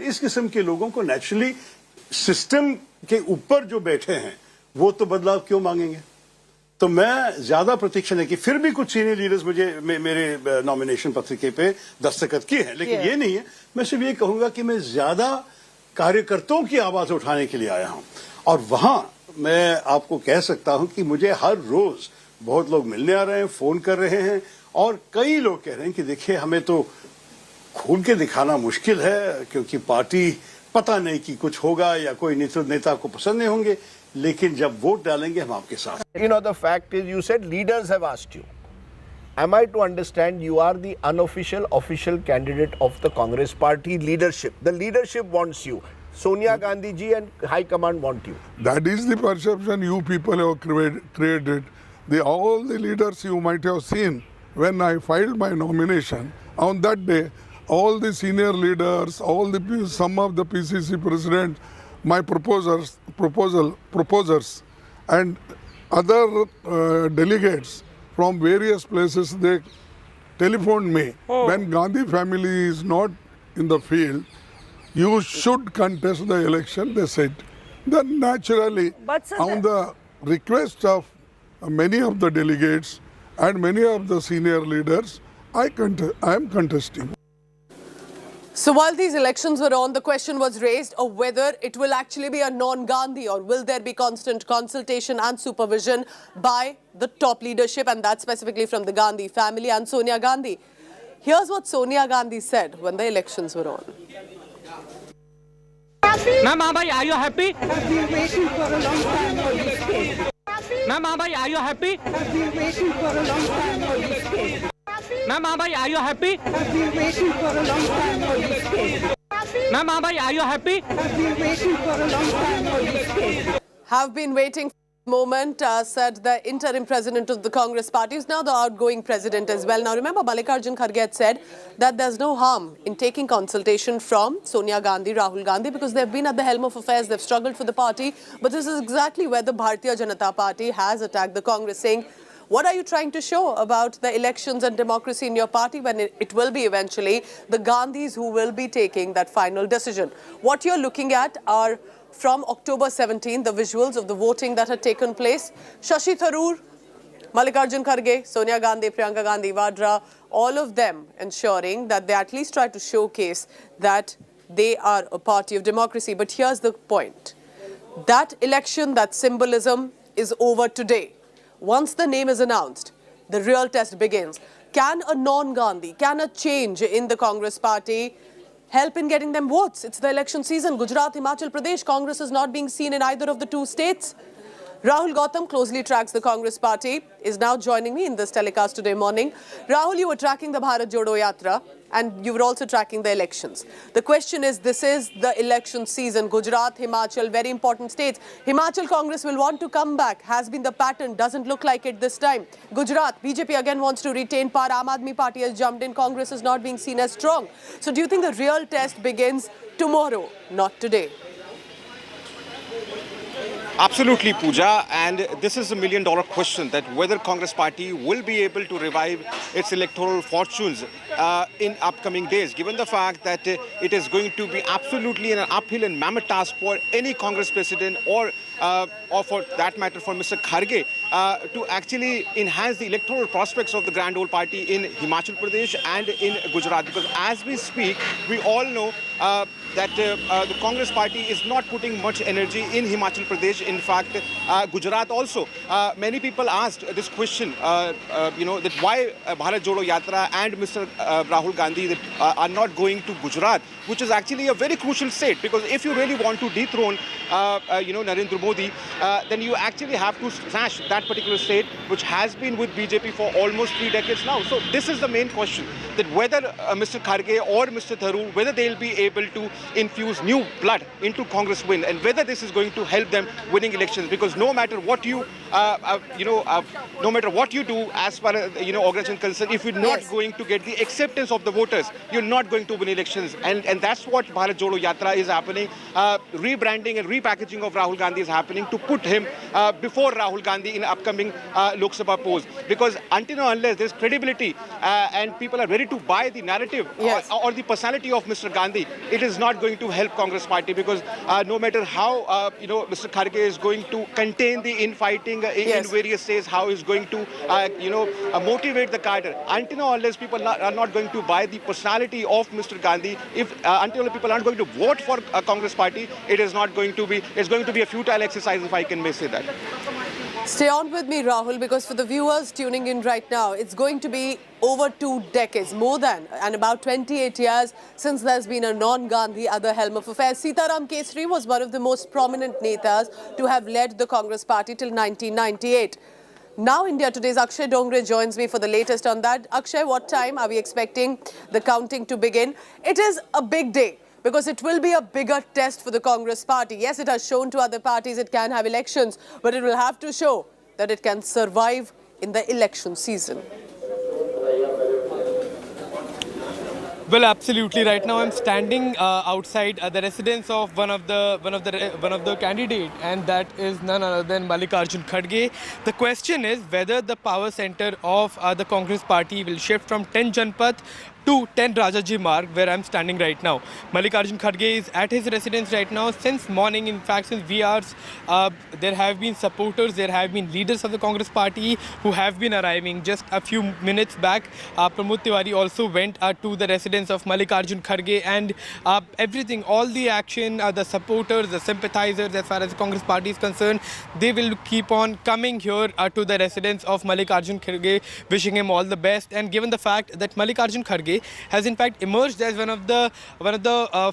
इस किस्म के लोगों को नेचुरली सिस्टम के ऊपर जो बैठे हैं वो तो बदलाव क्यों मांगेंगे? तो मैं ज्यादा प्रतीक्षा नहीं की। फिर भी कुछ सीनियर लीडर्स मुझे मेरे नॉमिनेशन पत्रिके पे दस्तखत किए हैं, लेकिन ये नहीं है। मैं सिर्फ ये कहूंगा कि मैं ज्यादा कार्यकर्ताओं की आवाज उठाने के लिए आया हूं, और वहां मैं आपको कह सकता हूं कि मुझे हर रोज बहुत लोग मिलने आ रहे हैं, फोन कर रहे हैं, और कई लोग कह रहे हैं कि देखिए हमें तो खून के दिखाना मुश्किल है, क्योंकि पार्टी पता नहीं कि कुछ होगा या कोई नेता को पसंद नहीं होंगे, लेकिन जब वोट डालेंगे हम आपके साथ। You know, the fact is, you said leaders have asked you. Am I to understand you are the unofficial, official candidate of the Congress party leadership? The leadership wants you. Sonia Gandhi ji and High Command want you. That is the perception you people have created. All the leaders you might have seen when I filed my nomination, on that day, all the senior leaders, some of the PCC presidents, my proposers, and other delegates from various places, they telephoned me. When Gandhi family is not in the field, you should contest the election, they said. Then naturally, on the request of many of the delegates and many of the senior leaders, I am contesting. So while these elections were on, the question was raised of whether it will actually be a non-Gandhi, or will there be constant consultation and supervision by the top leadership, and that specifically from the Gandhi family and Sonia Gandhi. Here's what Sonia Gandhi said when the elections were on. Ma'am, are you happy? I've been waiting for a long time for this case. Ma'am, are you happy? I've been waiting for a long time for this case. Ma'am, are you happy? I've been waiting for a long time for this case. Ma'am, are you happy? I've been waiting for a long time for this case. Have been waiting for this moment, said the interim president of the Congress party, who's now the outgoing president as well. Now remember, Mallikarjun Kharge had said that there's no harm in taking consultation from Sonia Gandhi, Rahul Gandhi, because they've been at the helm of affairs, they've struggled for the party. But this is exactly where the Bharatiya Janata Party has attacked the Congress, saying, what are you trying to show about the elections and democracy in your party when it will be eventually the Gandhis who will be taking that final decision? What you're looking at are from October 17, the visuals of the voting that had taken place. Shashi Tharoor, Mallikarjun Kharge, Sonia Gandhi, Priyanka Gandhi Vadra, all of them ensuring that they at least try to showcase that they are a party of democracy. But here's the point. That election, that symbolism is over today. Once the name is announced, the real test begins. Can a non-Gandhi, can a change in the Congress party help in getting them votes? It's the election season. Gujarat, Himachal Pradesh, Congress is not being seen in either of the two states. Rahul Gautam closely tracks the Congress party, is now joining me in this telecast today morning. Rahul, you were tracking the Bharat Jodo Yatra and you were also tracking the elections. The question is, this is the election season. Gujarat, Himachal, very important states. Himachal Congress will want to come back, has been the pattern, doesn't look like it this time. Gujarat, BJP again wants to retain power. Aam Aadmi Party has jumped in. Congress is not being seen as strong. So do you think the real test begins tomorrow, not today? Absolutely, Pooja, and this is a million-dollar question, that whether Congress party will be able to revive its electoral fortunes in upcoming days, given the fact that it is going to be absolutely an uphill and mammoth task for any Congress president or for that matter for Mr. Kharge to actually enhance the electoral prospects of the Grand Old Party in Himachal Pradesh and in Gujarat. Because as we speak, we all know that the Congress party is not putting much energy in Himachal Pradesh. In fact, Gujarat also. Many people asked this question, that why Bharat Jodo Yatra and Mr. Rahul Gandhi are not going to Gujarat, which is actually a very crucial state. Because if you really want to dethrone, Narendra Modi, then you actually have to smash that particular state, which has been with BJP for almost 3 decades now. So this is the main question, that whether Mr. Kharge or Mr. Tharoor, whether they'll be able to infuse new blood into Congress win, and whether this is going to help them winning elections. Because no matter what you no matter what you do, as far as organization concerned, if you're not Yes. going to get the acceptance of the voters, you're not going to win elections. And that's what Bharat Jodo Yatra is happening. Rebranding and repackaging of Rahul Gandhi is happening to put him before Rahul Gandhi in upcoming Lok Sabha polls. Because until and unless there's credibility and people are ready to buy the narrative Yes. or the personality of Mr. Gandhi, it is not going to help Congress party, because no matter how Mr. Kharge is going to contain the infighting in Yes. various states, how he's going to motivate the cadre, until and unless people are not going to buy the personality of Mr. Gandhi, if until people aren't going to vote for a Congress party, it's going to be a futile exercise, if I can may say that. Stay on with me, Rahul, because for the viewers tuning in right now, it's going to be over 2 decades, more than, and about 28 years since there's been a non-Gandhi other helm of affairs. Sitaram Kesri was one of the most prominent netas to have led the Congress party till 1998. Now India Today's Akshay Dongre joins me for the latest on that. Akshay, what time are we expecting the counting to begin? It is a big day, because it will be a bigger test for the Congress party. Yes, it has shown to other parties it can have elections, but it will have to show that it can survive in the election season. Well, absolutely. Right now, I'm standing outside the residence of one of the candidate, and that is none other than Mallikarjun Kharge. The question is whether the power center of the Congress party will shift from 10 Janpath to 10 Rajaji Marg, where I'm standing right now. Mallikarjun Kharge is at his residence right now. Since morning, in fact, since we hours, there have been supporters, there have been leaders of the Congress party who have been arriving. Just a few minutes back, Pramod Tiwari also went to the residence of Mallikarjun Kharge, and everything, all the action, the supporters, the sympathizers, as far as the Congress party is concerned, they will keep on coming here to the residence of Mallikarjun Kharge, wishing him all the best. And given the fact that Mallikarjun Kharge has in fact emerged as one of the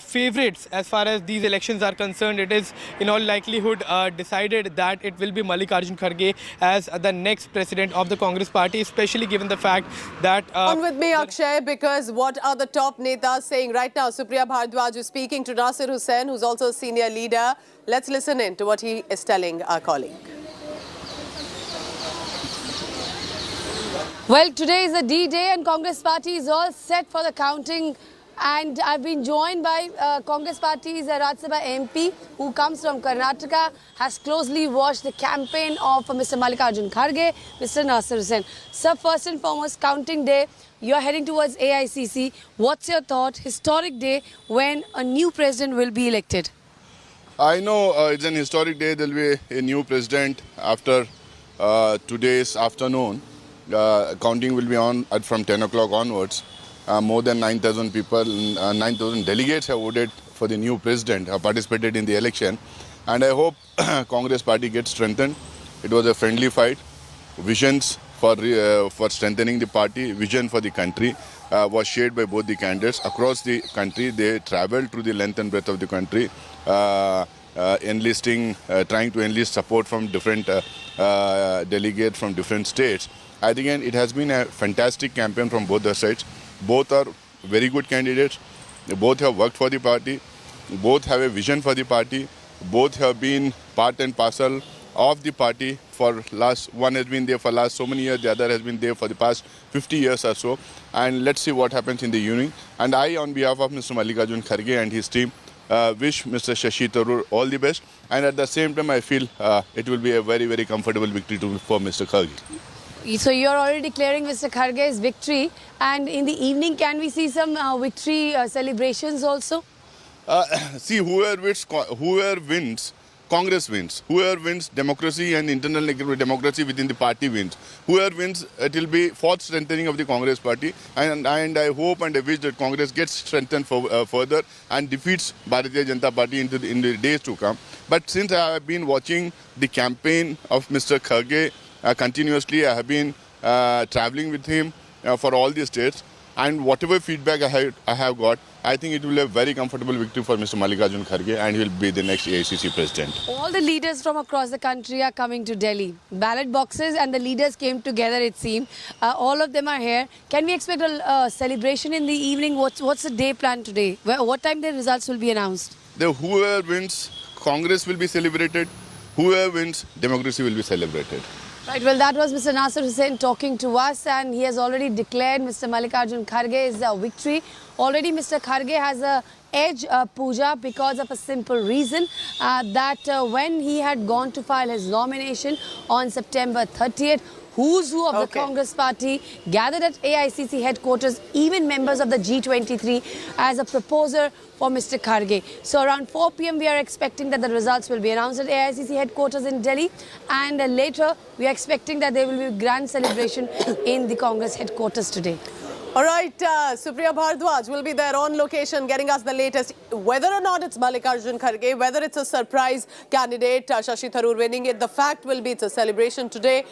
favorites as far as these elections are concerned, it is in all likelihood decided that it will be Mallikarjun Kharge as the next president of the Congress party, especially given the fact that... On with me, Akshay, because what are the top netas saying right now? Supriya Bhardwaj is speaking to Nasir Hussain, who's also a senior leader. Let's listen in to what he is telling our colleague. Well, today is the D-Day and Congress party is all set for the counting, and I've been joined by Congress party's Rajya Sabha MP who comes from Karnataka, has closely watched the campaign of Mr. Mallikarjun Kharge, Mr. Nasir Hussain. Sir, first and foremost, counting day, you're heading towards AICC. What's your thought? Historic day when a new president will be elected. I know it's an historic day. There will be a new president after today's afternoon. Counting will be on from 10 o'clock onwards. More than 9,000 people, 9,000 delegates have voted for the new president, have participated in the election. And I hope Congress party gets strengthened. It was a friendly fight. Visions for strengthening the party, vision for the country was shared by both the candidates. Across the country, they traveled through the length and breadth of the country, trying to enlist support from different delegates from different states. I think it has been a fantastic campaign from both the sides. Both are very good candidates. Both have worked for the party. Both have a vision for the party. Both have been part and parcel of the party for last, one has been there for last so many years, the other has been there for the past 50 years or so. And let's see what happens in the evening. And I, on behalf of Mr. Mallikarjun Kharge and his team, wish Mr. Shashi Tharoor all the best. And at the same time, I feel it will be a very, very comfortable victory for Mr. Kharge. So you're already declaring Mr. Kharge's victory, and in the evening can we see some victory celebrations also? See, whoever wins, Congress wins. Whoever wins, democracy and internal democracy within the party wins. Whoever wins, it will be fourth strengthening of the Congress party. And I hope and I wish that Congress gets strengthened further and defeats Bharatiya Janata Party in the days to come. But since I have been watching the campaign of Mr. Kharge continuously, I have been traveling with him for all the states, and whatever feedback I have got, I think it will be a very comfortable victory for Mr. Mallikarjun Kharge, and he will be the next AICC president. All the leaders from across the country are coming to Delhi. Ballot boxes and the leaders came together, it seemed. All of them are here. Can we expect a celebration in the evening? What's the day plan today? What time the results will be announced? Whoever wins, Congress will be celebrated. whoever wins, democracy will be celebrated. Right, well, that was Mr. Nasir Hussain talking to us, and he has already declared Mr. Mallikarjun Kharge's victory. Already Mr. Kharge has a edge, Pooja, because of a simple reason that when he had gone to file his nomination on September 30th, who's who of the Congress party gathered at AICC headquarters, even members of the G23, as a proposer for Mr. Kharge. So around 4 p.m. we are expecting that the results will be announced at AICC headquarters in Delhi, and later we are expecting that there will be a grand celebration in the Congress headquarters today. All right, Supriya Bhardwaj will be there on location getting us the latest. Whether or not it's Mallikarjun Kharge, whether it's a surprise candidate, Shashi Tharoor winning it, the fact will be it's a celebration today,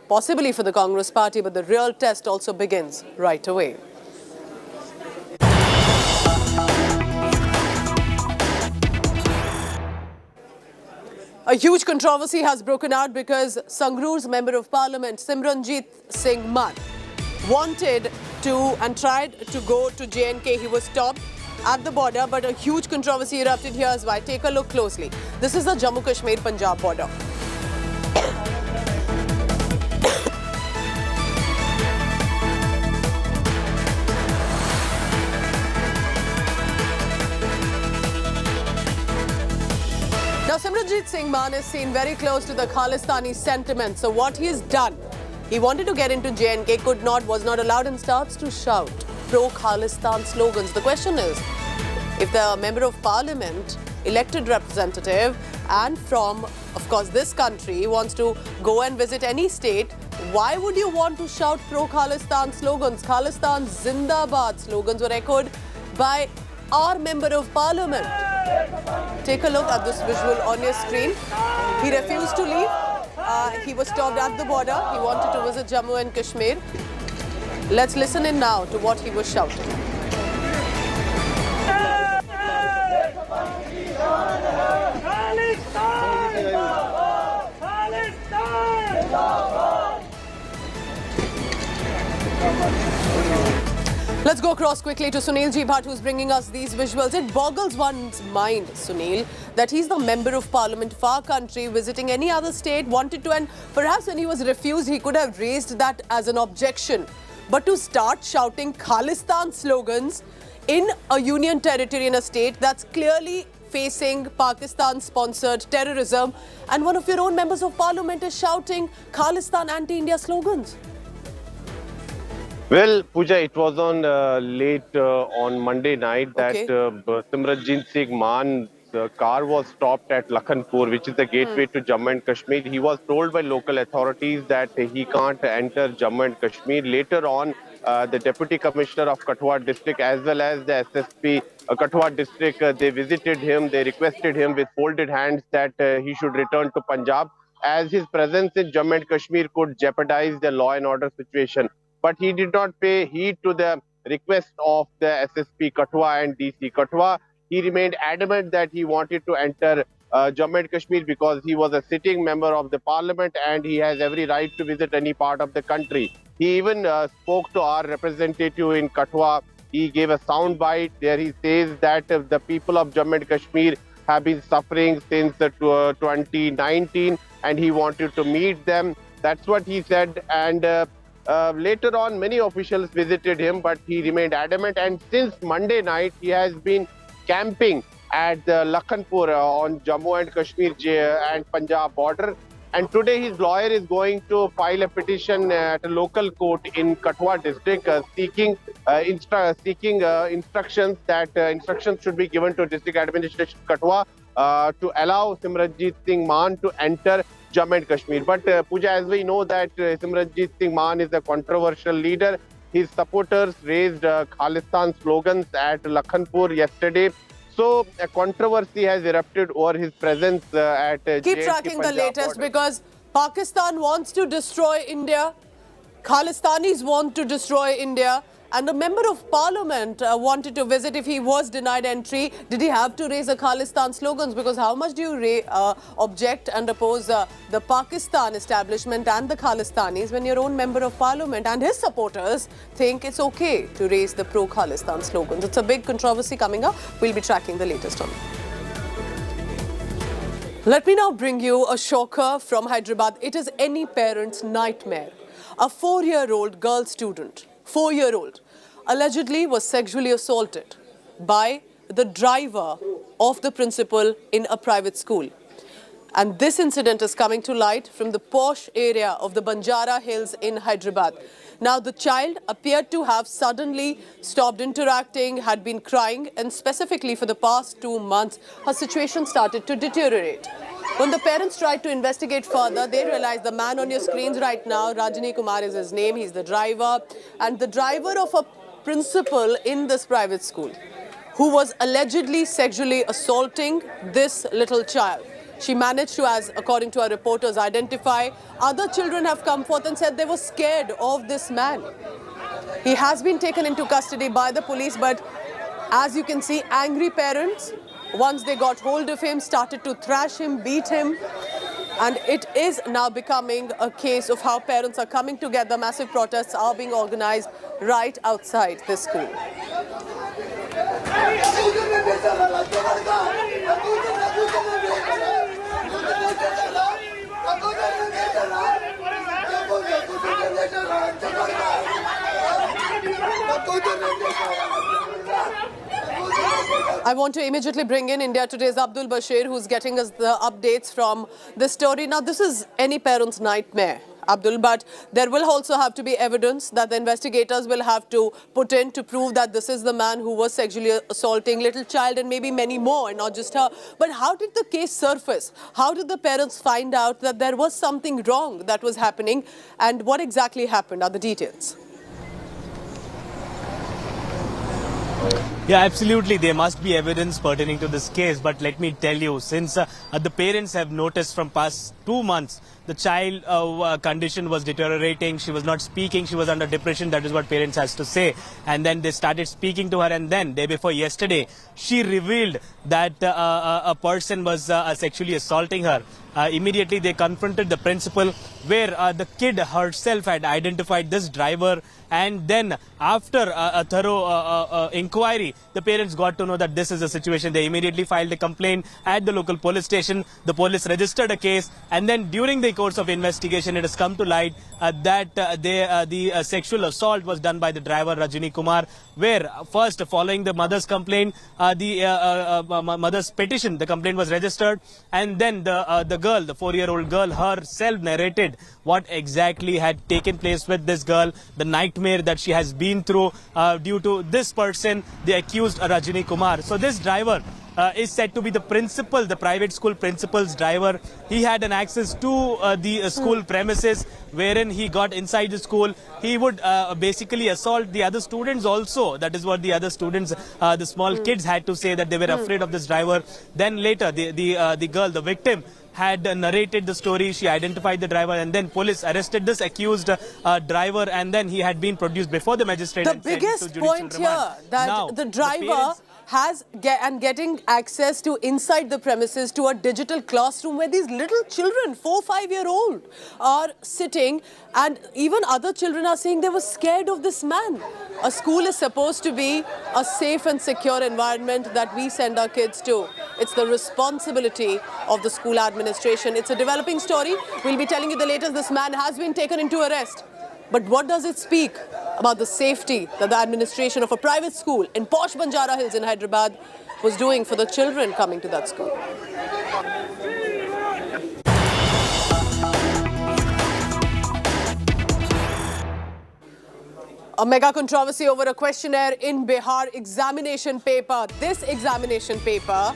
possibly for the Congress party, but the real test also begins right away. A huge controversy has broken out because Sangrur's Member of Parliament, Simranjit Singh Mann, wanted to and tried to go to JNK. He was stopped at the border, but a huge controversy erupted. Here's why. Take a look closely. This is the Jammu Kashmir-Punjab border. Now, Simranjit Singh Mann is seen very close to the Khalistani sentiment. So what he's done, he wanted to get into JNK, could not, was not allowed, and starts to shout pro-Khalistan slogans. The question is, if the Member of Parliament, elected representative, and from, of course, this country, wants to go and visit any state, why would you want to shout pro-Khalistan slogans? Khalistan Zindabad slogans were echoed by our Member of Parliament. Take a look at this visual on your screen. He refused to leave. He was stopped at the border. He wanted to visit Jammu and Kashmir. Let's listen in now to what he was shouting. Let's go across quickly to Sunil Ji Bhatt, who's bringing us these visuals. It boggles one's mind, Sunil, that he's the Member of Parliament of our country, visiting any other state, wanted to, and perhaps when he was refused, he could have raised that as an objection. But to start shouting Khalistan slogans in a union territory, in a state that's clearly facing Pakistan-sponsored terrorism, and one of your own members of parliament is shouting Khalistan anti-India slogans. Well, Pooja, it was on late on Monday night that Simranjit Singh Mann's car was stopped at Lakhanpur, which is the gateway to Jammu and Kashmir. He was told by local authorities that he can't enter Jammu and Kashmir. Later on, the Deputy Commissioner of Kathua district as well as the SSP Kathua district, they visited him, they requested him with folded hands that he should return to Punjab, as his presence in Jammu and Kashmir could jeopardize the law and order situation. But he did not pay heed to the request of the SSP Kathua and DC Kathua. He remained adamant that he wanted to enter Jammu and Kashmir because he was a sitting member of the parliament and he has every right to visit any part of the country. He even spoke to our representative in Kathua. He gave a sound bite there. He says that the people of Jammu and Kashmir have been suffering since 2019 and he wanted to meet them. That's what he said. And later on, many officials visited him, but he remained adamant. And since Monday night, he has been camping at the Lakhanpur on Jammu and Kashmir and Punjab border. And today his lawyer is going to file a petition at a local court in Kathua district seeking instructions that instructions should be given to district administration Kathua to allow Simranjit Singh Mann to enter Jammu and Kashmir. But Pooja, as we know that Simranjit Singh Mann is a controversial leader. His supporters raised Khalistan slogans at Lakhanpur yesterday. So a controversy has erupted over his presence at Keep tracking the latest border. Because Pakistan wants to destroy India. Khalistanis want to destroy India. And the Member of Parliament wanted to visit if he was denied entry. Did he have to raise a Khalistan slogans? Because how much do you object and oppose the Pakistan establishment and the Khalistanis when your own Member of Parliament and his supporters think it's okay to raise the pro-Khalistan slogans? It's a big controversy coming up. We'll be tracking the latest on it. Let me now bring you a shocker from Hyderabad. It is any parent's nightmare. A 4-year-old girl student, 4-year-old, allegedly was sexually assaulted by the driver of the principal in a private school. And this incident is coming to light from the posh area of the Banjara Hills in Hyderabad. Now, the child appeared to have suddenly stopped interacting, had been crying, and specifically for the past 2 months, her situation started to deteriorate. When the parents tried to investigate further, they realized the man on your screens right now, Rajani Kumar is his name, he's the driver, and the driver of a principal in this private school, who was allegedly sexually assaulting this little child. She managed to, as according to our reporters, identify. Other children have come forth and said they were scared of this man. He has been taken into custody by the police, but as you can see, angry parents, once they got hold of him, started to thrash him, beat him. And it is now becoming a case of how parents are coming together. Massive protests are being organized right outside this school. I want to immediately bring in India Today's Abdul Bashir, who's getting us the updates from this story. Now, this is any parent's nightmare, Abdul, but there will also have to be evidence that the investigators will have to put in to prove that this is the man who was sexually assaulting little child and maybe many more, not just her. But how did the case surface? How did the parents find out that there was something wrong that was happening? And what exactly happened are the details. Yeah, absolutely. There must be evidence pertaining to this case. But let me tell you, since the parents have noticed from past 2 months, the child condition was deteriorating. She was not speaking. She was under depression. That is what parents has to say. And then they started speaking to her. And then day before yesterday, she revealed that a person was sexually assaulting her. Immediately they confronted the principal, where the kid herself had identified this driver. And then after a thorough inquiry, the parents got to know that this is the situation. They immediately filed a complaint at the local police station. The police registered a case, and then during the course of investigation, it has come to light that the sexual assault was done by the driver Rajani Kumar, where first, following the mother's complaint, the mother's petition, the complaint was registered, and then the girl, the 4-year-old girl herself narrated what exactly had taken place with this girl, the nightmare that she has been through due to this person, the accused Rajani Kumar. So this driver is said to be the principal, the private school principal's driver. He had an access to the school premises, wherein he got inside the school. He would basically assault the other students also. That is what the other students, the small kids, had to say, that they were afraid of this driver. Then later, the girl, the victim, had narrated the story. She identified the driver, and then police arrested this accused driver, and then he had been produced before the magistrate. The biggest point here, that now, the driver has getting access to inside the premises to a digital classroom where these little children, 4-5-year-old, are sitting, and even other children are saying they were scared of this man. A school is supposed to be a safe and secure environment that we send our kids to. It's the responsibility of the school administration. It's a developing story. We'll be telling you the latest. This man has been taken into arrest. But what does it speak about the safety that the administration of a private school in posh Banjara Hills in Hyderabad was doing for the children coming to that school? A mega controversy over a questionnaire in Bihar examination paper. This examination paper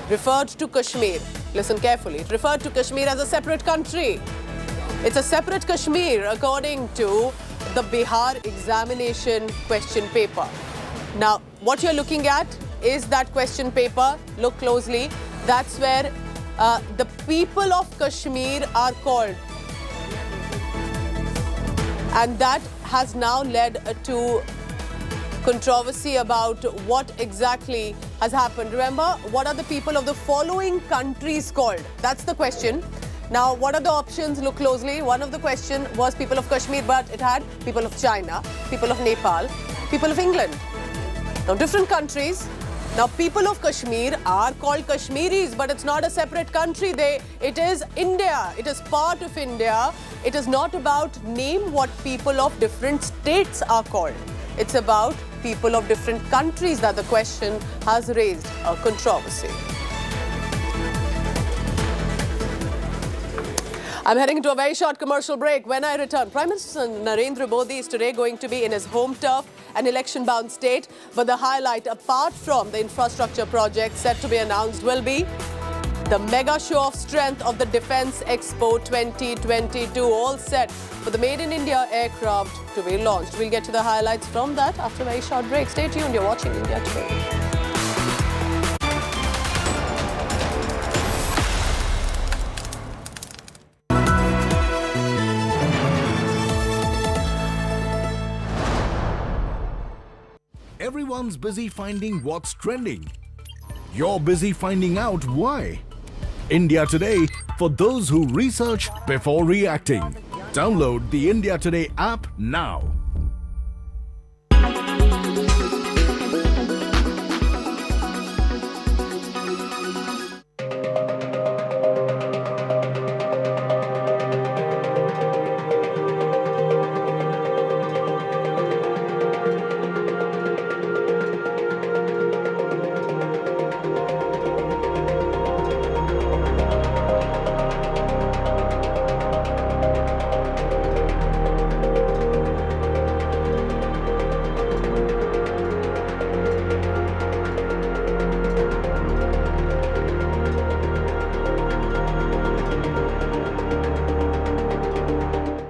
referred to Kashmir. Listen carefully. It referred to Kashmir as a separate country. It's a separate Kashmir according to the Bihar examination question paper. Now, what you're looking at is that question paper. Look closely. That's where the people of Kashmir are called. And that has now led to controversy about what exactly has happened. Remember, what are the people of the following countries called? That's the question. Now, what are the options? Look closely. One of the question was people of Kashmir, but it had people of China, people of Nepal, people of England. Now, different countries, Now, people of Kashmir are called Kashmiris, but it's not a separate country. It is India. It is part of India. It is not about name what people of different states are called. It's about people of different countries that the question has raised a controversy. I'm heading into a very short commercial break. When I return, Prime Minister Narendra Modi is today going to be in his home turf, an election-bound state. But the highlight, apart from the infrastructure project set to be announced, will be the mega show of strength of the Defence Expo 2022, all set for the Made in India aircraft to be launched. We'll get to the highlights from that after a very short break. Stay tuned. You're watching India Today. Everyone's busy finding what's trending. You're busy finding out why. India Today, for those who research before reacting. Download the India Today app now.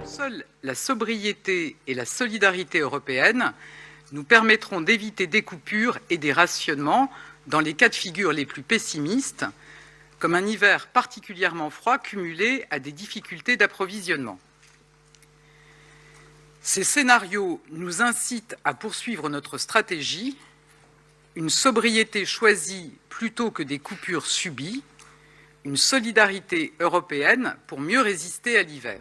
Seule la sobriété et la solidarité européenne nous permettront d'éviter des coupures et des rationnements dans les cas de figure les plus pessimistes, comme un hiver particulièrement froid cumulé à des difficultés d'approvisionnement. Ces scénarios nous incitent à poursuivre notre stratégie, une sobriété choisie plutôt que des coupures subies, une solidarité européenne pour mieux résister à l'hiver.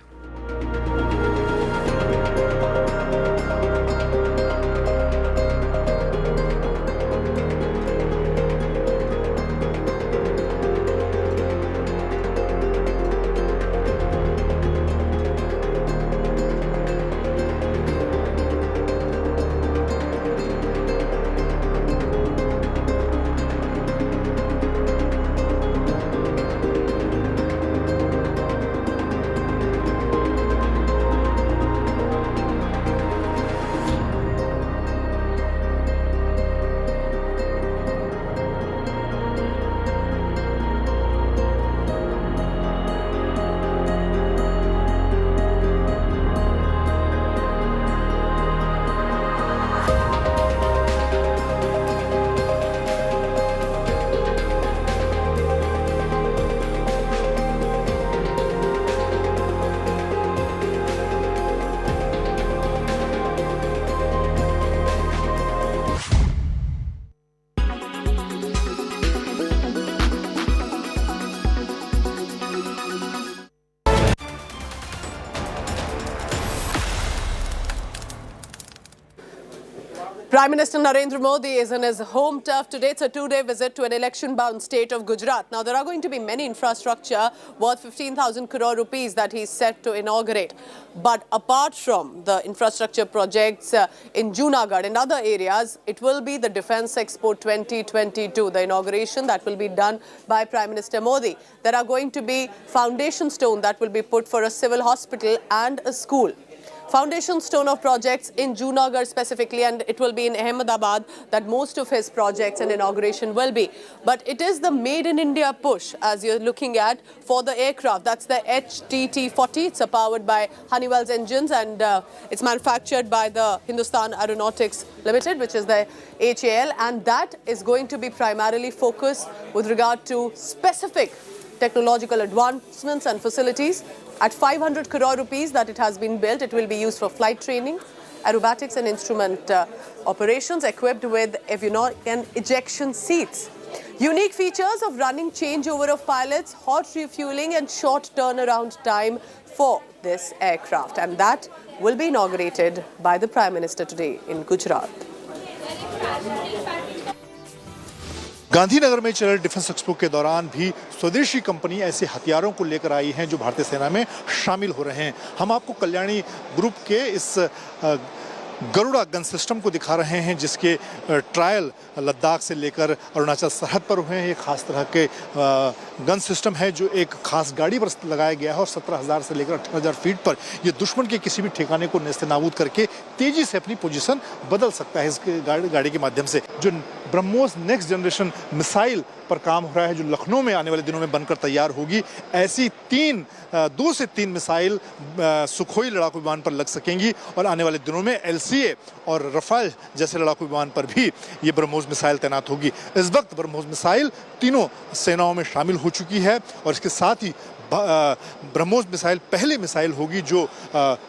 Prime Minister Narendra Modi is in his home turf today. It's a two-day visit to an election-bound state of Gujarat. Now, there are going to be many infrastructure worth 15,000 crore rupees that he's set to inaugurate. But apart from the infrastructure projects in Junagadh and other areas, it will be the Defence Expo 2022, the inauguration that will be done by Prime Minister Modi. There are going to be foundation stone that will be put for a civil hospital and a school. Foundation stone of projects in Junagadh specifically, and it will be in Ahmedabad that most of his projects and inauguration will be. But it is the Made in India push, as you're looking at, for the aircraft. That's the HTT-40. It's powered by Honeywell's engines, and it's manufactured by the Hindustan Aeronautics Limited, which is the HAL, and that is going to be primarily focused with regard to specific technological advancements and facilities. At 500 crore rupees that it has been built, it will be used for flight training, aerobatics and instrument operations, equipped with avionic and ejection seats. Unique features of running changeover of pilots, hot refueling and short turnaround time for this aircraft. And that will be inaugurated by the Prime Minister today in Gujarat. Gandhinagar में चल रहे defence expo के दौरान भी स्वदेशी company ऐसे हथियारों को लेकर आई हैं जो भारतीय सेना में शामिल हो रहे हैं। हम आपको कल्याणी ग्रुप के इस गरुड़ा गन सिस्टम को दिखा रहे हैं जिसके ट्रायल लद्दाख से लेकर अरुणाचल सरहद पर हुए हैं। ये खास तरह के गन सिस्टम है जो एक खास गाड़ी पर लगाया गया है और 17,000 से लेकर 18,000 फीट पर ये दुश्मन के किसी भी ठिकाने को नेस्तनाबूद करके तेजी से अपनी पोजीशन बदल सकता है इस गाड़ी के माध्यम से। जो ब्रह्मोस नेक्स्ट जनरेशन मिसाइल पर काम हो रहा है जो लखनऊ में आने वाले दिनों में बनकर तैयार होगी, ऐसी 2 से 3 मिसाइल सुखोई लड़ाकू विमान पर लग सकेंगी और आने वाले दिनों में LCA और रफाल जैसे लड़ाकू विमान पर भी ये ब्रह्मोस मिसाइल तैनात होगी। इस वक्त ब्रह्मोस मिसाइल तीनों सेनाओं में शामिल हो चुकी है और इसके साथ ही ब्रह्मोस मिसाइल पहली मिसाइल होगी जो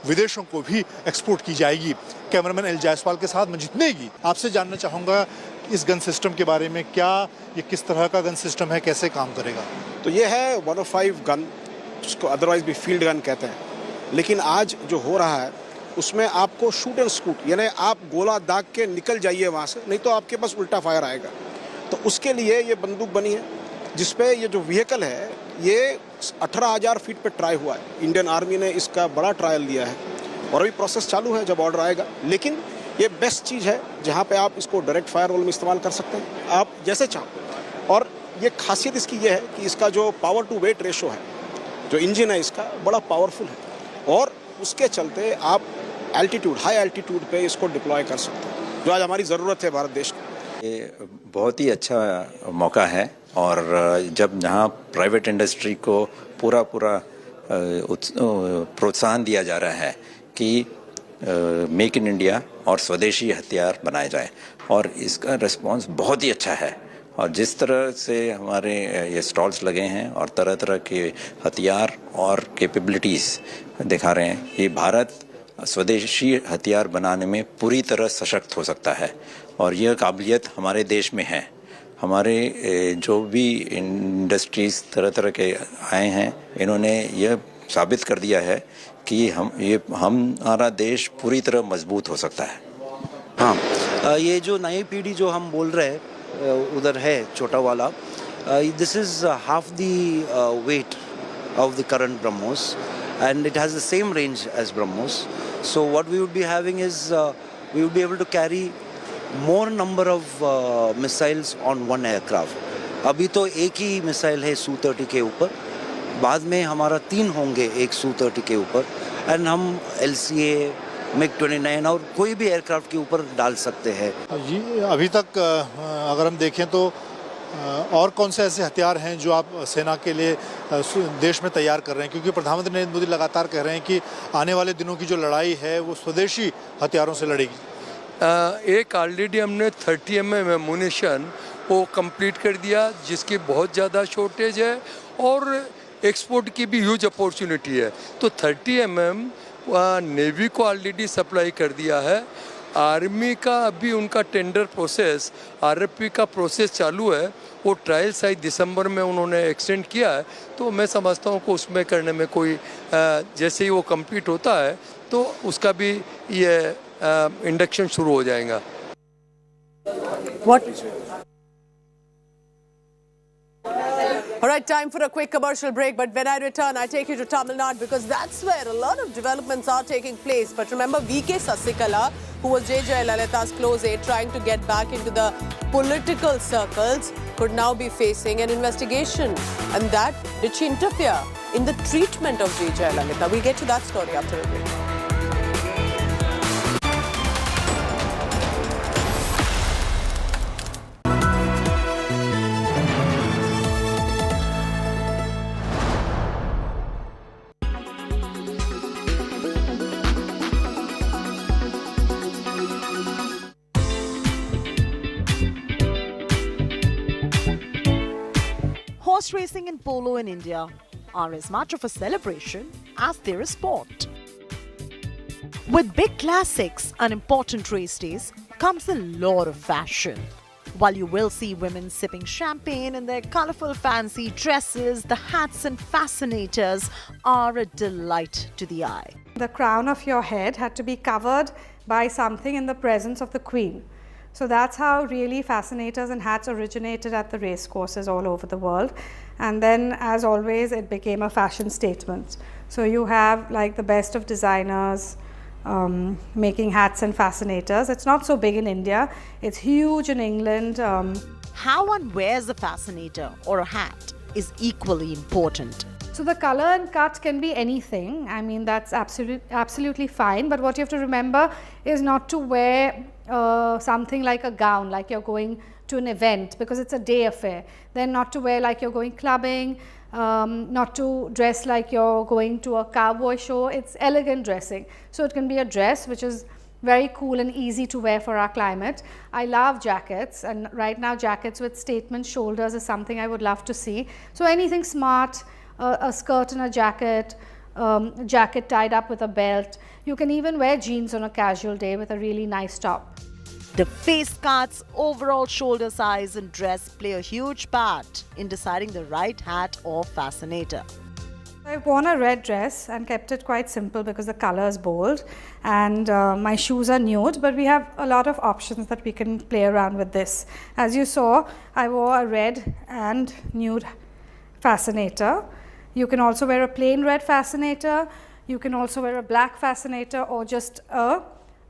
विदेशों को भी एक्सपोर्ट की जाएगी। कैमरामैन एल जायसवाल के साथ मंजित नेगी। आपसे जानना चाहूँगा इस गन सिस्टम के बारे में, क्या ये किस तरह का गन सिस्टम है, कैसे काम करेगा? तो ये है 105 गन, जिसको अदरवाइज भी फील्ड गन कहते हैं। लेकिन आज जो हो रहा है उसमें आपको शूट एंड स्कूट, यानी आप गोला दाग के निकल जाइए वहाँ से, नहीं तो आपके पास उल्टा फायर आएगा। तो उसके लिए ये बंदूक बनी है जिसपे ये जो व्हीकल है ये 18,000 फीट पे ट्राई हुआ है। इंडियन आर्मी ने इसका बड़ा ट्रायल दिया है और अभी प्रोसेस चालू है, जब ऑर्डर आएगा। लेकिन ये बेस्ट चीज़ है जहाँ पे आप इसको डायरेक्ट फायर रोल में इस्तेमाल कर सकते हैं, आप जैसे चाहो। और ये खासियत इसकी ये है कि इसका जो पावर टू वेट रेशो है, जो इंजन है इसका बड़ा पावरफुल है और उसके चलते आप एल्टीट्यूड, हाई एल्टीट्यूड पे इसको डिप्लॉय कर सकते हैं, जो आज हमारी ज़रूरत है भारत देश की। ये बहुत ही अच्छा मौका है और जब जहाँ प्राइवेट इंडस्ट्री को पूरा प्रोत्साहन दिया जा रहा है कि मेक इन इंडिया और स्वदेशी हथियार बनाए जाए और इसका रिस्पांस बहुत ही अच्छा है। और जिस तरह से हमारे ये स्टॉल्स लगे हैं और तरह तरह के हथियार और कैपेबिलिटीज़ दिखा रहे हैं, ये भारत स्वदेशी हथियार बनाने में पूरी तरह सशक्त हो सकता है और यह काबिलियत हमारे देश में है। हमारे जो भी इंडस्ट्रीज़ तरह तरह के आए हैं, इन्होंने यह साबित कर दिया है कि हमारा देश पूरी तरह मजबूत हो सकता है। हाँ, ये जो नई पीढ़ी जो हम बोल रहे हैं उधर है छोटा वाला, this is half the weight of the current BrahMos and it has the same range as BrahMos. So what we would be having is we would be able to carry more number of missiles on one aircraft. अभी तो एक ही missile है Su-30 के ऊपर, बाद में हमारा 3 होंगे एक Su-30 के ऊपर एंड हम LCA, MiG-29 और कोई भी एयरक्राफ्ट के ऊपर डाल सकते हैं। जी, अभी तक अगर हम देखें तो और कौन से ऐसे हथियार हैं जो आप सेना के लिए देश में तैयार कर रहे हैं, क्योंकि प्रधानमंत्री नरेंद्र मोदी लगातार कह रहे हैं कि आने वाले दिनों की जो लड़ाई है वो स्वदेशी हथियारों से लड़ेगी। एक ऑलरेडी हमने 30 mm एमुनिशन वो कंप्लीट कर दिया जिसकी बहुत ज़्यादा शॉर्टेज है और एक्सपोर्ट की भी ह्यूज अपॉर्चुनिटी है। तो 30 mm नेवी को ऑलरेडी सप्लाई कर दिया है। आर्मी का अभी उनका टेंडर प्रोसेस, RFP का प्रोसेस चालू है। वो ट्रायल शायद दिसंबर में उन्होंने एक्सटेंड किया है, तो मैं समझता हूँ कि उसमें करने में कोई जैसे ही वो कंप्लीट होता है तो उसका भी ये इंडक्शन शुरू हो जाएगा। All right, time for a quick commercial break. But when I return, I take you to Tamil Nadu because that's where a lot of developments are taking place. But remember, VK Sasikala, who was JJ Lalita's close aide, trying to get back into the political circles, could now be facing an investigation. And that, did she interfere in the treatment of JJ Lalita? We'll get to that story after a break. Horse racing and polo in India are as much of a celebration as they're a sport. With big classics and important race days comes a lot of fashion. While you will see women sipping champagne in their colourful fancy dresses, the hats and fascinators are a delight to the eye. The crown of your head had to be covered by something in the presence of the Queen. So that's how really fascinators and hats originated at the race courses all over the world. And then, as always, it became a fashion statement. So you have like the best of designers making hats and fascinators. It's not so big in India. It's huge in England. How one wears a fascinator or a hat is equally important. So the color and cut can be anything. I mean, that's absolutely fine. But what you have to remember is not to wear something like a gown, like you're going to an event, because it's a day affair. Then not to wear like you're going clubbing, not to dress like you're going to a cowboy show. It's elegant dressing. So it can be a dress which is very cool and easy to wear for our climate. I love jackets, and right now jackets with statement shoulders is something I would love to see. So anything smart, a skirt and a jacket tied up with a belt. You can even wear jeans on a casual day with a really nice top. The face cuts, overall shoulder size and dress play a huge part in deciding the right hat or fascinator. I've worn a red dress and kept it quite simple because the color is bold, and my shoes are nude, but we have a lot of options that we can play around with this. As you saw, I wore a red and nude fascinator. You can also wear a plain red fascinator. You can also wear a black fascinator or just a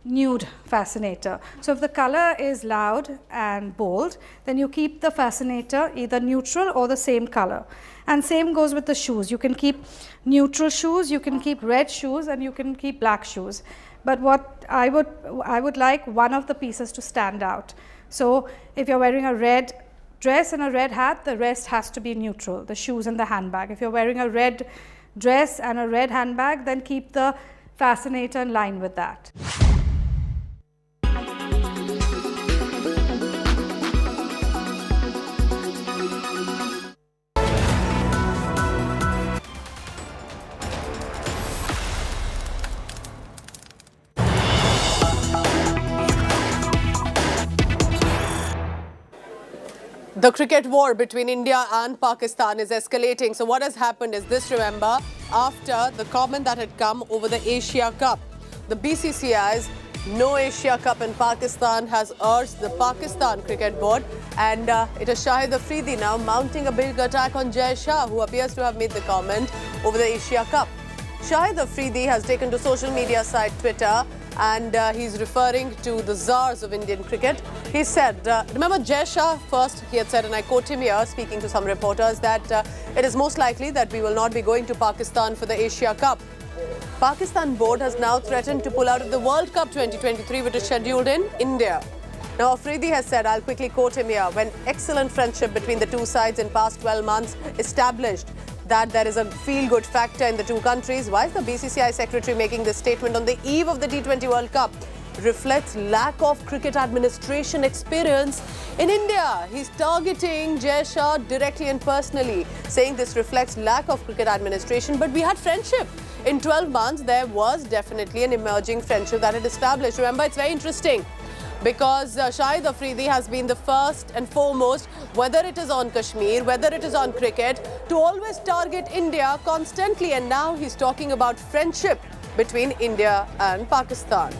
nude fascinator. So if the color is loud and bold, then you keep the fascinator either neutral or the same color. And same goes with the shoes. You can keep neutral shoes, you can keep red shoes, and you can keep black shoes. But what I would like one of the pieces to stand out. So if you're wearing a red dress and a red hat, the rest has to be neutral, the shoes and the handbag. If you're wearing a red dress and a red handbag, then keep the fascinator in line with that. The cricket war between India and Pakistan is escalating. So what has happened is this, remember, after the comment that had come over the Asia Cup, the BCCI's No Asia Cup in Pakistan has urged the Pakistan Cricket Board, and it is Shahid Afridi now mounting a big attack on Jai Shah, who appears to have made the comment over the Asia Cup. Shahid Afridi has taken to social media site Twitter, and he's referring to the czars of Indian cricket. He said, remember Jai Shah first, he had said, and I quote him here, speaking to some reporters, that it is most likely that we will not be going to Pakistan for the Asia Cup. Pakistan board has now threatened to pull out of the World Cup 2023, which is scheduled in India. Now, Afridi has said, I'll quickly quote him here, when excellent friendship between the two sides in past 12 months established that there is a feel-good factor in the two countries, why is the BCCI secretary making this statement on the eve of the T20 World Cup? Reflects lack of cricket administration experience in India. He's targeting Jai Shah directly and personally, saying this reflects lack of cricket administration, but we had friendship. In 12 months, there was definitely an emerging friendship that had established. Remember, it's very interesting, because Shahid Afridi has been the first and foremost, whether it is on Kashmir, whether it is on cricket, to always target India constantly. And now he's talking about friendship between India and Pakistan.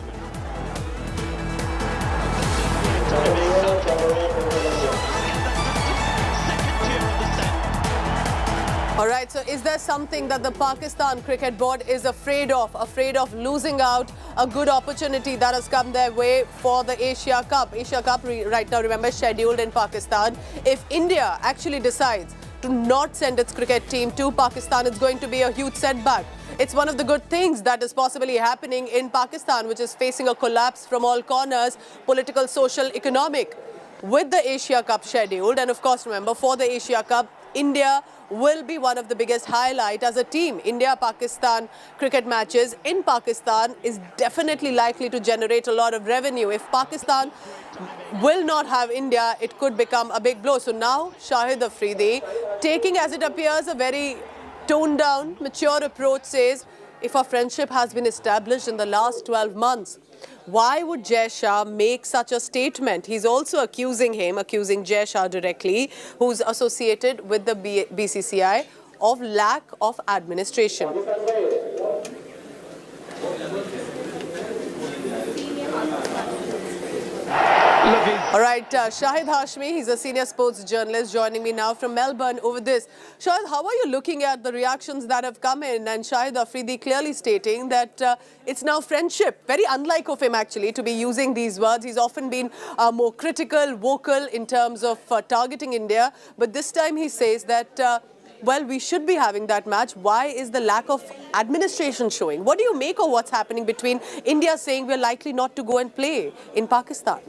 All right, so is there something that the Pakistan Cricket Board is afraid of losing out a good opportunity that has come their way for the Asia Cup? Asia Cup right now, remember, scheduled in Pakistan. If India actually decides to not send its cricket team to Pakistan, it's going to be a huge setback. It's one of the good things that is possibly happening in Pakistan, which is facing a collapse from all corners, political, social, economic, with the Asia Cup scheduled. And of course, remember, for the Asia Cup, India will be one of the biggest highlight as a team. India-Pakistan cricket matches in Pakistan is definitely likely to generate a lot of revenue. If Pakistan will not have India, it could become a big blow. So now Shahid Afridi, taking, as it appears, a very toned down, mature approach, says, if a friendship has been established in the last 12 months, why would Jai Shah make such a statement? He's also accusing Jai Shah directly, who's associated with the BCCI, of lack of administration. Look, All right, Shahid Hashmi, he's a senior sports journalist joining me now from Melbourne over this. Shahid, how are you looking at the reactions that have come in? And Shahid Afridi clearly stating that it's now friendship. Very unlike of him, actually, to be using these words. He's often been more critical, vocal in terms of targeting India. But this time he says that, well, we should be having that match. Why is the lack of administration showing? What do you make of what's happening between India saying we're likely not to go and play in Pakistan?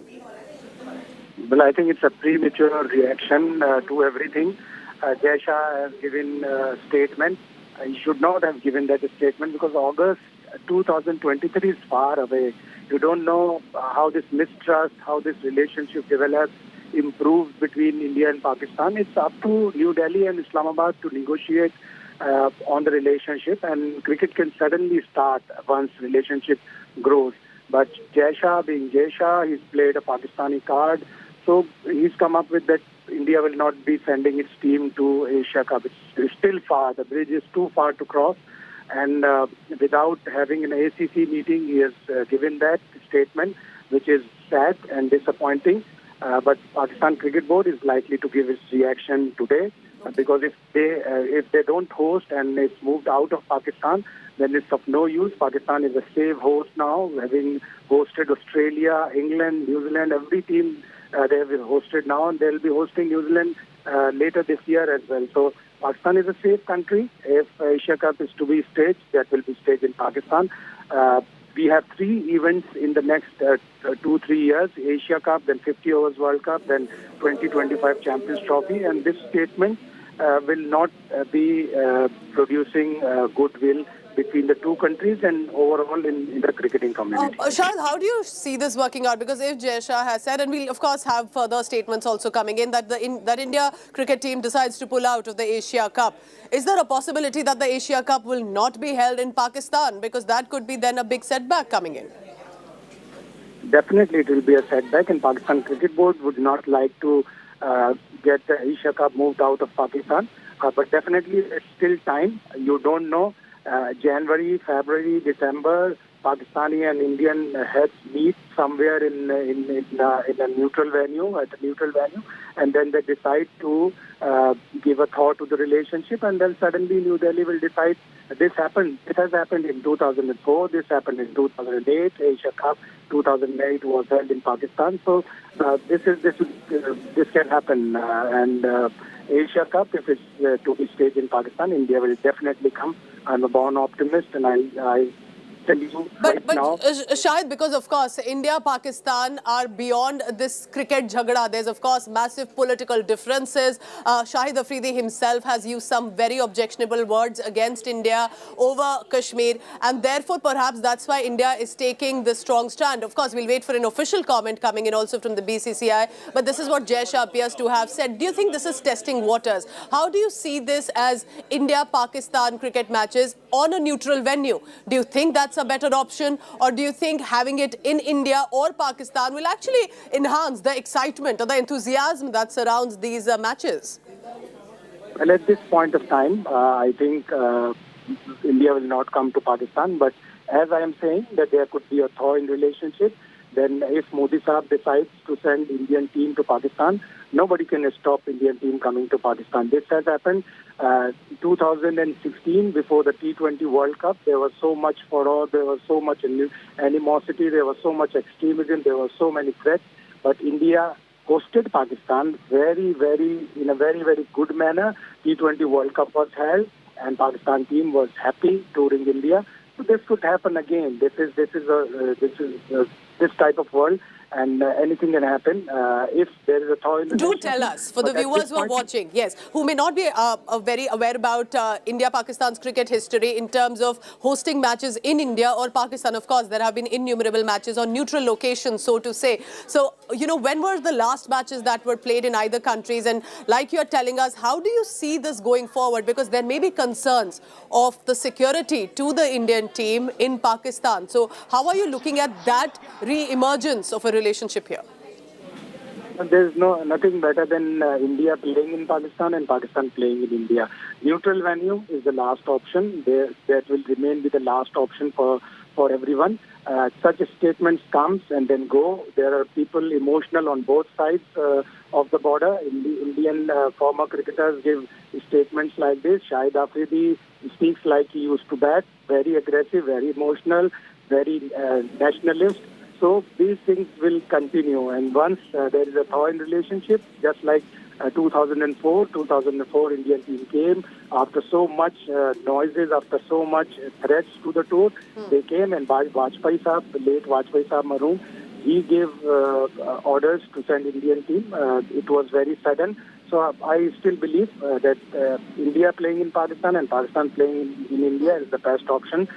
Well, I think it's a premature reaction to everything. Jai Shah has given a statement. He should not have given that statement because August 2023 is far away. You don't know how this mistrust, how this relationship develops, improves between India and Pakistan. It's up to New Delhi and Islamabad to negotiate on the relationship, and cricket can suddenly start once relationship grows. But Jai Shah, being Jai Shah, he's played a Pakistani card. So he's come up with that India will not be sending its team to Asia Cup. It's still far. The bridge is too far to cross. And without having an ACC meeting, he has given that statement, which is sad and disappointing. But Pakistan Cricket Board is likely to give its reaction today. Because if they don't host and it's moved out of Pakistan, then it's of no use. Pakistan is a safe host now, having hosted Australia, England, New Zealand, every team they have hosted now, and they'll be hosting New Zealand later this year as well. So Pakistan is a safe country. If Asia Cup is to be staged, that will be staged in Pakistan. We have 3 events in the next 2-3 years: Asia Cup, then 50 Overs World Cup, then 2025 Champions Trophy. And this statement will not be producing goodwill between the two countries and overall in the cricketing community. Shahid, how do you see this working out? Because if Jai Shah has said, and we'll of course have further statements also coming in, that that India cricket team decides to pull out of the Asia Cup, is there a possibility that the Asia Cup will not be held in Pakistan? Because that could be then a big setback coming in. Definitely it will be a setback, and Pakistan Cricket Board would not like to get the Asia Cup moved out of Pakistan. But definitely it's still time. You don't know. January, February, December, Pakistani and Indian heads meet somewhere in a neutral venue, and then they decide to give a thought to the relationship, and then suddenly New Delhi will decide. This happened. It has happened in 2004. This happened in 2008. Asia Cup 2008 was held in Pakistan. So this can happen, and Asia Cup, if it's to be staged in Pakistan, India will definitely come. I'm a born optimist, and I tell you right now. Shahid, because of course India, Pakistan are beyond this cricket jhagda. There's of course massive political differences. Shahid Afridi himself has used some very objectionable words against India over Kashmir, and therefore perhaps that's why India is taking this strong stand. Of course, we'll wait for an official comment coming in also from the BCCI, but this is what Jai Shah appears to have said. Do you think this is testing waters? How do you see this as India-Pakistan cricket matches on a neutral venue? Do you think that's a better option, or do you think having it in India or Pakistan will actually enhance the excitement or the enthusiasm that surrounds these matches? Well, at this point of time, I think India will not come to Pakistan, but as I am saying that there could be a thaw in relationship, then if Modi Saab decides to send Indian team to Pakistan, nobody can stop Indian team coming to Pakistan. This has happened 2016 before the T20 World Cup. There was so much furor, there was so much animosity, there was so much extremism, there were so many threats. But India hosted Pakistan in a very good manner. T20 World Cup was held, and Pakistan team was happy touring India. So this could happen again. This is this type of world, and anything can happen if there is a thaw in the Do tell us, for the viewers who are watching, yes, who may not be very aware about India-Pakistan's cricket history in terms of hosting matches in India or Pakistan. Of course, there have been innumerable matches on neutral locations, so to say. So, you know, when were the last matches that were played in either countries? And like you're telling us, how do you see this going forward? Because there may be concerns of the security to the Indian team in Pakistan. So how are you looking at that re-emergence of a relationship here? There's nothing better than India playing in Pakistan and Pakistan playing in India. Neutral venue is the last option. That will remain be the last option for for everyone. Such statements comes and then go. There are people emotional on both sides of the border. Indian former cricketers give statements like this. Shahid Afridi speaks like he used to bat, very aggressive, very emotional, very nationalist. So these things will continue. And once there is a thaw in relationship, just like 2004 Indian team came after so much noises, after so much threats to the tour. They came, and Vajpayee Sahab, the late Vajpayee Sahab Maroon, he gave orders to send Indian team. It was very sudden. So I still believe that India playing in Pakistan and Pakistan playing in India is the best option.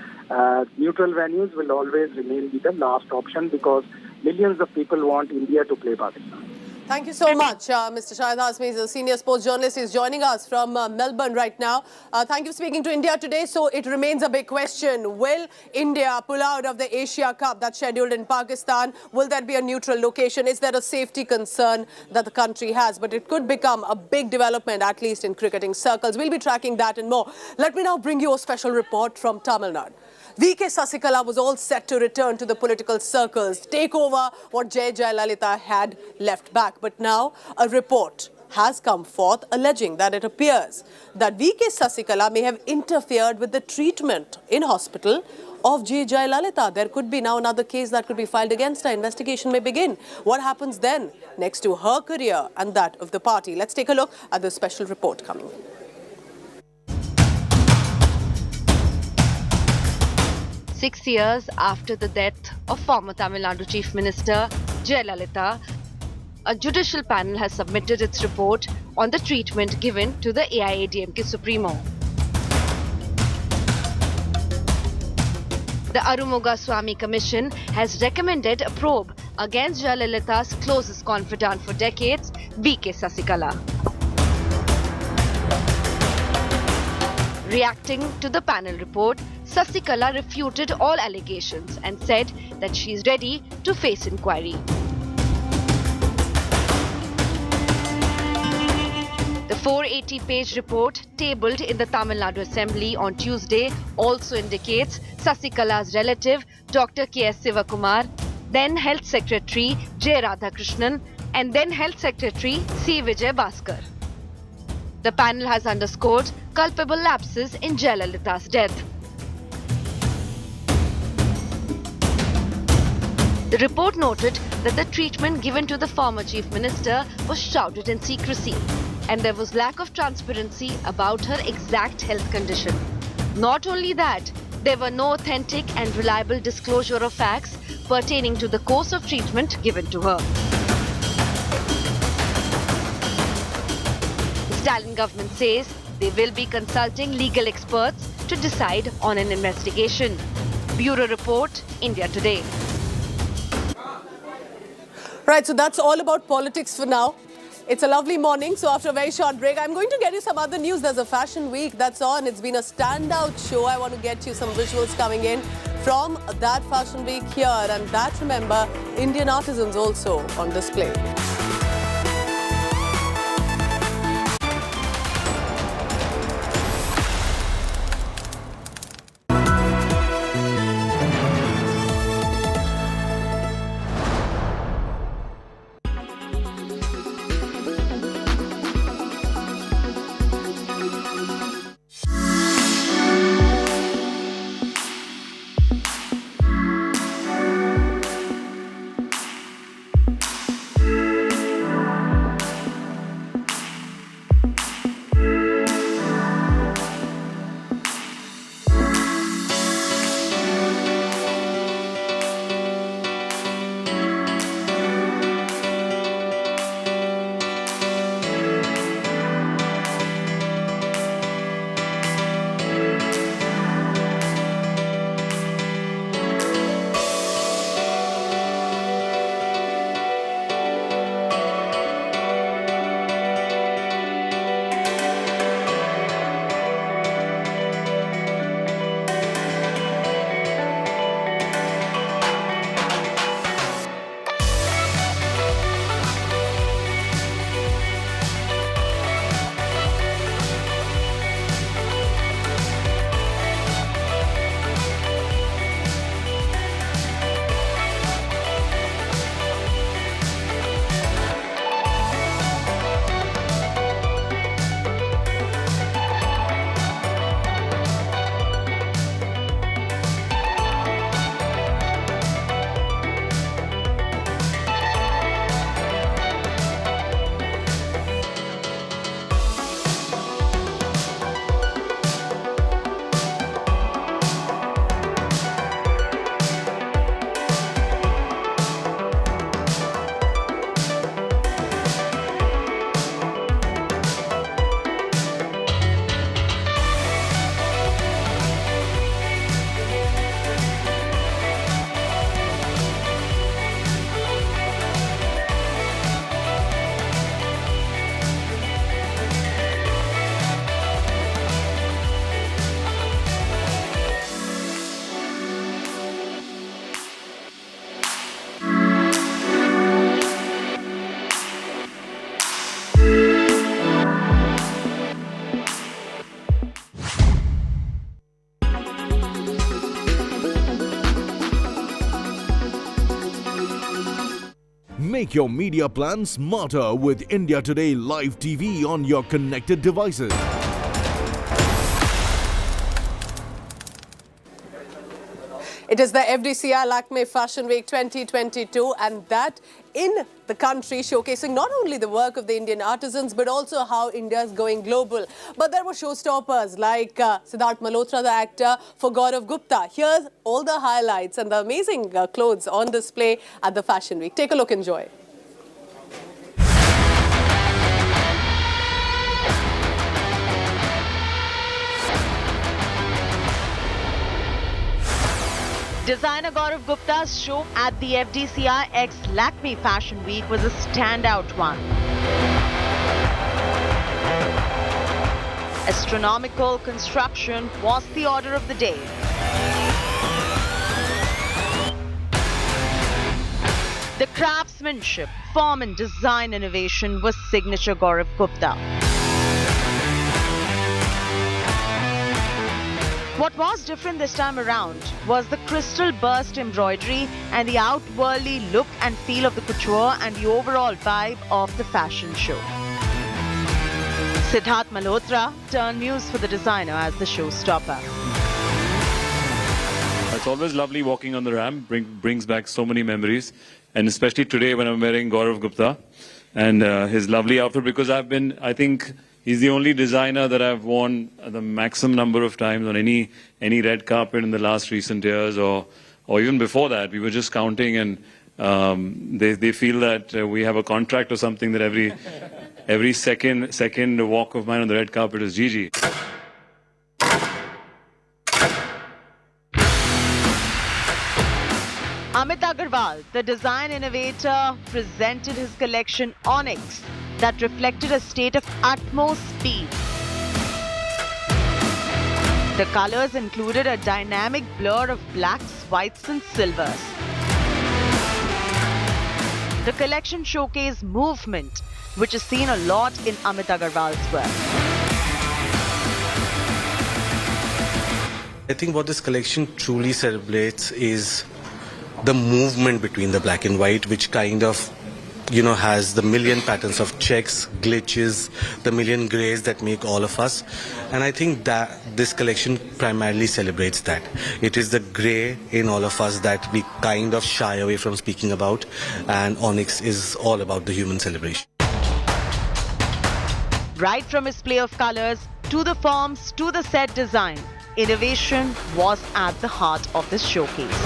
Neutral venues will always remain the last option because millions of people want India to play Pakistan. Thank you so much, Mr. Shahid Hazmi. He's a senior sports journalist. He's joining us from Melbourne right now. Thank you for speaking to India today. So it remains a big question. Will India pull out of the Asia Cup that's scheduled in Pakistan? Will there be a neutral location? Is there a safety concern that the country has? But it could become a big development, at least in cricketing circles. We'll be tracking that and more. Let me now bring you a special report from Tamil Nadu. V.K. Sasikala was all set to return to the political circles, take over what Jai Jayalalitha had left back. But now a report has come forth alleging that it appears that V.K. Sasikala may have interfered with the treatment in hospital of Jai Jayalalitha. There could be now another case that could be filed against her. Investigation may begin. What happens then next to her career and that of the party? Let's take a look at the special report coming in. 6 years after the death of former Tamil Nadu Chief Minister Jayalalitha, a judicial panel has submitted its report on the treatment given to the AIADMK Supremo. The Arumuga Swamy Commission has recommended a probe against Jayalalitha's closest confidant for decades, V.K. Sasikala. Reacting to the panel report, Sasikala refuted all allegations and said that she is ready to face inquiry. The 480-page report tabled in the Tamil Nadu Assembly on Tuesday also indicates Sasikala's relative Dr. K.S. Sivakumar, then Health Secretary J. Radhakrishnan and then Health Secretary C. Vijay Bhaskar. The panel has underscored culpable lapses in Jayalalitha's death. The report noted that the treatment given to the former Chief Minister was shrouded in secrecy and there was lack of transparency about her exact health condition. Not only that, there were no authentic and reliable disclosure of facts pertaining to the course of treatment given to her. The Stalin government says they will be consulting legal experts to decide on an investigation. Bureau Report, India Today. Right, so that's all about politics for now. It's a lovely morning, so after a very short break, I'm going to get you some other news. There's a fashion week that's on. It's been a standout show. I want to get you some visuals coming in from that fashion week here. And that, remember, Indian artisans also on display. Make your media plan smarter with India Today Live TV on your connected devices. It is the FDCI Lakme Fashion Week 2022, and that in the country, showcasing not only the work of the Indian artisans but also how India is going global. But there were showstoppers like Siddharth Malhotra, the actor, for Gaurav Gupta. Here's all the highlights and the amazing clothes on display at the Fashion Week. Take a look, enjoy. Designer Gaurav Gupta's show at the FDCI X Lakme Fashion Week was a standout one. Astronomical construction was the order of the day. The craftsmanship, form and design innovation was signature Gaurav Gupta. What was different this time around was the crystal burst embroidery and the outworldly look and feel of the couture and the overall vibe of the fashion show. Siddharth Malhotra turned muse for the designer as the showstopper. It's always lovely walking on the ramp, brings back so many memories, and especially today when I'm wearing Gaurav Gupta and his lovely outfit, because I think he's the only designer that I've worn the maximum number of times on any red carpet in the last recent years, or even before that. We were just counting, and they feel that we have a contract or something that every second walk of mine on the red carpet is Gigi. Amit Agarwal, the design innovator, presented his collection Onyx that reflected a state of utmost speed. The colors included a dynamic blur of blacks, whites and silvers. The collection showcased movement, which is seen a lot in Amit Agarwal's work. I think what this collection truly celebrates is the movement between the black and white, which kind of has the million patterns of checks, glitches, the million grays that make all of us. And I think that this collection primarily celebrates that. It is the gray in all of us that we kind of shy away from speaking about. And Onyx is all about the human celebration. Right from his play of colors, to the forms, to the set design, innovation was at the heart of this showcase.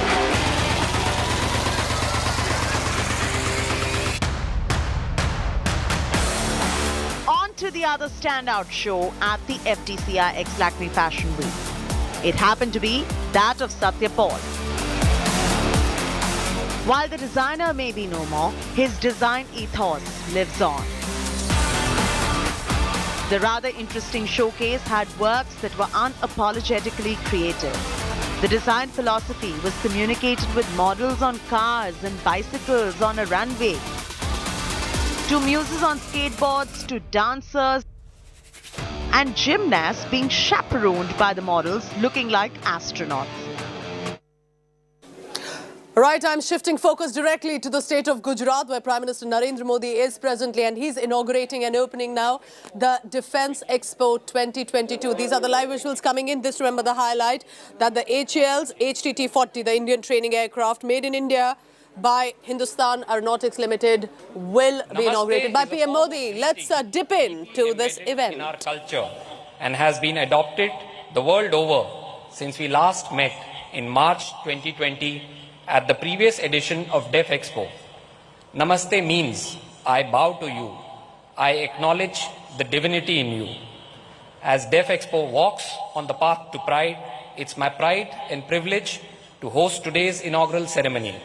To the other standout show at the FDCI X Lakme Fashion Week. It happened to be that of Satya Paul. While the designer may be no more, his design ethos lives on. The rather interesting showcase had works that were unapologetically creative. The design philosophy was communicated with models on cars and bicycles on a runway, to muses on skateboards, to dancers and gymnasts being chaperoned by the models looking like astronauts. Right, I'm shifting focus directly to the state of Gujarat, where Prime Minister Narendra Modi is presently, and he's inaugurating and opening now the Defence Expo 2022. These are the live visuals coming in. This, remember the highlight, that the HAL's HTT-40, the Indian training aircraft made in India by Hindustan Aeronautics Limited, will be inaugurated by PM Modi. Let's dip into this event. In our culture and has been adopted the world over since we last met in March 2020 at the previous edition of Def Expo. Namaste means I bow to you. I acknowledge the divinity in you. As Def Expo walks on the path to pride, it's my pride and privilege to host today's inaugural ceremony.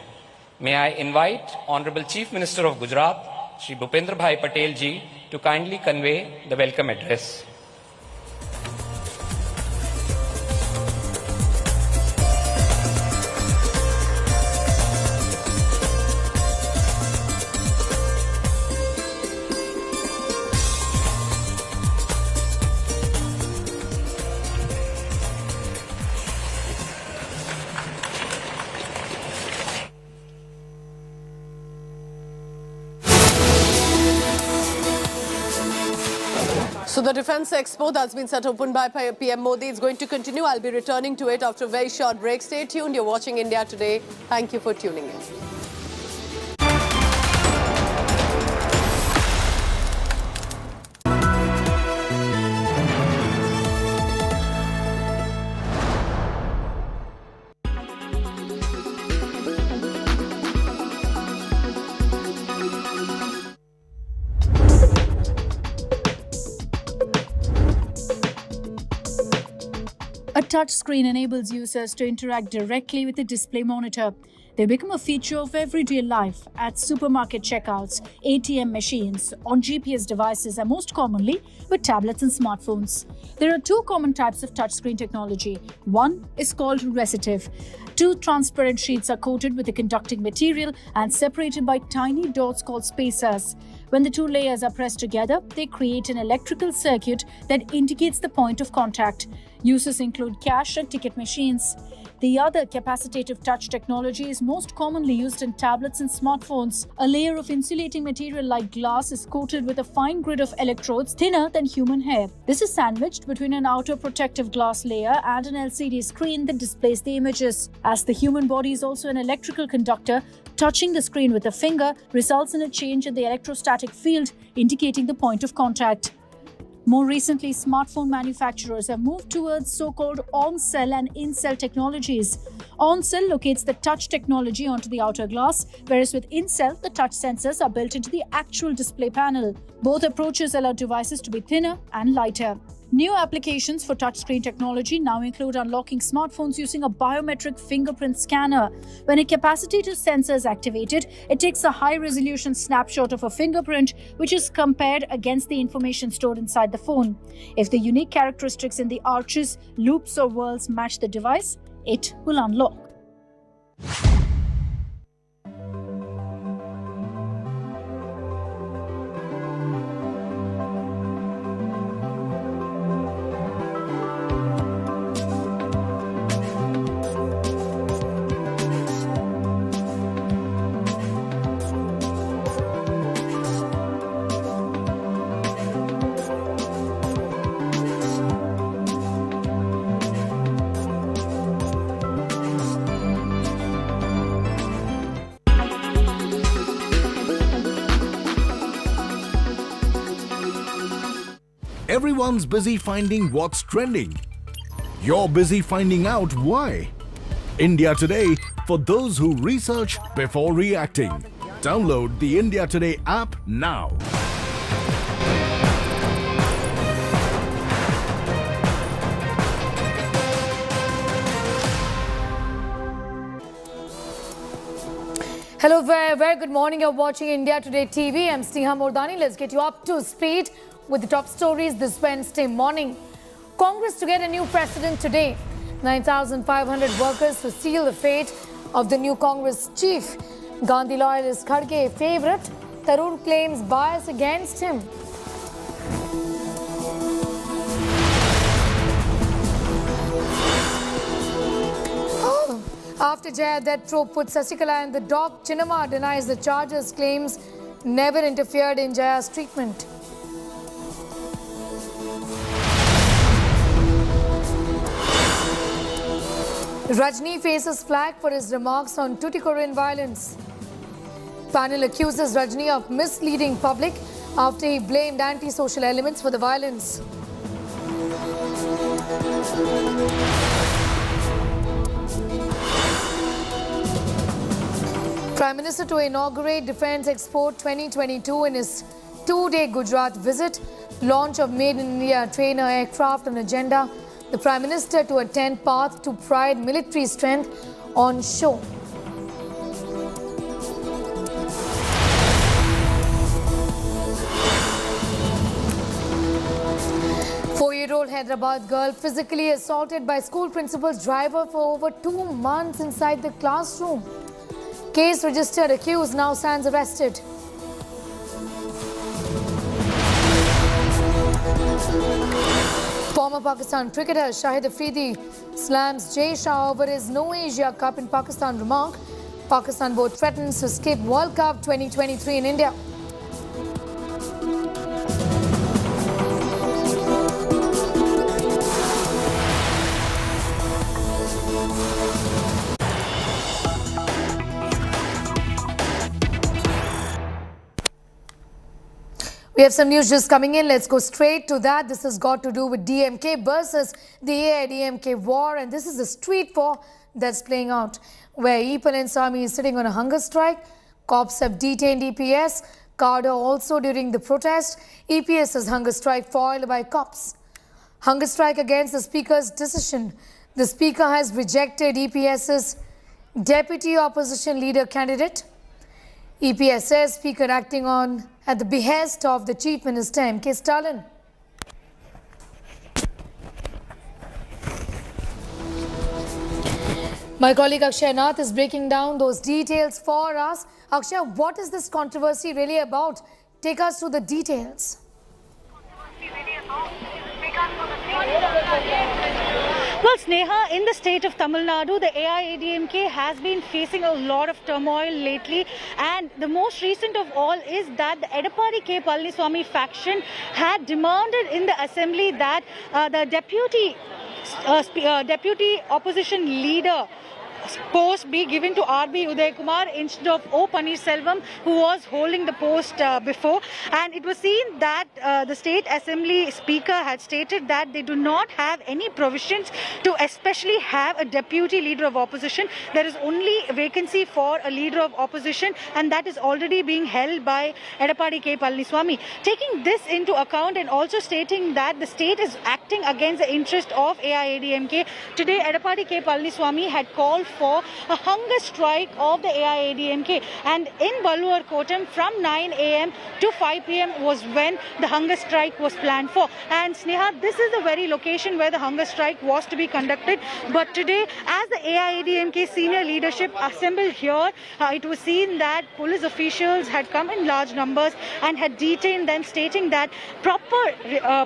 May I invite Honorable Chief Minister of Gujarat, Shri Bhupendra Bhai Patel ji, to kindly convey the welcome address. the Defence Expo that's been set open by PM Modi is going to continue. I'll be returning to it after a very short break. Stay tuned. You're watching India Today. Thank you for tuning in. A touch screen enables users to interact directly with the display monitor. They become a feature of everyday life at supermarket checkouts, ATM machines, on GPS devices, and most commonly with tablets and smartphones. There are two common types of touchscreen technology. One is called resistive. Two transparent sheets are coated with a conducting material and separated by tiny dots called spacers. When the two layers are pressed together, they create an electrical circuit that indicates the point of contact. Uses include cash and ticket machines. The other capacitive touch technology is most commonly used in tablets and smartphones. A layer of insulating material like glass is coated with a fine grid of electrodes thinner than human hair. This is sandwiched between an outer protective glass layer and an LCD screen that displays the images. As the human body is also an electrical conductor, touching the screen with a finger results in a change in the electrostatic field, indicating the point of contact. More recently, smartphone manufacturers have moved towards so-called on-cell and in-cell technologies. On-cell locates the touch technology onto the outer glass, whereas with in-cell, the touch sensors are built into the actual display panel. Both approaches allow devices to be thinner and lighter. New applications for touchscreen technology now include unlocking smartphones using a biometric fingerprint scanner. When a capacitive sensor is activated, it takes a high-resolution snapshot of a fingerprint, which is compared against the information stored inside the phone. If the unique characteristics in the arches, loops, or whorls match the device, it will unlock. Everyone's busy finding what's trending. You're busy finding out why. India Today, for those who research before reacting. Download the India Today app now. Hello, very good morning. You're watching India Today TV. I'm Sneha Mordani. Let's get you up to speed with the top stories this Wednesday morning. Congress to get a new president today. 9,500 workers to seal the fate of the new Congress chief. Gandhi loyalist Kharge favourite. Tharoor claims bias against him. After Jaya death row put Sasikala in the dock, Chinnamma denies the charges, claims never interfered in Jaya's treatment. Rajni faces flack for his remarks on Tuticorin violence. Panel accuses Rajni of misleading public after he blamed anti-social elements for the violence. Prime Minister to inaugurate Defence Expo 2022 in his two-day Gujarat visit. Launch of Made in India trainer aircraft on agenda. The Prime Minister to attend Path to Pride military strength on show. Four-year-old Hyderabad girl physically assaulted by school principal's driver for over 2 months inside the classroom. Case registered, accused now stands arrested. Former Pakistan cricketer Shahid Afridi slams Jay Shah over his No Asia Cup in Pakistan remark. Pakistan board threatens to skip World Cup 2023 in India. We have some news just coming in. Let's go straight to that. This has got to do with DMK versus the AIDMK war, and this is the street war that's playing out, where E. Palaniswamy is sitting on a hunger strike. Cops have detained EPS. Kharge also during the protest. EPS's hunger strike foiled by cops. Hunger strike against the Speaker's decision. The Speaker has rejected EPS's Deputy Opposition Leader candidate. EPS says Speaker acting on at the behest of the Chief Minister M.K. Stalin. My colleague Akshay Nath is breaking down those details for us. Akshay, what is this controversy really about? Take us through the details. Well, Sneha, in the state of Tamil Nadu, the AIADMK has been facing a lot of turmoil lately, and the most recent of all is that the Edappadi K. Palaniswamy faction had demanded in the assembly that the deputy opposition leader post be given to R.B. Uday Kumar instead of O. Paneerselvam, who was holding the post before. And it was seen that the State Assembly Speaker had stated that they do not have any provisions to especially have a deputy leader of opposition. There is only a vacancy for a leader of opposition, and that is already being held by Edappadi K. Palaniswamy. Taking this into account and also stating that the state is acting against the interest of AIADMK, today Edappadi K. Palaniswamy had called for a hunger strike of the AIADMK, and in Balluvar Kotam from 9 a.m. to 5 p.m. was when the hunger strike was planned for. And Sneha, this is the very location where the hunger strike was to be conducted. But today, as the AIADMK senior leadership assembled here, it was seen that police officials had come in large numbers and had detained them, stating that proper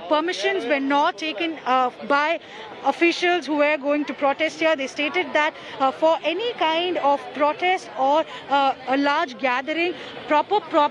permissions were not taken by officials who were going to protest here. They stated that for any kind of protest or a large gathering, proper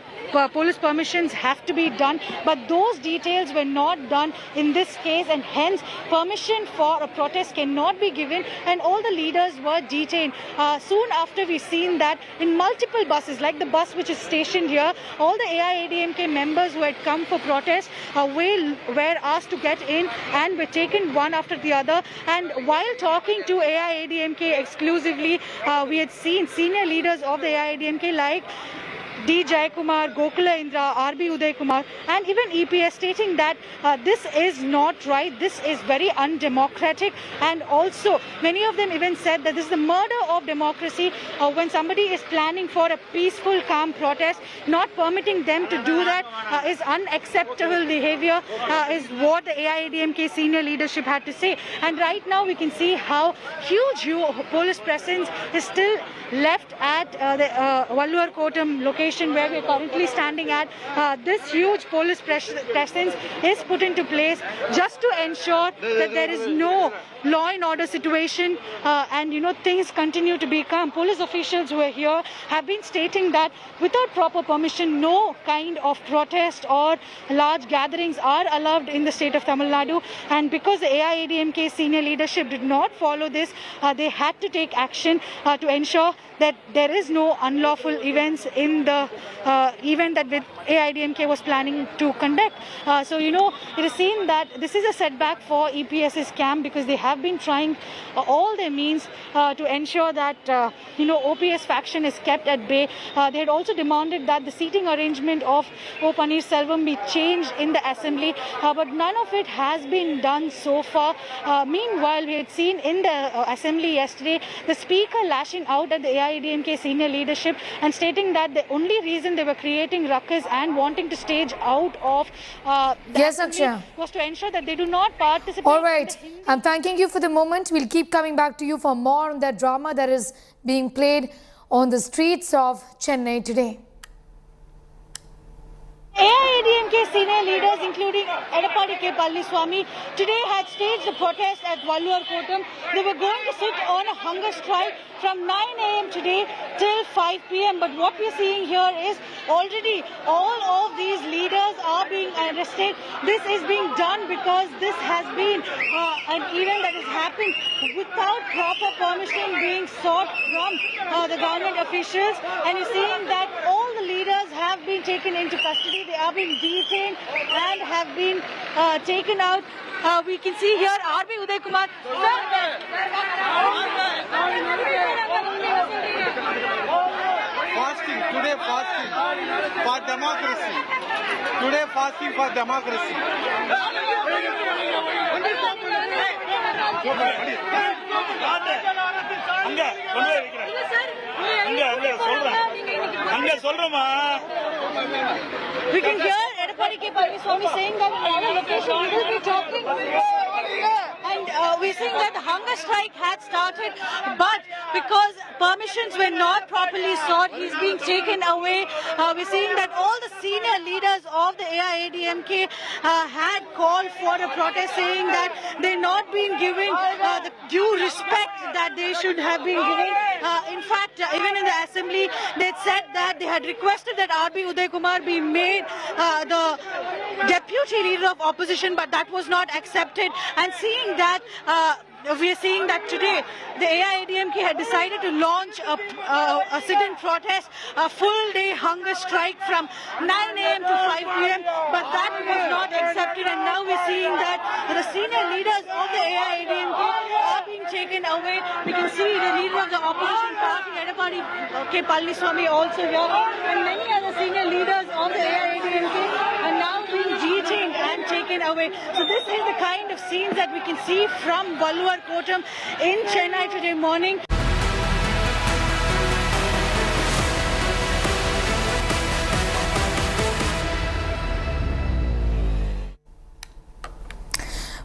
police permissions have to be done, but those details were not done in this case, and hence permission for a protest cannot be given, and all the leaders were detained. Soon after, we've seen that in multiple buses, like the bus which is stationed here, all the AIADMK members who had come for protest were asked to get in and were taken one after the other. And while talking to AIADMK exclusively, we had seen senior leaders of the AIADMK like D. Jayakumar, Gokula Indra, R.B. Uday Kumar, and even EPS stating that this is not right, this is very undemocratic, and also many of them even said that this is the murder of democracy. When somebody is planning for a peaceful, calm protest, not permitting them to do that is unacceptable behavior, is what the AIADMK senior leadership had to say. And right now we can see how huge police presence is still left at the Balluvar Kotam location where we are currently standing at. This huge police presence is put into place just to ensure that there is no law and order situation and things continue to be calm. Police officials who are here have been stating that without proper permission, no kind of protest or large gatherings are allowed in the state of Tamil Nadu, and because the AIADMK senior leadership did not follow this, they had to take action to ensure that there is no unlawful events in the event that AIADMK was planning to conduct. So it is seen that this is a setback for EPS's camp, because they have been trying all their means to ensure that OPS faction is kept at bay. They had also demanded that the seating arrangement of O. Paneerselvam be changed in the assembly, but none of it has been done so far. Meanwhile, we had seen in the assembly yesterday the speaker lashing out at the AIADMK senior leadership and stating that the only reason they were creating ruckus and wanting to stage out of the assembly was to ensure that they do not participate. All right, I'm thanking you for the moment. We'll keep coming back to you for more on that drama that is being played on the streets of Chennai today. AIADMK senior leaders, including Edappadi K. Palaniswamy, today had staged a protest at Balluvar Kotam. They were going to sit on a hunger strike from 9 a.m. today till 5 p.m. But what we're seeing here is already all of these leaders are being arrested. This is being done because this has been an event that has happened without proper permission being sought from the government officials. And you're seeing that all the leaders have been taken into custody. They are being detained and have been taken out. We can see here R.B. Uday Kumar. Fasting, today fasting for democracy. Today fasting for democracy. We can hear Edapadi K. Palaniswamy saying that in another location we will be talking. And we're seeing that the hunger strike had started, but because permissions were not properly sought, he's being taken away. We're seeing that all the senior leaders of the AIADMK had called for a protest, saying that they're not being given the due respect that they should have been given. In fact, even in the assembly, they said that they had requested that R.B. Uday Kumar be made the deputy leader of opposition, but that was not accepted. And seeing that, we are seeing that today the AIADMK had decided to launch a sit-in protest, a full-day hunger strike from 9 a.m. to 5 p.m. But that was not accepted, and now we're seeing that the senior leaders of the AIADMK are being taken away. We can see the leader of the opposition party, Edapadi K. Palaniswamy, also here, and many other senior leaders of the AIADMK are now being detained and taken away. So this is the kind of scenes that we can see from Valluvar Kotam in Chennai today morning.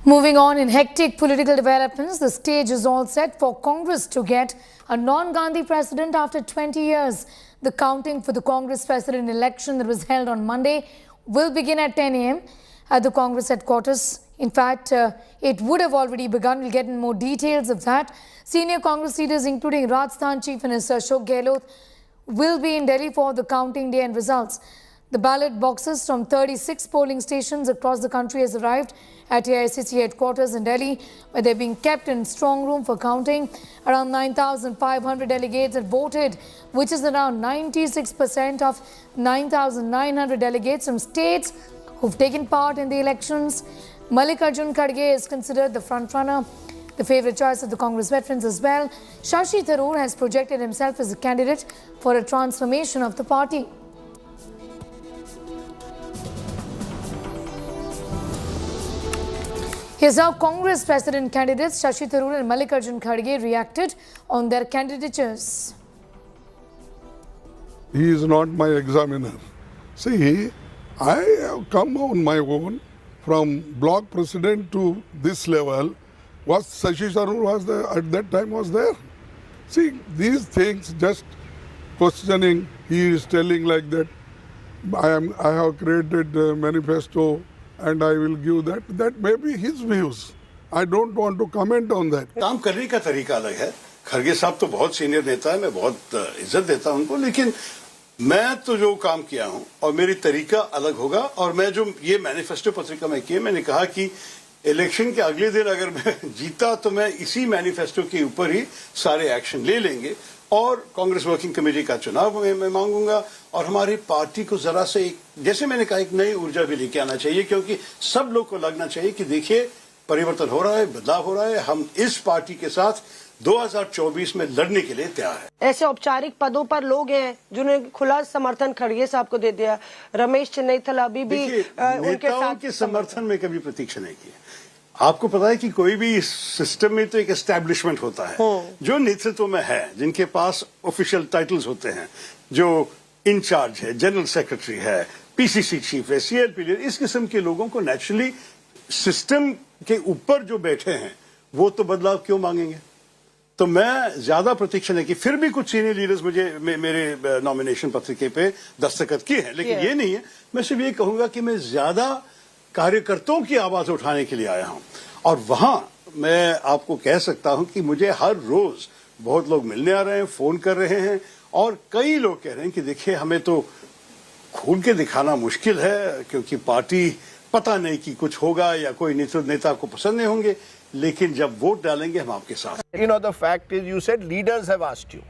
Moving on, in hectic political developments, the stage is all set for Congress to get a non-Gandhi president after 20 years. The counting for the Congress president election that was held on Monday will begin at 10 a.m. at the Congress headquarters. In fact, it would have already begun. We'll get in more details of that. Senior Congress leaders, including Rajasthan Chief Minister Ashok Gehlot, will be in Delhi for the counting day and results. The ballot boxes from 36 polling stations across the country has arrived at AICC headquarters in Delhi, where they're being kept in strong room for counting. Around 9,500 delegates had voted, which is around 96% of 9,900 delegates from states who've taken part in the elections. Mallikarjun Kharge is considered the front-runner, the favourite choice of the Congress veterans as well. Shashi Tharoor has projected himself as a candidate for a transformation of the party. Here's how Congress president candidates Shashi Tharoor and Mallikarjun Kharge reacted on their candidatures. He is not my examiner. See, I have come on my own from block president to this level. Was Shashi Tharoor was there at that time was there? See, these things just questioning, he is telling like that, I have created a manifesto and I will give that. That may be his views. I don't want to comment on that. काम करने का तरीका अलग है. खरगे साहब तो बहुत senior नेता है, मैं बहुत इज्जत देता हूं उनको, लेकिन मैं तो जो काम किया हूं और मेरी तरीका अलग होगा. और मैं जो ये मैनिफेस्टो पत्रिका में की, मैंने कहा कि इलेक्शन के अगले दिन अगर मैं जीता तो मैं इसी मैनिफेस्टो के ऊपर ही सारे एक्शन ले लेंगे और कांग्रेस वर्किंग कमेटी का चुनाव मैं मांगूंगा. और हमारी पार्टी को जरा से जैसे मैंने कहा एक नई ऊर्जा भी लेके आना चाहिए, क्योंकि सब लोग को लगना चाहिए कि देखिए परिवर्तन हो रहा है, बदलाव हो रहा है. हम इस पार्टी के साथ 2024 में लड़ने के लिए तैयार है. ऐसे औपचारिक पदों पर लोग हैं जिन्होंने खुला समर्थन खड़गे साहब को दे दिया. रमेश चन्नैथल अभी भी उनके साथ के समर्थन में कभी प्रतीक्षा नहीं की. आपको पता है कि कोई भी सिस्टम में तो एक एस्टैब्लिशमेंट होता है जो नेतृत्व में है, जिनके पास ऑफिशियल टाइटल्स होते हैं, जो इंचार्ज है, जनरल सेक्रेटरी है, पीसीसी चीफ है, सीएलपी लीडर. इस किस्म के लोगों को नेचुरली सिस्टम के ऊपर जो बैठे हैं वो तो बदलाव क्यों मांगेंगे. तो मैं ज्यादा प्रतीक्षा नहीं की. फिर भी कुछ सीनियर लीडर्स मुझे मेरे नॉमिनेशन पत्रिके पे दस्तखत किए हैं, लेकिन ये नहीं है. मैं सिर्फ ये कहूंगा कि मैं ज्यादा कार्यकर्ताओं की आवाज उठाने के लिए आया हूं. और वहां मैं आपको कह सकता हूं कि मुझे हर रोज बहुत लोग मिलने आ रहे हैं, फोन कर रहे हैं, और कई लोग कह रहे हैं कि देखिए हमें तो खून के दिखाना मुश्किल है क्योंकि पार्टी पता नहीं कि कुछ होगा या कोई नेता को पसंद नहीं होंगे, लेकिन जब वोट डालेंगे हम आपके साथ। You know, the fact is, you said leaders have asked you.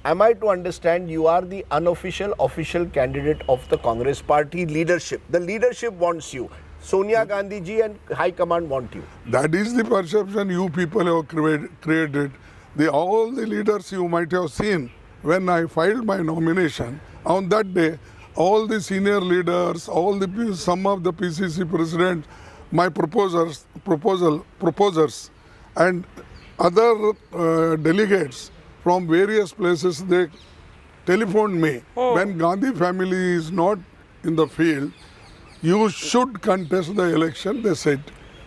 Am I to understand you are the unofficial, official candidate of the Congress party leadership? The leadership wants you. Sonia Gandhi ji and High Command want you. That is the perception you people have created. All the leaders you might have seen when I filed my nomination, on that day, all the senior leaders, some of the PCC presidents, my proposers, and other delegates from various places, they telephoned me. When Gandhi family is not in the field, you should contest the election, they said.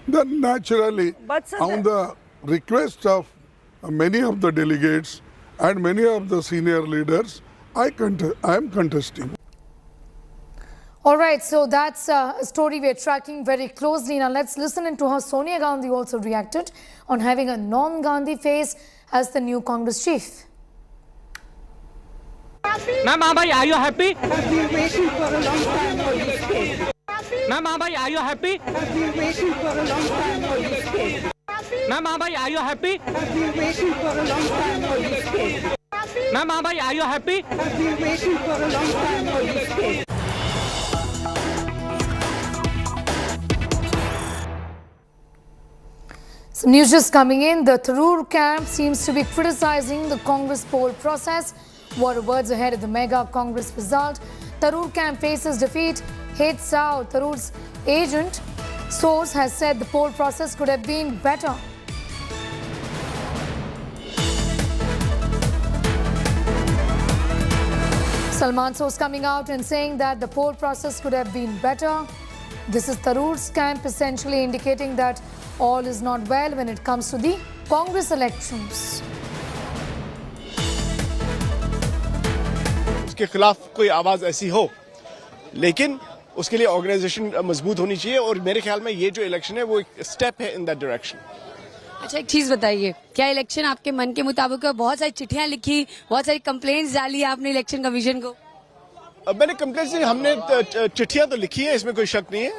Then naturally, on the request of many of the delegates and many of the senior leaders, I am contesting. All right, so that's a story we're tracking very closely. Now let's listen into how Sonia Gandhi also reacted on having a non-Gandhi face as the new Congress chief. Ma'am, are you happy? I've been waiting for a long time for this case. Ma'am, are you happy? I've been waiting for a long time for this case. Ma'am, are you happy? I've been waiting for a long time for this case. Ma'am, are you happy? I've been waiting for a long time for this case. Some news just coming in. The Tharoor camp seems to be criticizing the Congress poll process. What are words ahead of the mega Congress result? Tharoor camp faces defeat. Head south. Tharoor's agent source has said the poll process could have been better. Salman source coming out and saying that the poll process could have been better. This is Tharoor's camp essentially indicating that all is not well when it comes to the Congress elections. उसके खिलाफ कोई आवाज ऐसी हो, लेकिन उसके लिए organisation मजबूत होनी चाहिए और मेरे ख्याल में ये जो इलेक्शन है वो एक स्टेप है इन दैट डायरेक्शन। अच्छा, एक चीज बताइए, क्या इलेक्शन आपके मन के मुताबिक है? बहुत सारी चिट्ठियां लिखी, बहुत सारी कंप्लेंट्स डाली आपने इलेक्शन कमीशन को। मैंने कंप्लेंट्स नहीं, हमने चिट्ठियां तो लिखी है, इसमें कोई शक नहीं है,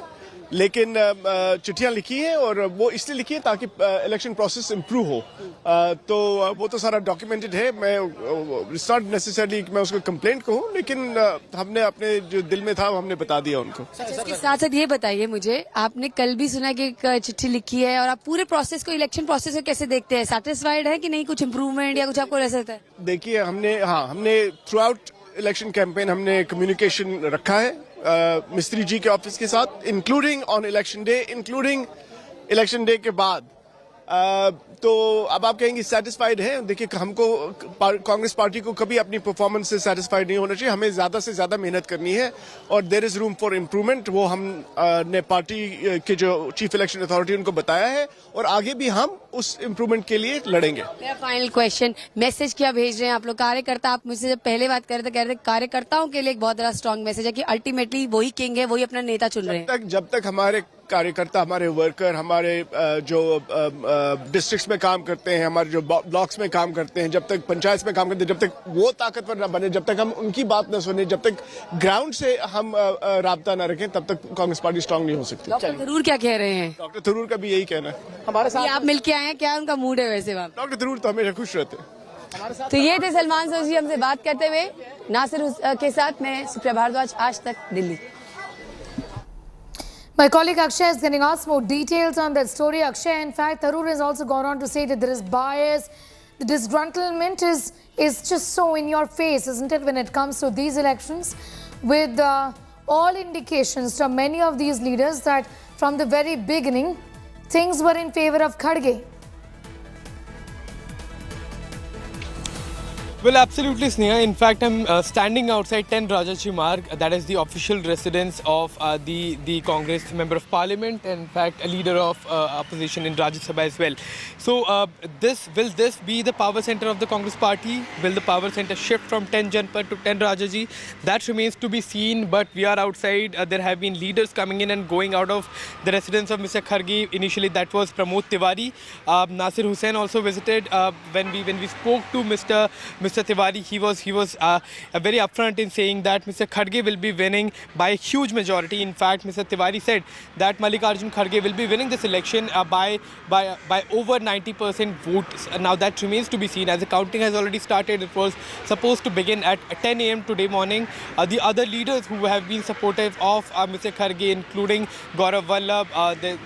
लेकिन चिट्ठियां लिखी है और वो इसलिए लिखी है ताकि इलेक्शन प्रोसेस इम्प्रूव हो। तो वो तो सारा डॉक्यूमेंटेड है। मैं इट्स नॉट नेसेसरली कि मैं उसको कंप्लेंट कहूँ, लेकिन हमने अपने जो दिल में था वो हमने बता दिया उनको। इसके साथ साथ ये बताइए मुझे, आपने कल भी सुना कि एक चिट्ठी लिखी है और आप पूरे प्रोसेस को, इलेक्शन प्रोसेस को कैसे देखते हैं? सैटिस्फाइड है कि नहीं, कुछ इम्प्रूवमेंट या कुछ आपको रह सकता है? देखिए, हमने थ्रू आउट इलेक्शन कैंपेन हमने कम्युनिकेशन रखा है मिस्त्री जी के ऑफिस के साथ, including on election day, including election day के बाद। तो अब आप कहेंगे सेटिस्फाइड है? देखिए, हमको कांग्रेस पार्टी को कभी अपनी परफॉर्मेंस से सेटिस्फाइड नहीं होना चाहिए। हमें ज्यादा से ज्यादा मेहनत करनी है और there is room for improvement. वो हमने पार्टी के जो चीफ इलेक्शन अथॉरिटी उनको बताया है और आगे भी हम उस इम्प्रूवमेंट के लिए लड़ेंगे। मेरा फाइनल क्वेश्चन, मैसेज क्या भेज रहे हैं आप लोग कार्यकर्ता? आप मुझसे जब पहले बात कर रहे थे, कह रहे थे कार्यकर्ताओं के लिए एक बहुत बड़ा स्ट्रांग मैसेज है कि अल्टीमेटली वही किंग है, वही अपना नेता चुन रहे हैं। जब तक हमारे कार्यकर्ता, हमारे वर्कर, हमारे जो डिस्ट्रिक्ट्स में काम करते हैं, हमारे जो ब्लॉक्स में काम करते हैं, जब तक पंचायत में काम करते हैं, जब तक वो ताकतवर न बने, जब तक हम उनकी बात न सुने, जब तक ग्राउंड से हम राब्ता न रखें, तब तक कांग्रेस पार्टी स्ट्रांग नहीं हो सकती। डॉक्टर थरूर क्या कह रहे हैं? डॉक्टर थरूर का भी यही कहना है। हमारे साथ आप मिलके आए हैं, क्या उनका मूड है वैसे? डॉक्टर थरूर तो हमेशा खुश रहते हैं। तो ये थे सलमान सोजी हमसे बात करते हुए। नासिर के साथ मैं सुप्रिया भारद्वाज, आज तक Delhi. My colleague Akshay is getting us more details on that story. Akshay, in fact, Tharoor has also gone on to say that there is bias. The disgruntlement is just so in your face, isn't it, when it comes to these elections? With all indications from many of these leaders that from the very beginning, things were in favor of Kharge. Well, absolutely, Sneha. In fact, I'm standing outside 10 Rajaji Marg. That is the official residence of the Congress Member of Parliament and, in fact, a leader of opposition in Rajya Sabha as well. So, will this be the power center of the Congress party? Will the power center shift from 10 Janpat to 10 Rajaji? That remains to be seen, but we are outside. There have been leaders coming in and going out of the residence of Mr. Kharge. Initially, that was Pramod Tiwari. Nasir Hussain also visited. When we spoke to Mr. Tiwari, he was very upfront in saying that Mr. Kharge will be winning by a huge majority. In fact, Mr. Tiwari said that Mallikarjun Kharge will be winning this election by over 90% votes. Now that remains to be seen, as the counting has already started. It was supposed to begin at 10 a.m. today morning. The other leaders who have been supportive of Mr. Kharge, including Gaurav Vallabh,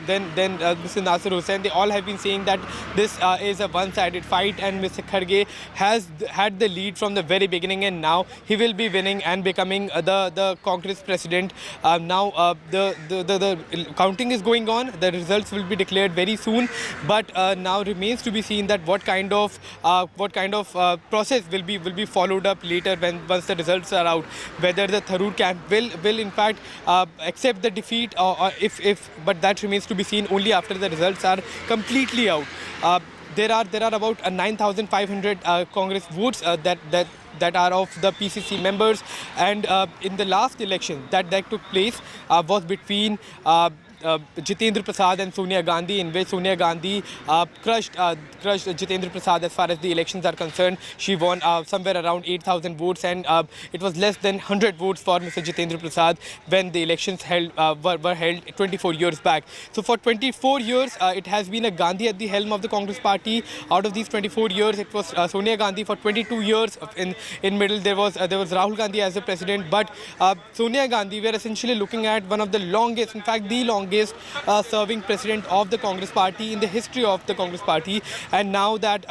then Mr. Nasir Hussain, they all have been saying that this is a one-sided fight, and Mr. Kharge has had the lead from the very beginning, and now he will be winning and becoming the Congress president. Now the counting is going on. The results will be declared very soon, but now remains to be seen that what kind of process will be followed up later once the results are out. Whether the Tharoor camp will in fact accept the defeat, or if but that remains to be seen only after the results are completely out. There are about 9,500 Congress votes that are of the PCC members, and in the last election that took place was between Jitendra Prasad and Sonia Gandhi, in which Sonia Gandhi crushed Jitendra Prasad as far as the elections are concerned. She won somewhere around 8,000 votes, and it was less than 100 votes for Mr. Jitendra Prasad when the elections were held 24 years back. So for 24 years, it has been a Gandhi at the helm of the Congress party. Out of these 24 years, it was Sonia Gandhi. For 22 years, in middle there was Rahul Gandhi as the president. But Sonia Gandhi, we are essentially looking at one of the longest, in fact, the longest serving president of the Congress party in the history of the Congress party. And now that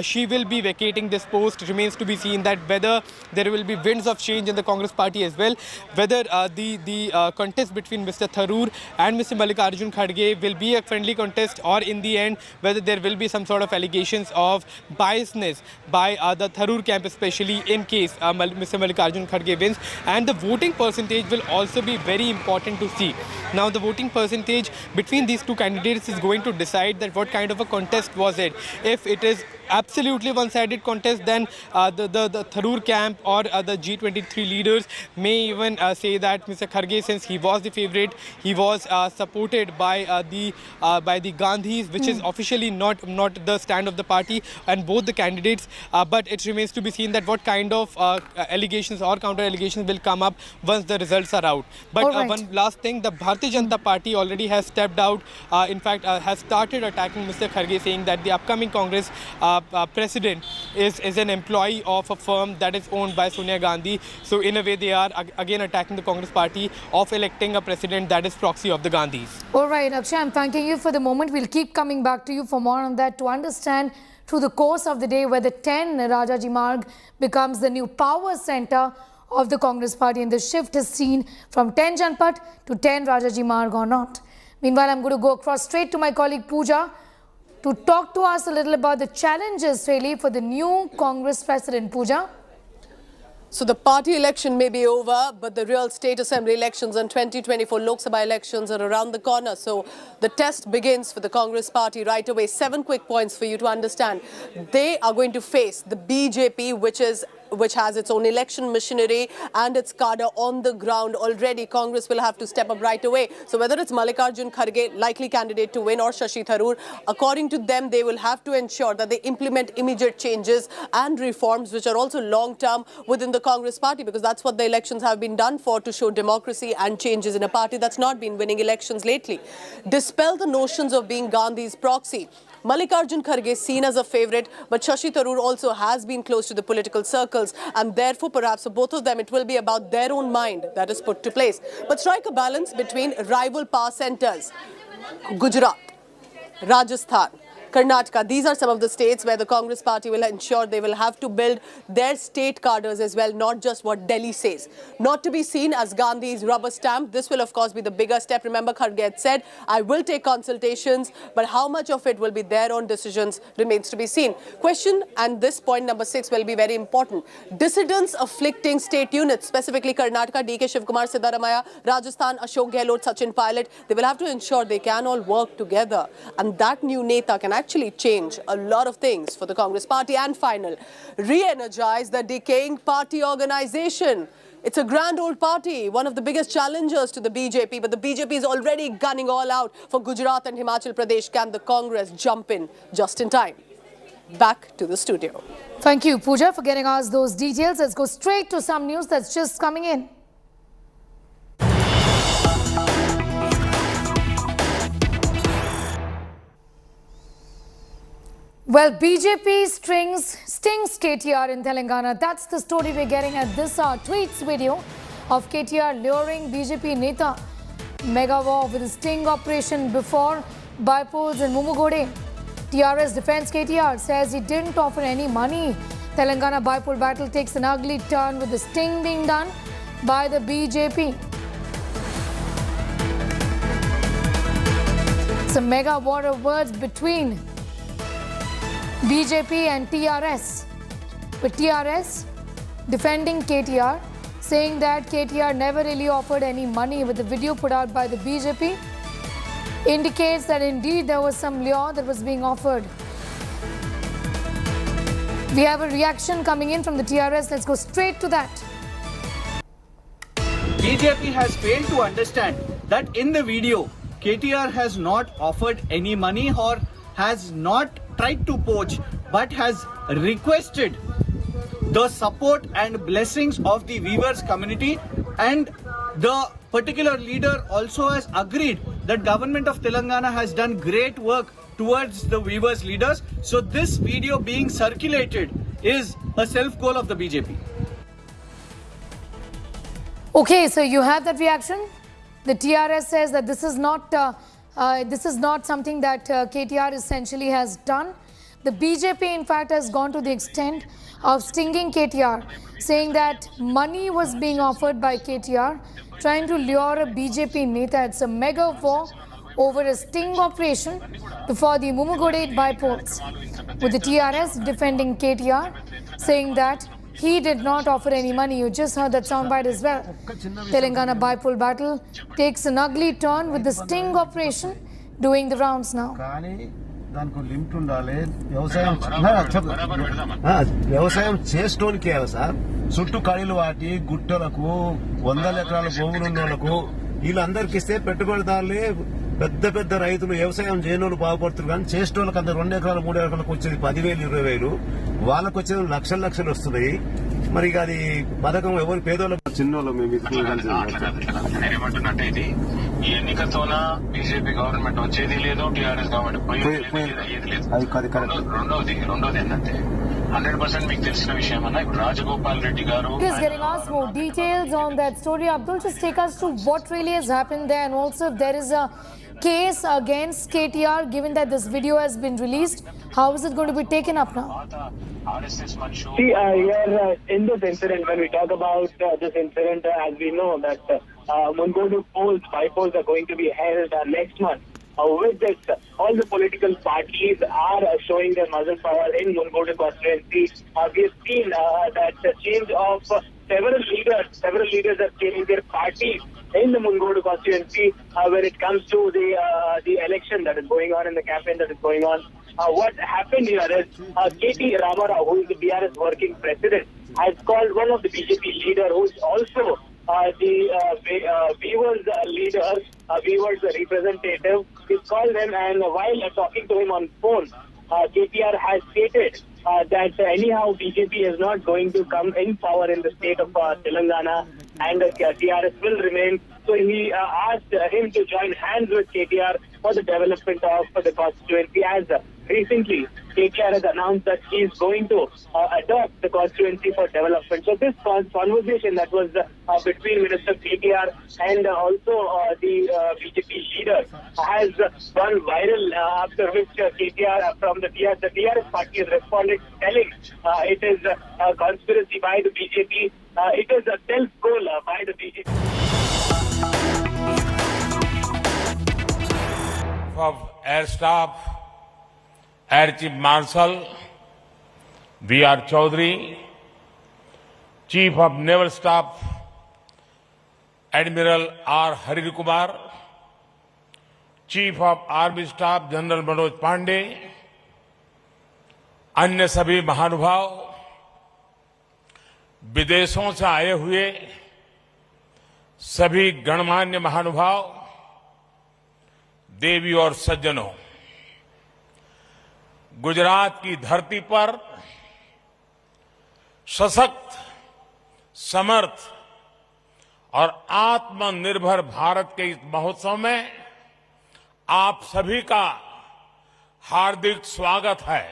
she will be vacating this post, it remains to be seen that whether there will be winds of change in the Congress party as well, whether the contest between Mr. Tharoor and Mr. Mallikarjun Kharge will be a friendly contest, or in the end whether there will be some sort of allegations of biasness by the Tharoor camp, especially in case Mr. Mallikarjun Kharge wins. And the voting percentage will also be very important to see. Now the voting percentage between these two candidates is going to decide that what kind of a contest was it. If it is absolutely one-sided contest, then the Tharoor camp or the G23 leaders may even say that Mr. Kharge, since he was the favorite, he was supported by the Gandhis, which is officially not the stand of the party and both the candidates. But it remains to be seen that what kind of allegations or counter-allegations will come up once the results are out. But one last thing, the Bharatiya Janata Party already has stepped out, in fact has started attacking Mr. Kharge, saying that the upcoming Congress president is an employee of a firm that is owned by Sonia Gandhi. So in a way they are again attacking the Congress party of electing a president that is proxy of the Gandhis. All right, Akshay, I'm thanking you for the moment. We'll keep coming back to you for more on that to understand through the course of the day whether 10 Rajaji Marg becomes the new power center of the Congress party, and the shift is seen from 10 Janpat to 10 Rajaji Marg or not. Meanwhile, I'm going to go across straight to my colleague Pooja to talk to us a little about the challenges really for the new Congress president. Pooja? So the party election may be over, but the real state assembly elections and 2024 Lok Sabha elections are around the corner. So the test begins for the Congress party right away. 7 quick points for you to understand. They are going to face the BJP, which has its own election machinery and its cadre on the ground already. Congress will have to step up right away. So whether it's Mallikarjun Kharge, likely candidate to win, or Shashi Tharoor, according to them, they will have to ensure that they implement immediate changes and reforms which are also long-term within the Congress party, because that's what the elections have been done for, to show democracy and changes in a party that's not been winning elections lately. Dispel the notions of being Gandhi's proxy. Mallikarjun Kharge is seen as a favourite, but Shashi Tharoor also has been close to the political circles, and therefore perhaps for both of them it will be about their own mind that is put to place. But strike a balance between rival power centres, Gujarat, Rajasthan, Karnataka. These are some of the states where the Congress party will ensure they will have to build their state cadres as well, not just what Delhi says. Not to be seen as Gandhi's rubber stamp. This will, of course, be the bigger step. Remember, Kharge had said, I will take consultations, but how much of it will be their own decisions remains to be seen. Question, and this point number 6 will be very important. Dissidents afflicting state units, specifically Karnataka, D.K. Shivkumar, Siddaramaiah, Rajasthan, Ashok Gehlot, Sachin Pilot, they will have to ensure they can all work together. And that new Neta can actually change a lot of things for the Congress party. And final, re-energize the decaying party organization. It's a grand old party, one of the biggest challengers to the BJP, but the BJP is already gunning all out for Gujarat and Himachal Pradesh. Can the Congress jump in just in time? Back to the studio. Thank you, Pooja, for getting us those details. Let's go straight to some news that's just coming in. Well, BJP stings KTR in Telangana. That's the story we're getting at this hour. Tweets video of KTR luring BJP Neta. Mega war with a sting operation before bypolls in Mumugode. TRS defends KTR, says he didn't offer any money. Telangana bypoll battle takes an ugly turn with the sting being done by the BJP. It's a mega war of words between BJP and TRS, with TRS defending KTR, saying that KTR never really offered any money, with the video put out by the BJP indicates that indeed there was some lure that was being offered. We have a reaction coming in from the TRS. Let's go straight to that. BJP has failed to understand that in the video, KTR has not offered any money or has not tried to poach, but has requested the support and blessings of the weavers community, and the particular leader also has agreed that government of Telangana has done great work towards the weavers leaders. So this video being circulated is a self-goal of the BJP. Okay, so you have that reaction. The TRS says that this is not something that KTR essentially has done. The BJP, in fact, has gone to the extent of stinging KTR, saying that money was being offered by KTR, trying to lure a BJP Neta. It's a mega war over a sting operation before the Mumugode bypolls, with the TRS defending KTR, saying that he did not offer any money. You just heard that soundbite as well. Telangana bypoll battle takes an ugly turn with the sting operation doing the rounds now. దానికి limit ఉండాలి. వ్యవసాయం చేస్తోని కేయాలి sir. చుట్టూ కడీలు వాటి గుట్టలకు 100 ఎకరాల భూములు ఉన్న వాళ్ళకు వీళ్ళందరికీ ఇస్తే పెట్టుబడిదారులే పెద్ద పెద్ద రైతులు వ్యవసాయం చేయనోళ్ళు బాగుపడుతున్నారు. కానీ చేసేటోళ్ళకి అంత 2 ఎకరాలు 3 ఎకరాలకు వచ్చేది 10,000 20,000, వాళ్ళకు వచ్చేది లక్షలు వస్తున్నాయి. మరి అది పథకం ఎవరు పేదోళ్ళ చిన్నోళ్ళు మేము ఏమంటున్నట్టే ఇది ఈ ఎన్నికతోన బీజేపీ గవర్నమెంట్ వచ్చేది లేదు, టీఆర్ఎస్ గవర్నమెంట్ రెండోది ఏంటంటే 100% మీకు తెలిసిన విషయం అన్న ఇప్పుడు రాజగోపాల్ రెడ్డి గారు is getting us more details on that story. Abdul, just take us to what really has happened there, and also if there is a case against KTR given that this video has been released, how is it going to be taken up now? See, here in this incident, when we talk about this incident, as we know that Mungodu bypolls are going to be held next month. With this, all the political parties are showing their muscle power in Mungodu constituency. We have seen that the change of several leaders are changing their parties in the Mungodu constituency when it comes to the election that is going on and the campaign that is going on. What happened here is K.T. Ramarao, who is the BRS working president, has called one of the BJP leader, who is also the Weavers leader, Weavers representative. He called him, and while talking to him on phone, KTR has stated that anyhow BJP is not going to come in power in the state of Telangana, and TRS will remain. So he asked him to join hands with KTR for the development of the constituency. As recently KKR has announced that he is going to adopt the constituency for development. So this conversation that was between Minister KKR and also the BJP leader has gone viral, after which KKR from the TRS party has responded, telling it is a conspiracy by the BJP. It is a self-goal by the BJP. Of Air Staff, Air Chief Marshal B.R. Chaudhary, Chief of Naval Staff Admiral R. Harir Kumar, Chief of Army Staff General Manoj Pandey, अन्य सभी महानुभाव, विदेशों से आए हुए सभी गणमान्य महानुभाव, देवी और सज्जनों, गुजरात की धरती पर सशक्त, समर्थ और आत्मनिर्भर भारत के इस महोत्सव में आप सभी का हार्दिक स्वागत है।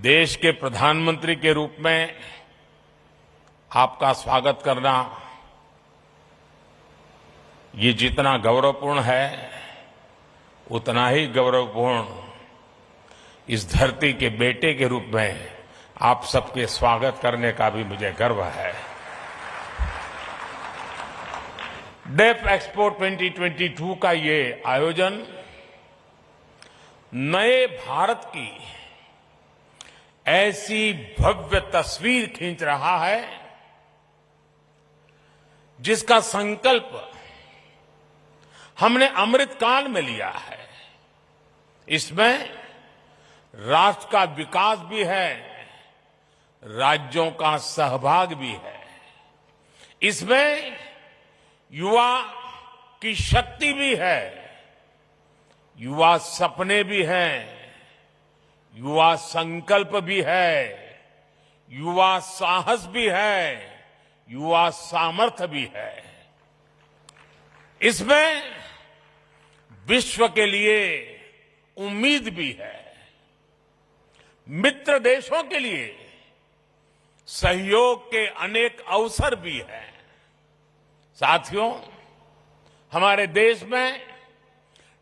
देश के प्रधानमंत्री के रूप में आपका स्वागत करना ये जितना गौरवपूर्ण है, उतना ही गौरवपूर्ण इस धरती के बेटे के रूप में आप सबके स्वागत करने का भी मुझे गर्व है। डेफ एक्सपो 2022 का ये आयोजन नए भारत की ऐसी भव्य तस्वीर खींच रहा है जिसका संकल्प हमने अमृतकाल में लिया है। इसमें राष्ट्र का विकास भी है, राज्यों का सहभाग भी है। इसमें युवा की शक्ति भी है, युवा सपने भी हैं, युवा संकल्प भी है, युवा साहस भी है, युवा सामर्थ्य भी है। इसमें विश्व के लिए उम्मीद भी है, मित्र देशों के लिए सहयोग के अनेक अवसर भी हैं। साथियों, हमारे देश में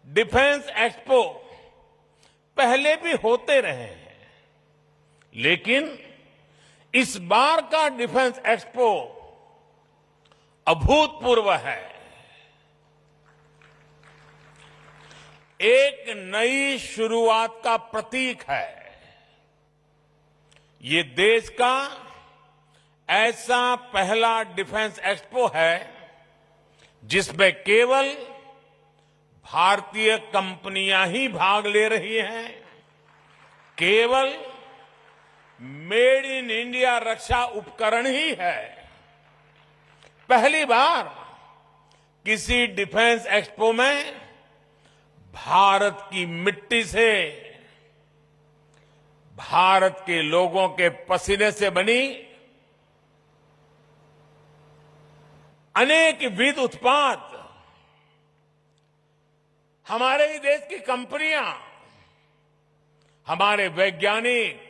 डिफेंस एक्सपो पहले भी होते रहे हैं, लेकिन इस बार का डिफेंस एक्सपो अभूतपूर्व है। एक नई शुरुआत का प्रतीक है। ये देश का ऐसा पहला डिफेंस एक्सपो है जिसमें केवल भारतीय कंपनियां ही भाग ले रही हैं। केवल मेड इन इंडिया रक्षा उपकरण ही है। पहली बार किसी डिफेंस एक्सपो में भारत की मिट्टी से, भारत के लोगों के पसीने से बनी अनेक विध उत्पाद, हमारे ही देश की कंपनियां, हमारे वैज्ञानिक,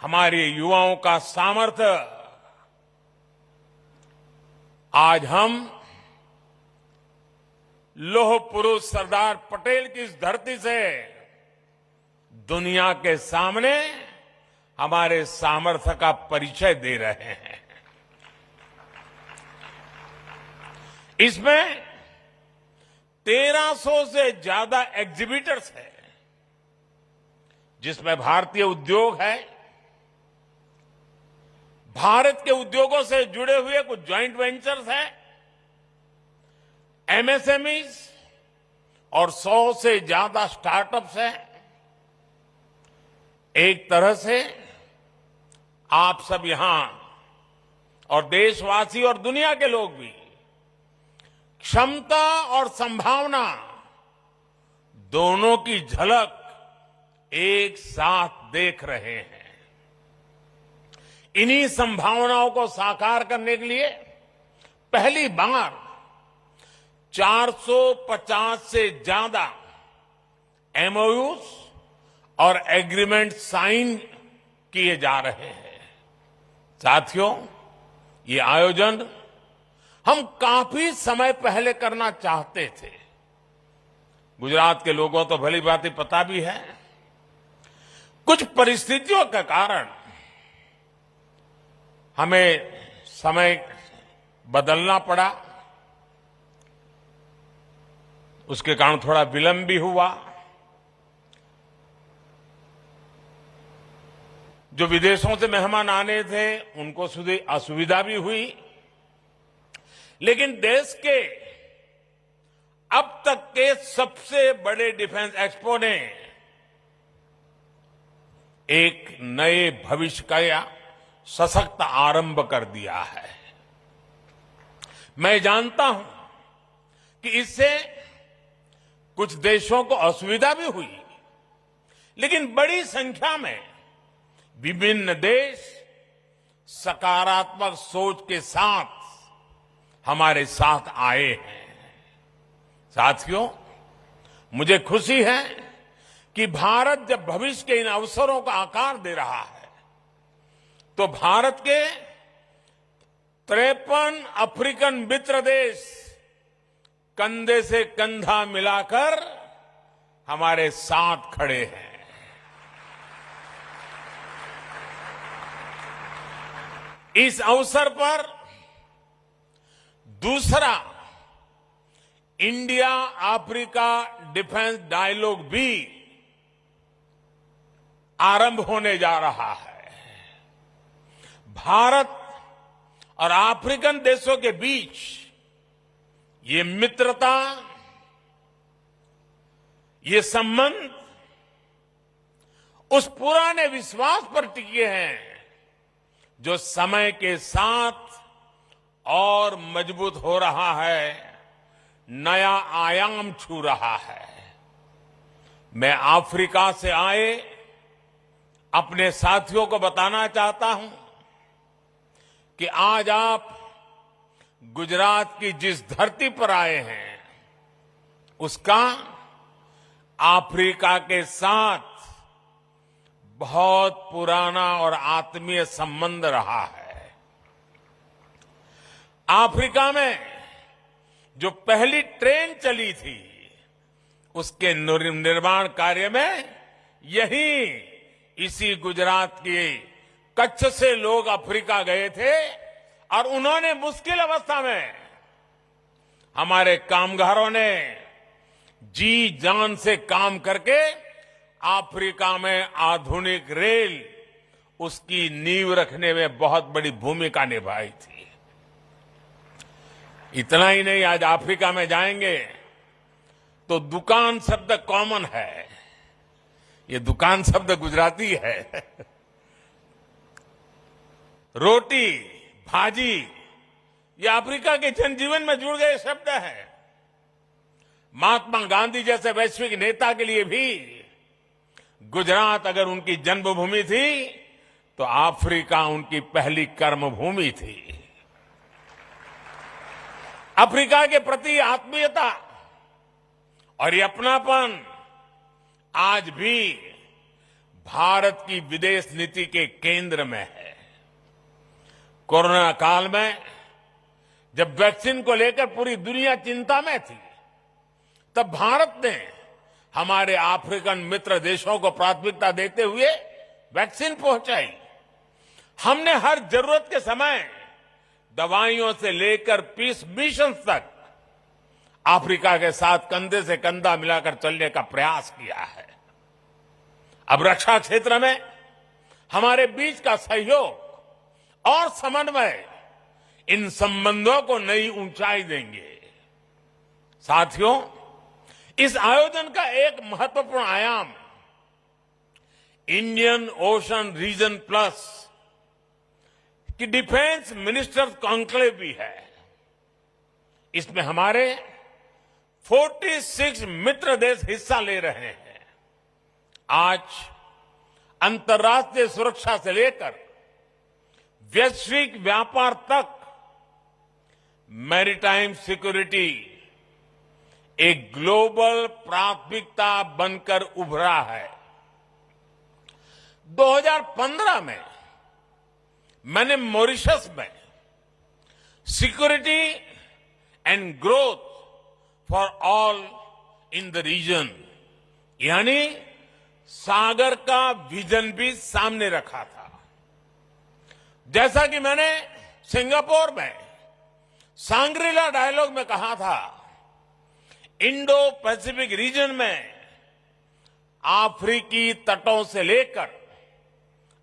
हमारे युवाओं का सामर्थ्य आज हम लौह पुरुष सरदार पटेल की इस धरती से दुनिया के सामने हमारे सामर्थ्य का परिचय दे रहे हैं। इसमें 1300 से ज्यादा एग्जीबिटर्स हैं, जिसमें भारतीय उद्योग है, भारत के उद्योगों से जुड़े हुए कुछ ज्वाइंट वेंचर्स हैं, एमएसएमईज और 100 से ज्यादा स्टार्टअप्स हैं। एक तरह से आप सब यहां और देशवासी और दुनिया के लोग भी क्षमता और संभावना दोनों की झलक एक साथ देख रहे हैं। इन्हीं संभावनाओं को साकार करने के लिए पहली बार 450 से ज्यादा एमओयूज और एग्रीमेंट साइन किए जा रहे हैं। साथियों, ये आयोजन हम काफी समय पहले करना चाहते थे। गुजरात के लोगों तो भली भांति पता भी है, कुछ परिस्थितियों के कारण हमें समय बदलना पड़ा, उसके कारण थोड़ा विलंब भी हुआ। जो विदेशों से मेहमान आने थे उनको असुविधा भी हुई, लेकिन देश के अब तक के सबसे बड़े डिफेंस एक्सपो ने एक नए भविष्य का सशक्त आरंभ कर दिया है। मैं जानता हूं कि इससे कुछ देशों को असुविधा भी हुई, लेकिन बड़ी संख्या में विभिन्न देश सकारात्मक सोच के साथ हमारे साथ आए हैं। साथियों, मुझे खुशी है कि भारत जब भविष्य के इन अवसरों का आकार दे रहा है, तो भारत के 53 अफ्रीकन मित्र देश कंधे से कंधा मिलाकर हमारे साथ खड़े हैं। इस अवसर पर दूसरा इंडिया अफ्रीका डिफेंस डायलॉग भी आरंभ होने जा रहा है। भारत और अफ्रीकन देशों के बीच ये मित्रता, ये संबंध उस पुराने विश्वास पर टिके हैं जो समय के साथ और मजबूत हो रहा है, नया आयाम छू रहा है। मैं अफ्रीका से आए अपने साथियों को बताना चाहता हूं कि आज आप गुजरात की जिस धरती पर आए हैं, उसका अफ्रीका के साथ बहुत पुराना और आत्मीय संबंध रहा है। अफ्रीका में जो पहली ट्रेन चली थी, उसके निर्माण कार्य में इसी गुजरात के कच्छ से लोग अफ्रीका गए थे और उन्होंने मुश्किल अवस्था में हमारे कामगारों ने जी जान से काम करके अफ्रीका में आधुनिक रेल, उसकी नींव रखने में बहुत बड़ी भूमिका निभाई थी। इतना ही नहीं, आज अफ्रीका में जाएंगे तो दुकान शब्द कॉमन है। ये दुकान शब्द गुजराती है। रोटी, भाजी, ये अफ्रीका के जनजीवन में जुड़ गए शब्द हैं। महात्मा गांधी जैसे वैश्विक नेता के लिए भी गुजरात अगर उनकी जन्मभूमि थी, तो अफ्रीका उनकी पहली कर्मभूमि थी। अफ्रीका के प्रति आत्मीयता और ये अपनापन आज भी भारत की विदेश नीति के केंद्र में है। कोरोना काल में जब वैक्सीन को लेकर पूरी दुनिया चिंता में थी, तब भारत ने हमारे अफ्रीकन मित्र देशों को प्राथमिकता देते हुए वैक्सीन पहुंचाई। हमने हर जरूरत के समय दवाइयों से लेकर पीस मिशन तक अफ्रीका के साथ कंधे से कंधा मिलाकर चलने का प्रयास किया है। अब रक्षा क्षेत्र में हमारे बीच का सहयोग और समन्वय इन संबंधों को नई ऊंचाई देंगे। साथियों, इस आयोजन का एक महत्वपूर्ण आयाम इंडियन ओशन रीजन प्लस की डिफेंस मिनिस्टर्स कॉन्क्लेव भी है। इसमें हमारे 46 मित्र देश हिस्सा ले रहे हैं। आज अंतर्राष्ट्रीय सुरक्षा से लेकर वैश्विक व्यापार तक मैरीटाइम सिक्योरिटी एक ग्लोबल प्राथमिकता बनकर उभरा है। 2015 में मैंने मॉरिशस में security and growth for all in the region यानी सागर का विजन भी सामने रखा था। जैसा कि मैंने सिंगापुर में सांग्रीला डायलॉग में कहा था, इंडो पैसिफिक रीजन में अफ्रीकी तटों से लेकर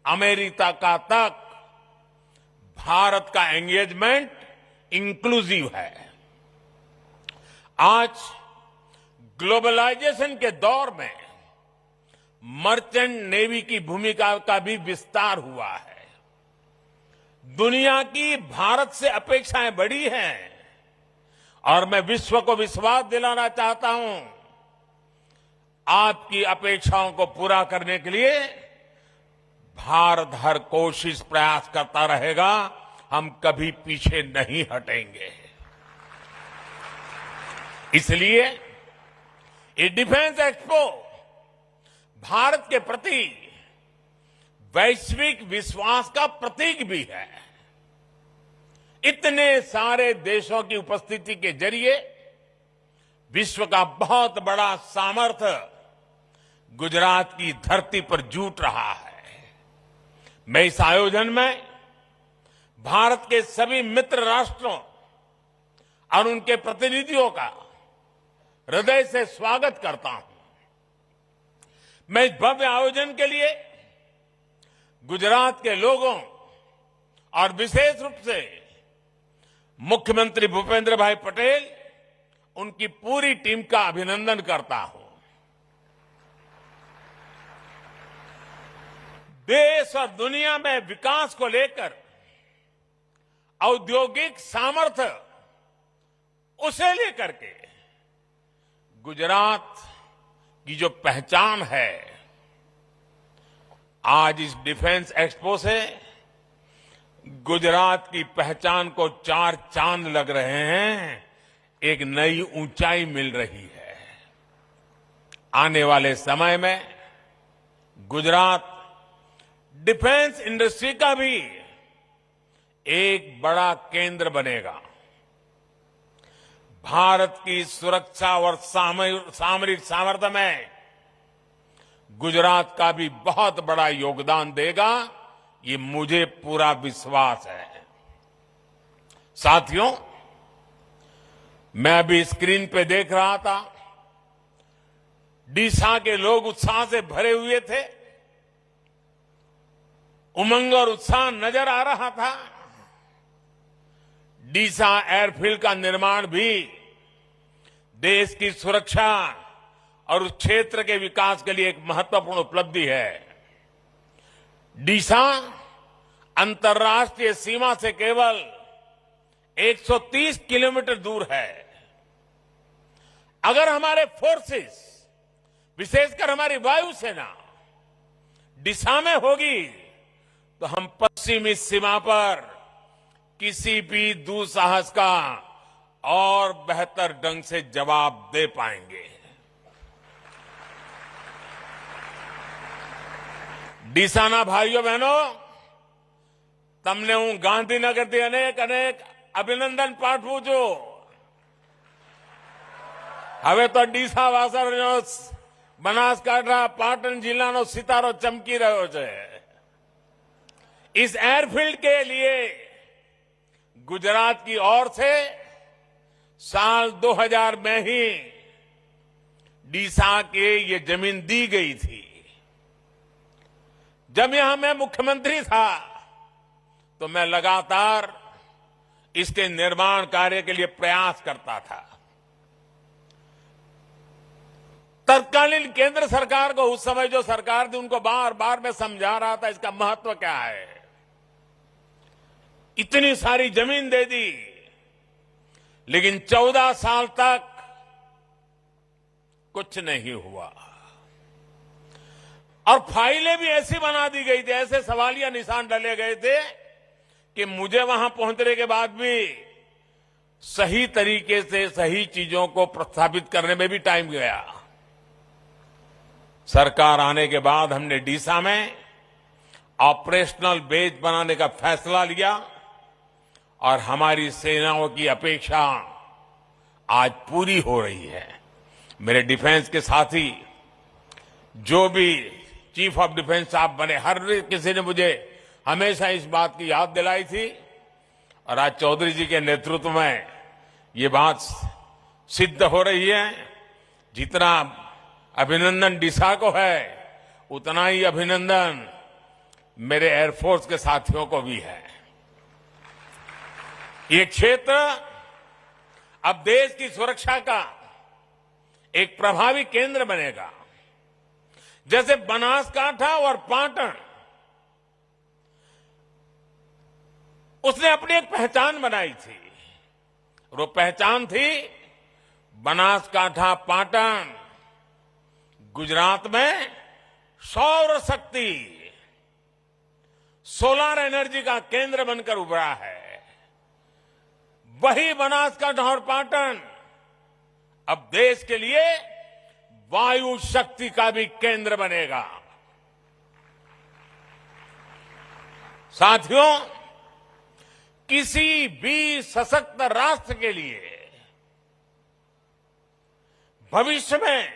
अमेरिका का तक भारत का एंगेजमेंट इंक्लूसिव है। आज ग्लोबलाइजेशन के दौर में मर्चेंट नेवी की भूमिका का भी विस्तार हुआ है। दुनिया की भारत से अपेक्षाएं बढ़ी हैं और मैं विश्व को विश्वास दिलाना चाहता हूं, आपकी अपेक्षाओं को पूरा करने के लिए भारत हर कोशिश प्रयास करता रहेगा। हम कभी पीछे नहीं हटेंगे। इसलिए ये डिफेंस एक्सपो भारत के प्रति वैश्विक विश्वास का प्रतीक भी है। इतने सारे देशों की उपस्थिति के जरिए विश्व का बहुत बड़ा सामर्थ्य गुजरात की धरती पर जुट रहा है। मैं इस आयोजन में भारत के सभी मित्र राष्ट्रों और उनके प्रतिनिधियों का हृदय से स्वागत करता हूं। मैं इस भव्य आयोजन के लिए गुजरात के लोगों और विशेष रूप से मुख्यमंत्री भूपेंद्र भाई पटेल, उनकी पूरी टीम का अभिनंदन करता हूं। देश और दुनिया में विकास को लेकर औद्योगिक सामर्थ्य उसे लेकर के गुजरात की जो पहचान है, आज इस डिफेंस एक्सपो से गुजरात की पहचान को चार चांद लग रहे हैं, एक नई ऊंचाई मिल रही है। आने वाले समय में गुजरात डिफेंस इंडस्ट्री का भी एक बड़ा केंद्र बनेगा। भारत की सुरक्षा और सामरिक सामर्थ्य में गुजरात का भी बहुत बड़ा योगदान देगा, ये मुझे पूरा विश्वास है। साथियों, मैं अभी स्क्रीन पे देख रहा था, डीसा के लोग उत्साह से भरे हुए थे, उमंग और उत्साह नजर आ रहा था। डीसा एयरफील्ड का निर्माण भी देश की सुरक्षा और उस क्षेत्र के विकास के लिए एक महत्वपूर्ण उपलब्धि है। डीसा अंतर्राष्ट्रीय सीमा से केवल 130 किलोमीटर दूर है। अगर हमारे फोर्सेस, विशेषकर हमारी वायुसेना डीसा में होगी तो हम पश्चिमी सीमा पर किसी भी दुस्साहस का और बेहतर ढंग से जवाब दे पाएंगे। ડીસાના ભાઈઓ બહેનો, તમને હું ગાંધીનગરથી અનેક અભિનંદન પાઠવું છું। હવે તો ડીસા વાસણનો બનાસકાંઠા પાટણ જિલ્લાનો સિતારો ચમકી રહ્યો છે। इस एयरफील्ड के लिए गुजरात की ओर से साल 2000 में ही डीसा के ये जमीन दी गई थी। जब यहां मैं मुख्यमंत्री था तो मैं लगातार इसके निर्माण कार्य के लिए प्रयास करता था। तत्कालीन केंद्र सरकार को, उस समय जो सरकार थी, उनको बार बार मैं समझा रहा था इसका महत्व क्या है। इतनी सारी जमीन दे दी, लेकिन 14 साल तक कुछ नहीं हुआ और फाइलें भी ऐसी बना दी गई थी, ऐसे सवालिया निशान डाले गए थे कि मुझे वहां पहुंचने के बाद भी सही तरीके से सही चीजों को प्रस्थापित करने में भी टाइम गया। सरकार आने के बाद हमने डीसा में ऑपरेशनल बेस बनाने का फैसला लिया और हमारी सेनाओं की अपेक्षा आज पूरी हो रही है। मेरे डिफेंस के साथी जो भी चीफ ऑफ डिफेंस साहब बने, हर किसी ने मुझे हमेशा इस बात की याद दिलाई थी और आज चौधरी जी के नेतृत्व में ये बात सिद्ध हो रही है। जितना अभिनंदन डीसा को है उतना ही अभिनंदन मेरे एयरफोर्स के साथियों को भी है। ये क्षेत्र अब देश की सुरक्षा का एक प्रभावी केंद्र बनेगा। जैसे बनासकांठा और पाटन, उसने अपनी एक पहचान बनाई थी। वो पहचान थी बनासकांठा पाटन गुजरात में सौर शक्ति, सोलर एनर्जी का केंद्र बनकर उभरा है। वही बनासकांठा और पाटन अब देश के लिए वायु शक्ति का भी केंद्र बनेगा। साथियों, किसी भी सशक्त राष्ट्र के लिए भविष्य में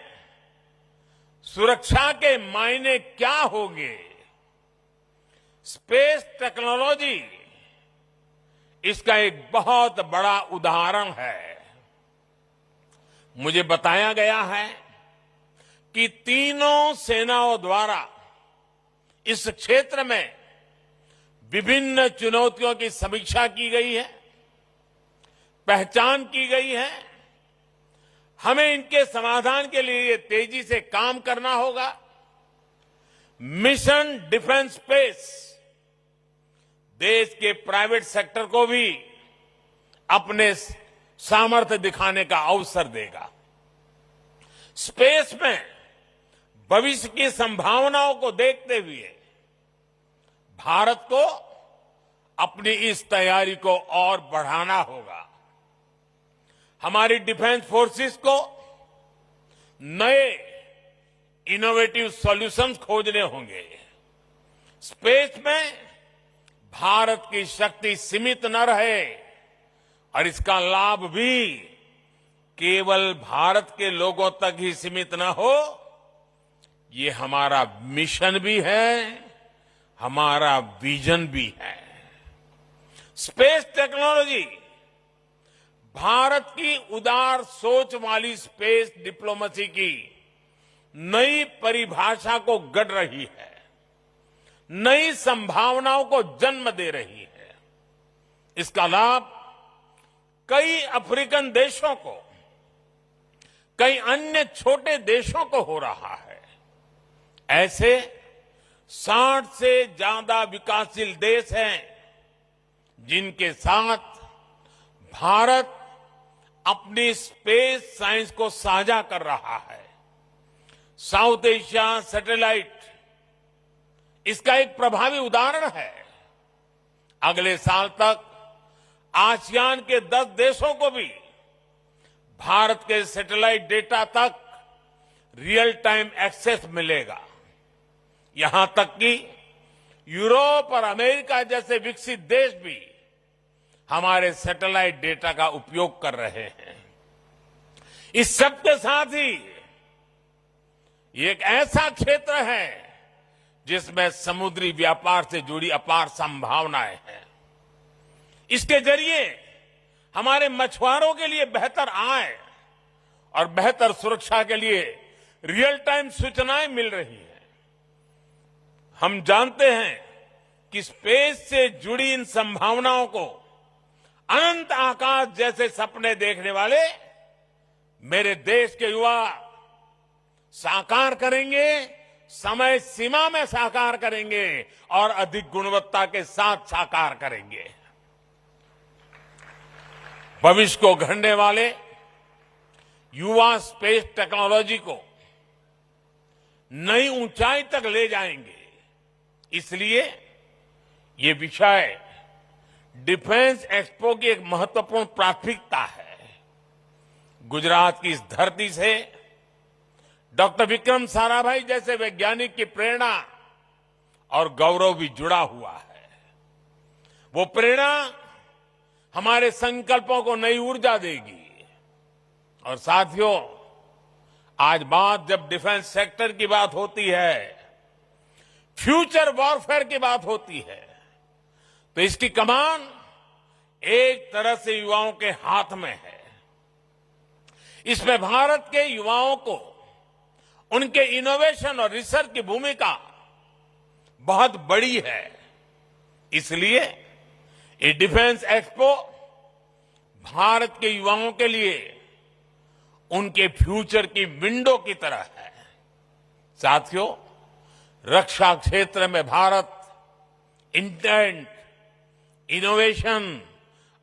सुरक्षा के मायने क्या होंगे, स्पेस टेक्नोलॉजी इसका एक बहुत बड़ा उदाहरण है। मुझे बताया गया है कि तीनों सेनाओं द्वारा इस क्षेत्र में विभिन्न चुनौतियों की समीक्षा की गई है, पहचान की गई है। हमें इनके समाधान के लिए तेजी से काम करना होगा। मिशन डिफेंस स्पेस देश के प्राइवेट सेक्टर को भी अपने सामर्थ्य दिखाने का अवसर देगा। स्पेस में भविष्य की संभावनाओं को देखते हुए भारत को अपनी इस तैयारी को और बढ़ाना होगा। हमारी डिफेंस फोर्सेस को नए इनोवेटिव सॉल्यूशंस खोजने होंगे। स्पेस में भारत की शक्ति सीमित न रहे और इसका लाभ भी केवल भारत के लोगों तक ही सीमित न हो, ये हमारा मिशन भी है, हमारा विजन भी है। स्पेस टेक्नोलॉजी भारत की उदार सोच वाली स्पेस डिप्लोमेसी की नई परिभाषा को गढ़ रही है, नई संभावनाओं को जन्म दे रही है। इसका लाभ कई अफ्रीकन देशों को, कई अन्य छोटे देशों को हो रहा है। ऐसे 60 से ज्यादा विकासशील देश हैं जिनके साथ भारत अपनी स्पेस साइंस को साझा कर रहा है। साउथ एशिया सैटेलाइट इसका एक प्रभावी उदाहरण है। अगले साल तक आसियान के 10 देशों को भी भारत के सैटेलाइट डेटा तक रियल टाइम एक्सेस मिलेगा। यहां तक कि यूरोप और अमेरिका जैसे विकसित देश भी हमारे सैटेलाइट डेटा का उपयोग कर रहे हैं। इस सब के साथ ही ये एक ऐसा क्षेत्र है जिसमें समुद्री व्यापार से जुड़ी अपार संभावनाएं हैं। इसके जरिए हमारे मछुआरों के लिए बेहतर आय और बेहतर सुरक्षा के लिए रियल टाइम सूचनाएं मिल रही हैं। हम जानते हैं कि स्पेस से जुड़ी इन संभावनाओं को अनंत आकाश जैसे सपने देखने वाले मेरे देश के युवा साकार करेंगे, समय सीमा में साकार करेंगे और अधिक गुणवत्ता के साथ साकार करेंगे। भविष्य को गढ़ने वाले युवा स्पेस टेक्नोलॉजी को नई ऊंचाई तक ले जाएंगे। इसलिए ये विषय डिफेंस एक्सपो की एक महत्वपूर्ण प्राथमिकता है। गुजरात की इस धरती से डॉक्टर विक्रम साराभाई जैसे वैज्ञानिक की प्रेरणा और गौरव भी जुड़ा हुआ है। वो प्रेरणा हमारे संकल्पों को नई ऊर्जा देगी। और साथियों, आज बात जब डिफेंस सेक्टर की बात होती है, फ्यूचर वॉरफेयर की बात होती है, तो इसकी कमान एक तरह से युवाओं के हाथ में है। इसमें भारत के युवाओं को उनके इनोवेशन और रिसर्च की भूमिका बहुत बड़ी है। इसलिए ये डिफेंस एक्सपो भारत के युवाओं के लिए उनके फ्यूचर की विंडो की तरह है। साथियों, रक्षा क्षेत्र में भारत इंटेंट, इनोवेशन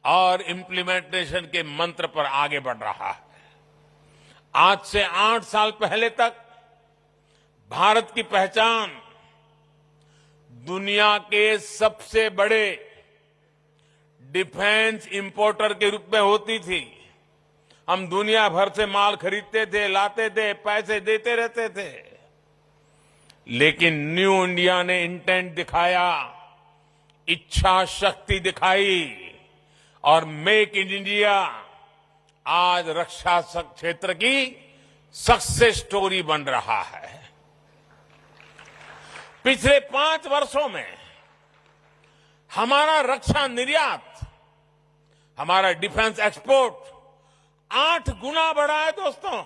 और इम्प्लीमेंटेशन के मंत्र पर आगे बढ़ रहा है। आज से 8 साल पहले तक भारत की पहचान दुनिया के सबसे बड़े डिफेंस इंपोर्टर के रूप में होती थी। हम दुनिया भर से माल खरीदते थे, लाते थे, पैसे देते रहते थे। लेकिन न्यू इंडिया ने इंटेंट दिखाया, इच्छा शक्ति दिखाई और मेक इन इंडिया आज रक्षा क्षेत्र की सक्सेस स्टोरी बन रहा है। पिछले 5 वर्षों में हमारा रक्षा निर्यात, हमारा डिफेंस एक्सपोर्ट 8 गुना बढ़ा है। दोस्तों,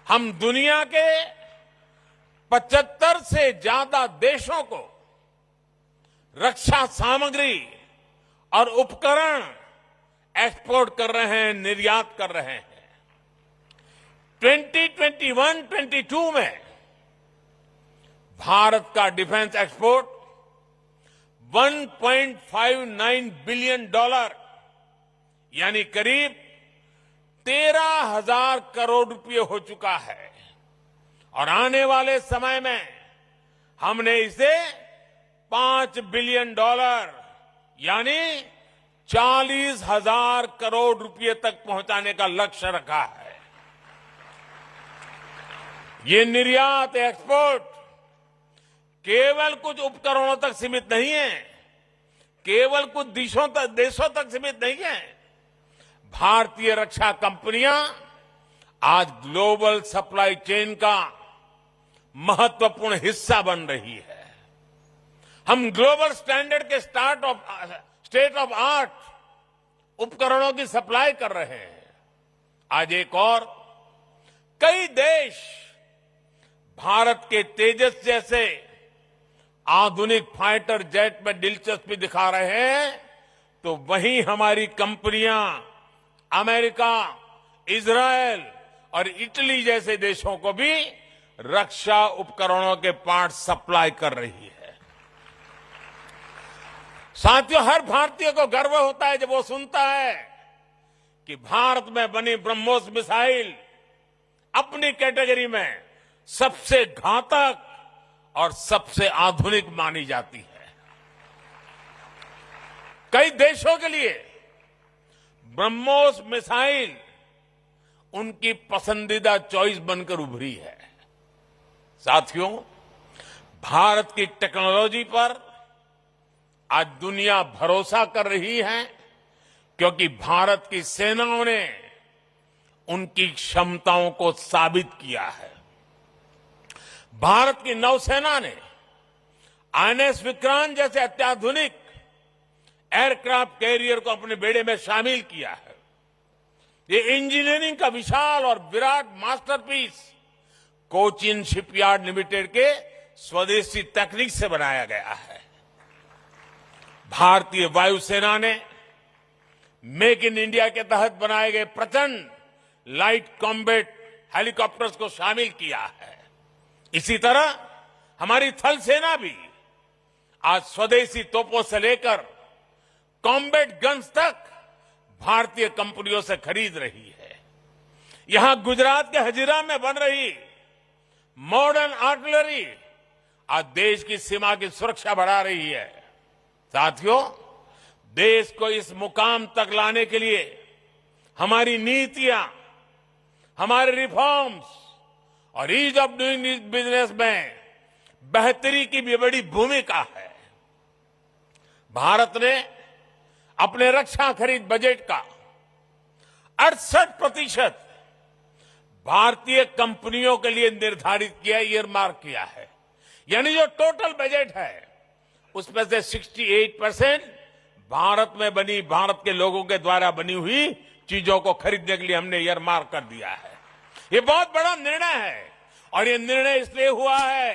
हम दुनिया के 75 से ज्यादा देशों को रक्षा सामग्री और उपकरण एक्सपोर्ट कर रहे हैं, निर्यात कर रहे हैं। 2021-22 में भारत का डिफेंस एक्सपोर्ट $1.59 बिलियन यानी करीब 13,000 करोड़ रुपए हो चुका है। और आने वाले समय में हमने इसे $5 बिलियन यानी 40,000 करोड़ रुपए तक पहुंचाने का लक्ष्य रखा है। ये निर्यात, एक्सपोर्ट केवल कुछ उपकरणों तक सीमित नहीं है, केवल कुछ देशों तक सीमित नहीं है। भारतीय रक्षा कंपनियां आज ग्लोबल सप्लाई चेन का महत्वपूर्ण हिस्सा बन रही है। हम ग्लोबल स्टैंडर्ड के स्टेट ऑफ आर्ट उपकरणों की सप्लाई कर रहे हैं। आज एक और कई देश भारत के तेजस जैसे आधुनिक फाइटर जेट में दिलचस्पी दिखा रहे हैं, तो वहीं हमारी कंपनियां अमेरिका, इजरायल और इटली जैसे देशों को भी रक्षा उपकरणों के पार्ट सप्लाई कर रही है। साथियों, हर भारतीय को गर्व होता है जब वो सुनता है कि भारत में बनी ब्रह्मोस मिसाइल अपनी कैटेगरी में सबसे घातक और सबसे आधुनिक मानी जाती है। कई देशों के लिए ब्रह्मोस मिसाइल उनकी पसंदीदा चॉइस बनकर उभरी है। साथियों, भारत की टेक्नोलॉजी पर आज दुनिया भरोसा कर रही है, क्योंकि भारत की सेनाओं ने उनकी क्षमताओं को साबित किया है। भारत की नौसेना ने आईएनएस विक्रांत जैसे अत्याधुनिक एयरक्राफ्ट कैरियर को अपने बेड़े में शामिल किया है। ये इंजीनियरिंग का विशाल और Virat masterpiece Cochin shipyard limited के स्वदेशी तकनीक से बनाया गया है। भारतीय वायुसेना ने मेक इन इंडिया के तहत बनाए गए प्रचंड लाइट कॉम्बैट हेलीकॉप्टर्स को शामिल किया है। इसी तरह हमारी थल सेना भी आज स्वदेशी तोपों से लेकर कॉम्बैट गन्स तक भारतीय कंपनियों से खरीद रही है। यहां गुजरात के हजीरा में बन रही मॉडर्न आर्टिलरी आज देश की सीमा की सुरक्षा बढ़ा रही है। साथियों, देश को इस मुकाम तक लाने के लिए हमारी नीतियां, हमारे रिफॉर्म्स और ईज ऑफ डूइंग बिजनेस में बेहतरी की भी बड़ी भूमिका है। भारत ने अपने रक्षा खरीद बजट का 68% भारतीय कंपनियों के लिए निर्धारित किया, ईयरमार्क किया है। यानी जो टोटल बजट है उसमें से 68% भारत में बनी, भारत के लोगों के द्वारा बनी हुई चीजों को खरीदने के लिए हमने ईयरमार्क कर दिया है। ये बहुत बड़ा निर्णय है और ये निर्णय इसलिए हुआ है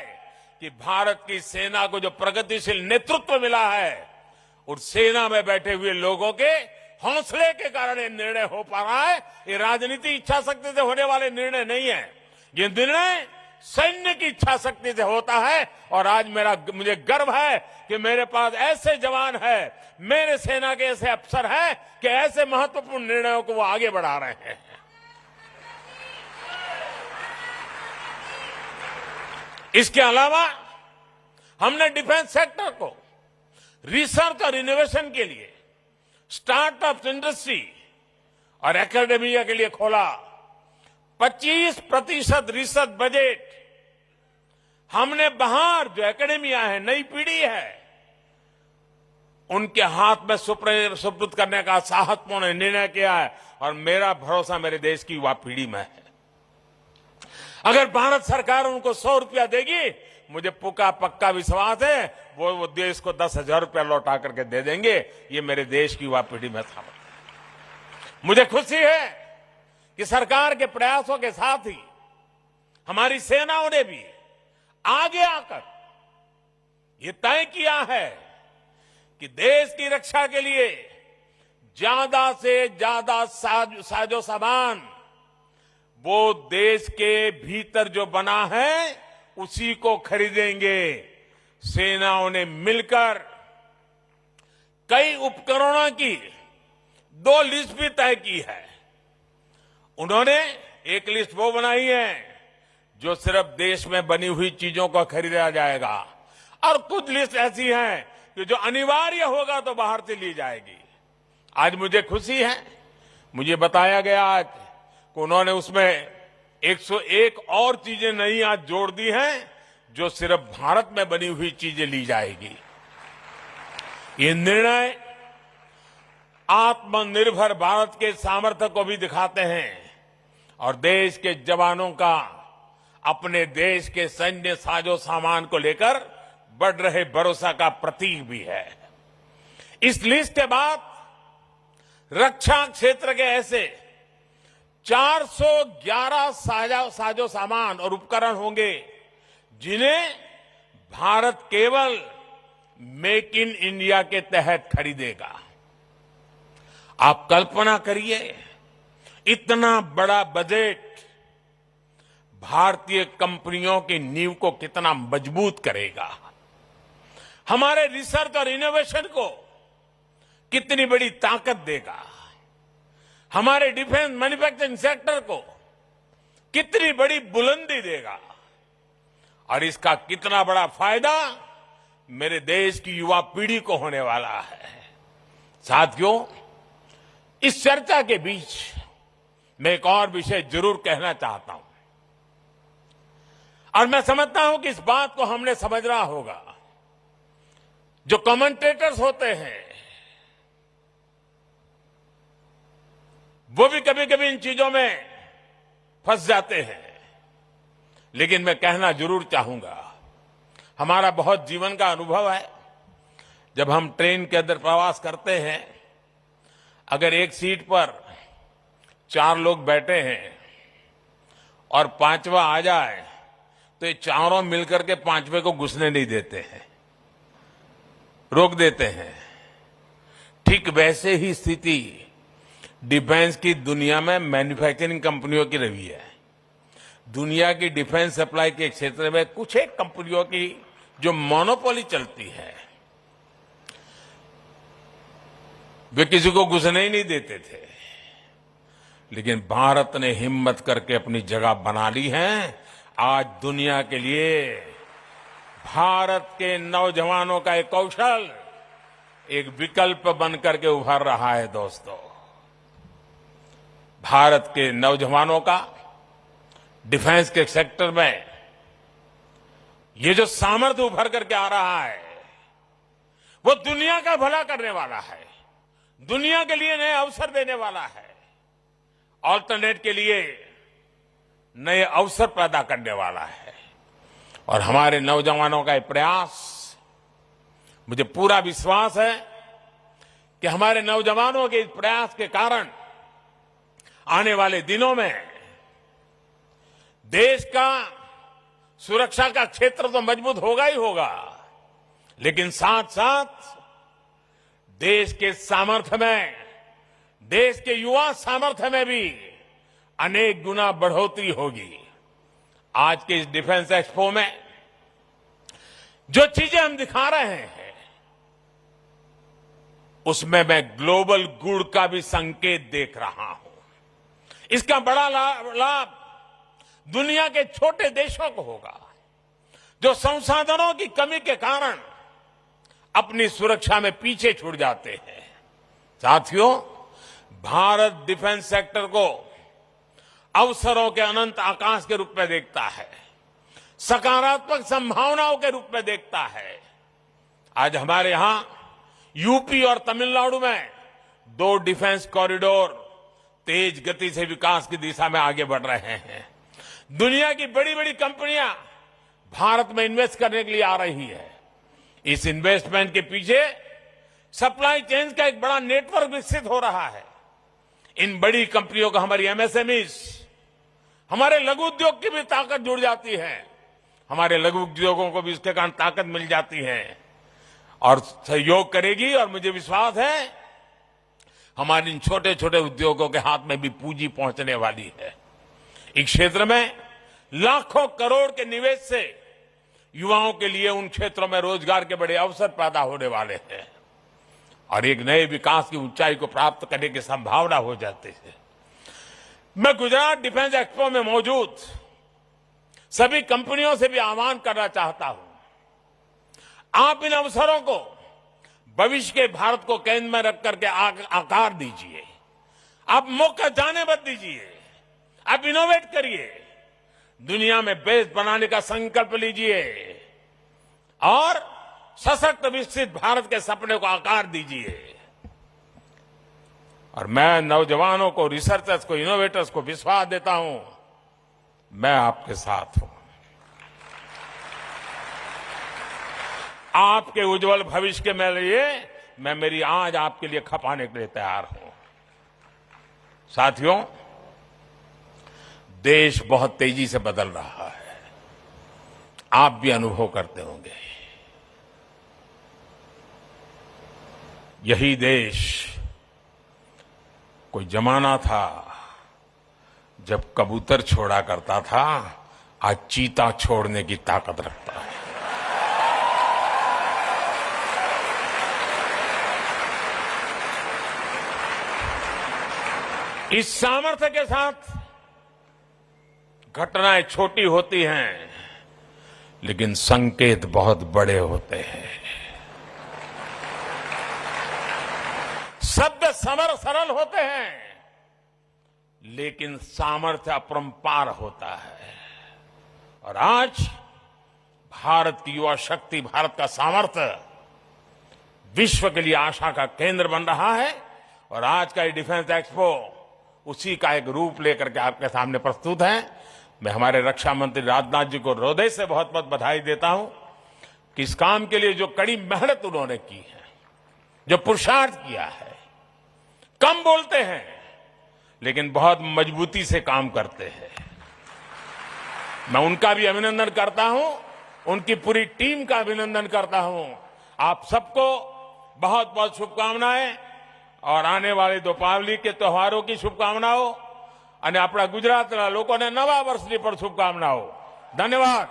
कि भारत की सेना को जो प्रगतिशील नेतृत्व मिला है, उस सेना में बैठे हुए लोगों के हौसले के कारण ये निर्णय हो पा रहा है। ये राजनीति इच्छा शक्ति से होने वाले निर्णय नहीं है, ये निर्णय सैन्य की इच्छा शक्ति से होता है। और आज मुझे गर्व है कि मेरे पास ऐसे जवान हैं, मेरे सेना के ऐसे अफसर हैं कि ऐसे महत्वपूर्ण निर्णयों को वो आगे बढ़ा रहे हैं। इसके अलावा हमने डिफेंस सेक्टर को रिसर्च और इनोवेशन के लिए, स्टार्टअप इंडस्ट्री और एकेडमिया के लिए खोला। 25% रिसर्च बजट हमने बाहर जो एकेडमिया है, नई पीढ़ी है, उनके हाथ में सुपुर्द करने का साहसपूर्ण निर्णय किया है। और मेरा भरोसा मेरे देश की युवा पीढ़ी में है। अगर भारत सरकार उनको 100 रुपया देगी, मुझे पक्का विश्वास है वो देश को 10,000 रुपया लौटा करके दे देंगे। ये मेरे देश की युवा पीढ़ी में था। मुझे खुशी है कि सरकार के प्रयासों के साथ ही हमारी सेनाओं ने भी आगे आकर ये तय किया है कि देश की रक्षा के लिए ज्यादा से ज्यादा साजो सामान वो देश के भीतर जो बना है उसी को खरीदेंगे। सेनाओं ने मिलकर कई उपकरणों की 2 लिस्ट भी तय की है। उन्होंने एक लिस्ट वो बनाई है जो सिर्फ देश में बनी हुई चीजों को खरीदा जाएगा, और कुछ लिस्ट ऐसी हैं कि जो अनिवार्य होगा तो बाहर से ली जाएगी। आज मुझे खुशी है, मुझे बताया गया आज कि उन्होंने उसमें 101 और चीजें नई आज जोड़ दी हैं जो सिर्फ भारत में बनी हुई चीजें ली जाएगी। ये निर्णय आत्मनिर्भर भारत के सामर्थ्य को भी दिखाते हैं और देश के जवानों का अपने देश के सैन्य साजो सामान को लेकर बढ़ रहे भरोसा का प्रतीक भी है। इस लिस्ट के बाद रक्षा क्षेत्र के ऐसे 411 साजो सामान और उपकरण होंगे जिन्हें भारत केवल मेक इन इंडिया के तहत खरीदेगा। आप कल्पना करिए, इतना बड़ा बजट भारतीय कंपनियों की नींव को कितना मजबूत करेगा, हमारे रिसर्च और इनोवेशन को कितनी बड़ी ताकत देगा, हमारे डिफेंस मैन्युफैक्चरिंग सेक्टर को कितनी बड़ी बुलंदी देगा, और इसका कितना बड़ा फायदा मेरे देश की युवा पीढ़ी को होने वाला है। साथियों, इस चर्चा के बीच मैं एक और विषय जरूर कहना चाहता हूं, और मैं समझता हूं कि इस बात को हमने समझना होगा। जो कमेंटेटर्स होते हैं वो भी कभी कभी इन चीजों में फंस जाते हैं, लेकिन मैं कहना जरूर चाहूंगा, हमारा बहुत जीवन का अनुभव है। जब हम ट्रेन के अंदर प्रवास करते हैं, अगर एक सीट पर 4 लोग बैठे हैं और 5वां आ जाए तो ये चारों मिलकर के 5वें को घुसने नहीं देते हैं, रोक देते हैं। ठीक वैसे ही स्थिति डिफेंस की दुनिया में मैन्युफैक्चरिंग कंपनियों की रही है। दुनिया की डिफेंस सप्लाई के क्षेत्र में कुछ एक कंपनियों की जो मोनोपोली चलती है, वे किसी को घुसने ही नहीं देते थे, लेकिन भारत ने हिम्मत करके अपनी जगह बना ली है। आज दुनिया के लिए भारत के नौजवानों का एक कौशल एक विकल्प बनकर के उभर रहा है दोस्तों। भारत के नौजवानों का डिफेंस के सेक्टर में ये जो सामर्थ्य उभर करके आ रहा है वो दुनिया का भला करने वाला है, दुनिया के लिए नए अवसर देने वाला है, ऑल्टरनेट के लिए नए अवसर पैदा करने वाला है। और हमारे नौजवानों का ये प्रयास, मुझे पूरा विश्वास है कि हमारे नौजवानों के इस प्रयास के कारण आने वाले दिनों में देश का सुरक्षा का क्षेत्र तो मजबूत होगा ही होगा, लेकिन साथ साथ देश के सामर्थ्य में, देश के युवा सामर्थ्य में भी अनेक गुना बढ़ोतरी होगी। आज के इस डिफेंस एक्सपो में जो चीजें हम दिखा रहे हैं उसमें मैं ग्लोबल गुड का भी संकेत देख रहा हूं। इसका बड़ा लाभ दुनिया के छोटे देशों को होगा जो संसाधनों की कमी के कारण अपनी सुरक्षा में पीछे छूट जाते हैं। साथियों, भारत डिफेंस सेक्टर को अवसरों के अनंत आकाश के रूप में देखता है, सकारात्मक संभावनाओं के रूप में देखता है। आज हमारे यहां यूपी और तमिलनाडु में 2 डिफेंस कॉरिडोर तेज गति से विकास की दिशा में आगे बढ़ रहे हैं। दुनिया की बड़ी बड़ी कंपनियां भारत में इन्वेस्ट करने के लिए आ रही है। इस इन्वेस्टमेंट के पीछे सप्लाई चेन का एक बड़ा नेटवर्क विकसित हो रहा है। इन बड़ी कंपनियों को हमारी एमएसएमईज, हमारे लघु उद्योग की भी ताकत जुड़ जाती है, हमारे लघु उद्योगों को भी इसके कारण ताकत मिल जाती है और सहयोग करेगी। और मुझे विश्वास है हमारे इन छोटे छोटे उद्योगों के हाथ में भी पूंजी पहुंचने वाली है। इस क्षेत्र में लाखों करोड़ के निवेश से युवाओं के लिए उन क्षेत्रों में रोजगार के बड़े अवसर पैदा होने वाले हैं और एक नए विकास की ऊंचाई को प्राप्त करने की संभावना हो जाती है। मैं गुजरात डिफेंस एक्सपो में मौजूद सभी कंपनियों से भी आह्वान करना चाहता हूं, आप इन अवसरों को भविष्य के भारत को केंद्र में रख करके आकार दीजिए। आप मौका जाने मत दीजिए, आप इनोवेट करिए, दुनिया में बेस बनाने का संकल्प लीजिए और सशक्त विकसित भारत के सपने को आकार दीजिए। और मैं नौजवानों को, रिसर्चर्स को, इनोवेटर्स को विश्वास देता हूं, मैं आपके साथ हूं। आपके उज्जवल भविष्य के लिए मैं मेरी आज आपके लिए खपाने के लिए तैयार हूं। साथियों, देश बहुत तेजी से बदल रहा है, आप भी अनुभव करते होंगे। यही देश कोई जमाना था जब कबूतर छोड़ा करता था, आज चीता छोड़ने की ताकत रखता है। इस सामर्थ्य के साथ घटनाएं छोटी होती हैं लेकिन संकेत बहुत बड़े होते हैं। शब्द सरल होते हैं लेकिन सामर्थ्य अपरंपार होता है। और आज भारत की युवा शक्ति, भारत का सामर्थ्य विश्व के लिए आशा का केंद्र बन रहा है। और आज का ये डिफेंस एक्सपो उसी का एक रूप लेकर के आपके सामने प्रस्तुत है। मैं हमारे रक्षा मंत्री राजनाथ जी को हृदय से बहुत बहुत बधाई देता हूं कि इस काम के लिए जो कड़ी मेहनत उन्होंने की है, जो पुरुषार्थ किया है। कम बोलते हैं लेकिन बहुत मजबूती से काम करते हैं। मैं उनका भी अभिनंदन करता हूं, उनकी पूरी टीम का अभिनंदन करता हूं। आप सबको बहुत बहुत शुभकामनाएं और आने वाले दीपावली के त्योहारों की शुभकामनाओं અને આપણા ગુજરાતના લોકોને નવા વર્ષની પણ શુભકામનાઓ। ધન્યવાદ।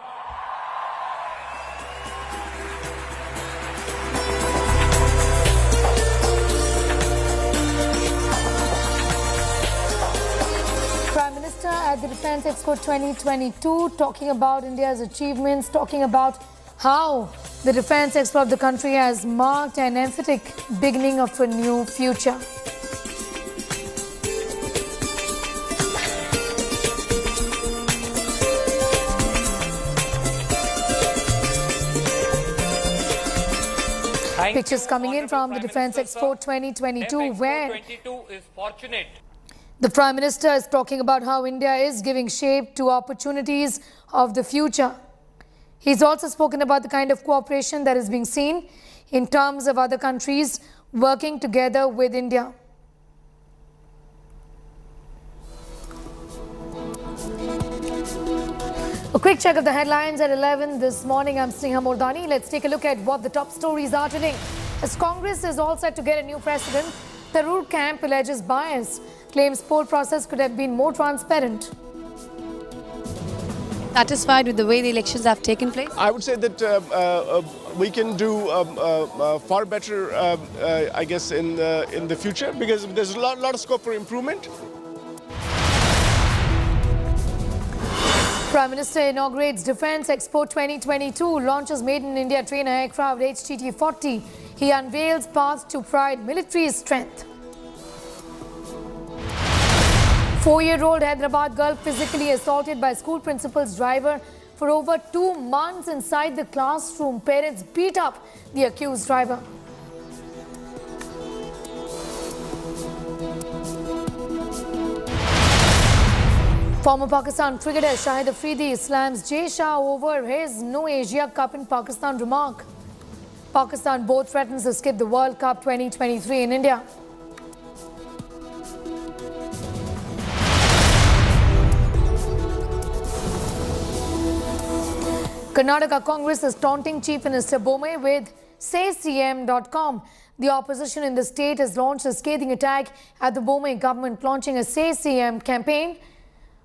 Prime Minister at the Defence Expo 2022 talking about India's achievements, talking about how the defense export of the country has marked an emphatic beginning of a new future. Pictures coming in from the Defence Expo 2022 where the Prime Minister is talking about how India is giving shape to opportunities of the future. He's also spoken about the kind of cooperation that is being seen in terms of other countries working together with India. A quick check of the headlines at 11 this morning. I'm Sneha Mordani. Let's take a look at what the top stories are today. As Congress is all set to get a new president, Tharoor camp alleges bias, claims poll process could have been more transparent. Satisfied with the way the elections have taken place? I would say that we can do far better, I guess, in the future, because there's a lot of scope for improvement. Prime Minister inaugurates Defence Expo 2022, launches Made in India trainer aircraft HTT-40. He unveils path to pride military strength. 4-year-old Hyderabad girl physically assaulted by school principal's driver for over 2 months inside the classroom. Parents beat up the accused driver. Former Pakistan cricketer Shahid Afridi slams Jay Shah over his no Asia Cup in Pakistan remark. Pakistan both threatens to skip the World Cup 2023 in India. Karnataka Congress is taunting Chief Minister Bomay with SayCM.com. The opposition in the state has launched a scathing attack at the Bomay government, launching a SayCM campaign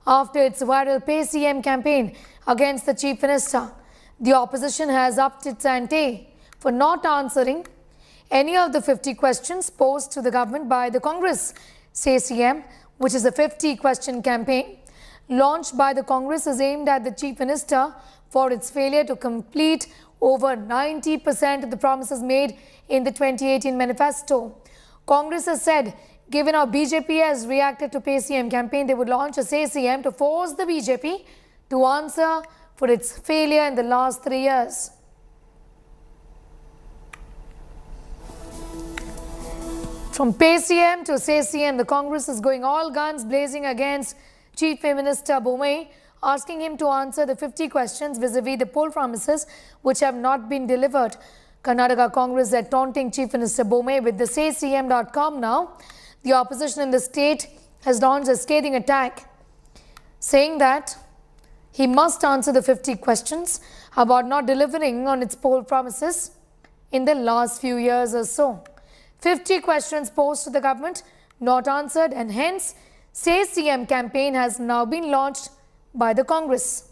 after its viral Pay CM campaign against the Chief Minister. The opposition has upped its ante for not answering any of the 50 questions posed to the government by the Congress. Say CM, which is a 50-question campaign launched by the Congress, is aimed at the Chief Minister for its failure to complete over 90% of the promises made in the 2018 manifesto. Congress has said, given how BJP has reacted to Pay CM campaign, they would launch a Say CM to force the BJP to answer for its failure in the last 3 years. From Pay CM to Say CM, the Congress is going all guns blazing against Chief Minister Bomay, asking him to answer the 50 questions vis-a-vis the poll promises which have not been delivered. Karnataka Congress is taunting Chief Minister Bomay with the SayCM.com now. The opposition in the state has launched a scathing attack, saying that he must answer the 50 questions about not delivering on its poll promises in the last few years or so. 50 questions posed to the government, not answered, and hence Say CM campaign has now been launched by the Congress.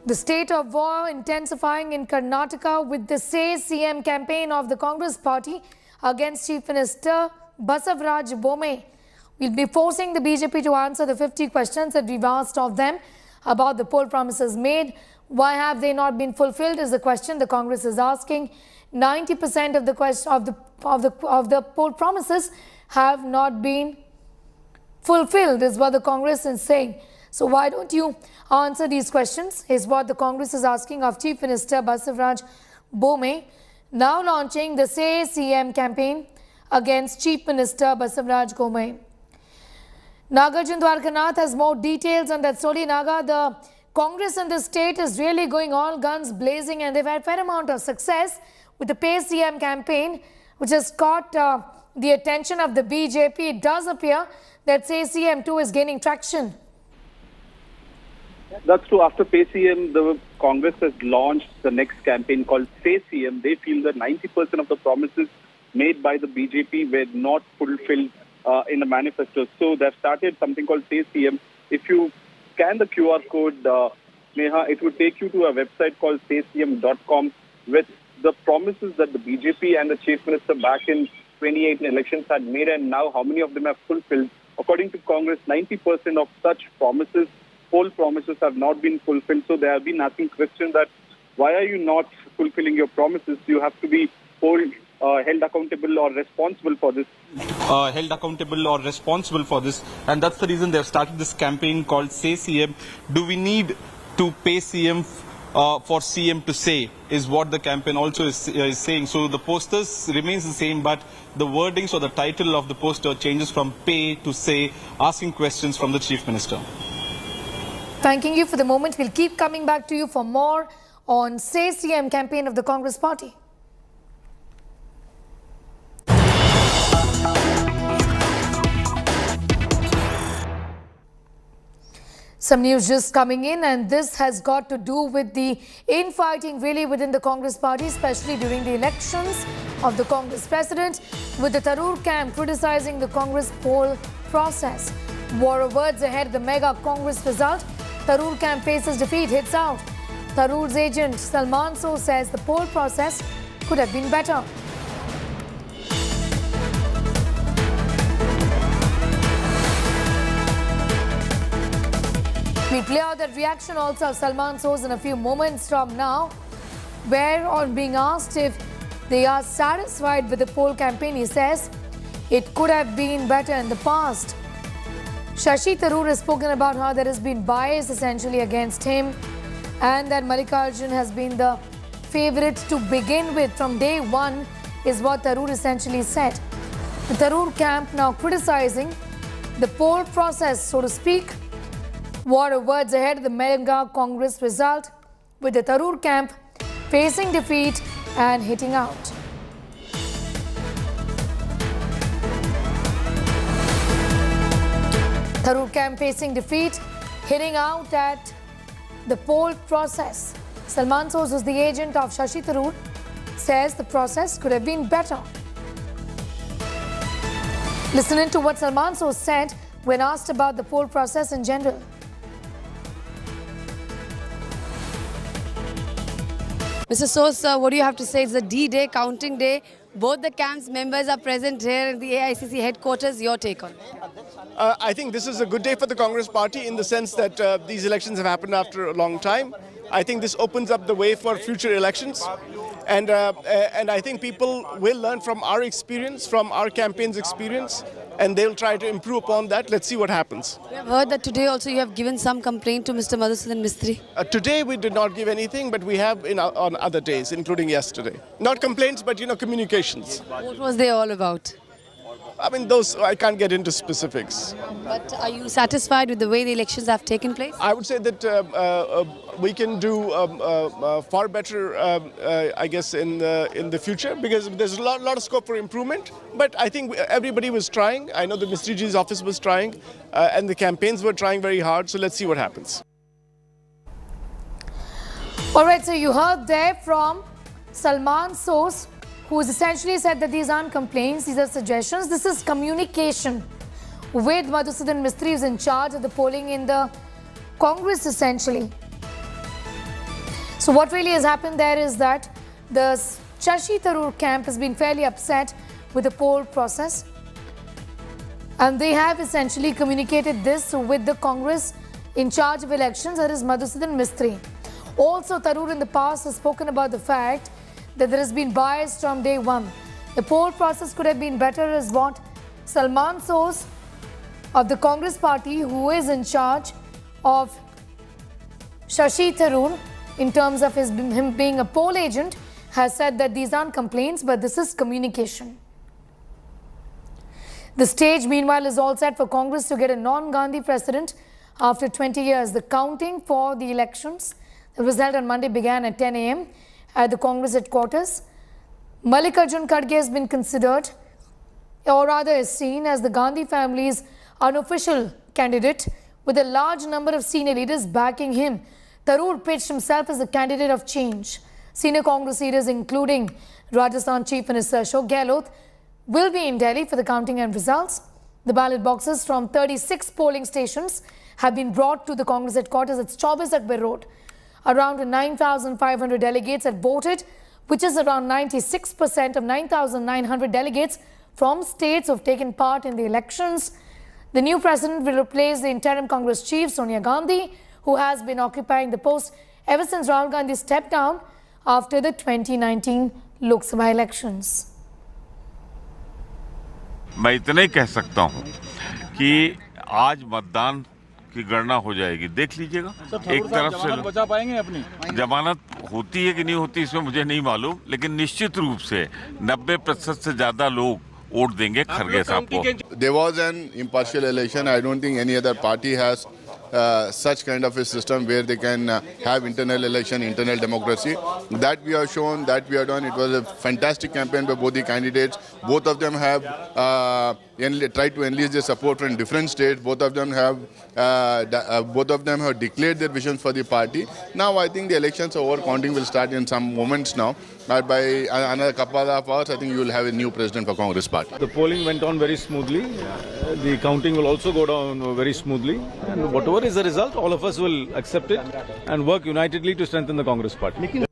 The state of war intensifying in Karnataka with the Say CM campaign of the Congress party against Chief Minister Basavaraj Bomay. We'll be forcing the BJP to answer the 50 questions that we've asked of them about the poll promises made. Why have they not been fulfilled is the question the Congress is asking. 90% of the poll promises have not been fulfilled is what the Congress is saying. So why don't you answer these questions is what the Congress is asking of Chief Minister Basavaraj Bomay, now launching the Say CM campaign against Chief Minister Basavaraj Bomay. Nagarjun Dwarkanath has more details on that story. Naga, the Congress in the state is really going all guns blazing, and they've had a fair amount of success with the Pay CM campaign, which has caught the attention of the BJP. It does appear that Say CM 2 is gaining traction. That's true. After Pay CM, the Congress has launched the next campaign called Say CM. They feel that 90% of the promises made by the BJP were not fulfilled in the manifesto. So they've started something called Say CM. If you scan the QR code, Neha, it would take you to a website called SayCM.com with the promises that the BJP and the Chief Minister back in 2018 elections had made, and now how many of them have fulfilled? According to Congress, 90% of such promises, poll promises, have not been fulfilled. So there have been nothing questioned that why are you not fulfilling your promises? You have to be held accountable or responsible for this. Held accountable or responsible for this, and that's the reason they've started this campaign called Say CM. Do we need to pay CM for CM to say, is what the campaign also is saying. So the posters remains the same, but the wordings or the title of the poster changes from pay to say, asking questions from the Chief Minister. Thanking you for the moment. We'll keep coming back to you for more on Say CM campaign of the Congress Party. Some news just coming in, and this has got to do with the infighting really within the Congress Party, especially during the elections of the Congress president, with the Tharoor camp criticizing the Congress poll process. War of words ahead of the mega Congress result. Tharoor camp faces defeat, hits out. Tharoor's agent Salman So says the poll process could have been better. We'll play out that reaction also of Salman So's in a few moments from now, where on being asked if they are satisfied with the poll campaign, he says it could have been better in the past. Shashi Tharoor has spoken about how there has been bias essentially against him, and that Mallikarjun has been the favourite to begin with from day one, is what Tharoor essentially said. The Tharoor camp now criticizing the poll process, so to speak. War of words ahead of the mega Congress result, with the Tharoor camp facing defeat and hitting out. Tharoor camp facing defeat, hitting out at the poll process. Salman So, who's the agent of Shashi Tharoor, says the process could have been better. Listening to what Salman So said when asked about the poll process in general. Mr. Sosa, what do you have to say? It's the D-Day, counting day. Both the camp's members are present here in the AICC headquarters. Your take on it? I think this is a good day for the Congress party in the sense that these elections have happened after a long time. I think this opens up the way for future elections. And I think people will learn from our experience, from our campaign's experience, and they'll try to improve upon that. Let's see what happens. We have heard that today also you have given some complaint to Mr. Madhusudan Mistry. Today we did not give anything, but we have on other days, including yesterday. Not complaints, but communications. What was they all about? I mean, those, I can't get into specifics. But are you satisfied with the way the elections have taken place? I would say that we can do far better, I guess, in the future, because there's a lot of scope for improvement. But I think everybody was trying. I know the Mistry Ji's office was trying, and the campaigns were trying very hard. So let's see what happens. All right, so you heard there from Salman So, who has essentially said that these aren't complaints, these are suggestions. This is communication with Madhusudan Mistry, who's in charge of the polling in the Congress essentially. So what really has happened there is that the Shashi Tharoor camp has been fairly upset with the poll process, and they have essentially communicated this with the Congress in charge of elections, that is Madhusudan Mistry. Also, Tharoor in the past has spoken about the fact that there has been bias from day one. The poll process could have been better, is what Salman So of the Congress party, who is in charge of Shashi Tharoor in terms of him being a poll agent, has said that these aren't complaints, but this is communication. The stage, meanwhile, is all set for Congress to get a non-Gandhi president after 20 years. The counting for the elections that was held on Monday began at 10 a.m. at the Congress headquarters. Mallikarjun Kharge has been considered, or rather is seen as the Gandhi family's unofficial candidate, with a large number of senior leaders backing him. Tharoor pitched himself as a candidate of change. Senior Congress leaders, including Rajasthan Chief Minister Ashok Gehlot, will be in Delhi for the counting and results. The ballot boxes from 36 polling stations have been brought to the Congress headquarters at 24 Akbar Road. Around 9,500 delegates had voted, which is around 96% of 9,900 delegates from states who have taken part in the elections. The new president will replace the interim Congress chief, Sonia Gandhi, who has been occupying the post ever since Rahul Gandhi stepped down after the 2019 Lok Sabha elections. मैं इतना ही कह सकता हूं कि आज मतदान की गणना हो जाएगी, देख लीजिएगा। एक तरफ से बचा पाएंगे अपनी जमानत होती है कि नहीं होती इसमें मुझे नहीं मालूम, लेकिन निश्चित रूप से 90% से ज्यादा लोग वोट देंगे खरगे साहब को। There was an impartial election. I don't think any other party has such kind of a system where they can have internal election, internal democracy. That we have shown, that we have done. It was a fantastic campaign by both the candidates. Both of them have tried to enlist their support from different states. Both of them have declared their visions for the party. Now I think the elections over, counting will start in some moments now. But by another couple of hours, I think you will have a new president for Congress party. The polling went on very smoothly. The counting will also go down very smoothly. And whatever is the result, all of us will accept it and work unitedly to strengthen the Congress party.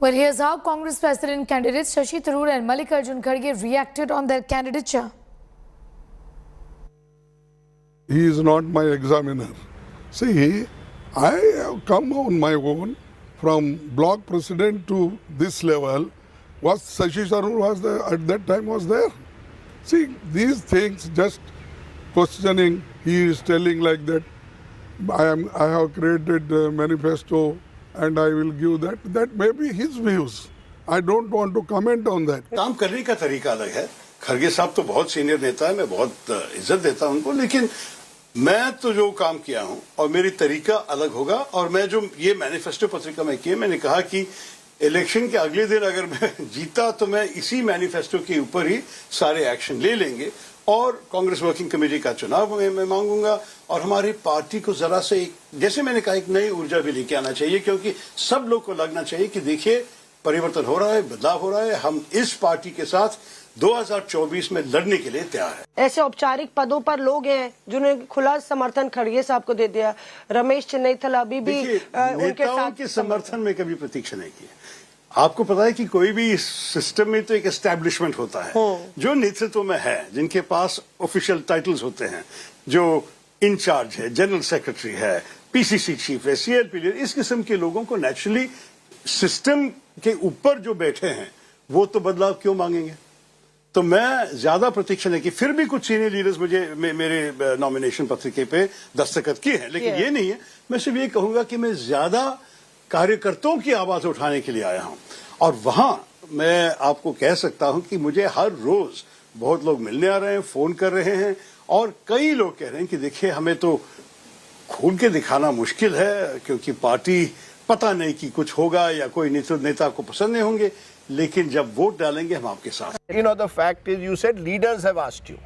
Well, here's how Congress president candidates Shashi Tharoor and Mallikarjun Kharge reacted on their candidature. He is not my examiner. See, I have come on my own from block president to this level. Was Shashi Tharoor was there at that time was there? See, these things just questioning, he is telling like that, I have created a manifesto and I will give that. That may be his views. I don't want to comment on that. काम करने का तरीका अलग है। खरगे साहब तो बहुत senior नेता है, मैं बहुत इज्जत देता हूं उनको, लेकिन मैं तो जो काम किया हूं और मेरी तरीका अलग होगा। और मैं जो ये मैनिफेस्टो पत्रिका में की, मैंने कहा कि इलेक्शन के अगले दिन अगर मैं जीता तो मैं इसी मैनिफेस्टो के ऊपर ही सारे एक्शन ले लेंगे और कांग्रेस वर्किंग कमेटी का चुनाव मैं मांगूंगा। और हमारी पार्टी को जरा से जैसे मैंने कहा एक नई ऊर्जा भी लेके आना चाहिए, क्योंकि सब लोग को लगना चाहिए कि देखिए परिवर्तन हो रहा है, बदलाव हो रहा है, हम इस पार्टी के साथ 2024 में लड़ने के लिए तैयार है। ऐसे औपचारिक पदों पर लोग हैं जिन्होंने खुला समर्थन खड़गे साहब को दे दिया। रमेश चन्नैथल अभी भी उनके साथ के समर्थन में कभी प्रतीक्षा नहीं की। आपको पता है कि कोई भी सिस्टम में तो एक एस्टैब्लिशमेंट होता है जो नेतृत्व में है, जिनके पास ऑफिशियल टाइटल्स होते हैं, जो इंचार्ज है, जनरल सेक्रेटरी है, पीसीसी चीफ है, सीएलपी लीडर, इस किस्म के लोगों को नेचुरली सिस्टम के ऊपर जो बैठे हैं वो तो बदलाव क्यों मांगेंगे। तो मैं ज्यादा प्रतीक्षा नहीं की। फिर भी कुछ सीनियर लीडर्स मुझे मेरे नॉमिनेशन पत्रिके पे दस्तखत किए हैं, लेकिन ये नहीं है। मैं सिर्फ ये कहूंगा कि मैं ज्यादा कार्यकर्ताओं की आवाज उठाने के लिए आया हूं और वहां मैं आपको कह सकता हूं कि मुझे हर रोज बहुत लोग मिलने आ रहे हैं, फोन कर रहे हैं और कई लोग कह रहे हैं कि देखिए हमें तो खोल के दिखाना मुश्किल है क्योंकि पार्टी पता नहीं कि कुछ होगा या कोई नेता को पसंद नहीं होंगे, लेकिन जब वोट डालेंगे हम आपके साथ। You know, the fact is, you said leaders have asked you.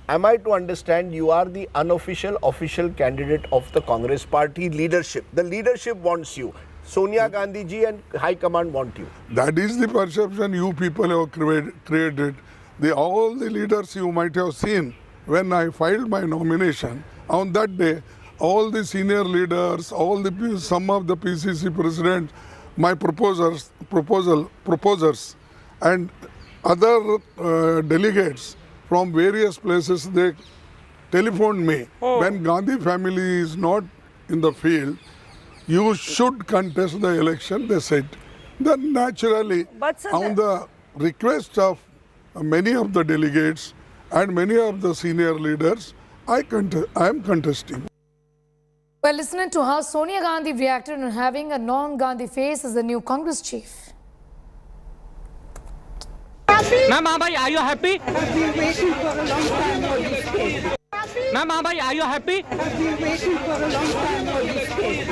Am I to understand you are the unofficial, official candidate of the Congress party leadership? The leadership wants you. Sonia Gandhi ji and High Command want you. That is the perception you people have created. All the leaders you might have seen when I filed my nomination on that day, all the senior leaders, some of the PCC presidents, my proposers and other delegates from various places, they telephoned me. When Gandhi family is not in the field, you should contest the election, they said. Then naturally, on the request of many of the delegates and many of the senior leaders, I am contesting. Well, listening to how Sonia Gandhi reacted on having a non-Gandhi face as the new Congress chief. Ma'am, are you happy? I've been waiting for a long time for this case. Ma'am, are you happy? I've been waiting for a long time for this case.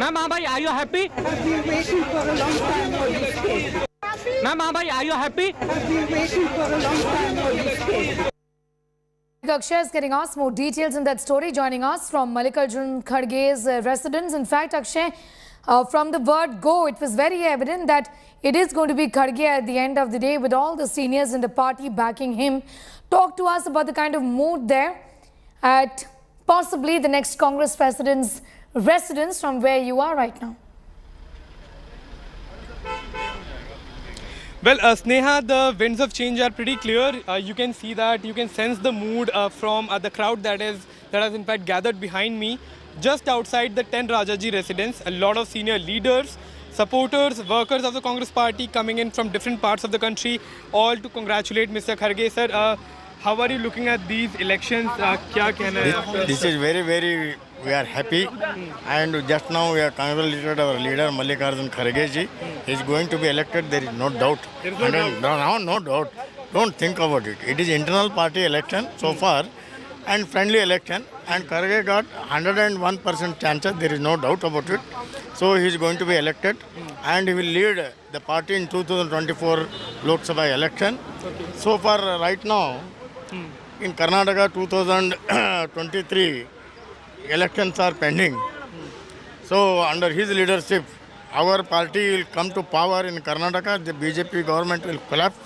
Ma'am, are you happy? I've been waiting for a long time for this case. Ma'am, are you happy? I've been waiting for a long time for this case. Akshay is getting us more details in that story, joining us from Mallikarjun Kharge's residence. In fact, Akshay, from the word go, it was very evident that it is going to be Kharge at the end of the day with all the seniors in the party backing him. Talk to us about the kind of mood there at possibly the next Congress president's residence from where you are right now. Well, Sneha, the winds of change are pretty clear. You can see that, you can sense the mood from the crowd that has in fact gathered behind me, just outside the 10 Rajaji residence. A lot of senior leaders, supporters, workers of the Congress party coming in from different parts of the country, all to congratulate Mr. Kharge. Sir, how are you looking at these elections? Kya kehna hai aapka? This is very, we are happy, and just now we have congratulated our leader Mallikarjun Kharge ji. He is going to be elected, there is no doubt. There is no doubt. No doubt. Don't think about it. It is internal party election so far and friendly election, and Kharge got 101% chances, there is no doubt about it. So he is going to be elected and he will lead the party in 2024 Lok Sabha election. Okay. So far right now in Karnataka 2023 elections are pending. So under his leadership, our party will come to power in Karnataka. The BJP government will collapse,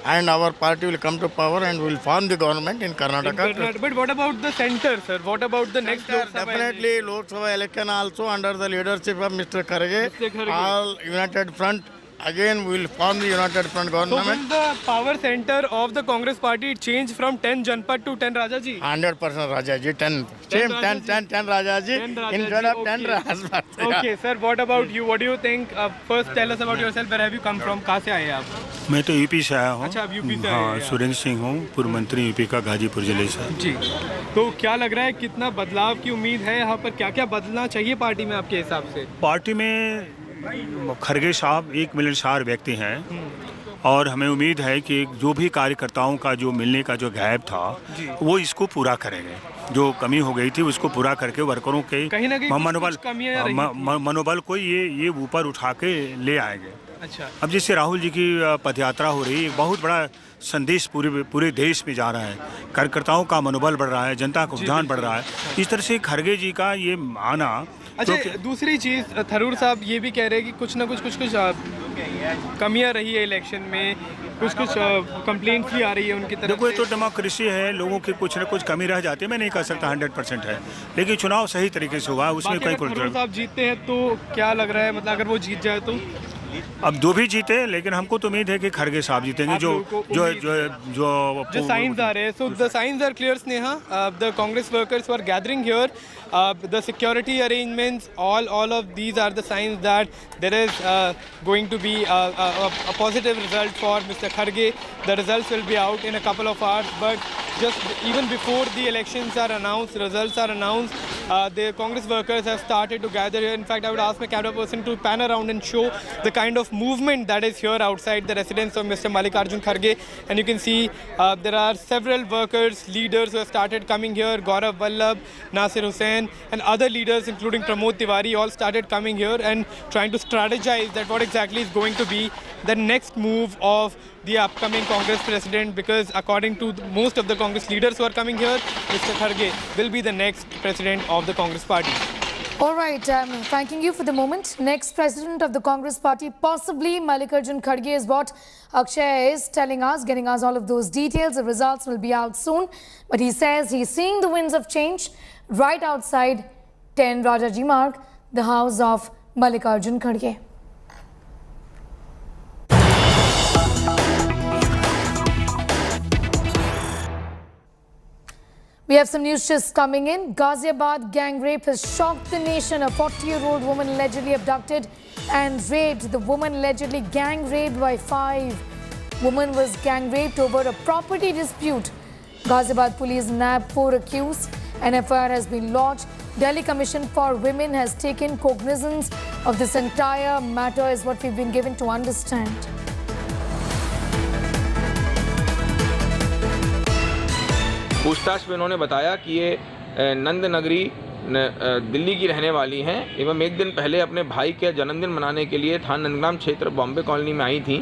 and our party will come to power and will form the government in Karnataka. But what about the centre, sir? What about the next Lok Sabha? Definitely Lok Sabha election also under the leadership of Mr. Kharge. All United Front. Again, we will form the United Front government. So will the power center of the Congress party change from 10 Janpad to 10 Rajaji? 100% Rajaji, 10 Rajaji, instead of 10 Rajaji. Okay, sir, what about you? What do you think? First, tell us about yourself. Where have you come from? कहाँ से आए हैं आप? मैं तो UP से आया हूँ। अच्छा, आप यूपी से आए हैं। सुरेंद्र सिंह हूँ, पूर्व मंत्री यूपी का गाजीपुर जिले से। जी, तो क्या लग रहा है, कितना बदलाव की उम्मीद है यहाँ पर? क्या-क्या बदलना चाहिए पार्टी में आपके हिसाब से? पार्टी में खरगे साहब एक मिलनसार व्यक्ति हैं और हमें उम्मीद है कि जो भी कार्यकर्ताओं का जो मिलने का जो गैप था वो इसको पूरा करेंगे। जो कमी हो गई थी उसको पूरा करके वर्करों के मनोबल को ये ऊपर उठा के ले आएंगे। अच्छा, अब जिससे राहुल जी की पदयात्रा हो रही है, एक बहुत बड़ा संदेश पूरे देश में जा रहा है। कार्यकर्ताओं का मनोबल बढ़ रहा है, जनता का रुझान बढ़ रहा है। इस तरह से खरगे जी का ये आना। अच्छा, दूसरी चीज़, थरूर साहब ये भी कह रहे हैं कि कुछ ना कुछ कमियां रही है इलेक्शन में, कुछ कंप्लेंट्स भी आ रही है उनकी तरफ। देखो, ये तो डेमोक्रेसी है, लोगों की कुछ ना कुछ कमी रह जाती है। मैं नहीं कह सकता 100% है, लेकिन चुनाव सही तरीके से हुआ, उसमें कोई थरूर साहब जीतते हैं तो क्या लग रहा है, मतलब अगर वो जीत जाए तो? अब जो भी जीते, लेकिन हमको तो उम्मीद है कि खरगे साहब जीतेंगे। जो साइंस आ रहे हैं, so the signs are clear Sneha. The Congress workers were gathering here, the security arrangements, all of these are the signs that there is going to be a positive result for Mr. Kharge. The results will be out in a couple of hours, but just even before the elections are announced, results are announced, the Congress workers have started to gather here. In fact, I would ask my camera person to pan around and show the kind of movement that is here outside the residence of Mr. Mallikarjun Kharge. And you can see there are several workers, leaders who have started coming here. Gaurav Vallabh, Nasir Hussain, and other leaders including Pramod Tiwari all started coming here and trying to strategize that what exactly is going to be the next move of the upcoming Congress president, because according to most of the Congress leaders who are coming here, Mr. Kharge will be the next president of the Congress party. All right, thanking you for the moment. Next president of the Congress party, possibly Mallikarjun Kharge, is what Akshay is telling us, getting us all of those details. The results will be out soon. But he says he's seeing the winds of change right outside 10 Rajaji Marg, the house of Mallikarjun Kharge. We have some news just coming in. Ghaziabad gang rape has shocked the nation. A 40-year-old woman allegedly abducted and raped. The woman allegedly gang raped by 5. Woman was gang raped over a property dispute. Ghaziabad police nabbed 4 accused. An FIR has been lodged. Delhi Commission for Women has taken cognizance of this entire matter, is what we've been given to understand. पूछताछ में उन्होंने बताया कि ये नंद नगरी दिल्ली की रहने वाली हैं एवं एक दिन पहले अपने भाई के जन्मदिन मनाने के लिए थाना नंदग्राम क्षेत्र बॉम्बे कॉलोनी में आई थी।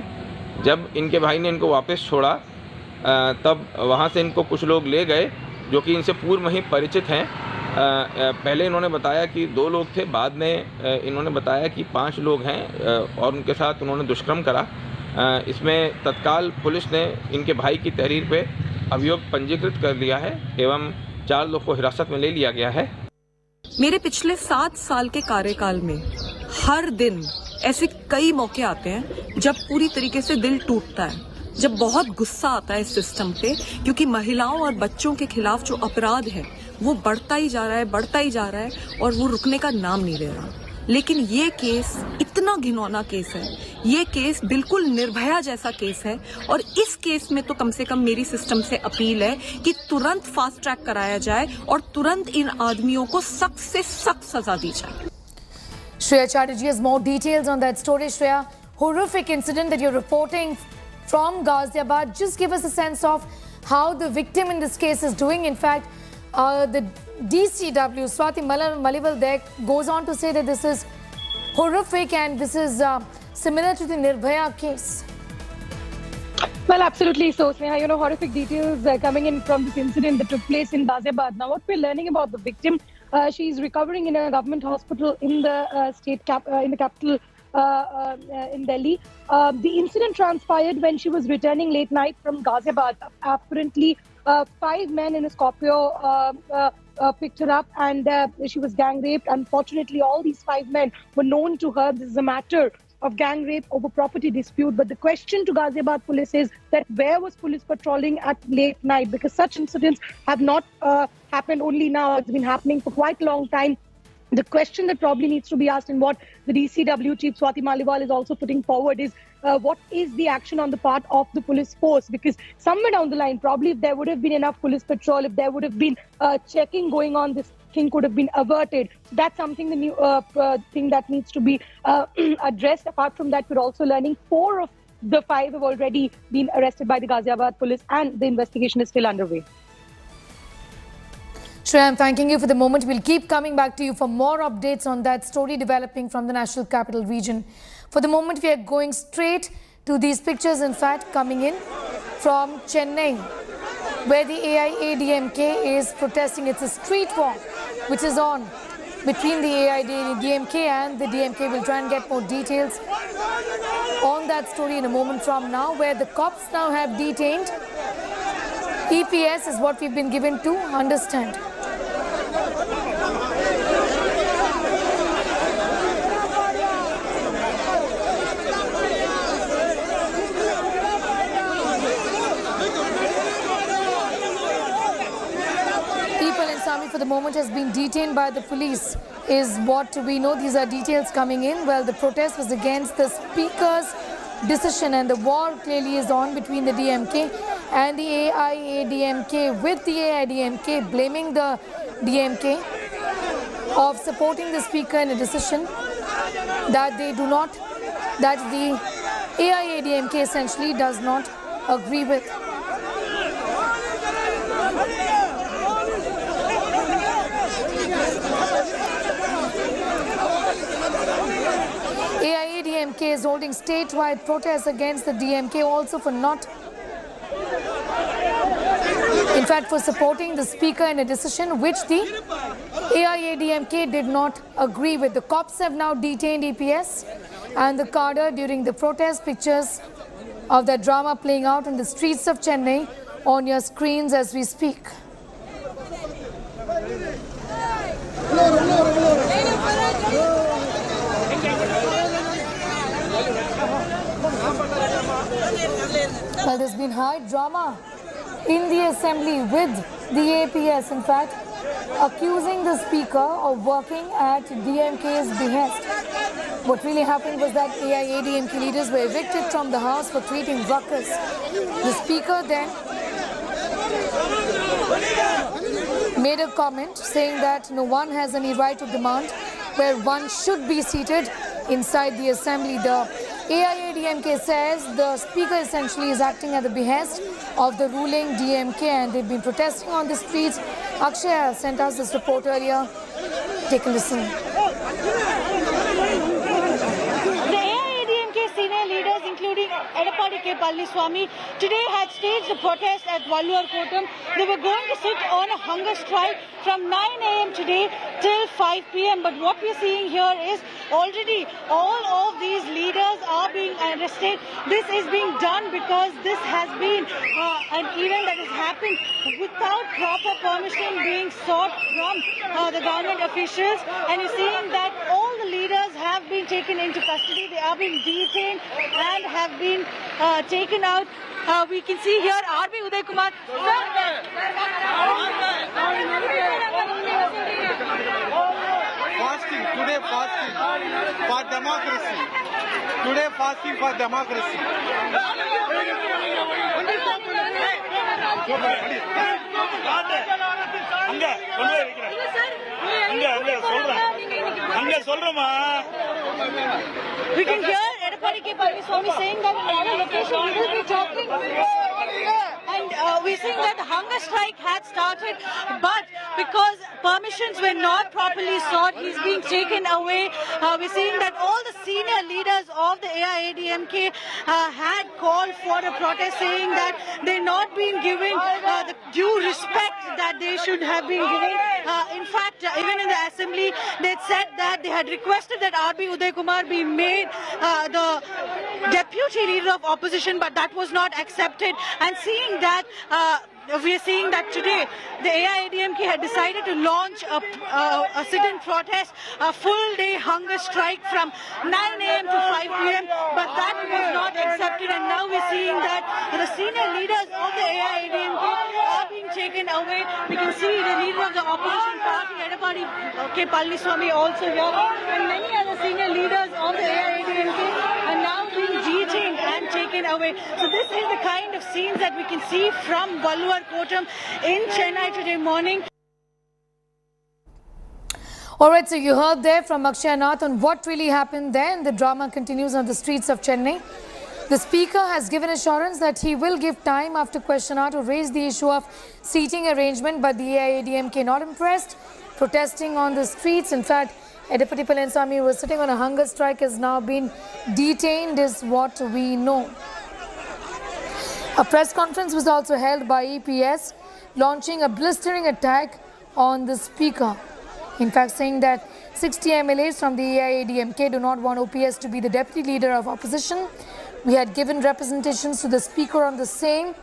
जब इनके भाई ने इनको वापस छोड़ा तब वहां से इनको कुछ लोग ले गए जो कि इनसे पूर्व में ही परिचित हैं। पहले इन्होंने बताया कि 2 लोग थे, बाद में इन्होंने बताया कि 5 लोग हैं और उनके साथ उन्होंने दुष्कर्म करा। इसमें तत्काल पुलिस ने इनके भाई की तहरीर पे अभियोग पंजीकृत कर लिया है एवं 4 लोग को हिरासत में ले लिया गया है। मेरे पिछले 7 साल के कार्यकाल में हर दिन ऐसे कई मौके आते हैं जब पूरी तरीके से दिल टूटता है, जब बहुत गुस्सा आता है इस सिस्टम पे, क्योंकि महिलाओं और बच्चों के खिलाफ जो अपराध है वो बढ़ता ही जा रहा है, बढ़ता ही जा रहा है और वो रुकने का नाम नहीं ले रहा। लेकिन ये केस इतना घिनौना केस है, ये केस बिल्कुल निर्भया जैसा केस है और इस केस में तो कम से कम मेरी सिस्टम से अपील है कि तुरंत फास्ट ट्रैक कराया जाए और तुरंत इन आदमियों को सख्त से सख्त सजा दी जाए। Shreya Chatterjee has more details on that story. Shreya, horrific incident that you're reporting from Ghaziabad. Just give us a sense of how the victim in this case is doing. In fact, the DCW, Swati Maliwal there, goes on to say that this is horrific and this is similar to the Nirbhaya case. Well, absolutely so, Sneha. You know, horrific details coming in from this incident that took place in Ghaziabad. Now, what we're learning about the victim, she's recovering in a government hospital in the in the capital in Delhi. The incident transpired when she was returning late night from Ghaziabad. Apparently, 5 men in a Scorpio picked her up and she was gang raped. Unfortunately, all these 5 men were known to her. This is a matter of gang rape over property dispute. But the question to Ghaziabad police is that where was police patrolling at late night? Because such incidents have not happened only now. It's been happening for quite a long time. The question that probably needs to be asked and what the DCW chief Swati Maliwal is also putting forward is what is the action on the part of the police force? Because somewhere down the line, probably if there would have been enough police patrol, if there would have been checking going on, this thing could have been averted. That's something the new thing that needs to be addressed. Apart from that, we're also learning 4 of the 5 have already been arrested by the Ghaziabad police and the investigation is still underway. Shreya, I'm thanking you for the moment. We'll keep coming back to you for more updates on that story developing from the National Capital Region. For the moment, we are going straight to these pictures, in fact, coming in from Chennai, where the AIADMK is protesting. It's a street walk which is on between the AIADMK and the DMK. We'll try and get more details on that story in a moment from now, where the cops now have detained. EPS is what we've been given to understand. For the moment has been detained by the police is what we know. These are details coming in. Well, the protest was against the speaker's decision and the war clearly is on between the DMK and the AIADMK, with the AIADMK blaming the DMK of supporting the speaker in a decision that they do not, that the AIADMK essentially does not agree with. AIADMK is holding statewide protests against the DMK also for not, in fact, for supporting the speaker in a decision which the AIADMK did not agree with. The cops have now detained EPS and the cadre during the protest. Pictures of the drama playing out in the streets of Chennai on your screens as we speak. Well, there's been high drama in the assembly with the APS, in fact, accusing the speaker of working at DMK's behest. What really happened was that AIADMK leaders were evicted from the house for creating ruckus. The speaker then made a comment saying that no one has any right to demand where one should be seated inside the assembly. The AIADMK says the speaker essentially is acting at the behest of the ruling DMK and they've been protesting on the streets. Akshay sent us this report earlier. Take a listen. The AIADMK senior leaders, including Edappadi K. Palaniswamy, today had staged a protest at Vallur Kotam. They were going to sit on a hunger strike from 9 a.m. today till 5 p.m. But what we're seeing here is already all of these leaders are being arrested. This is being done because this has been an event that has happened without proper permission being sought from the government officials. And you're seeing that all the leaders leaders have been taken into custody. They are being detained and have been taken out. We can see here R.B. Uday Kumar. Fasting, today fasting for democracy. Today fasting for democracy. We can hear Edapadi K. Palniswamy saying that in another location we will be talking. And we're seeing that the hunger strike had started, but because permissions were not properly sought, he's being taken away. We're seeing that all the senior leaders of the AIADMK had called for a protest, saying that they're not being given the due respect that they should have been given. In fact, even in the assembly, they said that they had requested that R.B. Uday Kumar be made the deputy leader of opposition, but that was not accepted. And seeing that, we are seeing that today the AIADMK had decided to launch a sit-in protest, a full-day hunger strike from 9 a.m. to 5 p.m. But that was not accepted, and now we're seeing that the senior leaders of the AIADMK are being taken away. We can see the leader of the opposition party, Edapadi K. Palniswamy, also here, and many other senior leaders of the AIADMK are now being detained and taken away. So this is the kind of scenes that we can see from Walluvar Kotam in Chennai today morning. Alright, so you heard there from Akshay Nath on what really happened there, and the drama continues on the streets of Chennai. The Speaker has given assurance that he will give time after question hour to raise the issue of seating arrangement, but the AIADMK not impressed, protesting on the streets. In fact, Edapadi Palniswamy, who was sitting on a hunger strike, has now been detained, is what we know. A press conference was also held by EPS, launching a blistering attack on the Speaker. In fact, saying that 60 MLAs from the AIADMK do not want OPS to be the deputy leader of opposition. We had given representations to the Speaker on the same.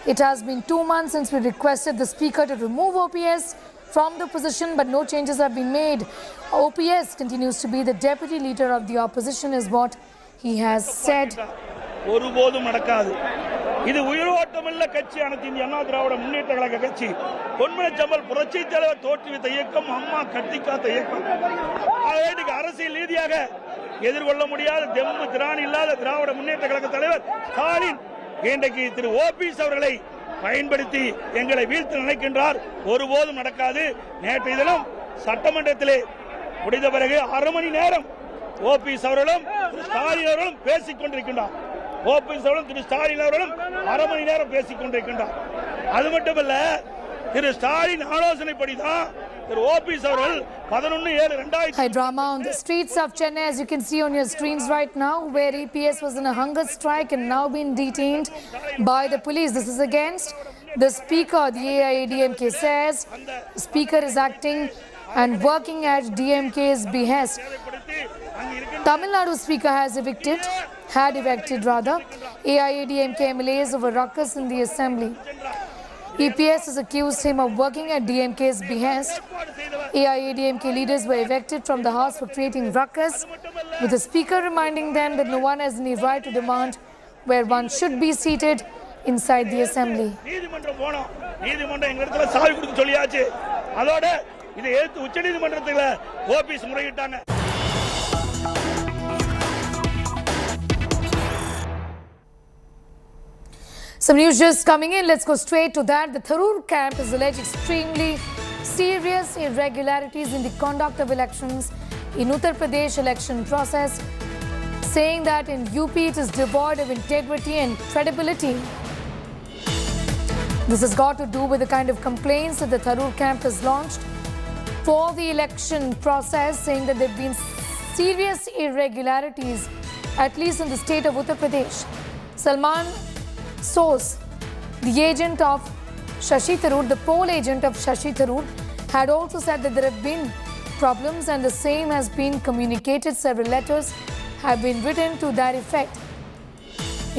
It has been 2 months since we requested the Speaker to remove OPS from the position, but no changes have been made. OPS continues to be the deputy leader of the opposition, is what he has said. இது உயிரோட்டமுள்ள கட்சி அனைத்து இந்திய அண்ணா திராவிட முன்னேற்ற கழக கட்சி பொன்மன ஜம்மல் புரட்சி தலைவர் தோற்றுவித்த இயக்கம் அம்மா கட்டிக்காத்த இயக்கம் இன்னைக்கு அரசியல் ரீதியாக எதிர்கொள்ள முடியாத தெம்பு திராணி இல்லாத திராவிட முன்னேற்ற கழக தலைவர் ஸ்டாலின் இன்றைக்கு திரு ஓபிஎஸ் அவர்களை பயன்படுத்தி எங்களை வீழ்த்த நினைக்கின்றார். ஒருபோதும் நடக்காது. நேற்றைய தினம் சட்டமன்றத்திலே முடிந்த பிறகு 1/2 மணி நேரம் ஓபிஎஸ் அவர்களும் ஸ்டாலின் அவர்களும் பேசிக் கொண்டிருக்கின்றார். ஓபிஎஸ் அவர்களும் திரு ஸ்டாலின் அவர்களும் 1/2 மணி நேரம் பேசிக் கொண்டிருக்கின்றார். அது மட்டுமல்ல, திரு ஸ்டாலின் ஆலோசனைப்படிதான் திரு ஓபிஎஸ் அவர்கள் 11/7/2000. High drama on the streets of Chennai, as you can see on your screens right now, where EPS was in a hunger strike and now been detained by the police. This is against the Speaker. The AIADMK says the Speaker is acting and working at DMK's behest. Tamil Nadu Speaker had evicted AIADMK MLAs over ruckus in the Assembly. EPS has accused him of working at DMK's behest. AIADMK leaders were evicted from the house for creating ruckus, with the Speaker reminding them that no one has any right to demand where one should be seated inside the Assembly. Some news just coming in. Let's go straight to that. The Tharoor camp has alleged extremely serious irregularities in the conduct of elections in Uttar Pradesh election process, saying that in UP it is devoid of integrity and credibility. This has got to do with the kind of complaints that the Tharoor camp has launched for the election process, saying that there have been serious irregularities, at least in the state of Uttar Pradesh. Salman Source, the agent of Shashi Tharoor, the poll agent of Shashi Tharoor, had also said that there have been problems and the same has been communicated. Several letters have been written to that effect.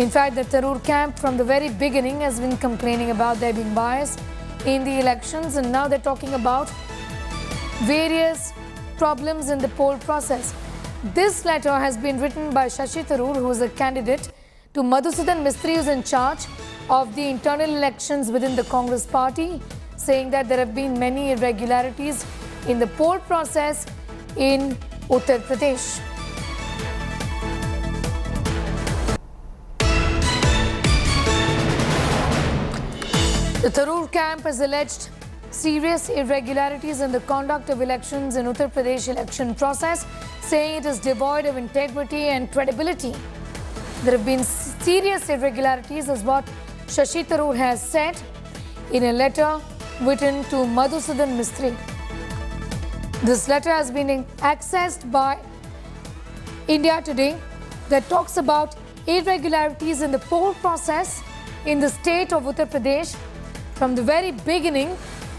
In fact, the Tharoor camp from the very beginning has been complaining about there being bias in the elections, and now they're talking about various problems in the poll process. This letter has been written by Shashi Tharoor, who is a candidate, to Madhusudan Mistry, who is in charge of the internal elections within the Congress party, saying that there have been many irregularities in the poll process in Uttar Pradesh. The Tharoor camp has alleged serious irregularities in the conduct of elections in Uttar Pradesh election process, saying it is devoid of integrity and credibility. There have been serious irregularities, is what Shashi Tharoor has said in a letter written to Madhusudan Mistry. This letter has been accessed by India Today that talks about irregularities in the poll process in the state of Uttar Pradesh. From the very beginning,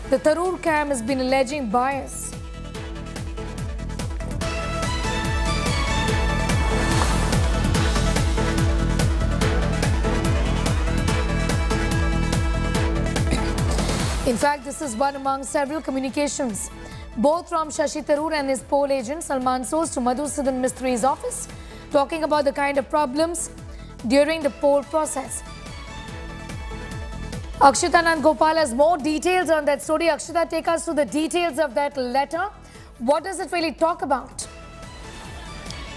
the Tharoor camp has been alleging bias. In fact, this is one among several communications, both from Shashi Tharoor and his poll agent Salman Soos to Madhusudan Mistry's office, talking about the kind of problems during the poll process. Akshita Gopal has more details on that story. Akshita, take us through the details of that letter. What does it really talk about?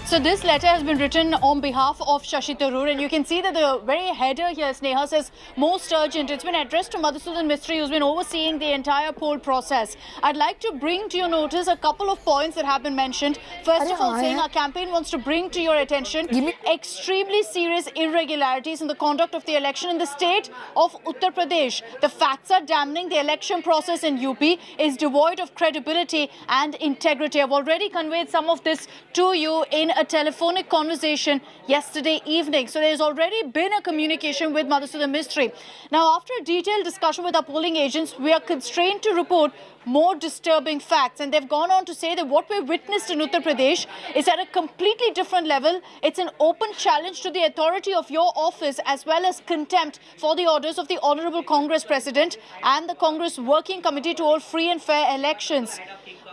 So this letter has been written on behalf of Shashi Tharoor, and you can see that the very header here, Sneha, says most urgent. It's been addressed to Madhusudan Mistry, who's been overseeing the entire poll process. I'd like to bring to your notice a couple of points that have been mentioned. First of all, saying our campaign wants to bring to your attention extremely serious irregularities in the conduct of the election in the state of Uttar Pradesh. The facts are damning. The election process in UP is devoid of credibility and integrity. I've already conveyed some of this to you in a telephonic conversation yesterday evening. So there's already been a communication with Madhusudan Mistry. Now, after a detailed discussion with our polling agents, we are constrained to report more disturbing facts. And they've gone on to say that what we witnessed in Uttar Pradesh is at a completely different level. It's an open challenge to the authority of your office, as well as contempt for the orders of the Honorable Congress President and the Congress Working Committee to hold free and fair elections.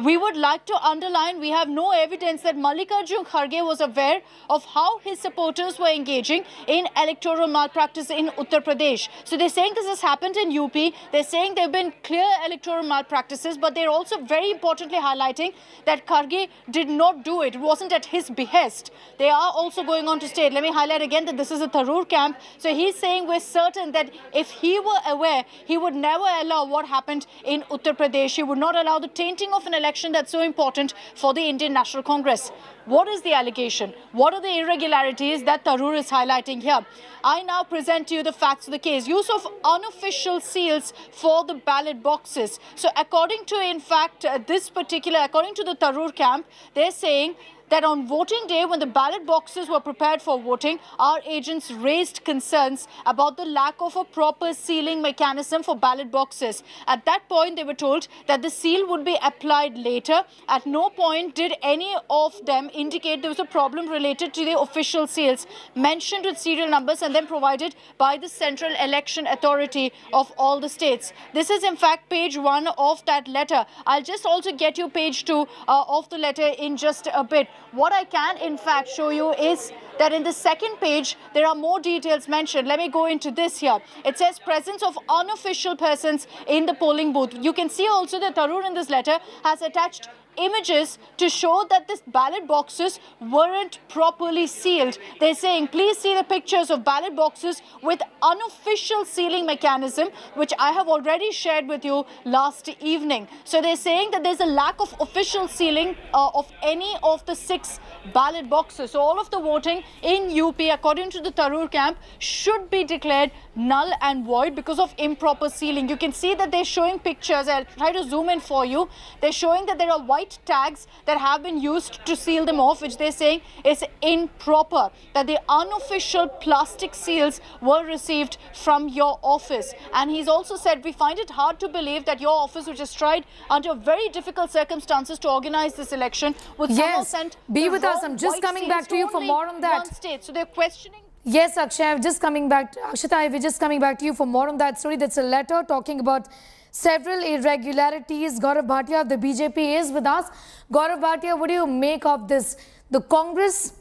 We would like to underline, we have no evidence that Mallikarjun Kharge was aware of how his supporters were engaging in electoral malpractice in Uttar Pradesh. So they're saying this has happened in UP. They're saying there have been clear electoral malpractices, but they're also very importantly highlighting that Kharge did not do it. It wasn't at his behest. They are also going on to state, let me highlight again that this is a Tharoor camp. So he's saying we're certain that if he were aware, he would never allow what happened in Uttar Pradesh. He would not allow the tainting of an election that's so important for the Indian National Congress. What is the allegation? What are the irregularities that Tharoor is highlighting here? I now present to you the facts of the case. Use of unofficial seals for the ballot boxes. So according to, in fact, according to the Tharoor camp, they're saying that on voting day, when the ballot boxes were prepared for voting, our agents raised concerns about the lack of a proper sealing mechanism for ballot boxes. At that point, they were told that the seal would be applied later. At no point did any of them indicate there was a problem related to the official seals mentioned with serial numbers and then provided by the Central Election Authority of all the states. This is in fact page 1 of that letter. I'll just also get you page 2 of the letter in just a bit. What I can in fact show you is that in the second page, there are more details mentioned. Let me go into this here. It says presence of unofficial persons in the polling booth. You can see also that Tharoor in this letter has attached images to show that these ballot boxes weren't properly sealed. They're saying, please see the pictures of ballot boxes with unofficial sealing mechanism, which I have already shared with you last evening. So they're saying that there's a lack of official sealing of any of the 6 ballot boxes. So all of the voting in UP, according to the Tharoor camp, should be declared null and void because of improper sealing. You can see that they're showing pictures. I'll try to zoom in for you. They're showing that there are white tags that have been used to seal them off, which they're saying is improper, that the unofficial plastic seals were received from your office. And he's also said, we find it hard to believe that your office, which has tried under very difficult circumstances to organize this election, would somehow send be with us. I'm just coming back to you for more on that. One state. So they're questioning. Yes, Akshay, I'm just coming back. Akshita, we're just coming back to you for more on that story. That's a letter talking about several irregularities. Gaurav Bhatia of the BJP is with us. Gaurav Bhatia, what do you make of this the Congress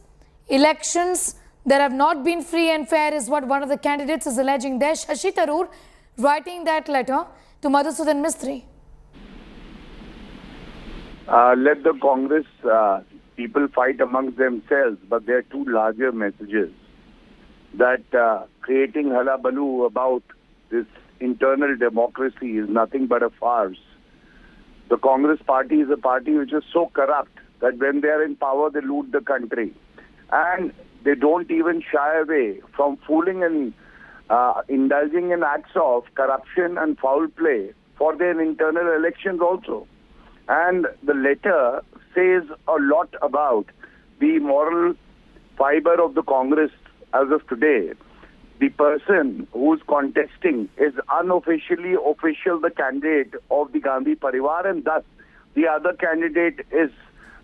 elections that have not been free and fair is what one of the candidates is alleging there. Shashi Tharoor writing that letter to Madhusudan Mistry. Let the Congress people fight amongst themselves, but there are two larger messages. That creating hullabaloo about this internal democracy is nothing but a farce. The Congress party is a party which is so corrupt that when they are in power, they loot the country. And they don't even shy away from fooling and indulging in acts of corruption and foul play for their internal elections also. And the letter says a lot about the moral fiber of the Congress as of today. The person who is contesting is unofficially the candidate of the Gandhi Parivar, and thus the other candidate is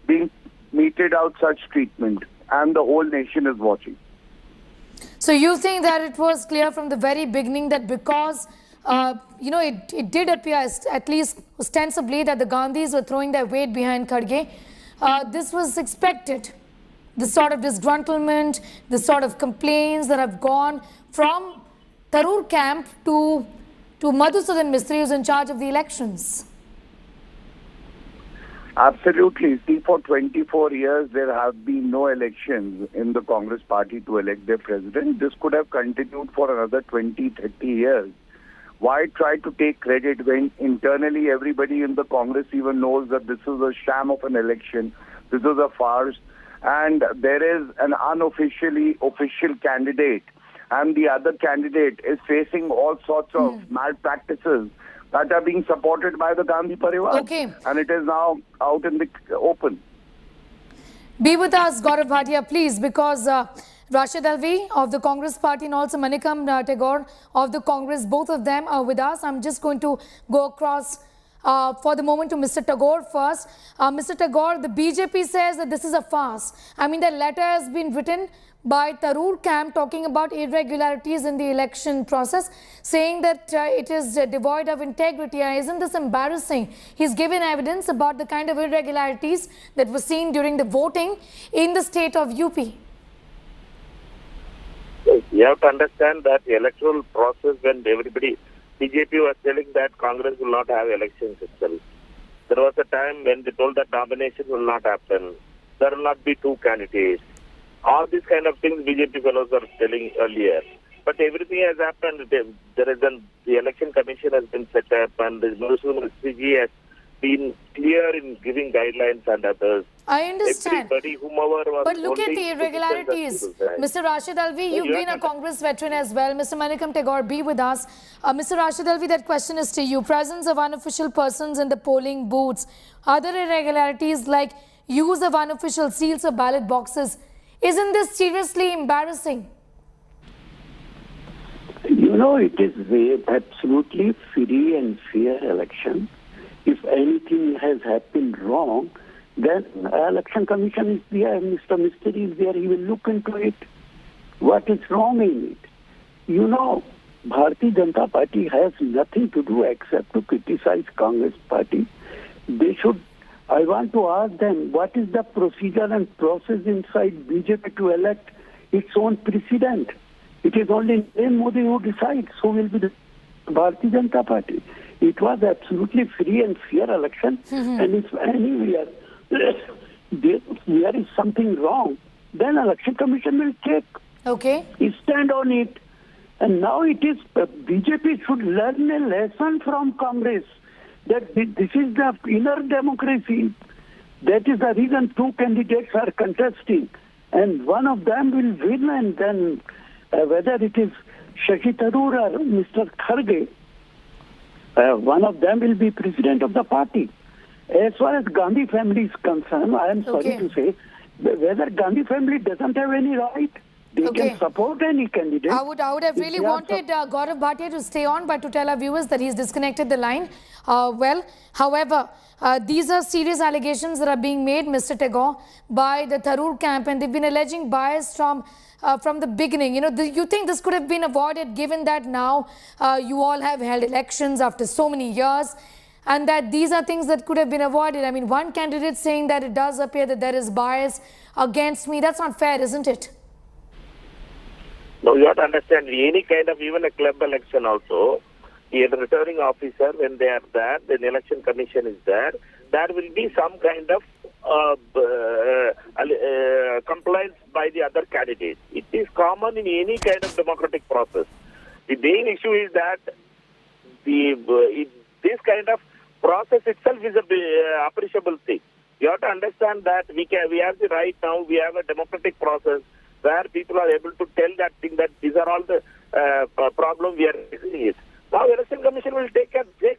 being meted out such treatment, and the whole nation is watching. So you think that it was clear from the very beginning that because it did appear, at least ostensibly, that the Gandhis were throwing their weight behind Kharge. This was expected. This sort of disgruntlement, this sort of complaints that have gone from Tharoor camp to Madhusudan Mistry, who's in charge of the elections. Absolutely. See, for 24 years, there have been no elections in the Congress party to elect their president. This could have continued for another 20, 30 years. Why try to take credit when internally everybody in the Congress even knows that this is a sham of an election, this is a farce, and there is an official candidate, and the other candidate is facing all sorts of malpractices that are being supported by the Gandhi Parivar. Okay. And it is now out in the open. Be with us, Gaurav Bhatia, please, because Rashid Alvi of the Congress party and also Mallikarjun Tagore of the Congress, both of them are with us. I'm just going to go across for the moment to Mr. Tagore first. Mr. Tagore, the BJP says that this is a farce. I mean, the letter has been written by Tharoor camp talking about irregularities in the election process, saying that it is devoid of integrity. Isn't this embarrassing? He's given evidence about the kind of irregularities that were seen during the voting in the state of UP. You have to understand that the electoral process, when BJP was telling that Congress will not have elections itself. There was a time when they told that nomination will not happen. There will not be two candidates. All these kind of things BJP fellows were telling earlier. But everything has happened. The election commission has been set up, and the Madhusudan has been clear in giving guidelines and others. I understand. Whomever was but look at the irregularities. Mr. Rashid Alvi, you've been a Congress veteran as well. Mr. Mallikarjun Tagore, be with us. Mr. Rashid Alvi, that question is to you. Presence of unofficial persons in the polling booths. Other irregularities like use of unofficial seals or ballot boxes. Isn't this seriously embarrassing? You know, it is absolutely free and fair election. If anything has happened wrong, then election commission is there, Mr. Mistry is there, he will look into it. What is wrong in it? You know, Bharatiya Janata Party has nothing to do except to criticize Congress Party. They should, I want to ask them, what is the procedure and process inside BJP to elect its own president? It is only Modi who decides who will be the Bharatiya Janata Party. It was absolutely free and fair election, and if anywhere there is something wrong, then election commission will check. Okay. Stand on it. And now it is BJP should learn a lesson from Congress that this is the inner democracy. That is the reason two candidates are contesting, and one of them will win, and then whether it is Shashi Tharoor or Mr. Kharge, one of them will be president of the party. As far as Gandhi family is concerned, I am sorry to say, whether Gandhi family doesn't have any right, they can support any candidate. I would have really wanted Gaurav Bhatia to stay on, but to tell our viewers that he's disconnected the line. However, these are serious allegations that are being made, Mr. Tagore, by the Tharoor camp, and they've been alleging bias from the beginning. You know, you think this could have been avoided given that now you all have held elections after so many years. and that these are things that could have been avoided. I mean, one candidate saying that it does appear that there is bias against me. That's not fair, isn't it? No, you have to understand, any kind of, even a club election also, the returning officer, when they are there, the election commission is there will be some kind of compliance by the other candidates. It is common in any kind of democratic process. The main issue is that this kind of process itself is a appreciable thing. You have to understand that we have the right now, we have a democratic process where people are able to tell that thing, that these are all the problems we are facing. Now, Election Commission will take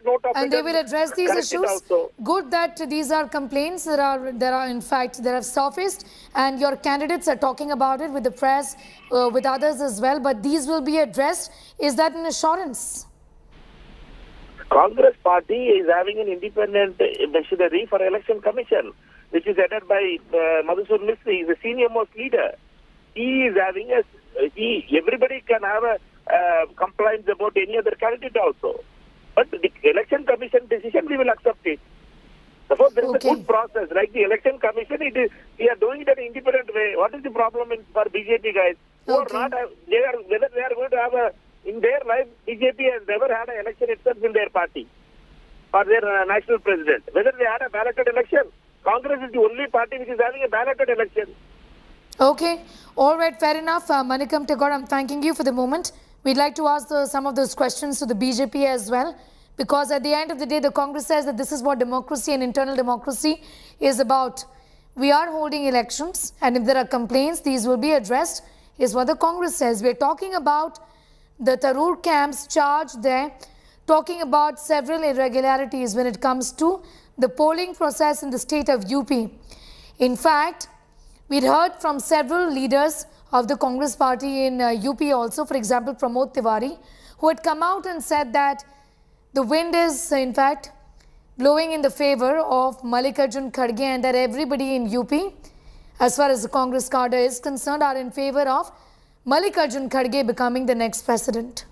note of it. And they will address these issues. Good that these are complaints that are in fact, that have surfaced, and your candidates are talking about it with the press, with others as well, but these will be addressed. Is that an assurance? Congress party is having an independent machinery for Election Commission, which is headed by Madhusudhan Mistry. He is a senior most leader. He is having everybody can have a complaints about any other candidate also. But the Election Commission decision, we will accept it. Suppose there is a good process, like the Election Commission, we are doing it in an independent way. What is the problem for BJP guys? Who are not, whether they are going to have in their life, BJP has never had an election itself in their party or their national president. Whether they had a balloted election, Congress is the only party which is having a balloted election. Okay. All right. Fair enough. Manikam Tagore, I'm thanking you for the moment. We'd like to ask some of those questions to the BJP as well, because at the end of the day, the Congress says that this is what democracy and internal democracy is about. We are holding elections, and if there are complaints, these will be addressed, is what the Congress says. We're talking about the Tharoor camp's charge there, talking about several irregularities when it comes to the polling process in the state of UP. In fact, we'd heard from several leaders of the Congress party in UP also, for example, Pramod Tiwari, who had come out and said that the wind is, in fact, blowing in the favor of Mallikarjun Kharge, and that everybody in UP, as far as the Congress cadre is concerned, are in favor of Mallikarjun Kharge becoming the next president.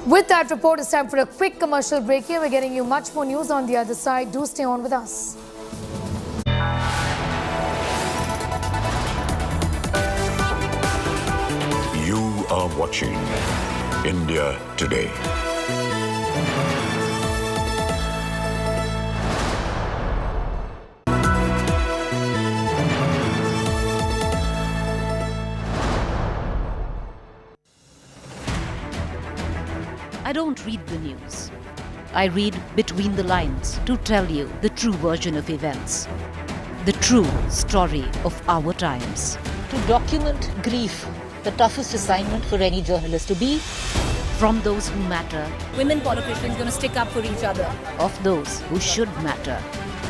With that report, it's time for a quick commercial break here. We're getting you much more news on the other side. Do stay on with us. You are watching India Today. I don't read the news. I read between the lines to tell you the true version of events, the true story of our times. To document grief, the toughest assignment for any journalist to be. From those who matter. Women politicians going to stick up for each other. Of those who should matter.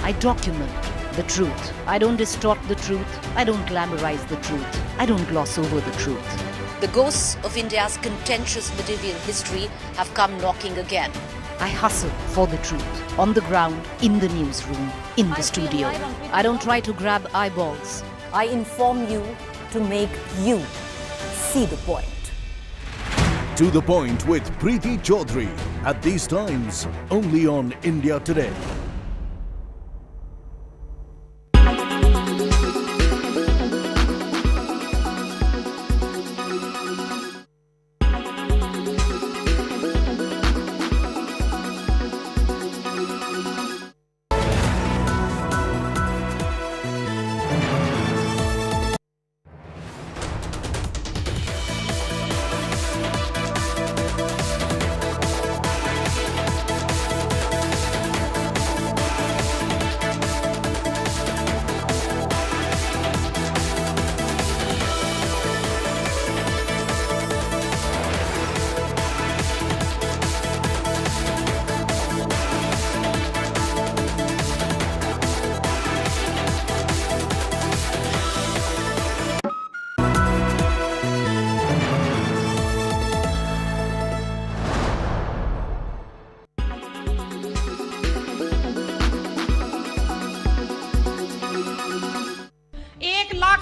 I document the truth. I don't distort the truth. I don't glamorize the truth. I don't gloss over the truth. The ghosts of India's contentious medieval history have come knocking again. I hustle for the truth. On the ground, in the newsroom, in the studio. I don't try to grab eyeballs. I inform you to make you see the point. To the Point with Preeti Chaudhary. At these times, only on India Today.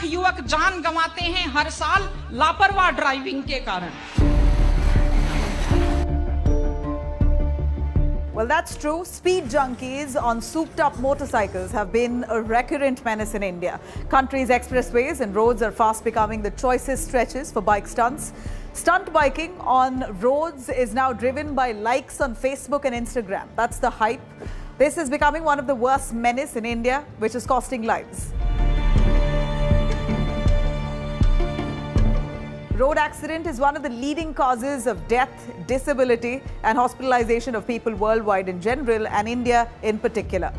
युवक जान गंवाते हैं हर साल लापरवाह driving के कारण। Well, that's true. Speed junkies on souped-up motorcycles have been a recurrent menace in India. Country's expressways and roads are fast becoming the choicest stretches for bike stunts. Stunt biking on roads is now driven by likes on Facebook and Instagram. That's the hype. This is becoming one of the worst menace in India, which is costing lives. Road accident is one of the leading causes of death, disability and hospitalization of people worldwide in general and India in particular.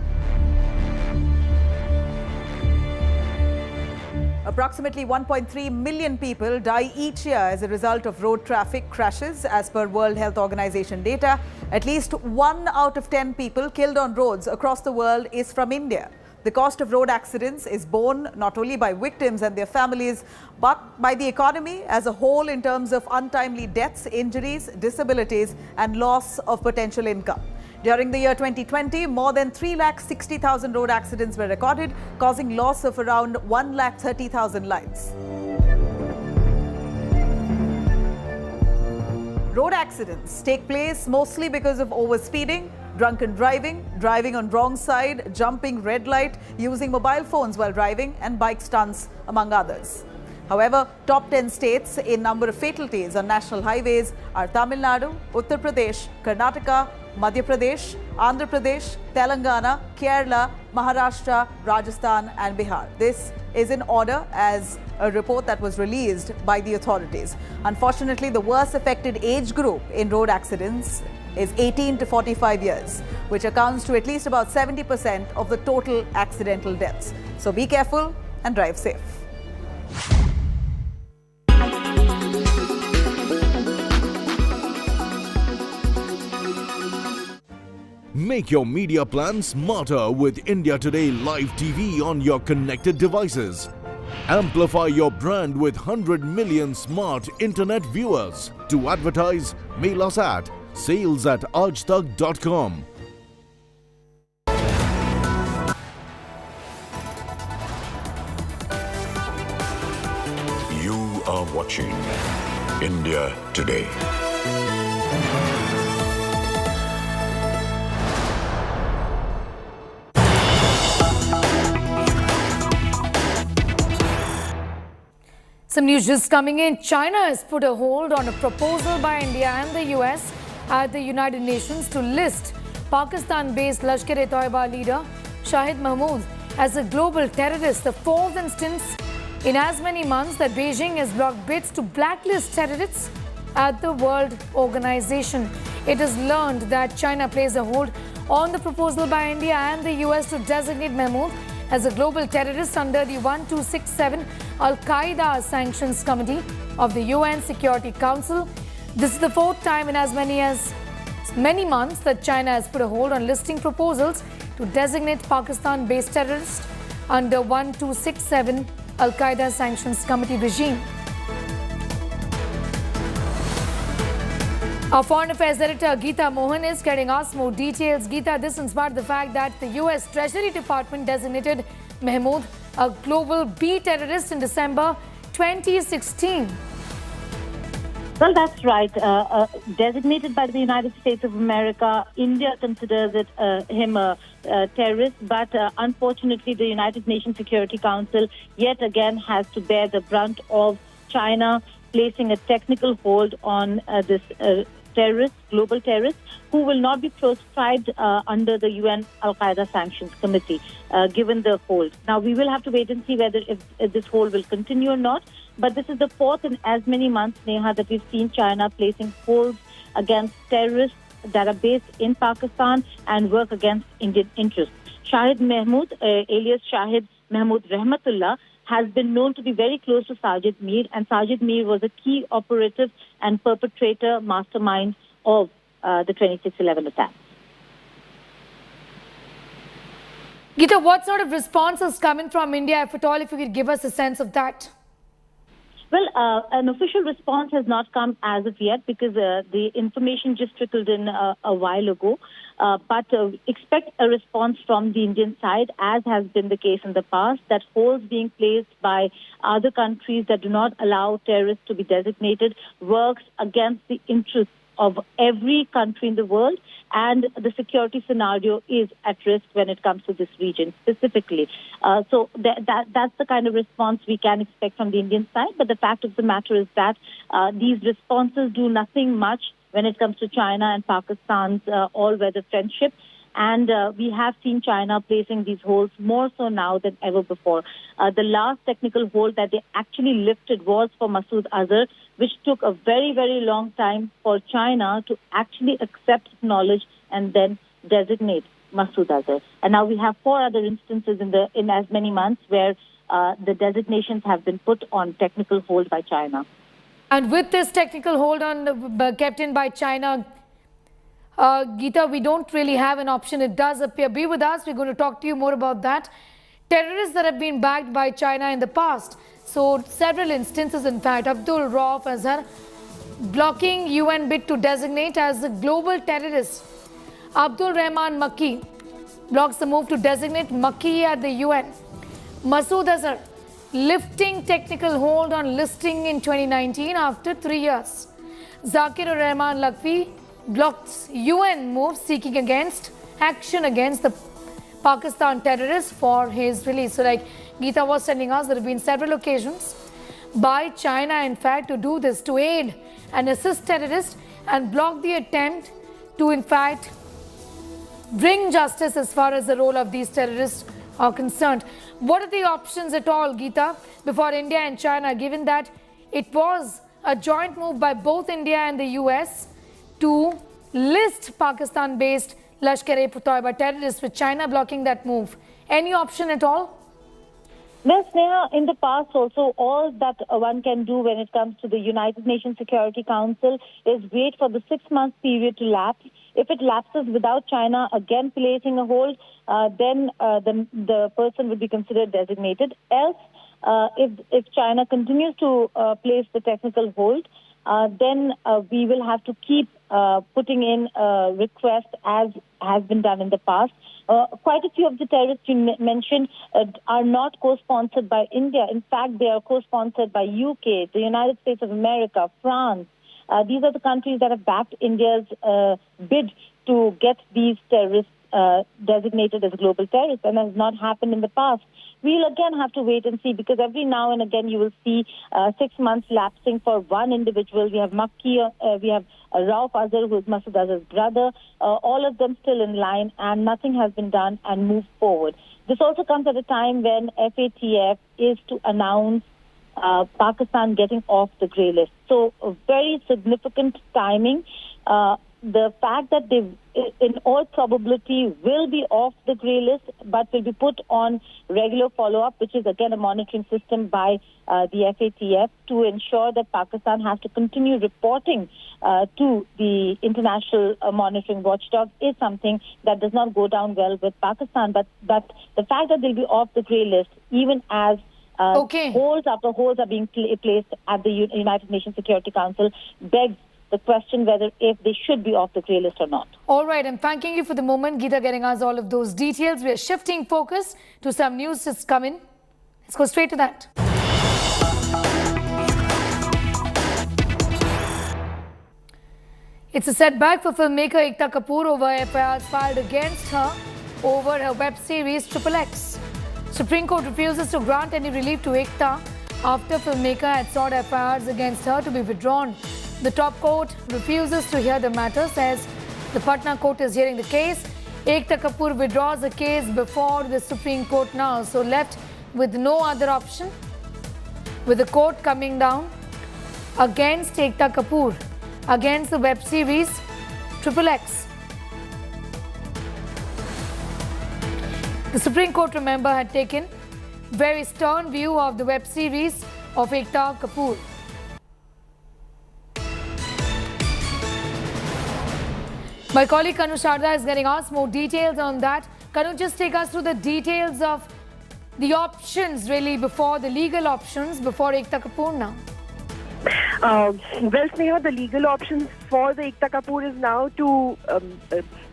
Approximately 1.3 million people die each year as a result of road traffic crashes. As per World Health Organization data, at least 1 out of 10 people killed on roads across the world is from India. The cost of road accidents is borne not only by victims and their families, but by the economy as a whole in terms of untimely deaths, injuries, disabilities and loss of potential income. During the year 2020, more than 3,60,000 road accidents were recorded, causing loss of around 1,30,000 lives. Road accidents take place mostly because of overspeeding, drunken driving, driving on wrong side, jumping red light, using mobile phones while driving and bike stunts, among others. However, top 10 states in number of fatalities on national highways are Tamil Nadu, Uttar Pradesh, Karnataka, Madhya Pradesh, Andhra Pradesh, Telangana, Kerala, Maharashtra, Rajasthan and Bihar. This is in order as a report that was released by the authorities. Unfortunately, the worst affected age group in road accidents is 18 to 45 years, which accounts to at least about 70% of the total accidental deaths. So be careful and drive safe. Make your media plan smarter with India Today Live TV on your connected devices. Amplify your brand with 100 million smart internet viewers. To advertise, mail us at sales@aajtak.com. You are watching India Today. Some news just coming in. China has put a hold on a proposal by India and the US at the United Nations to list Pakistan-based Lashkar-e-Toiba leader Shahid Mahmood as a global terrorist, the fourth instance in as many months that Beijing has blocked bids to blacklist terrorists at the World Organization. It has learned that China placed a hold on the proposal by India and the US to designate Mahmood as a global terrorist under the 1267 Al-Qaeda Sanctions Committee of the UN Security Council. This is the fourth time in as many months that China has put a hold on listing proposals to designate Pakistan-based terrorists under 1267 Al-Qaeda Sanctions Committee regime. Our Foreign Affairs Editor Geeta Mohan is getting us more details. Geeta, this inspired the fact that the US Treasury Department designated Mahmood a global B terrorist in December 2016. Well, that's right. Designated by the United States of America, India considers him a terrorist, but unfortunately the United Nations Security Council yet again has to bear the brunt of China placing a technical hold on this global terrorist, who will not be proscribed under the UN Al-Qaeda Sanctions Committee, given the hold. Now, we will have to wait and see whether if this hold will continue or not. But this is the fourth in as many months, Neha, that we've seen China placing holds against terrorists that are based in Pakistan and work against Indian interests. Shahid Mahmood, alias Shahid Mahmood Rahmatullah, has been known to be very close to Sajid Mir, and Sajid Mir was a key operative and perpetrator mastermind of the 26/11 attacks. Geeta, what sort of response is coming from India, if at all, if you could give us a sense of that? Well, an official response has not come as of yet because the information just trickled in a while ago. But expect a response from the Indian side, as has been the case in the past, that holds being placed by other countries that do not allow terrorists to be designated works against the interests of every country in the world, and the security scenario is at risk when it comes to this region specifically. So that's the kind of response we can expect from the Indian side. But the fact of the matter is that these responses do nothing much when it comes to China and Pakistan's all-weather friendship. And we have seen China placing these holds more so now than ever before. The last technical hold that they actually lifted was for Masood Azhar, which took a very, very long time for China to actually accept knowledge and then designate Masood Azhar. And now we have 4 other instances in as many months where the designations have been put on technical hold by China. And with this technical hold on kept in by China, Geeta, we don't really have an option. It does appear. Be with us. We're going to talk to you more about that. Terrorists that have been backed by China in the past. So several instances, in fact, Abdul Rauf Azhar blocking UN bid to designate as a global terrorist. Abdul Rahman Makki blocks the move to designate Makki at the UN. Masood Azhar lifting technical hold on listing in 2019 after 3 years. Zakir Rahman Lakvi blocks UN move seeking action against the Pakistan terrorists for his release. So like Geeta was telling us, there have been several occasions by China, in fact, to do this, to aid and assist terrorists and block the attempt to, in fact, bring justice as far as the role of these terrorists are concerned. What are the options at all, Geeta, before India and China, given that it was a joint move by both India and the US to list Pakistan-based Lashkar-e-Taiba terrorists, with China blocking that move? Any option at all? Well, Sneha, in the past also, all that one can do when it comes to the United Nations Security Council is wait for the 6-month period to lapse. If it lapses without China again placing a hold, then the person would be considered designated. Else, if China continues to place the technical hold, then we will have to keep putting in requests as has been done in the past. Quite a few of the terrorists you mentioned are not co-sponsored by India. In fact, they are co-sponsored by UK, the United States of America, France. These are the countries that have backed India's bid to get these terrorists designated as global terrorists, and that has not happened in the past. We'll again have to wait and see, because every now and again you will see 6 months lapsing for one individual. We have Makki, we have Rauf Azhar, who is Masood Azhar's brother, all of them still in line, and nothing has been done and moved forward. This also comes at a time when FATF is to announce Pakistan getting off the grey list. So a very significant timing. The fact that they, in all probability, will be off the grey list, but will be put on regular follow-up, which is again a monitoring system by the FATF to ensure that Pakistan has to continue reporting to the international monitoring watchdog, is something that does not go down well with Pakistan. But the fact that they'll be off the grey list, even as holds after holds are being placed at the United Nations Security Council, begs the question whether if they should be off the grey list or not. All right, I'm thanking you for the moment, Geeta, getting us all of those details. We are shifting focus to some news that's come in. Let's go straight to that. It's a setback for filmmaker Ekta Kapoor over FIRs filed against her over her web series XXX. Supreme Court refuses to grant any relief to Ekta after filmmaker had sought FIRs against her to be withdrawn. The top court refuses to hear the matter, says the Patna court is hearing the case. Ekta Kapoor withdraws the case before the Supreme Court now, so left with no other option, with the court coming down against Ekta Kapoor, against the web series XXX. The Supreme Court, remember, had taken very stern view of the web series of Ekta Kapoor. My colleague Kanu Sharda is getting us more details on that. Kanu, just take us through the details of the options, really, before the legal options before Ekta Kapoor now. Well, Sneha, the legal options for the Ekta Kapoor is now to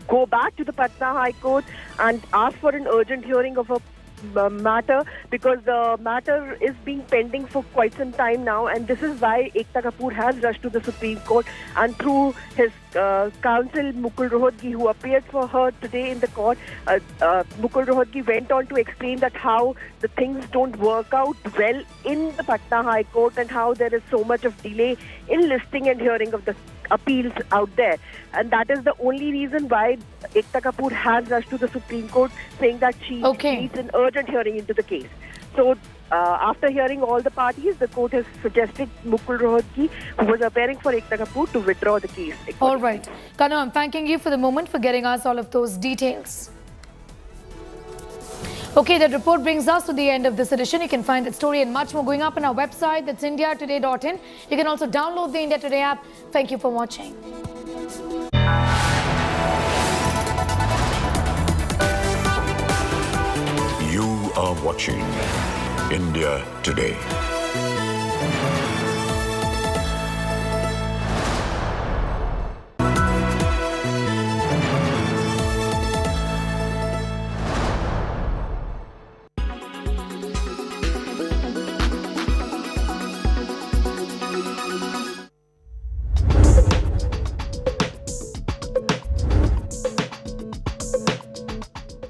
go back to the Patna High Court and ask for an urgent hearing of a matter, because the matter is being pending for quite some time now, and this is why Ekta Kapoor has rushed to the Supreme Court, and through his counsel Mukul Rohatgi, who appeared for her today in the court, Mukul Rohatgi went on to explain that how the things don't work out well in the Patna High Court and how there is so much of delay in listing and hearing of the appeals out there, and that is the only reason why Ekta Kapoor has rushed to the Supreme Court, saying that she needs an urgent hearing into the case. So after hearing all the parties, the court has suggested Mukul Rohatgi, who was appearing for Ekta Kapoor, to withdraw the case. All right. Kanu, I'm thanking you for the moment, for getting us all of those details. Okay, that report brings us to the end of this edition. You can find that story and much more going up on our website. That's indiatoday.in. You can also download the India Today app. Thank you for watching. You are watching India Today.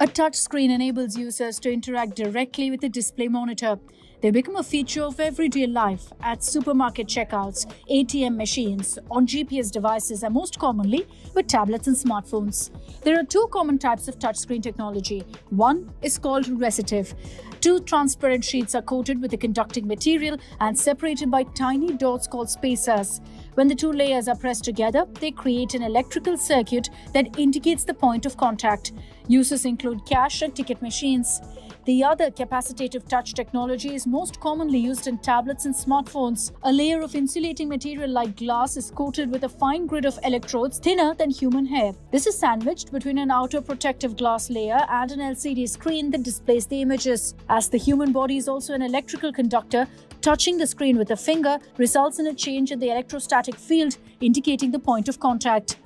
A touch screen enables users to interact directly with the display monitor. They become a feature of everyday life at supermarket checkouts, ATM machines, on GPS devices, and most commonly with tablets and smartphones. There are two common types of touchscreen technology. One is called resistive. Two transparent sheets are coated with a conducting material and separated by tiny dots called spacers. When the two layers are pressed together, they create an electrical circuit that indicates the point of contact. Uses include cash and ticket machines. The other capacitive touch technology is most commonly used in tablets and smartphones. A layer of insulating material like glass is coated with a fine grid of electrodes thinner than human hair. This is sandwiched between an outer protective glass layer and an LCD screen that displays the images. As the human body is also an electrical conductor, touching the screen with a finger results in a change in the electrostatic field, indicating the point of contact.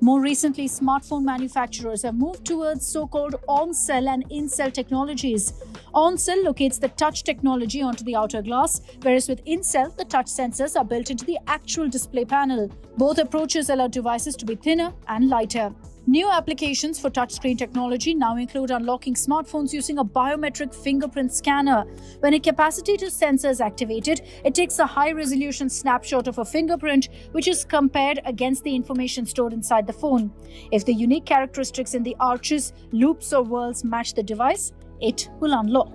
More recently, smartphone manufacturers have moved towards so-called on-cell and in-cell technologies. On-cell locates the touch technology onto the outer glass, whereas with in-cell, the touch sensors are built into the actual display panel. Both approaches allow devices to be thinner and lighter. New applications for touchscreen technology now include unlocking smartphones using a biometric fingerprint scanner. When a capacitor sensor is activated, it takes a high-resolution snapshot of a fingerprint, which is compared against the information stored inside the phone. If the unique characteristics in the arches, loops, or whorls match the device, it will unlock.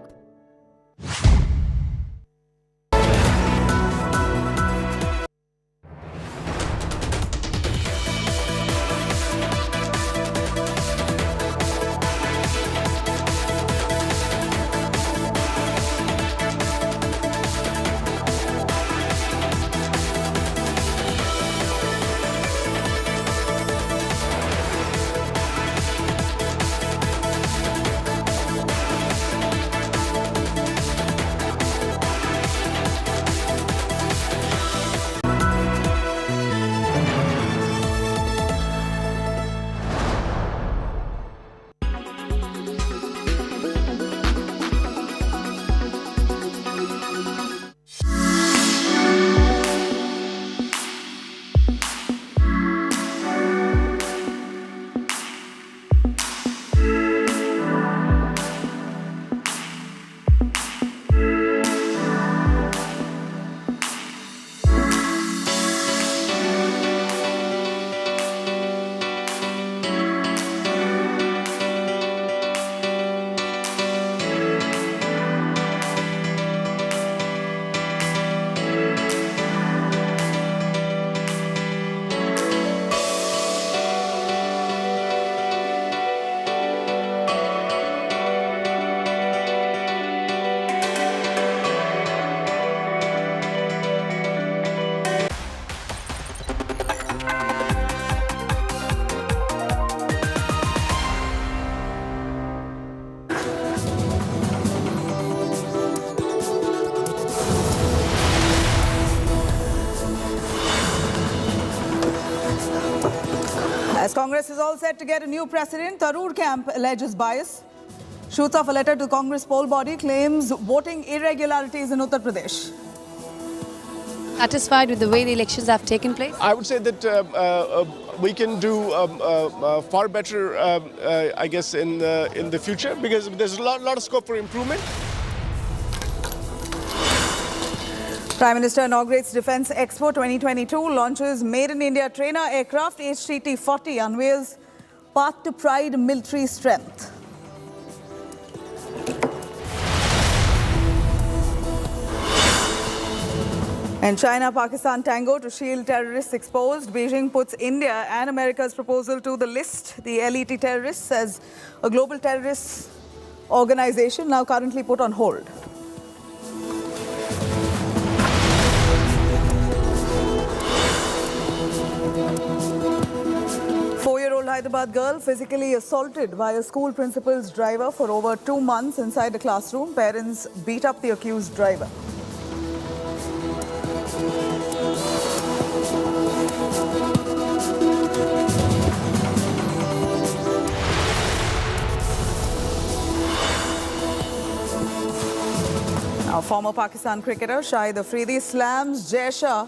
As Congress is all set to get a new president, Tharoor camp alleges bias. shoots off a letter to Congress poll body, claims voting irregularities in Uttar Pradesh. Satisfied with the way the elections have taken place? I would say that we can do far better, I guess, in the future, because there's a lot of scope for improvement. Prime Minister inaugurates Defence Expo 2022, launches Made in India trainer aircraft HTT-40, unveils path to pride military strength. And China-Pakistan tango to shield terrorists exposed. Beijing puts India and America's proposal to the list. The LET terrorists as a global terrorist organization now currently put on hold. Four-year-old Hyderabad girl physically assaulted by a school principal's driver for over 2 months inside a classroom. Parents beat up the accused driver. Now, former Pakistan cricketer Shahid Afridi slams Jai Shah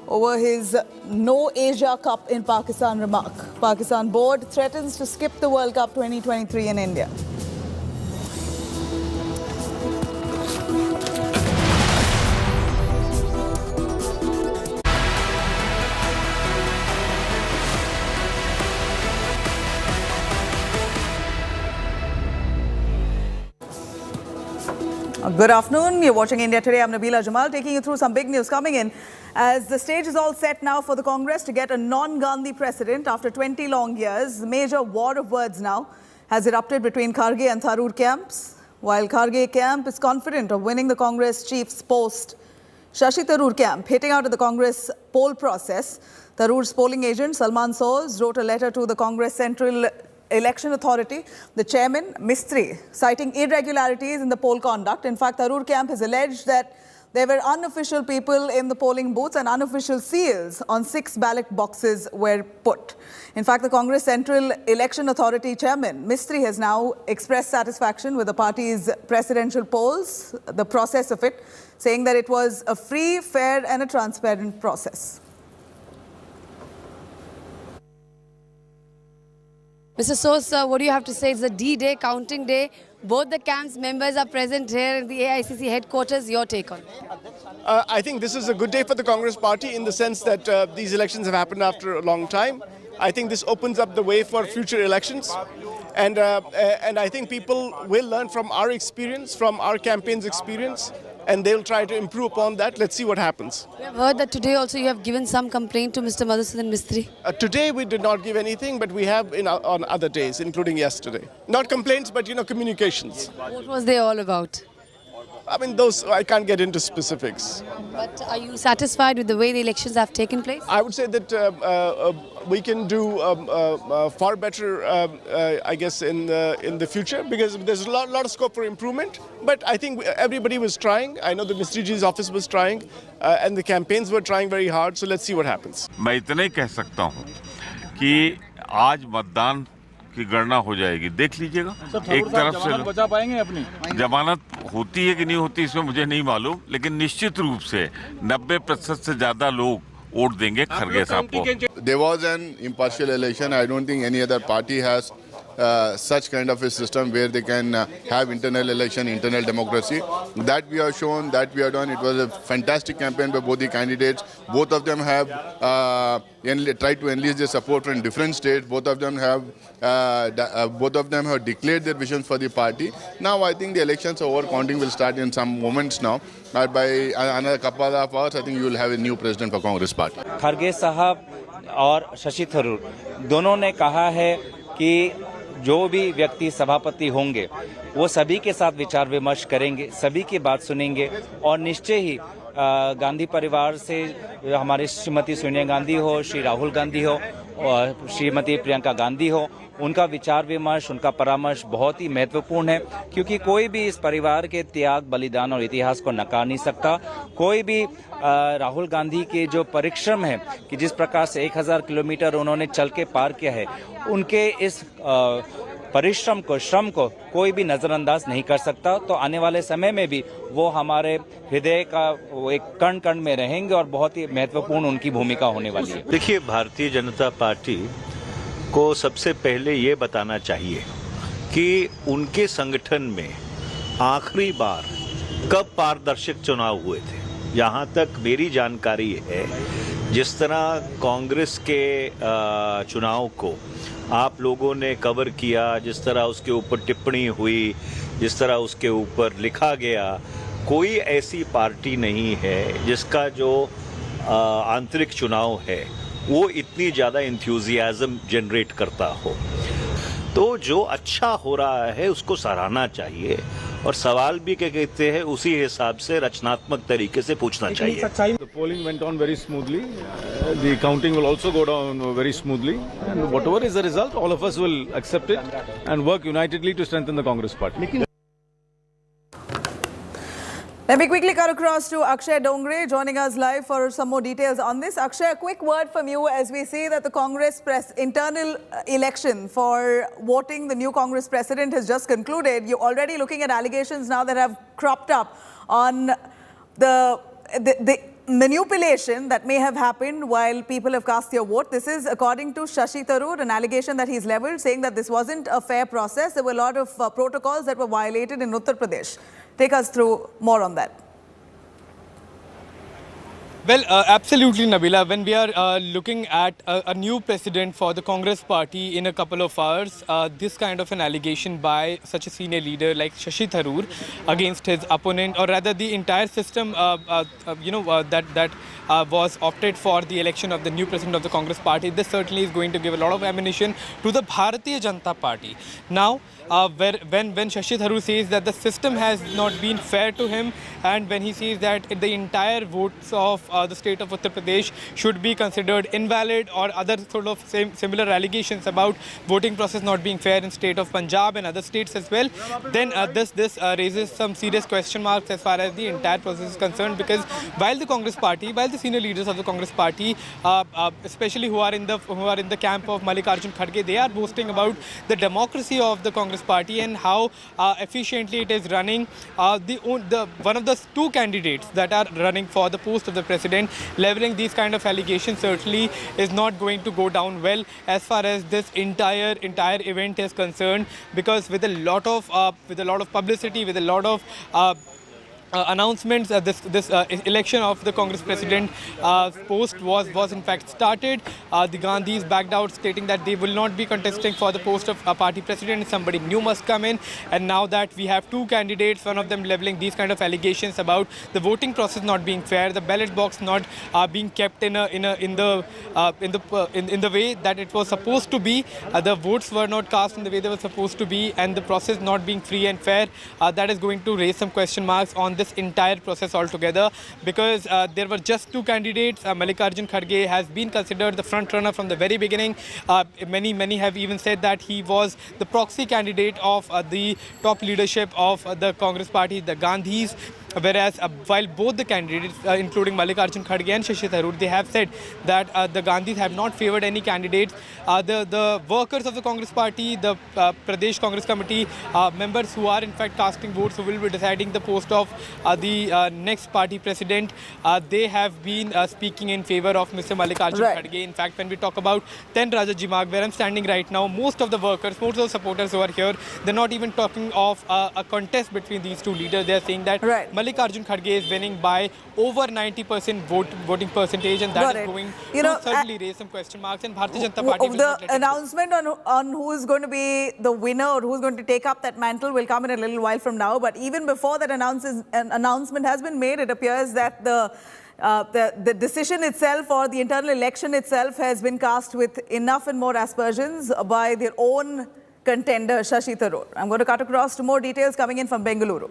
over his No Asia Cup in Pakistan remark. Pakistan board threatens to skip the World Cup 2023 in India. Good afternoon. You're watching India Today. I'm Nabila Jamal, taking you through some big news coming in as the stage is all set now for the Congress to get a non-Gandhi president after 20 long years. Major war of words now has erupted between Kharge and Tharoor camps. While Kharge camp is confident of winning the Congress chief's post, Shashi Tharoor camp hitting out of the Congress poll process. Tharoor's polling agent Salman Soz wrote a letter to the Congress Central Election Authority, the chairman, Mistry, citing irregularities in the poll conduct. In fact, Tharoor camp has alleged that there were unofficial people in the polling booths and unofficial seals on 6 ballot boxes were put. In fact, the Congress Central Election Authority chairman, Mistry, has now expressed satisfaction with the party's presidential polls, the process of it, saying that it was a free, fair and a transparent process. Mr. Sosa, what do you have to say? It's a D-Day, counting day. Both the camp's members are present here in the AICC headquarters. Your take on it? I think this is a good day for the Congress party in the sense that these elections have happened after a long time. I think this opens up the way for future elections. And I think people will learn from our experience, from our campaign's experience, and they'll try to improve upon that. Let's see what happens. We have heard that today also you have given some complaint to Mr. Madhusudan Mistry. Today we did not give anything, but we have on other days, including yesterday. Not complaints, but communications. What was they all about? I mean, those, I can't get into specifics. But are you satisfied with the way the elections have taken place? I would say that we can do far better, I guess, in the future, because there's a lot of scope for improvement. But I think everybody was trying. I know the Mistry Ji's office was trying, and the campaigns were trying very hard. So let's see what happens. मैं इतना ही कह सकता हूँ कि आज मतदान की गणना हो जाएगी, देख लीजिएगा। एक तरफ से बचा पाएंगे अपनी जमानत होती है कि नहीं होती इसमें मुझे नहीं मालूम, लेकिन निश्चित रूप से 90% से ज्यादा लोग वोट देंगे खरगे साहब को। There was an impartial election. I don't think any other party has such kind of a system where they can have internal election, internal democracy. That we have shown, that we have done. It was a fantastic campaign by both the candidates. Both of them have tried to enlist their support from different states. Both of them have declared their visions for the party. Now I think the elections are over. Counting will start in some moments now. By another couple of hours, I think you will have a new president for Congress party. Kharge साहब और शशि थरूर दोनों ने कहा है कि जो भी व्यक्ति सभापति होंगे वो सभी के साथ विचार विमर्श करेंगे, सभी की बात सुनेंगे और निश्चय ही गांधी परिवार से हमारी श्रीमती सोनिया गांधी हो, श्री राहुल गांधी हो और श्रीमती प्रियंका गांधी हो, उनका विचार विमर्श, उनका परामर्श बहुत ही महत्वपूर्ण है, क्योंकि कोई भी इस परिवार के त्याग, बलिदान और इतिहास को नकार नहीं सकता। कोई भी राहुल गांधी के जो परिश्रम है कि जिस प्रकार से 1000 किलोमीटर उन्होंने चल के पार किया है, उनके इस परिश्रम को, श्रम को कोई भी नज़रअंदाज नहीं कर सकता। तो आने वाले समय में भी वो हमारे हृदय का एक कण कण में रहेंगे और बहुत ही महत्वपूर्ण उनकी भूमिका होने वाली है। देखिए, भारतीय जनता पार्टी को सबसे पहले ये बताना चाहिए कि उनके संगठन में आखिरी बार कब पारदर्शक चुनाव हुए थे। यहाँ तक मेरी जानकारी है, जिस तरह कांग्रेस के चुनाव को आप लोगों ने कवर किया, जिस तरह उसके ऊपर टिप्पणी हुई, जिस तरह उसके ऊपर लिखा गया, कोई ऐसी पार्टी नहीं है जिसका जो आंतरिक चुनाव है वो इतनी ज़्यादा इंथ्यूजियाज़म जनरेट करता हो। तो जो अच्छा हो रहा है उसको सराहना चाहिए और सवाल भी क्या कहते हैं उसी हिसाब से रचनात्मक तरीके से पूछना चाहिए। The polling went on very smoothly. The counting will also go down very smoothly. And whatever is the result, all of us will accept it and work unitedly to strengthen the Congress party. Let me quickly cut across to Akshay Dongre joining us live for some more details on this. Akshay, a quick word from you as we see that the Congress internal election for voting the new Congress president has just concluded. You're already looking at allegations now that have cropped up on the manipulation that may have happened while people have cast their vote. This is according to Shashi Tharoor, an allegation that he's leveled, saying that this wasn't a fair process. There were a lot of protocols that were violated in Uttar Pradesh. Take us through more on that. Well, absolutely, Nabila. When we are looking at a new president for the Congress party in a couple of hours, this kind of an allegation by such a senior leader like Shashi Tharoor against his opponent, or rather the entire system, that was opted for the election of the new president of the Congress party, this certainly is going to give a lot of ammunition to the Bharatiya Janata Party. Now, when Shashi Tharoor says that the system has not been fair to him, and when he says that the entire votes of the state of Uttar Pradesh should be considered invalid, or other sort of similar allegations about voting process not being fair in state of Punjab and other states as well, then this raises some serious question marks as far as the entire process is concerned, because while the senior leaders of the Congress party, especially who are in the camp of Mallikarjun Kharge, they are boasting about the democracy of the Congress party and how efficiently it is running. One of the two candidates that are running for the post of the president leveling these kind of allegations certainly is not going to go down well as far as this entire event is concerned, because with a lot of publicity, with a lot of announcements, this election of the Congress president post was in fact started. The Gandhis backed out, stating that they will not be contesting for the post of party president. Somebody new must come in. And now that we have two candidates, one of them leveling these kind of allegations about the voting process not being fair, the ballot box not being kept in the way that it was supposed to be, the votes were not cast in the way they were supposed to be, and the process not being free and fair, that is going to raise some question marks on this entire process altogether, because there were just two candidates. Mallikarjun Kharge has been considered the front runner from the very beginning. Many have even said that he was the proxy candidate of the top leadership of the Congress party, the Gandhis. Whereas while both the candidates, including Mallikarjun Kharge and Shashi Tharoor, they have said that the Gandhis have not favoured any candidates. The workers of the Congress party, the Pradesh Congress Committee members who are in fact casting votes, who will be deciding the post of the next party president, they have been speaking in favour of Mr. Mallikarjun Kharge. In fact, when we talk about 10 Rajajimag, where I'm standing right now, most of the workers, most of the supporters who are here, they're not even talking of a contest between these two leaders. They're saying that Mallikarjun Kharge is winning by over 90% voting percentage, and that is going to certainly raise some question marks. And Bharatiya Janata Party will not let it announcement on who is going to be the winner or who is going to take up that mantle will come in a little while from now. But even before that announcement has been made, it appears that the decision itself, or the internal election itself, has been cast with enough and more aspersions by their own contender, Shashi Tharoor. I'm going to cut across to more details coming in from Bengaluru.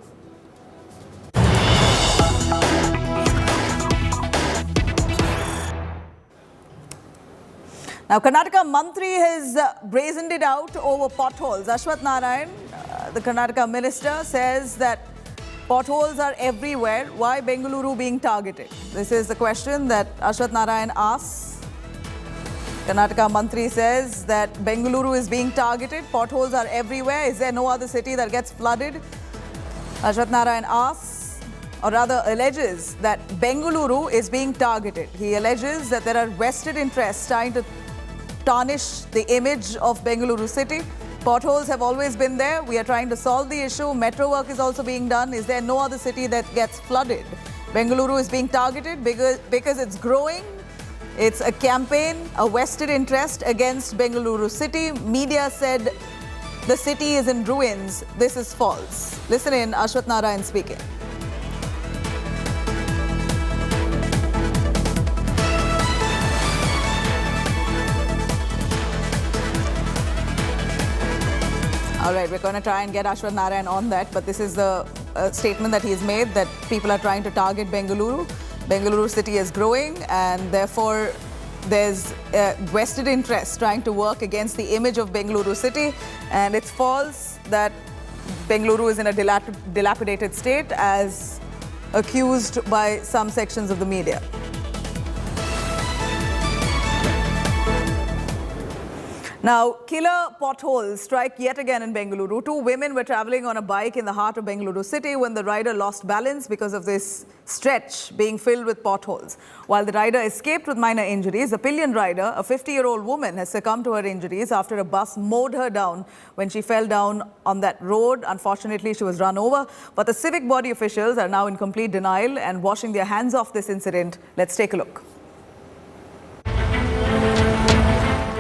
Now, Karnataka Mantri has brazened it out over potholes. Ashwath Narayan, the Karnataka minister, says that potholes are everywhere. Why Bengaluru being targeted? This is the question that Ashwath Narayan asks Karnataka Mantri says that Bengaluru is being targeted. Potholes are everywhere. Is there no other city that gets flooded? Ashwath Narayan asks, or rather alleges, that Bengaluru is being targeted. He alleges that there are vested interests trying to tarnish the image of Bengaluru city. Potholes have always been there. We are trying to solve the issue. Metro work is also being done. Is there no other city that gets flooded? Bengaluru is being targeted because it's growing. It's a campaign, a vested interest against Bengaluru city. Media said the city is in ruins. This is false. Listen in, Ashwath Narayan speaking. All right, we're going to try and get Ashwath Narayan on that, but this is the statement that he's made, that people are trying to target Bengaluru. Bengaluru city is growing, and therefore there's vested interest trying to work against the image of Bengaluru city. And it's false that Bengaluru is in a dilapidated state, as accused by some sections of the media. Now, killer potholes strike yet again in Bengaluru. Two women were travelling on a bike in the heart of Bengaluru city when the rider lost balance because of this stretch being filled with potholes. While the rider escaped with minor injuries, the pillion rider, a 50-year-old woman, has succumbed to her injuries after a bus mowed her down when she fell down on that road. Unfortunately, she was run over. But the civic body officials are now in complete denial and washing their hands off this incident. Let's take a look.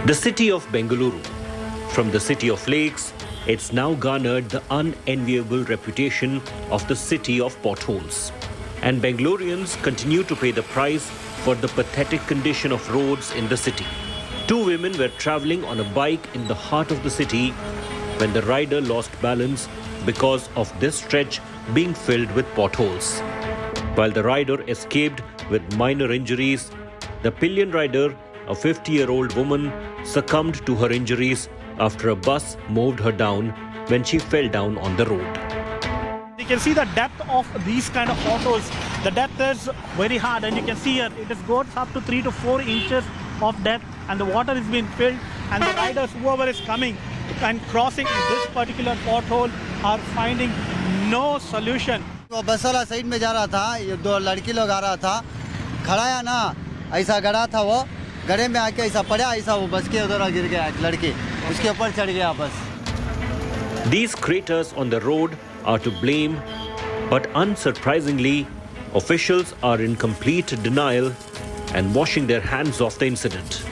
The city of Bengaluru. From the city of lakes, it's now garnered the unenviable reputation of the city of potholes. And Bengalurians continue to pay the price for the pathetic condition of roads in the city. Two women were travelling on a bike in the heart of the city when the rider lost balance because of this stretch being filled with potholes. While the rider escaped with minor injuries, the pillion rider, a 50-year-old woman, succumbed to her injuries after a bus mowed her down when she fell down on the road. You can see the depth of these kind of potholes. The depth is very hard, and you can see here it goes up to 3 to 4 inches of depth, and the water is being filled, and the riders, whoever is coming and crossing this particular pothole, are finding no solution. वो बस वाला side में जा रहा था, ये दो लड़की लोग आ रहा था, खड़ा या ना, ऐसा गड़ा था वो, गड़े में आके ऐसा पड़ा, ऐसा वो बस के उधर गिर गया लड़की, उसके ऊपर चढ़ गया बस. These craters on the road are to blame, but unsurprisingly, officials are in complete denial and washing their hands off the incident.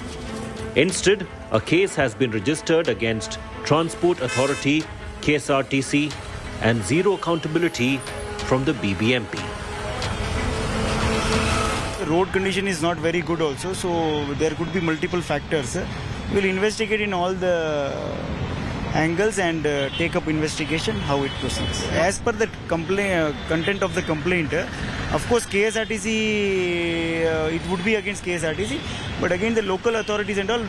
Instead, a case has been registered against Transport Authority, KSRTC, and zero accountability from the BBMP. Road condition is not very good also, so there could be multiple factors. We'll investigate in all the angles and take up investigation how it proceeds. As per the content of the complaint, of course KSRTC, it would be against KSRTC, but again the local authorities and all,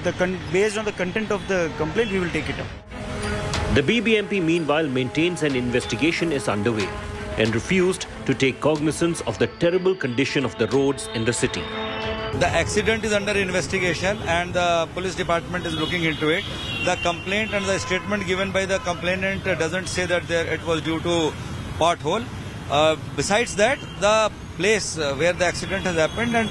based on the content of the complaint, we will take it up. The BBMP meanwhile maintains an investigation is underway and refused to take cognizance of the terrible condition of the roads in the city. The accident is under investigation and the police department is looking into it. The complaint and the statement given by the complainant doesn't say that it was due to pothole. Besides that, the place where the accident has happened, and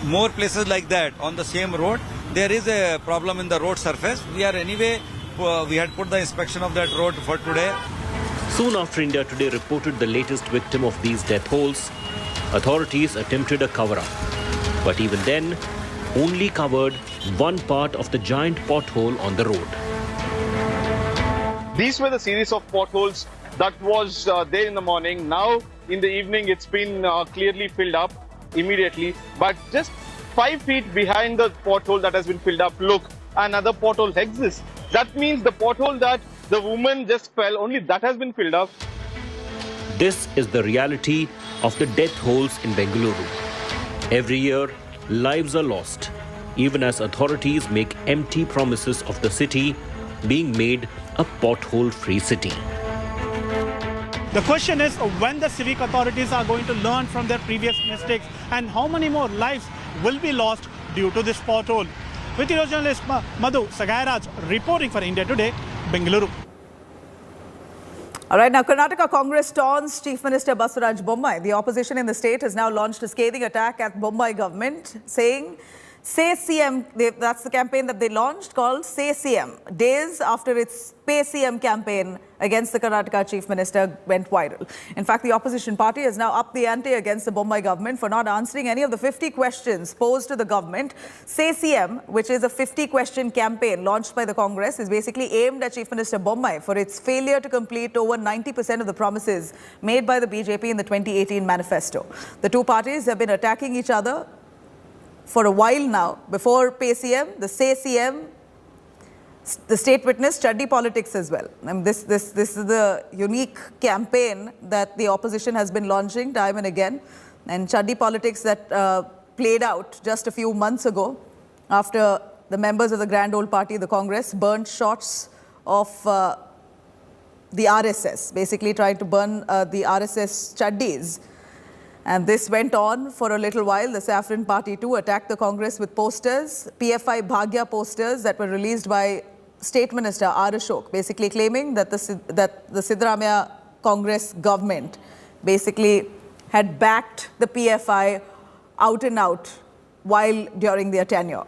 more places like that on the same road, there is a problem in the road surface. We had put the inspection of that road for today. Soon after India Today reported the latest victim of these death holes, authorities attempted a cover-up. But even then, only covered one part of the giant pothole on the road. These were the series of potholes that was there in the morning. Now, in the evening, it's been clearly filled up immediately. But just 5 feet behind the pothole that has been filled up, look, another pothole exists. That means the pothole that the woman just fell, only that has been filled up. This is the reality of the death holes in Bengaluru. Every year, lives are lost, even as authorities make empty promises of the city being made a pothole-free city. The question is when the civic authorities are going to learn from their previous mistakes, and how many more lives will be lost due to this pothole. With your journalist Madhu Sagairaj reporting for India Today, Bengaluru. All right, now Karnataka Congress taunts Chief Minister Basuraj Bommai. The opposition in the state has now launched a scathing attack at Bommai government, saying, Say CM, that's the campaign that they launched called Say CM, days after its Pay CM campaign against the Karnataka Chief Minister went viral. In fact, the opposition party has now upped the ante against the Bommai government for not answering any of the 50 questions posed to the government. Say CM, which is a 50-question campaign launched by the Congress, is basically aimed at Chief Minister Bommai for its failure to complete over 90% of the promises made by the BJP in the 2018 manifesto. The two parties have been attacking each other for a while now. Before Pay CM, the Say CM, the state witnessed chuddy politics as well. And this is the unique campaign that the opposition has been launching time and again. And chuddy politics that played out just a few months ago after the members of the Grand Old Party, the Congress, burned shots of the RSS, basically trying to burn the RSS chaddis. And this went on for a little while. The Saffron Party too attacked the Congress with posters, PFI Bhagya posters that were released by State Minister R. Ashok, basically claiming that the Siddaramaiah Congress government basically had backed the PFI out and out while during their tenure.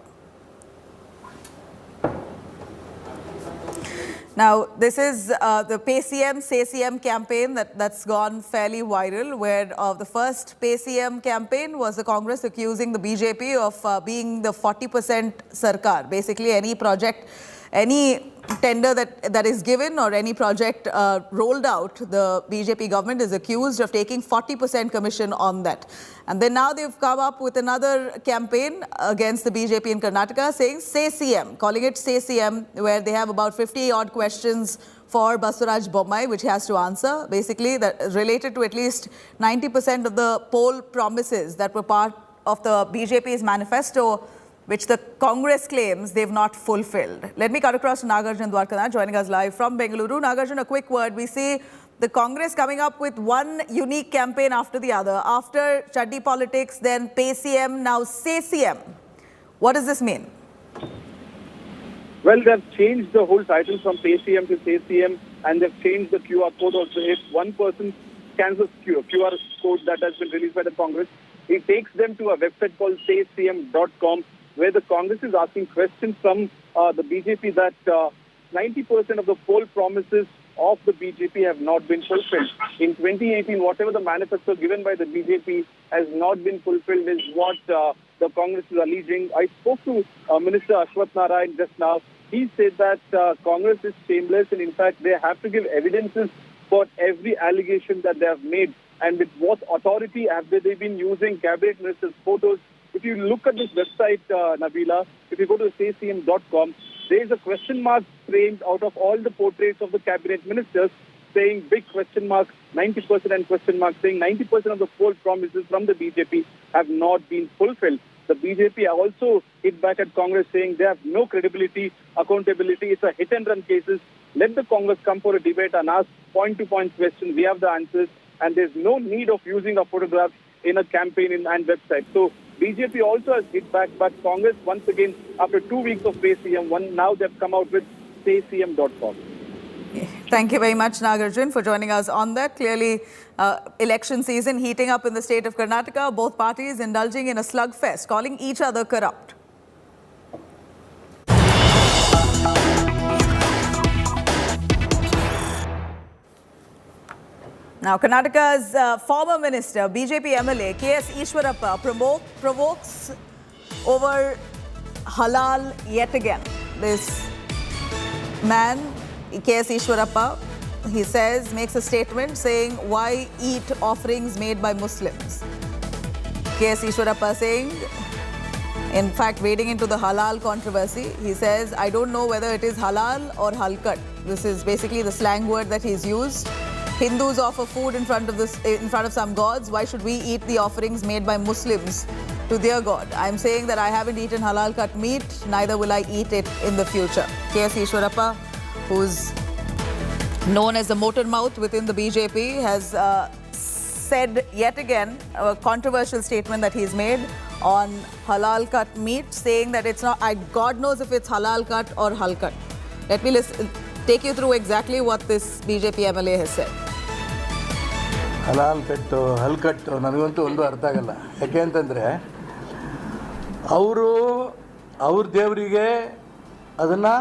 Now, this is the Pay CM, Say CM campaign that's gone fairly viral, where the first Pay CM campaign was the Congress accusing the BJP of being the 40% sarkar. Basically, any project, any tender that is given or any project rolled out, the BJP government is accused of taking 40% commission on that. And then now they've come up with another campaign against the BJP in Karnataka saying Say CM, calling it Say CM, where they have about 50 odd questions for Basuraj Bommai, which he has to answer, basically that related to at least 90% of the poll promises that were part of the BJP's manifesto, which the Congress claims they've not fulfilled. Let me cut across to Nagarjun Dwarkanath, joining us live from Bengaluru. Nagarjun, a quick word. We see the Congress coming up with one unique campaign after the other. After chuddy politics, then Pay CM, now Say CM. What does this mean? Well, they've changed the whole title from Pay CM to Say CM, and they've changed the QR code also. If one person scans the QR code that has been released by the Congress, it takes them to a website called saycm.com, where the Congress is asking questions from the BJP that 90% of the poll promises of the BJP have not been fulfilled. In 2018, whatever the manifesto given by the BJP has not been fulfilled is what the Congress is alleging. I spoke to Minister Ashwath Narayan just now. He said that Congress is shameless, and in fact they have to give evidences for every allegation that they have made. And with what authority have they been using cabinet ministers' photos? If you look at this website, Nabila, if you go to saycm.com, there is a question mark framed out of all the portraits of the cabinet ministers, saying big question mark, 90% and question mark, saying 90% of the poll promises from the BJP have not been fulfilled. The BJP also hit back at Congress, saying they have no credibility, accountability. It's a hit-and-run cases. Let the Congress come for a debate and ask point-to-point questions. We have the answers, and there's no need of using a photograph in a campaign and website. So BJP also has hit back, but Congress, once again, after 2 weeks of Pay CM, now they've come out with saycm.com. Thank you very much, Nagarjun, for joining us on that. Clearly, election season heating up in the state of Karnataka, both parties indulging in a slugfest, calling each other corrupt. Now, Karnataka's former minister, BJP MLA K.S. Ishwarappa provokes over halal yet again. This man, K.S. Ishwarappa, he says, makes a statement saying, why eat offerings made by Muslims? K.S. Ishwarappa saying, in fact, wading into the halal controversy, he says, I don't know whether it is halal or halkat. This is basically the slang word that he's used. Hindus offer food in front of some gods. Why should we eat the offerings made by Muslims to their god? I'm saying that I haven't eaten halal cut meat, neither will I eat it in the future. K.S. Ishwarappa, who's known as the motor mouth within the BJP, has said yet again a controversial statement that he's made on halal cut meat, saying that it's not, God knows if it's halal cut or hal cut. Let me take you through exactly what this BJP MLA has said. ಹಲಾಲ್ ಕಟ್ಟು ಹಲ್ ಕಟ್ಟು ನನಗಂತೂ ಒಂದು ಅರ್ಥ ಆಗಲ್ಲ. ಯಾಕೆ ಅಂತಂದರೆ ಅವ್ರ ದೇವರಿಗೆ ಅದನ್ನು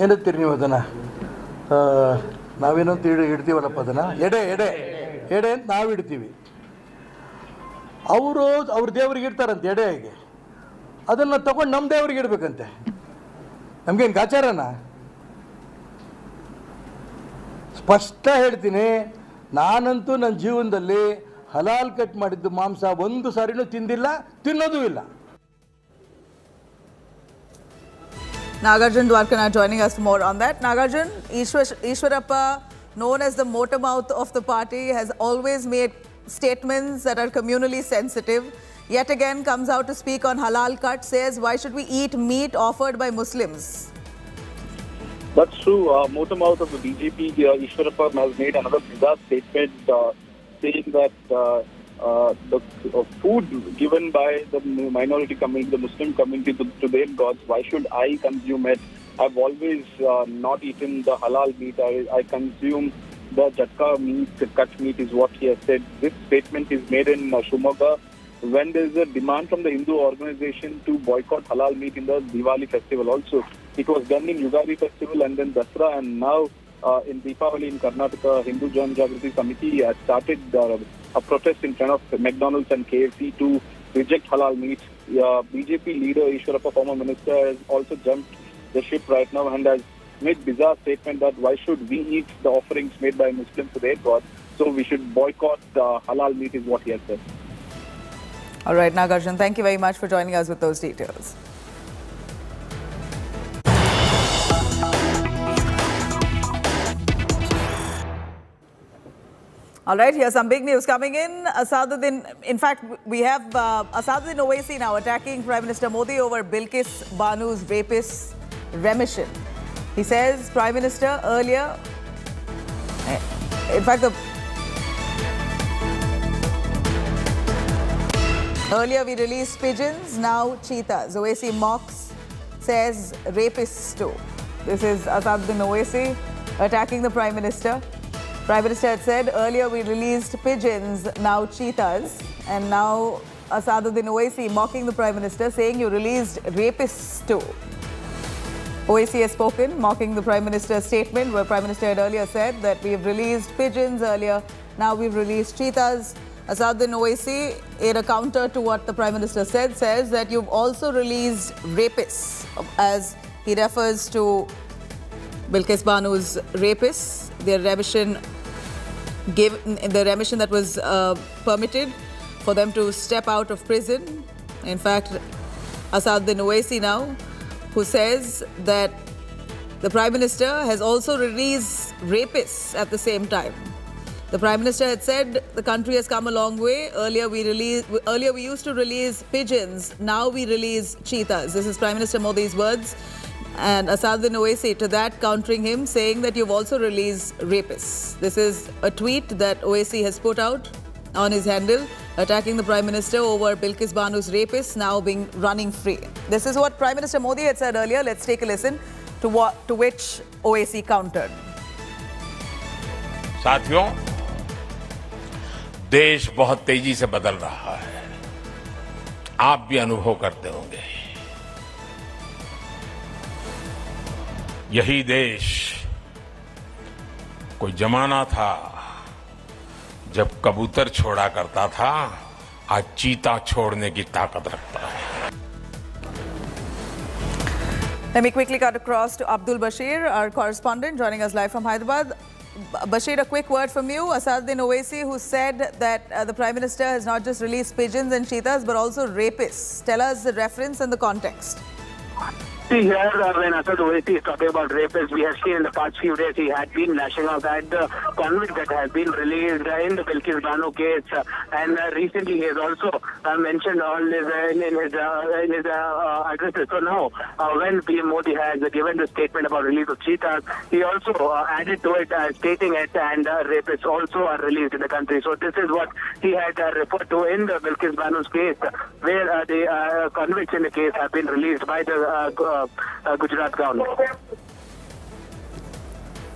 ಏನಂತೀರಿ ನೀವು ಅದನ್ನು ನಾವೇನಂತ ಇಡ್ತೀವಲ್ಲಪ್ಪ ಅದನ್ನು ಎಡೆ ಅಂತ ನಾವು ಇಡ್ತೀವಿ. ಅವ್ರ ದೇವ್ರಿಗೆ ಇಡ್ತಾರಂತೆ ಎಡೆಗೆ, ಅದನ್ನು ತಗೊಂಡು ನಮ್ಮ ದೇವ್ರಿಗೆ ಇಡಬೇಕಂತೆ. ನಮಗೇನು ಗಾಚಾರನ? ಸ್ಪಷ್ಟ ಹೇಳ್ತೀನಿ, ನಾನಂತೂ ನನ್ನ ಜೀವನದಲ್ಲಿ ಹಲಾಲ್ ಕಟ್ ಮಾಡಿದ್ದು ಮಾಂಸ ಒಂದು ಸಾರಿನೂ ತಿಂದಿಲ್ಲ, ತಿನ್ನೋದೂ ಇಲ್ಲ. Nagarjun Dwarkana joining us more on that. Nagarjun, Ishwarappa, known as the motor mouth of the party, has always made statements that are communally sensitive. Yet again comes out to speak on halal cut, says why should we eat meat offered by Muslims? That's true. Motor mouth of the BJP, Ishwarappa, has made another bizarre statement saying that the food given by the minority community, the Muslim community, to their gods, why should I consume it? I've always not eaten the halal meat. I consume the jatka meat, cut meat is what he has said. This statement is made in Shumaga when there is a demand from the Hindu organization to boycott halal meat in the Diwali festival also. It was done in Yugadi festival and then Dasra, and now in Deepavali in Karnataka, Hindu Jan Jagrati Committee has started a protest in front of McDonald's and KFC to reject halal meat. BJP leader Ishwarappa, former minister, has also jumped the ship right now and has made bizarre statement that why should we eat the offerings made by Muslims to their God, so we should boycott halal meat is what he has said. All right, Nagarjun, thank you very much for joining us with those details. All right, here's some big news coming in. Asaduddin, in fact, we have Asaduddin Owaisi now attacking Prime Minister Modi over Bilkis Banu's rapist remission. He says Prime Minister earlier, in fact, earlier we released pigeons, now cheetahs. Owaisi mocks, says rapists too. This is Asaduddin Owaisi attacking the Prime Minister. Prime Minister had said earlier we released pigeons, now cheetahs. And now Asaduddin Owaisi mocking the Prime Minister, saying you released rapists too. Owaisi has spoken, mocking the Prime Minister's statement, where Prime Minister had earlier said that we have released pigeons earlier, now we've released cheetahs. Asaduddin Owaisi, in a counter to what the Prime Minister said, says that you've also released rapists, as he refers to Bilkis Banu's rapists, their remission that was permitted for them to step out of prison. In fact, Asaduddin Owaisi now, who says that the Prime Minister has also released rapists at the same time. The Prime Minister had said the country has come a long way. Earlier we used to release pigeons, now we release cheetahs. This is Prime Minister Modi's words. And Asaduddin Owaisi to that countering him, saying that you've also released rapists. This is a tweet that Owaisi has put out on his handle, attacking the Prime Minister over Bilkis Banu's rapists now being running free. This is what Prime Minister Modi had said earlier. Let's take a listen to which Owaisi countered. साथियों, देश बहुत तेजी से बदल रहा है, आप भी अनुभव करते होंगे। यही देश कोई जमाना था जब कबूतर छोड़ा करता था, आज चीता छोड़ने की ताकत रखता है। Let me quickly cut across to Abdul Bashir, our correspondent, joining us live from Hyderabad. Bashir, a quick word from you. Asaduddin Owaisi, who said that the Prime Minister has not just released pigeons and cheetahs, but also rapists. Tell us the reference and the context. See here, when Asad Owaisi is talking about rapists, we have seen in the past few days he had been lashing out at the convict that has been released in the Bilkis Bano case, and recently he has also mentioned all this in his addresses. So now, when PM Modi has given the statement about release of cheetahs, he also added to it, stating it, and rapists also are released in the country. So this is what he had referred to in the Bilkis Bano's case, where the convicts in the case have been released by the Gujarat government.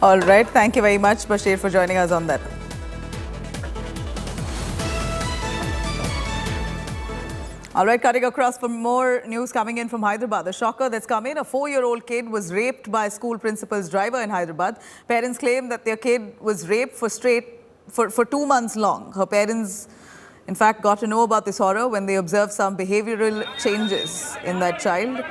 All right. Thank you very much, Bashir, for joining us on that. All right, cutting across for more news coming in from Hyderabad. The shocker that's come in, a 4-year-old kid was raped by a school principal's driver in Hyderabad. Parents claim that their kid was raped for 2 months long. Her parents, in fact, got to know about this horror when they observed some behavioral changes in that child.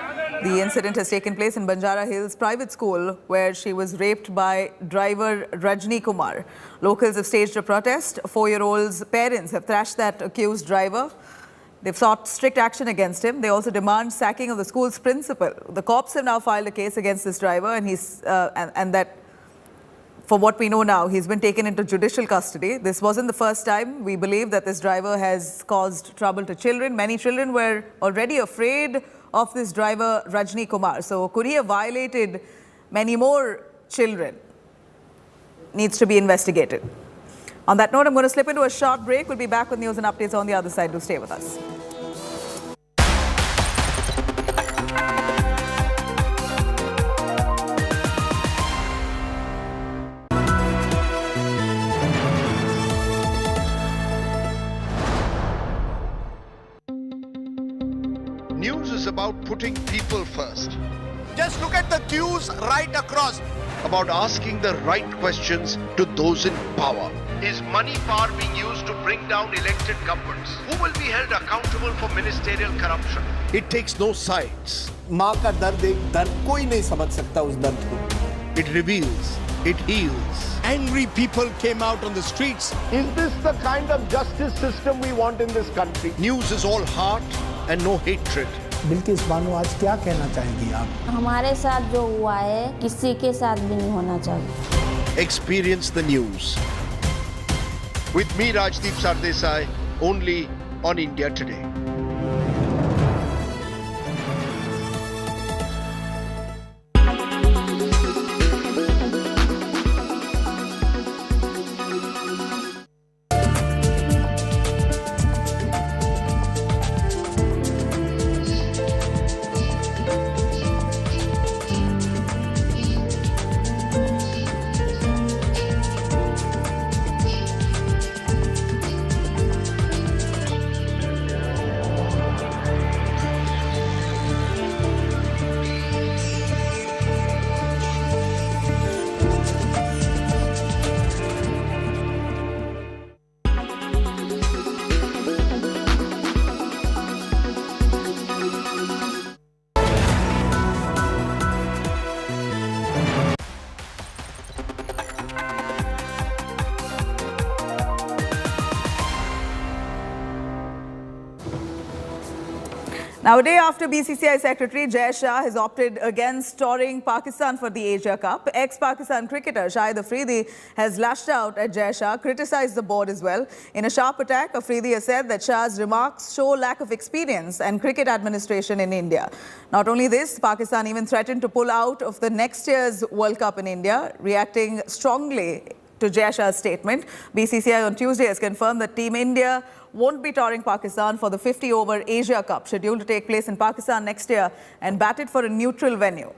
The incident has taken place in Banjara Hills private school, where she was raped by driver Rajni Kumar. Locals have staged a protest. 4-year-old's parents have thrashed that accused driver. They've sought strict action against him. They also demand sacking of the school's principal. The cops have now filed a case against this driver, and for what we know now, he's been taken into judicial custody. This wasn't the first time. We believe that this driver has caused trouble to children. Many children were already afraid of this driver, Rajni Kumar. So could he have violated many more children? Needs to be investigated. On that note, I'm going to slip into a short break. We'll be back with news and updates on the other side. Do stay with us. News is about putting people first. Just look at the queues right across. About asking the right questions to those in power. Is money power being used to bring down elected governments? Who will be held accountable for ministerial corruption? It takes no sides. माँ का दर्द एक दर्द कोई नहीं समझ सकता उस दर्द को. It reveals. It heals. Angry people came out on the streets. Is this the kind of justice system we want in this country? News is all heart and no hatred. Bilkis Bano आज क्या कहना चाहेंगी आप? हमारे साथ जो हुआ है किसी के साथ भी नहीं होना चाहिए. Experience the news. With me, Rajdeep Sardesai, only on India Today. Now, a day after BCCI Secretary Jai Shah has opted against touring Pakistan for the Asia Cup, ex-Pakistan cricketer Shahid Afridi has lashed out at Jai Shah, criticised the board as well. In a sharp attack, Afridi has said that Shah's remarks show lack of experience and cricket administration in India. Not only this, Pakistan even threatened to pull out of the next year's World Cup in India, reacting strongly to Jai Shah's statement. BCCI on Tuesday has confirmed that Team India won't be touring Pakistan for the 50-over Asia Cup, scheduled to take place in Pakistan next year and batted for a neutral venue.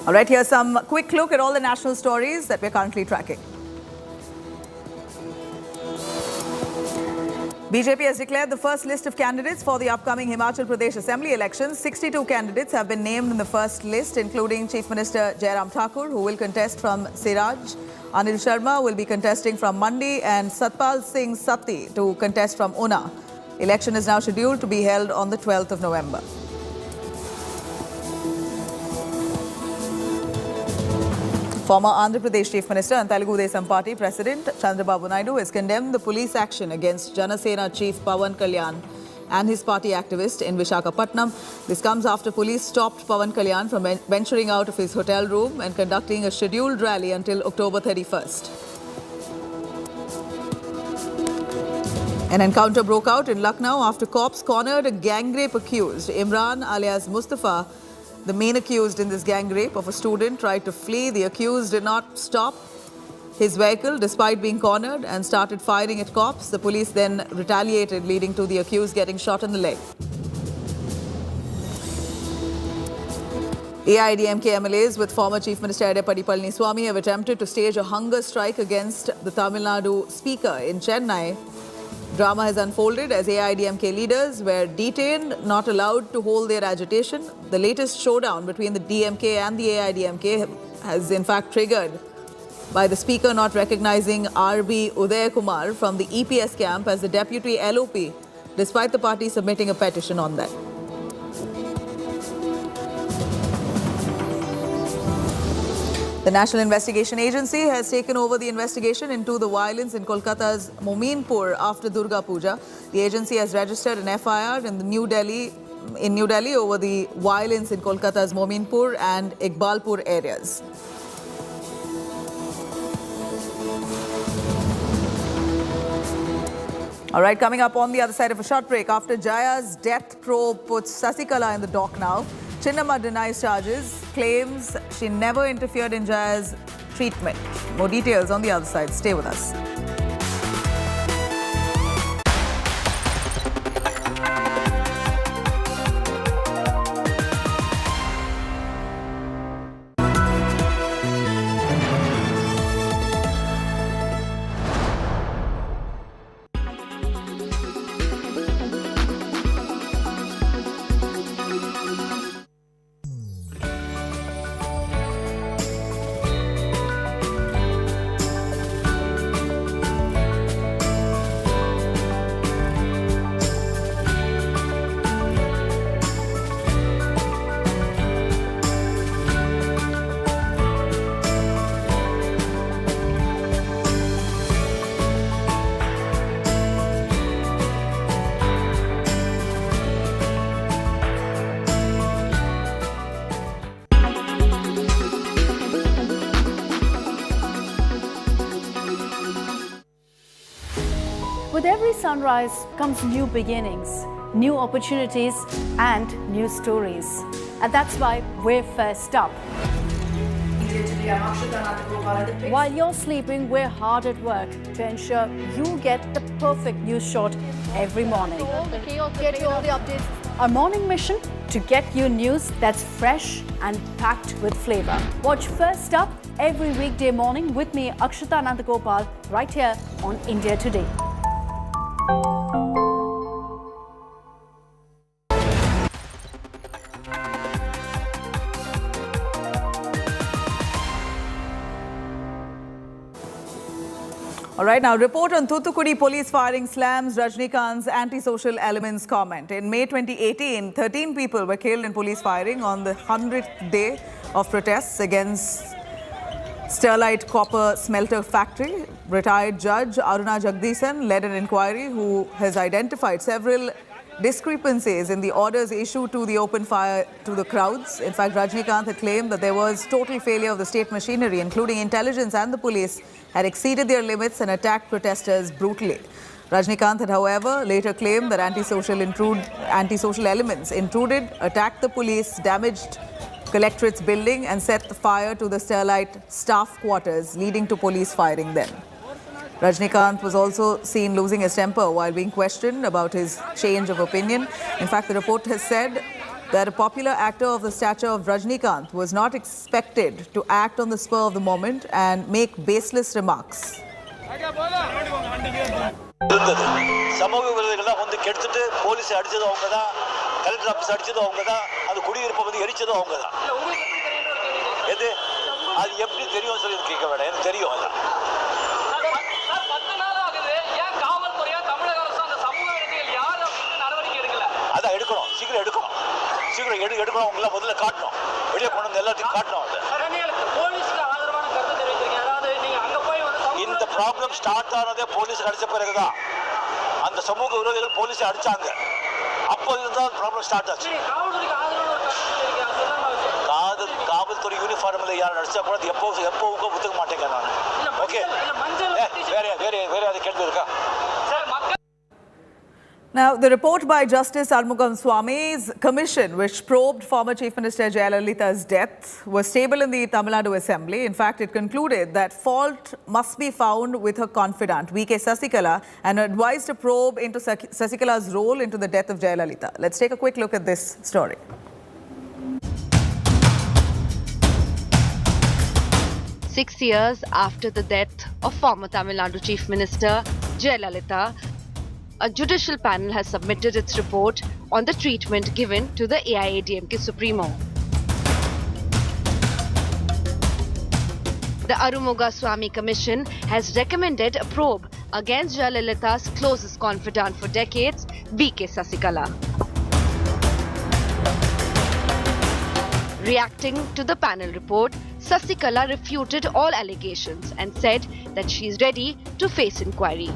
All right, here's some quick look at all the national stories that we're currently tracking. BJP has declared the first list of candidates for the upcoming Himachal Pradesh Assembly elections. 62 candidates have been named in the first list, including Chief Minister Jairam Thakur, who will contest from Siraj. Anil Sharma will be contesting from Mandi, and Satpal Singh Sati to contest from Una. Election is now scheduled to be held on the 12th of November. Former Andhra Pradesh Chief Minister and Telugu Desam Party President Chandrababu Naidu has condemned the police action against Janasena Chief Pawan Kalyan. and his party activist in Visakhapatnam. This comes after police stopped Pawan Kalyan from venturing out of his hotel room and conducting a scheduled rally until October 31st. An encounter broke out in Lucknow after cops cornered a gang rape accused. Imran alias Mustafa, the main accused in this gang rape of a student, tried to flee. The accused did not stop his vehicle despite being cornered and started firing at cops. The police then retaliated, leading to the accused getting shot in the leg. AIDMK MLAs with former Chief Minister Edappadi Palaniswamy have attempted to stage a hunger strike against the Tamil Nadu Speaker in Chennai. Drama has unfolded as AIDMK leaders were detained, not allowed to hold their agitation. The latest showdown between the DMK and the AIDMK has in fact triggered by the Speaker not recognizing RB Uday Kumar from the EPS camp as the deputy LOP, despite the party submitting a petition on that. The National Investigation Agency has taken over the investigation into the violence in Kolkata's Mominpur after Durga Puja. The agency has registered an FIR in New Delhi over the violence in Kolkata's Mominpur and Iqbalpur areas. All right, coming up on the other side of a short break, after Jaya's death probe puts Sasikala in the dock now, Chinnamma denies charges, claims she never interfered in Jaya's treatment. More details on the other side. Stay with us. With every sunrise comes new beginnings, new opportunities and new stories. And that's why we're first up. While you're sleeping, we're hard at work to ensure you get the perfect news shot every morning. Get you all the updates. Our morning mission to get you news that's fresh and packed with flavor. Watch First Up every weekday morning with me, Akshita Nandagopal, right here on India Today. All right, now report on Thoothukudi police firing slams Rajnikant's anti-social elements comment. In May 2018, 13 people were killed in police firing on the 100th day of protests against Sterlite Copper Smelter Factory. Retired Judge Aruna Jagdishan led an inquiry who has identified several discrepancies in the orders issued to the open fire to the crowds. In fact, Rajnikant had claimed that there was total failure of the state machinery, including intelligence and the police, had exceeded their limits and attacked protesters brutally. Rajnikant had, however, later claimed that anti-social elements intruded, attacked the police, damaged Collectorate's building and set the fire to the Sterlite staff quarters, leading to police firing then. Rajnikant was also seen losing his temper while being questioned about his change of opinion. In fact, the report has said that a popular actor of the stature of Rajnikant was not expected to act on the spur of the moment and make baseless remarks. சமூக விரோதிகள் வந்து கெடுத்துட்டு police அடிச்சது அவங்க தான், collector office அடிச்சது அவங்க தான், அந்த குடியிருப்பை வந்து எரிச்சதும் அவங்க தான். எது அது எப்படி தெரியும் சொல்லி கேட்க வேண்டாம், எனக்கு தெரியும். அதான் அதான் எடுக்கணும், சீக்கிரம் எடுக்கணும், சீக்கிரம் எடுக்கணும். அவங்கள முதல்ல காட்டணும், வெளியே கொண்டு வந்து எல்லாத்தையும் காட்டணும். இந்த ப்ராப்ளம் ஸ்டார்ட் ஆனதே போலீஸ் அடிச்ச பிறகுதான். அந்த சமூக விரோதிகள் போலீஸை அடிச்சாங்க. அப்போது ப்ராப்ளம் ஸ்டார்ட் ஆச்சு. காவல்துறை யூனிஃபார்மில் யாரும் நடிச்சா கூட எப்போ ஒத்துக்க மாட்டேங்க நான். ஓகே, வேற அது கேள்வி இருக்கா? Now, the report by Justice Armugam Swamy's commission, which probed former Chief Minister Jayalalitha's death, was stable in the Tamil Nadu Assembly. In fact, it concluded that fault must be found with her confidant, V.K. Sasikala, and advised a probe into Sasikala's role into the death of Jayalalitha. Let's take a quick look at this story. 6 years after the death of former Tamil Nadu Chief Minister Jayalalitha, a judicial panel has submitted its report on the treatment given to the AIADMK Supremo. The Arumuga Swamy Commission has recommended a probe against Jayalalitha's closest confidant for decades, V.K. Sasikala. Reacting to the panel report, Sasikala refuted all allegations and said that she is ready to face inquiry.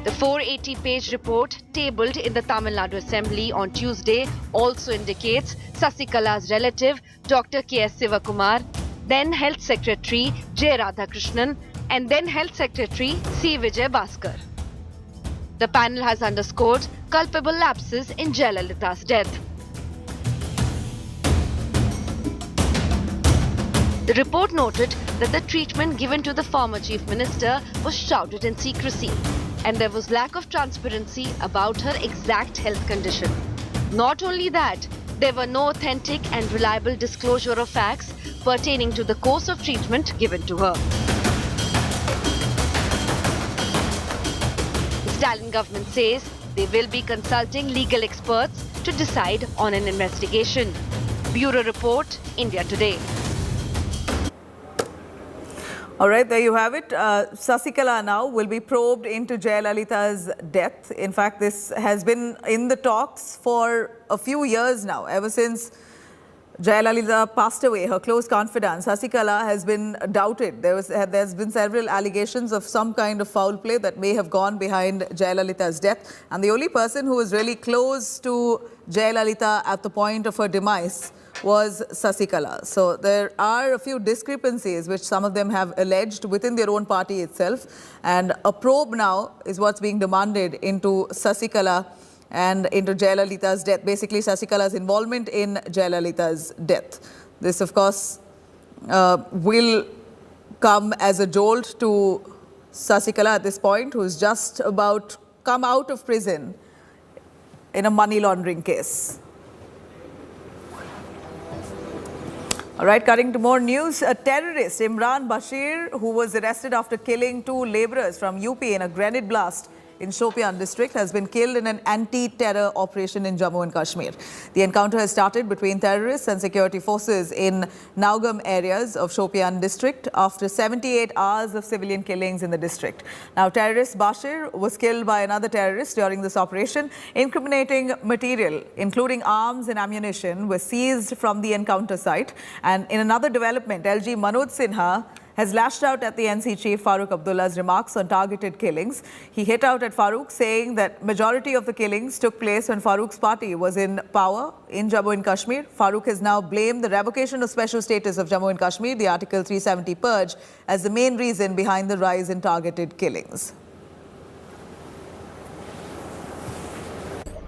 The 480-page report tabled in the Tamil Nadu Assembly on Tuesday also indicates Sasikala's relative, Dr. K.S. Sivakumar, then Health Secretary J. Radhakrishnan, and then Health Secretary C. Vijay Bhaskar. The panel has underscored culpable lapses in Jayalalitha's death. The report noted that the treatment given to the former Chief Minister was shrouded in secrecy, and there was lack of transparency about her exact health condition. Not only that, there were no authentic and reliable disclosure of facts pertaining to the course of treatment given to her. The Stalin government says they will be consulting legal experts to decide on an investigation. Bureau Report, India Today. All right, there you have it. Sasikala now will be probed into Jayalalitha's death. In fact, this has been in the talks for a few years now, ever since Jayalalitha passed away. Her close confidant, Sasikala, has been doubted. There's been several allegations of some kind of foul play that may have gone behind Jayalalitha's death. And the only person who was really close to Jayalalitha at the point of her demise was Sasikala. So there are a few discrepancies which some of them have alleged within their own party itself. And a probe now is what's being demanded into Sasikala and into Jayalalitha's death. Basically, Sasikala's involvement in Jayalalitha's death. This, of course, will come as a jolt to Sasikala at this point, who's just about come out of prison in a money laundering case. All right, cutting to more news. A terrorist, Imran Bashir, who was arrested after killing 2 laborers from UP in a grenade blast in Shopian district, has been killed in an anti-terror operation in Jammu and Kashmir. The encounter has started between terrorists and security forces in Naugam areas of Shopian district after 78 hours of civilian killings in the district. Now, terrorist Bashir was killed by another terrorist during this operation. Incriminating material, including arms and ammunition, was seized from the encounter site. And in another development, LG Manoj Sinha has lashed out at the NC chief Farooq Abdullah's remarks on targeted killings. He hit out at Farooq, saying that majority of the killings took place when Farooq's party was in power in Jammu and Kashmir. Farooq has now blamed the revocation of special status of Jammu and Kashmir, the Article 370 purge, as the main reason behind the rise in targeted killings.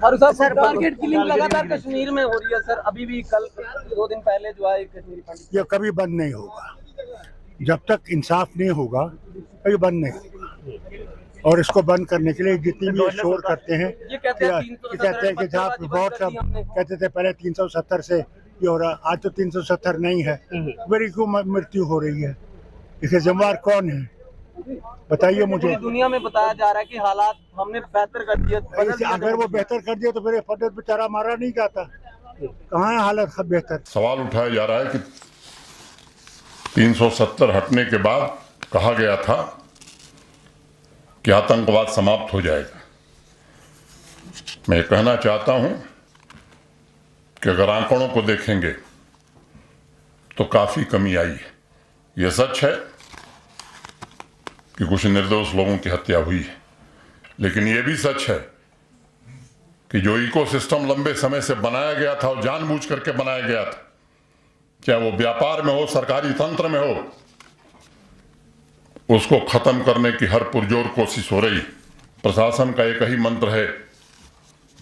Sir target killing लगातार कश्मीर में हो रही है sir. अभी भी कल 2 दिन पहले जो है कश्मीरी पंडित. ये कभी बंद नहीं होगा. जब तक इंसाफ नहीं होगा कभी बंद नहीं होगा. और इसको बंद करने के लिए जितनी भी शोर करते हैं कि कहते हैं कि जहाँ बहुत सब कहते थे पहले 370 से ये हो रहा, आज तो 370 नहीं है. मेरी क्यों मृत्यु हो रही है? इसके जिम्मेदार कौन है बताइए मुझे. दुनिया में बताया जा रहा है कि हालात हमने बेहतर कर दिए. अगर वो बेहतर कर दिया तो फिर फटक बेचारा मारा नहीं जाता. कहाँ है हालत बेहतर? सवाल उठाया जा रहा है कि 370 हटने के बाद कहा गया था कि आतंकवाद समाप्त हो जाएगा. मैं कहना चाहता हूं कि अगर आंकड़ों को देखेंगे तो काफी कमी आई है. यह सच है कि कुछ निर्दोष लोगों की हत्या हुई है, लेकिन यह भी सच है कि जो इकोसिस्टम लंबे समय से बनाया गया था और जानबूझ करके बनाया गया था, चाहे वो व्यापार में हो, सरकारी तंत्र में हो, उसको खत्म करने की हर पुरजोर कोशिश हो रही। प्रशासन का एक ही मंत्र है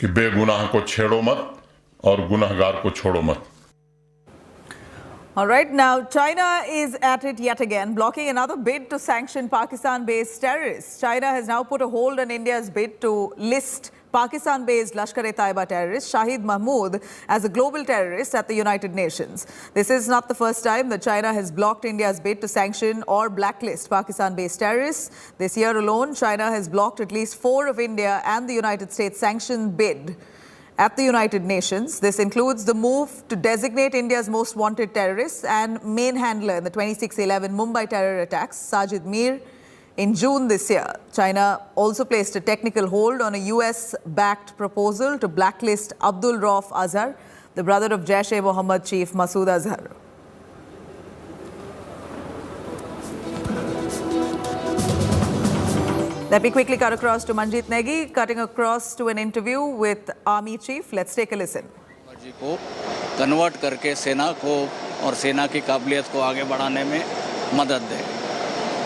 कि बेगुनाह को छेड़ो मत और गुनहगार को छोड़ो मत। All right, now China is at it yet again, blocking another bid to sanction Pakistan-based terrorists. China has now put a hold on India's bid to list Pakistan-based Lashkar-e-Taiba terrorist Shahid Mahmood as a global terrorist at the United Nations. This is not the first time that China has blocked India's bid to sanction or blacklist Pakistan-based terrorists. This year alone, China has blocked at least 4 of India and the United States sanctioned bid at the United Nations. This includes the move to designate India's most wanted terrorist and main handler in the 26/11 Mumbai terror attacks, Sajid Mir, in June this year. China also placed a technical hold on a US-backed proposal to blacklist Abdul Rauf Azhar, the brother of Jaish-e-Mohammed chief Masood Azhar. Let me quickly cut across to Manjeet Negi, cutting across to an interview with Army Chief. Let's take a listen. जी को convert करके सेना को और सेना की काबिलियत को आगे बढ़ाने में मदद दे।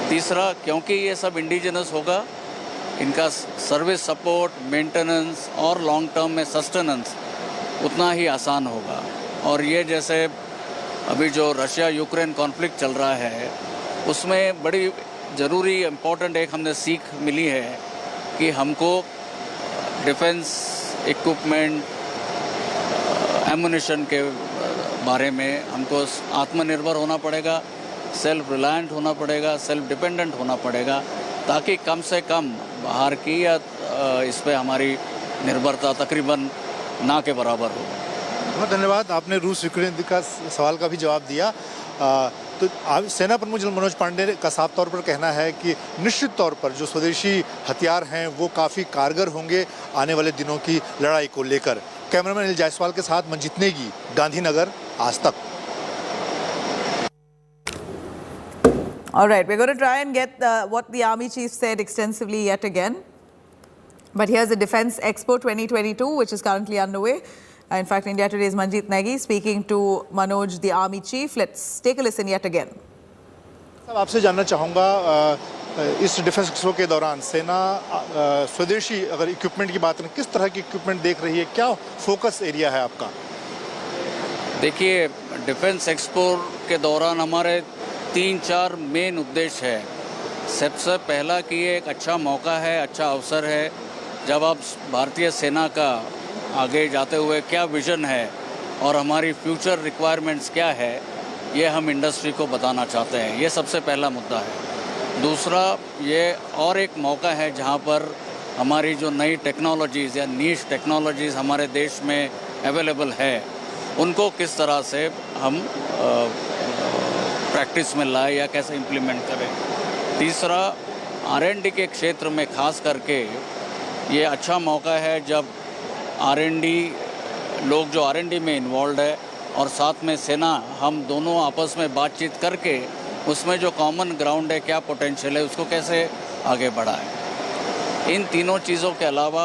तीसरा, क्योंकि ये सब इंडिजिनस होगा, इनका सर्विस सपोर्ट, मेंटेनेंस और लॉन्ग टर्म में सस्टेनेंस उतना ही आसान होगा। और ये जैसे अभी जो रशिया यूक्रेन कॉन्फ्लिक्ट चल रहा है, उसमें बड़ी ज़रूरी इम्पोर्टेंट एक हमने सीख मिली है कि हमको डिफेंस इक्विपमेंट, एमुनिशन के बारे में हमको आत्मनिर्भर होना पड़ेगा, सेल्फ रिलायंट होना पड़ेगा, सेल्फ डिपेंडेंट होना पड़ेगा, ताकि कम से कम बाहर की या इस पर हमारी निर्भरता तकरीबन ना के बराबर हो। बहुत धन्यवाद। आपने रूस यूक्रेन का सवाल का भी जवाब दिया। तो सेना प्रमुख जनरल मनोज पांडे का साफ तौर पर कहना है कि निश्चित तौर पर जो स्वदेशी हथियार हैं वो काफ़ी कारगर होंगे आने वाले दिनों की लड़ाई को लेकर। कैमरामैन अनिल जायसवाल के साथ मंजीत नेगी, गांधीनगर, आज तक। All right, we're going to try and get what the Army Chief said extensively yet again. But here's the Defence Expo 2022, which is currently underway. In fact, India Today's Manjeet Negi speaking to Manoj, the Army Chief. Let's take a listen yet again. साहब, आपसे जानना चाहूँगा इस defence expo के दौरान सेना स्वदेशी अगर इक्विपमेंट की बात करें, किस तरह की इक्विपमेंट देख रही है, क्या फोकस एरिया है आपका? देखिए, डिफेंस एक्सपो के दौरान हमारे 3-4 मेन उद्देश्य है। सबसे पहला कि ये एक अच्छा मौका है, अच्छा अवसर है, जब आप भारतीय सेना का आगे जाते हुए क्या विज़न है और हमारी फ्यूचर रिक्वायरमेंट्स क्या है, ये हम इंडस्ट्री को बताना चाहते हैं। ये सबसे पहला मुद्दा है। दूसरा, ये और एक मौका है जहाँ पर हमारी जो नई टेक्नोलॉजीज़ या नीश टेक्नोलॉजीज़ हमारे देश में अवेलेबल है, उनको किस तरह से हम प्रैक्टिस में लाए या कैसे इम्प्लीमेंट करें। तीसरा, R&D के क्षेत्र में खास करके ये अच्छा मौका है जब R&D लोग जो R&D में इन्वॉल्व है और साथ में सेना, हम दोनों आपस में बातचीत करके उसमें जो कॉमन ग्राउंड है, क्या पोटेंशियल है, उसको कैसे आगे बढ़ाएं। इन तीनों चीज़ों के अलावा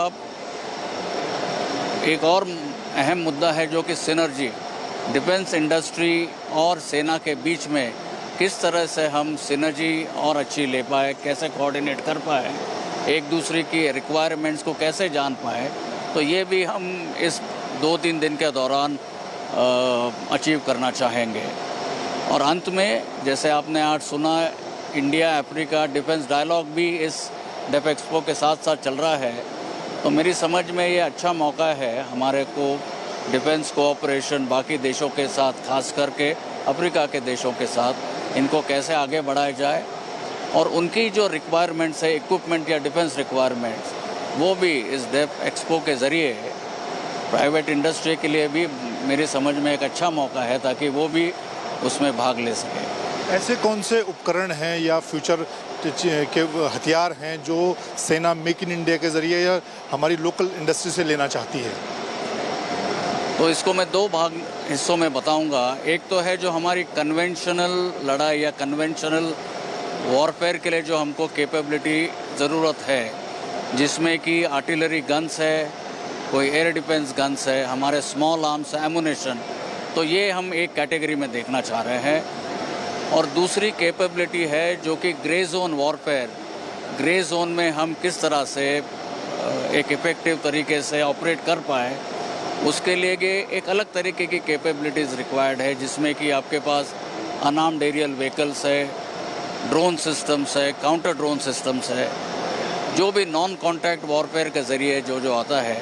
एक और अहम मुद्दा है जो कि सिनर्जी, डिफेंस इंडस्ट्री और सेना के बीच में किस तरह से हम सिनर्जी और अच्छी ले पाए, कैसे कोऑर्डिनेट कर पाए, एक दूसरे की रिक्वायरमेंट्स को कैसे जान पाए। तो ये भी हम इस 2-3 दिन के दौरान अचीव करना चाहेंगे। और अंत में, जैसे आपने आज सुना, इंडिया अफ्रीका डिफेंस डायलॉग भी इस डेफ एक्सपो के साथ साथ चल रहा है। तो मेरी समझ में ये अच्छा मौका है हमारे को डिफेंस कोऑपरेशन बाकी देशों के साथ, खास करके अफ्रीका के देशों के साथ, इनको कैसे आगे बढ़ाया जाए और उनकी जो रिक्वायरमेंट्स है, इक्विपमेंट या डिफेंस रिक्वायरमेंट्स, वो भी इस डेफ एक्सपो के ज़रिए प्राइवेट इंडस्ट्री के लिए भी मेरी समझ में एक अच्छा मौका है, ताकि वो भी उसमें भाग ले सके। ऐसे कौन से उपकरण हैं या फ्यूचर के हथियार हैं जो सेना मेक इन इंडिया के ज़रिए या हमारी लोकल इंडस्ट्री से लेना चाहती है? तो इसको मैं 2 हिस्सों में बताऊंगा। एक तो है जो हमारी कन्वेंशनल लड़ाई या कन्वेंशनल वॉरफेयर के लिए जो हमको कैपेबिलिटी ज़रूरत है, जिसमें कि आर्टिलरी गन्स है, कोई एयर डिफेंस गन्स है, हमारे स्मॉल आर्म्स एमुनेशन, तो ये हम एक कैटेगरी में देखना चाह रहे हैं। और दूसरी कैपेबिलिटी है जो कि grey zone warfare, grey zone में हम किस तरह से एक इफ़ेक्टिव तरीके से ऑपरेट कर पाए, उसके लिए एक अलग तरीके की कैपेबिलिटीज़ रिक्वायर्ड है, जिसमें कि आपके पास अनआर्म्ड एरियल व्हीकल्स है, ड्रोन सिस्टम्स है, काउंटर ड्रोन सिस्टम्स है। जो भी नॉन कॉन्टैक्ट वॉरफेयर के ज़रिए जो आता है,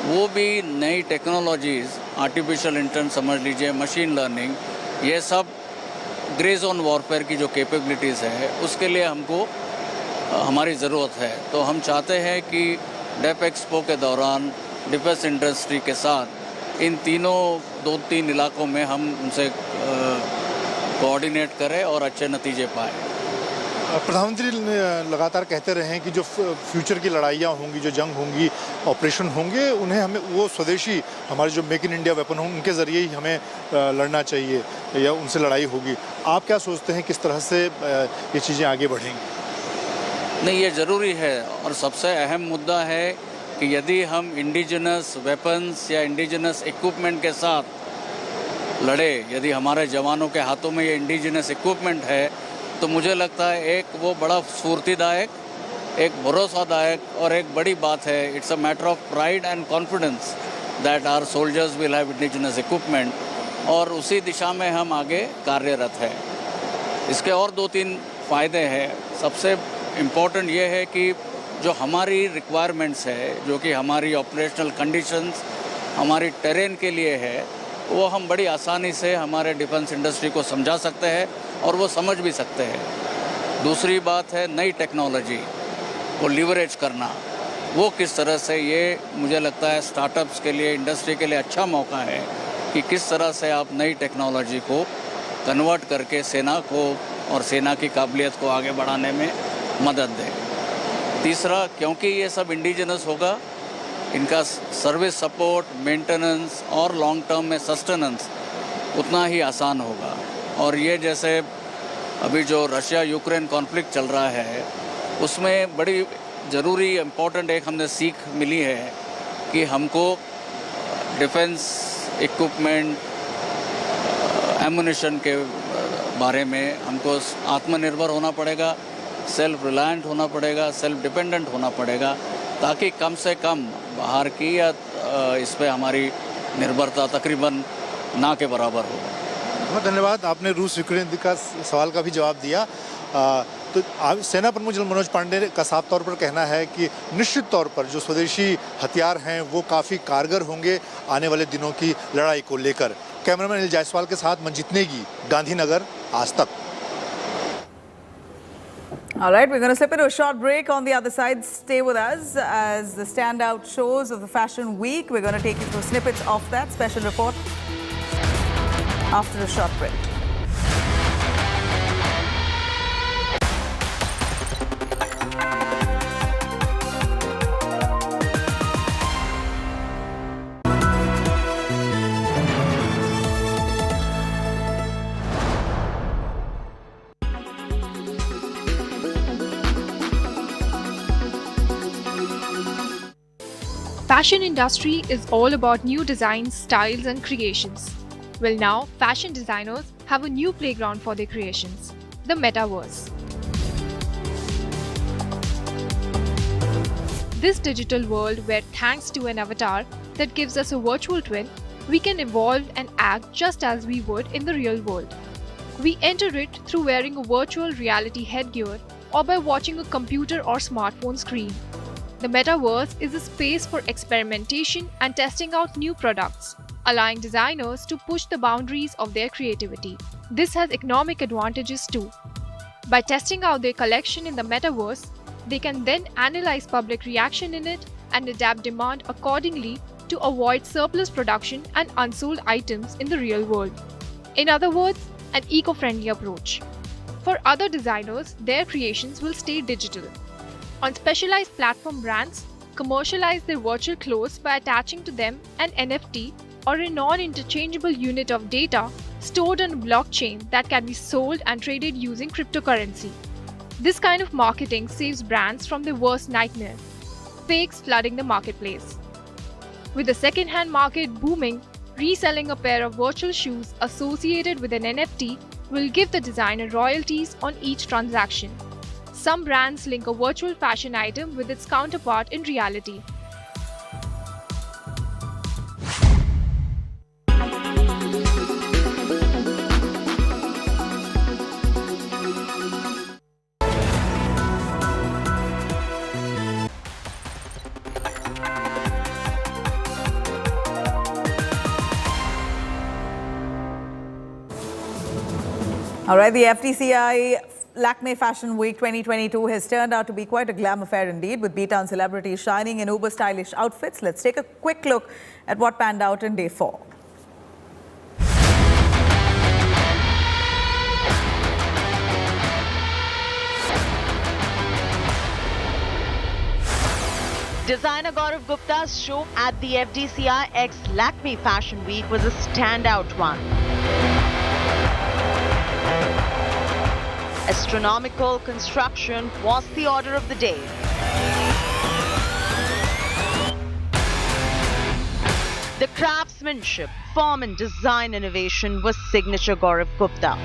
वो भी नई टेक्नोलॉजीज़, आर्टिफिशियल इंटेलिजेंस समझ लीजिए, मशीन लर्निंग, ये सब ग्रे जोन वॉरफेयर की जो कैपेबिलिटीज़ है, उसके लिए हमको हमारी ज़रूरत है। तो हम चाहते हैं कि डेफ एक्सपो के दौरान डिफेंस इंडस्ट्री के साथ इन तीनों 2-3 इलाकों में हम उनसे कोऑर्डिनेट करें और अच्छे नतीजे पाएँ। प्रधानमंत्री लगातार कहते रहे हैं कि जो फ्यूचर की लड़ाइयाँ होंगी, जो जंग होंगी, ऑपरेशन होंगे, उन्हें हमें वो स्वदेशी हमारे जो मेक इन इंडिया वेपन हों, उनके ज़रिए ही हमें लड़ना चाहिए या उनसे लड़ाई होगी। आप क्या सोचते हैं, किस तरह से ये चीज़ें आगे बढ़ेंगी? नहीं, ये ज़रूरी है और सबसे अहम मुद्दा है कि यदि हम इंडिजिनस वेपन्स या इंडिजिनस इक्विपमेंट के साथ लड़े, यदि हमारे जवानों के हाथों में ये इंडिजिनस इक्विपमेंट है, तो मुझे लगता है एक वो बड़ा स्फूर्तिदायक, एक भरोसादायक और एक बड़ी बात है। It's a matter of pride and confidence that our soldiers will have indigenous equipment, और उसी दिशा में हम आगे कार्यरत हैं। इसके और 2-3 फ़ायदे हैं। सबसे इम्पोर्टेंट ये है कि जो हमारी रिक्वायरमेंट्स है, जो कि हमारी ऑपरेशनल कंडीशंस हमारी टेरेन के लिए है, वो हम बड़ी आसानी से हमारे डिफेंस इंडस्ट्री को समझा सकते हैं और वो समझ भी सकते हैं। दूसरी बात है नई टेक्नोलॉजी को लीवरेज करना, वो किस तरह से, ये मुझे लगता है स्टार्टअप्स के लिए, इंडस्ट्री के लिए अच्छा मौका है कि किस तरह से आप नई टेक्नोलॉजी को कन्वर्ट करके सेना को और सेना की काबिलियत को आगे बढ़ाने में मदद दें। तीसरा, क्योंकि ये सब इंडिजिनस होगा, इनका सर्विस सपोर्ट, मेंटेनेंस और लॉन्ग टर्म में सस्टेनेंस उतना ही आसान होगा। और ये जैसे अभी जो रशिया यूक्रेन कॉन्फ्लिक्ट चल रहा है, उसमें बड़ी ज़रूरी इम्पोर्टेंट एक हमने सीख मिली है कि हमको डिफेंस इक्विपमेंट, एमुनिशन के बारे में हमको आत्मनिर्भर होना पड़ेगा, सेल्फ रिलायंट होना पड़ेगा, सेल्फ डिपेंडेंट होना पड़ेगा, ताकि कम से कम बाहर की या इस पे हमारी निर्भरता तकरीबन ना के बराबर हो। बहुत धन्यवाद, आपने रूस यूक्रेन का सवाल का भी जवाब दिया। तो सेना प्रमुख जनरल मनोज पांडे का साफ तौर पर कहना है कि निश्चित तौर पर जो स्वदेशी हथियार हैं वो काफ़ी कारगर होंगे आने वाले दिनों की लड़ाई को लेकर। कैमरामैन अनिल जायसवाल के साथ मंजीत नेगी, गांधीनगर, आज तक। All right, we're going to slip into a short break. On the other side, stay with us as the standout shows of the Fashion Week. We're going to take you through snippets of that special report after a short break. Fashion industry is all about new designs, styles and creations. Well, now fashion designers have a new playground for their creations, the metaverse. This digital world where, thanks to an avatar that gives us a virtual twin, we can evolve and act just as we would in the real world. We enter it through wearing a virtual reality headgear or by watching a computer or smartphone screen. The metaverse is a space for experimentation and testing out new products, allowing designers to push the boundaries of their creativity. This has economic advantages too. By testing out their collection in the metaverse, they can then analyze public reaction in it and adapt demand accordingly to avoid surplus production and unsold items in the real world. In other words, an eco-friendly approach. For other designers, their creations will stay digital. On specialized platform brands, commercialize their virtual clothes by attaching to them an NFT or a non-interchangeable unit of data stored on a blockchain that can be sold and traded using cryptocurrency. This kind of marketing saves brands from their worst nightmare: fakes flooding the marketplace. With the second-hand market booming, reselling a pair of virtual shoes associated with an NFT will give the designer royalties on each transaction. Some brands link a virtual fashion item with its counterpart in reality. All right, the FTCI Lakme Fashion Week 2022 has turned out to be quite a glam affair indeed, with B-Town celebrities shining in uber stylish outfits. Let's take a quick look at what panned out in day 4. Designer Gaurav Gupta's show at the FTCI X Lakme Fashion Week was a standout one. Astronomical construction was the order of the day. The craftsmanship, form and design innovation was signature Gaurav Gupta.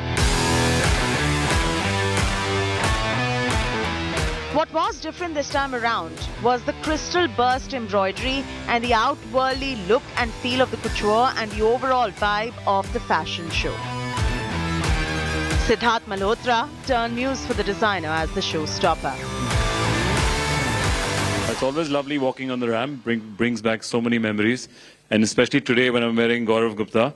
What was different this time around was the crystal burst embroidery and the outworldly look and feel of the couture and the overall vibe of the fashion show. Siddharth Malhotra turned muse for the designer as the showstopper. It's always lovely walking on the ramp, brings back so many memories, and especially today when I'm wearing Gaurav Gupta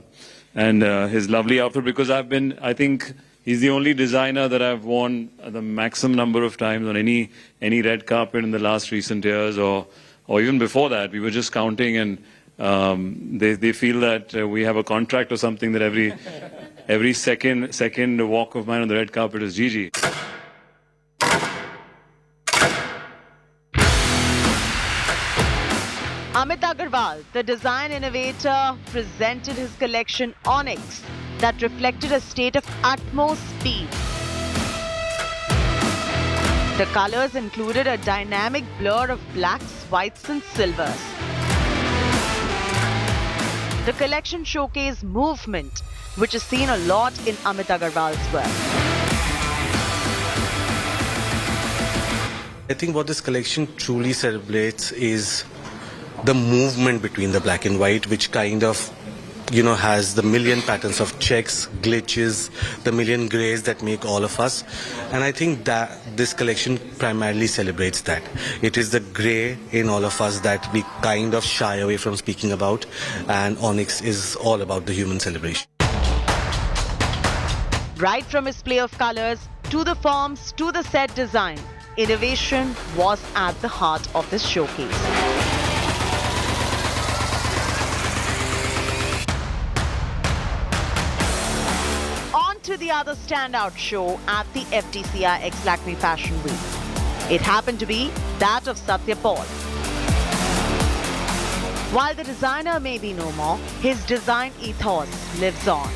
and his lovely outfit, because I think he's the only designer that I've worn the maximum number of times on any red carpet in the last recent years, or even before that. We were just counting, and they feel that we have a contract or something that every second walk of mine on the red carpet is Gigi. Amit Agarwal, the design innovator, presented his collection Onyx that reflected a state of utmost speed. The colors included a dynamic blur of blacks, whites and silvers. The collection showcased movement, which is seen a lot in Amit Agarwal's work. I think what this collection truly celebrates is the movement between the black and white, which kind of, has the million patterns of checks, glitches, the million grays that make all of us. And I think that this collection primarily celebrates that. It is the gray in all of us that we kind of shy away from speaking about. And Onyx is all about the human celebration. Right from his play of colors, to the forms, to the set design, innovation was at the heart of this showcase. On to the other standout show at the FTCI X Lakme Fashion Week. It happened to be that of Satya Paul. While the designer may be no more, his design ethos lives on.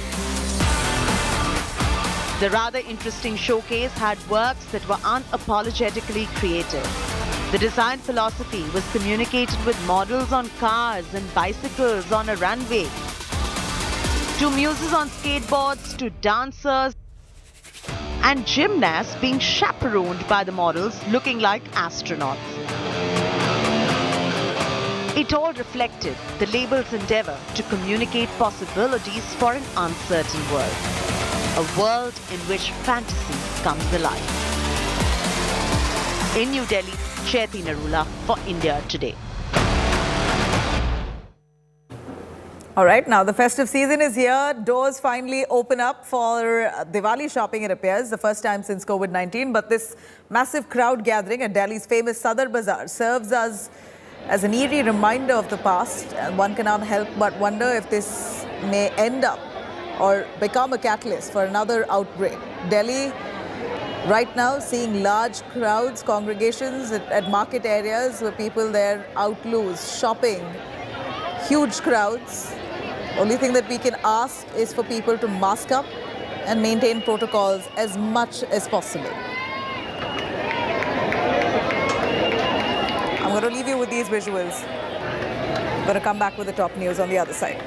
The rather interesting showcase had works that were unapologetically creative. The design philosophy was communicated with models on cars and bicycles on a runway, to muses on skateboards, to dancers and gymnasts being chaperoned by the models looking like astronauts. It all reflected the label's endeavor to communicate possibilities for an uncertain world. A world in which fantasy comes alive. In New Delhi, Shashi Tharoor for India Today. All right, now the festive season is here. Doors finally open up for Diwali shopping, it appears, the first time since COVID-19. But this massive crowd gathering at Delhi's famous Sadar Bazaar serves us as an eerie reminder of the past. And one cannot help but wonder if this may end up or become a catalyst for another outbreak. Delhi, right now, seeing large crowds, congregations at market areas where people there out loose, shopping, huge crowds. Only thing that we can ask is for people to mask up and maintain protocols as much as possible. I'm going to leave you with these visuals. I'm going to come back with the top news on the other side.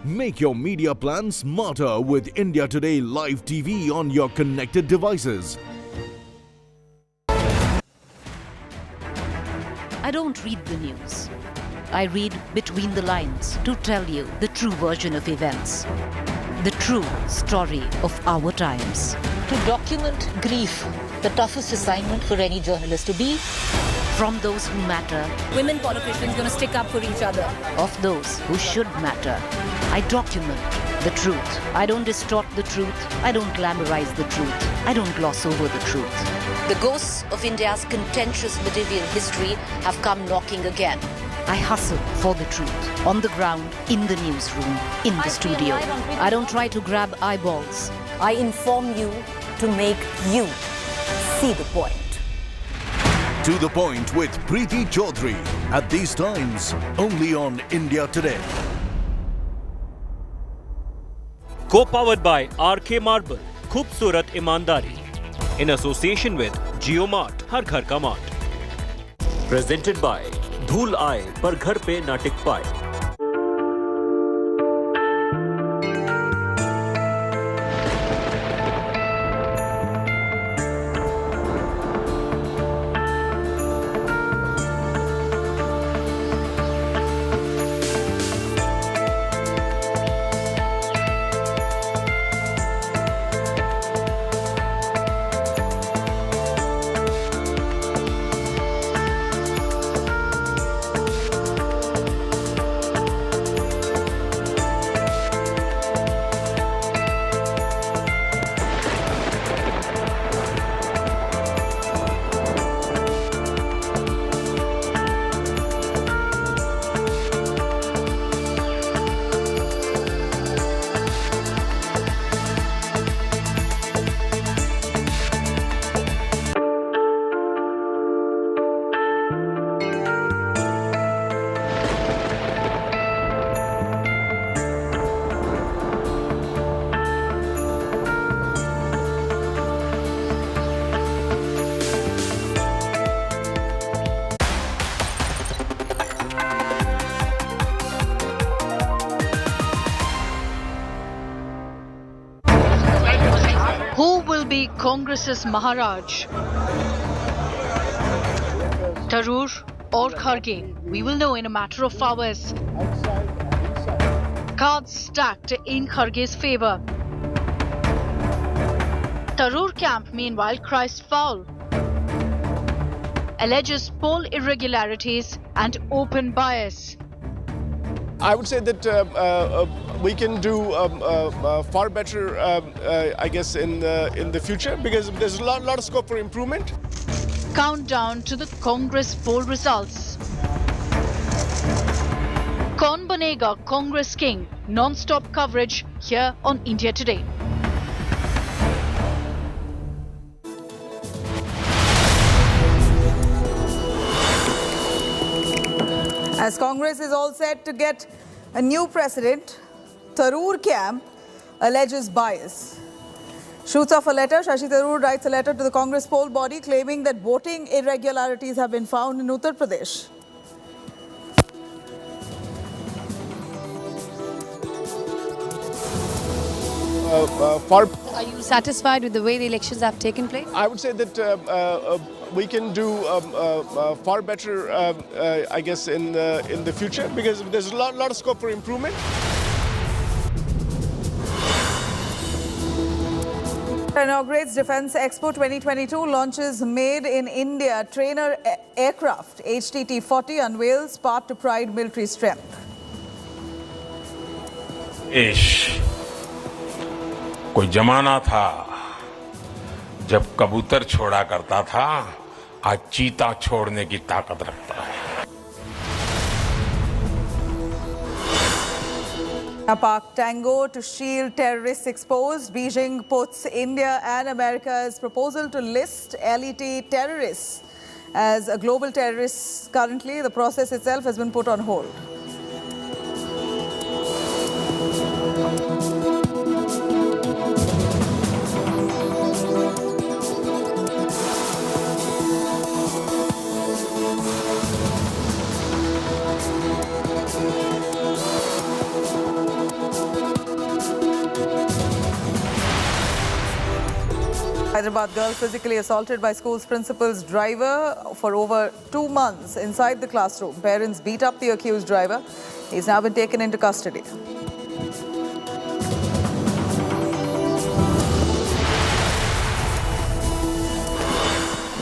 Make your media plan smarter with India Today Live TV on your connected devices. I don't read the news. I read between the lines to tell you the true version of events. The true story of our times. To document grief, the toughest assignment for any journalist to be. From those who matter. Women politicians going to stick up for each other. Of those who should matter. I document the truth. I don't distort the truth. I don't glamorize the truth. I don't gloss over the truth. The ghosts of India's contentious medieval history have come knocking again. I hustle for the truth. On the ground, in the newsroom, in the studio. I don't try to grab eyeballs. I inform you to make you see the point. To the Point with Preeti Chaudhary. At these times, only on India Today. Co-powered by RK Marble, Khoobsurat Imandari. In association with JioMart, Har Ghar Ka Mart. Presented by Dhool Aaye Par Ghar Pe Na Tik Paaye. Congress's Maharaj. Tharoor or Kharge, we will know in a matter of hours. Cards stacked in Kharge's favor. Tharoor camp meanwhile cries foul. Alleges poll irregularities and open bias. I would say that we can do far better, I guess, in the future, because there's a lot of scope for improvement. Countdown to the Congress poll results. Kaun banega Congress king? Non-stop coverage here on India Today. As Congress is all set to get a new president, Tharoor camp alleges bias. Shoots off a letter. Shashi Tharoor writes a letter to the Congress poll body claiming that voting irregularities have been found in Uttar Pradesh. Are you satisfied with the way the elections have taken place? I would say that we can do far better, I guess, in the future, because there's a lot of scope for improvement. Inaugurates Defence Expo 2022, launches Made in India trainer aircraft. HTT-40 unveils path to pride military strength. कोई जमाना था जब कबूतर छोड़ा करता था, आज चीता छोड़ने की ताकत रखता है। A Pak tango to shield terrorists exposed. Beijing puts India and America's proposal to list LET terrorists as a global terrorists. Currently, the process itself has been put on hold. Hyderabad girl physically assaulted by school's principal's driver for over 2 months inside the classroom. Parents beat up the accused driver. He's now been taken into custody.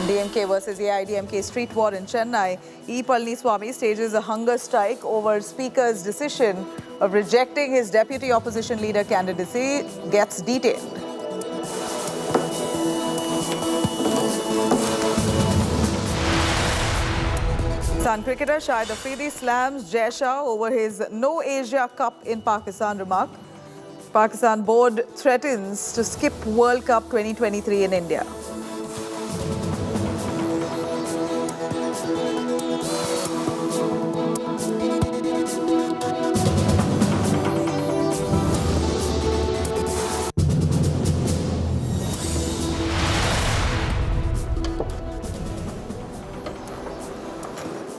DMK versus AIDMK street war in Chennai. E. Palniswamy stages a hunger strike over Speaker's decision of rejecting his deputy opposition leader candidacy. Gets detained. Pakistan cricketer Shahid Afridi slams Jai Shah over his No Asia Cup in Pakistan remark. Pakistan board threatens to skip World Cup 2023 in India.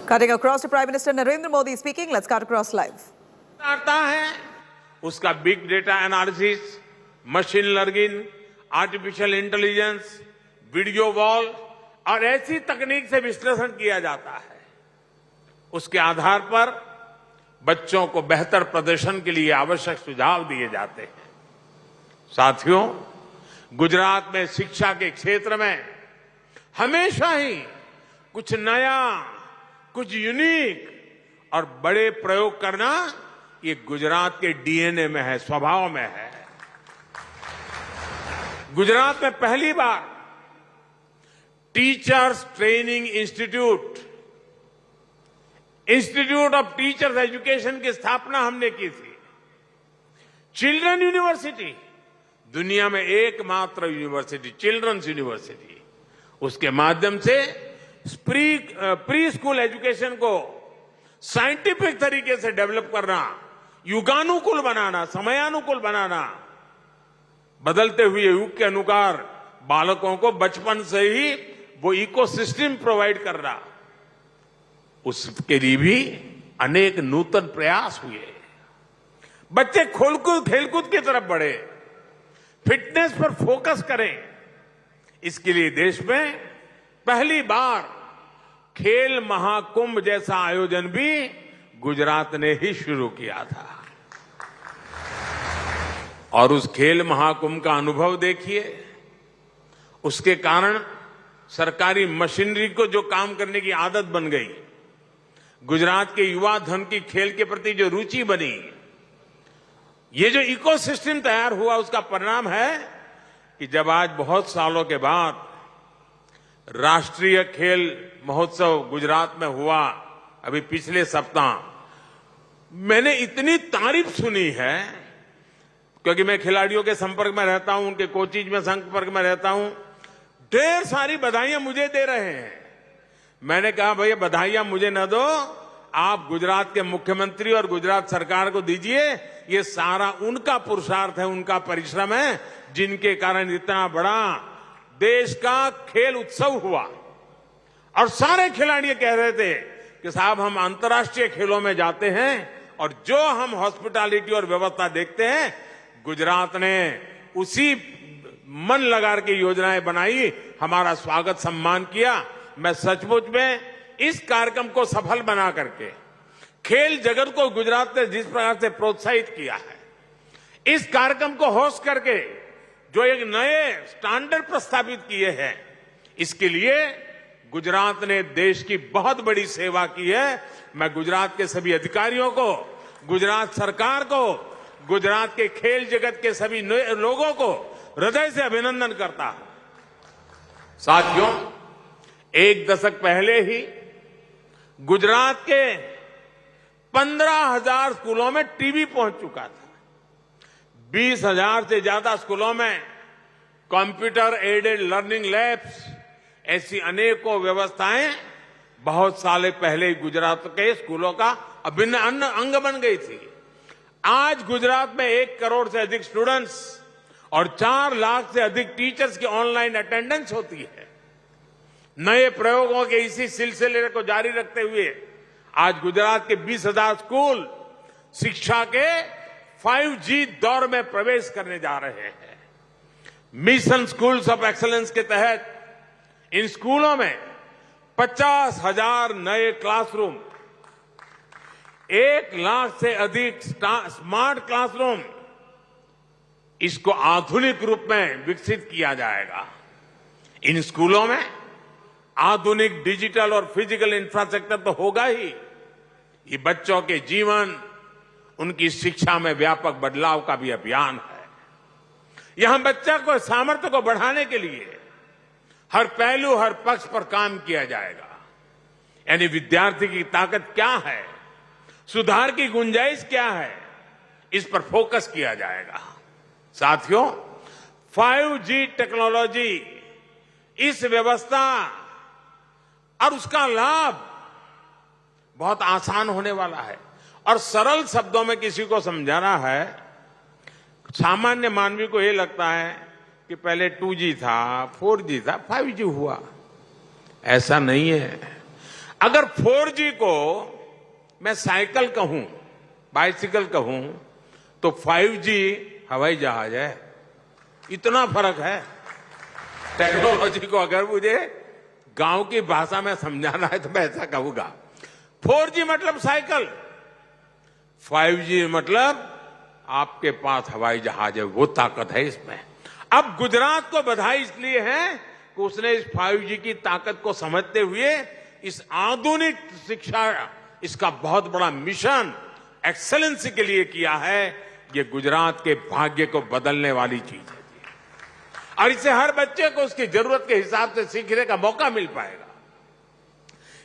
Cutting across to Prime Minister Narendra Modi speaking. Let's cut across live. आता है उसका big data analysis, machine learning, artificial intelligence, video wall और ऐसी तकनीक से विश्लेषण किया जाता है। उसके आधार पर बच्चों को बेहतर प्रदर्शन के लिए आवश्यक सुझाव दिए जाते हैं। साथियों, गुजरात में शिक्षा के क्षेत्र में हमेशा ही कुछ नया, कुछ यूनिक और बड़े प्रयोग करना ये गुजरात के डीएनए में है, स्वभाव में है। गुजरात में पहली बार teachers training institute of teachers education की स्थापना हमने की थी। चिल्ड्रन यूनिवर्सिटी, दुनिया में एकमात्र यूनिवर्सिटी, चिल्ड्रंस यूनिवर्सिटी, उसके माध्यम से प्री स्कूल एजुकेशन को साइंटिफिक तरीके से डेवलप करना, युगानुकूल बनाना, समयानुकूल बनाना, बदलते हुए युग के अनुसार बालकों को बचपन से ही वो इकोसिस्टम प्रोवाइड करना, उसके लिए भी अनेक नूतन प्रयास हुए। बच्चे खेलकूद की तरफ बढ़े, फिटनेस पर फोकस करें। इसके लिए देश में पहली बार खेल महाकुंभ जैसा आयोजन भी गुजरात ने ही शुरू किया था। और उस खेल महाकुंभ का अनुभव देखिए, उसके कारण सरकारी मशीनरी को जो काम करने की आदत बन गई, गुजरात के युवा धन की खेल के प्रति जो रुचि बनी, ये जो इकोसिस्टम तैयार हुआ, उसका परिणाम है कि जब आज बहुत सालों के बाद राष्ट्रीय खेल महोत्सव गुजरात में हुआ, अभी पिछले सप्ताह, मैंने इतनी तारीफ सुनी है, क्योंकि मैं खिलाड़ियों के संपर्क में रहता हूं, उनके कोचिज में संपर्क में रहता हूं, ढेर सारी बधाइयां मुझे दे रहे हैं। मैंने कहा भैया बधाइयां मुझे न दो, आप गुजरात के मुख्यमंत्री और गुजरात सरकार को दीजिए, ये सारा उनका पुरुषार्थ है, उनका परिश्रम है, जिनके कारण इतना बड़ा देश का खेल उत्सव हुआ। और सारे खिलाड़ी कह रहे थे कि साहब हम अंतर्राष्ट्रीय खेलों में जाते हैं और जो हम हॉस्पिटैलिटी और व्यवस्था देखते हैं, गुजरात ने उसी मन लगा के योजनाएं बनाई, हमारा स्वागत सम्मान किया। मैं सचमुच में इस कार्यक्रम को सफल बना करके खेल जगत को गुजरात ने जिस प्रकार से प्रोत्साहित किया है, इस कार्यक्रम को होस्ट करके जो एक नए स्टैंडर्ड प्रस्तावित किए हैं, इसके लिए गुजरात ने देश की बहुत बड़ी सेवा की है। मैं गुजरात के सभी अधिकारियों को, गुजरात सरकार को, गुजरात के खेल जगत के सभी लोगों को हृदय से अभिनंदन करता हूं। साथियों, एक दशक पहले ही गुजरात के 15,000 स्कूलों में टीवी पहुंच चुका था। 20,000 से ज्यादा स्कूलों में कंप्यूटर एडेड लर्निंग लैब्स, ऐसी अनेकों व्यवस्थाएं बहुत साल पहले गुजरात के स्कूलों का अभिन्न अंग बन गई थी। आज गुजरात में 1 करोड़ से अधिक स्टूडेंट्स और 4 लाख से अधिक टीचर्स की ऑनलाइन अटेंडेंस होती है। नए प्रयोगों के इसी सिलसिले को जारी रखते हुए आज गुजरात के 20,000 स्कूल शिक्षा के 5G दौर में प्रवेश करने जा रहे हैं। मिशन स्कूल्स ऑफ एक्सीलेंस के तहत इन स्कूलों में 50,000 नए क्लासरूम, 1 लाख से अधिक स्मार्ट क्लासरूम, इसको आधुनिक रूप में विकसित किया जाएगा। इन स्कूलों में आधुनिक डिजिटल और फिजिकल इंफ्रास्ट्रक्चर तो होगा ही, ये बच्चों के जीवन, उनकी शिक्षा में व्यापक बदलाव का भी अभियान है। यहां बच्चा को सामर्थ्य को बढ़ाने के लिए हर पहलू, हर पक्ष पर काम किया जाएगा। यानी विद्यार्थी की ताकत क्या है, सुधार की गुंजाइश क्या है, इस पर फोकस किया जाएगा। साथियों, 5G टेक्नोलॉजी, इस व्यवस्था और उसका लाभ बहुत आसान होने वाला है। और सरल शब्दों में किसी को समझाना है, सामान्य मानवी को यह लगता है कि पहले 2G था, 4G था, 5G हुआ। ऐसा नहीं है। अगर 4G को मैं साइकिल कहूं, बाइसिकल कहूं, तो 5G हवाई जहाज है। इतना फर्क है। टेक्नोलॉजी को अगर मुझे गांव की भाषा में समझाना है तो मैं ऐसा कहूंगा, 4G मतलब साइकिल, 5G मतलब आपके पास हवाई जहाज है, वो ताकत है इसमें। अब गुजरात को बधाई इसलिए है कि उसने इस 5G की ताकत को समझते हुए इस आधुनिक शिक्षा, इसका बहुत बड़ा मिशन एक्सेलेंसी के लिए किया है। ये गुजरात के भाग्य को बदलने वाली चीज है और इससे हर बच्चे को उसकी जरूरत के हिसाब से सीखने का मौका मिल पाएगा।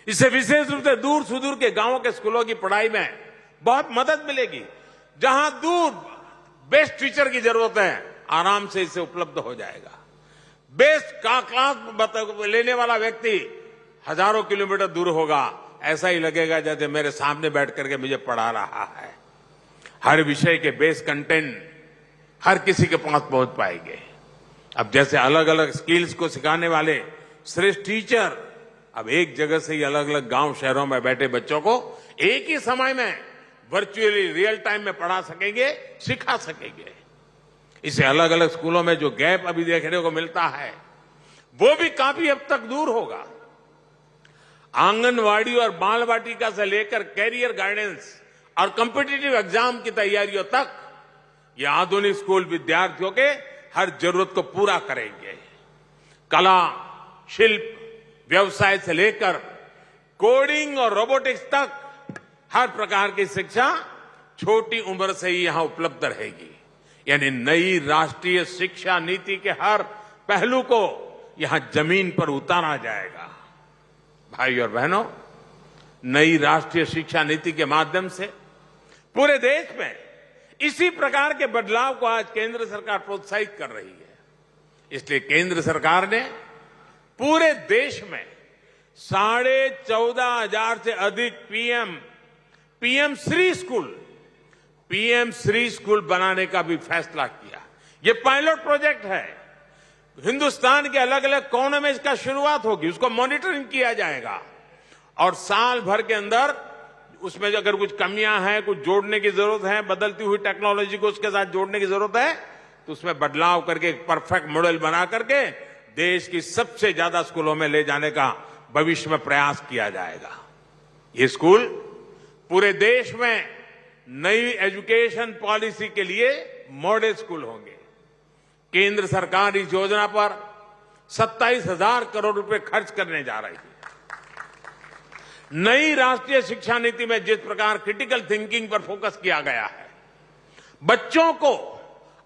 इससे विशेष रूप से दूर सुदूर के गांवों के स्कूलों की पढ़ाई में बहुत मदद मिलेगी। जहां दूर बेस्ट टीचर की जरूरत है, आराम से इसे उपलब्ध हो जाएगा। बेस्ट का क्लास लेने वाला व्यक्ति हजारों किलोमीटर दूर होगा, ऐसा ही लगेगा जैसे मेरे सामने बैठ करके मुझे पढ़ा रहा है। हर विषय के बेस कंटेंट हर किसी के पास पहुंच पाएंगे। अब जैसे अलग अलग स्किल्स को सिखाने वाले श्रेष्ठ टीचर अब एक जगह से ही अलग अलग गांव शहरों में बैठे बच्चों को एक ही समय में वर्चुअली रियल टाइम में पढ़ा सकेंगे, सिखा सकेंगे। इसे अलग अलग स्कूलों में जो गैप अभी देखने को मिलता है वो भी काफी हद तक दूर होगा। आंगनवाड़ी और बाल वाटिका से लेकर कैरियर गाइडेंस और कॉम्पिटिटिव एग्जाम की तैयारियों तक ये आधुनिक स्कूल विद्यार्थियों के हर जरूरत को पूरा करेंगे। कला, शिल्प, व्यवसाय से लेकर कोडिंग और रोबोटिक्स तक हर प्रकार की शिक्षा छोटी उम्र से ही यहां उपलब्ध रहेगी। यानी नई राष्ट्रीय शिक्षा नीति के हर पहलू को यहां जमीन पर उतारा जाएगा। भाई और बहनों, नई राष्ट्रीय शिक्षा नीति के माध्यम से पूरे देश में इसी प्रकार के बदलाव को आज केंद्र सरकार प्रोत्साहित कर रही है। इसलिए केंद्र सरकार ने पूरे देश में 14,500 से अधिक पीएम श्री स्कूल बनाने का भी फैसला किया। ये पायलट प्रोजेक्ट है। हिंदुस्तान के अलग अलग कोनों में इसका शुरुआत होगी, उसको मॉनिटरिंग किया जाएगा और साल भर के अंदर उसमें अगर कुछ कमियां हैं, कुछ जोड़ने की जरूरत है, बदलती हुई टेक्नोलॉजी को उसके साथ जोड़ने की जरूरत है, तो उसमें बदलाव करके एक परफेक्ट मॉडल बना करके देश की सबसे ज्यादा स्कूलों में ले जाने का भविष्य में प्रयास किया जाएगा। ये स्कूल पूरे देश में नई एजुकेशन पॉलिसी के लिए मॉडल स्कूल होंगे। केंद्र सरकार इस योजना पर 27,000 करोड़ रुपए खर्च करने जा रही है। नई राष्ट्रीय शिक्षा नीति में जिस प्रकार क्रिटिकल थिंकिंग पर फोकस किया गया है, बच्चों को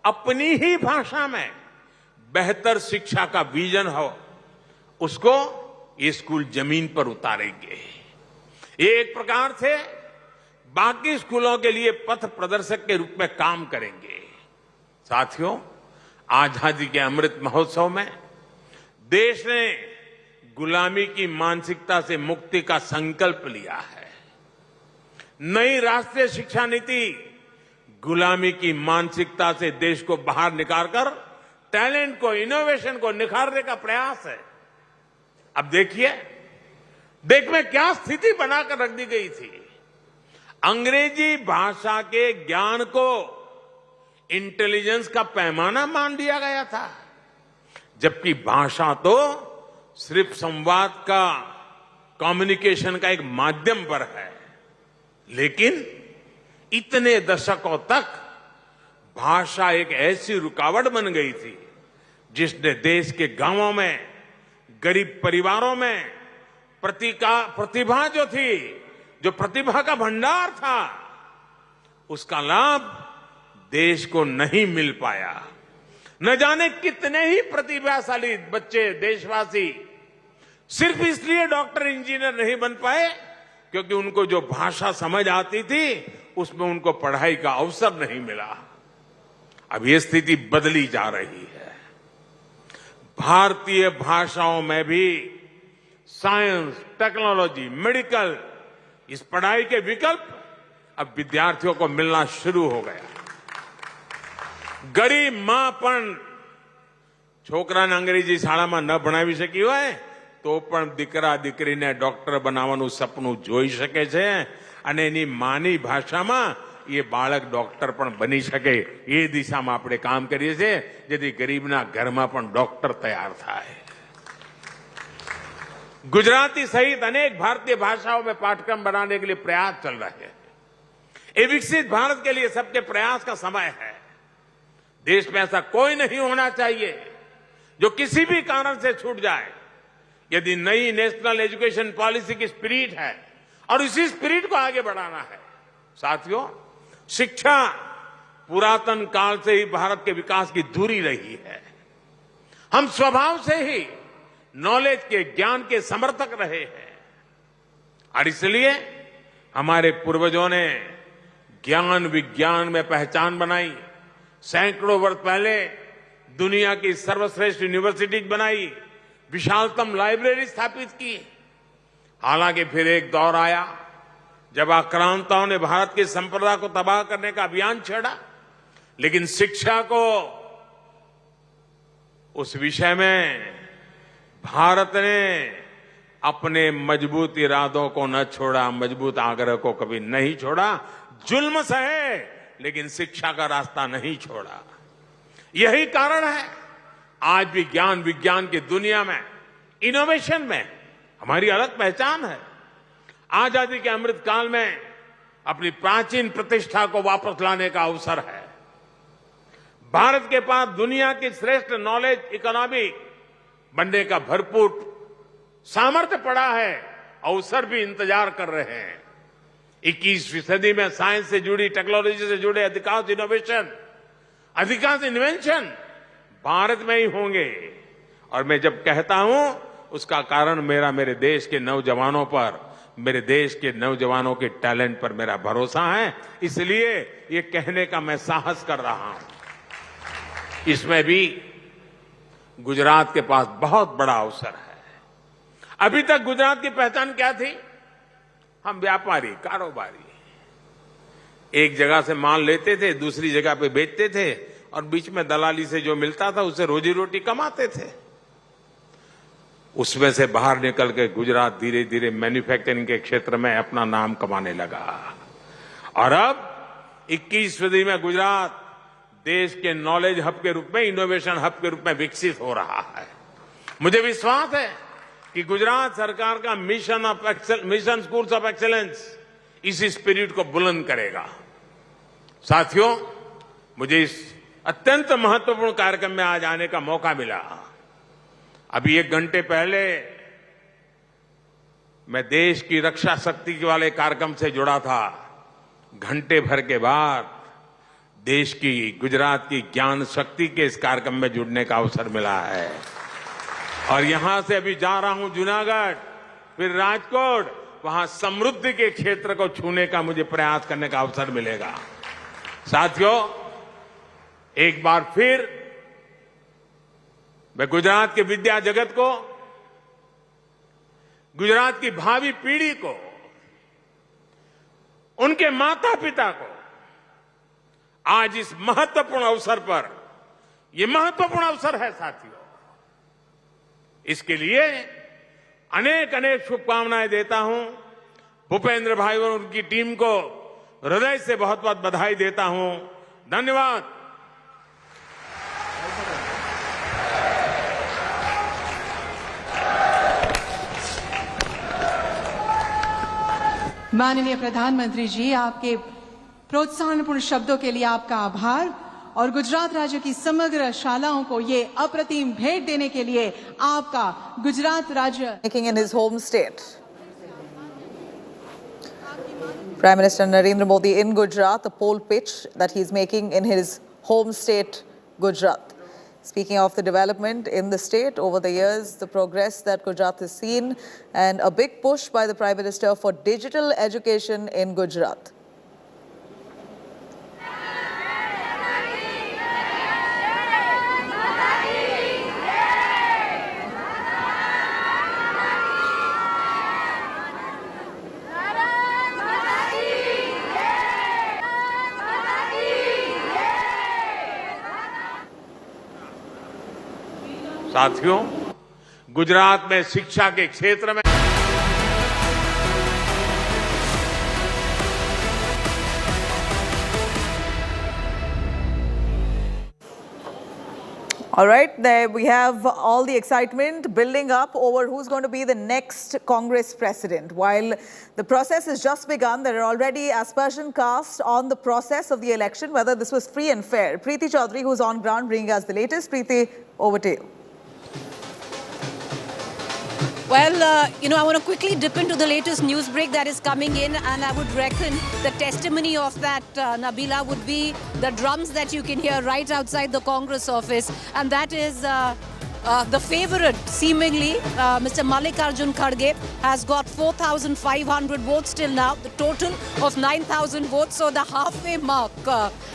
अपनी ही भाषा में बेहतर शिक्षा का विजन हो, उसको ये स्कूल जमीन पर उतारेंगे। ये एक प्रकार से बाकी स्कूलों के लिए पथ प्रदर्शक के रूप में काम करेंगे। साथियों, आजादी के अमृत महोत्सव में देश ने गुलामी की मानसिकता से मुक्ति का संकल्प लिया है। नई राष्ट्रीय शिक्षा नीति गुलामी की मानसिकता से देश को बाहर निकालकर टैलेंट को, इनोवेशन को निखारने का प्रयास है। अब देखिए, देश में क्या स्थिति बनाकर रख दी गई थी। अंग्रेजी भाषा के ज्ञान को इंटेलिजेंस का पैमाना मान लिया गया था, जबकि भाषा तो सिर्फ संवाद का, कम्युनिकेशन का एक माध्यम पर है। लेकिन इतने दशकों तक भाषा एक ऐसी रुकावट बन गई थी जिसने देश के गांवों में, गरीब परिवारों में प्रतिभा जो थी, जो प्रतिभा का भंडार था, उसका लाभ देश को नहीं मिल पाया। न जाने कितने ही प्रतिभाशाली बच्चे, देशवासी सिर्फ इसलिए डॉक्टर, इंजीनियर नहीं बन पाए क्योंकि उनको जो भाषा समझ आती थी उसमें उनको पढ़ाई का अवसर नहीं मिला। अब ये स्थिति बदली जा रही है। भारतीय भाषाओं में भी साइंस, टेक्नोलॉजी, मेडिकल, इस पढ़ाई के विकल्प अब विद्यार्थियों को मिलना शुरू हो गया। गरीब मां पण છોકરાને અંગ્રેજી શાળામાં ન ભણાવી શકી હોય તો પણ દીકરા દીકરીને ડોક્ટર બનાવવાનું સપનું જોઈ શકે છે અને એની માની ભાષામાં એ બાળક ડોક્ટર પણ બની શકે, એ દિશામાં આપણે કામ કરીએ છીએ જેથી ગરીબના ઘરમાં પણ ડોક્ટર તૈયાર થાય। गुजराती सहित अनेक भारतीय भाषाओं में पाठ्यक्रम बनाने के लिए प्रयास चल रहे हैं। ये विकसित भारत के लिए सबके प्रयास का समय है। देश में ऐसा कोई नहीं होना चाहिए जो किसी भी कारण से छूट जाए। यदि नई नेशनल एजुकेशन पॉलिसी की स्पिरिट है और इसी स्पिरिट को आगे बढ़ाना है। साथियों, शिक्षा पुरातन काल से ही भारत के विकास की धुरी रही है। हम स्वभाव से ही नॉलेज के, ज्ञान के समर्थक रहे हैं और इसलिए हमारे पूर्वजों ने ज्ञान विज्ञान में पहचान बनाई। सैकड़ों वर्ष पहले दुनिया की सर्वश्रेष्ठ यूनिवर्सिटीज बनाई, विशालतम लाइब्रेरी स्थापित की। हालांकि फिर एक दौर आया जब आक्रांताओं ने भारत की संप्रदा को तबाह करने का अभियान छेड़ा, लेकिन शिक्षा को, उस विषय में भारत ने अपने मजबूत इरादों को न छोड़ा, मजबूत आग्रह को कभी नहीं छोड़ा। जुल्म सहे लेकिन शिक्षा का रास्ता नहीं छोड़ा। यही कारण है आज भी ज्ञान विज्ञान की दुनिया में, इनोवेशन में हमारी अलग पहचान है। आजादी के अमृत काल में अपनी प्राचीन प्रतिष्ठा को वापस लाने का अवसर है। भारत के पास दुनिया की श्रेष्ठ नॉलेज इकोनॉमी बनने का भरपूर सामर्थ्य पड़ा है, अवसर भी इंतजार कर रहे हैं। 21वीं सदी में साइंस से जुड़ी, टेक्नोलॉजी से जुड़े अधिकांश इनोवेशन, अधिकांश इन्वेंशन भारत में ही होंगे। और मैं जब कहता हूं, उसका कारण मेरे देश के नौजवानों पर, मेरे देश के नौजवानों के टैलेंट पर मेरा भरोसा है। इसलिए ये कहने का मैं साहस कर रहा हूं। इसमें भी गुजरात के पास बहुत बड़ा अवसर है। अभी तक गुजरात की पहचान क्या थी? हम व्यापारी, कारोबारी, एक जगह से माल लेते थे, दूसरी जगह पे बेचते थे और बीच में दलाली से जो मिलता था उससे रोजी रोटी कमाते थे। उसमें से बाहर निकल के गुजरात धीरे धीरे मैन्युफैक्चरिंग के क्षेत्र में अपना नाम कमाने लगा। और अब 21वीं सदी में गुजरात देश के नॉलेज हब के रूप में, इनोवेशन हब के रूप में विकसित हो रहा है। मुझे विश्वास है कि गुजरात सरकार का मिशन स्कूल्स ऑफ एक्सीलेंस इस स्पिरिट को बुलंद करेगा। साथियों, मुझे इस अत्यंत महत्वपूर्ण कार्यक्रम में आज आने का मौका मिला। अभी 1 घंटे पहले मैं देश की रक्षा शक्ति वाले कार्यक्रम से जुड़ा था। घंटे भर के बाद देश की, गुजरात की ज्ञान शक्ति के इस कार्यक्रम में जुड़ने का अवसर मिला है। और यहां से अभी जा रहा हूं जूनागढ़, फिर राजकोट, वहां समृद्धि के क्षेत्र को छूने का मुझे प्रयास करने का अवसर मिलेगा। साथियों, एक बार फिर मैं गुजरात के विद्या जगत को, गुजरात की भावी पीढ़ी को, उनके माता पिता को आज इस महत्वपूर्ण अवसर पर, यह महत्वपूर्ण अवसर है साथियों, इसके लिए अनेक अनेक शुभकामनाएं देता हूं। भूपेंद्र भाई और उनकी टीम को हृदय से बहुत बहुत बधाई देता हूं। धन्यवाद। माननीय प्रधानमंत्री जी, आपके प्रोत्साहनपूर्ण शब्दों के लिए आपका आभार और गुजरात राज्य की समग्र शालाओं को ये अप्रतिम भेंट देने के लिए आपका गुजरात राज्य। Making in his home state. Prime Minister Narendra Modi in Gujarat, the pole pitch that he's making in his home state, Gujarat. Speaking of the development in the state over the years, the progress that Gujarat has seen, and a big push by the Prime Minister for digital education in Gujarat. साथियों, गुजरात में शिक्षा के क्षेत्र में All right, there we have all the excitement building up over who's going to be the next Congress president. While the process has just begun, there are already aspersion cast on the process of the election, whether this was free and fair. Preeti Chaudhary, who's on ground, bringing us the latest. Preeti, over to you. Well, I want to quickly dip into the latest news break that is coming in, and I would reckon the testimony of that, Nabila, would be the drums that you can hear right outside the Congress office, and that is the favorite, seemingly, Mr. Mallikarjun Kharge has got 4,500 votes till now, the total of 9,000 votes, so the halfway mark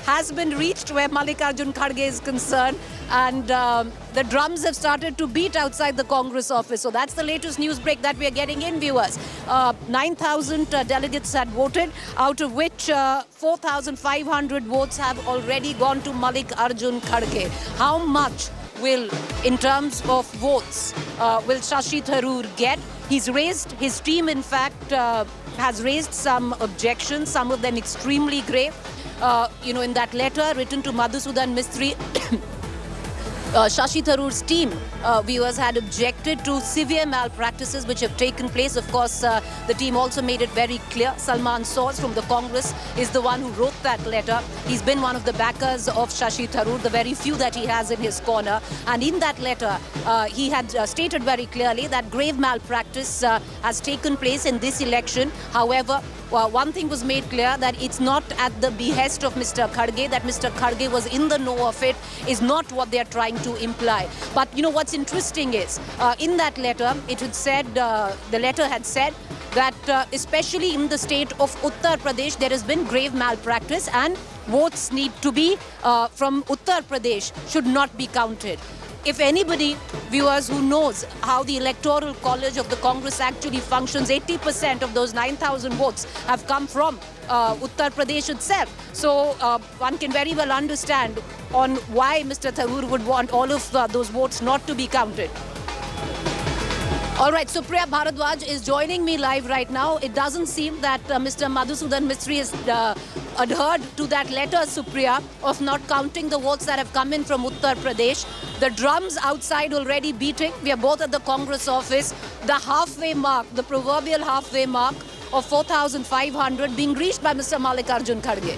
has been reached where Mallikarjun Kharge is concerned, and the drums have started to beat outside the Congress office. So that's the latest news break that we are getting in, viewers. 9,000 delegates had voted, out of which 4,500 votes have already gone to Mallikarjun Kharge. How much will, in terms of votes, will Shashi Tharoor get? He's raised, his team in fact has raised some objections, some of them extremely grave. In that letter written to Madhusudan Mistry, Shashi Tharoor's team, viewers, had objected to severe malpractices which have taken place. Of course, the team also made it very clear. Salman Source from the Congress is the one who wrote that letter. He's been one of the backers of Shashi Tharoor, the very few that he has in his corner. And in that letter, he had stated very clearly that grave malpractice has taken place in this election. However, one thing was made clear, that it's not at the behest of Mr. Kharge, that Mr. Kharge was in the know of it, is not what they are trying to imply. But you know what's interesting is, in that letter, it had said, the letter had said that especially in the state of Uttar Pradesh, there has been grave malpractice and votes need to be from Uttar Pradesh should not be counted. If anybody, viewers, who knows how the electoral college of the Congress actually functions, 80% of those 9,000 votes have come from Uttar Pradesh itself. So one can very well understand on why Mr. Tharoor would want all of those votes not to be counted. All right, Supriya Bharadwaj is joining me live right now. It doesn't seem that Mr. Madhusudan Mistry has adhered to that letter, Supriya, of not counting the votes that have come in from Uttar Pradesh. The drums outside already beating. We are both at the Congress office. The halfway mark, the proverbial halfway mark of 4,500 being reached by Mr. Mallikarjun Kharge.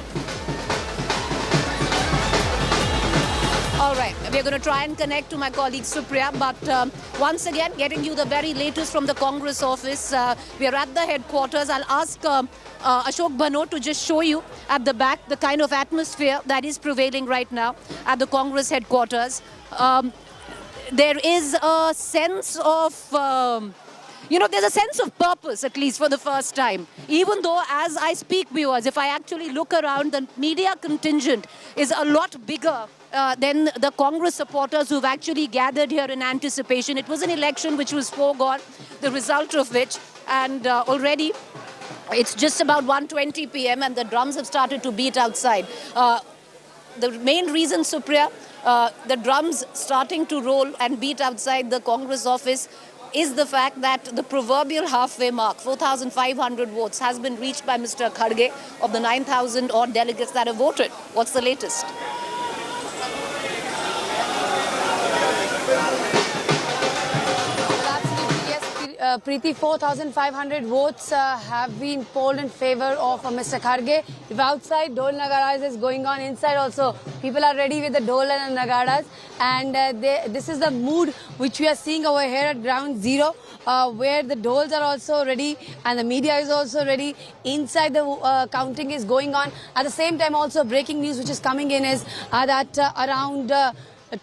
All right, we're going to try and connect to my colleague Supriya, but once again, getting you the very latest from the Congress office. We are at the headquarters. I'll ask Ashok Bhano to just show you at the back the kind of atmosphere that is prevailing right now at the Congress headquarters. There is a sense of... there's a sense of purpose, at least for the first time. Even though, as I speak, viewers, if I actually look around, the media contingent is a lot bigger than the Congress supporters who've actually gathered here in anticipation. It was an election which was foregone, the result of which, and already it's just about 1:20 p.m. and the drums have started to beat outside. The main reason, Supriya, the drums starting to roll and beat outside the Congress office is the fact that the proverbial halfway mark, 4,500 votes, has been reached by Mr. Kharge of the 9,000 odd delegates that have voted. What's the latest? Preeti, 4,500 votes have been polled in favor of Mr. Kharge. If outside Dol Nagaras is going on, inside also people are ready with the Dol and Nagaras. And this is the mood which we are seeing over here at ground zero, where the Dols are also ready and the media is also ready. Inside the counting is going on. At the same time also breaking news which is coming in is that around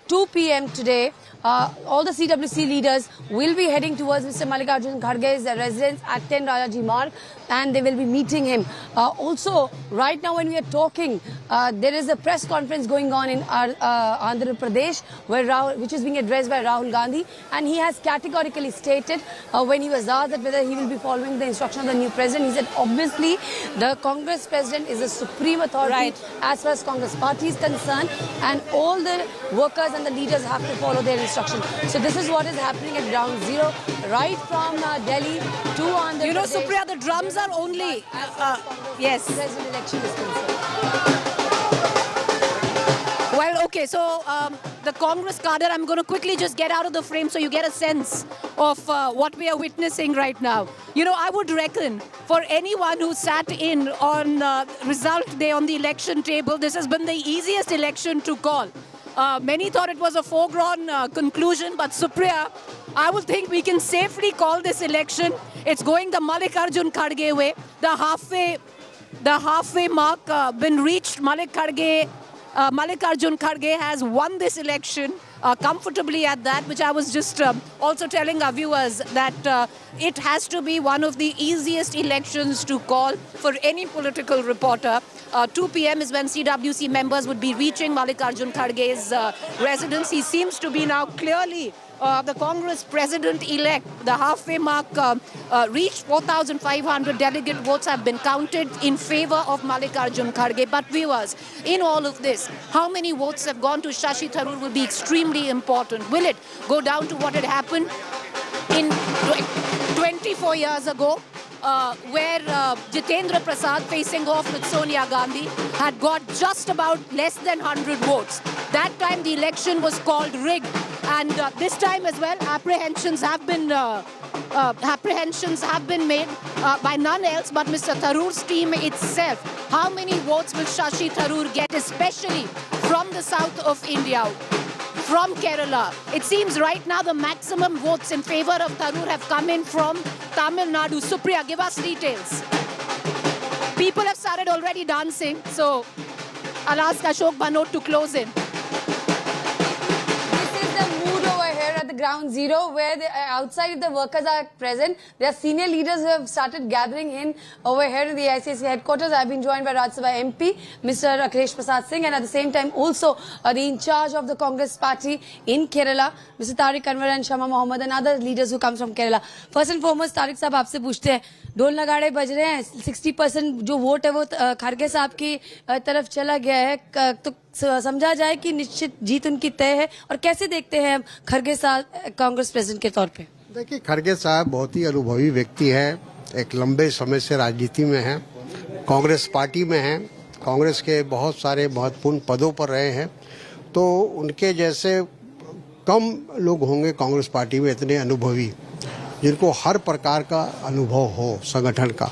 2 p.m. today, all the CWC leaders will be heading towards Mr. Mallikarjun Kharge's residence at 10 Rajaji Marg, and they will be meeting him. Also, right now when we are talking, there is a press conference going on in Andhra Pradesh, which is being addressed by Rahul Gandhi, and he has categorically stated, when he was asked that whether he will be following the instruction of the new president, he said, obviously, the Congress president is the supreme authority as far as Congress party is concerned, and all the workers and the leaders have to follow their instruction. So this is what is happening at ground zero, right from Delhi to Andhra Pradesh. Supriya, the drums are only... yes. President election is concerned. Well, okay, so the Congress cadre, I'm going to quickly just get out of the frame so you get a sense of what we are witnessing right now. I would reckon for anyone who sat in on result day on the election table, this has been the easiest election to call. Many thought it was a foregone conclusion, but Supriya, I would think we can safely call this election. It's going the Mallikarjun Kharge way. The halfway mark been reached. Mallikarjun Kharge has won this election comfortably at that, which I was just also telling our viewers that it has to be one of the easiest elections to call for any political reporter. 2 p.m. is when CWC members would be reaching Mallikarjun Kharge's residence. He seems to be now clearly the Congress president-elect. The halfway mark reached. 4,500 delegate votes have been counted in favor of Mallikarjun Kharge. But viewers, in all of this, how many votes have gone to Shashi Tharoor will be extremely important. Will it go down to what had happened in 24 years ago, where Jitendra Prasad, facing off with Sonia Gandhi, had got just about less than 100 votes. That time the election was called rigged, and this time as well apprehensions have been made by none else but Mr. Tharoor's team itself. How many votes will Shashi Tharoor get, especially from the south of India, from Kerala? It seems right now the maximum votes in favor of Tharoor have come in from Tamil Nadu. Supriya, give us details. People have started already dancing, so I'll ask Ashok Bhanot to close in. At the ground zero, where outside the workers are present, there are senior leaders who have started gathering in over here in the ICIC headquarters. I've been joined by Rajya Sabha MP, Mr. Akhilesh Prasad Singh, and at the same time also the in charge of the Congress party in Kerala, Mr. Tariq Anwar and Shama Mohammed, and other leaders who come from Kerala. First and foremost, Tariq साहब आपसे पूछते हैं, ढोल नगाड़े बज रहे हैं, 60% जो वोट है वो खड़गे साहब की तरफ चला गया है, तो समझा जाए कि निश्चित जीत उनकी तय है, और कैसे देखते हैं खड़गे साहब कांग्रेस प्रेसिडेंट के तौर पे? देखिए, खड़गे साहब बहुत ही अनुभवी व्यक्ति है, एक लंबे समय से राजनीति में हैं, कांग्रेस पार्टी में हैं, कांग्रेस के बहुत सारे महत्वपूर्ण पदों पर रहे हैं, तो उनके जैसे कम लोग होंगे कांग्रेस पार्टी में इतने अनुभवी, जिनको हर प्रकार का अनुभव हो संगठन का।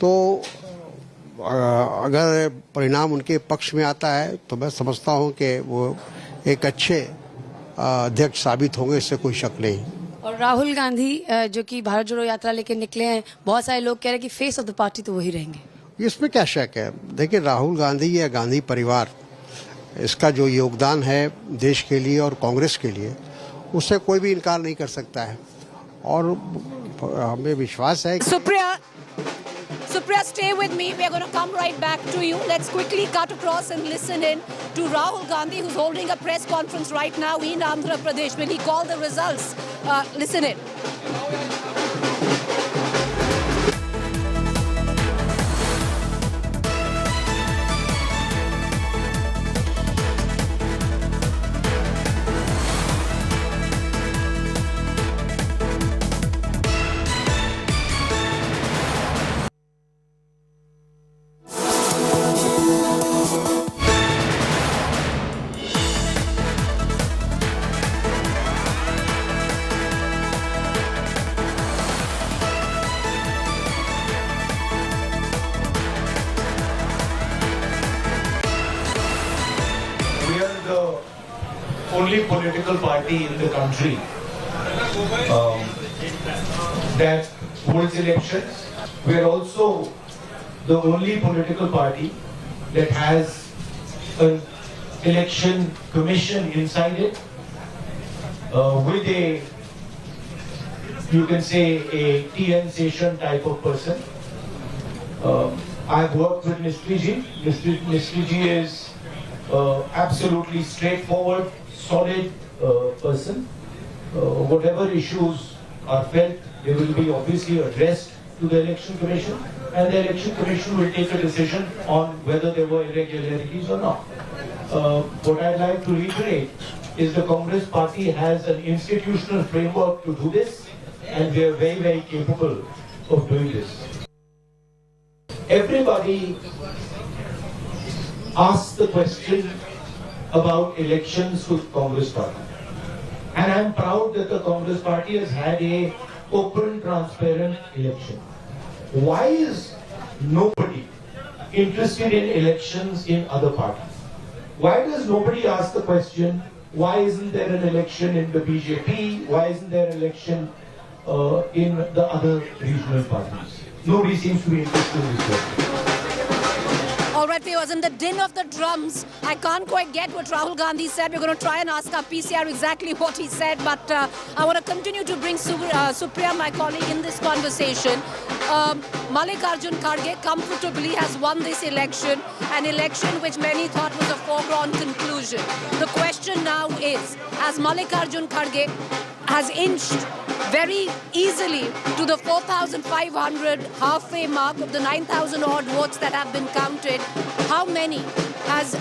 तो अगर परिणाम उनके पक्ष में आता है तो मैं समझता हूं कि वो एक अच्छे अध्यक्ष साबित होंगे, इससे कोई शक नहीं। और राहुल गांधी जो कि भारत जोड़ो यात्रा लेकर निकले हैं, बहुत सारे लोग कह रहे हैं कि फेस ऑफ द पार्टी तो वही रहेंगे। इसमें क्या शक है? देखिए, राहुल गांधी या गांधी परिवार, इसका जो योगदान है देश के लिए और कांग्रेस के लिए, उससे कोई भी इनकार नहीं कर सकता है, और हमें विश्वास है। Supriya, stay with me. We are going to come right back to you. Let's quickly cut across and listen in to Rahul Gandhi, who's holding a press conference right now in Andhra Pradesh when he called the results. Listen in. Only political party in the country that holds elections. We are also the only political party that has an election commission inside it with a, you can say, a TN session type of person. I've worked with Mistry Ji. Mistry Ji is absolutely straightforward, solid person. Whatever issues are felt, they will be obviously addressed to the Election Commission, and the Election Commission will take a decision on whether there were irregularities or not. What I'd like to reiterate is the Congress party has an institutional framework to do this, and we are very, very capable of doing this. Everybody asks the question about elections with Congress party. And I'm proud that the Congress party has had a open, transparent election. Why is nobody interested in elections in other parties? Why does nobody ask the question, why isn't there an election in the BJP? Why isn't there an election in the other regional parties? Nobody seems to be interested in this question. All right, viewers, in the din of the drums, I can't quite get what Rahul Gandhi said. We're going to try and ask our PCR exactly what he said, but I want to continue to bring Supriya, my colleague, in this conversation. Mallikarjun Kharge comfortably has won this election, an election which many thought was a foregone conclusion. The question now is, as Mallikarjun Kharge has inched very easily to the 4,500 halfway mark of the 9,000 odd votes that have been counted, how many has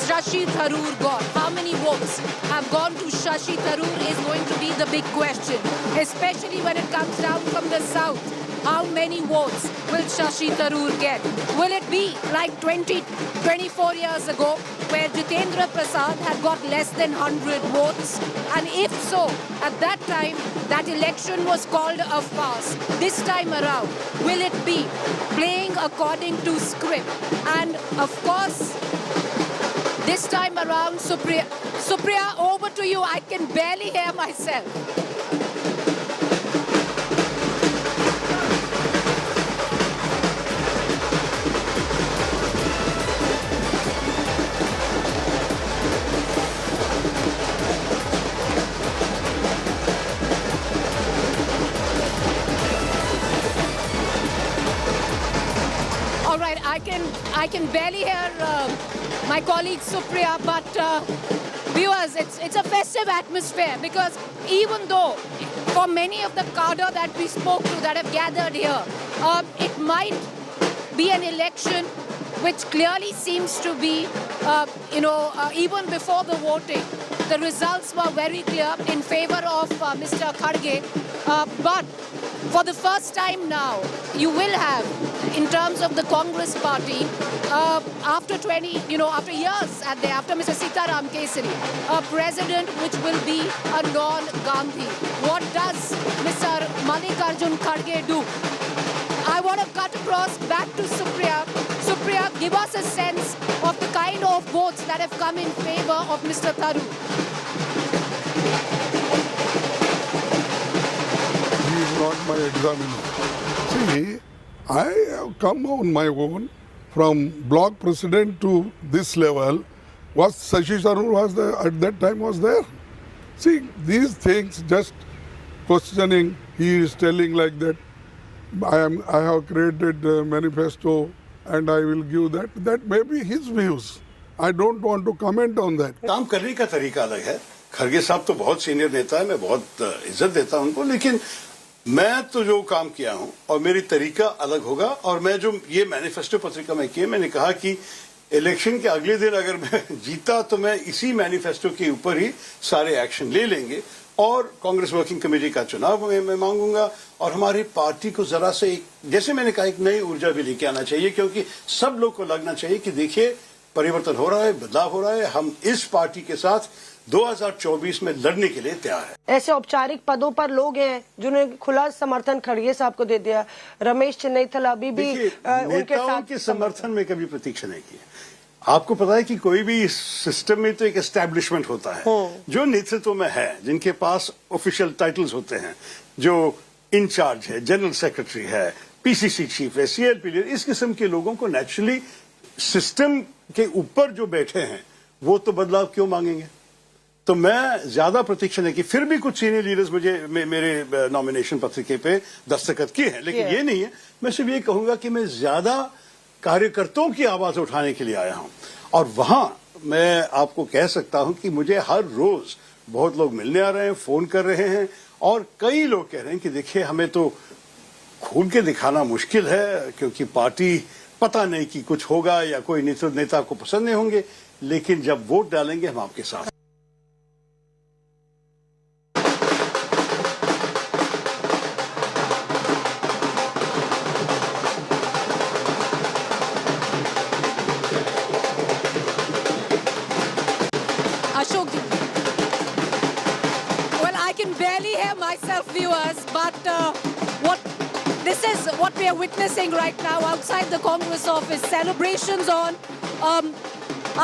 Shashi Tharoor got? How many votes have gone to Shashi Tharoor is going to be the big question, especially when it comes down from the south. How many votes will Shashi Tharoor get? Will it be like 24 years ago, where Jitendra Prasad had got less than 100 votes? And if so, at that time, that election was called a farce. This time around, will it be playing according to script? And of course, this time around, Supriya, over to you. I can barely hear myself. I can barely hear my colleague Supriya, but viewers, it's a festive atmosphere because even though for many of the cadre that we spoke to that have gathered here, it might be an election which clearly seems to be, even before the voting, the results were very clear in favor of Mr. Kharge. But for the first time now, you will have, in terms of the Congress party, after years after Mr. Sitaram Kesari, a president which will be a non-Gandhi. What does Mr. Mallikarjun Kharge do? I want to cut across back to Supriya. Supriya, give us a sense of the kind of votes that have come in favor of Mr. Tharoor. He is not my examiner. See, I have come on my own from block president to this level. Was Shashi Tharoor was there at that time was there? See, these things just questioning, he is telling like that, I have created a manifesto and I will give that. That may be his views. I don't want to comment on that. काम करने का तरीका अलग है. खरगे साहब तो बहुत senior नेता है, मैं बहुत इज्जत देता हूं उनको, लेकिन मैं तो जो काम किया हूं और मेरी तरीका अलग होगा. और मैं जो ये मैनिफेस्टो पत्रिका में किया, मैंने कहा कि इलेक्शन के अगले दिन अगर मैं जीता तो मैं इसी मैनिफेस्टो के ऊपर ही सारे एक्शन ले लेंगे और कांग्रेस वर्किंग कमेटी का चुनाव मैं मांगूंगा. और हमारी पार्टी को जरा से जैसे मैंने कहा एक नई ऊर्जा भी लेके आना चाहिए, क्योंकि सब लोग को लगना चाहिए कि देखिए परिवर्तन हो रहा है, बदलाव हो रहा है. हम इस पार्टी के साथ 2024 में लड़ने के लिए तैयार है. ऐसे औपचारिक पदों पर लोग हैं जिन्होंने खुला समर्थन खड़गे साहब को दे दिया. रमेश चन्नैथल अभी भी उनके साथ के समर्थन में कभी प्रतीक्षा नहीं की. आपको पता है कि कोई भी सिस्टम में तो एक एस्टैब्लिशमेंट होता है जो नेतृत्व में है, जिनके पास ऑफिशियल टाइटल्स होते हैं, जो इंचार्ज है, जनरल सेक्रेटरी है, पीसीसी चीफ है, सीएलपी लीडर, इस किस्म के लोगों को नेचुरली सिस्टम के ऊपर जो बैठे हैं वो तो बदलाव क्यों मांगेंगे. तो मैं ज्यादा प्रतीक्षा नहीं की. फिर भी कुछ सीनियर लीडर्स मुझे मेरे नॉमिनेशन पत्रिके पे दस्तखत किए हैं, लेकिन ये नहीं है. मैं सिर्फ ये कहूंगा कि मैं ज्यादा कार्यकर्ताओं की आवाज उठाने के लिए आया हूं. और वहां मैं आपको कह सकता हूं कि मुझे हर रोज बहुत लोग मिलने आ रहे हैं, फोन कर रहे हैं, और कई लोग कह रहे हैं कि देखिए हमें तो खोल के दिखाना मुश्किल है क्योंकि पार्टी पता नहीं कि कुछ होगा या कोई नेता आपको पसंद नहीं होंगे, लेकिन जब वोट डालेंगे हम आपके साथ. Viewers, but this is what we are witnessing right now outside the Congress office. Celebrations on.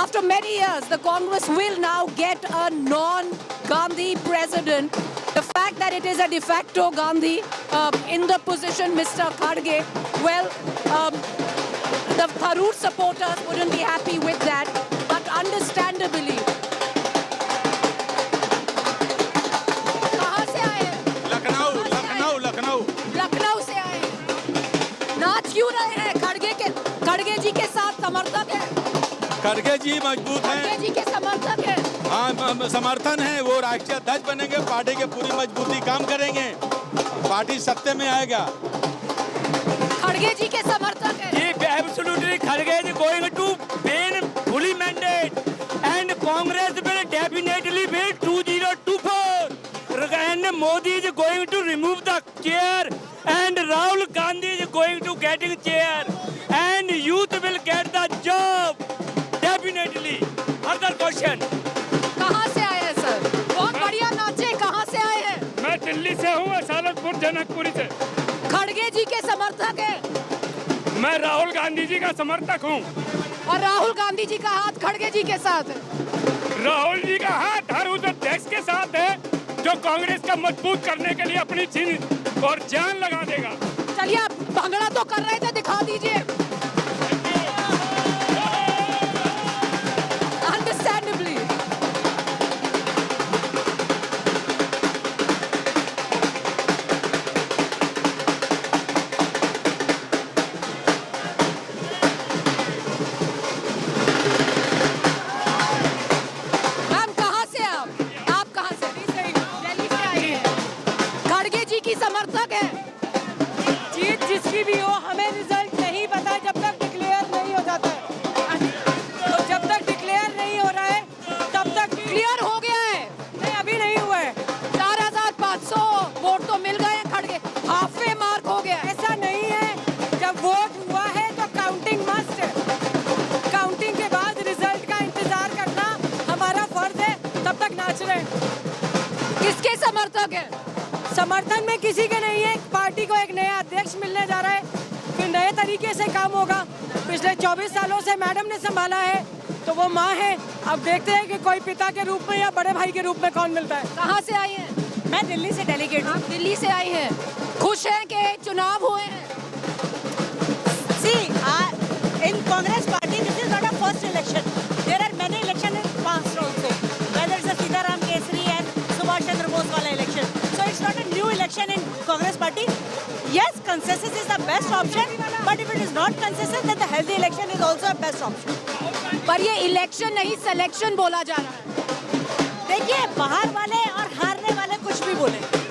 After many years, the Congress will now get a non-Gandhi president. The fact that it is a de facto Gandhi in the position, Mr. Kharge, well, the Tharoor supporters wouldn't be happy with that, but understandably. क्यों रहे हैं? खड़गे जी के साथ समर्थक है. खड़गे जी मजबूत हैं. खड़गे जी के समर्थक है. हाँ, समर्थन है. वो राष्ट्रीय अध्यक्ष बनेंगे, पार्टी के पूरी मजबूती काम करेंगे, पार्टी सत्ते में आएगा. खड़गे जी के समर्थक है. Absolutely, Kharge is going to win fully mandate, and Congress will definitely win 2024. And Modi is going to remove the chair, and Rahul Gandhi is going to get a chair, and youth will get the job definitely. Other question. कहाँ से आए हैं sir? बहुत बढ़िया नाचे. कहाँ से आए हैं? मैं दिल्ली से हूँ, सालतपुर जनकपुरी से. खड़गे जी के समर्थक है. मैं राहुल गांधी जी का समर्थक हूँ. और राहुल गांधी जी का हाथ खड़गे जी के साथ है. राहुल जी का हाथ हर उस अध्यक्ष के साथ है जो कांग्रेस का मजबूत करने के लिए अपनी जीन और जान लगा देगा. चलिए, आप भंगड़ा तो कर रहे थे, दिखा दीजिए. Understandably. समर्थक हैं? समर्थन में किसी के नहीं है। पार्टी को एक नया अध्यक्ष मिलने जा रहा है, फिर नए तरीके से काम होगा। पिछले 24 सालों से मैडम ने संभाला है, तो वो माँ है। अब देखते हैं कि कोई पिता के रूप में या बड़े भाई के रूप में कौन मिलता है। कहाँ से आई हैं? मैं दिल्ली से डेलीगेट हूँ। दिल्ली से आई हैं। खुश हैं कि चुनाव हुए हैं? In Congress party, this is not a first election. There are many elections in past also. Whether it's a Sitaram Kesari and Subhash Chandra Bose wala election. So it's not a new election in Congress party. Yes, consensus is the best option. But if it is not consensus, then the healthy election is also a best option. पर ये election नहीं selection बोला जा रहा है। देखिए, बाहर वाले और हारने वाले कुछ भी बोले।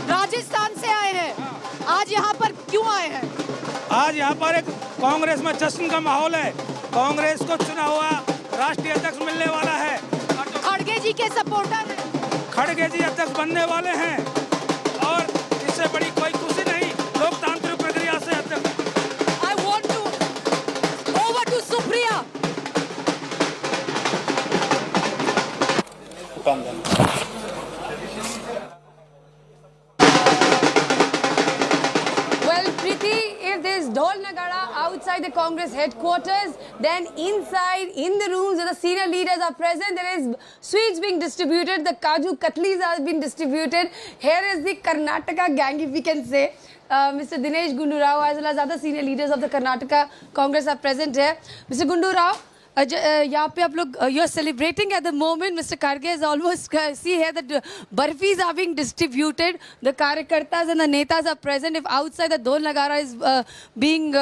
राजस्थान से आए हैं। आज यहाँ पर क्यों आए हैं? आज यहाँ पर एक कांग्रेस में जश्न का माहौल है। कांग्रेस को चुना हुआ राष्ट्रीय अध्यक्ष मिलने वाला है। खड़गे जी के सपोर्टर हैं। खड़गे जी अध्यक्ष बनने वाले हैं और इससे बड़ी कोई खुशी नहीं लोकतांत्रिक प्रक्रिया से अध्यक्ष। I want to over to Supriya. Dhol Nagara outside the Congress headquarters, then inside in the rooms where the senior leaders are present, there is sweets being distributed, the Kaju Katlis are being distributed. Here is the Karnataka gang, if we can say. Mr. Dinesh Gundu Rao as well as other senior leaders of the Karnataka Congress are present here. Mr. Gundu Rao, यहाँ पे आप लोग you are celebrating at the moment. Mr. Kharge is almost see here that barfis are being distributed. The karyakartas and the netas are present. If outside the Dhol Nagara is being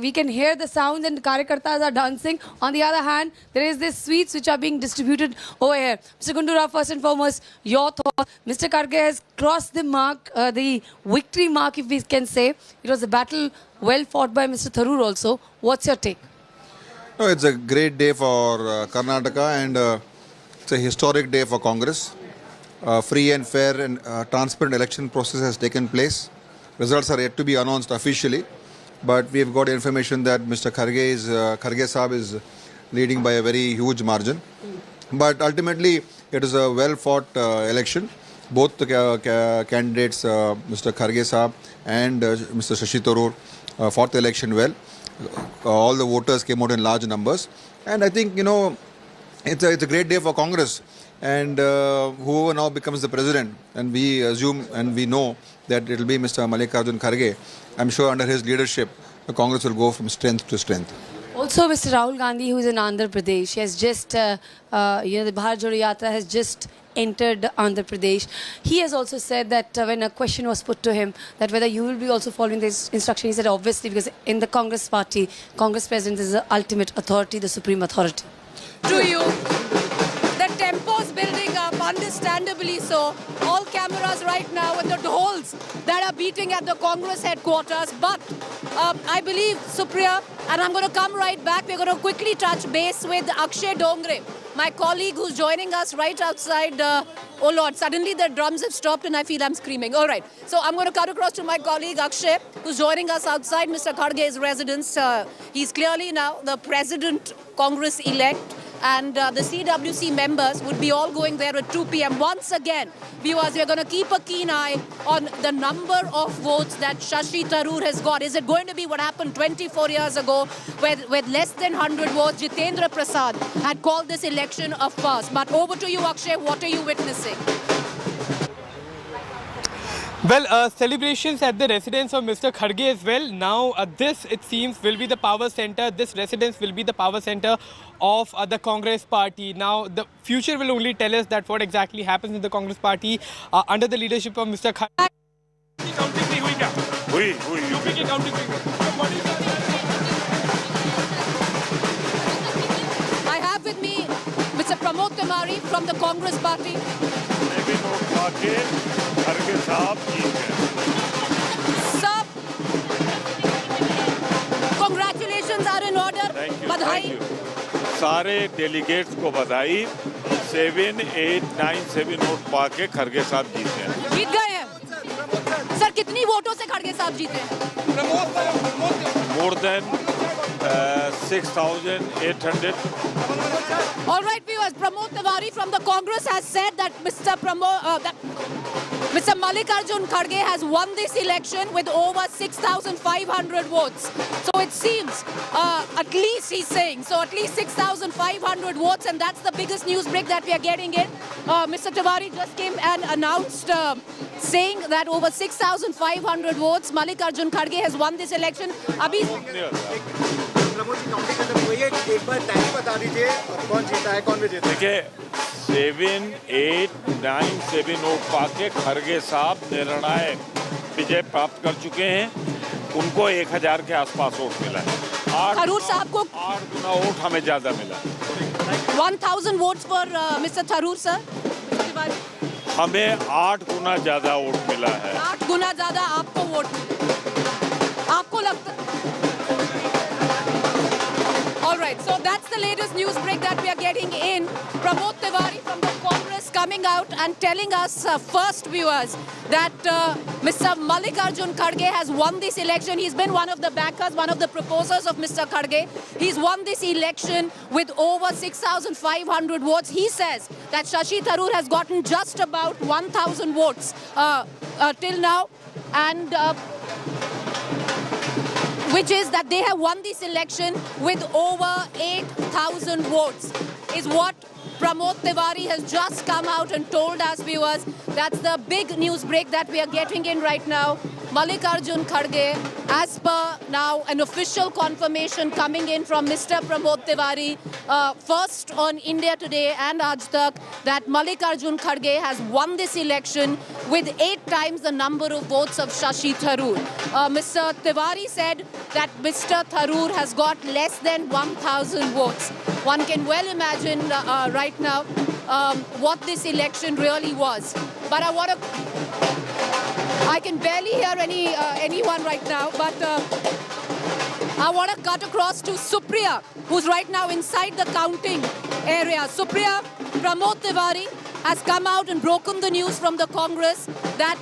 we can hear the sounds and karyakartas are dancing. On the other hand, there is this sweets which are being distributed over here. Mr. Gundu Rao, first and foremost, your thoughts. Mr. Kharge has crossed the mark, the victory mark, if we can say. It was a battle well fought by Mr. Tharoor also. What's your take? No, it's a great day for Karnataka and it's a historic day for Congress. Free and fair and transparent election process has taken place. Results are yet to be announced officially, but we have got information that Mr. Kharge Saab is leading by a very huge margin. But ultimately, it is a well-fought election. Both the candidates, Mr. Kharge Saab and Mr. Shashi Tharoor, fought the election well. All the voters came out in large numbers, and I think it's a great day for Congress. And whoever now becomes the president, and we assume and we know that it will be Mr. Mallikarjun Kharge, I'm sure under his leadership, the Congress will go from strength to strength. Also, Mr. Rahul Gandhi, who is in Andhra Pradesh, has just, the Bharat Jodo Yatra has just entered Andhra Pradesh. He has also said that when a question was put to him that whether you will be also following this instruction, he said obviously, because in the Congress party, Congress president is the ultimate authority, the supreme authority. To you, the tempo's building up, understandably so. All cameras right now and the dhols that are beating at the Congress headquarters. But I believe, Supriya, and I'm going to come right back, we're going to quickly touch base with Akshay Dongre, my colleague who's joining us right outside. Oh Lord, suddenly the drums have stopped and I feel I'm screaming. All right, so I'm going to cut across to my colleague Akshay, who's joining us outside Mr. Kharge's residence. He's clearly now the president Congress-elect, and the CWC members would be all going there at 2 p.m. Once again, viewers, we're going to keep a keen eye on the number of votes that Shashi Tharoor has got. Is it going to be what happened 24 years ago, where with less than 100 votes, Jitendra Prasad had called this election a farce? But over to you, Akshay, what are you witnessing? Well, celebrations at the residence of Mr. Kharge as well. Now, this, it seems, will be the power center. This residence will be the power center of the Congress party. Now, the future will only tell us that what exactly happens in the Congress party under the leadership of Mr. Kharge. Tiwari from the Congress party. Sir, congratulations are in order. Badhai. सारे delegates को बधाई 7897 vote पाके खड़गे साहब जीते हैं। जीत गए हैं sir. कितनी वोटों से खड़गे साहब जीते हैं? More than 6,800। All right, viewers. Pramod Tiwari from the Congress has said that Mr. Mallikarjun Kharge has won this election with over 6,500 votes. So it seems, at least he's saying, so at least 6,500 votes, and that's the biggest news break that we are getting in. Mr. Tiwari just came and announced, saying that over 6,500 votes, Mallikarjun Kharge has won this election. Abhi, एक बार time बता दीजिए कौन जीता है, कौन भी जीता है। देखिए 7897 वोट पाके खड़गे साहब निर्णायक विजय प्राप्त कर चुके हैं। उनको 1000 के आसपास वोट मिला है। थरूर साहब को 8 गुना वोट हमें ज्यादा मिला। 1,000 votes for Mr. Tharoor sir. हमें 8 गुना ज्यादा वोट मिला है। 8 गुना ज्यादा आपको वोट मिले। आपको लगता? All right, so that's the latest news break that we are getting in. Pramod Tiwari from the Congress coming out and telling us first, viewers, that Mr. Mallikarjun Kharge has won this election. He's been one of the backers, one of the proposers of Mr. Kharge. He's won this election with over 6,500 votes. He says that Shashi Tharoor has gotten just about 1,000 votes till now, and which is that they have won this election with over 8,000 votes, is what Pramod Tiwari has just come out and told us, viewers. That's the big news break that we are getting in right now. Mallikarjun Kharge, as per now an official confirmation coming in from Mr. Pramod Tiwari, first on India Today and Aaj Tak, that Mallikarjun Kharge has won this election with 8 times the number of votes of Shashi Tharoor. Mr. Tiwari said that Mr. Tharoor has got less than 1,000 votes. One can well imagine right now what this election really was. But I can barely hear anyone right now, but I want to cut across to Supriya, who's right now inside the counting area. Supriya, Pramod Tiwari has come out and broken the news from the Congress that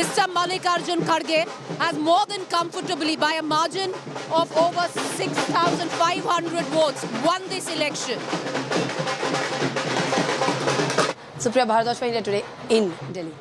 Mr. Mallikarjun Kharge has more than comfortably, by a margin of over 6,500 votes, won this election. Supriya Bharadwaj for India Today in Delhi.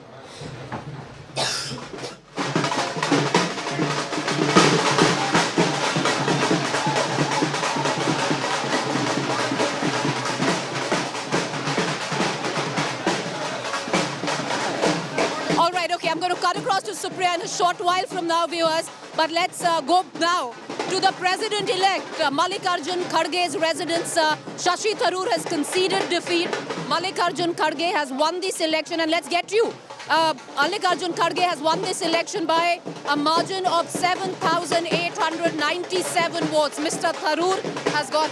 I'm going to cut across to Supriya in a short while from now, viewers. But let's go now to the President-elect. Mallikarjun Kharge's residence, Shashi Tharoor, has conceded defeat. Mallikarjun Kharge has won this election. And let's get you. Mallikarjun Kharge has won this election by a margin of 7,897 votes. Mr. Tharoor has got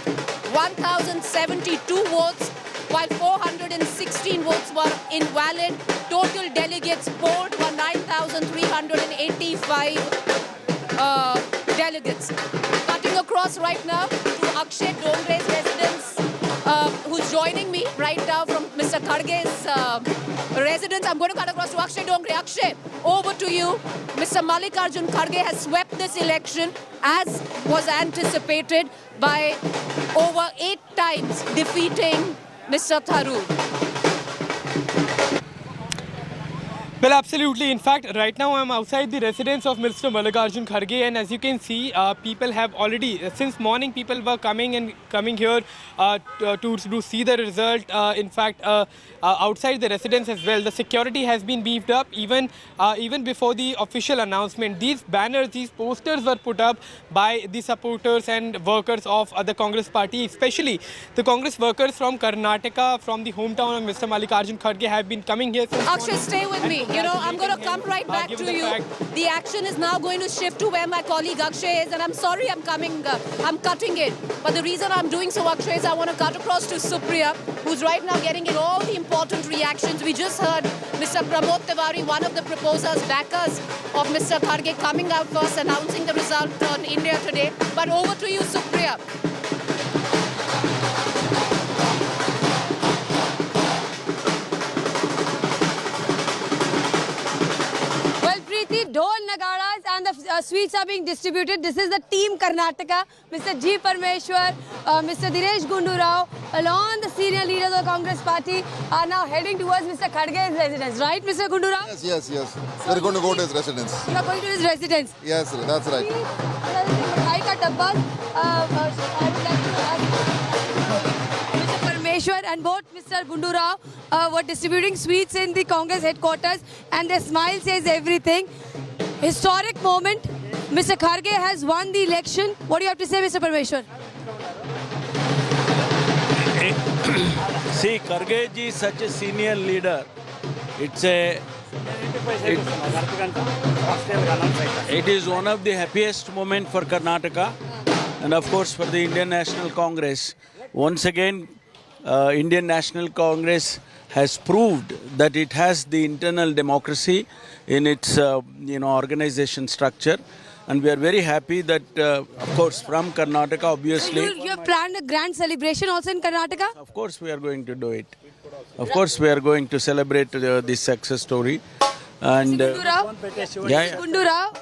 1,072 votes, while 416 votes were invalid. Total delegates polled were 9,385 delegates. Cutting across right now to Akshay Dongre's residence, who's joining me right now from Mr. Kharge's residence. I'm going to cut across to Akshay Dongre. Akshay, over to you. Mr. Mallikarjun Kharge has swept this election, as was anticipated, by over 8 times defeating Mr. Tharoor. Well, absolutely. In fact, right now I'm outside the residence of Mr. Mallikarjun Kharge, and as you can see, people have already, since morning, people were coming here to see the result. In fact, outside the residence as well, the security has been beefed up even before the official announcement. These banners, these posters were put up by the supporters and workers of the Congress party, especially the Congress workers from Karnataka, from the hometown of Mr. Mallikarjun Kharge, have been coming here since Akshay, stay with me. You know, I'm going to come right back to you. The action is now going to shift to where my colleague Akshay is, and I'm sorry I'm cutting it. But the reason I'm doing so, Akshay, is I want to cut across to Supriya, who's right now getting in all the important reactions. We just heard Mr. Pramod Tiwari, one of the proposers, backers of Mr. Kharge, coming out first, announcing the result on India Today. But over to you, Supriya. Dhol Nagaras and the sweets are being distributed. This is the team Karnataka. Mr. G. Parmeshwar, Mr. Dinesh Gundu Rao, along the senior leaders of the Congress party are now heading towards Mr. Kharge's residence. Right, Mr. Gundu Rao? Yes. We're going to go to his residence. You are going to his residence? Yes, that's right. Mr. Parmeshwar and both Mr. Gundu Rao were distributing sweets in the Congress headquarters, and their smile says everything. Historic moment. Mr. Kharge has won the election. What do you have to say, Mr. Parmeshwar? See, Kharge ji is such a senior leader. It is one of the happiest moments for Karnataka and of course for the Indian National Congress. Once again, Indian National Congress has proved that it has the internal democracy in its organization structure, and we are very happy that of course from Karnataka, obviously. So you have planned a grand celebration also in Karnataka? Of course we are going to do it. Of course we are going to celebrate this success story. And Gundu Rao,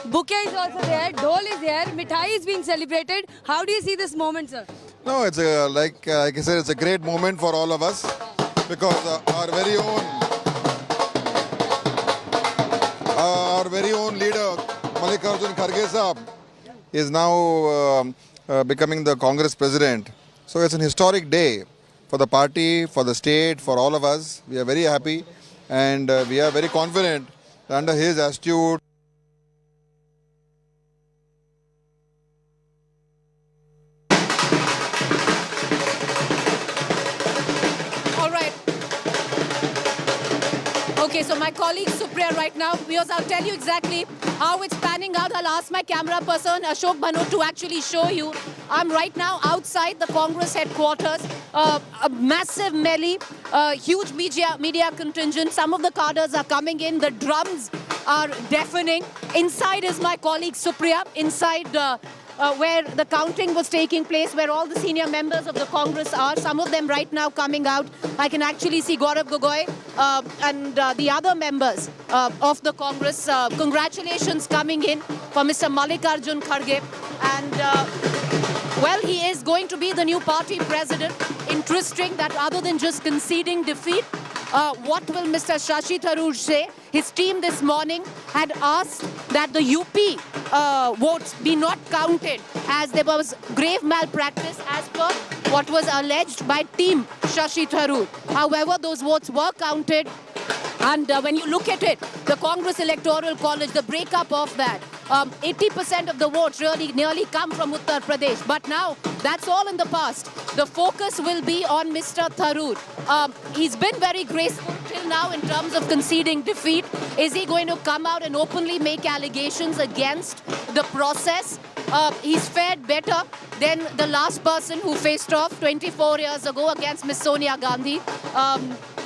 bouquet is also there, dhol is there, mithai is being celebrated. How do you see this moment, sir? No, it's like I said, it's a great moment for all of us, because our very own leader, Mallikarjun Kharge Saab, is now becoming the Congress president. So it's an historic day for the party, for the state, for all of us. We are very happy, and we are very confident that under his astute Okay, so my colleague Supriya right now, because I'll tell you exactly how it's panning out. I'll ask my camera person Ashok Bhanot to actually show you. I'm right now outside the Congress headquarters, a massive melee, huge media contingent. Some of the cadres are coming in. The drums are deafening. Inside is my colleague Supriya, inside where the counting was taking place, where all the senior members of the Congress are. Some of them right now coming out. I can actually see Gaurav Gogoi and the other members of the Congress. Congratulations coming in for Mr. Mallikarjun Kharge. And well, he is going to be the new party president. Interesting that other than just conceding defeat, what will Mr. Shashi Tharoor say? His team this morning had asked that the UP votes be not counted, as there was grave malpractice as per what was alleged by team Shashi Tharoor. However, those votes were counted. And when you look at it, the Congress Electoral College, the breakup of that, 80% of the votes really nearly come from Uttar Pradesh. But now, that's all in the past. The focus will be on Mr. Tharoor. He's been very graceful till now in terms of conceding defeat. Is he going to come out and openly make allegations against the process? He's fared better than the last person who faced off 24 years ago against Miss Sonia Gandhi.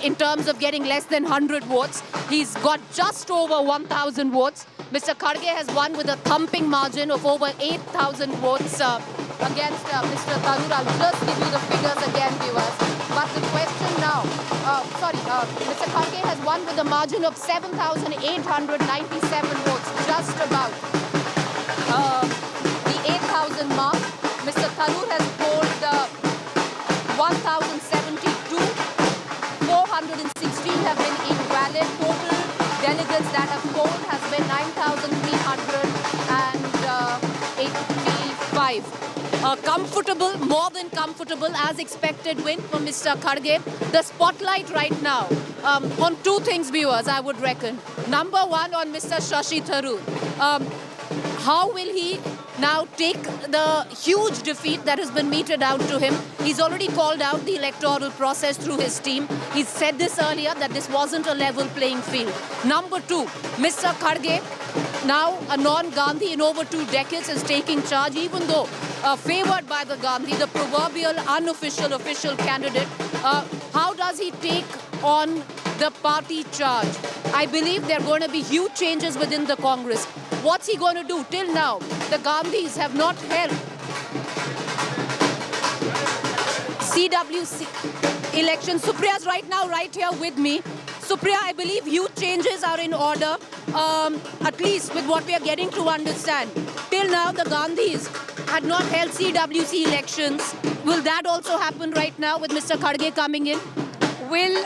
In terms of getting less than 100 votes. He's got just over 1,000 votes. Mr. Kharge has won with a thumping margin of over 8,000 votes against Mr. Tharoor. I'll just give you the figures again, viewers. But the question now, Mr. Kharge has won with a margin of 7,897 votes, just about the 8,000 mark. Mr. Tharoor has polled 1,072. 416 have been invalid. Total delegates that have polled has been 9,385. Comfortable, more than comfortable, as expected win for Mr. Kharge. The spotlight right now on two things, viewers, I would reckon. Number one, on Mr. Shashi Tharoor. How will he now take the huge defeat that has been meted out to him? He's already called out the electoral process through his team. He said this earlier, that this wasn't a level playing field. Number two, Mr. Kharge, now a non-Gandhi in over 2 decades, is taking charge, even though favored by the Gandhi, the proverbial unofficial official candidate. How does he take on the party charge? I believe there are going to be huge changes within the Congress. What's he going to do? Till now, the Gandhis have not held CWC elections. Supriya's right now right here with me. Supriya, I believe huge changes are in order, at least with what we are getting to understand. Till now, the Gandhis had not held CWC elections. Will that also happen right now with Mr. Kharge coming in? Will,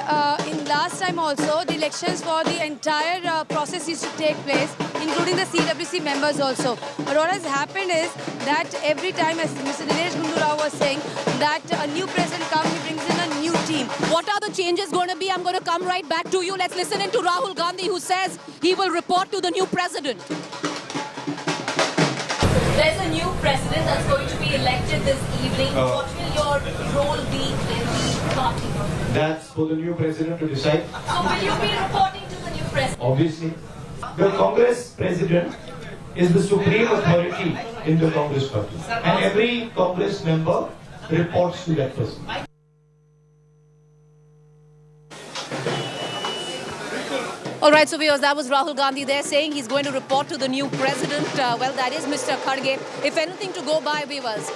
in last time also, the elections for the entire process used to take place, including the CWC members also. But what has happened is that every time, as Mr. Dinesh Gundu Rao was saying, that a new president comes, he brings in a new team. What are the changes going to be? I'm going to come right back to you. Let's listen in to Rahul Gandhi, who says he will report to the new president. There's a new president that's going to be elected this evening. What will your role be in the party? That's for the new president to decide. So will you be reporting to the new president? Obviously. The Congress president is the supreme authority in the Congress party. And every Congress member reports to that person. All right, so viewers, that was Rahul Gandhi there saying he's going to report to the new president. Well, that is Mr. Kharge. If anything to go by, viewers,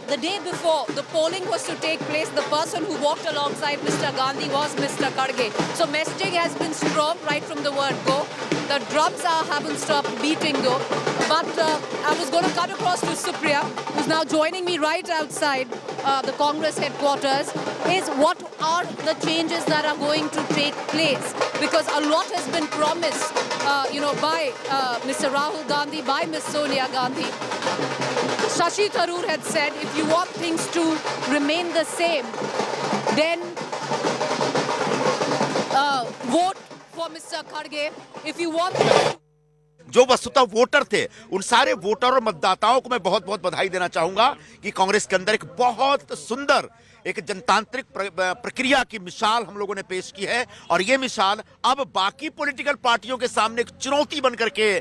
the day before the polling was to take place, the person who walked alongside Mr. Gandhi was Mr. Kharge. So messaging has been strong right from the word go. The drums haven't stopped beating though. But I was going to cut across to Supriya, who's now joining me right outside the Congress headquarters, is what are the changes that are going to take place? Because a lot has been promised, by Mr. Rahul Gandhi, by Ms. Sonia Gandhi. Shashi Tharoor had said, if you want things to remain the same, then vote for Mr. Kharge. If you want... जो वस्तुतः voter थे, उन सारे voter और मतदाताओं को मैं बहुत बहुत बधाई देना चाहूंगा कि कांग्रेस के अंदर एक बहुत सुंदर एक जनतांत्रिक प्रक्रिया की मिसाल हम लोगों ने पेश की है और ये मिसाल अब बाकी पॉलिटिकल पार्टियों के सामने एक चुनौती बन करके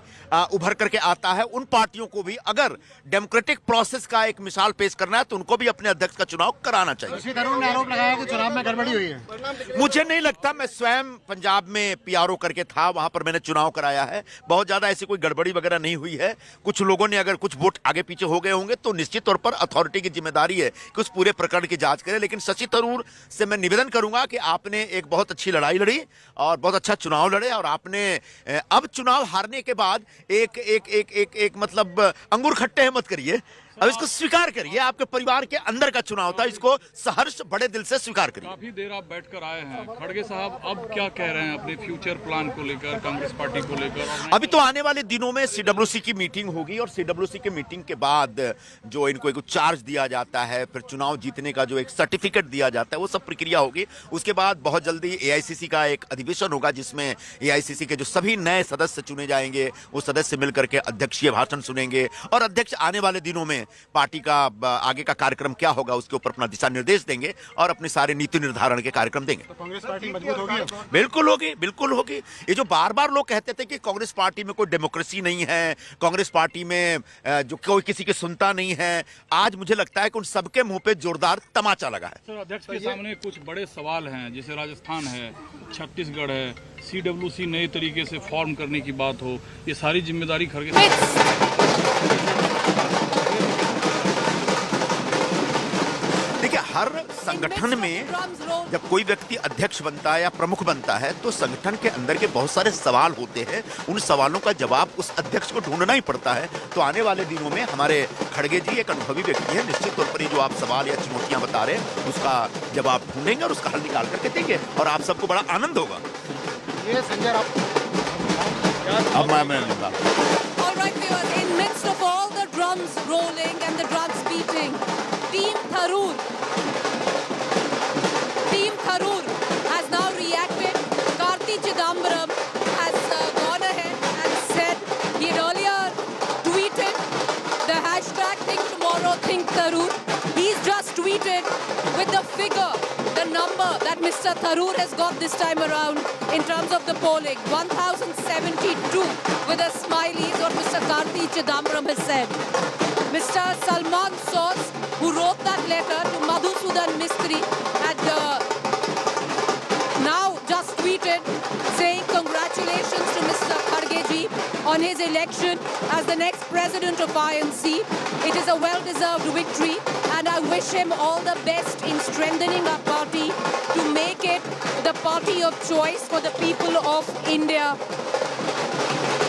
उभर करके आता है। उन पार्टियों को भी अगर डेमोक्रेटिक प्रोसेस का एक मिसाल पेश करना है तो उनको भी अपने अध्यक्ष का चुनाव कराना चाहिए। शशि थरूर ने आरोप लगाया कि चुनाव में गड़बड़ी हुई है। मुझे नहीं लगता, मैं स्वयं पंजाब में पीआरओ करके था, वहां पर मैंने चुनाव कराया है, बहुत ज्यादा ऐसी कोई गड़बड़ी वगैरह नहीं हुई है। कुछ लोगों ने अगर कुछ वोट आगे पीछे हो गए होंगे तो निश्चित तौर पर अथॉरिटी की जिम्मेदारी है कि उस पूरे प्रकरण की जांच करे। लेकिन शशि थरूर से मैं निवेदन करूंगा कि आपने एक बहुत अच्छी लड़ाई लड़ी और बहुत अच्छा चुनाव लड़े और आपने अब चुनाव हारने के बाद एक मतलब अंगूर खट्टे मत करिए, अब इसको स्वीकार करिए। आपके परिवार के अंदर का चुनाव था, इसको सहर्ष बड़े दिल से स्वीकार करिए। काफी देर आप बैठकर आए हैं, खड़गे साहब अब क्या कह रहे हैं अपने फ्यूचर प्लान को लेकर, कांग्रेस पार्टी को लेकर? अभी तो आने वाले दिनों में सीडब्ल्यूसी की मीटिंग होगी और सीडब्ल्यूसी की मीटिंग के बाद जो इनको एक चार्ज दिया जाता है, फिर चुनाव जीतने का जो एक सर्टिफिकेट दिया जाता है, वो सब प्रक्रिया होगी। उसके बाद बहुत जल्दी एआईसीसी का एक अधिवेशन होगा जिसमें एआईसीसी के जो सभी नए सदस्य चुने जाएंगे वो सदस्य मिलकर के अध्यक्षीय भाषण सुनेंगे और अध्यक्ष आने वाले दिनों में पार्टी का आगे का कार्यक्रम क्या होगा उसके ऊपर अपना दिशा निर्देश देंगे और अपने सारे नीति निर्धारण के कार्यक्रम देंगे। तो कांग्रेस पार्टी मजबूत होगी? बिल्कुल होगी, बिल्कुल होगी। ये जो बार बार लोग कहते थे कि कांग्रेस पार्टी में कोई डेमोक्रेसी नहीं है, कांग्रेस पार्टी में जो कोई किसी की सुनता नहीं है, आज मुझे लगता है कि उन सबके मुंह पे जोरदार तमाचा लगा है। सर, अध्यक्ष के सामने कुछ बड़े सवाल हैं, जैसे राजस्थान है, छत्तीसगढ़ है, सीडब्ल्यूसी नए तरीके से फॉर्म करने की बात हो, ये सारी जिम्मेदारी खड़गे। हर संगठन में जब कोई व्यक्ति अध्यक्ष बनता है या प्रमुख बनता है तो संगठन के अंदर के बहुत सारे सवाल होते हैं, उन सवालों का जवाब उस अध्यक्ष को ढूंढना ही पड़ता है। तो आने वाले दिनों में हमारे खड़गे जी एक अनुभवी व्यक्ति है, निश्चित तौर पर ये जो आप सवाल या चुनौतियां बता रहे हैं उसका जवाब ढूंढेंगे और उसका हल निकाल करके देंगे और आप सबको बड़ा आनंद होगा। ये संजय अब मैं लूंगा। All right, viewers, in midst of all the drums rolling and the drums beating, Team Tharoor has now reacted. Karti Chidambaram has gone ahead and said he had earlier tweeted Tharoor. He's just tweeted with the figure, the number that Mr. Tharoor has got this time around in terms of the polling. 1072 with a smiley is what Mr. Karthi Chidambaram has said. Mr. Salman Sos, who wrote that letter to Madhusudan Mistry, had now just tweeted saying congratulations to Mr. Kharge ji on his election as the next president of INC. It is a well-deserved victory and I wish him all the best in strengthening our party to make it the party of choice for the people of India.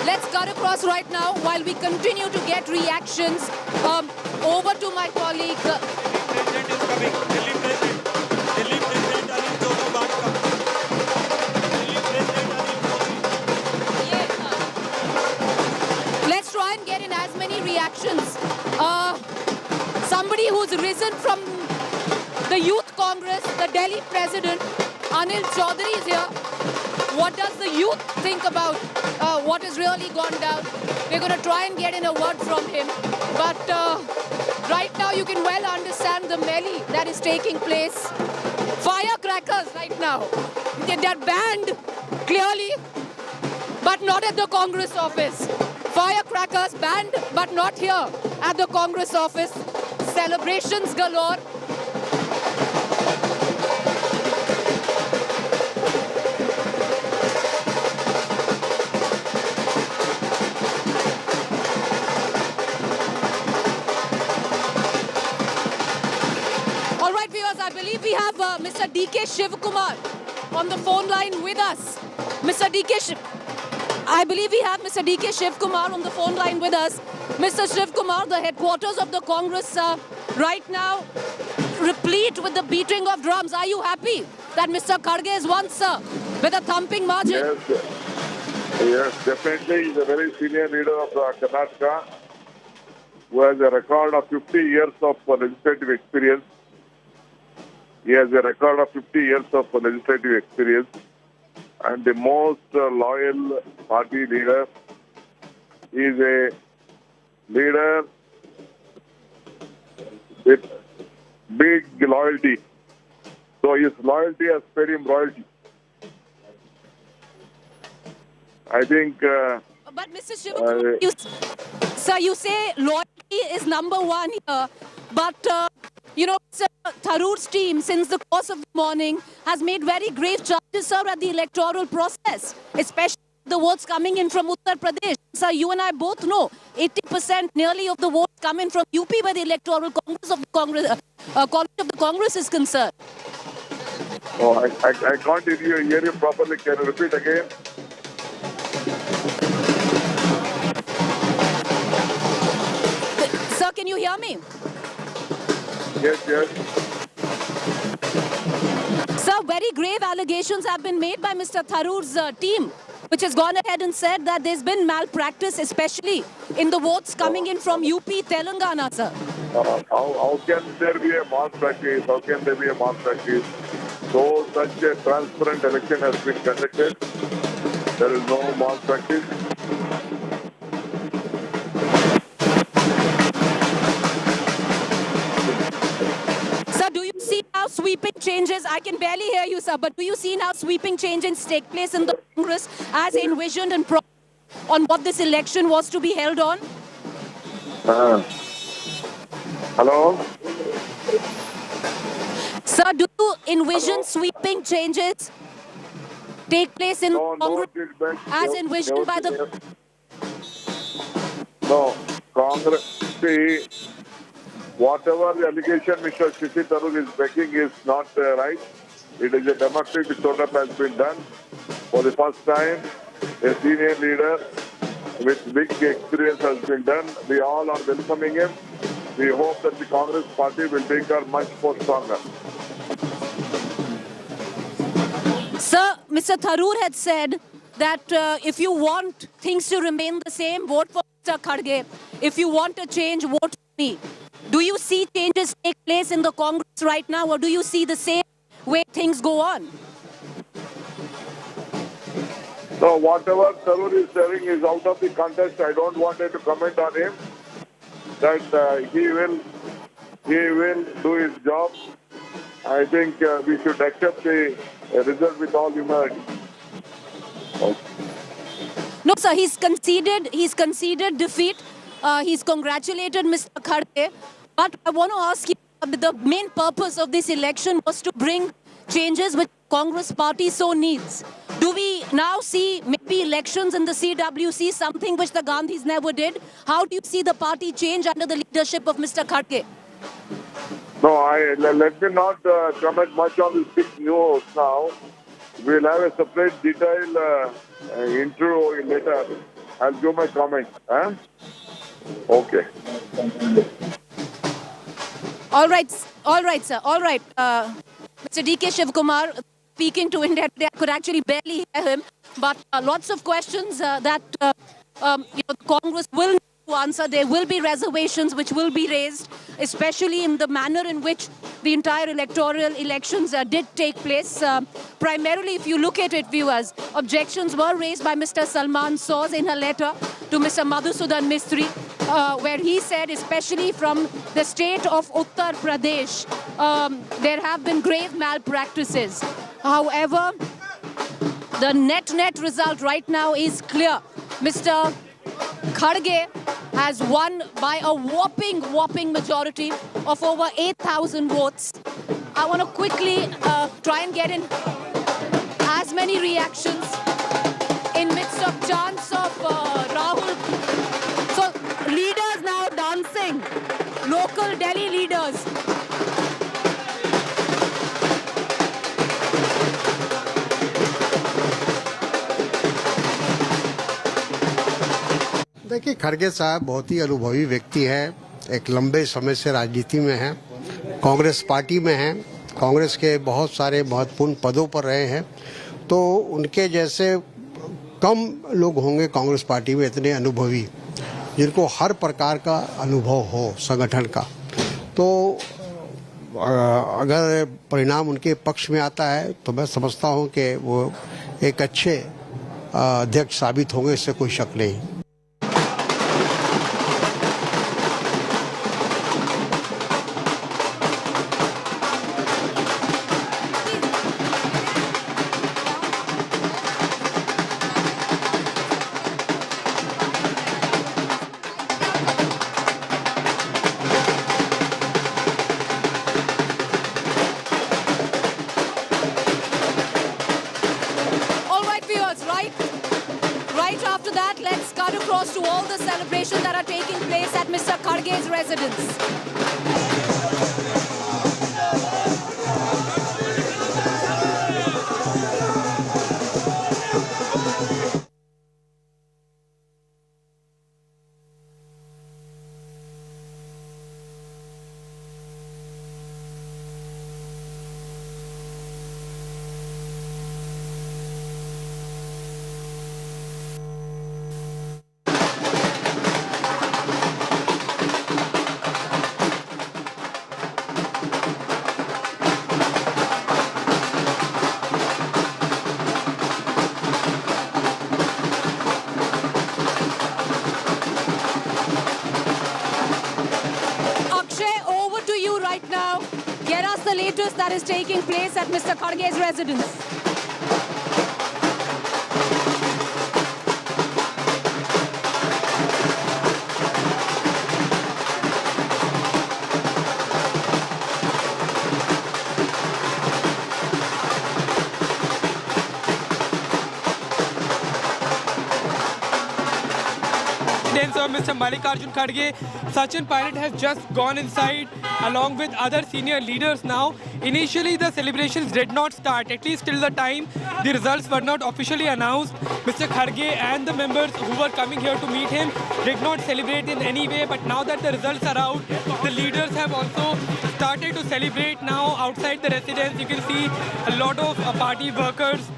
Let's cut across right now while we continue to get reactions. Over to my colleague. Let's try and get in as many reactions. Somebody who's risen from the Youth Congress, the Delhi President, Anil Chaudhary is here. What does the youth think about what has really gone down? We're going to try and get in a word from him. But right now you can well understand the melee that is taking place. Firecrackers right now. They're banned clearly, but not at the Congress office. Firecrackers banned, but not here at the Congress office. Celebrations galore. I believe we have Mr. D.K. Shivkumar on the phone line with us. I believe we have Mr. D.K. Shivkumar on the phone line with us. Mr. Shivkumar, the headquarters of the Congress right now replete with the beating of drums. Are you happy that Mr. Kharge has won, sir, with a thumping margin? Yes, definitely. He's a very senior leader of Karnataka who has a record of 50 years of legislative experience. He has a record of 50 years of legislative experience and the most loyal party leader. He is a leader with big loyalty. So his loyalty has paid him royalty. I think... but Mr. Shivkumar, sir, you say loyalty is number one here, but... you know, Sir Tharoor's team, since the course of the morning, has made very grave charges, sir, at the electoral process, especially the votes coming in from Uttar Pradesh. Sir, you and I both know 80% nearly of the votes come in from UP where the electoral Congress of the College of the Congress is concerned. Oh, I can't hear you properly. Can you repeat again? Sir, can you hear me? Yes, yes. Sir, very grave allegations have been made by Mr. Tharoor's team, which has gone ahead and said that there's been malpractice, especially in the votes coming in from UP, Telangana, sir. How can there be a malpractice? How can there be a malpractice? So such a transparent election has been conducted. There is no malpractice. Now sweeping changes, I can barely hear you, sir, but do you see now sweeping changes take place in the Congress as envisioned and on what this election was to be held on? Hello? Sir, do you envision sweeping changes take place in Congress as envisioned by the... No, Congress, see, whatever the allegation Mr. Shashi Tharoor is making is not right. It is a democratic disorder has been done. For the first time, a senior leader with big experience has been done. We all are welcoming him. We hope that the Congress party will make her much more stronger. Sir, Mr. Tharoor had said that if you want things to remain the same, vote for Mr. Kharge. If you want a change, vote for me. Do you see changes take place in the Congress right now, or do you see the same way things go on? So whatever Tharoor is saying is out of the context. I don't want to comment on him. That he will he will do his job. I think we should accept the result with all humility. No, sir, he's conceded defeat. He's congratulated Mr. Kharge. But I want to ask you, the main purpose of this election was to bring changes which Congress party so needs. Do we now see maybe elections in the CWC, something which the Gandhis never did? How do you see the party change under the leadership of Mr. Kharge? No, let me not comment much on this big news now. We'll have a separate detailed intro later. I'll give my comment. Huh? Okay. All right, sir. All right. Mr. D.K. Shivkumar speaking to India today. I could actually barely hear him, but lots of questions that Congress will need to answer. There will be reservations which will be raised, especially in the manner in which the entire electoral elections did take place. Primarily, if you look at it, viewers, objections were raised by Mr. Salman Soz in her letter to Mr. Madhusudan Mistry, where he said, especially from the state of Uttar Pradesh, there have been grave malpractices. However, the net result right now is clear. Mr. Kharge has won by a whopping majority of over 8,000 votes. I want to quickly try and get in as many reactions in midst of chants of Rahul. So leaders now dancing, local Delhi leaders. देखिए, खड़गे साहब बहुत ही अनुभवी व्यक्ति हैं, एक लंबे समय से राजनीति में हैं, कांग्रेस पार्टी में हैं, कांग्रेस के बहुत सारे महत्वपूर्ण पदों पर रहे हैं, तो उनके जैसे कम लोग होंगे कांग्रेस पार्टी में इतने अनुभवी, जिनको हर प्रकार का अनुभव हो संगठन का। तो अगर परिणाम उनके पक्ष में आता है तो मैं समझता हूं कि वो एक अच्छे अध्यक्ष साबित होंगे, इससे कोई शक नहीं। To all the celebrations that are taking place at Mr. Kharge's residence. The latest that is taking place at Mr. Kharge's residence. Of Mr. Mallikarjun Kharge, Sachin Pilot has just gone inside along with other senior leaders now. Initially, the celebrations did not start, at least till the time the results were not officially announced. Mr. Kharge and the members who were coming here to meet him did not celebrate in any way, but now that the results are out, the leaders have also started to celebrate now outside the residence. You can see a lot of party workers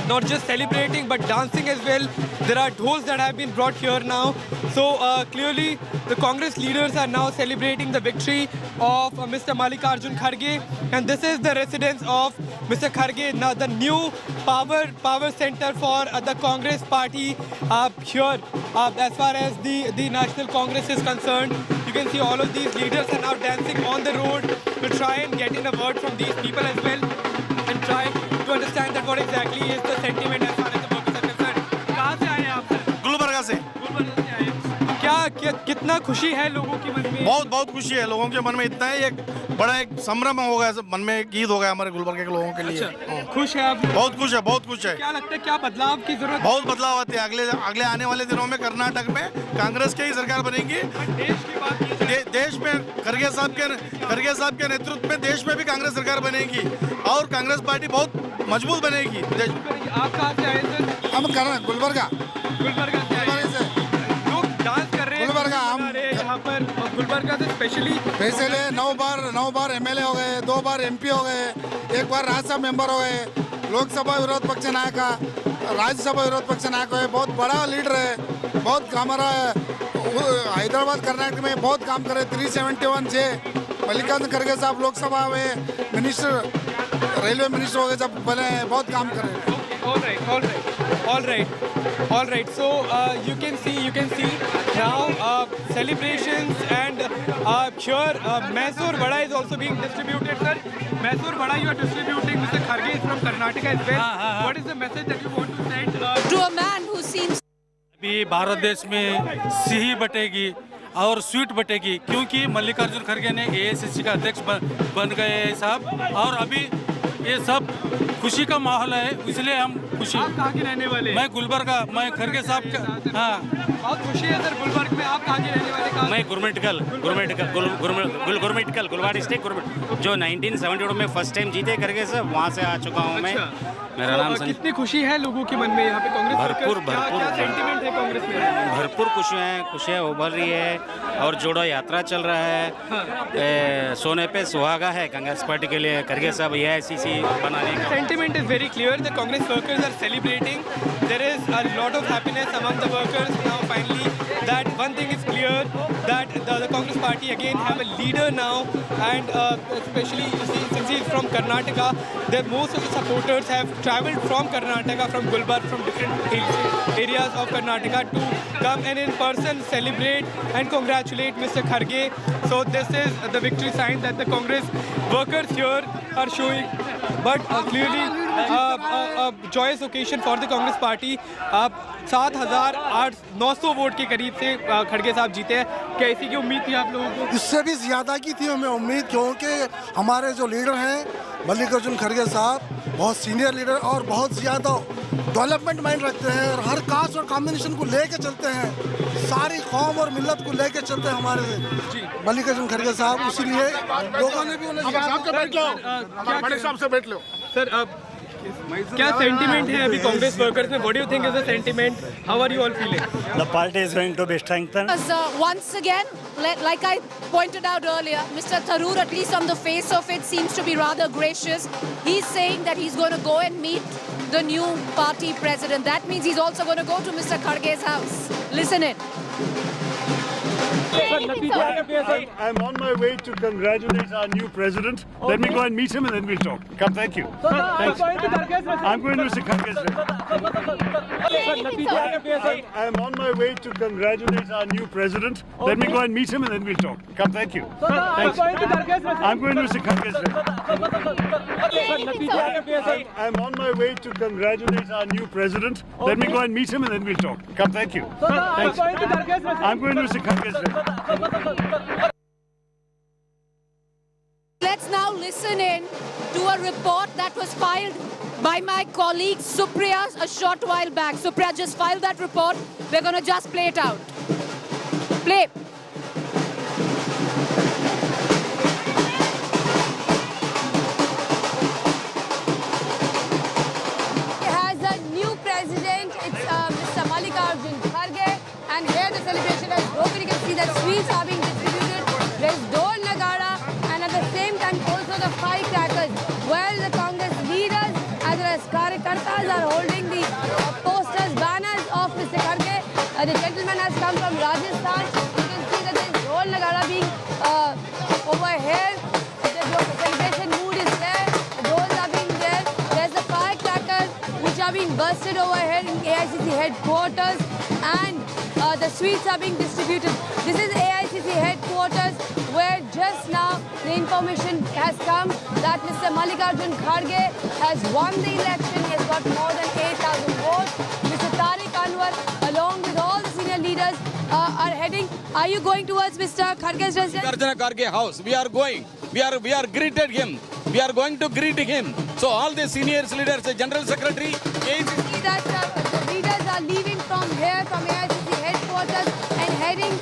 not just celebrating but dancing as well. There are dhols that have been brought here now. So clearly the Congress leaders are now celebrating the victory of Mr. Mallikarjun Kharge, and this is the residence of Mr. Kharge, now the new power center for the Congress party here as far as the National Congress is concerned. You You can see all of these leaders are now dancing on the road to try and get in a word from these people as well and try to understand that what exactly is the sentiment as far as the workers are concerned. कहाँ से आए आप? गुलबर्गा से। क्या कितना खुशी है लोगों के मन में? बहुत खुशी है लोगों के मन में। इतना है, एक बड़ा एक संभ्रम हो गया, मन में एक गीत हो गया हमारे गुलबर्गा के लोगों के लिए। खुश है आप? बहुत खुश है। क्या लगता है क्या बदलाव की जरूरत? बहुत बदलाव आते हैं। अगले आने वाले दिनों में कर्नाटक में कांग्रेस की ही सरकार बनेगी। देश में खड़गे साहब के नेतृत्व में देश में भी कांग्रेस सरकार बनेगी और कांग्रेस पार्टी बहुत मजबूत बनेगी। आप कहाँ से आए सर? हम गुलबर्गा से लोग डांस कर रहे हैं गुलबर्गा। हम यहाँ पर गुलबर्गा से स्पेशली पैसे ले 9 बार एमएलए हो गए, 2 बार एमपी हो गए, 1 बार राज्यसभा मेंबर हो गए, लोकसभा विरोध पक्ष नायक, राज्यसभा विरोध पक्ष नायक है। बहुत बड़ा लीडर है। बहुत हमारा हैदराबाद कर्नाटक में बहुत काम करे। 371 जे मल्लिकार्जुन खड़गे साहब लोकसभा में मिनिस्टर, रेलवे मिनिस्टर हो गए, जब बने बहुत काम करे। All right. So you can see now celebrations and here Mysore Vada is also being distributed, sir. Mysore Vada you are distributing. Mr. Kharge is from Karnataka as well. What is the message that you want to send to a man who seems? अभी भारत देश में सिही बटेगी और sweet बटेगी, क्योंकि मल्लिकार्जुन खड़गे ने AICC का अध्यक्ष बन गए साहब, और अभी ये सब खुशी का माहौल है, इसलिए हम खुशी। आप कहाँ के रहने वाले? मैं गुलबर्गा, मैं खड़गे साहब का। हाँ, बहुत खुशी है सर गुलबर्ग में। आप कहाँ के रहने वाले? मैं गुरमिटकल गुलवाड़ डिस्ट्रिक्ट, जो 1972 में फर्स्ट टाइम जीते खड़गे साहब, वहाँ से आ चुका हूँ मैं। मेरा नाम कितनी खुशी है लोगों के मन में यहाँ पे कांग्रेस? भरपूर क्या सेंटिमेंट है कांग्रेस में? भरपूर खुशियाँ उभर रही है और जोड़ो यात्रा चल रहा है। सोने पे सुहागा है कांग्रेस पार्टी के लिए खड़गे साहब एआईसीसी बनाने का। Sentiment is very clear. The Congress workers are celebrating. There is a lot of happiness among the workers now. Finally, that one thing is clear, that the Congress party again have a leader now, and especially since he is from Karnataka, that most of the supporters have travelled from Karnataka, from Gulbarga, from different areas of Karnataka to come and in person celebrate and congratulate Mr. Kharge. So this is the victory sign that the Congress workers here are showing. But clearly a joyous occasion for the Congress party. 7,900 vote के करीब से खड़गे साहब जीते हैं। क्या इसी की उम्मीद थी आप लोगों को? इससे भी ज़्यादा की थी हमें उम्मीद, क्योंकि हमारे जो लीडर हैं मल्लिकार्जुन खड़गे साहब बहुत सीनियर लीडर और बहुत ज़्यादा डेवलपमेंट माइंड रखते हैं और हर कास्ट और कॉम्बिनेशन को लेके चलते हैं, सारी कौम और मिल्लत को लेके चलते हैं हमारे मल्लिकार्जुन खड़गे साहब। इसीलिए लोगों ने भी उन्हें बैठ लो सर। क्या सेंटिमेंट है अभी कांग्रेस वर्कर्स में? What do you think is the sentiment? How are you all feeling? The party is going to be strengthened. Once again, like I pointed out earlier, Mr. Tharoor, at least on the face of it, seems to be rather gracious. He's saying that he's going to go and meet the new party president. That means he's also going to go to Mr. Kharge's house. Listen in. I'm on my way to congratulate our new president. Okay. Let me go and meet him and then we'll talk. Come, thank you. Thanks. I'm going to Mr. Kharge's. I'm on my way to congratulate our new president. Okay. Let me go and meet him and then we'll talk. Come, thank you. Thanks. I'm going to Mr. Kharge's. I'm on my way to congratulate our new president. Okay. Let me go and meet him and then we'll talk. Come, thank you. Thanks. I'm going to Mr. Kharge's. Let's now listen in to a report that was filed by my colleague Supriya a short while back. Supriya just filed that report. We're going to just play it out. Play. It has a new president. It's Mr. Mallikarjun Kharge. And here the celebration has broken. You can see that sweets are being distributed. There's Dol Nagada and at the same time also the firecrackers. Well, the Congress leaders as well as Karyakartas are holding the posters, banners of Mr. Kharge. The gentleman has come from Rajasthan. You can see that there's Dol Nagada being over here. The celebration mood is there. The dols are being there. There's the firecrackers which are being bursted over here in AICC headquarters. And the sweets are being distributed. This is AICC headquarters. information has come that Mr. Mallikarjun Kharge has won the election. He has got more than 8,000 votes. Mr. Tariq Anwar, along with all the senior leaders, are heading. Are you going towards Mr. Kharge's residence? Mallikarjun Kharge house. We are going. We are greeted him. We are going to greet him. So all the senior leaders, the General Secretary, see that the leaders are leaving from here, from AICC headquarters, and heading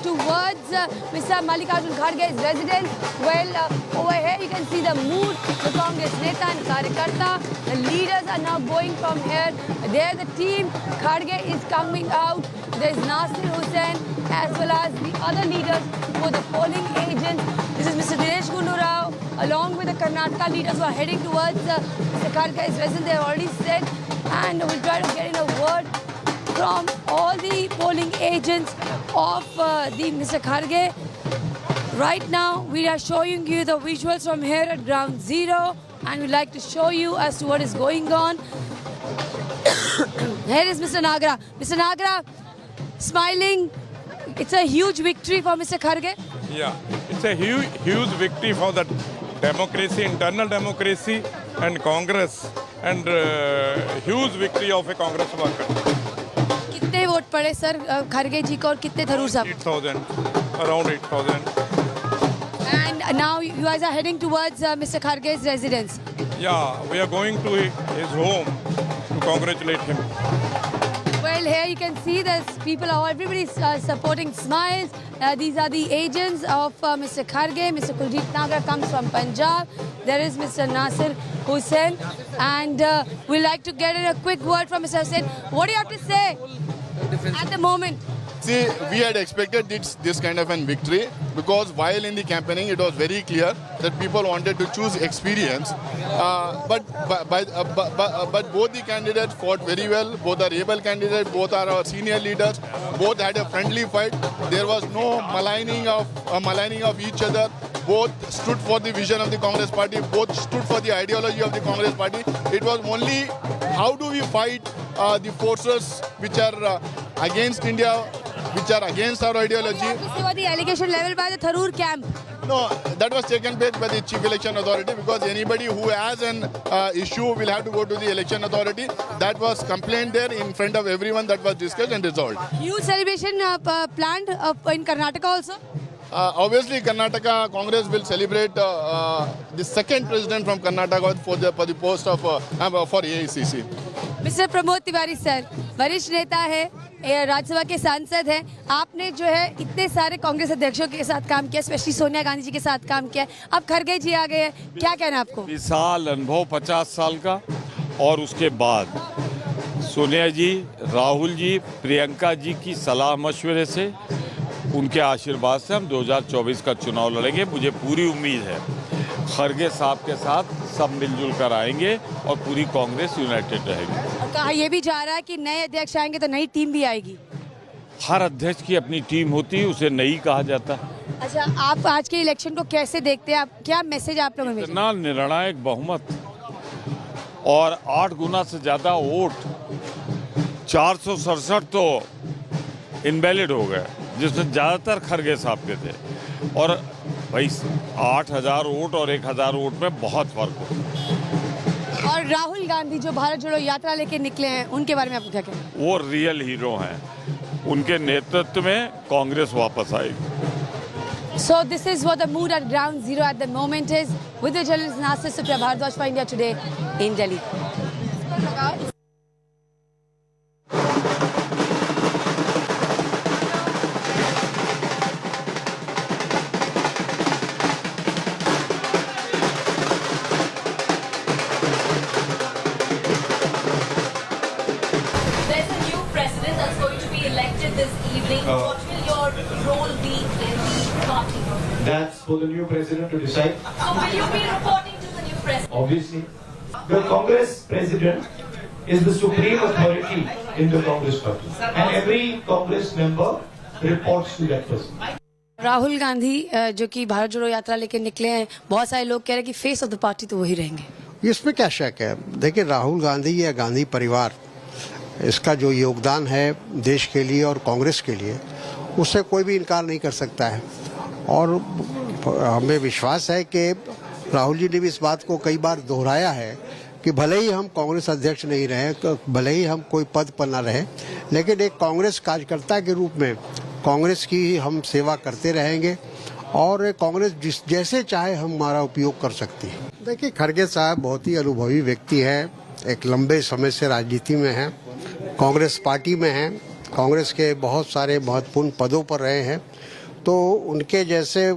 towards Mr. Mallikarjun Kharge's residence. Well, over here you can see the mood, the Congress Neta and Karyakarta. The leaders are now going from here. There the team, Kharge is coming out. There's Nasir Hussain as well as the other leaders for the polling agents. This is Mr. Dinesh Gundu Rao along with the Karnataka leaders who are heading towards Mr. Kharge's residence. They have already said, and we'll try to get in a word from all the polling agents of the Mr. Kharge. Right now, we are showing you the visuals from here at Ground Zero, and we'd like to show you as to what is going on. Here is Mr. Nagra. Mr. Nagra, smiling. It's a huge victory for Mr. Kharge. Yeah, it's a huge victory for the democracy, internal democracy and Congress, and huge victory of a Congress worker. कितने vote पड़े sir Kharge जी को और कितने थरूर साहब? 8,000, around 8,000. And now you guys are heading towards Mr. Kharge's residence. Yeah, we are going to his home to congratulate him. Well, here you can see there's people, everybody's supporting smiles. These are the agents of Mr. Kharge. Mr. Kuljit Nagar comes from Punjab. There is Mr. Nasir Hussain. And we'd like to get in a quick word from Mr. Hussain. What do you have to say at the moment? See, we had expected this kind of a victory because while in the campaigning it was very clear that people wanted to choose experience. But both the candidates fought very well. Both are able candidates. Both are our senior leaders. Both had a friendly fight. There was no maligning of each other. Both stood for the vision of the Congress Party. Both stood for the ideology of the Congress Party. It was only how do we fight the forces which are against India, which are against our ideology. This was the allegation leveled by the Tharoor camp. No, that was taken place by the Chief Election Authority because anybody who has an issue will have to go to the Election Authority. That was complained there in front of everyone. That was discussed and resolved. Huge celebration planned in Karnataka also? Obviously, Karnataka Congress will celebrate the second president from Karnataka for the post of for AICC. Mr. Pramod Tiwari sir, वरिष्ठ नेता है, राज्यसभा के सांसद हैं. आपने जो है इतने सारे कांग्रेस अध्यक्षों के साथ काम किया, स्पेशली सोनिया गांधी जी के साथ काम किया. अब खरगे जी आ गए हैं, क्या कहना आपको? विशाल अनुभव 50 साल का, और उसके बाद सोनिया जी, राहुल जी, प्रियंका जी की सलाह मशवरे से, उनके आशीर्वाद से हम 2024 का चुनाव लड़ेंगे. मुझे पूरी उम्मीद है खरगे साहब के साथ सब मिलजुल कर आएंगे और पूरी कांग्रेस यूनाइटेड रहेगी. कहा यह भी जा रहा है कि नए अध्यक्ष आएंगे तो नई टीम भी आएगी. हर अध्यक्ष की अपनी टीम होती है, उसे नई कहा जाता है. अच्छा, आप आज के इलेक्शन को कैसे देखते हैं? आप क्या मैसेज आप लोगों में? इतना निर्णायक बहुमत और 8 गुना से ज्यादा वोट, 467 तो इनवैलिड हो गए, जिसमें ज्यादातर खरगे साहब के थे. और भाई 8,000 वोट और 1,000 वोट में बहुत फर्क हो. और राहुल गांधी जो भारत जोड़ो यात्रा लेके निकले हैं, उनके बारे में आपको क्या कहना है? वो रियल हीरो हैं. उनके नेतृत्व में कांग्रेस वापस आएगी. So this is what the mood at Ground Zero at the moment is. With the journalist Nasir Supriya Bharadwaj for India Today in Delhi. What will your role be in the party? That's for the new president to decide. So will you be reporting to the new president? Obviously. The Congress president is the supreme authority in the Congress party. And every Congress member reports to that person. Rahul Gandhi जो कि भारत जोड़ो यात्रा लेके निकले हैं, बहुत सारे लोग कह रहे हैं कि फेस ऑफ द पार्टी तो वही रहेंगे. इसमें क्या शक है? देखिए, राहुल गांधी या गांधी परिवार, इसका जो योगदान है देश के लिए और कांग्रेस के लिए, उससे कोई भी इनकार नहीं कर सकता है. और हमें विश्वास है कि राहुल जी ने भी इस बात को कई बार दोहराया है कि भले ही हम कांग्रेस अध्यक्ष नहीं रहे, भले ही हम कोई पद पर न रहे, लेकिन एक कांग्रेस कार्यकर्ता के रूप में कांग्रेस की हम सेवा करते रहेंगे और कांग्रेस जैसे चाहे हमारा उपयोग कर सकती है। देखिए, खड़गे साहब बहुत ही अनुभवी व्यक्ति है, एक लंबे समय से राजनीति में हैं, कांग्रेस पार्टी में हैं, कांग्रेस के बहुत सारे महत्वपूर्ण पदों पर रहे हैं, तो उनके जैसे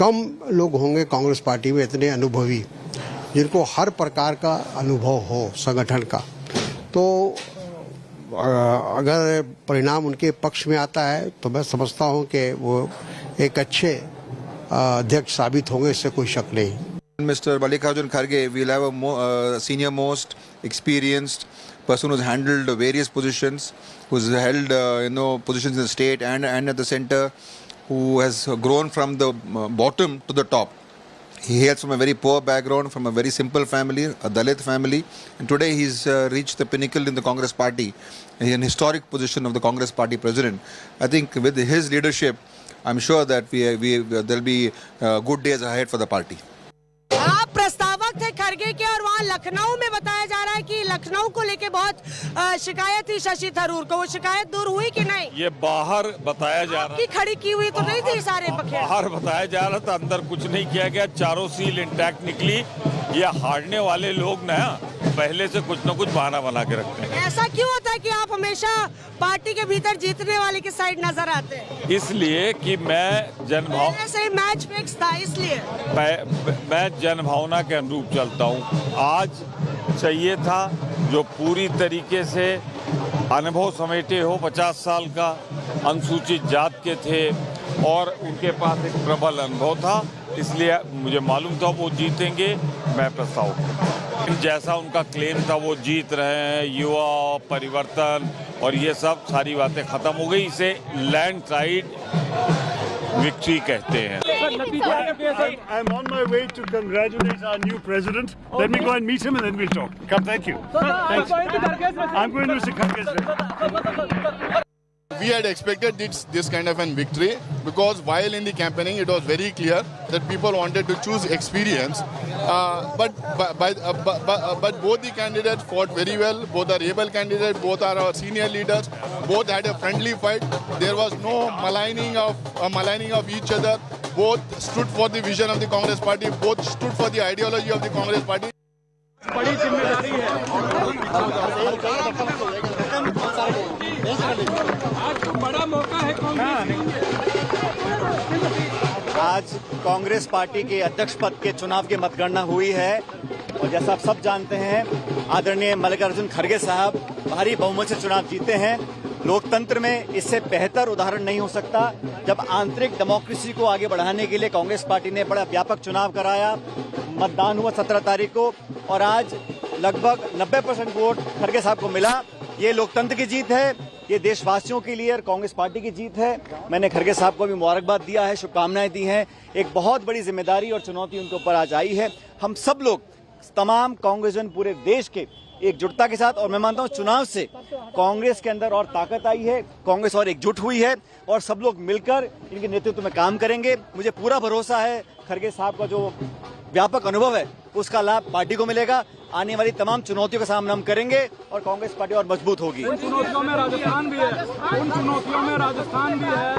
कम लोग होंगे कांग्रेस पार्टी में इतने अनुभवी, जिनको हर प्रकार का अनुभव हो संगठन का। तो अगर परिणाम उनके पक्ष में आता है तो मैं समझता हूं कि वो एक अच्छे अध्यक्ष साबित होंगे, इससे कोई शक नहीं। Mr. Mallikarjun Kharge will have a senior most experienced person who's handled various positions, who's held positions in the state and at the center, who has grown from the bottom to the top. He hails from a very poor background, from a very simple family, a Dalit family, and today he's reached the pinnacle in the Congress party, an historic position of the Congress party president. I think with his leadership, I'm sure that there'll be good days ahead for the party. आप प्रस्तावक थे खरगे के और वहाँ लखनऊ में बताया जा रहा है कि लखनऊ को लेके बहुत शिकायत थी शशि थरूर को, वो शिकायत दूर हुई कि नहीं? ये बाहर बताया जा रहा है, खड़ी की हुई तो नहीं थी सारे बखेर। बाहर बताया जा रहा था, अंदर कुछ नहीं किया गया, चारों सील इंटैक्ट निकली। ये हारने वाले लोग ना पहले से कुछ न कुछ बहाना बना के रखते हैं। ऐसा क्यों होता है कि आप हमेशा पार्टी के भीतर जीतने वाले की साइड नजर आते हैं? इसलिए कि मैं जनभावना से मैच फिक्स था, इसलिए मैं जनभावना के अनुरूप चलता हूँ। आज चाहिए था जो पूरी तरीके से अनुभव समेटे हो, 50 साल का, अनुसूचित जात के थे और उनके पास एक प्रबल अनुभव था, इसलिए मुझे मालूम था वो जीतेंगे। मैं प्रस्ताव जैसा उनका क्लेम था वो जीत रहे हैं, युवा परिवर्तन और ये सब सारी बातें खत्म हो गई, इसे लैंडस्लाइड विक्ट्री कहते हैं। I'm on my way to congratulate our new president. Let me go and meet him and then we'll talk. Come, thank you. Thanks. I'm going to Mr. Kharge's. We had expected this kind of a victory because while in the campaigning it was very clear that people wanted to choose experience, but both the candidates fought very well. Both are able candidates, both are our senior leaders, both had a friendly fight. There was no maligning of each other. Both stood for the vision of the Congress party, both stood for the ideology of the Congress party. बड़ी जिम्मेदारी है, आज तो बड़ा मौका है आज Congress party के अध्यक्ष पद के चुनाव की मतगणना हुई है और जैसा आप सब जानते हैं आदरणीय मल्लिकार्जुन खड़गे साहब भारी बहुमत से चुनाव जीते हैं। लोकतंत्र में इससे बेहतर उदाहरण नहीं हो सकता जब आंतरिक डेमोक्रेसी को आगे बढ़ाने के लिए कांग्रेस पार्टी ने बड़ा व्यापक चुनाव कराया। मतदान हुआ 17 तारीख को और आज लगभग 90% वोट खड़गे साहब को मिला। ये लोकतंत्र की जीत है, ये देशवासियों के लिए और कांग्रेस पार्टी की जीत है। मैंने खड़गे साहब को भी मुबारकबाद दिया है, शुभकामनाएं दी हैं। एक बहुत बड़ी जिम्मेदारी और चुनौती उनके ऊपर आज आई है। हम सब लोग तमाम कांग्रेसजन पूरे देश के एकजुटता के साथ, और मैं मानता हूं चुनाव से कांग्रेस के अंदर और ताकत आई है, कांग्रेस और एकजुट हुई है और सब लोग मिलकर इनके नेतृत्व में काम करेंगे। मुझे पूरा भरोसा है खड़गे साहब का जो व्यापक अनुभव है उसका लाभ पार्टी को मिलेगा। आने वाली तमाम चुनौतियों का सामना हम करेंगे और कांग्रेस पार्टी और मजबूत होगी। उन चुनौतियों में राजस्थान भी है,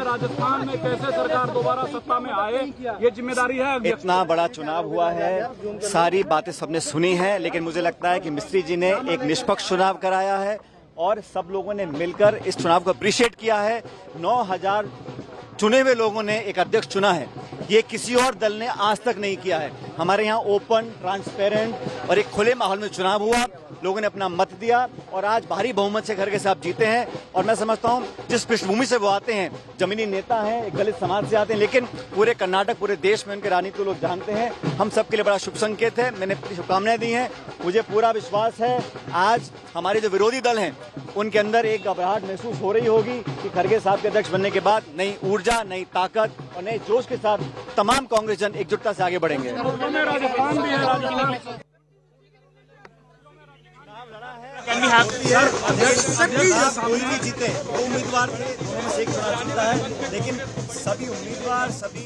राजस्थान में कैसे सरकार दोबारा सत्ता में आए, ये जिम्मेदारी है। इतना बड़ा चुनाव हुआ है, सारी बातें सबने सुनी है, लेकिन मुझे लगता है कि मिस्त्री जी ने एक निष्पक्ष चुनाव कराया है और सब लोगों ने मिलकर इस चुनाव को अप्रिशिएट किया है। 9000 चुने हुए लोगों ने एक अध्यक्ष चुना है, ये किसी और दल ने आज तक नहीं किया है। हमारे यहाँ ओपन, ट्रांसपेरेंट और एक खुले माहौल में चुनाव हुआ, लोगों ने अपना मत दिया और आज भारी बहुमत से खड़गे साहब जीते हैं। और मैं समझता हूँ जिस पृष्ठभूमि से वो आते हैं, जमीनी नेता हैं, एक दलित समाज से आते हैं, लेकिन पूरे कर्नाटक, पूरे देश में उनके राजनीति को लोग जानते हैं। हम सबके लिए बड़ा शुभ संकेत है। मैंने शुभकामनाएं दी हैं। मुझे पूरा विश्वास है आज हमारे जो विरोधी दल हैं उनके अंदर एक घबराहट महसूस हो रही होगी कि खड़गे साहब के अध्यक्ष बनने के बाद नई ऊर्जा, नई ताकत और नए जोश के साथ तमाम कांग्रेस जन एकजुटता से आगे बढ़ेंगे। Can we have कोई भी जीते, दो उम्मीदवार थे, दोनों में से एक चुनाव जीता है, लेकिन सभी उम्मीदवार सभी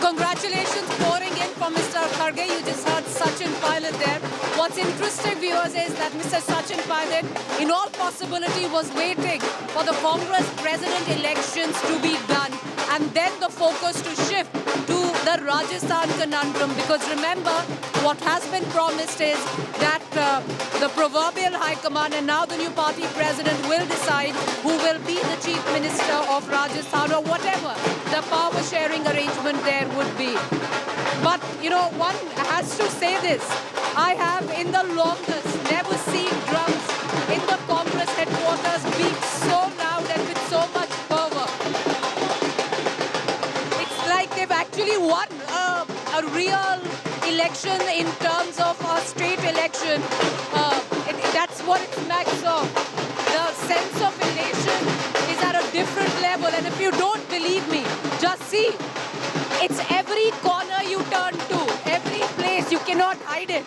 Congratulations pouring in for Mr. Kharge. You just heard Sachin Pilot there. What's interesting, viewers, is that Mr. Sachin Pilot, in all possibility, was waiting for the Congress president elections to be done and then the focus to shift to the Rajasthan conundrum. Because remember, what has been promised is that the proverbial high command and now the new party president will decide who will be the chief minister of Rajasthan or whatever the power sharing arrangement there would be. But, you know, one has to say this. I have in the longest never seen drums in the Congress headquarters beat so loud and with so much fervor. It's like they've actually won a real election in terms of a state election. That's what it smacks of. The sense of elation is at a different level, and if you don't believe me, just see. It's every corner you turn to, every place, you cannot hide it.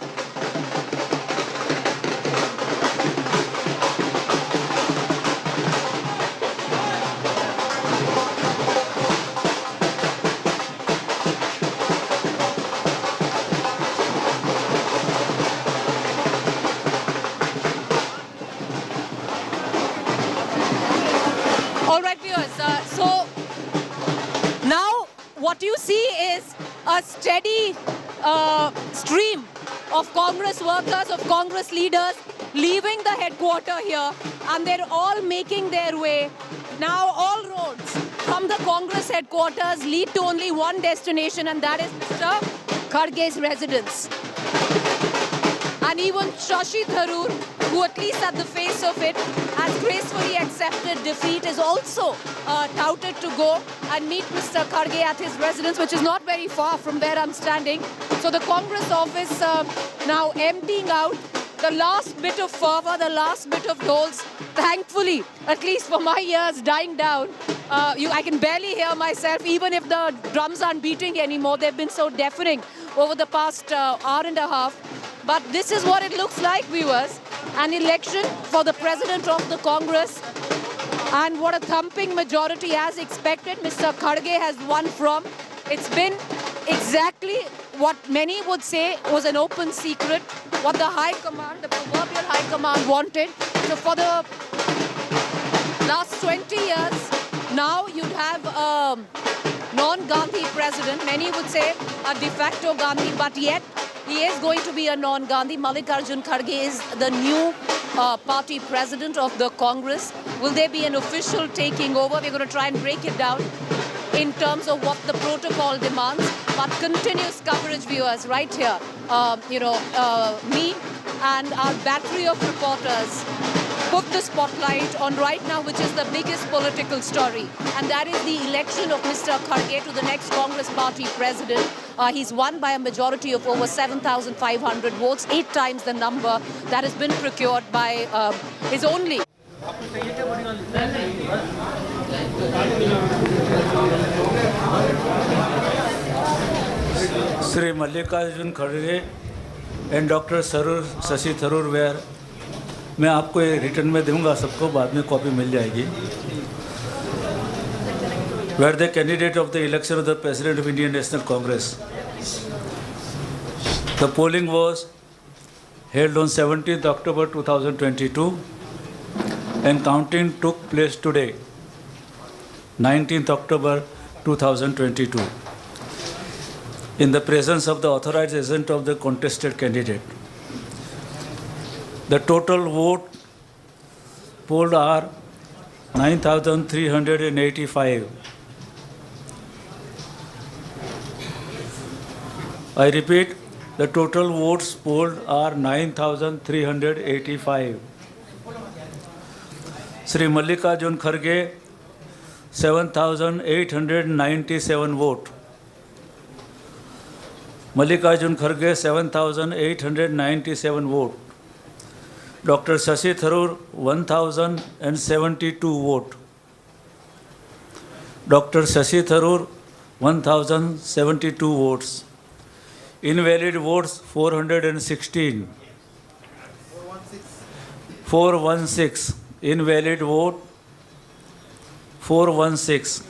All right, viewers, so now what you see is a steady stream of Congress workers, of Congress leaders leaving the headquarters here, and they're all making their way. Now all roads from the Congress headquarters lead to only one destination, and that is Mr. Kharge's residence. And even Shashi Tharoor, who at least at the face of it has gracefully accepted defeat, is also touted to go and meet Mr. Kharge at his residence, which is not very far from where I'm standing. So the Congress office now emptying out, the last bit of fervor, the last bit of dhols, thankfully, at least for my ears, dying down. I can barely hear myself, even if the drums aren't beating anymore. They've been so deafening over the past hour and a half. But this is what it looks like, viewers. An election for the president of the Congress. And what a thumping majority, as expected, Mr. Kharge has won from. It's been exactly what many would say was an open secret, what the high command, the proverbial high command wanted. So for the last 20 years, now you'd have a non-Gandhi president. Many would say a de facto Gandhi, but yet he is going to be a non-Gandhi. Mallikarjun Kharge is the new party president of the Congress. Will there be an official taking over? We're going to try and break it down in terms of what the protocol demands. But continuous coverage, viewers, right here. Me and our battery of reporters put the spotlight on right now, which is the biggest political story. And that is the election of Mr. Kharge to the next Congress party president. He's won by a majority of over 7,500 votes, 8 times the number that has been procured by his only. Sri Mallikarjun Kharge and Dr. Shashi Tharoor were, मैं आपको ये return में दूंगा, सबको बाद में copy मिल जाएगी. Were the candidate of the election of the President of Indian National Congress. The polling was held on 17th October 2022 and counting took place today, 19th October 2022, in the presence of the authorized agent of the contested candidate. The total vote polled are 9,385. I repeat, the total votes polled are 9,385. Sri Mallikarjun Kharge, 7,897 vote. Mallikarjun Kharge, 7,897 vote. Dr. Shashi Tharoor, 1,072 vote. Dr. Shashi Tharoor, 1,072 votes. Invalid votes, 416. 416. Invalid vote 416.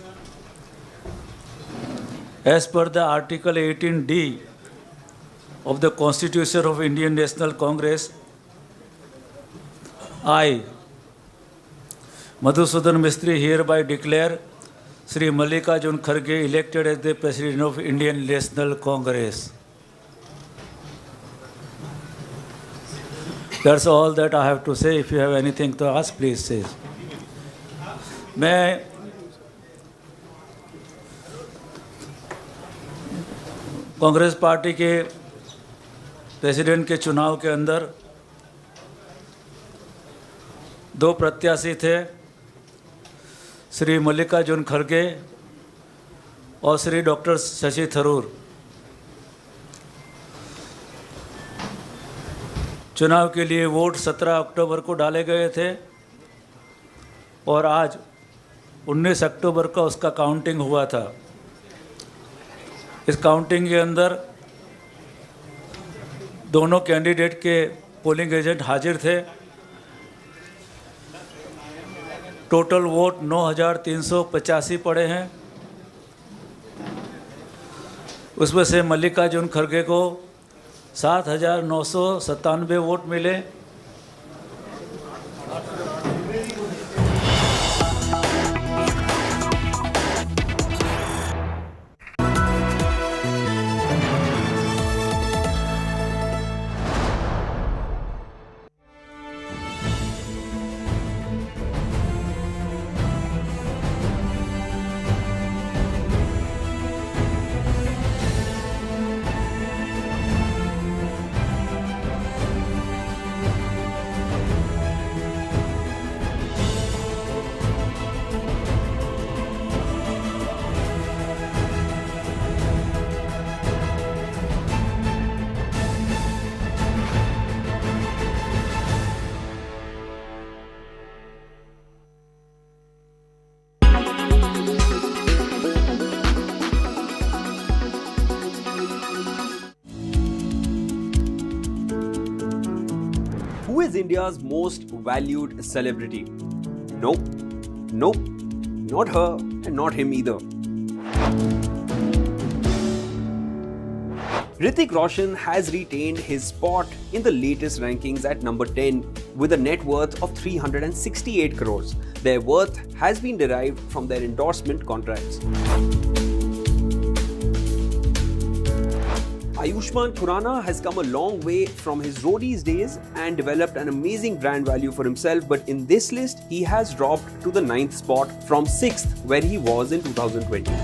As per the Article 18D of the Constitution of Indian National Congress, I, Madhusudan Mistry, hereby declare Sri Mallikarjun Kharge elected as the President of Indian National Congress. That's all that I have to say. If you have anything to ask, please say. मैं Congress party के president के चुनाव के अंदर दो प्रत्याशी थे, श्री मल्लिकार्जुन खड़गे और श्री डॉक्टर शशि थरूर। चुनाव के लिए वोट 17 अक्टूबर को डाले गए थे और आज 19 अक्टूबर को उसका काउंटिंग हुआ था। इस काउंटिंग के अंदर दोनों कैंडिडेट के पोलिंग एजेंट हाजिर थे। टोटल वोट 9,385 पड़े हैं। उसमें से मल्लिकार्जुन खड़गे को 7,997 वोट मिले। Who is India's most valued celebrity? Nope, not her and not him either. Hrithik Roshan has retained his spot in the latest rankings at number 10 with a net worth of 368 crores. Their worth has been derived from their endorsement contracts. Ayushmann Khurrana has come a long way from his roadies days and developed an amazing brand value for himself, but in this list, he has dropped to the 9th spot from 6th where he was in 2020.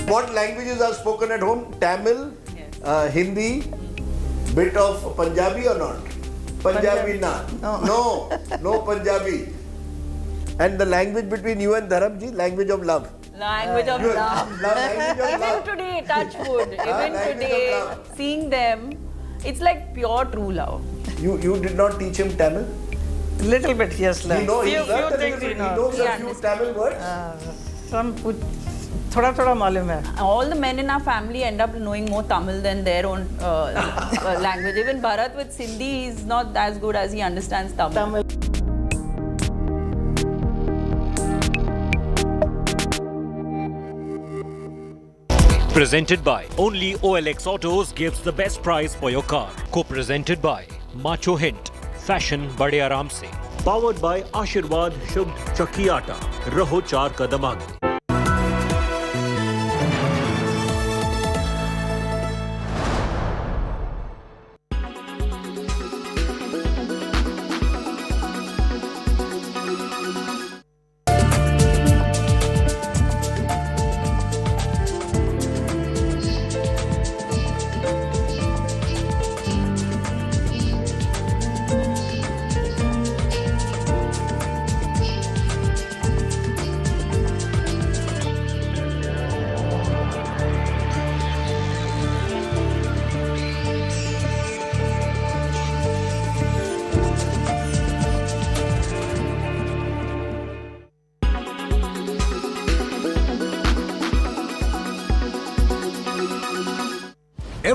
What languages are spoken at home? Tamil, Hindi, bit of Punjabi or not? Punjabi not. No Punjabi. And the language between you and Dharamji, language of love. Language of love. Even today, touch wood. Even today, seeing them, it's like pure true love. You did not teach him Tamil? Little bit, yes. He knows a few Tamil words? Some थोड़ा मालूम है. All the men in our family end up knowing more Tamil than their own language. Even Bharat with Sindhi is not as good as he understands Tamil. Presented by only OLX Autos gives the best price for your car. Co-presented by Macho Hint, fashion bade aaram se. Powered by Ashirwad Shubh Chakki Aata, Raho 4 kadam aage.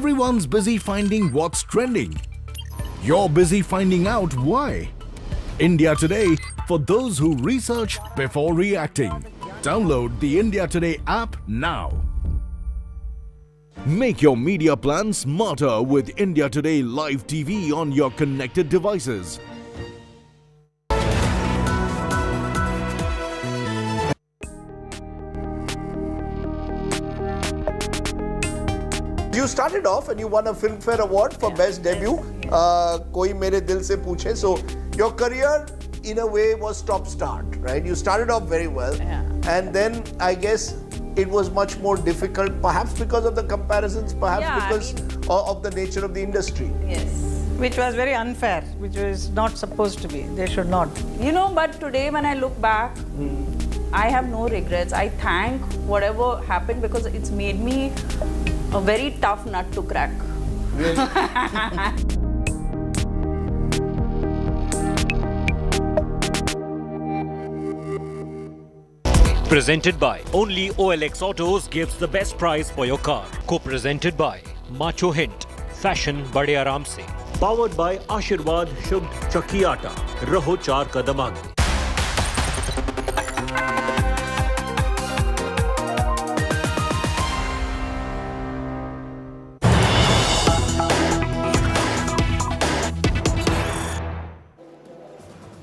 Everyone's busy finding what's trending. You're busy finding out why. India Today, for those who research before reacting. Download the India Today app now. Make your media plan smarter with India Today Live TV on your connected devices. You started off and you won a Filmfare Award for Best Debut. Koi mere dil se पूछे. So your career, in a way, was stop start, right? You started off very well, and then I guess it was much more difficult, perhaps because of the comparisons, perhaps because of the nature of the industry. Yes. Which was very unfair, which was not supposed to be. They should not. You know, but today when I look back, I have no regrets. I thank whatever happened because it's made me a very tough nut to crack. Presented by only OLX Autos gives the best price for your car. Co-presented by Macho Hint, fashion bade aaram se. Powered by Ashirwad Shubh Chakki Aata, Raho 4 kadam aage.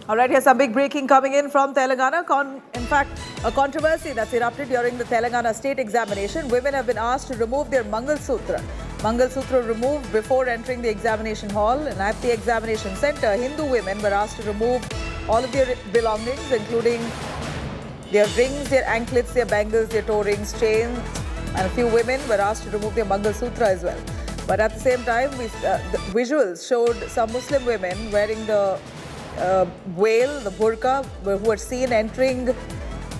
All right, here's some big breaking coming in from Telangana. In fact, a controversy that's erupted during the Telangana state examination. Women have been asked to remove their Mangal Sutra. Mangal Sutra removed before entering the examination hall. And at the examination center, Hindu women were asked to remove all of their belongings, including their rings, their anklets, their bangles, their toe rings, chains. And a few women were asked to remove their Mangal Sutra as well. But at the same time, the visuals showed some Muslim women wearing the veil, the burqa, who were seen entering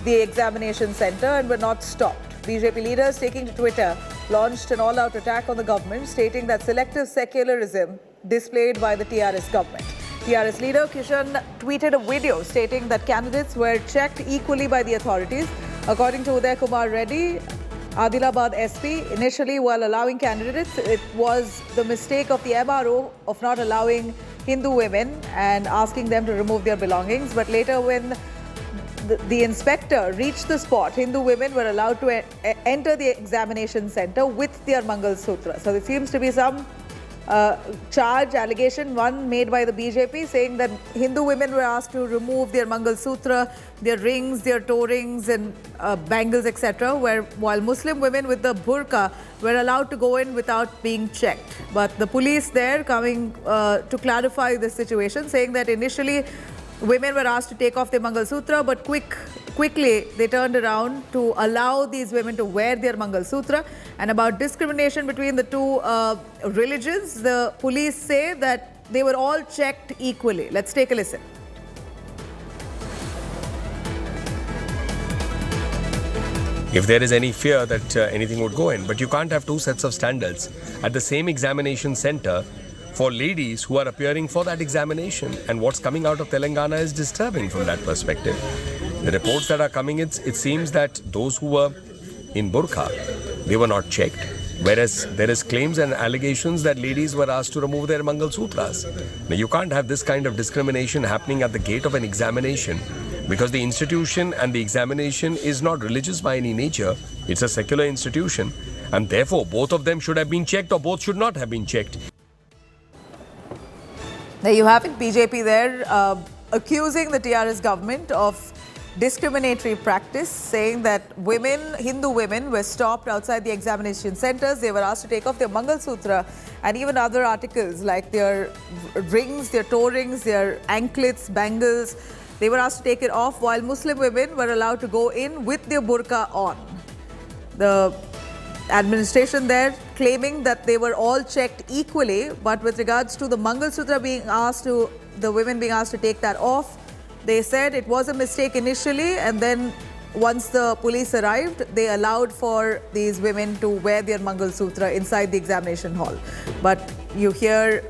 the examination center and were not stopped. BJP leaders taking to Twitter launched an all-out attack on the government, stating that selective secularism displayed by the TRS government. TRS leader Kishan tweeted a video stating that candidates were checked equally by the authorities. According to Uday Kumar Reddy, Adilabad SP, initially while allowing candidates, it was the mistake of the MRO of not allowing Hindu women and asking them to remove their belongings. But later when the inspector reached the spot, Hindu women were allowed to enter the examination center with their Mangal Sutra. So there seems to be some allegation, one made by the BJP, saying that Hindu women were asked to remove their Mangal Sutra, their rings, their toe rings and bangles, etc., while Muslim women with the burqa were allowed to go in without being checked. But the police there coming to clarify the situation, saying that initially women were asked to take off their Mangal Sutra, but quickly they turned around to allow these women to wear their Mangal Sutra. And about discrimination between the two religions, the police say that they were all checked equally. Let's take a listen. If there is any fear that anything would go in, but you can't have two sets of standards at the same examination center for ladies who are appearing for that examination. And what's coming out of Telangana is disturbing from that perspective. The reports that are coming, it seems that those who were in burqa, they were not checked. Whereas there is claims and allegations that ladies were asked to remove their Mangal Sutras. Now you can't have this kind of discrimination happening at the gate of an examination, because the institution and the examination is not religious by any nature. It's a secular institution, and therefore both of them should have been checked, or both should not have been checked. There you have it, BJP there accusing the TRS government of discriminatory practice, saying that Hindu women were stopped outside the examination centers. They were asked to take off their Mangal Sutra and even other articles like their rings, their toe rings, their anklets, bangles. They were asked to take it off, while Muslim women were allowed to go in with their burqa on. The administration there claiming that they were all checked equally, but with regards to the Mangal Sutra the women being asked to take that off, they said it was a mistake initially, and then once the police arrived, they allowed for these women to wear their Mangal Sutra inside the examination hall. But you hear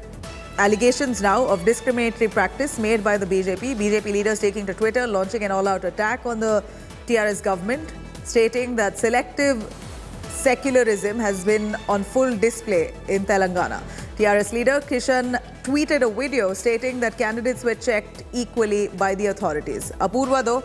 allegations now of discriminatory practice made by the BJP. BJP leaders taking to Twitter, launching an all-out attack on the TRS government, stating that selective secularism has been on full display in Telangana. TRS leader Kishan tweeted a video stating that candidates were checked equally by the authorities. Apurva, though,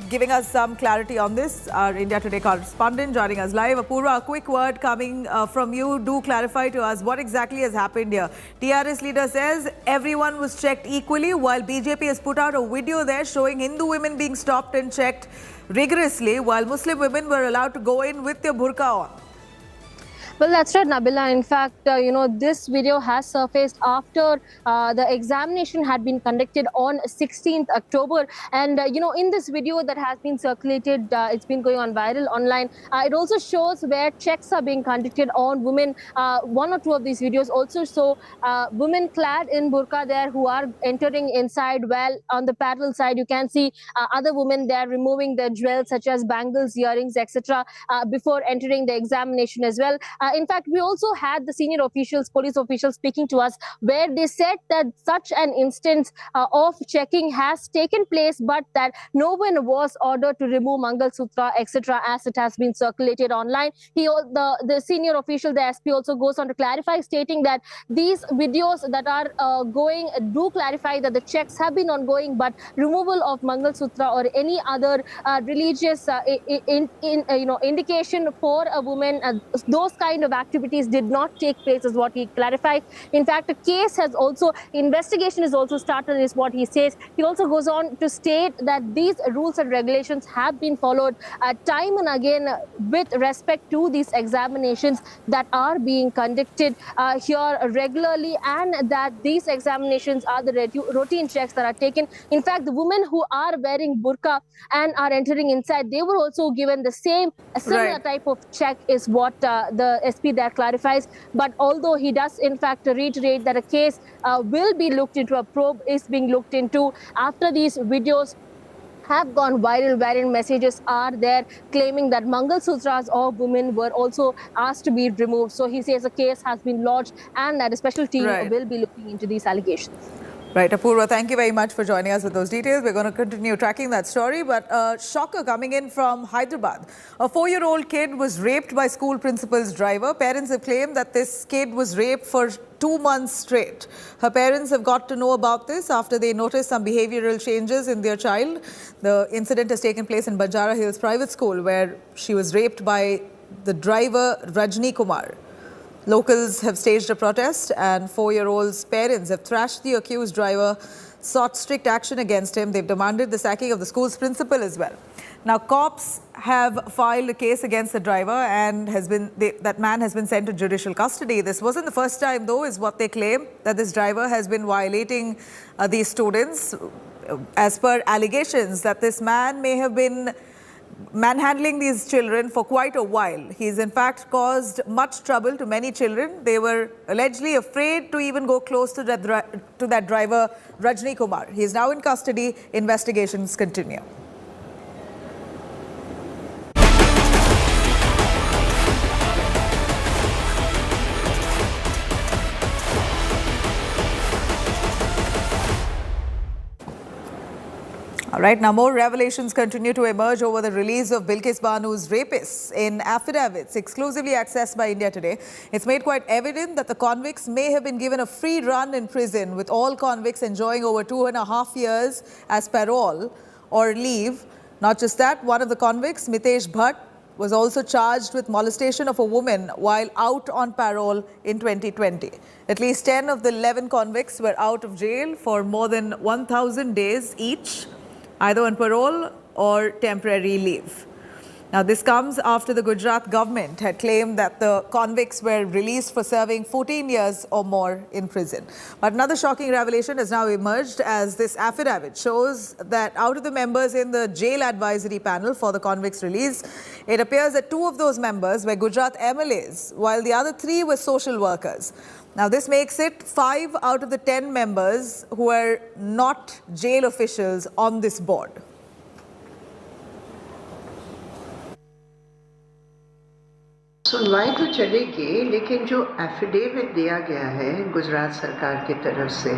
giving us some clarity on this, our India Today correspondent joining us live. Apurva, a quick word coming from you. Do clarify to us what exactly has happened here. TRS leader says everyone was checked equally, while BJP has put out a video there showing Hindu women being stopped and checked rigorously, while Muslim women were allowed to go in with their burqa on. Well, that's right, Nabila. In fact, this video has surfaced after the examination had been conducted on 16th October. And, in this video that has been circulated, it's been going on viral online. It also shows where checks are being conducted on women. One or two of these videos also show women clad in burqa there who are entering inside. Well, on the parallel side, you can see other women there removing their jewels such as bangles, earrings, etc. Before entering the examination as well. In fact, we also had the senior officials, police officials speaking to us where they said that such an instance of checking has taken place, but that no one was ordered to remove Mangal Sutra, etc. as it has been circulated online. The senior official, the SP, also goes on to clarify, stating that these videos that are going do clarify that the checks have been ongoing, but removal of Mangal Sutra or any other religious indication for a woman, those kind of activities did not take place, is what he clarified. In fact, a case has also, investigation is also started, is what he says. He also goes on to state that these rules and regulations have been followed time and again with respect to these examinations that are being conducted here regularly, and that these examinations are the routine checks that are taken. In fact, the women who are wearing burqa and are entering inside, they were also given the same similar type of check, is what the SP there clarifies. But although he does in fact reiterate that a case will be looked into, a probe is being looked into after these videos have gone viral, wherein messages are there claiming that Mangal Sutras of women were also asked to be removed. So he says a case has been lodged and that a special team will be looking into these allegations. Right, Apurva, thank you very much for joining us with those details. We're going to continue tracking that story, but shocker coming in from Hyderabad. A 4-year-old kid was raped by school principal's driver. Parents have claimed that this kid was raped for 2 months straight. Her parents have got to know about this after they noticed some behavioral changes in their child. The incident has taken place in Banjara Hills Private School, where she was raped by the driver, Rajni Kumar. Locals have staged a protest and 4-year-old's parents have thrashed the accused driver, sought strict action against him. They've demanded the sacking of the school's principal as well. Now, cops have filed a case against the driver and that man has been sent to judicial custody. This wasn't the first time, though, is what they claim, that this driver has been violating these students. As per allegations, that this man may have been manhandling these children for quite a while. He's in fact caused much trouble to many children. They were allegedly afraid to even go close to that driver, Rajni Kumar. He is now in custody. Investigations continue. All right, now more revelations continue to emerge over the release of Bilkis Banu's rapists in affidavits exclusively accessed by India Today. It's made quite evident that the convicts may have been given a free run in prison, with all convicts enjoying over 2.5 years as parole or leave. Not just that, one of the convicts, Mitesh Bhatt, was also charged with molestation of a woman while out on parole in 2020. At least 10 of the 11 convicts were out of jail for more than 1,000 days each, either on parole or temporary leave. Now, this comes after the Gujarat government had claimed that the convicts were released for serving 14 years or more in prison. But another shocking revelation has now emerged, as this affidavit shows that out of the members in the jail advisory panel for the convicts' release, it appears that 2 of those members were Gujarat MLAs, while the other 3 were social workers. Now, this makes it 5 out of the 10 members who are not jail officials on this board. सुनवाई तो चलेगी, लेकिन जो affidavit दिया गया है गुजरात सरकार की तरफ से,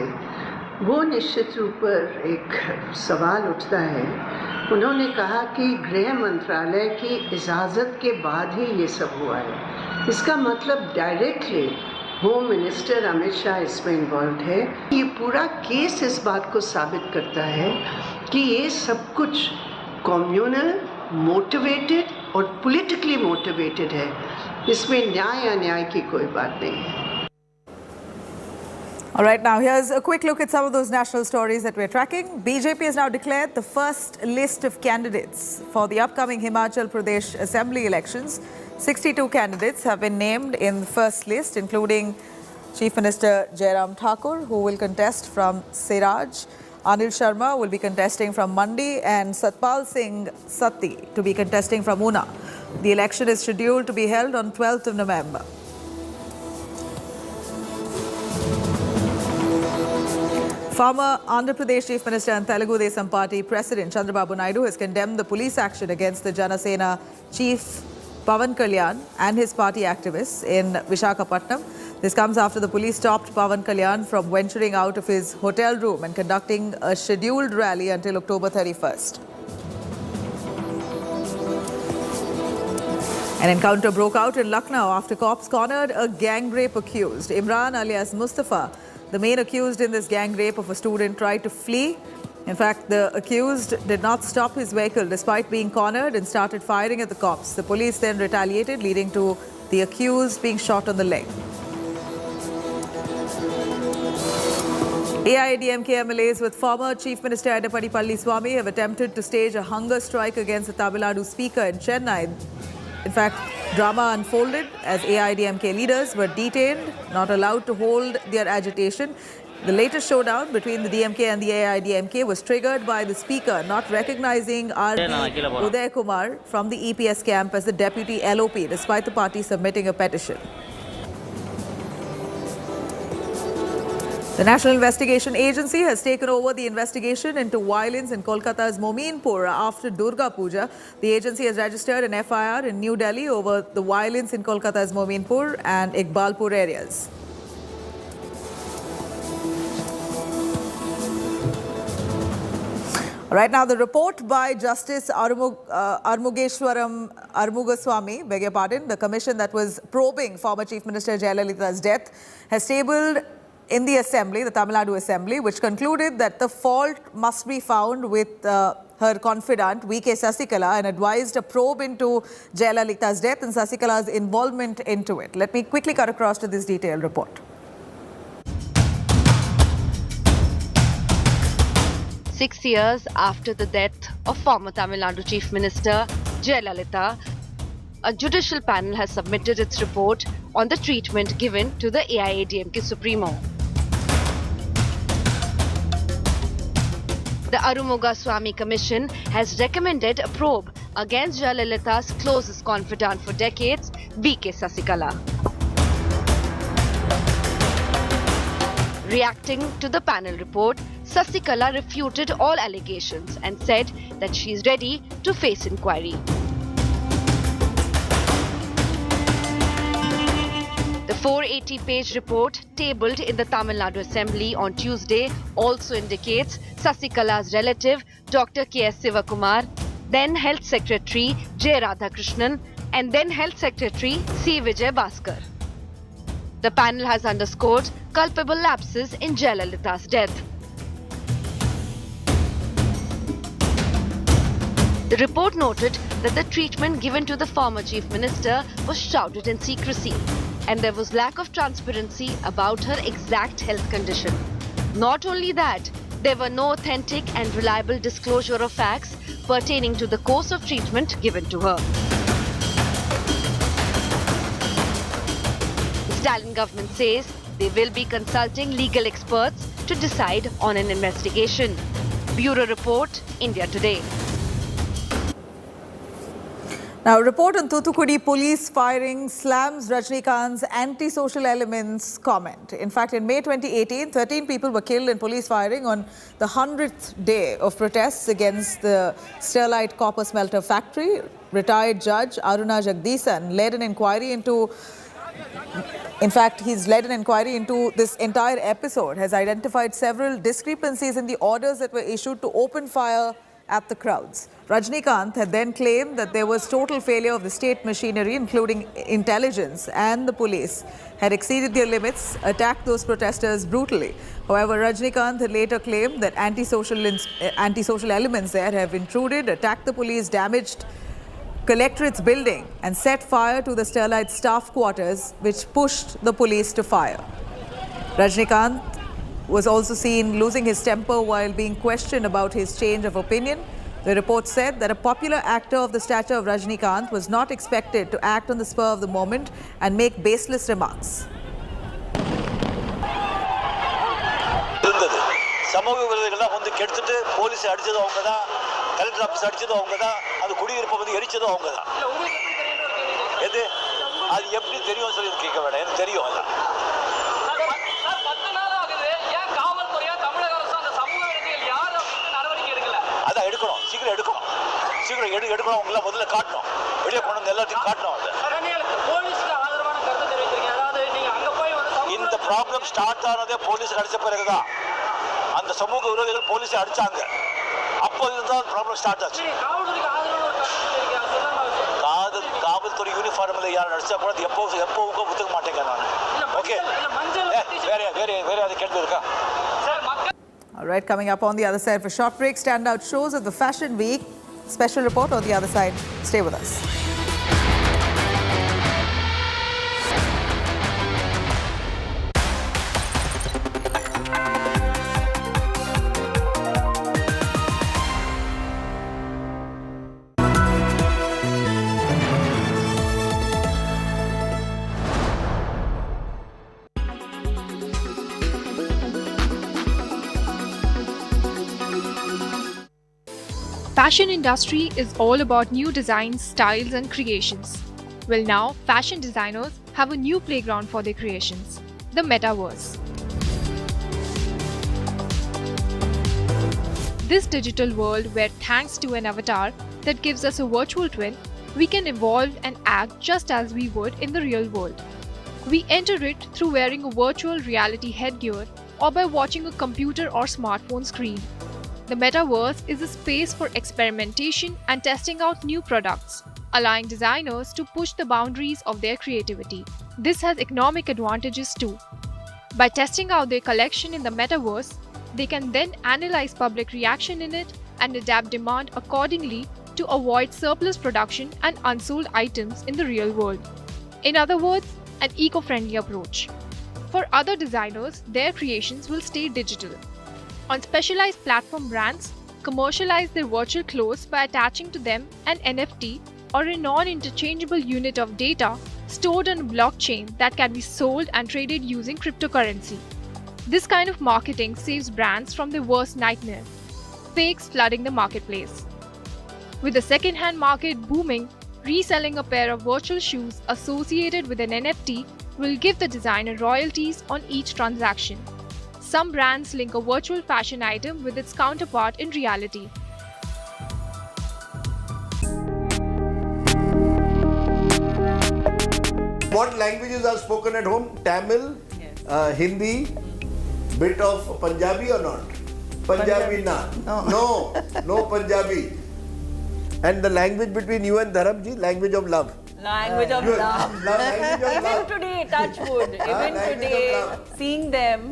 वो निश्चित रूप पर एक सवाल उठता है। उन्होंने कहा कि गृह मंत्रालय की इजाज़त के बाद ही ये सब हुआ है। इसका मतलब directly home minister Amit Shah इसमें इन्वॉल्व है। ये पूरा केस इस बात को साबित करता है कि ये सब कुछ कम्युनल, मोटिवेटेड और पॉलिटिकली मोटिवेटेड है। इसमें न्याय अन्याय की कोई बात नहीं है। All right, now here's a quick look at some of those national stories that we're tracking. BJP has now declared the first list of candidates for the upcoming Himachal Pradesh Assembly elections. 62 candidates have been named in the first list, including Chief Minister Jairam Thakur, who will contest from Siraj. Anil Sharma will be contesting from Mandi, and Satpal Singh Satti to be contesting from Una. The election is scheduled to be held on 12th of November. Former Andhra Pradesh Chief Minister and Telugu Desam Party President Chandrababu Naidu has condemned the police action against the Janasena Chief Pawan Kalyan and his party activists in Visakhapatnam. This comes after the police stopped Pawan Kalyan from venturing out of his hotel room and conducting a scheduled rally until October 31st. An encounter broke out in Lucknow after cops cornered a gang rape accused. Imran alias Mustafa, the main accused in this gang rape of a student, tried to flee. In fact, the accused did not stop his vehicle despite being cornered and started firing at the cops. The police then retaliated, leading to the accused being shot on the leg. AIADMK MLAs with former Chief Minister Edapadi Palliswamy have attempted to stage a hunger strike against the Tamil Nadu Speaker in Chennai. In fact, drama unfolded as AIADMK leaders were detained, not allowed to hold their agitation. The latest showdown between the DMK and the AIADMK was triggered by the Speaker not recognizing R.B. Uday Kumar from the EPS camp as the deputy LOP, despite the party submitting a petition. The National Investigation Agency has taken over the investigation into violence in Kolkata's Mominpur after Durga Puja. The agency has registered an FIR in New Delhi over the violence in Kolkata's Mominpur and Iqbalpur areas. Right now, the report by Justice Armugaswamy, beg your pardon, the commission that was probing former Chief Minister Jayalalitha's death, has tabled in the Assembly, the Tamil Nadu Assembly, which concluded that the fault must be found with her confidant, V.K. Sasikala, and advised a probe into Jayalalitha's death and Sasikala's involvement into it. Let me quickly cut across to this detailed report. 6 years after the death of former Tamil Nadu Chief Minister Jayalalitha, a judicial panel has submitted its report on the treatment given to the AIADMK Supremo. The Arumugaswamy Commission has recommended a probe against Jayalalitha's closest confidant for decades, V.K. Sasikala. Reacting to the panel report, Sasikala refuted all allegations and said that she is ready to face inquiry. The 480-page report tabled in the Tamil Nadu Assembly on Tuesday also indicates Sasikala's relative, Dr. K.S. Sivakumar, then Health Secretary J. Radhakrishnan, and then Health Secretary C. Vijay Bhaskar. The panel has underscored culpable lapses in Jayalalitha's death. The report noted that the treatment given to the former Chief Minister was shrouded in secrecy, and there was lack of transparency about her exact health condition. Not only that, there were no authentic and reliable disclosure of facts pertaining to the course of treatment given to her. The Stalin government says they will be consulting legal experts to decide on an investigation. Bureau Report, India Today. Now, a report on Thoothukudi police firing slams Rajnikant's anti-social elements comment. In fact, in May 2018, 13 people were killed in police firing on the 100th day of protests against the Sterlite copper smelter factory. Retired Judge Aruna Jagdisan led an inquiry into In fact, he's led an inquiry into this entire episode, has identified several discrepancies in the orders that were issued to open fire at the crowds. Rajnikant had then claimed that there was total failure of the state machinery, including intelligence, and the police had exceeded their limits, attacked those protesters brutally. However, Rajnikant had later claimed that anti-social elements there have intruded, attacked the police, damaged Collectorate's building and set fire to the Sterlite staff quarters, which pushed the police to fire. Rajnikant was also seen losing his temper while being questioned about his change of opinion. The report said that a popular actor of the stature of Rajnikant was not expected to act on the spur of the moment and make baseless remarks. சமூக விரோதிகள்லாம் வந்து கெடுத்துட்டு police அடிச்சது அவங்க தான், collector office அடிச்சது அவங்க தான், அந்த குடியிருப்பை வந்து எரிச்சதும் அவங்க தான். எது அது எப்படி தெரியும் சொல்லி கேட்க வேண்டாம், எனக்கு தெரியும். அதான் அதான் எடுக்கணும், சீக்கிரம் எடுக்கணும், சீக்கிரம் எடுக்கணும். உங்களை முதல்ல காட்டணும், வெளியே கொண்டு வந்து எல்லாத்தையும் காட்டணும். இந்த ப்ராப்ளம் ஸ்டார்ட் ஆனதே போலீஸ் அடிச்ச பிறகுதான். அந்த சமூக விரோதிகள் போலீஸை அடிச்சாங்க, அப்போ இதுதான் ப்ராப்ளம் ஸ்டார்ட் ஆச்சு. காவல்துறை யூனிஃபார்ம்ல யாரும் அடிச்சா கூட எப்பவும் ஒத்துக்க மாட்டேங்க நான். ஓகே, வேற அது கேள்வி இருக்கா? All right, coming up on the other side for short break, standout shows of the Fashion Week. Special report on the other side. Stay with us. Fashion industry is all about new designs, styles and creations. Well, now fashion designers have a new playground for their creations, the metaverse. This digital world where thanks to an avatar that gives us a virtual twin, we can evolve and act just as we would in the real world. We enter it through wearing a virtual reality headgear or by watching a computer or smartphone screen. The metaverse is a space for experimentation and testing out new products, allowing designers to push the boundaries of their creativity. This has economic advantages too. By testing out their collection in the metaverse, they can then analyze public reaction in it and adapt demand accordingly to avoid surplus production and unsold items in the real world. In other words, an eco-friendly approach. For other designers, their creations will stay digital. On specialized platform, brands commercialize their virtual clothes by attaching to them an NFT or a non-interchangeable unit of data stored on a blockchain that can be sold and traded using cryptocurrency. This kind of marketing saves brands from their worst nightmare: fakes flooding the marketplace. With the second-hand market booming, reselling a pair of virtual shoes associated with an NFT will give the designer royalties on each transaction. Some brands link a virtual fashion item with its counterpart in reality. What languages are spoken at home? Tamil, Hindi, bit of Punjabi or not? Punjabi na. No Punjabi. And the language between you and Dharamji, language of love. Language of love. Language of Even love. today, touch wood. Even today, seeing them,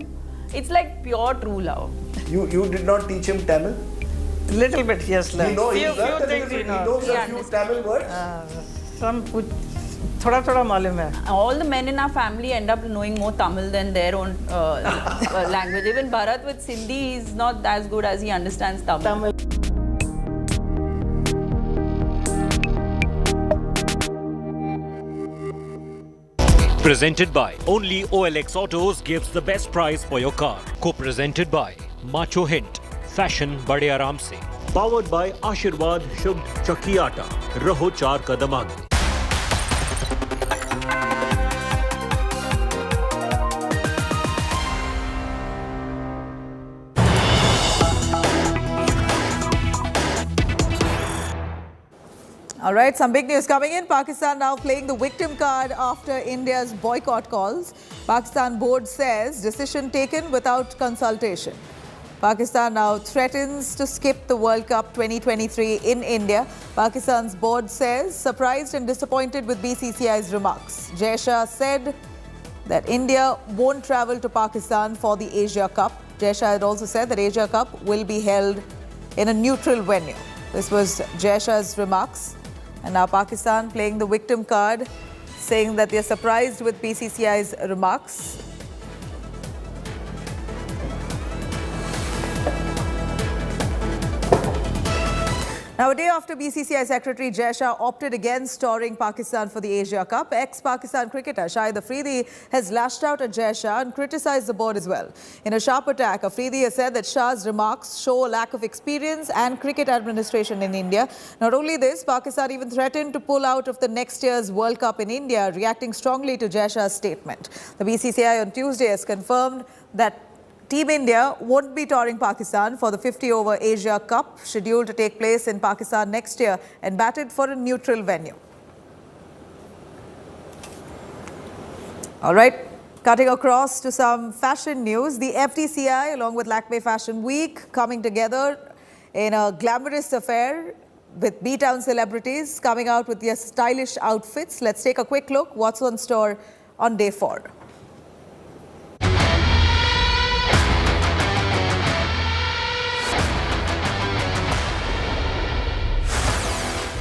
it's like pure true love. You did not teach him Tamil? Little bit, yes. He knows few things he knows a few Tamil words. Some thoda मालूम है. All the men in our family end up knowing more Tamil than their own language. Even Bharat with Sindhi is not as good as he understands Tamil. Presented by only OLX Autos gives the best price for your car. Co-presented by Macho Hint, fashion bade aaram se. Powered by Ashirwad Shubh Chakki Aata. Raho 4 kadam aage. All right, some big news coming in. Pakistan now playing the victim card after India's boycott calls. Pakistan board says decision taken without consultation. Pakistan now threatens to skip the World Cup 2023 in India. Pakistan's board says surprised and disappointed with BCCI's remarks. Jai Shah said that India won't travel to Pakistan for the Asia Cup. Jai Shah had also said that Asia Cup will be held in a neutral venue. This was Jai Shah's remarks. And now Pakistan playing the victim card, saying that they're surprised with BCCI's remarks. Now, a day after BCCI Secretary Jai Shah opted against touring Pakistan for the Asia Cup, ex-Pakistan cricketer Shahid Afridi has lashed out at Jai Shah and criticised the board as well. In a sharp attack, Afridi has said that Shah's remarks show a lack of experience and cricket administration in India. Not only this, Pakistan even threatened to pull out of the next year's World Cup in India, reacting strongly to Jai Shah's statement. The BCCI on Tuesday has confirmed that Team India won't be touring Pakistan for the 50-over Asia Cup, scheduled to take place in Pakistan next year and batted for a neutral venue. All right, cutting across to some fashion news. The FDCI, along with Lakme Fashion Week, coming together in a glamorous affair with B-Town celebrities coming out with their stylish outfits. Let's take a quick look what's on store on day 4.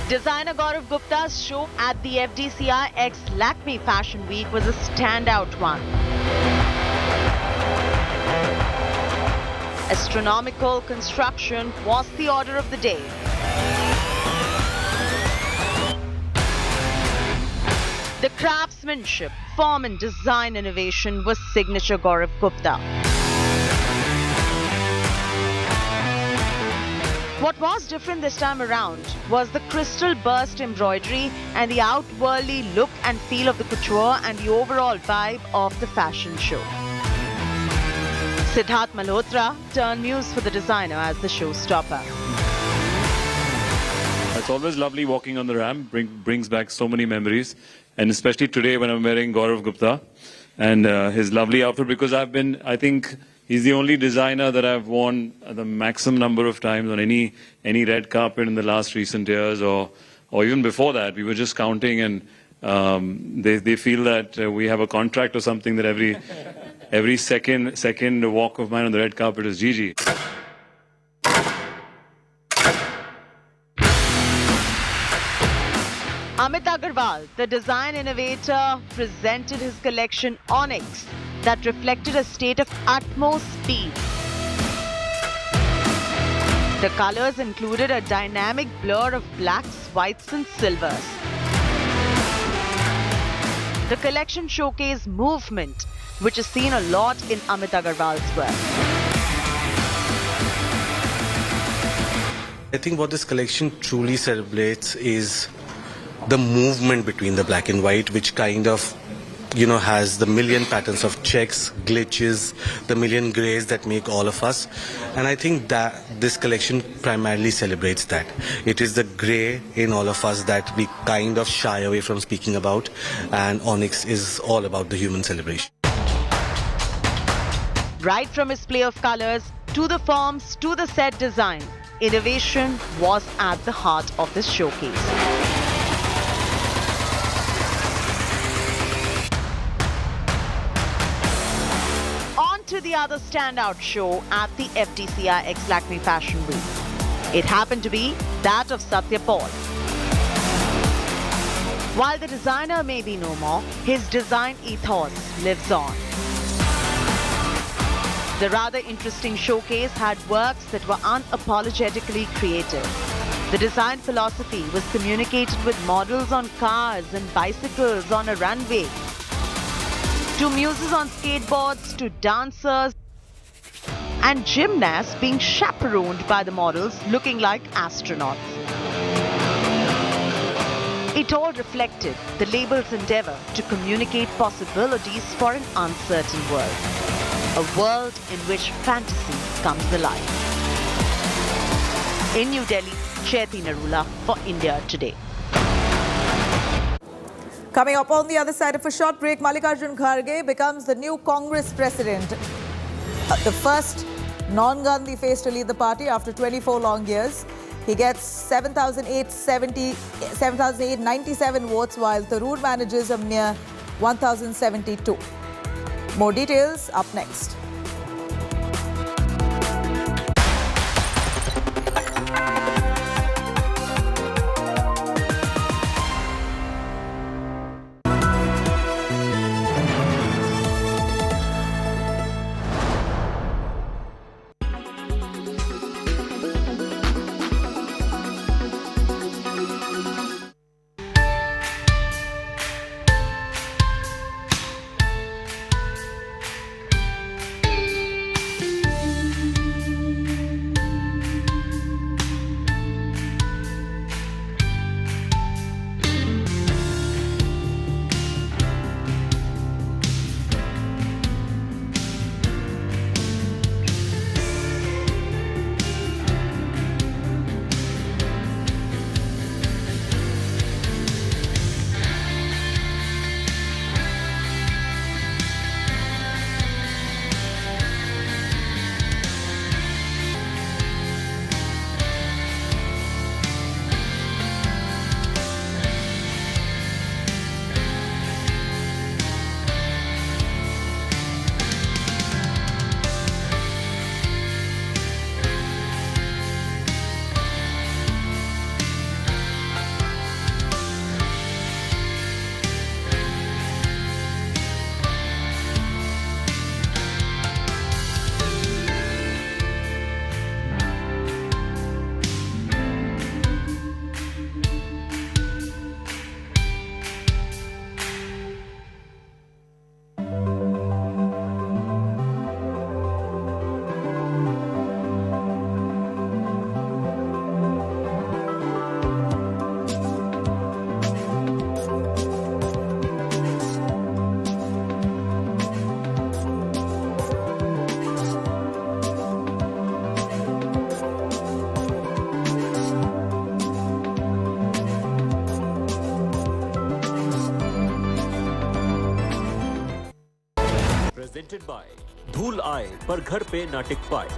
Designer Gaurav Gupta's show at the FDCI X Lakme Fashion Week was a standout one. Astronomical construction was the order of the day. The craftsmanship, form and design innovation was signature Gaurav Gupta. What was different this time around was the crystal burst embroidery and the outworldly look and feel of the couture and the overall vibe of the fashion show. Siddharth Malhotra turned muse for the designer as the showstopper. It's always lovely walking on the ramp, brings back so many memories, and especially today when I'm wearing Gaurav Gupta and his lovely outfit, because I think he's the only designer that I've worn the maximum number of times on any red carpet in the last recent years, or even before that. We were just counting, and they feel that we have a contract or something that every second walk of mine on the red carpet is Gigi. Amit Agarwal, the design innovator, presented his collection Onyx that reflected a state of utmost speed. The colors included a dynamic blur of blacks, whites and silvers. The collection showcased movement, which is seen a lot in Amit Agarwal's work. I think what this collection truly celebrates is the movement between the black and white, which kind of has the million patterns of checks, glitches, the million grays that make all of us. And I think that this collection primarily celebrates that. It is the grey in all of us that we kind of shy away from speaking about, and Onyx is all about the human celebration. Right from his play of colors, to the forms, to the set design, innovation was at the heart of this showcase. To the other standout show at the FDCI X Lakme Fashion Week. It happened to be that of Satya Paul. While the designer may be no more, his design ethos lives on. The rather interesting showcase had works that were unapologetically creative. The design philosophy was communicated with models on cars and bicycles on a runway, to muses on skateboards, to dancers and gymnasts being chaperoned by the models looking like astronauts. It all reflected the label's endeavor to communicate possibilities for an uncertain world. A world in which fantasy comes alive. In New Delhi, Shashi Tharoor for India Today. Coming up on the other side of a short break, Mallikarjun Kharge becomes the new Congress president. The first non-Gandhi face to lead the party after 24 long years. He gets 7,897 votes, while Tharoor manages a mere 1,072. More details up next. Presented by धूल आए पर घर पे ना टिक पाए.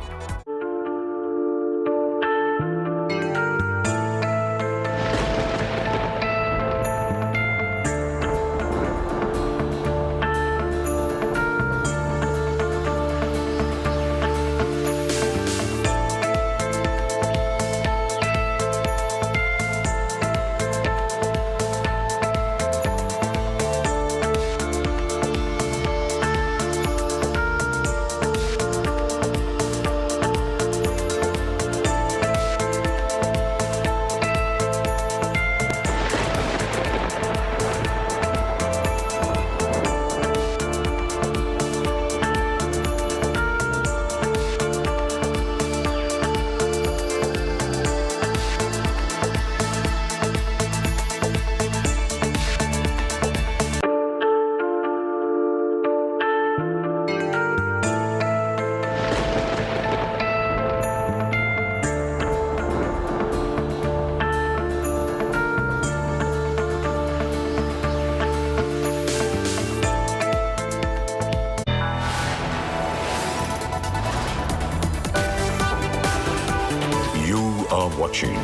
Watching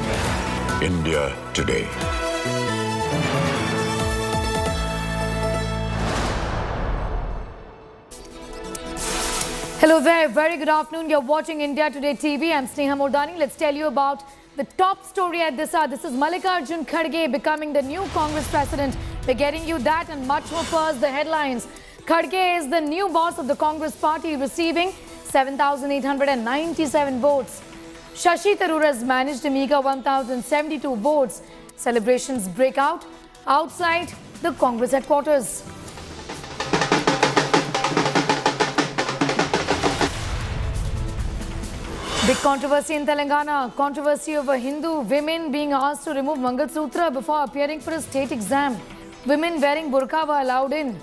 India Today. Hello, very good afternoon. You're watching India Today TV. I'm Sneha Mordani. Let's tell you about the top story at this hour. This is Mallikarjun Kharge becoming the new Congress president. We're getting you that and much more. First, the headlines. Kharge is the new boss of the Congress party, receiving 7,897 votes. Shashi Tharoor has managed a meager 1,072 votes. Celebrations break out outside the Congress headquarters. Big controversy in Telangana. Controversy over Hindu women being asked to remove Mangal Sutra before appearing for a state exam. Women wearing burqa were allowed in.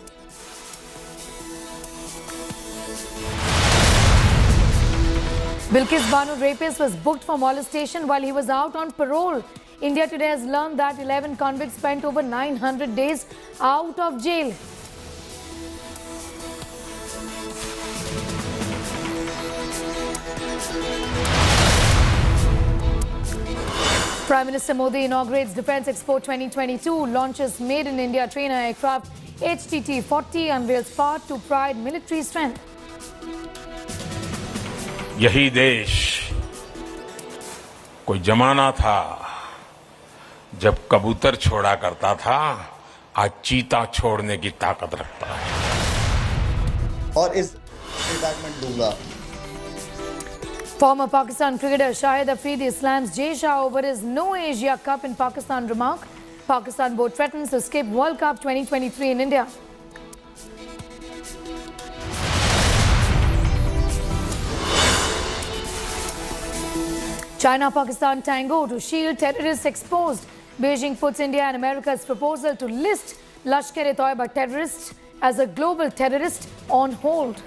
Bilkis Banu rapist was booked for molestation while he was out on parole. India Today has learned that 11 convicts spent over 900 days out of jail. Prime Minister Modi inaugurates Defence Expo 2022, launches Made in India trainer aircraft HTT-40, unveils path to pride military strength. यही देश कोई जमाना था जब कबूतर छोड़ा करता था, आज चीता छोड़ने की ताकत रखता है। और इस स्टेटमेंट दूंगा। Former Pakistan cricketer Shahid Afridi slams Jay Shah over his No Asia Cup in Pakistan remark. Pakistan board threatens to skip World Cup 2023 in India. China-Pakistan tango to shield terrorists exposed. Beijing puts India and America's proposal to list Lashkar-e-Toiba terrorists as a global terrorist on hold.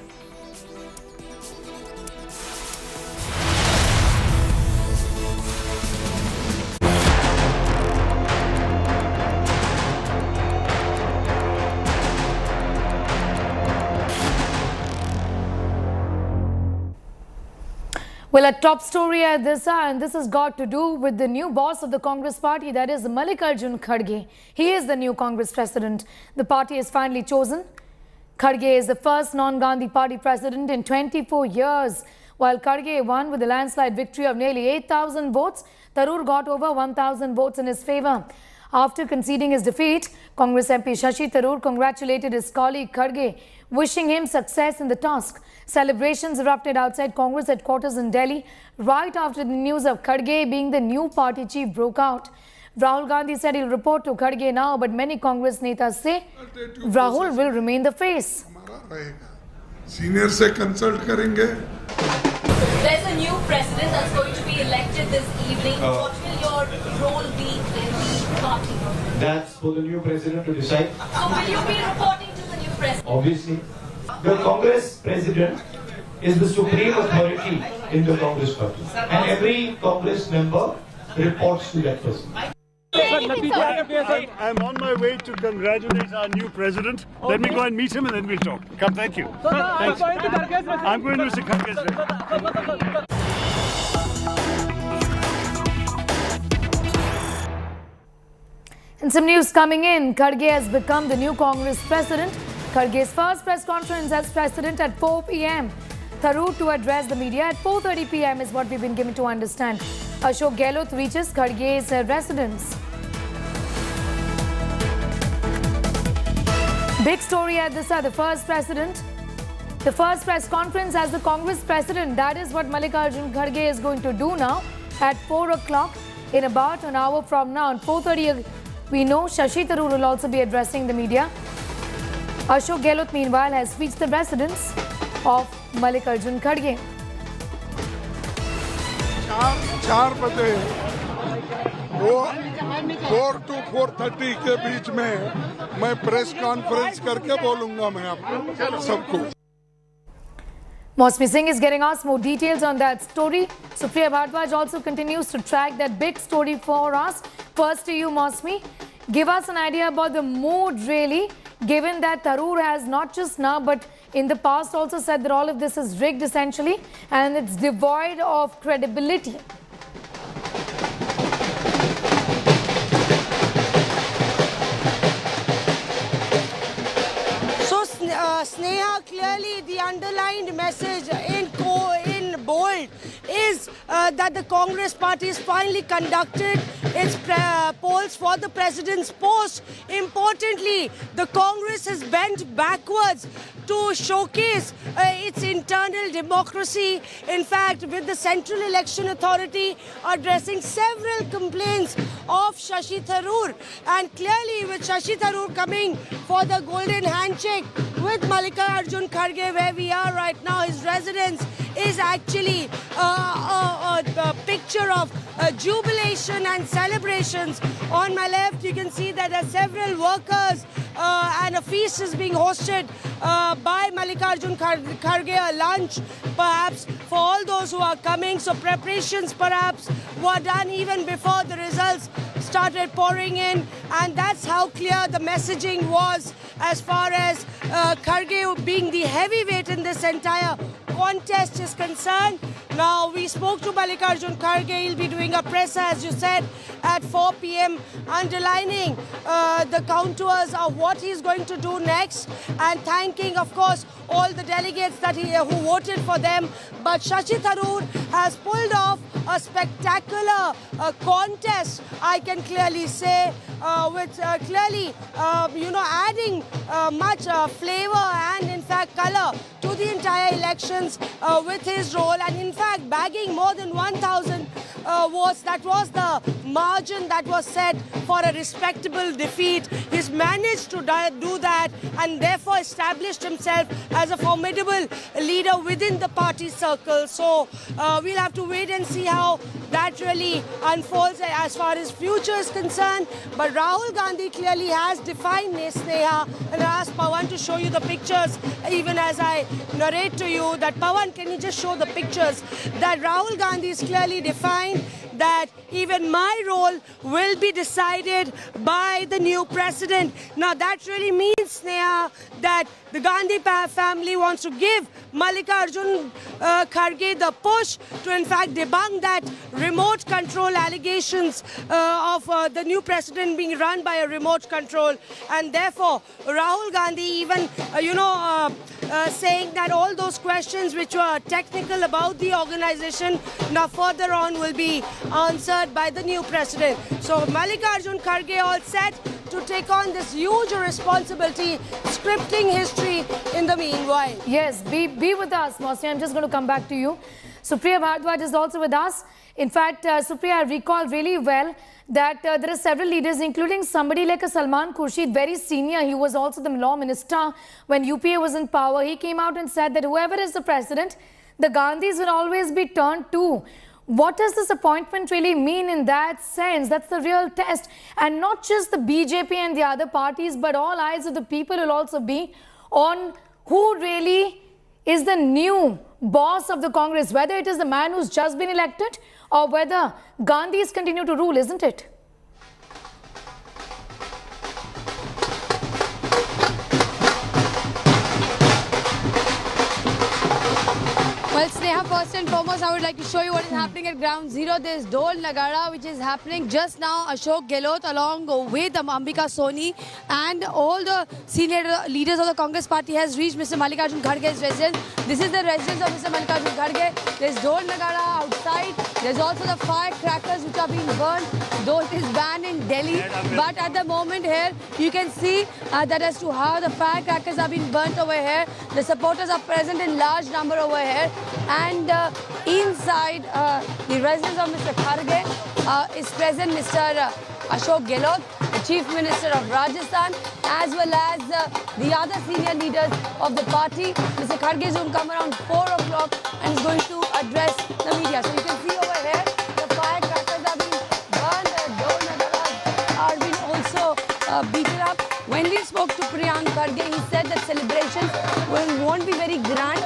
Well, a top story at this hour, and this has got to do with the new boss of the Congress party, that is Mallikarjun Kharge. He is the new Congress president. The party is finally chosen. Kharge is the first non-Gandhi party president in 24 years. While Kharge won with a landslide victory of nearly 8,000 votes, Tharoor got over 1,000 votes in his favour. After conceding his defeat, Congress MP Shashi Tharoor congratulated his colleague Kharge, wishing him success in the task. Celebrations erupted outside Congress headquarters in Delhi right after the news of Kharge being the new party chief broke out. Rahul Gandhi said he'll report to Kharge now, but many Congress netas say Rahul will remain the face. Senior se consult karenge. There's a new president that's going to be elected this evening. What will your role be in the party? That's for the new president to decide. So will you be reporting to the new president? Obviously. The Congress president is the supreme authority in the Congress party. And every Congress member reports to that person. I'm on my way to congratulate our new president. Okay. Let me go and meet him and then we'll talk. Come, thank you. Thanks. I'm going to Mr. Kharge's. And some news coming in. Kharge has become the new Congress president. Kharge's first press conference as president at 4 p.m. Tharoor to address the media at 4:30 p.m. is what we've been given to understand. Ashok Gehlot reaches Kharge's residence. Big story at this hour. The first press conference as the Congress president. That is what Mallikarjun Kharge is going to do now at 4 o'clock in about an hour from now. At 4:30, we know Shashi Tharoor will also be addressing the media. Ashok Gehlot, meanwhile, has reached the residence of Mallikarjun Kharge. 4 बजे 4 to 4:30 के बीच में मैं press conference करके बोलूंगा मैं आपको सबको. Mosmi Singh is getting us more details on that story. Supriya Bhardwaj also continues to track that big story for us. First to you, Mosmi. Give us an idea about the mood really, given that Tharoor has not just now but in the past also said that all of this is rigged essentially and it's devoid of credibility. So Sneha, clearly the underlined message in bold is that the Congress party has finally conducted its polls for the president's post. Importantly, the Congress has bent backwards to showcase its internal democracy. In fact, with the Central Election Authority addressing several complaints of Shashi Tharoor, and clearly with Shashi Tharoor coming for the golden handshake with Mallikarjun Kharge, where we are right now, his residence is actually a picture of jubilation and celebrations. On my left, you can see that there are several workers and a feast is being hosted by Mallikarjun Kharge, a lunch perhaps for all those who are coming. So preparations perhaps were done even before the results started pouring in, and that's how clear the messaging was as far as Kharge being the heavyweight in this entire contest is concerned. Now, we spoke to Mallikarjun Kharge. He'll be doing a presser, as you said, at 4 p.m, underlining the contours of what he's going to do next and thanking, of course, all the delegates that who voted for them. But Shashi Tharoor has pulled off a spectacular contest, I can clearly say, with clearly, adding much flavor and, in fact, color to the entire elections with his role, and, in fact, bagging more than 1,000 votes. That was the margin that was set for a respectable defeat. He's managed to do that and therefore established himself as a formidable leader within the party circle. So we'll have to wait and see how that really unfolds as far as future is concerned. But Rahul Gandhi clearly has defined Sneha, and I asked Pawan to show you the pictures even as I narrate to you that, Pawan, can you just show the pictures that Rahul Gandhi is clearly defined, that even my role will be decided by the new president. Now that really means, Sneha, that the Gandhi family wants to give Mallikarjun Kharge the push to, in fact, debunk that remote control allegations of the new president being run by a remote control. And therefore, Rahul Gandhi even, saying that all those questions which were technical about the organization now further on will be answered by the new president. So Mallikarjun Kharge all set to take on this huge responsibility, scripting history in the meanwhile. Yes, be with us, Mosni. I'm just going to come back to you. Supriya Bhardwaj is also with us. In fact, Supriya, I recall really well that there are several leaders, including somebody like a Salman Khurshid, very senior. He was also the law minister when UPA was in power. He came out and said that whoever is the president, the Gandhis will always be turned to. What does this appointment really mean in that sense? That's the real test. And not just the BJP and the other parties, but all eyes of the people will also be on who really is the new boss of the Congress, whether it is the man who's just been elected or whether Gandhis continue to rule, isn't it? Well, Sneha, first and foremost, I would like to show you what is happening at Ground Zero. There's Dol Nagara, which is happening just now. Ashok Gehlot, along with Ambika Soni and all the senior leaders of the Congress party, has reached Mr. Mallikarjun Kharge's residence. This is the residence of Mr. Mallikarjun Kharge. There's Dol Nagara outside. There's also the firecrackers which are being burned, though it is banned in Delhi. But at the moment here, you can see that as to how the firecrackers are being burnt over here. The supporters are present in large number over here. And inside the residence of Mr. Kharge is present Mr. Ashok Gehlot, the Chief Minister of Rajasthan, as well as the other senior leaders of the party. Mr. Kharge is going to come around 4 o'clock and is going to address the media. So you can see over here, the firecrackers are being burned, the Dol Nagaras are being also beaten up. When we spoke to Priyank Kharge, he said that celebrations won't be very grand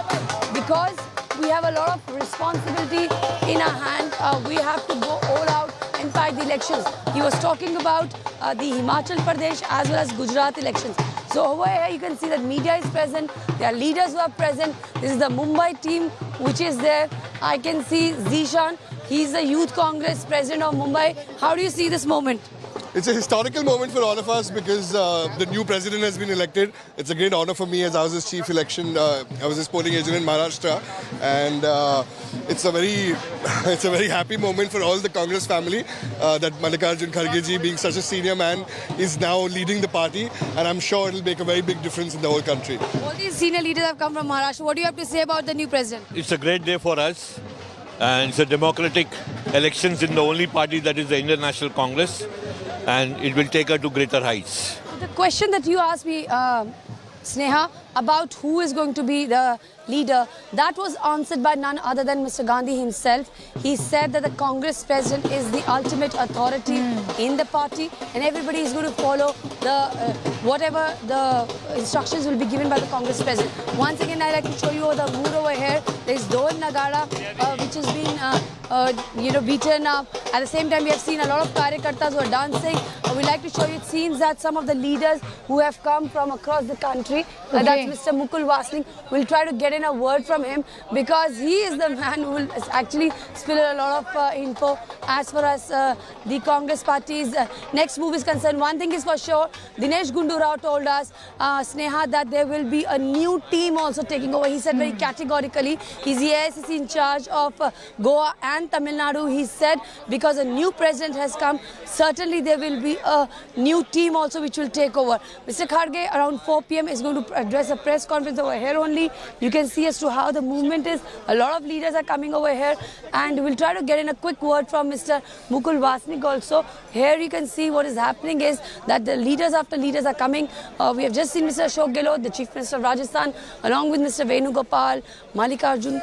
because we have a lot of responsibility in our hand. We have to go all out and fight the elections. He was talking about the Himachal Pradesh as well as Gujarat elections. So over here you can see that media is present. There are leaders who are present. This is the Mumbai team which is there. I can see Zishan. He's the Youth Congress president of Mumbai. How do you see this moment? It's a historical moment for all of us because the new president has been elected. It's a great honor for me as I was his chief election. I was his polling agent in Maharashtra, and it's a very happy moment for all the Congress family that Mallikarjun Kharge ji, being such a senior man, is now leading the party, and I'm sure it'll make a very big difference in the whole country. All these senior leaders have come from Maharashtra. What do you have to say about the new president? It's a great day for us, and it's a democratic elections in the only party that is the Indian National Congress. And it will take her to greater heights. The question that you asked me, Sneha, about who is going to be the leader, that was answered by none other than Mr. Gandhi himself. He said that the Congress president is the ultimate authority in the party, and everybody is going to follow the whatever the instructions will be given by the Congress president. Once again, I'd like to show you the mood over here. There's Dol Nagara, which has been beaten up. At the same time, we have seen a lot of Karyakartas who are dancing. We'd like to show you, it seems that some of the leaders who have come from across the country, that's Mr. Mukul Wasnik, will try to get in a word from him, because he is the man who will actually spill a lot of info as far as the Congress party's next move is concerned. One thing is for sure, Dinesh Gundu Rao told us, Sneha, that there will be a new team also taking over. He said very categorically, he's the AICC in charge of Goa and Tamil Nadu. He said because a new president has come, certainly there will be a new team also which will take over. Mr. Kharge around 4 p.m. is going to address a press conference over here only. You can see as to how the movement is. A lot of leaders are coming over here, and we'll try to get in a quick word from Mr. Mukul Wasnik also. Here you can see what is happening is that the leaders after leaders are coming. We have just seen Mr. Ashok Gehlot, the Chief Minister of Rajasthan, along with Mr. Venugopal, Mallikarjun,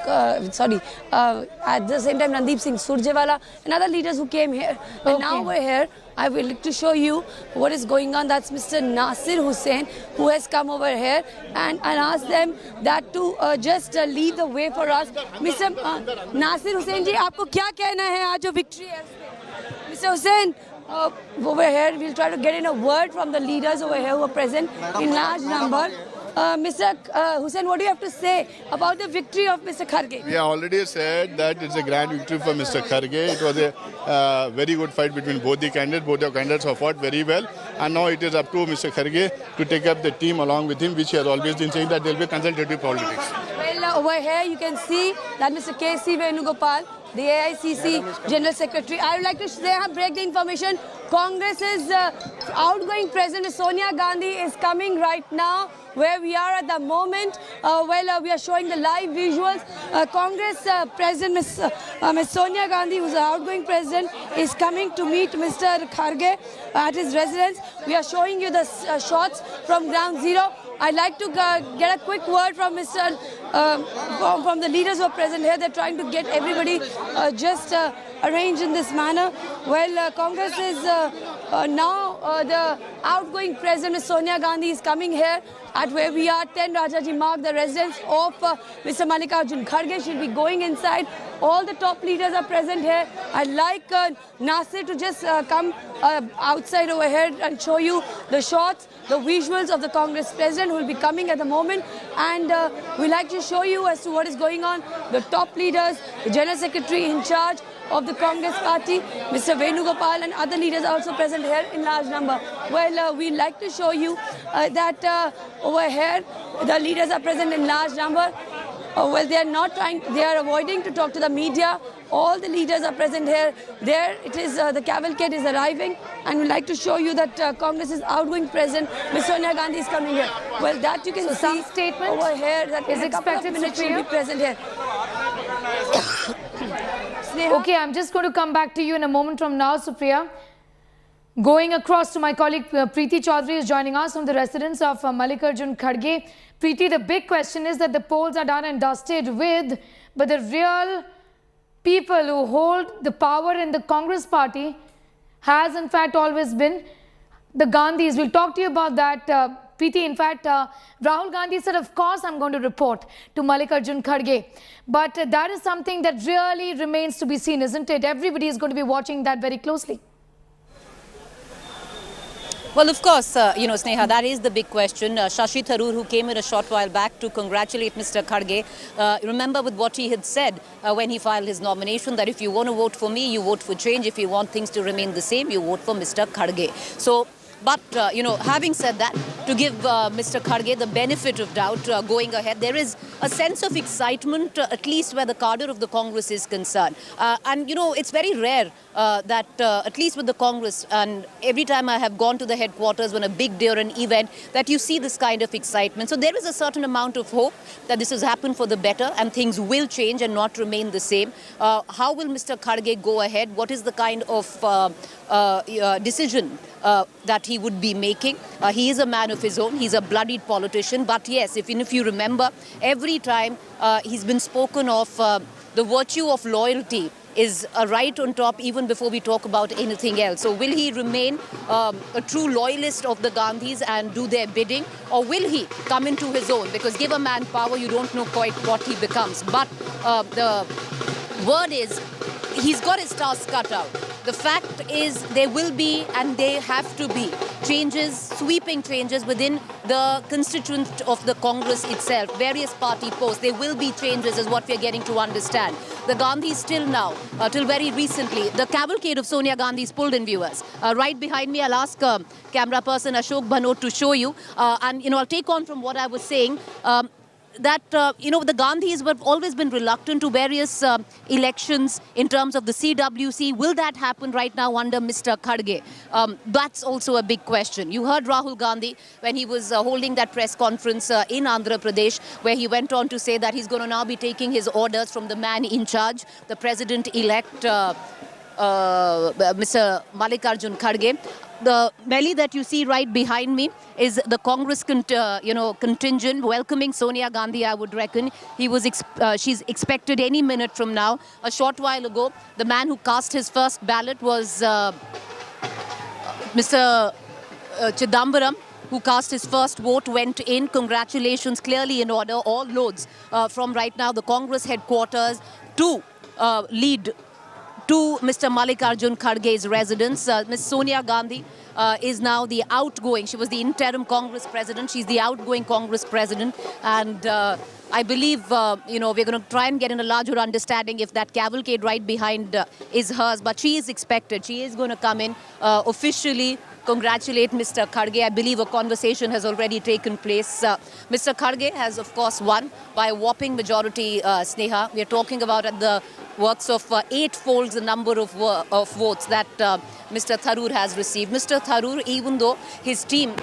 at the same time Randeep Singh Surjewala, and other leaders who came here. And now we're here. I will like to show you what is going on. That's Mr. Nasir Hussain, who has come over here, and asked them that to just lead the way for us. Mr. Nasir Hussain ji, आपको क्या कहना है आज जो victory है? Mr. Hussain, over here we'll try to get in a word from the leaders over here who are present in large number. Mr. Hussain, what do you have to say about the victory of Mr. Kharge? We have already said that it's a grand victory for Mr. Kharge. It was a very good fight between both the candidates. Both the candidates have fought very well. And now it is up to Mr. Kharge to take up the team along with him, which he has always been saying that there will be consultative politics. Well, over here you can see that Mr. K.C. Venugopal, the AICC General Secretary. I would like to break the information. Congress's outgoing President Sonia Gandhi is coming right now where we are at the moment. We are showing the live visuals. Congress President Ms. Sonia Gandhi, who's the outgoing President, is coming to meet Mr. Kharge at his residence. We are showing you the shots from ground zero. I'd like to get a quick word from from the leaders who are present here. They're trying to get everybody just arranged in this manner. Well, Congress is now the outgoing President Sonia Gandhi is coming here at where we are, 10 Rajaji Marg, the residence of Mr. Mallikarjun Kharge. She'll be going inside. All the top leaders are present here. I'd like Nasir to just come outside over here and show you the shots, the visuals of the Congress president who will be coming at the moment. And we'd like to show you as to what is going on. The top leaders, the General Secretary in charge of the Congress party, Mr. Venugopal, and other leaders are also present here in large number. Well, we'd like to show you that over here the leaders are present in large number. Well, they are avoiding to talk to the media. All the leaders are present here. There it is, the cavalcade is arriving, and we'd like to show you that Congress's outgoing president, Ms. Sonia Gandhi, is coming here. Well, that you can see some statement over here that is expected to be present here. Okay, I'm just going to come back to you in a moment from now, Supriya. Going across to my colleague Preeti Chaudhary is joining us from the residence of Mallikarjun Kharge. Preeti, the big question is that the polls are done and dusted with, but the real people who hold the power in the Congress party has in fact always been the Gandhis. We'll talk to you about that. Preeti, in fact, Rahul Gandhi said, of course, I'm going to report to Mallikarjun Kharge. But that is something that really remains to be seen, isn't it? Everybody is going to be watching that very closely. Well, of course, Sneha, that is the big question. Shashi Tharoor, who came in a short while back to congratulate Mr. Kharge, remember with what he had said when he filed his nomination, that if you want to vote for me, you vote for change. If you want things to remain the same, you vote for Mr. Kharge. So, but, having said that, to give Mr. Kharge the benefit of doubt going ahead, there is a sense of excitement, at least where the cadre of the Congress is concerned. And, it's very rare that, at least with the Congress, and every time I have gone to the headquarters when a big day or an event, that you see this kind of excitement. So there is a certain amount of hope that this has happened for the better and things will change and not remain the same. How will Mr. Kharge go ahead? What is the kind of decision that he would be making. He is a man of his own. He's a bloodied politician. But yes, if you remember, every time he's been spoken of, the virtue of loyalty is right on top even before we talk about anything else. So will he remain a true loyalist of the Gandhis and do their bidding, or will he come into his own? Because give a man power, you don't know quite what he becomes. But the word is he's got his task cut out. The fact is there will be and they have to be changes, sweeping changes within the constituent of the Congress itself, various party posts. There will be changes is what we are getting to understand. The Gandhis still now, till very recently, the cavalcade of Sonia Gandhi's pulled in, viewers. Right behind me, I'll ask camera person Ashok Bhanot to show you. And, I'll take on from what I was saying. That, the Gandhis have always been reluctant to various elections in terms of the CWC. Will that happen right now under Mr. Kharge? That's also a big question. You heard Rahul Gandhi when he was holding that press conference in Andhra Pradesh, where he went on to say that he's going to now be taking his orders from the man in charge, the president-elect, Mr. Mallikarjun Kharge. The melee that you see right behind me is the Congress, contingent welcoming Sonia Gandhi, I would reckon. She's expected any minute from now. A short while ago, the man who cast his first ballot was Mr. Chidambaram, who cast his first vote, went in. Congratulations, clearly in order. All loads from right now the Congress headquarters to lead to Mr. Mallikarjun Kharge's residence. Ms. Sonia Gandhi is now the outgoing. She was the interim Congress president. She's the outgoing Congress president. And I believe, we're going to try and get in a larger understanding if that cavalcade right behind is hers. But she is expected. She is going to come in officially, congratulate Mr. Kharge. I believe a conversation has already taken place. Mr. Kharge has, of course, won by a whopping majority, Sneha. We are talking about at the works of 8-fold the number of votes that Mr. Tharoor has received. Mr. Tharoor, even though his team,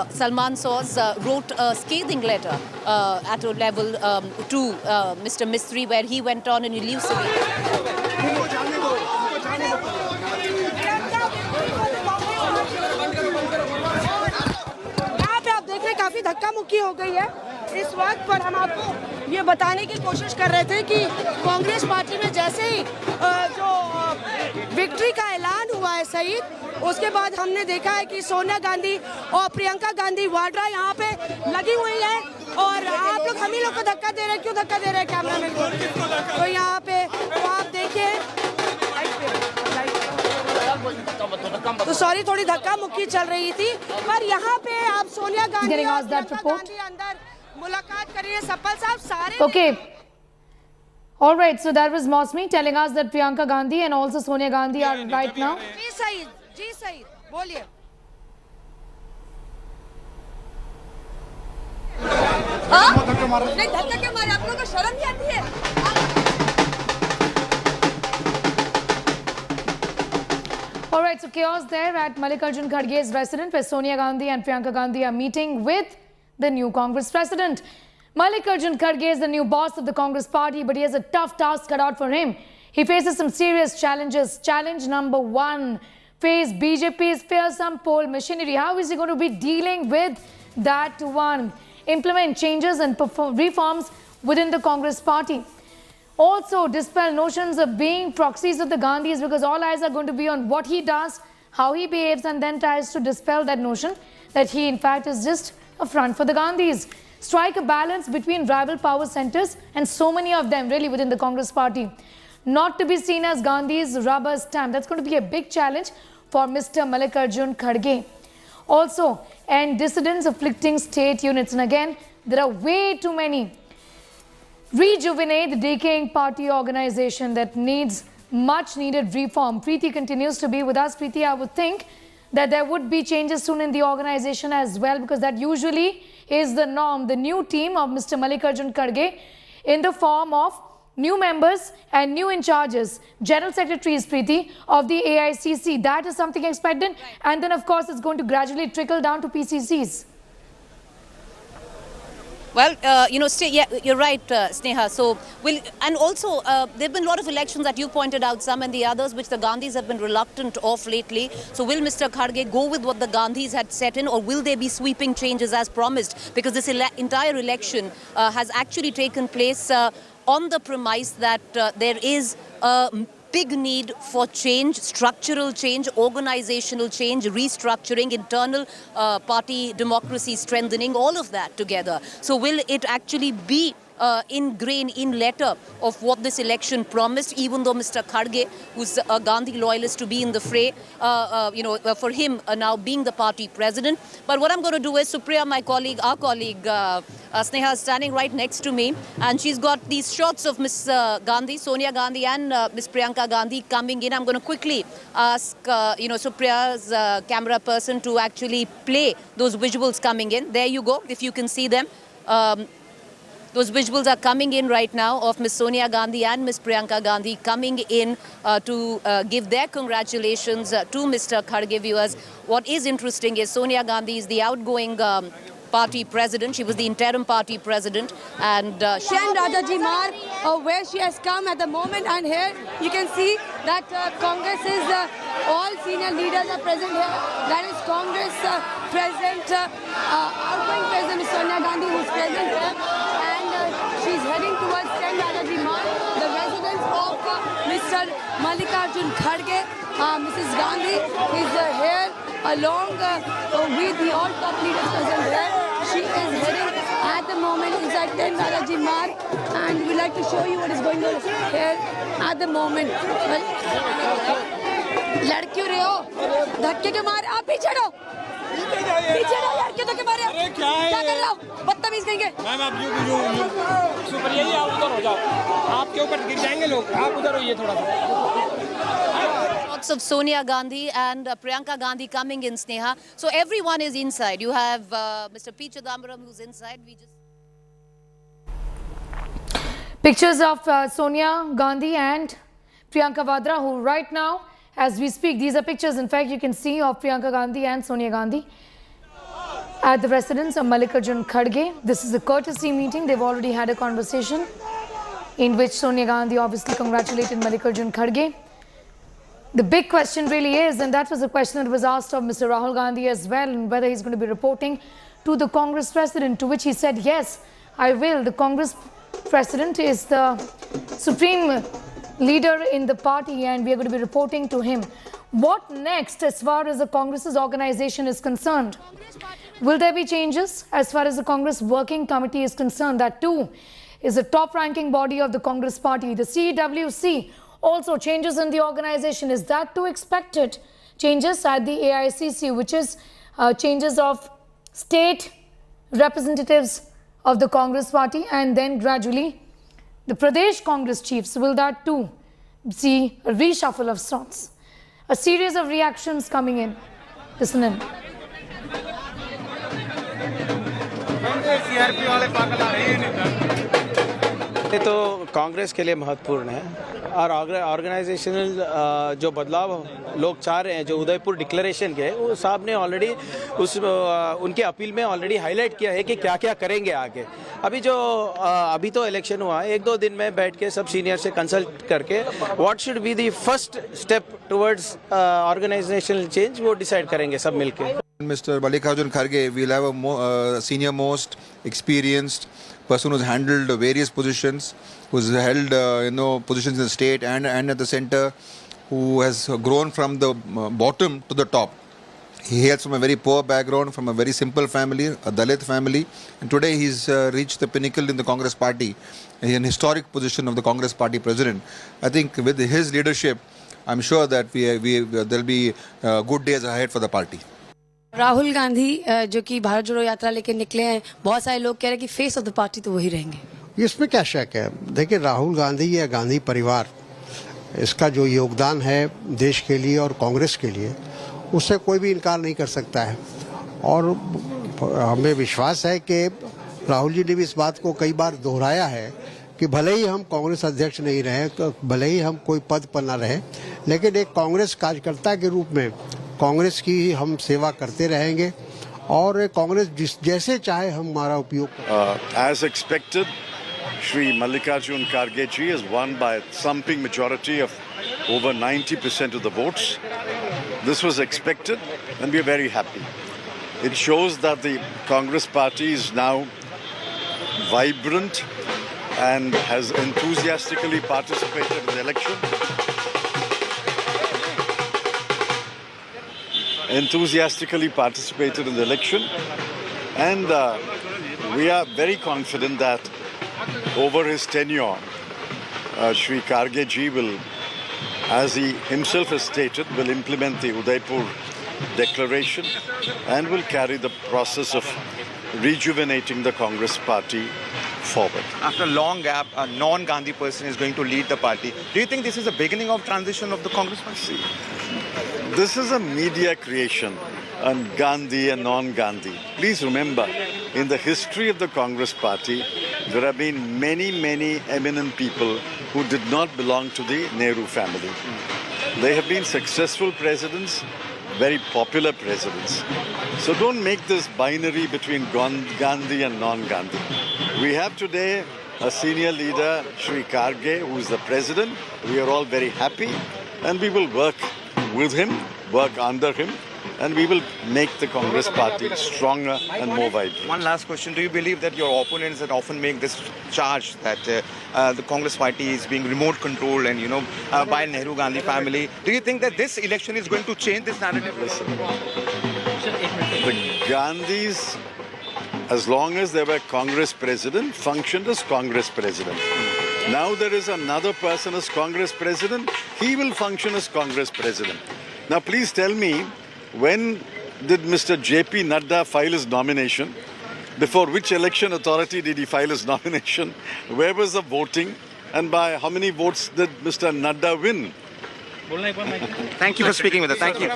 Salman Soz, wrote a scathing letter at a level to Mr. Mistry, where he went on and elusively. काफी धक्का मुक्की हो गई है इस वक्त पर। हम आपको ये बताने की कोशिश कर रहे थे कि कांग्रेस पार्टी में जैसे ही जो विक्ट्री का ऐलान हुआ है सही, उसके बाद हमने देखा है कि सोनिया गांधी और प्रियंका गांधी वाड्रा यहाँ पे लगी हुई है। और आप लोग हम ही लोग को धक्का दे रहे हैं। क्यों धक्का दे रहे हैं कैमरा मैन को? तो यहाँ पे तो आप देखिए, तो सॉरी थोड़ी धक्का मुक्की चल रही थी, पर यहाँ पे आप सोनिया गांधी और प्रियंका गांधी अंदर मुलाकात करिए। सफल साहब सारे Okay. All right, so that was Mosmi telling us that Priyanka Gandhi and also Sonia Gandhi are right now. जी सही बोलिए। नहीं धक्का क्यों मारे? आप लोगों को शर्म नहीं आती है? All right, so chaos there at Mallikarjun Kharge's residence, where Sonia Gandhi and Priyanka Gandhi are meeting with the new Congress president. Mallikarjun Kharge is the new boss of the Congress party, but he has a tough task cut out for him. He faces some serious challenges. Challenge number one, face BJP's fearsome poll machinery. How is he going to be dealing with that one? Implement changes and reforms within the Congress party. Also, dispel notions of being proxies of the Gandhis, because all eyes are going to be on what he does, how he behaves, and then tries to dispel that notion that he, in fact, is just a front for the Gandhis. Strike a balance between rival power centers, and so many of them really within the Congress party. Not to be seen as Gandhi's rubber stamp. That's going to be a big challenge for Mr. Mallikarjun Kharge. Also, and dissidents afflicting state units. And again, there are way too many. Rejuvenate the decaying party organization that needs much needed reform. Preeti continues to be with us. Preeti, I would think that there would be changes soon in the organization as well, because that usually is the norm. The new team of Mr. Mallikarjun Kharge in the form of new members and new in charges. General Secretaries, Preeti, of the AICC. That is something expected. And then, of course, it's going to gradually trickle down to PCCs. Well, you're right, Sneha. So, and also there have been a lot of elections that you pointed out, some and the others, which the Gandhis have been reluctant of lately. So, will Mr. Kharge go with what the Gandhis had set in, or will there be sweeping changes as promised? Because this entire election has actually taken place on the premise that there is a big need for change, structural change, organizational change, restructuring, internal party democracy strengthening, all of that together. So will it actually be ingrained in letter of what this election promised, even though Mr. Kharge, who's a Gandhi loyalist, to be in the fray, for him now being the party president. But what I'm going to do is, Supriya, my colleague, our colleague, Sneha is standing right next to me, and she's got these shots of Miss Gandhi, Sonia Gandhi and Miss Priyanka Gandhi coming in. I'm going to quickly ask, Supriya's camera person to actually play those visuals coming in. There you go, if you can see them. Those visuals are coming in right now of Miss Sonia Gandhi and Miss Priyanka Gandhi coming in to give their congratulations to Mr. Kharge. Viewers, what is interesting is Sonia Gandhi is the outgoing party president. She was the interim party president, and she and Rajaji Marg, where she has come at the moment, and here you can see that Congress is all senior leaders are present here. That is Congress President, outgoing President Ms. Sonia Gandhi, who is present here, and she's heading towards Rajaji Marg, the residence of Mr. Mallikarjun Kharge. Mrs. Gandhi is here along with the all top leaders present here. She is heading at the moment inside Rajaji Marg, and we'd like to show you what is going on here at the moment. लड़कियों रहे हो धक्के के मारे आप पीछे हटो यार क्यों धक्के मारे क्या कर रहे हो बदतमीज कहेंगे मैम आप यू सुपर यही आप उधर हो जाओ आपके ऊपर गिर जाएंगे लोग आप उधर होइए थोड़ा सा Lots of Sonia Gandhi and Priyanka Gandhi coming in, Sneha. So everyone is inside. You have Mr. P. Chidambaram who's inside. Pictures of Sonia Gandhi and Priyanka Vadra, who right now, as we speak, these are pictures, in fact, you can see of Priyanka Gandhi and Sonia Gandhi at the residence of Mallikarjun Kharge. This is a courtesy meeting. They've already had a conversation in which Sonia Gandhi obviously congratulated Mallikarjun Kharge. The big question really is, and that was a question that was asked of Mr. Rahul Gandhi as well, and whether he's going to be reporting to the Congress president, to which he said, yes, I will. The Congress president is the supreme leader in the party, and we are going to be reporting to him. What next as far as the Congress's organization is concerned? Will there be changes as far as the Congress Working Committee is concerned? That too is the top-ranking body of the Congress party. The CWC, also changes in the organization. Is that too expected? Changes at the AICC, which is changes of state representatives of the Congress party, and then gradually the Pradesh Congress chiefs. Will that too see a reshuffle of sorts? A series of reactions coming in. Listen in. ये तो कांग्रेस के लिए महत्वपूर्ण है और organisational जो बदलाव लोग चाह रहे हैं, जो उदयपुर डिक्लेरेशन के, वो साहब ने ऑलरेडी उनके अपील में ऑलरेडी हाईलाइट किया है कि क्या क्या करेंगे आगे। अभी तो इलेक्शन हुआ है, 1-2 दिन में बैठ के सब सीनियर से कंसल्ट करके what should be the first step towards organisational change, वो डिसाइड करेंगे सब मिलके। Mr. Mallikarjun Kharge will have a senior most experienced person who's handled various positions, who's held positions in the state and at the center, who has grown from the bottom to the top. He hails from a very poor background, from a very simple family, a Dalit family, and today he's reached the pinnacle in the Congress party, an historic position of the Congress party president. I think with his leadership, I'm sure that there'll be good days ahead for the party. Rahul Gandhi जो कि भारत जोड़ो यात्रा लेके निकले हैं, बहुत सारे लोग कह रहे हैं कि फेस ऑफ द पार्टी तो वही रहेंगे। इसमें क्या शक है? देखिए, राहुल गांधी या गांधी परिवार, इसका जो योगदान है देश के लिए और कांग्रेस के लिए, उससे कोई भी इनकार नहीं कर सकता है। और हमें विश्वास है कि राहुल जी ने भी इस बात को कई बार दोहराया है कि भले ही हम कांग्रेस अध्यक्ष नहीं रहे, भले ही हम कोई पद पर न रहे, लेकिन एक कांग्रेस कार्यकर्ता के रूप में कांग्रेस की हम सेवा करते रहेंगे और कांग्रेस जैसे चाहे हमारा उपयोग करें। As expected, Shri Mallikarjun Kharge ji has won by a thumping majority of over 90% of the votes. This was expected and we are very happy. It shows that the Congress party is now vibrant and has enthusiastically participated in the election. And we are very confident that over his tenure, Shri Kharge ji will, as he himself has stated, will implement the Udaipur Declaration and will carry the process of rejuvenating the Congress party forward. After a long gap, a non-Gandhi person is going to lead the party. Do you think this is the beginning of transition of the Congress party? This is a media creation on Gandhi and non-Gandhi. Please remember, in the history of the Congress party, there have been many eminent people who did not belong to the Nehru family. They have been successful presidents, very popular presidents. So don't make this binary between Gandhi and non-Gandhi. We have today a senior leader, Shri Kharge, who is the president. We are all very happy and we will work with him, work under him, and we will make the Congress party stronger and more vibrant. One last question. Do you believe that your opponents that often make this charge that the Congress party is being remote controlled and, by Nehru Gandhi family? Do you think that this election is going to change this narrative? Listen, the Gandhis, as long as they were Congress president, functioned as Congress president. Now there is another person as Congress president, he will function as Congress president. Now please tell me, when did Mr. J.P. Nadda file his nomination? Before which election authority did he file his nomination? Where was the voting? And by how many votes did Mr. Nadda win? Thank you for speaking with us. Thank you.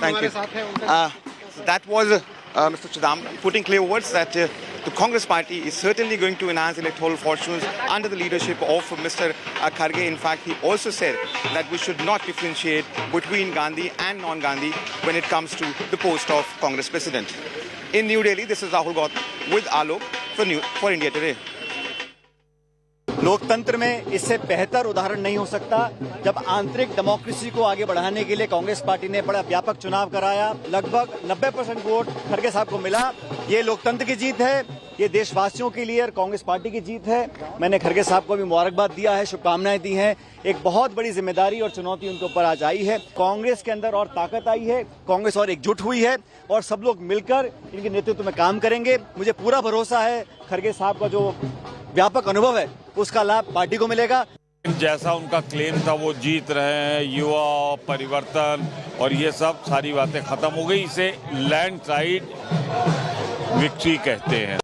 That was Mr. Chidambaram putting clear words that the Congress party is certainly going to enhance electoral fortunes under the leadership of Mr. Kharge. In fact, he also said that we should not differentiate between Gandhi and non-Gandhi when it comes to the post of Congress president. In New Delhi, this is Rahul Gautam with Alok for India Today. लोकतंत्र में इससे बेहतर उदाहरण नहीं हो सकता जब आंतरिक डेमोक्रेसी को आगे बढ़ाने के लिए कांग्रेस पार्टी ने बड़ा व्यापक चुनाव कराया। लगभग 90% वोट खड़गे साहब को मिला। ये लोकतंत्र की जीत है, ये देशवासियों के लिए और कांग्रेस पार्टी की जीत है। मैंने खड़गे साहब को भी मुबारकबाद दिया है, शुभकामनाएं दी हैं। एक बहुत बड़ी जिम्मेदारी और चुनौती उनके ऊपर आज आई है। कांग्रेस के अंदर और ताकत आई है, कांग्रेस और एकजुट हुई है और सब लोग मिलकर इनके नेतृत्व में काम करेंगे। मुझे पूरा भरोसा है खड़गे साहब का जो व्यापक अनुभव है उसका लाभ पार्टी को मिलेगा। जैसा उनका क्लेम था वो जीत रहे हैं, युवा परिवर्तन और ये सब सारी बातें खत्म हो गई। इसे लैंडस्लाइड विक्ट्री कहते हैं।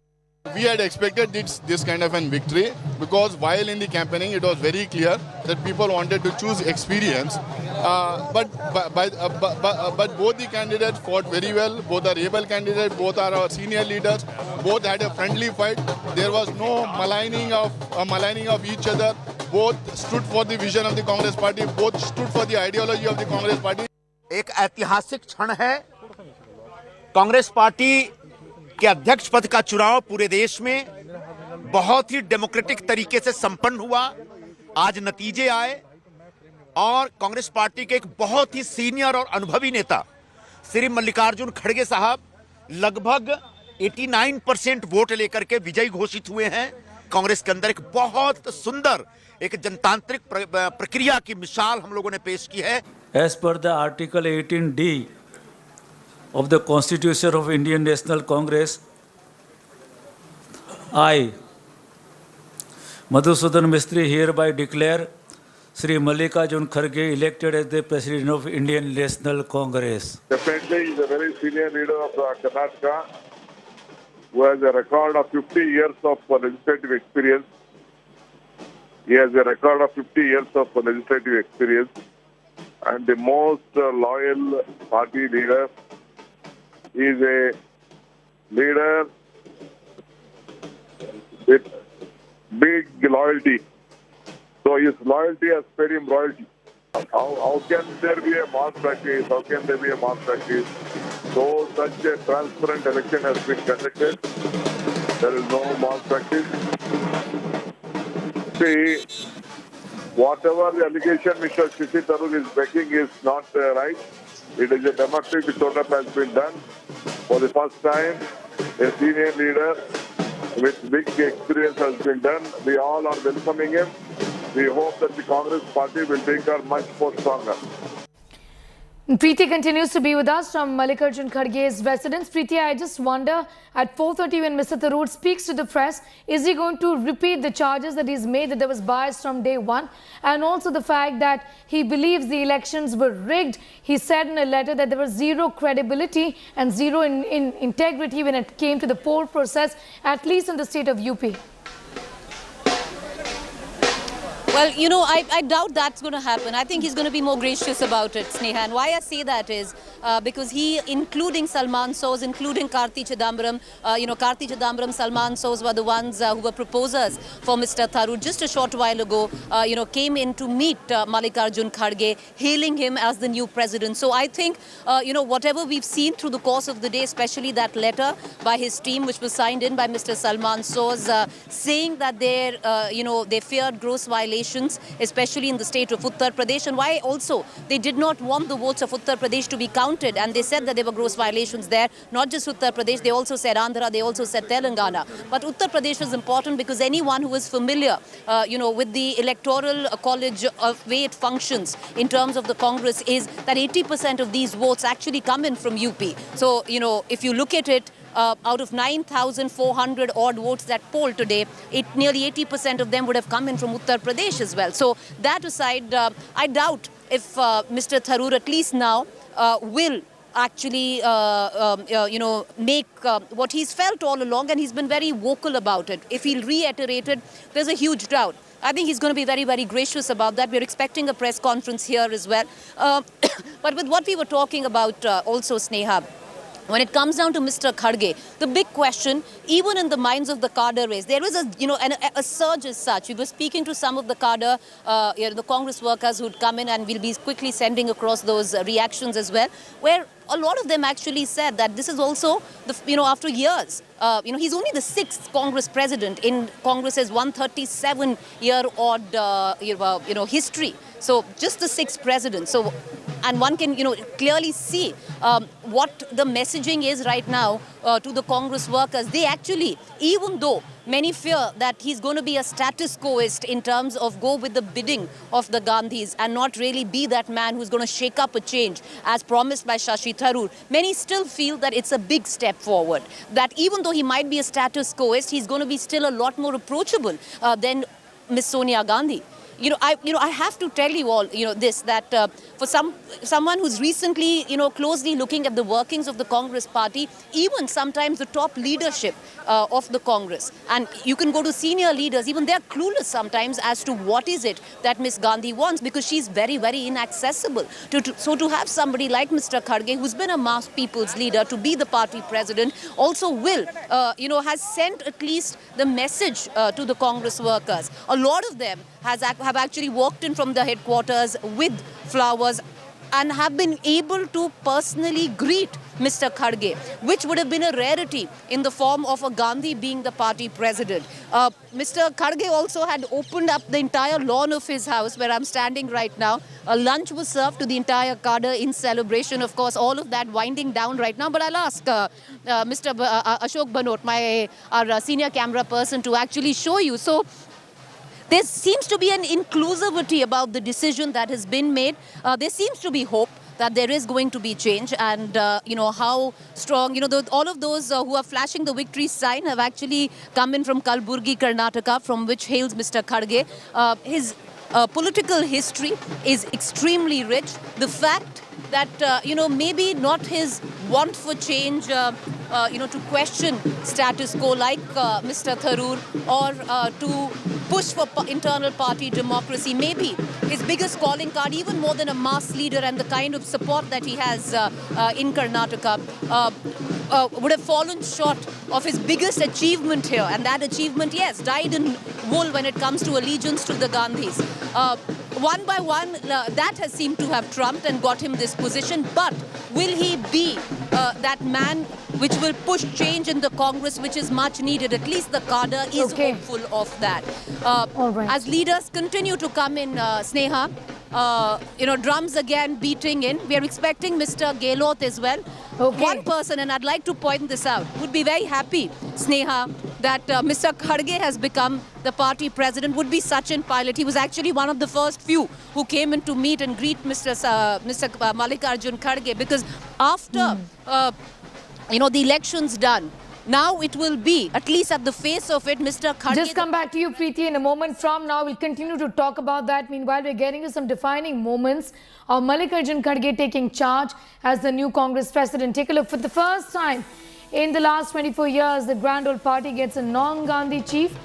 We had expected this kind of an victory because while in the campaigning it was very clear that people wanted to choose experience, but both the candidates fought very well. Both are able candidates, both are our senior leaders, both had a friendly fight. There was no maligning of each other. Both stood for the vision of the Congress party, both stood for the ideology of the Congress party. एक ऐतिहासिक क्षण है। Congress party के अध्यक्ष पद का चुनाव पूरे देश में बहुत ही डेमोक्रेटिक तरीके से संपन्न हुआ। आज नतीजे आए और कांग्रेस पार्टी के एक बहुत ही सीनियर और अनुभवी नेता श्री मल्लिकार्जुन खड़गे साहब लगभग 89% वोट लेकर के विजयी घोषित हुए हैं। कांग्रेस के अंदर एक बहुत सुंदर एक जनतांत्रिक प्रक्रिया की मिसाल हम लोगों ने पेश की है। As per the Article 18D of the Constitution of Indian National Congress, I, Madhusudan Mistry, hereby declare Sri Mallikarjun Kharge elected as the President of Indian National Congress. Definitely, he is a very senior leader of Karnataka who has a record of 50 years of legislative experience. He has a record of 50 years of legislative experience and the most loyal party leader. He is a leader with big loyalty. So his loyalty has paid him royalty. How can there be a mass practice? How can there be a mass practice? So such a transparent election has been conducted. There is no malpractice. See, whatever the allegation Mr. Shashi Tharoor is making is not right. It is a democratic disorder has been done. For the first time, a senior leader with big experience has been done. We all are welcoming him. We hope that the Congress party will make her much more stronger. Preeti continues to be with us from Mallikarjun Kharge's residence. Preeti, I just wonder, at 4:30 when Mr. Tharoor speaks to the press, is he going to repeat the charges that he's made that there was bias from day one? And also the fact that he believes the elections were rigged. He said in a letter that there was zero credibility and zero integrity when it came to the poll process, at least in the state of UP. Well, you know, I doubt that's going to happen. I think he's going to be more gracious about it, Sneha. And why I say that is because he, including Salman Soz, including Karti Chidambaram, Karti Chidambaram, Salman Soz were the ones who were proposers for Mr. Tharoor just a short while ago, came in to meet Mallikarjun Kharge, hailing him as the new president. So I think, whatever we've seen through the course of the day, especially that letter by his team, which was signed in by Mr. Salman Soz, saying that they feared gross violations, especially in the state of Uttar Pradesh, and why also they did not want the votes of Uttar Pradesh to be counted, and they said that there were gross violations there, not just Uttar Pradesh, they also said Andhra, they also said Telangana. But Uttar Pradesh was important because anyone who is familiar, with the electoral college of way it functions in terms of the Congress is that 80% of these votes actually come in from UP. So, if you look at it, out of 9,400 odd votes that polled today, nearly 80% of them would have come in from Uttar Pradesh as well. So that aside, I doubt if Mr. Tharoor, at least now, will actually, make what he's felt all along, and he's been very vocal about it. If he'll reiterate it, there's a huge doubt. I think he's going to be very, very gracious about that. We're expecting a press conference here as well. But with what we were talking about also, Sneha, when it comes down to Mr. Kharge, the big question, even in the minds of the cadre race, there is a surge as such. We were speaking to some of the cadre, the Congress workers who'd come in, and we'll be quickly sending across those reactions as well, where a lot of them actually said that this is also, after years, he's only the 6th Congress president in Congress's 137-year-odd, history. So just the 6th president. So, and one can, clearly see what the messaging is right now to the Congress workers. They actually, even though many fear that he's going to be a status quoist in terms of go with the bidding of the Gandhis and not really be that man who's going to shake up a change as promised by Shashi Tharoor, many still feel that it's a big step forward. That even though he might be a status quoist, he's going to be still a lot more approachable than Miss Sonia Gandhi. I have to tell you all, this, that for someone who's recently, closely looking at the workings of the Congress party, even sometimes the top leadership of the Congress, and you can go to senior leaders, even they're clueless sometimes as to what is it that Miss Gandhi wants, because she's very, very inaccessible. So to have somebody like Mr. Kharge, who's been a mass people's leader, to be the party president, also will, has sent at least the message to the Congress workers. A lot of them have actually walked in from the headquarters with flowers and have been able to personally greet Mr. Kharge, which would have been a rarity in the form of a Gandhi being the party president. Mr. Kharge also had opened up the entire lawn of his house where I'm standing right now. A lunch was served to the entire cadre in celebration. Of course, all of that winding down right now. But I'll ask Mr. Ashok Banot, our senior camera person, to actually show you. So there seems to be an inclusivity about the decision that has been made. There seems to be hope that there is going to be change, and how strong, all of those who are flashing the victory sign have actually come in from Kalburgi, Karnataka, from which hails Mr. Kharge. His political history is extremely rich. The fact that, maybe not his want for change, to question status quo like Mr. Tharoor, or to push for internal party democracy, maybe his biggest calling card, even more than a mass leader and the kind of support that he has in Karnataka, would have fallen short of his biggest achievement here. And that achievement, yes, died in wool when it comes to allegiance to the Gandhis. One by one, that has seemed to have trumped and got him this position. But will he be that that man which will push change in the Congress, which is much needed. At least the cadre is hopeful of that. As leaders continue to come in, Sneha, drums again beating in. We are expecting Mr. Gehlot as well. One person, and I'd like to point this out, would be very happy, Sneha, that Mr. Kharge has become the party president, would be Sachin Pilot. He was actually one of the first few who came in to meet and greet Mr. Mallikarjun Kharge, because after, the election's done, now it will be, at least at the face of it, Mr. Kharge. Just come back to you, Preeti, in a moment from now. We'll continue to talk about that. Meanwhile, we're getting to some defining moments of Mallikarjun Kharge taking charge as the new Congress president. Take a look. For the first time in the last 24 years, the Grand Old Party gets a non-Gandhi chief.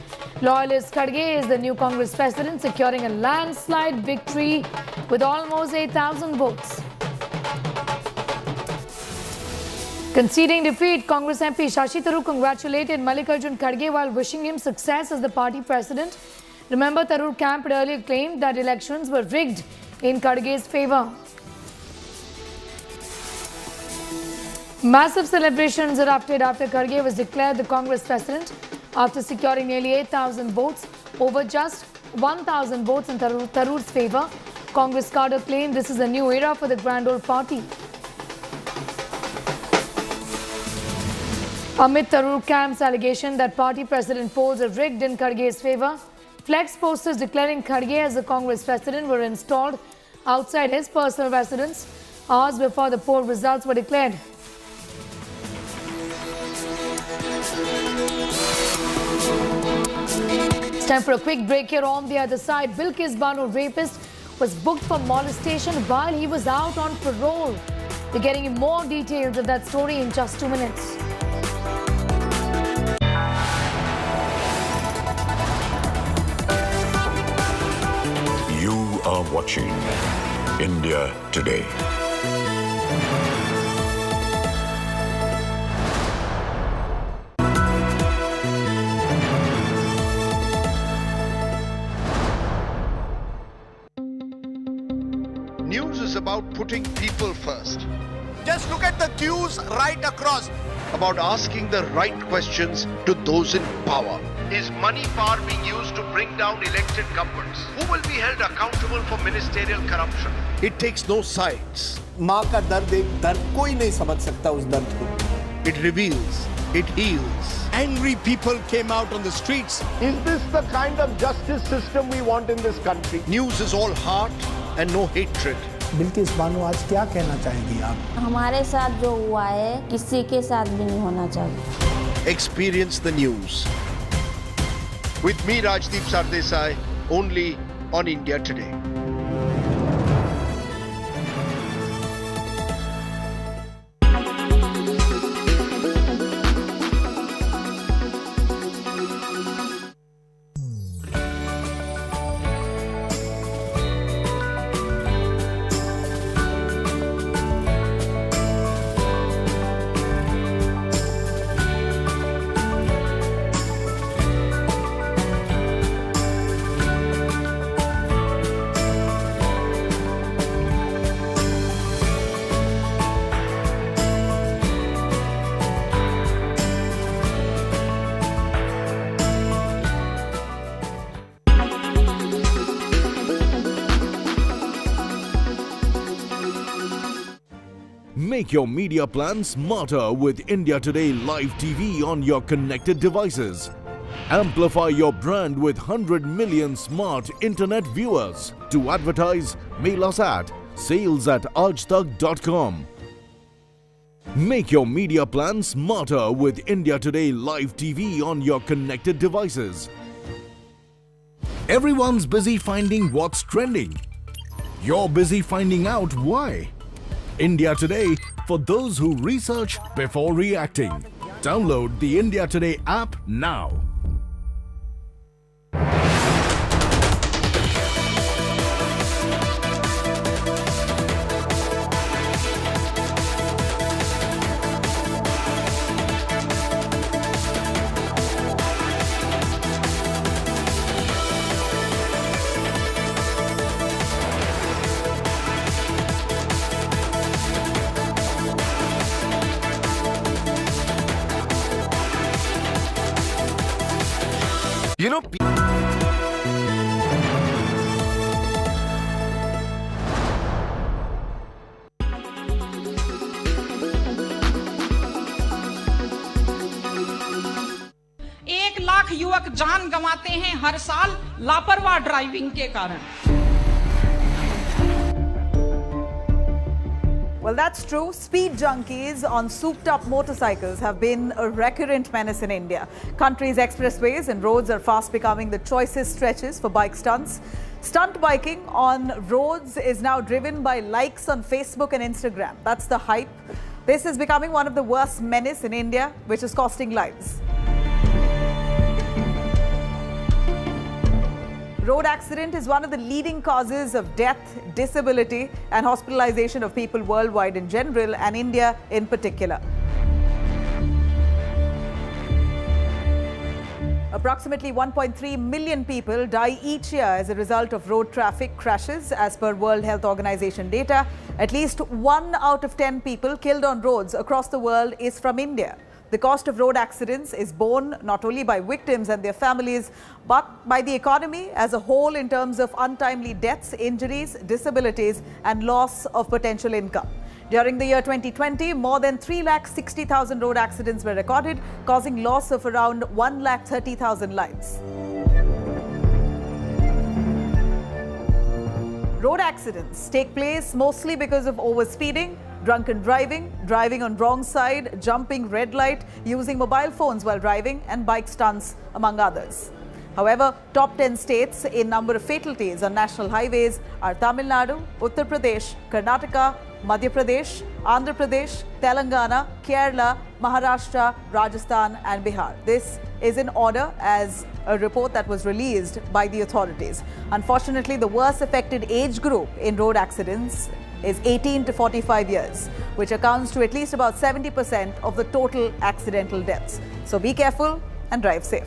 Loyalist Kharge is the new Congress president, securing a landslide victory with almost 8,000 votes. Conceding defeat, Congress MP Shashi Tharoor congratulated Mallikarjun Kharge while wishing him success as the party president. Remember, Tharoor camp had earlier claimed that elections were rigged in Kharge's favour. Massive celebrations erupted after Kharge was declared the Congress president after securing nearly 8,000 votes over just 1,000 votes in Tharoor's favour. Congress cadre claimed this is a new era for the Grand Old Party. Amid Tharoor camp's allegation that party president polls are rigged in Kharge's favour, flex posters declaring Kharge as the Congress president were installed outside his personal residence hours before the poll results were declared. It's time for a quick break here. On the other side, Bilkis Banu rapist was booked for molestation while he was out on parole. We're getting you more details of that story in just 2 minutes. You are watching India Today. News is about putting people first. Just look at the queues right across. About asking the right questions to those in power. Is money power being used to bring down elected governments? Who will be held accountable for ministerial corruption? It takes no sides. माँ का दर्द एक दर्द कोई नहीं समझ सकता उस दर्द को. It reveals. It heals. Angry people came out on the streets. Is this the kind of justice system we want in this country? News is all heart and no hatred. Bilkis Bano आज क्या कहना चाहेंगी आप? हमारे साथ जो हुआ है किसी के साथ भी नहीं होना चाहिए. Experience the news. With me, Rajdeep Sardesai, only on India Today. Make your media plan smarter with India Today Live TV on your connected devices. Amplify your brand with 100 million smart internet viewers. To advertise, mail us at sales@aajtak.com. Make your media plan smarter with India Today Live TV on your connected devices. Everyone's busy finding what's trending. You're busy finding out why. India Today, for those who research before reacting. Download the India Today app now. You know, एक लाख युवक जान गंवाते हैं हर साल लापरवाह driving के कारण। Well, that's true. Speed junkies on souped-up motorcycles have been a recurrent menace in India. Country's expressways and roads are fast becoming the choicest stretches for bike stunts. Stunt biking on roads is now driven by likes on Facebook and Instagram. That's the hype. This is becoming one of the worst menace in India, which is costing lives. Road accident is one of the leading causes of death, disability and hospitalization of people worldwide in general and India in particular. Approximately 1.3 million people die each year as a result of road traffic crashes. As per World Health Organization data, at least 1 out of 10 people killed on roads across the world is from India. The cost of road accidents is borne not only by victims and their families, but by the economy as a whole in terms of untimely deaths, injuries, disabilities, and loss of potential income. During the year 2020, more than 360,000 road accidents were recorded, causing loss of around 130,000 lives. Road accidents take place mostly because of overspeeding, drunken driving, driving on wrong side, jumping red light, using mobile phones while driving, and bike stunts, among others. However, top 10 states in number of fatalities on national highways are Tamil Nadu, Uttar Pradesh, Karnataka, Madhya Pradesh, Andhra Pradesh, Telangana, Kerala, Maharashtra, Rajasthan and Bihar. This is in order as a report that was released by the authorities. Unfortunately, the worst affected age group in road accidents is 18 to 45 years, which accounts to at least about 70% of the total accidental deaths. So be careful and drive safe.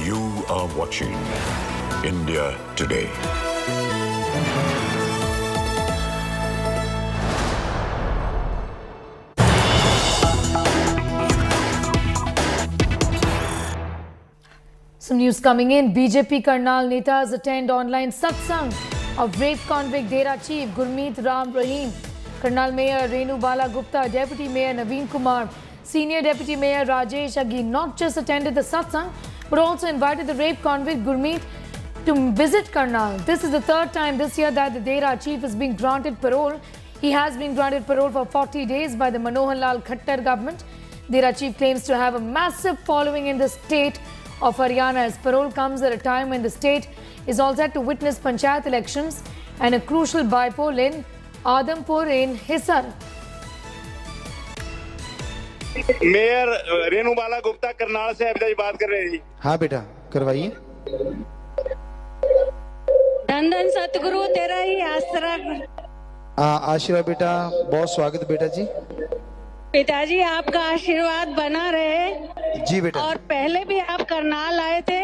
You are watching India Today. Some news coming in. BJP Karnal Netas attend online satsang of rape convict Dera Chief Gurmeet Ram Rahim. Karnal Mayor Renu Bala Gupta, Deputy Mayor Naveen Kumar, Senior Deputy Mayor Rajesh Aghi not just attended the satsang but also invited the rape convict Gurmeet to visit Karnal. This is the third time this year that the Dera Chief is being granted parole. He has been granted parole for 40 days by the Manohar Lal Khattar government. Dera Chief claims to have a massive following in the state of Haryana. His parole comes at a time when the state is all set to witness panchayat elections and a crucial by-poll in Adampur in Hisar. Mayor Renu Bala Gupta Karnal से अभी बात कर रहे हैं। हाँ बेटा करवाइए। धन धन सतगुरु तेरा ही आसरा। आशीर्वाद बेटा, बहुत स्वागत बेटा जी। पिताजी आपका आशीर्वाद बना रहे। जी बेटा। और पहले भी आप करनाल आए थे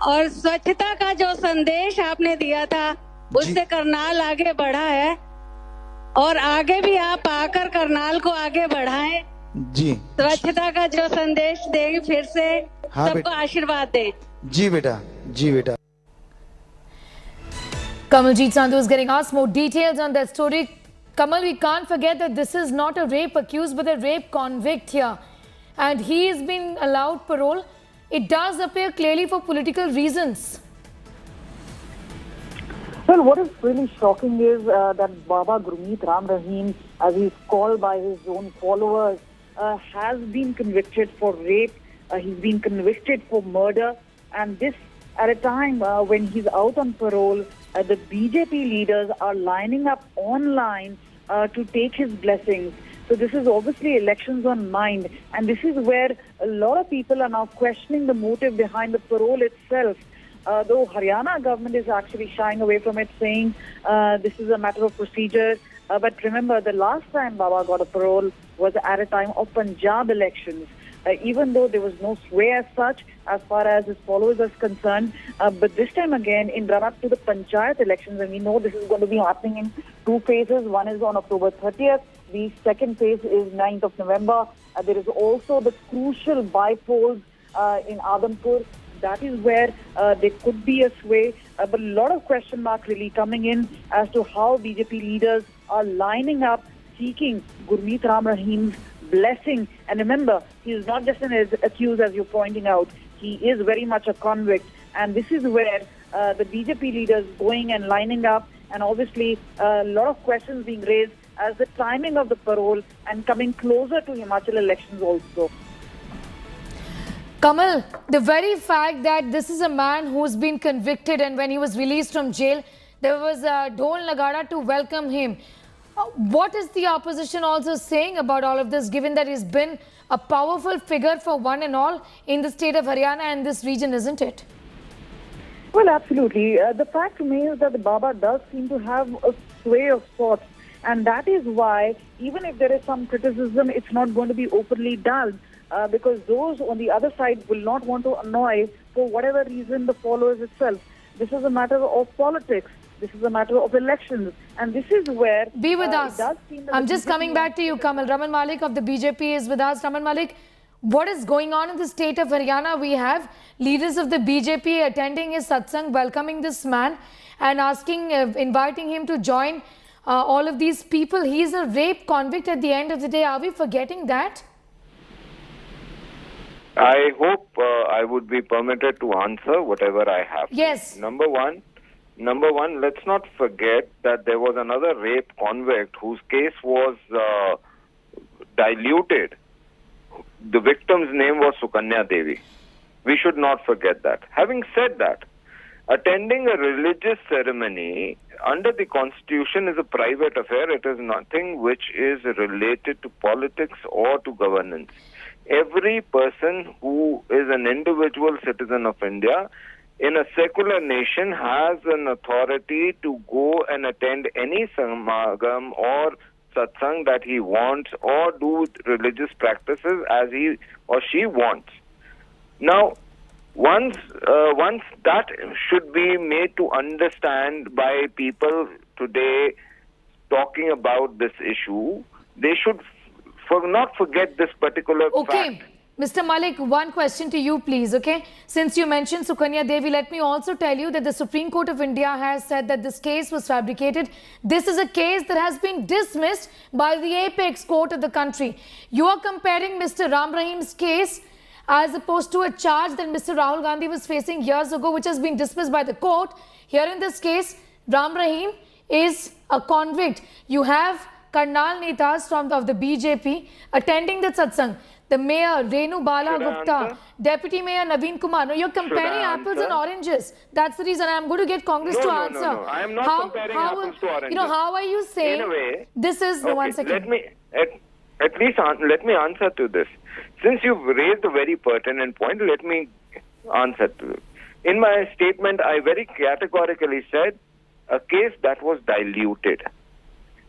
और स्वच्छता का जो संदेश आपने दिया था उससे करनाल आगे बढ़ा है और आगे भी आप आकर करनाल को आगे बढ़ाएं। जी। स्वच्छता का जो संदेश देंगे फिर से सबको आशीर्वाद दे। जी बेटा, जी बेटा। Kamaljeet Sandhu is getting asked more details on that story. Kamal, we can't forget that this is not a rape accused but a rape convict here. And he is being allowed parole. It does appear clearly for political reasons. Well, what is really shocking is that Baba Gurmeet Ram Rahim, as he's called by his own followers, has been convicted for rape. He's been convicted for murder. And this at a time when he's out on parole, the BJP leaders are lining up online to take his blessings. So this is obviously elections on mind. And this is where a lot of people are now questioning the motive behind the parole itself. Though Haryana government is actually shying away from it, saying this is a matter of procedure. But remember, the last time Baba got a parole was at a time of Punjab elections. even though there was no sway as such as far as his followers are concerned. But this time again, in run-up to the Panchayat elections, and we know this is going to be happening in two phases. One is on October 30th. The second phase is 9th of November. There is also the crucial by-polls in Adhampur. That is where there could be a sway, but a lot of question marks really coming in as to how BJP leaders are lining up, seeking Gurmeet Ram Rahim's blessing. And remember, he is not just an accused, as you're pointing out. He is very much a convict. And this is where the BJP leaders going and lining up, and obviously a lot of questions being raised as the timing of the parole and coming closer to Himachal elections also. Kamal, the very fact that this is a man who's been convicted, and when he was released from jail, there was a Dhol Nagada to welcome him. What is the opposition also saying about all of this, given that he's been a powerful figure for one and all in the state of Haryana and this region, isn't it? Well, absolutely. The fact remains that the Baba does seem to have a sway of sorts. And that is why, even if there is some criticism, it's not going to be openly done. Because those on the other side will not want to annoy, for whatever reason, the followers itself. This is a matter of politics. This is a matter of elections. And this is where... Be with us. I'm just coming back to you, Kamal. Raman Malik of the BJP is with us. Raman Malik, what is going on in the state of Haryana? We have leaders of the BJP attending his satsang, welcoming this man and asking, inviting him to join all of these people. He is a rape convict at the end of the day. Are we forgetting that? I hope I would be permitted to answer whatever I have. Yes. Number one, let's not forget that there was another rape convict whose case was diluted. The victim's name was Sukanya Devi. We should not forget that. Having said that, attending a religious ceremony under the Constitution is a private affair. It is nothing which is related to politics or to governance. Every person who is an individual citizen of India in a secular nation has an authority to go and attend any samagam or satsang that he wants, or do religious practices as he or she wants. Now, once that should be made to understand by people today talking about this issue, they should not forget this particular fact. Mr. Malik, one question to you, please, okay? Since you mentioned Sukanya Devi, let me also tell you that the Supreme Court of India has said that this case was fabricated. This is a case that has been dismissed by the apex court of the country. You are comparing Mr. Ram Rahim's case as opposed to a charge that Mr. Rahul Gandhi was facing years ago, which has been dismissed by the court. Here in this case, Ram Rahim is a convict. You have Karnal Netas of the BJP attending the satsang. The Mayor, Renu Bala Gupta, Deputy Mayor Naveen Kumar. No, you're comparing apples and oranges. That's the reason I'm going to get Congress to answer. No. I am not comparing apples to oranges. You know, how are you saying in a way, this is... Okay, 1 second. let me answer to this. Since you've raised a very pertinent point, let me answer to it. In my statement, I very categorically said a case that was diluted.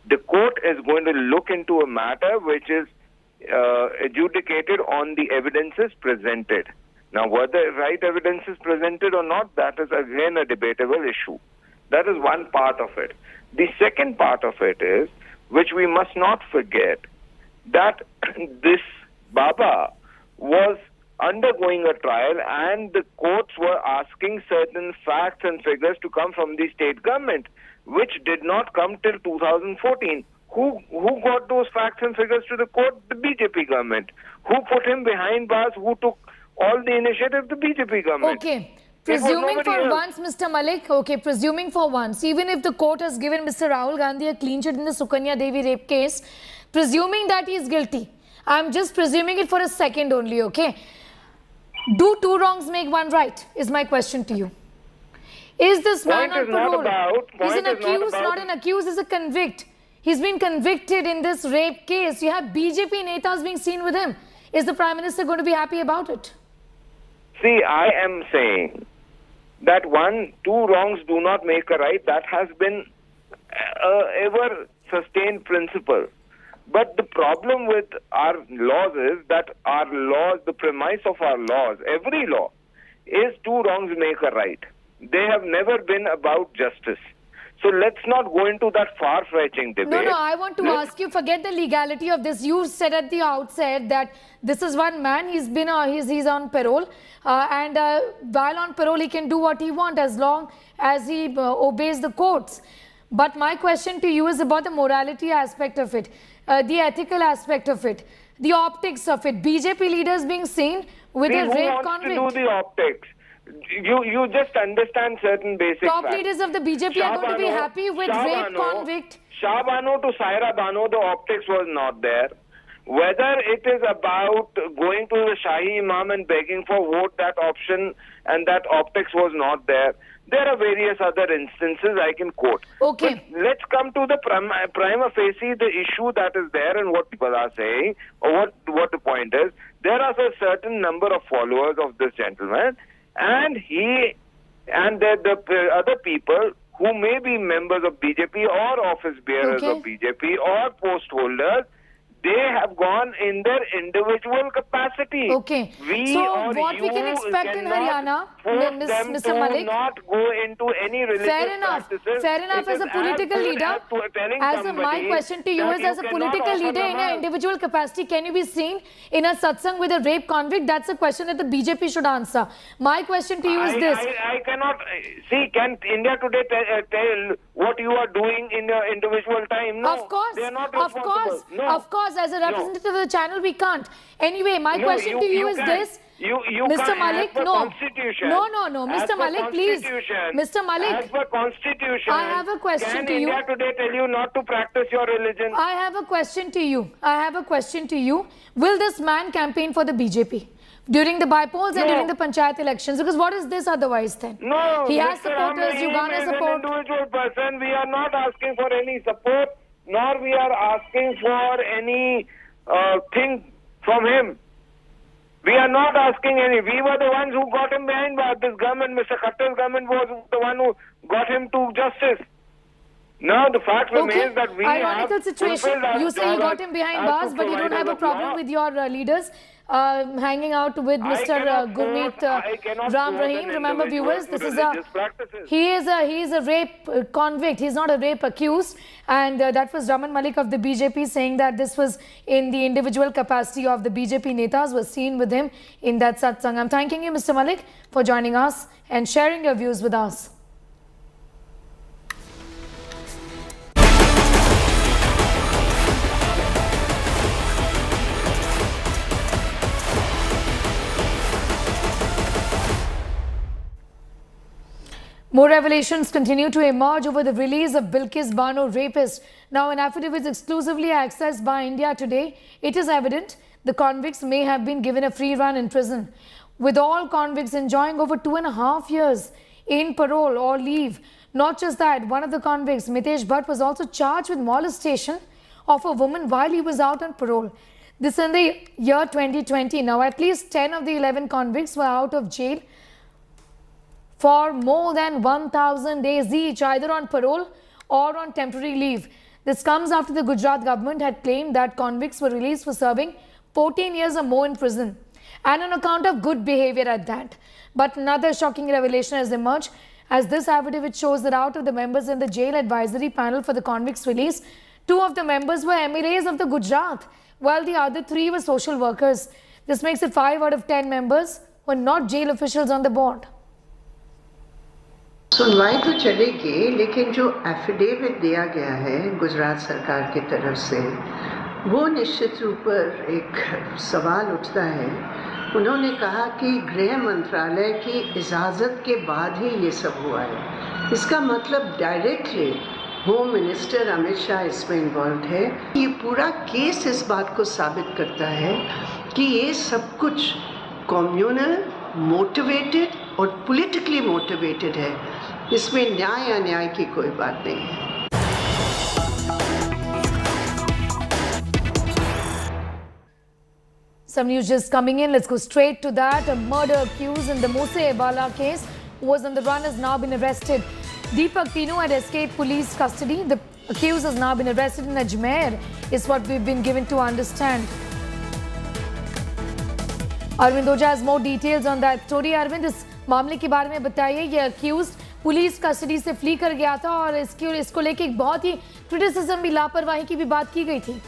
The court is going to look into a matter which is adjudicated on the evidences presented. Now, whether right evidence is presented or not, that is again a debatable issue. That is one part of it. The second part of it is, which we must not forget, that this Baba was undergoing a trial and the courts were asking certain facts and figures to come from the state government, which did not come till 2014. Who got those facts and figures to the court? The BJP government. Who put him behind bars? Who took all the initiative? The BJP government. Okay. Presuming for once, Mr. Malik, presuming for once, even if the court has given Mr. Rahul Gandhi a clean sheet in the Sukanya Devi rape case, presuming that he is guilty, I'm just presuming it for a second only, okay? Do two wrongs make one right, is my question to you. Is this man on parole? He's an accused, not an accused, he's a convict. He's been convicted in this rape case. You have BJP netas being seen with him. Is the Prime Minister going to be happy about it? See, I am saying that two wrongs do not make a right. That has been ever sustained principle. But the problem with our laws is that our laws, the premise of our laws, every law, is two wrongs make a right. They have never been about justice. So let's not go into that far-fetching debate. No, I want to ask you, forget the legality of this. You said at the outset that this is one man, he's on parole, and while on parole he can do what he wants as long as he obeys the courts. But my question to you is about the morality aspect of it, the ethical aspect of it, the optics of it. BJP leaders being seen with a rape convict. Who wants to do the optics? You just understand certain basic Top facts. leaders of the BJP are going to be happy with rape convict. Shah Bano to Saira Bano, the optics was not there. Whether it is about going to the Shahi Imam and begging for vote, that option and that optics was not there. There are various other instances I can quote. Okay. But let's come to the prima facie, the issue that is there and what people are saying, or what the point is. There are a certain number of followers of this gentleman, and he and the other people who may be members of BJP or office bearers of BJP or post holders, they have gone in their individual capacity. Okay. So what we can expect in Haryana, Mr. Malik, not go into any religious practices. Fair enough. As a political leader, my question to you is, as a political leader in an individual capacity, can you be seen in a satsang with a rape convict? That's a question that the BJP should answer. My question to you is this. I cannot see. Can India Today tell what you are doing in your individual time? No. Of course. They are not responsible. Of course. As a representative of the channel, we can't. Anyway, my question to you is this. Mr. Malik, no, Mr. Malik, please. Mr. Malik, as per Constitution, I have a question to you. Can India Today tell you not to practice your religion? I have a question to you. Will this man campaign for the BJP during the by-polls and during the panchayat elections? Because what is this otherwise then? No. He has supporters, you garner support. As an individual person, we are not asking for any support, nor we are asking for any thing from him. We are not asking any. We were the ones who got him behind bars. This government, Mr. Khattar's government, was the one who got him to justice. Now the fact remains that we ironical have situation. You say you got him behind bars, but you don't have a problem with your leaders hanging out with Mr. Gurmeet Ram Rahim. Remember, viewers, this is he is a rape convict. He's not a rape accused, and that was Raman Malik of the BJP saying that this was in the individual capacity of the BJP netas was seen with him in that satsang. I'm thanking you, Mr. Malik, for joining us and sharing your views with us. More revelations continue to emerge over the release of Bilkis Bano rapist. Now, an affidavit exclusively accessed by India Today, it is evident the convicts may have been given a free run in prison. With all convicts enjoying over 2.5 years in parole or leave. Not just that, one of the convicts, Mitesh Bhatt, was also charged with molestation of a woman while he was out on parole. This in the year 2020. Now, at least 10 of the 11 convicts were out of jail for more than 1,000 days each, either on parole or on temporary leave. This comes after the Gujarat government had claimed that convicts were released for serving 14 years or more in prison, and on account of good behavior at that. But another shocking revelation has emerged, as this affidavit shows that out of the members in the jail advisory panel for the convicts release, 2 of the members were MLAs of the Gujarat, while the other 3 were social workers. This makes it 5 out of 10 members were not jail officials on the board. सुनवाई तो चलेगी, लेकिन जो affidavit दिया गया है गुजरात सरकार की तरफ से, वो निश्चित रूप पर एक सवाल उठता है। उन्होंने कहा कि गृह मंत्रालय की इजाज़त के बाद ही ये सब हुआ है। इसका मतलब directly home minister Amit Shah इसमें इन्वॉल्व है। ये पूरा केस इस बात को साबित करता है कि ये सब कुछ कम्युनल, मोटिवेटेड और पॉलिटिकली मोटिवेटेड है। इसमें न्याय अन्याय की कोई बात नहीं है। Some news just coming in. Let's go straight to that. A murder accused in the Mose Ebala case who was on the run has now been arrested. Deepak Tinu had escaped police custody. The accused has now been arrested in Ajmer, is what we've been given to understand. Arvind Oja has more details on that story. Arvind, इस मामले के बारे में बताइए. ये accused police custody से flee कर गया था और इसको लेके एक बहुत ही क्रिटिसिज्म भी, लापरवाही की भी बात की गई थी.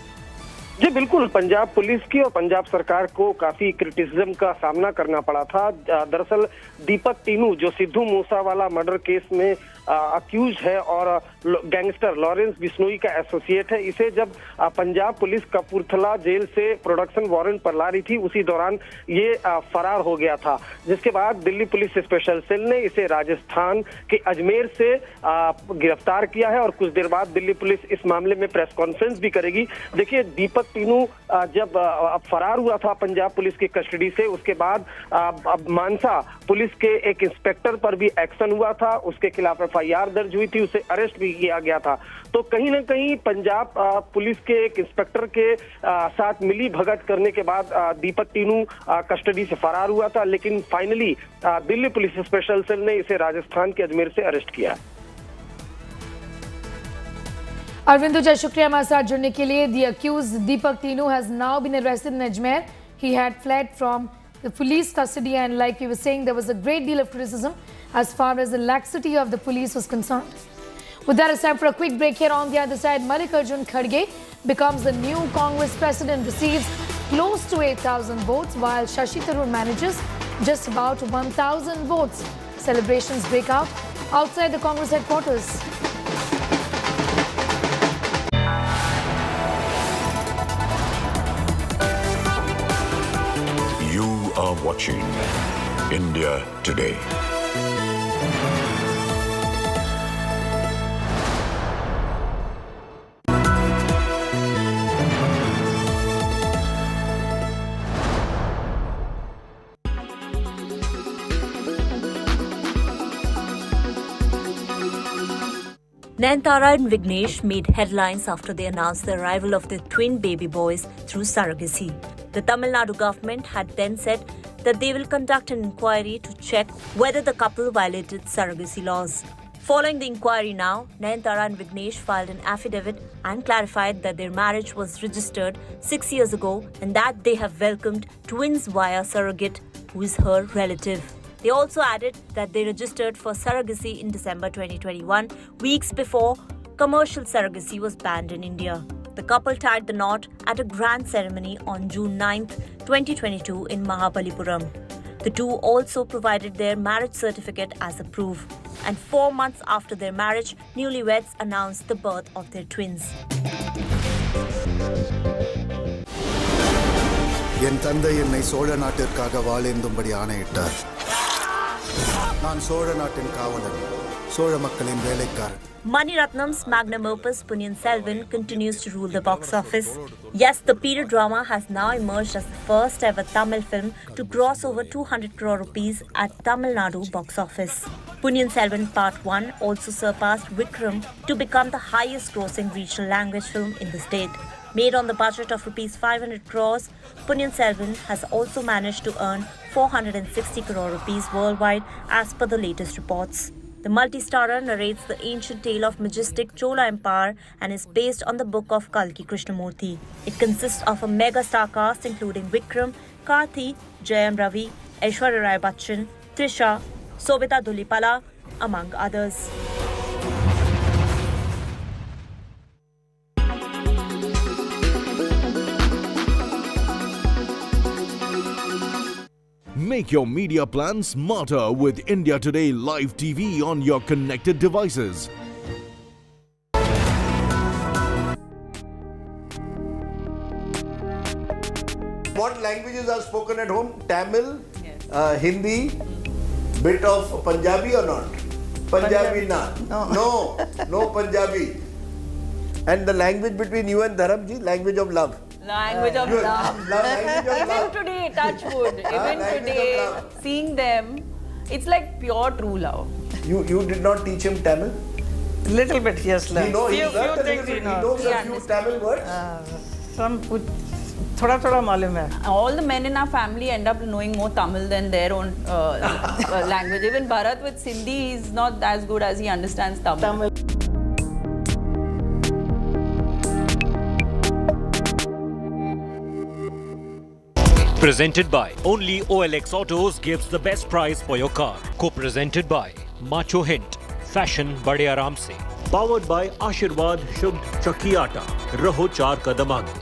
जी बिल्कुल, पंजाब पुलिस की और पंजाब सरकार को काफी क्रिटिसिज्म का सामना करना पड़ा था. दरअसल दीपक टीनू जो सिद्धू मूसावाला मर्डर केस में अक्यूज है और गैंगस्टर लॉरेंस बिश्नोई का एसोसिएट है, इसे जब पंजाब पुलिस कपूरथला जेल से प्रोडक्शन वारंट पर ला रही थी, उसी दौरान ये फरार हो गया था. जिसके बाद दिल्ली पुलिस स्पेशल सेल ने इसे राजस्थान के अजमेर से गिरफ्तार किया है और कुछ देर बाद दिल्ली पुलिस इस मामले में प्रेस कॉन्फ्रेंस भी करेगी. देखिए, दीपक टीनू जब फरार हुआ था पंजाब पुलिस की कस्टडी से, उसके बाद मानसा पुलिस के एक इंस्पेक्टर पर भी एक्शन हुआ था, उसके खिलाफ FIR दर्ज हुई थी, उसे अरेस्ट भी किया गया था. तो कहीं ना कहीं पंजाब पुलिस के एक इंस्पेक्टर के साथ मिली भगत करने के बाद दीपक टीनू कस्टडी से फरार हुआ था, लेकिन finally Delhi police special cell ने इसे राजस्थान के अजमेर से अरेस्ट किया. अरविंद ओझा, शुक्रिया हमारे साथ जुड़ने के लिए. The accused Deepak Tinu has now been arrested in Ajmer. He had fled from the police custody, and like we were saying, there was a great deal of criticism as far as the laxity of the police was concerned. With that, it's time for a quick break. Here on the other side, Mallikarjun Kharge becomes the new Congress president, receives close to 8,000 votes, while Shashi Tharoor manages just about 1,000 votes. Celebrations break out outside the Congress headquarters. You are watching India Today. Nayanthara and Vignesh made headlines after they announced the arrival of their twin baby boys through surrogacy. The Tamil Nadu government had then said that they will conduct an inquiry to check whether the couple violated surrogacy laws. Following the inquiry now, Nayanthara and Vignesh filed an affidavit and clarified that their marriage was registered 6 years ago and that they have welcomed twins via surrogate who is her relative. They also added that they registered for surrogacy in December 2021, weeks before commercial surrogacy was banned in India. The couple tied the knot at a grand ceremony on June 9, 2022 in Mahabalipuram. The two also provided their marriage certificate as a proof. And 4 months after their marriage, newlyweds announced the birth of their twins. என் தந்தை என்னை சோழ நாட்டிற்காக வாழேந்தும்படி ஆணையிட்டார். நான் சோழ நாட்டின் காவலன், சோழ மக்களின் வேலைக்காரன். Mani Ratnam's magnum opus Punniyin Selvan continues to rule the box office. Yes, the period drama has now emerged as the first ever Tamil film to gross over 200 crore rupees at Tamil Nadu box office. Punniyin Selvan Part 1 also surpassed Vikram to become the highest grossing regional language film in the state. Made on the budget of rupees 500 crores, Punniyin Selvan has also managed to earn 460 crore rupees worldwide as per the latest reports. The multi-starrer narrates the ancient tale of majestic Chola Empire and is based on the book of Kalki Krishnamurthy. It consists of a mega star cast including Vikram, Karthi, Jayam Ravi, Aishwarya Rai Bachchan, Trisha, Sobita Dhulipala, among others. Make your media plan smarter with India Today Live TV on your connected devices. What languages are spoken at home? Tamil, Hindi, bit of Punjabi or not? Punjabi not. No Punjabi. And the language between you and Dharamji, language of love. Language of love. Even today, touch wood. Even today, seeing them, it's like pure true love. You did not teach him Tamil? Little bit, yes. He knows a few Tamil words. Some थोड़ा मालूम है. All the men in our family end up knowing more Tamil than their own language. Even Bharat with Sindhi is not as good as he understands Tamil. Presented by Only OLX Autos gives the best price for your car. Co-presented by Macho Hint, Fashion Bade Aaram Se. Powered by Ashirwad Shubh Chakki Aata. Raho 4 kadam aage.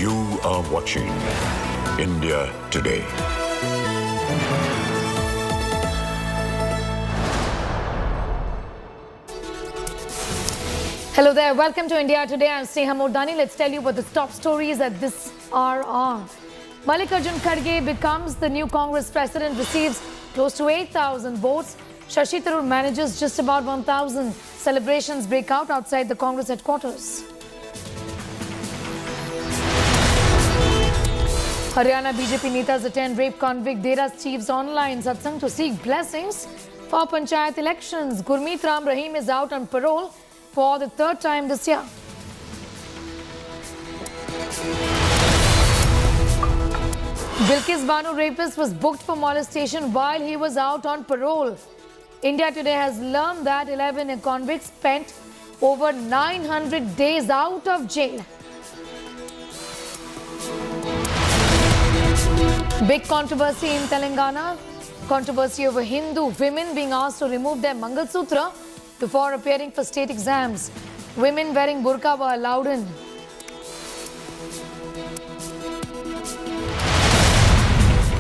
You are watching India Today. Hello there, welcome to India Today. I'm Sneha Mordani. Let's tell you what the top stories at this hour are. Mallikarjun Kharge becomes the new Congress president, receives close to 8,000 votes. Shashi Tharoor manages just about 1,000. Celebrations break out outside the Congress headquarters. Haryana BJP netas attend rape convict Dera's chief's online satsang to seek blessings for panchayat elections. Gurmeet Ram Rahim is out on parole for the third time this year. Bilkis Banu rapist was booked for molestation while he was out on parole. India Today has learned that 11 convicts spent over 900 days out of jail. Big controversy in Telangana. Controversy over Hindu women being asked to remove their Mangalsutra before appearing for state exams. Women wearing burqa were allowed in.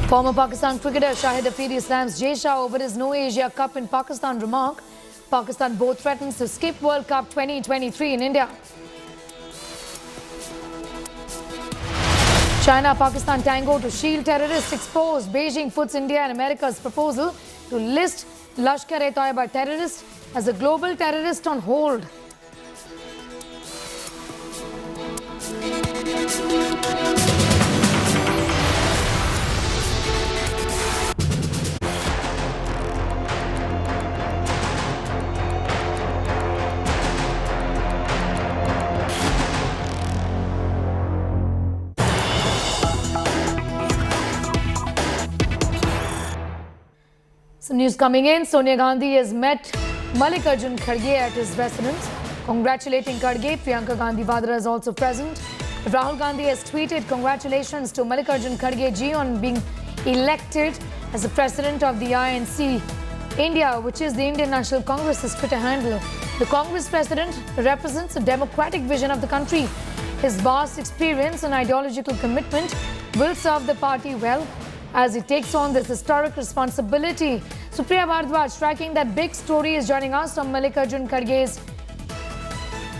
Former Pakistan cricketer Shahid Afridi slams Jay Shah over his No Asia Cup in Pakistan remark. Pakistan both threatens to skip World Cup 2023 in India. China-Pakistan tango to shield terrorists exposed. Beijing puts India and America's proposal to list Lashkar-e-Toiba terrorist as a global terrorist on hold. Some news coming in. Sonia Gandhi has met Mallikarjun Kharge at his residence. Congratulating Kharge, Priyanka Gandhi Vadra is also present. Rahul Gandhi has tweeted congratulations to Mallikarjun Kharge ji on being elected as the president of the INC India, which is the Indian National Congress's Twitter handle. The Congress president represents a democratic vision of the country. His vast experience and ideological commitment will serve the party well as he takes on this historic responsibility. Supriya Bharadwaj, tracking that big story, is joining us from Mallikarjun Kharge's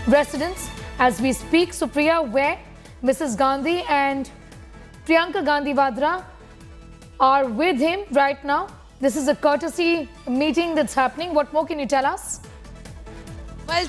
residence as we speak. Supriya, where Mrs. Gandhi and Priyanka Gandhi Vadra are with him right now. This is a courtesy meeting that's happening. What more can you tell us? Well,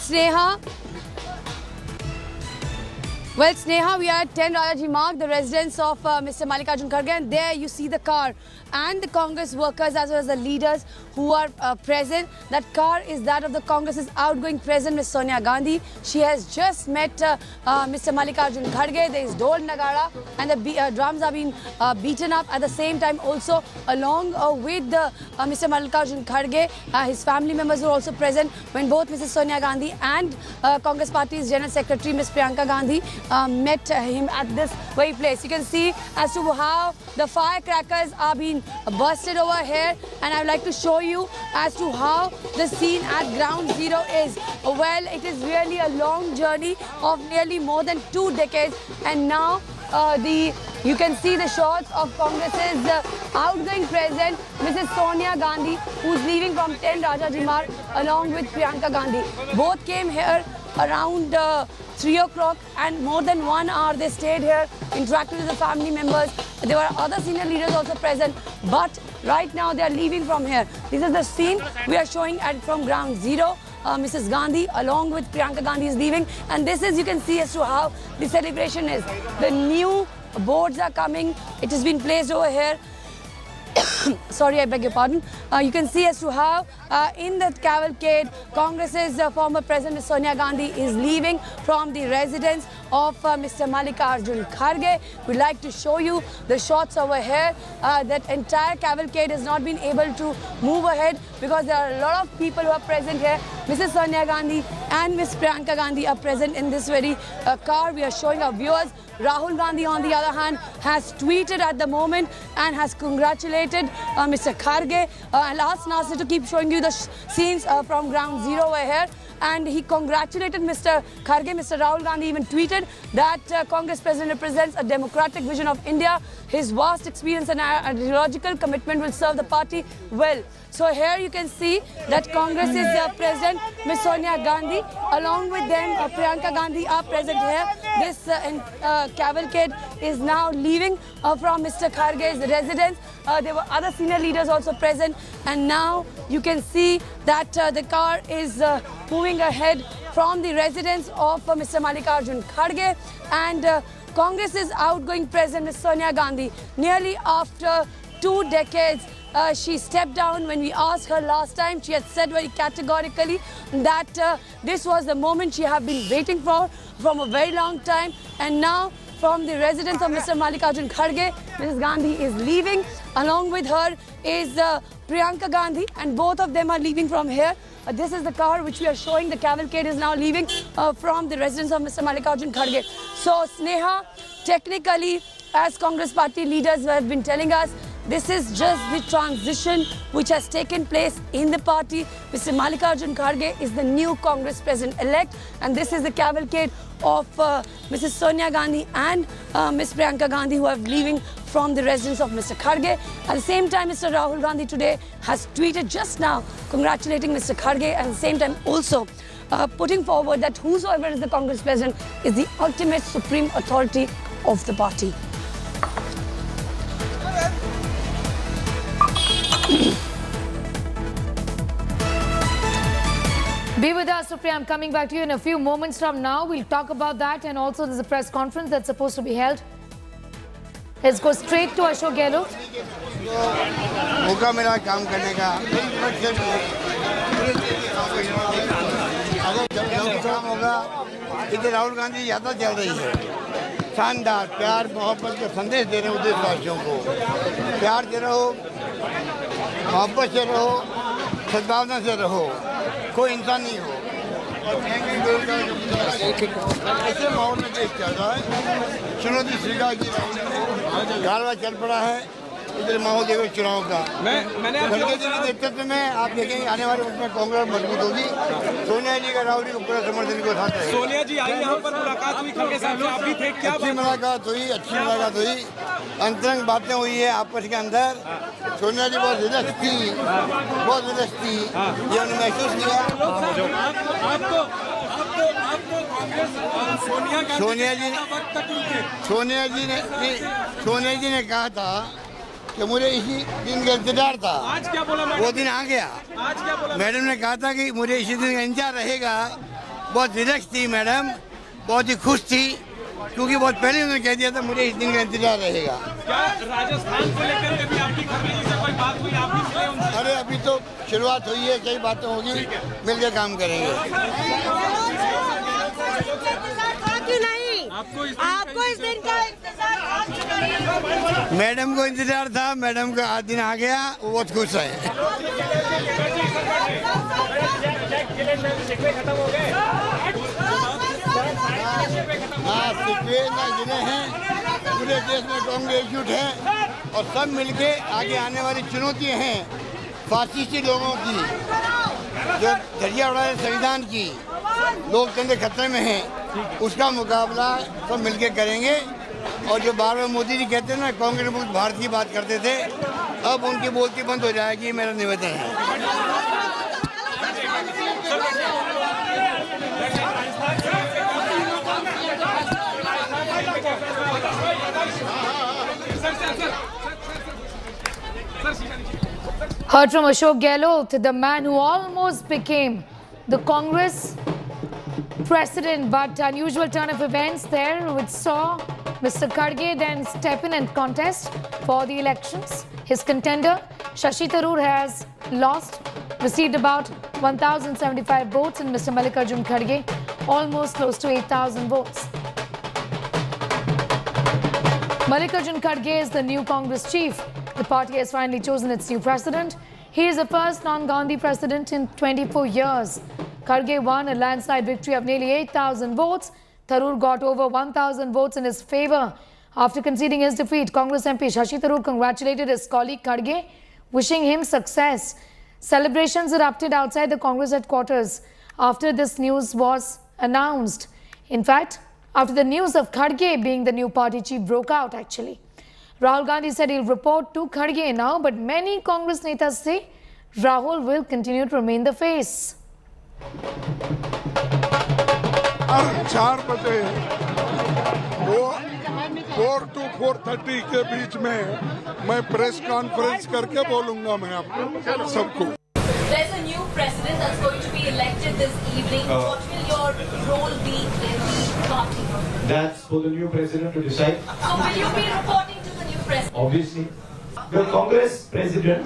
Sneha, we are at 10 Rajaji Marg, the residence of Mr. Mallikarjun Kharge, and there you see the car and the Congress workers as well as the leaders who are present. That car is that of the Congress's outgoing president, Ms. Sonia Gandhi. She has just met Mr. Mallikarjun Kharge. There is Dol Nagara and the drums are being beaten up. At the same time also, along with Mr. Mallikarjun Kharge, his family members were also present when both Mrs. Sonia Gandhi and Congress Party's General Secretary, Ms. Priyanka Gandhi, met him at this very place. You can see as to how the firecrackers are being bursted over here, and I would like to show you as to how the scene at ground zero is. Well, it is really a long journey of nearly more than 2 decades, and now you can see the shots of Congress's outgoing president, Mrs. Sonia Gandhi, who's leaving from 10 Rajaji Marg along with Priyanka Gandhi. Both came here around 3 o'clock, and more than 1 hour they stayed here, interacted with the family members. There were other senior leaders also present, but right now they are leaving from here. This is the scene we are showing from ground zero. Mrs. Gandhi along with Priyanka Gandhi is leaving, and this is, you can see as to how the celebration is. The new boards are coming. It has been placed over here. sorry, I beg your pardon. You can see as to how in the cavalcade, Congress's former President Ms. Sonia Gandhi is leaving from the residence of Mr. Mallikarjun Kharge. We'd like to show you the shots over here. That entire cavalcade has not been able to move ahead because there are a lot of people who are present here. Mrs. Sonia Gandhi and Ms. Priyanka Gandhi are present in this very car. We are showing our viewers. Rahul Gandhi, on the other hand, has tweeted at the moment and has congratulated Mr. Kharge. I'll ask Nasir to keep showing you the scenes from ground zero over here. And he congratulated Mr. Kharge. Mr. Rahul Gandhi even tweeted that Congress President represents a democratic vision of India. His vast experience and ideological commitment will serve the party well. So here you can see that Congress's President, Ms. Sonia Gandhi, along with them, Priyanka Gandhi are present here. This cavalcade is now leaving from Mr. Kharge's residence. There were other senior leaders also present, and now you can see that the car is moving ahead from the residence of Mr. Mallikarjun Kharge, and Congress's outgoing President, Ms. Sonia Gandhi, nearly after 2 decades, she stepped down. When we asked her last time, she had said very categorically that this was the moment she had been waiting for from a very long time. And now, from the residence of Mr. Mallikarjun Kharge, Mrs. Gandhi is leaving. Along with her is Priyanka Gandhi, and both of them are leaving from here. This is the car which we are showing. The cavalcade is now leaving from the residence of Mr. Mallikarjun Kharge. So, Sneha, technically, as Congress party leaders have been telling us, this is just the transition which has taken place in the party. Mr. Mallikarjun Kharge is the new Congress president-elect, and this is the cavalcade of Mrs. Sonia Gandhi and Ms. Priyanka Gandhi, who are leaving from the residence of Mr. Kharge. At the same time, Mr. Rahul Gandhi today has tweeted just now congratulating Mr. Kharge, and at the same time also putting forward that whosoever is the Congress president is the ultimate supreme authority of the party. Be with us, Supriya. I'm coming back to you in a few moments from now. We'll talk about that, and also there's a press conference that's supposed to be held. Let's go straight to Ashok Gehlot. मौका मिला काम करने का अगर जब काम होगा इधर राहुल गांधी यात्रा चल रही है शानदार प्यार मोहब्बत का संदेश दे रहे हैं देशवासियों को प्यार से रहो मोहब्बत से रहो सद्भावना से रहो कोई इंसान नहीं हो ऐसे माहौल में देश चल रहा है चुनौती स्वीकार की गालवा चल पड़ा है इधर माहौल देखो चुनाव का खड़गे जी के नेतृत्व में आप देखेंगे आने वाले वक्त में कांग्रेस मजबूत होगी सोनिया जी का राहुल जी को पूरा समर्थन को साथ है सोनिया जी आई यहाँ पर मुलाकात हुई खड़गे साहब से आप भी थे क्या अच्छी मुलाकात हुई अंतरंग बातें हुई है आपस के अंदर सोनिया जी बहुत विलस थी ये उन्होंने महसूस किया सोनिया जी ने कहा था कि मुझे इसी दिन का इंतजार था आज क्या बोला वो दिन आ गया आज क्या बोला मैडम ने कहा था कि मुझे इसी दिन का इंतजार रहेगा बहुत रिलैक्स थी मैडम बहुत ही खुश थी क्योंकि बहुत पहले उन्होंने कह दिया था मुझे इस दिन का इंतजार रहेगा क्या राजस्थान को लेकर के भी आपकी खरगे जी से कोई बात हुई आप भी मिले उनसे अरे अभी तो शुरुआत हुई है कई बातें होगी मिलकर काम करेंगे आपको इस दिन का इंतजार मैडम को इंतजार था मैडम का आज दिन आ गया वो बहुत खुश है ना जिले हैं पूरे देश में कांग्रेस एकजुट है और सब मिलके आगे आने वाली चुनौतियां हैं फासिस्टी लोगों की जो धज्जियां उड़ा रहे संविधान की लोकतंत्र खतरे में है उसका मुकाबला सब मिलके करेंगे और जो बार बार मोदी जी कहते हैं ना कांग्रेस मुक्त भारत की बात करते थे अब उनकी बोलती बंद हो जाएगी मेरा निवेदन है Heard from Ashok Gehlot, the man who almost became the Congress president, but unusual turn of events there, which saw Mr. Kharge then step in and contest for the elections. His contender, Shashi Tharoor, has received about 1,075 votes, and Mr. Mallikarjun Kharge almost close to 8,000 votes. Mallikarjun Kharge is the new Congress chief. The party has finally chosen its new president. He is the first non-Gandhi president in 24 years. Kharge won a landslide victory of nearly 8,000 votes. Tharoor got over 1,000 votes in his favour. After conceding his defeat, Congress MP Shashi Tharoor congratulated his colleague Kharge, wishing him success. Celebrations erupted outside the Congress headquarters after this news was announced. In fact, after the news of Kharge being the new party chief broke out actually. Rahul Gandhi said he'll report to Kharge now, but many Congress netas say Rahul will continue to remain the face. 4 बजे 4 to 4:30 के बीच में मैं press conference करके बोलूंगा मैं आपको सबको. There's a new president that's going to be elected this evening. What will your role be in the party? That's for the new president to decide. So will you be reporting to the new president? Obviously. The Congress president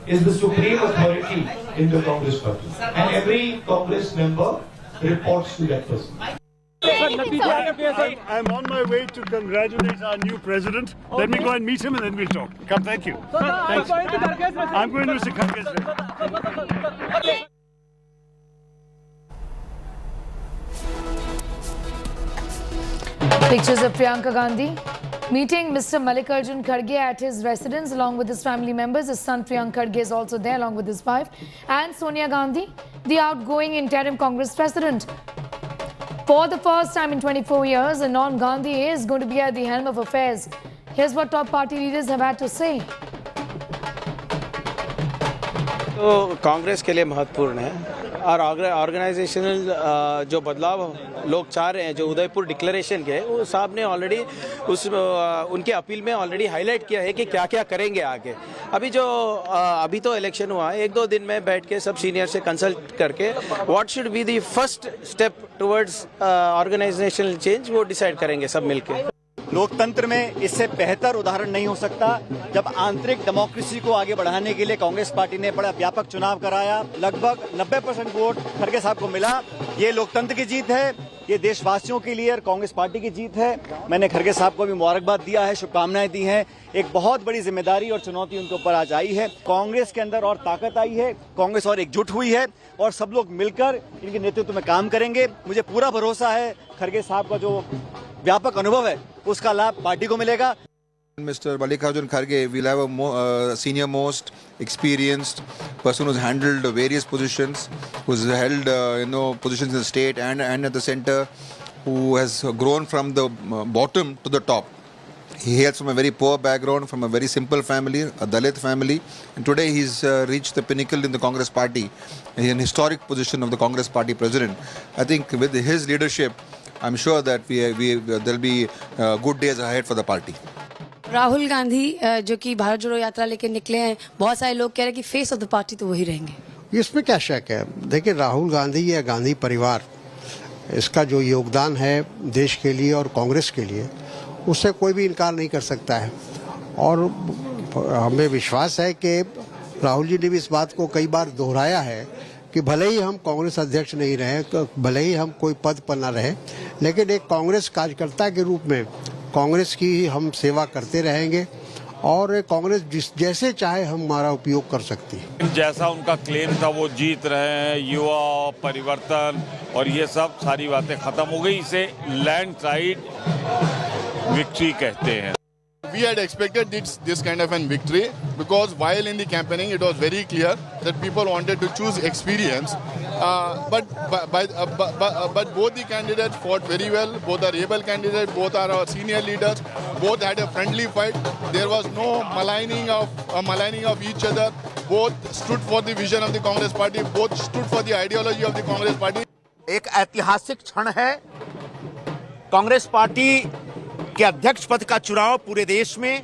is the supreme authority in the Congress party. And every Congress member reports to that person. I'm on my way to congratulate our new president. Okay. Let me go and meet him and then we'll talk. Come, thank you. Thanks. I'm going to Mr. Kharge's rally. Pictures of Priyanka Gandhi meeting Mr. Mallikarjun Kharge at his residence along with his family members. His son Priyank Kharge is also there along with his wife. And Sonia Gandhi, the outgoing interim Congress president. For the first time in 24 years, a non-Gandhi is going to be at the helm of affairs. Here's what top party leaders have had to say. तो कांग्रेस के लिए महत्वपूर्ण है और organisational जो बदलाव लोग चाह रहे हैं, जो उदयपुर डिक्लेरेशन के, वो साहब ने ऑलरेडी उनके अपील में ऑलरेडी हाईलाइट किया है कि क्या क्या करेंगे आगे. अभी तो इलेक्शन हुआ है, 1-2 दिन में बैठ के सब सीनियर से कंसल्ट करके what should be the first step towards organisational change वो डिसाइड करेंगे सब मिलके. लोकतंत्र में इससे बेहतर उदाहरण नहीं हो सकता जब आंतरिक डेमोक्रेसी को आगे बढ़ाने के लिए कांग्रेस पार्टी ने बड़ा व्यापक चुनाव कराया. लगभग 90% वोट खड़गे साहब को मिला. ये लोकतंत्र की जीत है, ये देशवासियों के लिए और कांग्रेस पार्टी की जीत है. मैंने खड़गे साहब को भी मुबारकबाद दिया है, शुभकामनाएं दी हैं. एक बहुत बड़ी जिम्मेदारी और चुनौती उनके ऊपर आज आई है. कांग्रेस के अंदर और ताकत आई है, कांग्रेस और एकजुट हुई है और सब लोग मिलकर इनके नेतृत्व में काम करेंगे. मुझे पूरा भरोसा है खड़गे साहब का जो व्यापक अनुभव है उसका लाभ पार्टी को मिलेगा. Mr. Mallikarjun Kharge will have a senior most experienced person who's handled various positions, who's held positions in the state and at the center, who has grown from the bottom to the top. He hails from a very poor background, from a very simple family, a Dalit family, and today he's reached the pinnacle in the Congress party, an historic position of the Congress party president. I think with his leadership, I'm sure that there'll be good days ahead for the party. Rahul Gandhi जो कि भारत जोड़ो यात्रा लेके निकले हैं, बहुत सारे लोग कह रहे हैं कि फेस ऑफ द पार्टी तो वही रहेंगे. इसमें क्या शक है. देखिए, राहुल गांधी या गांधी परिवार, इसका जो योगदान है देश के लिए और कांग्रेस के लिए, उससे कोई भी इनकार नहीं कर सकता है. और हमें विश्वास है कि राहुल जी ने भी इस बात को कई बार दोहराया है कि भले ही हम कांग्रेस अध्यक्ष नहीं रहे, भले ही हम कोई पद पर न रहे, लेकिन एक कांग्रेस कार्यकर्ता के रूप में कांग्रेस की हम सेवा करते रहेंगे और कांग्रेस जैसे चाहे हमारा उपयोग कर सकती है. जैसा उनका क्लेम था वो जीत रहे हैं, युवा परिवर्तन और ये सब सारी बातें खत्म हो गई. इसे लैंडस्लाइड विक्ट्री कहते हैं. We had expected this kind of an victory because while in the campaigning it was very clear that people wanted to choose experience, but both the candidates fought very well. Both are able candidates, both are our senior leaders, both had a friendly fight. There was no maligning of each other. Both stood for the vision of the Congress party, both stood for the ideology of the Congress party. एक ऐतिहासिक क्षण है. Congress party के अध्यक्ष पद का चुनाव पूरे देश में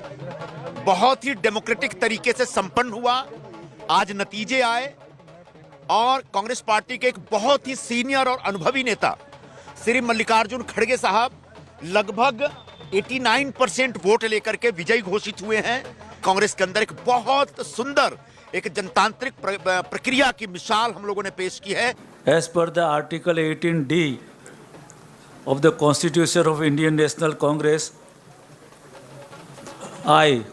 बहुत ही डेमोक्रेटिक तरीके से संपन्न हुआ. आज नतीजे आए और कांग्रेस पार्टी के एक बहुत ही सीनियर और अनुभवी नेता श्री मल्लिकार्जुन खड़गे साहब लगभग 89% वोट लेकर के विजयी घोषित हुए हैं. कांग्रेस के अंदर एक बहुत सुंदर एक जनतांत्रिक प्रक्रिया की मिसाल हम लोगों ने पेश की है। As per the Article 18D of the Constitution of Indian National Congress, I,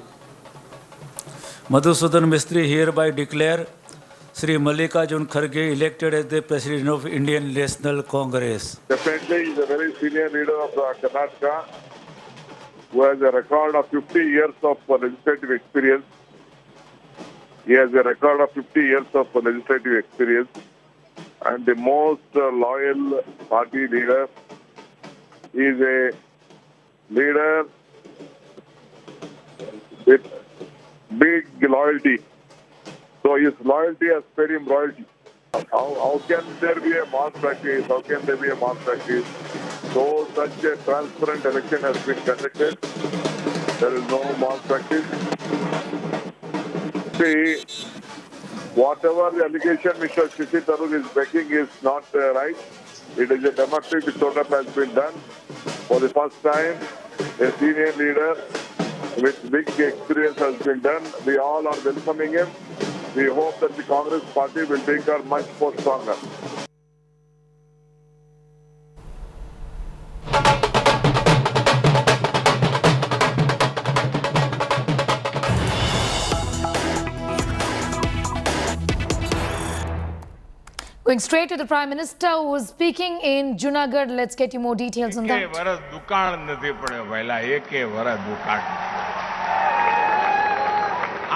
Madhusudan Mistry, hereby declare Sri Mallikarjun Kharge elected as the President of Indian National Congress. Definitely, he is a very senior leader of the Karnataka who has a record of 50 years of legislative experience. He has a record of 50 years of legislative experience and the most loyal party leader. He is a leader with big loyalty. So his loyalty has paid him royalty. How can there be a mass practice? How can there be a mass practice? So such a transparent election has been conducted. There is no mass practice. See, whatever the allegation Mr. Shashi Tharoor is making is not right. It is a democratic disorder has been done. For the first time, a senior leader with big experience has been done. We all are welcoming him. We hope that the Congress party will make her much more stronger. Going straight to the Prime Minister who was speaking in Junagadh. Let's get you more details on that. વરસ દુકાળ નથી પડ્યો પહેલા એકે વરસ દુકાળ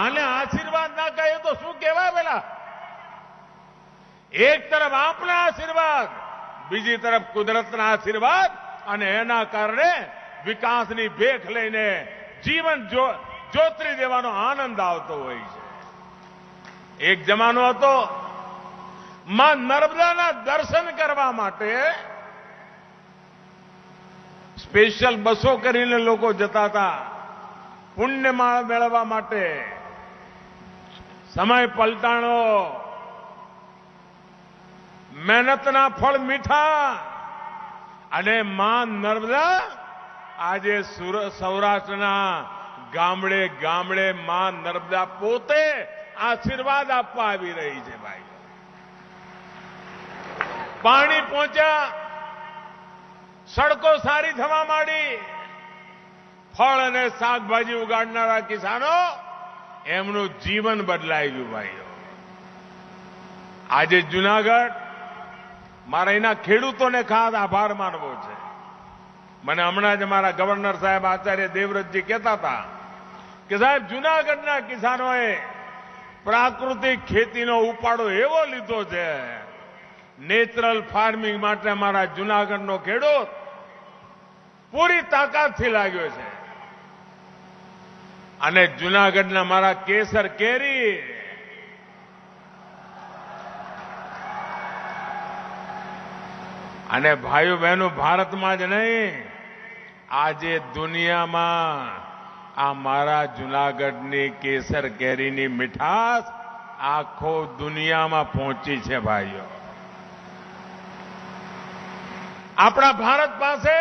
આને આશીર્વાદ ના કહે તો શું કહેવાય પેલા એક તરફ આપણા આશીર્વાદ બીજી તરફ કુદરતના આશીર્વાદ અને એના કારણે વિકાસની ભેખ લઈને જીવન જોતરી દેવાનો આનંદ આવતો હોય છે એક જમાનો હતો માં નર્મદાના દર્શન કરવા માટે સ્પેશિયલ બસો કરીને લોકો જતા હતા પુણ્ય મેળવવા માટે સમય પલટાણો મહેનતના ફળ મીઠા અને માં નર્મદા આજે સૌરાષ્ટ્રના ગામડે ગામડે માં નર્મદા પોતે આશીર્વાદ આપવા આવી રહી છે ભાઈ પાણી પહોંચ્યા સડકો સારી થવા માંડી ફળ અને શાકભાજી ઉગાડનારા કિસાનો એમનું જીવન બદલાઈ ગયું ભાઈઓ આજે જુનાગઢ મારા એના ખેડૂતોને ખાસ આભાર માનવો છે મને હમણાં જ મારા ગવર્નર સાહેબ આચાર્ય દેવવ્રતજી કહેતા હતા કે સાહેબ જુનાગઢના કિસાનોએ પ્રાકૃતિક ખેતીનો ઉપાડો એવો લીધો છે નેચરલ ફાર્મિંગ માટે અમારા જુનાગઢનો ખેડૂત પૂરી તાકાતથી લાગ્યો છે અને જુનાગઢના મારા કેસર કેરી અને ભાઈઓ બહેનો ભારતમાં જ નહીં આજે દુનિયામાં આ મારા જુનાગઢની કેસર કેરીની મીઠાશ આખો દુનિયામાં પહોંચી છે ભાઈઓ આપણા ભારત પાસે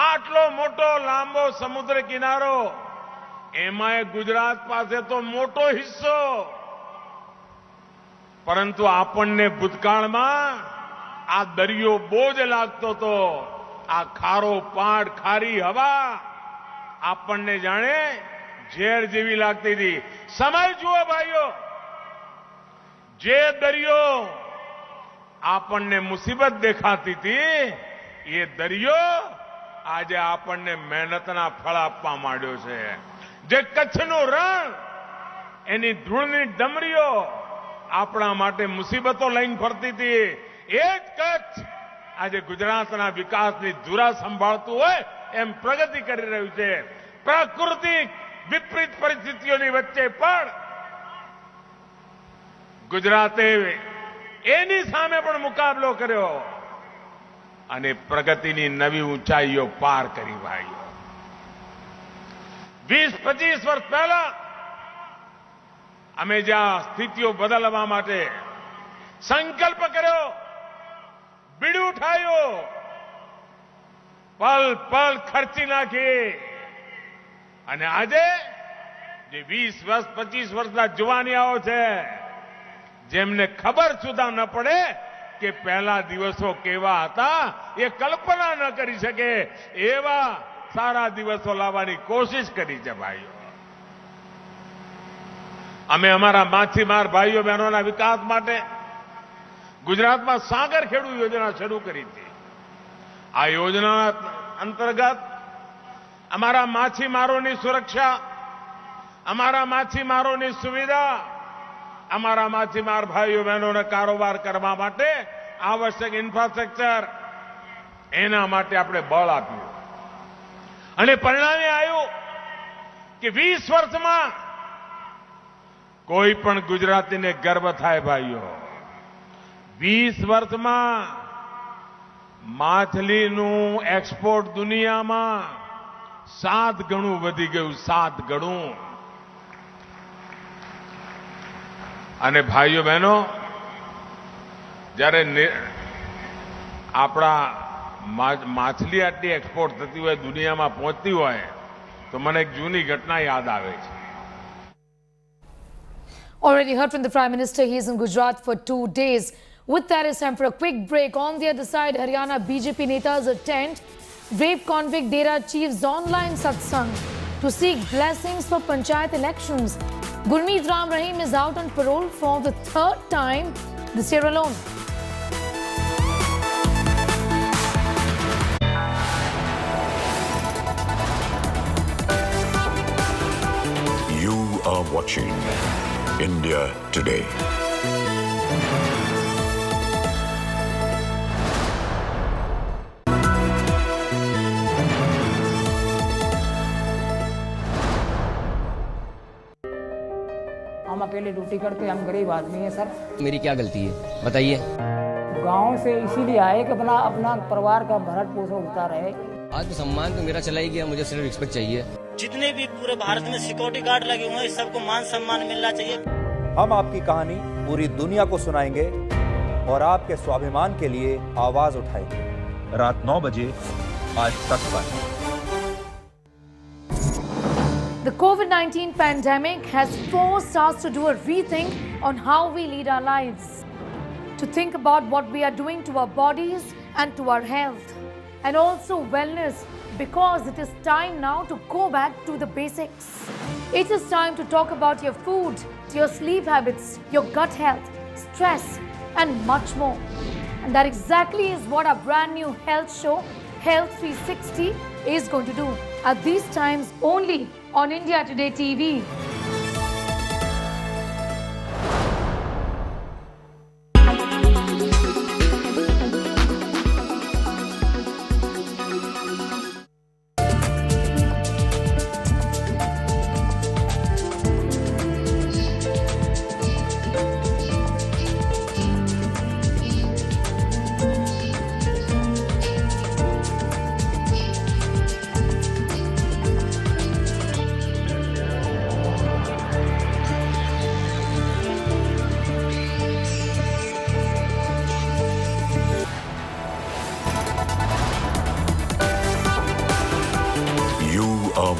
આટલો મોટો લાંબો સમુદ્ર કિનારો એમાં ગુજરાત પાસે તો મોટો હિસ્સો પરંતુ આપણને ભૂતકાળમાં આ દરિયો બોજ લાગતો હતો આ ખારો પાડ ખારી હવા આપણને જાણે ઝેર જેવી લાગતી હતી સમય જુઓ ભાઈઓ જે દરિયો આપણને મુસીબત દેખાતી હતી એ દરિયો આજે આપણને મહેનતના ફળ આપવા માંડ્યો છે જે કચ્છનું રણ એની ધૂળની ડમરીઓ આપણા માટે મુસીબતો લઈને ફરતી હતી એ જ કચ્છ આજે ગુજરાતના વિકાસની ધુરા સંભાળતું હોય એમ પ્રગતિ કરી રહ્યું છે પ્રાકૃતિક વિપરીત પરિસ્થિતિઓની વચ્ચે પણ ગુજરાતે એની સામે પણ મુકાબલો કર્યો અને પ્રગતિની નવી ઊંચાઈઓ પાર કરી ભાઈઓ 20-25 વર્ષ પહેલા અમે જ્યાં સ્થિતિઓ બદલવા માટે સંકલ્પ કર્યો બીડું ઉઠાયો પલ પલ ખર્ચી નાખી અને આજે જે 20 વર્ષ 25 વર્ષના જુવાનિયાઓ છે જેમને ખબર સુધા ન પડે કે પહેલા દિવસો કેવા હતા એ કલ્પના ન કરી શકે એવા સારા દિવસો લાવવાની કોશિશ કરી છે ભાઈઓ. અમે અમારા માછીમાર ભાઈઓ બહેનોના વિકાસ માટે ગુજરાતમાં સાગર ખેડુ યોજના શરૂ કરી હતી. આ યોજના અંતર્ગત અમારા માછીમારોની સુરક્ષા, અમારા માછીમારોની સુવિધા, અમારા માછીમાર ભાઈઓ બહેનોને કારોબાર કરવા માટે આવશ્યક ઇન્ફ્રાસ્ટ્રક્ચર એના માટે આપણે બળ આપ્યું અને પરિણામે આવ્યું કે 20 વર્ષમાં કોઈ પણ ગુજરાતીને ગર્વ થાય ભાઈઓ. 20 વર્ષમાં માછલીનું એક્સપોર્ટ દુનિયામાં 7 ગણું વધી ગયું, 7 ગણું. અને ભાઈઓ બહેનો, જ્યારે આપણા માછલી આટલી એક્સપોર્ટ થતી હોય, દુનિયામાં પહોંચતી હોય, તો મને એક જૂની ઘટના યાદ આવે છે. Already heard from the Prime Minister, he is in Gujarat for 2 days. With that, it's time for a quick break. On the other side, Haryana BJP netas attend rape convict Dera Chief's online satsang to seek blessings for Panchayat elections. Gurmeet Ram Rahim is out on parole for the 3rd time this year alone. You are watching India Today. हम अकेले duty करते, हम गरीब आदमी हैं sir. मेरी क्या गलती है बताइए? गांव से इसीलिए आए कि अपना परिवार का भरण पोषण होता रहे। आत्मसम्मान तो मेरा चला ही गया, मुझे सिर्फ रिस्पेक्ट चाहिए। जितने भी पूरे भारत में सिक्योरिटी गार्ड लगे हुए हैं, सबको मान सम्मान मिलना चाहिए। हम आपकी कहानी पूरी दुनिया को सुनाएंगे और आपके स्वाभिमान के लिए आवाज उठाएंगे। रात 9 बजे आज तक पर। The COVID-19 pandemic has forced us to do a rethink on how we lead our lives, to think about what we are doing to our bodies and to our health, and also wellness, because it is time now to go back to the basics. It is time to talk about your food, your sleep habits, your gut health, stress, and much more. And that exactly is what our brand new health show, Health 360, is going to do at these times only on India Today TV.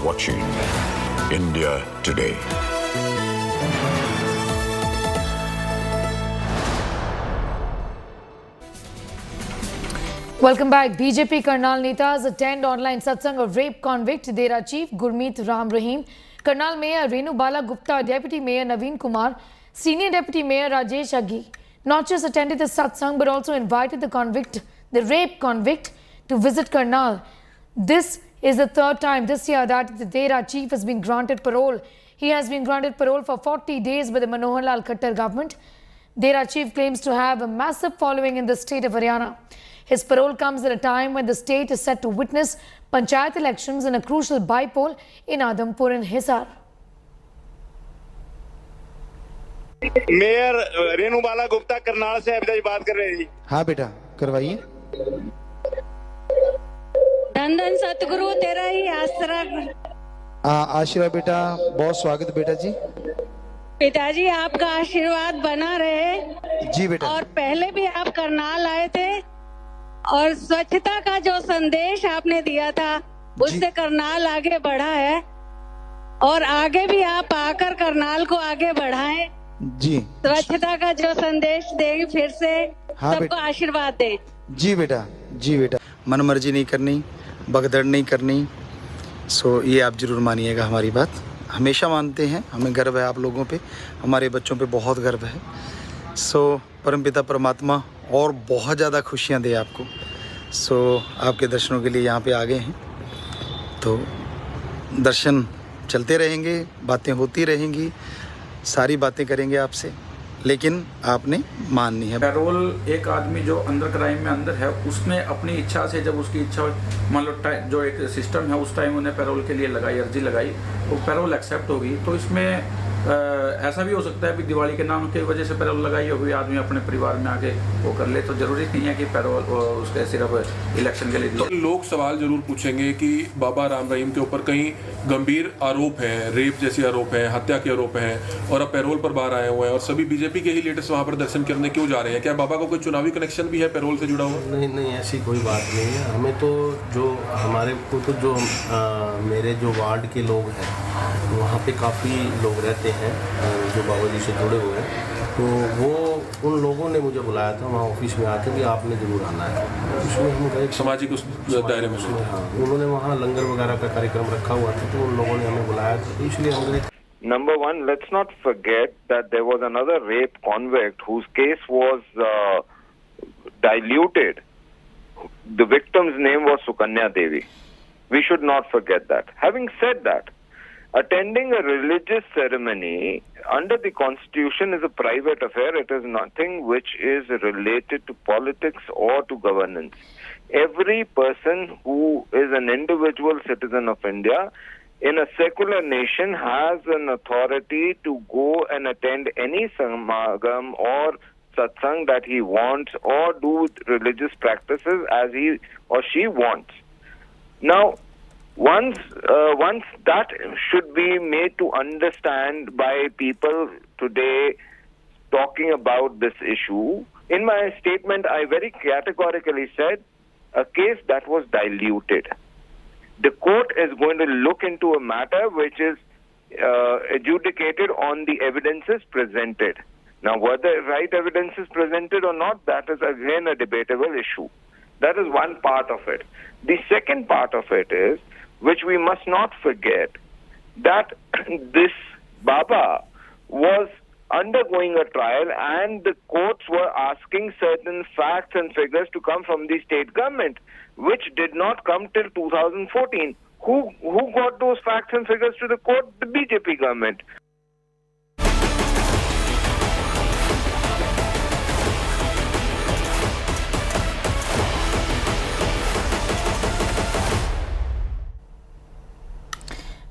Watching India Today. Welcome back. BJP Karnal netas attend online satsang of rape convict Dera Chief Gurmeet Ram Rahim. Karnal Mayor Renu Bala Gupta, Deputy Mayor Naveen Kumar, Senior Deputy Mayor Rajesh Aggi not just attended the satsang but also invited the rape convict to visit Karnal. This is the 3rd time this year that the Dera Chief has been granted parole. He has been granted parole for 40 days by the Manohar Lal Khattar government. Dera Chief claims to have a massive following in the state of Haryana. His parole comes at a time when the state is set to witness Panchayat elections and a crucial by-poll in Adhampur and Hisar. Mayor Renu Bala Gupta Karnal से अभी बात कर रहे हैं। हाँ बेटा करवाइए। धन धन सतगुरु तेरा ही आसरा। आशीर्वाद बेटा, बहुत स्वागत बेटा जी। पिताजी आपका आशीर्वाद बना रहे। जी बेटा। और पहले भी आप करनाल आए थे और स्वच्छता का जो संदेश आपने दिया था उससे करनाल आगे बढ़ा है और आगे भी आप आकर करनाल को आगे बढ़ाएं, जी स्वच्छता का जो संदेश दें, फिर से हाँ सबको आशीर्वाद दें। जी बेटा, जी बेटा। मनमर्जी नहीं करनी, भगदड़ नहीं करनी। सो ये आप जरूर मानिएगा हमारी बात, हमेशा मानते हैं। हमें गर्व है आप लोगों पे, हमारे बच्चों पे बहुत गर्व है। सो परमपिता परमात्मा और बहुत ज़्यादा खुशियाँ दे आपको। सो आपके दर्शनों के लिए यहाँ पे आ गए हैं, तो दर्शन चलते रहेंगे, बातें होती रहेंगी, सारी बातें करेंगे आपसे, लेकिन आपने माननी है। पैरोल एक आदमी जो अंडर क्राइम में अंदर है, उसने अपनी इच्छा से, जब उसकी इच्छा मान लो जो एक सिस्टम है उस टाइम उन्हें पैरोल के लिए लगाई, अर्जी लगाई, वो पैरोल एक्सेप्ट होगी। तो इसमें ऐसा भी हो सकता है कि दिवाली के नाम की वजह से पैरोल लगाई हुई आदमी अपने परिवार में आके वो कर ले, तो जरूरी नहीं है कि पैरोल उसके सिर्फ इलेक्शन के लिए। तो लोग सवाल जरूर पूछेंगे कि बाबा राम रहीम के ऊपर कई गंभीर आरोप हैं, रेप जैसे आरोप हैं, हत्या के आरोप हैं, और अब पैरोल पर बाहर आए हुए हैं, और सभी बीजेपी के ही लीडर्स वहाँ पर दर्शन करने क्यों जा रहे हैं? क्या बाबा का कोई चुनावी कनेक्शन भी है पैरोल से जुड़ा हुआ? नहीं, ऐसी कोई बात नहीं है। हमें तो जो हमारे को तो जो मेरे जो वार्ड के लोग हैं वहाँ पे काफ़ी लोग रहते हैं जो बाबा जी से जुड़े हुए हैं, तो वो उन लोगों ने मुझे बुलाया था वहाँ ऑफिस में आके कि आपने ज़रूर आना है। उसमें हम गए सामाजिक उस दायरे में। हाँ, उन्होंने वहाँ लंगर वगैरह का कार्यक्रम रखा हुआ था, तो उन लोगों ने हमें बुलाया था, तो इसलिए हम गए। Number one, let's not forget that there was another rape convict whose case was diluted. The victim's name was Sukanya Devi. We should not forget that. Having said that, attending a religious ceremony under the Constitution is a private affair. It is nothing which is related to politics or to governance. Every person who is an individual citizen of India in a secular nation has an authority to go and attend any samagam or satsang that he wants, or do religious practices as he or she wants. Now, once that should be made to understand by people today talking about this issue. In my statement, I very categorically said a case that was diluted. The court is going to look into a matter which is adjudicated on the evidences presented. Now, whether right evidence is presented or not, that is again a debatable issue. That is one part of it. The second part of it is, which we must not forget, that this Baba was undergoing a trial and the courts were asking certain facts and figures to come from the state government, which did not come till 2014. Who got those facts and figures to the court? The BJP government.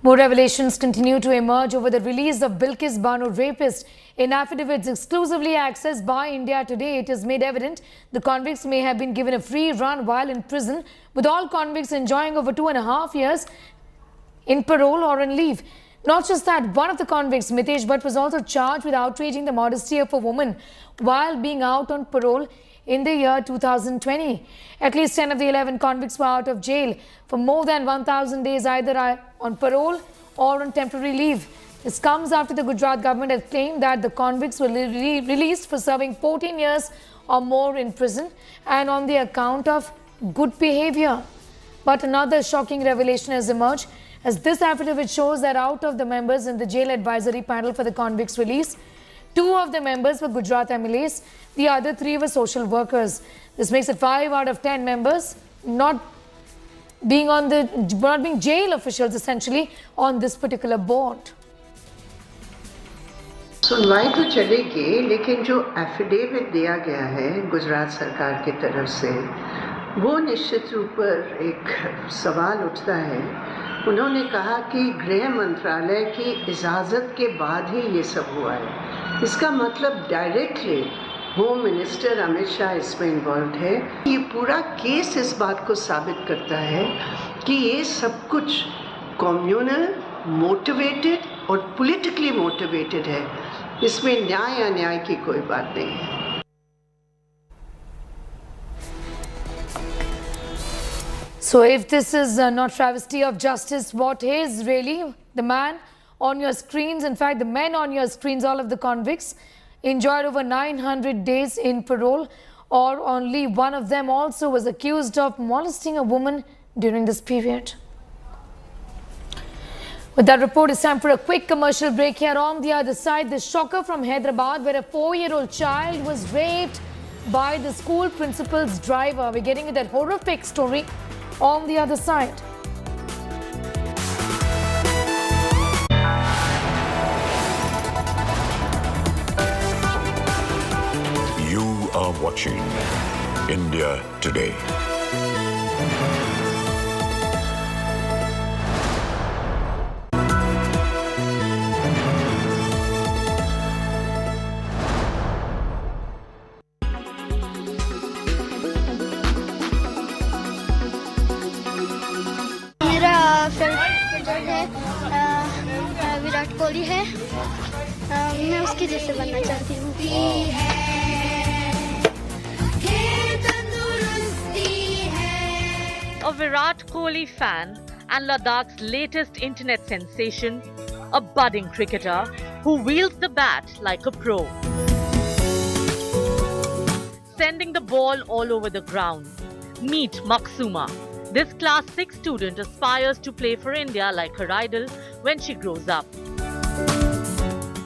More revelations continue to emerge over the release of Bilkis Bano rapist. In affidavits exclusively accessed by India Today, it is made evident the convicts may have been given a free run while in prison, with all convicts enjoying over 2.5 years in parole or on leave. Not just that, one of the convicts, Mitesh Bhatt, was also charged with outraging the modesty of a woman while being out on parole in the year 2020. At least 10 of the 11 convicts were out of jail for more than 1,000 days, either on parole or on temporary leave. This comes after the Gujarat government has claimed that the convicts were released for serving 14 years or more in prison and on the account of good behavior. But another shocking revelation has emerged, as this affidavit shows that out of the members in the jail advisory panel for the convicts' release, 2 of the members were Gujarat MLAs, the other 3 were social workers. This makes it 5 out of 10 members not being jail officials essentially on this particular board. सुनवाई तो चलेगी, लेकिन जो affidavit दिया गया है गुजरात सरकार की तरफ से, वो निश्चित रूप पर एक सवाल उठता है। उन्होंने कहा कि गृह मंत्रालय की इजाज़त के बाद ही ये सब हुआ है। इसका मतलब directly home minister Amit Shah इसमें इन्वॉल्व है। ये पूरा केस इस बात को साबित करता है कि ये सब कुछ कम्युनल, मोटिवेटेड और पॉलिटिकली मोटिवेटेड है। इसमें न्याय अन्याय की कोई बात नहीं है। So if this is not travesty of justice, what is really? The man on your screens. In fact, the men on your screens, all of the convicts, enjoyed over 900 days in parole, or only one of them also was accused of molesting a woman during this period. With that report, it's time for a quick commercial break. Here on the other side, the shocker from Hyderabad, where a 4-year-old child was raped by the school principal's driver. We're getting to that horrific story on the other side. You are watching India Today. Virat Kohli है, मैं उसके जैसे बनना चाहती हूँ। A Virat Kohli fan and Ladakh's latest internet sensation, a budding cricketer who wields the bat like a pro, sending the ball all over the ground. Meet Maksuma. This class 6 student aspires to play for India like her idol when she grows up.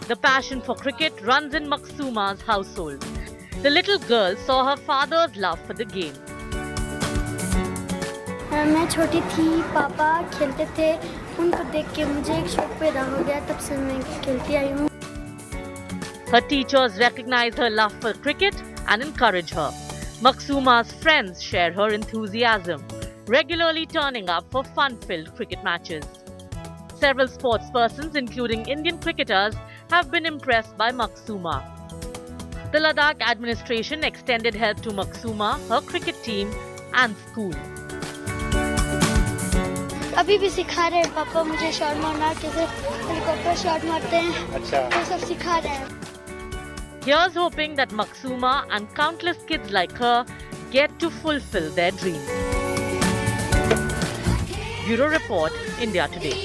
The passion for cricket runs in Maksuma's household. The little girl saw her father's love for the game. मैं छोटी थी, पापा खेलते थे, उनको देख के मुझे एक शौक पैदा हो गया, तब से मैं खेलती आई हूँ। Her teachers recognize her love for cricket and encourage her. Maksuma's friends share her enthusiasm, regularly turning up for fun-filled cricket matches. Several sportspersons, including Indian cricketers, have been impressed by Maksuma. The Ladakh administration extended help to Maksuma, her cricket team and school. अभी भी सिखा रहे हैं पापा मुझे shot मारना, कैसे helicopter shot मारते हैं, अच्छा वो सब सिखा रहे हैं। Here's hoping that Maksuma and countless kids like her get to fulfill their dreams. Bureau Report, India Today.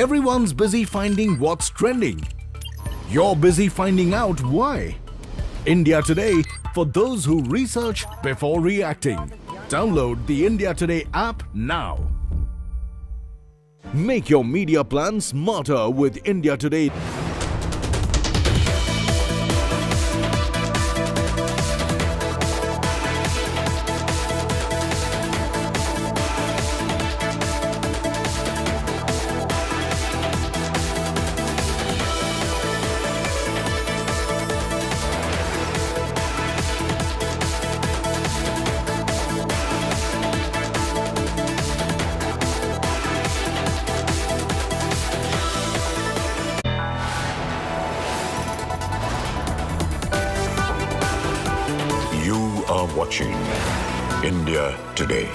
Everyone's busy finding what's trending. You're busy finding out why. India Today, for those who research before reacting. Download the India Today app now. Make your media plan smarter with India Today. Watching India Today.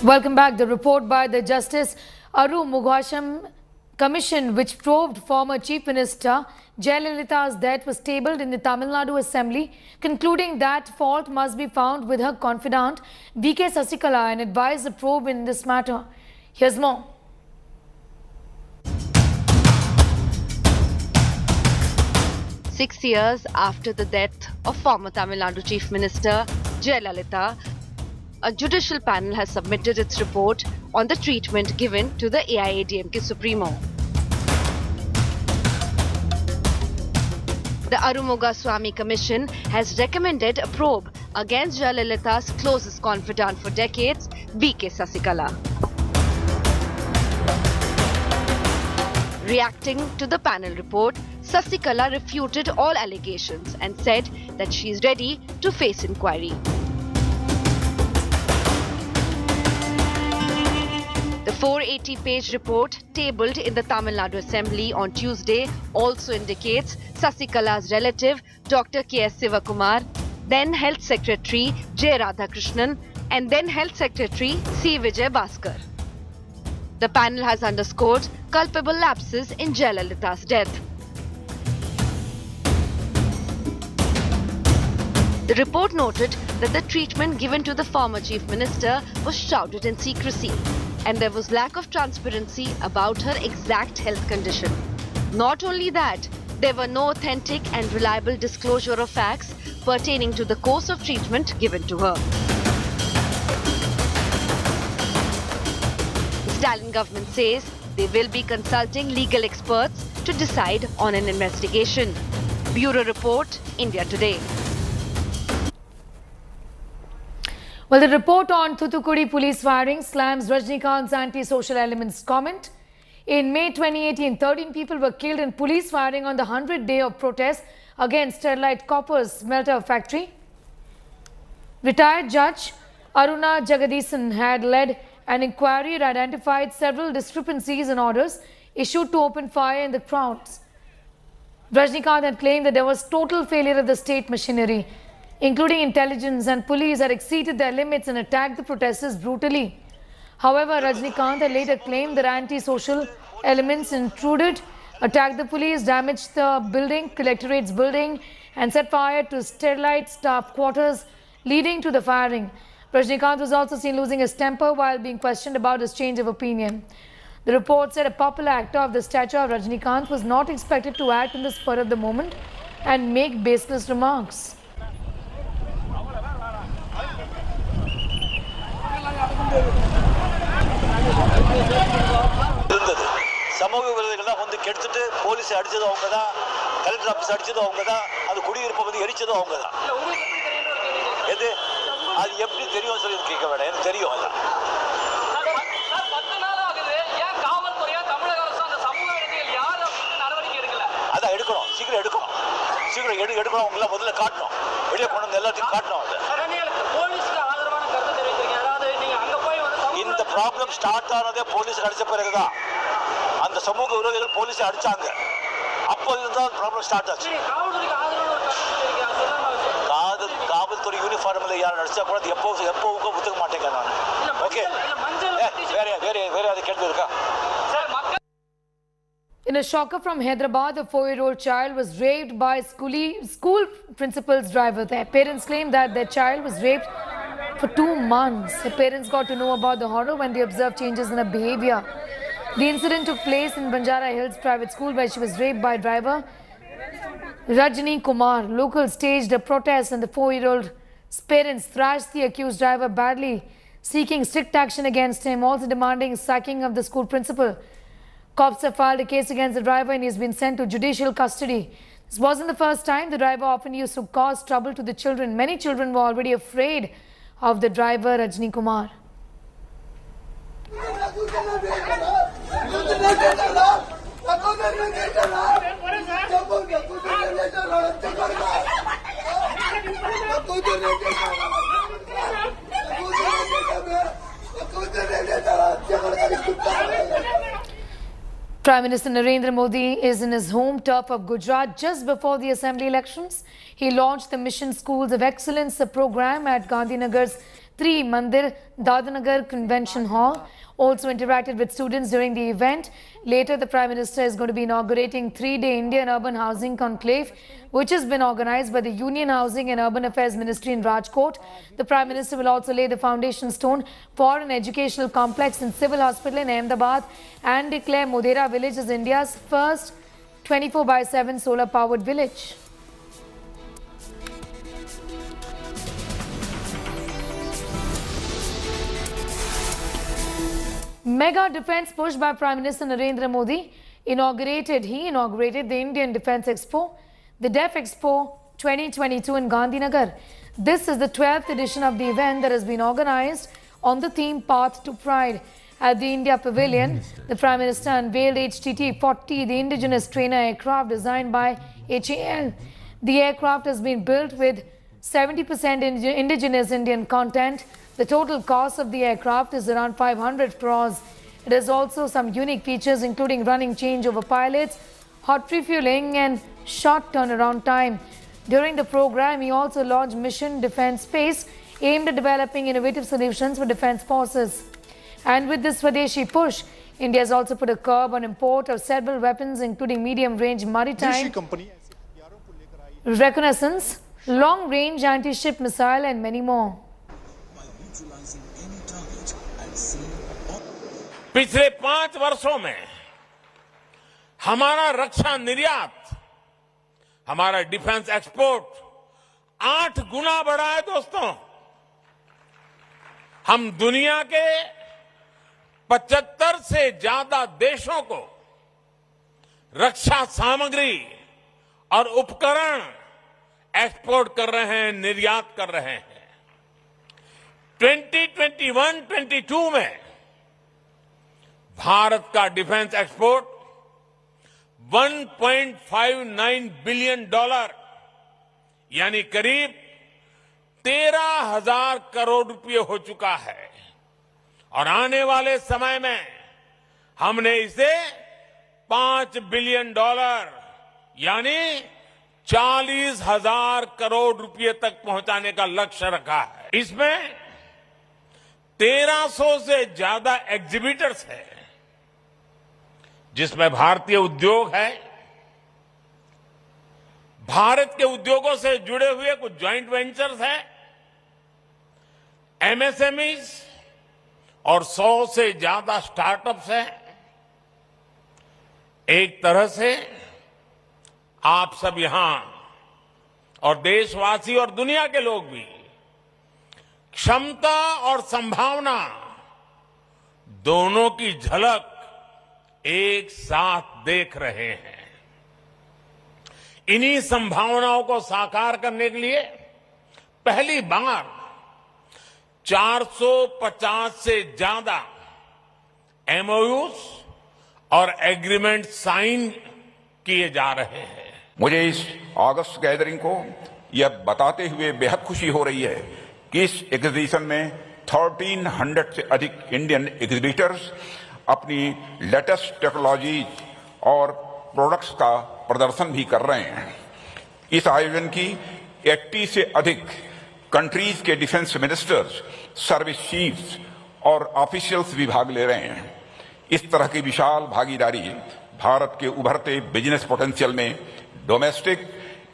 Welcome back. The report by the Justice Aru Mughasham Commission, which probed former Chief Minister Jayalalitha's death, was tabled in the Tamil Nadu Assembly, concluding that fault must be found with her confidant VK Sasikala and advised the probe in this matter. Here's more. Six years after the death of former Tamil Nadu Chief Minister Jayalalitha, a judicial panel has submitted its report on the treatment given to the AIADMK Supremo. The Arumugha Commission has recommended a probe against Jayalalitha's closest confidant for decades, VK Sasikala. Reacting to the panel report, Sasikala refuted all allegations and said that she is ready to face inquiry. The 480-page report tabled in the Tamil Nadu Assembly on Tuesday also indicates Sasikala's relative Dr. K.S. Sivakumar, then Health Secretary J. Radhakrishnan and then Health Secretary C. Vijay Bhaskar. The panel has underscored culpable lapses in Jayalalitha's death. The report noted that the treatment given to the former Chief Minister was shrouded in secrecy and there was lack of transparency about her exact health condition. Not only that, there were no authentic and reliable disclosure of facts pertaining to the course of treatment given to her. The Stalin government says they will be consulting legal experts to decide on an investigation. Bureau Report, India Today. Well, the report on Thoothukudi police firing slams Rajnikant's anti-social elements comment. In May 2018, 13 people were killed in police firing on the 100th day of protest against Sterlite Copper's smelter factory. Retired Judge Aruna Jagadisan had led an inquiry and identified several discrepancies in orders issued to open fire in the crowds. Rajnikant had claimed that there was total failure of the state machinery, including intelligence and police, had exceeded their limits and attacked the protesters brutally. However, Rajnikant had later claimed that anti-social elements intruded, attacked the police, damaged the building, Collectorate's building, and set fire to Sterlite staff quarters, leading to the firing. Rajnikant was also seen losing his temper while being questioned about his change of opinion. The report said a popular actor of the stature of Rajnikant was not expected to act in the spur of the moment and make baseless remarks. சமூக விரோதிகள் வந்து கெடுத்துட்டு police அடிச்சது அவங்க தான், collector office அடிச்சது அவங்க தான், அது குடியிருப்பை வந்து எரிச்சதும் அவங்க தான். எது அது எப்படி தெரியும் சொல்லி கேட்க வேண்டாம், எனக்கு தெரியும். அதான் அதான் எடுக்கணும், சீக்கிரம் எடுக்கணும், சீக்கிரம் எடுக்கணும். உங்களை முதல்ல காட்டணும், வெளியே கொண்டு வந்து எல்லாத்தையும் காட்டணும். இந்த ப்ராப்ளம் ஸ்டார்ட் ஆனதே போலீஸ் அடிச்ச பிறகுதான். அந்த சமூக விரோதிகள் போலீஸை அடிச்சாங்க, அப்போ இருந்தால் ப்ராப்ளம் ஸ்டார்ட் ஆச்சு. காவல்துறை யூனிஃபார்ம்ல யாரும் நடிச்சா கூட எப்பவும் ஒத்துக்க மாட்டேங்க நான். ஓகே, வேற அது கேள்வி இருக்கா? In a shocker from Hyderabad, a 4-year-old child was raped by school principal's driver. Their parents claimed that their child was raped for 2 months. The parents got to know about the horror when they observed changes in her behavior. The incident took place in Banjara Hills Private School where she was raped by driver Rajni Kumar. Locals staged a protest and the 4-year-old's parents thrashed the accused driver badly, seeking strict action against him, also demanding sacking of the school principal. Cops have filed a case against the driver and he has been sent to judicial custody. This wasn't the first time. The driver often used to cause trouble to the children. Many children were already afraid of the driver Rajni Kumar. Prime Minister Narendra Modi is in his home turf of Gujarat just before the assembly elections. He launched the Mission Schools of Excellence program at Gandhinagar's Tri Mandir Dadanagar Convention Hall. Also interacted with students during the event. Later, the Prime Minister is going to be inaugurating 3-day Indian Urban Housing Conclave, which has been organized by the Union Housing and Urban Affairs Ministry in Rajkot. The Prime Minister will also lay the foundation stone for an educational complex and civil hospital in Ahmedabad and declare Modhera village as India's first 24/7 solar-powered village. Mega defence push by Prime Minister Narendra Modi inaugurated the Indian Defence Expo, the DEF Expo 2022 in Gandhinagar. This is the 12th edition of the event that has been organized on the theme Path to Pride. At the India Pavilion, the Prime Minister unveiled HTT-40, the indigenous trainer aircraft designed by HAL. The aircraft has been built with 70% indigenous Indian content. The total cost of the aircraft is around 500 crores. It has also some unique features including running changeover pilots, hot refueling and short turnaround time. During the program, he also launched Mission Defence Space, aimed at developing innovative solutions for defence forces. And with this Swadeshi push, India has also put a curb on import of several weapons including medium-range maritime reconnaissance, long-range anti-ship missile and many more. पिछले 5 वर्षों में हमारा रक्षा निर्यात, हमारा defence export 8 गुना बढ़ा है दोस्तों। हम दुनिया के 75 से ज्यादा देशों को रक्षा सामग्री और उपकरण एक्सपोर्ट कर रहे हैं, निर्यात कर रहे हैं। 2021-22 में भारत का डिफेंस एक्सपोर्ट $1.59 बिलियन यानी करीब 13,000 करोड़ रुपए हो चुका है और आने वाले समय में हमने इसे $5 बिलियन यानी 40,000 करोड़ रुपए तक पहुंचाने का लक्ष्य रखा है। इसमें 1300 से ज्यादा एग्जीबिटर्स हैं, जिसमें भारतीय उद्योग है, भारत के उद्योगों से जुड़े हुए कुछ ज्वाइंट वेंचर्स हैं, एमएसएमईज और 100 से ज्यादा स्टार्टअप्स हैं। एक तरह से आप सब यहां और देशवासी और दुनिया के लोग भी क्षमता और संभावना दोनों की झलक एक साथ देख रहे हैं। इन्हीं संभावनाओं को साकार करने के लिए पहली बार 450 से ज्यादा एमओयूज और एग्रीमेंट साइन किए जा रहे हैं। मुझे इस अगस्त गैदरिंग को यह बताते हुए बेहद खुशी हो रही है कि इस एग्जीबिशन में 1300 से अधिक इंडियन एग्जीबिटर्स अपनी लेटेस्ट टेक्नोलॉजी और प्रोडक्ट्स का प्रदर्शन भी कर रहे हैं। इस आयोजन की 80 से अधिक कंट्रीज के डिफेंस मिनिस्टर्स, सर्विस चीफ्स और ऑफिशियल्स भी भाग ले रहे हैं। इस तरह की विशाल भागीदारी भारत के उभरते बिजनेस पोटेंशियल में डोमेस्टिक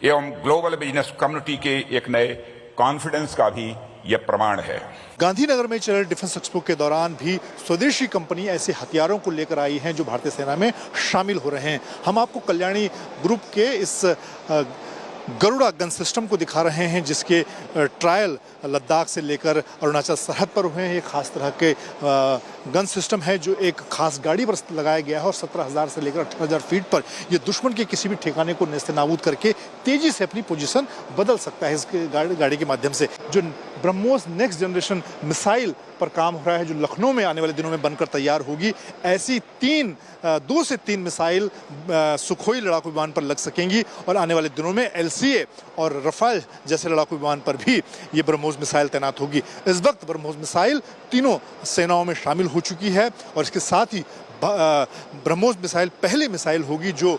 एवं ग्लोबल बिजनेस कम्युनिटी के एक नए कॉन्फिडेंस का भी यह प्रमाण है। गांधीनगर में चल रहे डिफेंस एक्सपो के दौरान भी स्वदेशी कंपनी ऐसे हथियारों को लेकर आई हैं जो भारतीय सेना में शामिल हो रहे हैं। हम आपको कल्याणी ग्रुप के इस गरुड़ा गन सिस्टम को दिखा रहे हैं, जिसके ट्रायल लद्दाख से लेकर अरुणाचल सरहद पर हुए हैं। ये खास तरह के गन सिस्टम है जो एक खास गाड़ी पर लगाया गया है और 17,000 से लेकर 18,000 फीट पर ये दुश्मन के किसी भी ठिकाने को नेस्तनाबूद करके तेजी से अपनी पोजीशन बदल सकता है इस गाड़ी के माध्यम से। जो ब्रह्मोस नेक्स्ट जनरेशन मिसाइल पर काम हो रहा है, जो लखनऊ में आने वाले दिनों में बनकर तैयार होगी, ऐसी 2 से 3 मिसाइल सुखोई लड़ाकू विमान पर लग सकेंगी और आने वाले दिनों में LCA और रफाल जैसे लड़ाकू विमान पर भी ये ब्रह्मोस मिसाइल तैनात होगी। इस वक्त ब्रह्मोस मिसाइल तीनों सेनाओं में शामिल हो चुकी है और इसके साथ ही ब्रह्मोस मिसाइल पहली मिसाइल होगी जो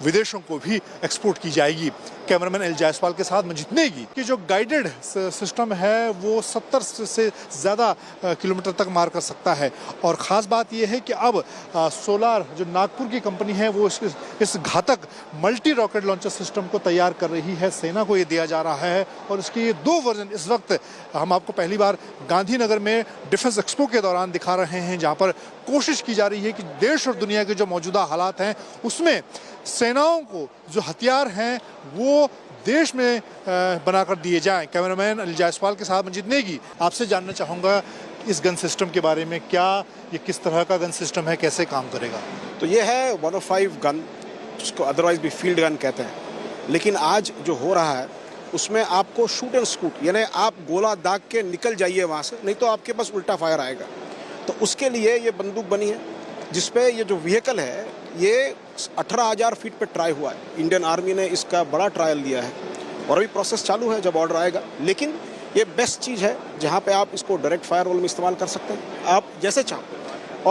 विदेशों को भी एक्सपोर्ट की जाएगी। कैमरामैन एल जायसवाल के साथ मंजित नेगी कि जो गाइडेड सिस्टम है वो 70 से ज़्यादा किलोमीटर तक मार कर सकता है। और ख़ास बात यह है कि अब सोलार जो नागपुर की कंपनी है वो इस घातक मल्टी रॉकेट लॉन्चर सिस्टम को तैयार कर रही है। सेना को ये दिया जा रहा है और इसके ये 2 वर्जन इस वक्त हम आपको पहली बार गांधीनगर में डिफेंस एक्सपो के दौरान दिखा रहे हैं, जहाँ पर कोशिश की जा रही है कि देश और दुनिया के जो मौजूदा हालात हैं उसमें सेनाओं को जो हथियार हैं वो देश में बनाकर दिए जाएं। कैमरामैन अनिल जायसवाल के साथ मंजित नेगी। आपसे जानना चाहूँगा इस गन सिस्टम के बारे में, क्या ये किस तरह का गन सिस्टम है, कैसे काम करेगा? तो ये है 105 गन, जिसको अदरवाइज भी फील्ड गन कहते हैं। लेकिन आज जो हो रहा है उसमें आपको शूट एंड स्कूट, यानी आप गोला दाग के निकल जाइए वहाँ से, नहीं तो आपके पास उल्टा फायर आएगा। तो उसके लिए ये बंदूक बनी है, जिसपे ये जो व्हीकल है ये 18,000 फीट पे ट्राई हुआ है। इंडियन आर्मी ने इसका बड़ा ट्रायल लिया है और अभी प्रोसेस चालू है, जब ऑर्डर आएगा। लेकिन ये बेस्ट चीज़ है जहाँ पे आप इसको डायरेक्ट फायर रोल में इस्तेमाल कर सकते हैं, आप जैसे चाहो।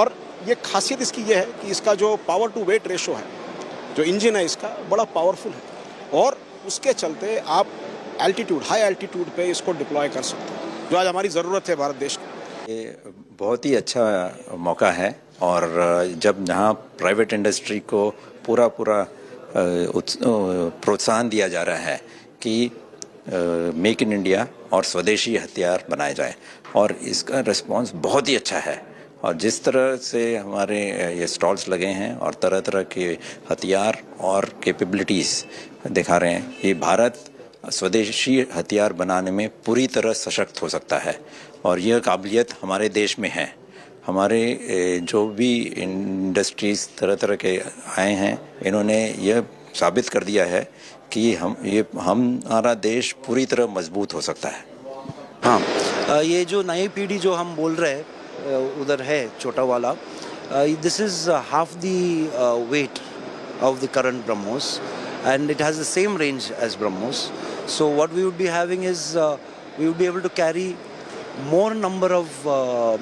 और ये खासियत इसकी ये है कि इसका जो पावर टू वेट रेशो है, जो इंजन है इसका बड़ा पावरफुल है और उसके चलते आप एल्टीट्यूड, हाई एल्टीट्यूड पे इसको डिप्लॉय कर सकते हैं, जो आज हमारी ज़रूरत है भारत देश की। ये बहुत ही अच्छा मौका है और जब जहाँ प्राइवेट इंडस्ट्री को पूरा प्रोत्साहन दिया जा रहा है कि मेक इन इंडिया और स्वदेशी हथियार बनाए जाए, और इसका रिस्पांस बहुत ही अच्छा है। और जिस तरह से हमारे ये स्टॉल्स लगे हैं और तरह तरह के हथियार और कैपेबिलिटीज़ दिखा रहे हैं, ये भारत स्वदेशी हथियार बनाने में पूरी तरह सशक्त हो सकता है और यह काबिलियत हमारे देश में है। हमारे जो भी इंडस्ट्रीज़ तरह तरह के आए हैं, इन्होंने यह साबित कर दिया है कि हमारा देश पूरी तरह मजबूत हो सकता है। हाँ, ये जो नई पीढ़ी जो हम बोल रहे हैं उधर है छोटा वाला, this is half the weight of the current BrahMos, and it has the same range as BrahMos. So what we would be having is we would be able to carry more number of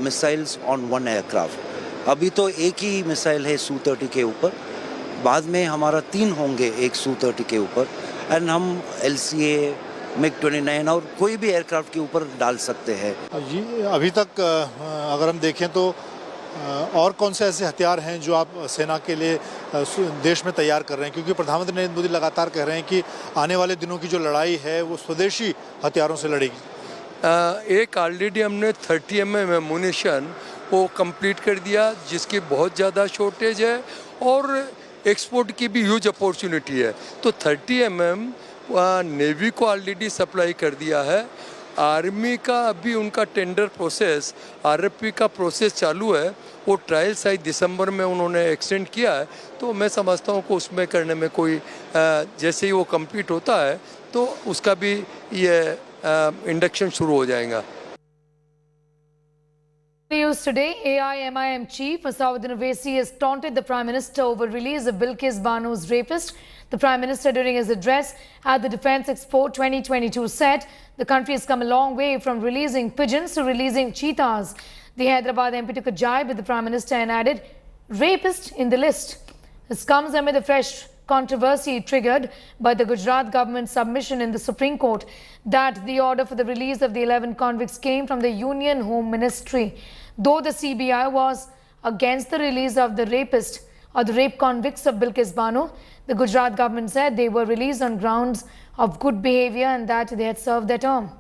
missiles on one aircraft. अभी तो एक ही missile है Su-30 के ऊपर, बाद में हमारा 3 होंगे एक Su-30 के ऊपर, एंड हम LCA, MiG-29 और कोई भी एयरक्राफ्ट के ऊपर डाल सकते हैं। जी, अभी तक अगर हम देखें तो और कौन से ऐसे हथियार हैं जो आप सेना के लिए देश में तैयार कर रहे हैं, क्योंकि प्रधानमंत्री नरेंद्र मोदी लगातार कह रहे हैं कि आने वाले दिनों की जो लड़ाई है वो स्वदेशी हथियारों से लड़ेगी। एक ऑलरेडी हमने 30 mm एमुनिशन वो कंप्लीट कर दिया, जिसकी बहुत ज़्यादा शॉर्टेज है और एक्सपोर्ट की भी ह्यूज अपॉर्चुनिटी है। तो 30 mm नेवी को ऑलरेडी सप्लाई कर दिया है। आर्मी का अभी उनका टेंडर प्रोसेस, RFP का प्रोसेस चालू है, वो ट्रायल शायद दिसंबर में उन्होंने एक्सटेंड किया है। तो मैं समझता हूँ कि उसमें करने में कोई जैसे ही वो कंप्लीट होता है तो उसका भी ये इंडक्शन शुरू हो जाएगा। News today, AIMIM chief Asauddin Owaisi has taunted the Prime Minister over release of Bilkis Banu's rapist. The Prime Minister, during his address at the Defence Expo 2022, said the country has come a long way from releasing pigeons to releasing cheetahs. The Hyderabad MP took a jibe with the Prime Minister and added, rapist in the list. This comes amid a fresh controversy triggered by the Gujarat government's submission in the Supreme Court that the order for the release of the 11 convicts came from the Union Home Ministry. Though the CBI was against the release of the rapist or the rape convicts of Bilkis Banu, the Gujarat government said they were released on grounds of good behavior and that they had served their term.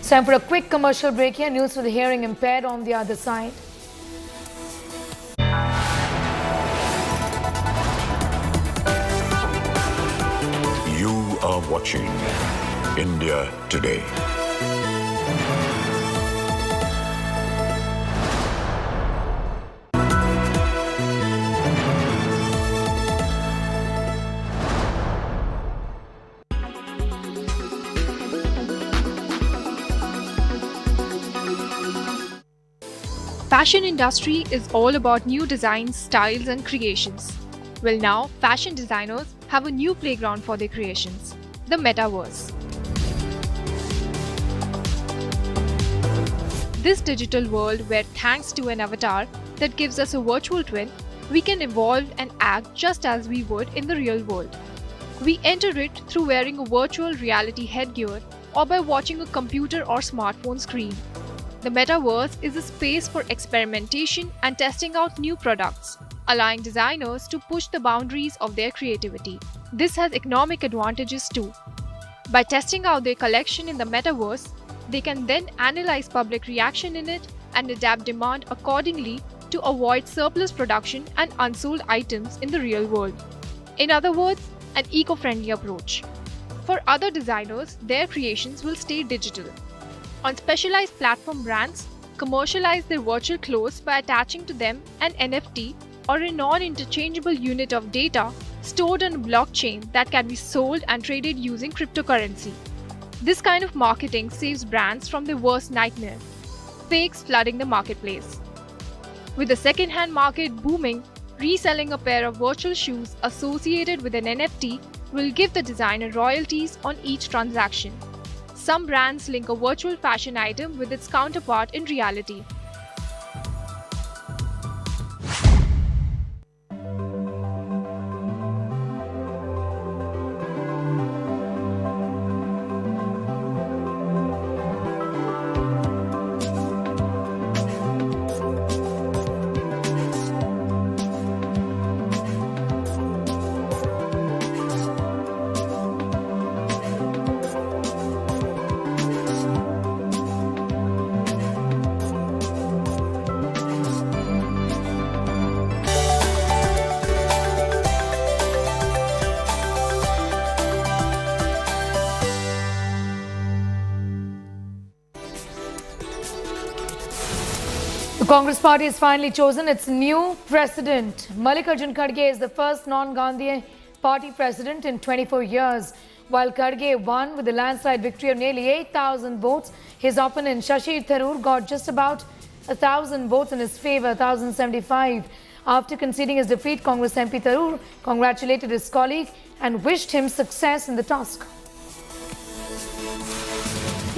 It's time for a quick commercial break here. News for the hearing impaired on the other side. You are watching India Today. Fashion industry is all about new designs, styles and creations. Well, now fashion designers have a new playground for their creations, the Metaverse. This digital world where, thanks to an avatar that gives us a virtual twin, we can evolve and act just as we would in the real world. We enter it through wearing a virtual reality headgear or by watching a computer or smartphone screen. The Metaverse is a space for experimentation and testing out new products, allowing designers to push the boundaries of their creativity. This has economic advantages too. By testing out their collection in the Metaverse, they can then analyze public reaction in it and adapt demand accordingly to avoid surplus production and unsold items in the real world. In other words, an eco-friendly approach. For other designers, their creations will stay digital. On specialized platform, brands commercialize their virtual clothes by attaching to them an NFT or a non-interchangeable unit of data stored on a blockchain that can be sold and traded using cryptocurrency. This kind of marketing saves brands from the worst nightmare: fakes flooding the marketplace. With the second-hand market booming, reselling a pair of virtual shoes associated with an NFT will give the designer royalties on each transaction. Some brands link a virtual fashion item with its counterpart in reality. The Congress party has finally chosen its new president. Mallikarjun Kharge is the first non-Gandhi party president in 24 years. While Kharge won with a landslide victory of nearly 8,000 votes, his opponent Shashi Tharoor got just about 1,000 votes in his favor, 1,075. After conceding his defeat, Congress MP Tharoor congratulated his colleague and wished him success in the task.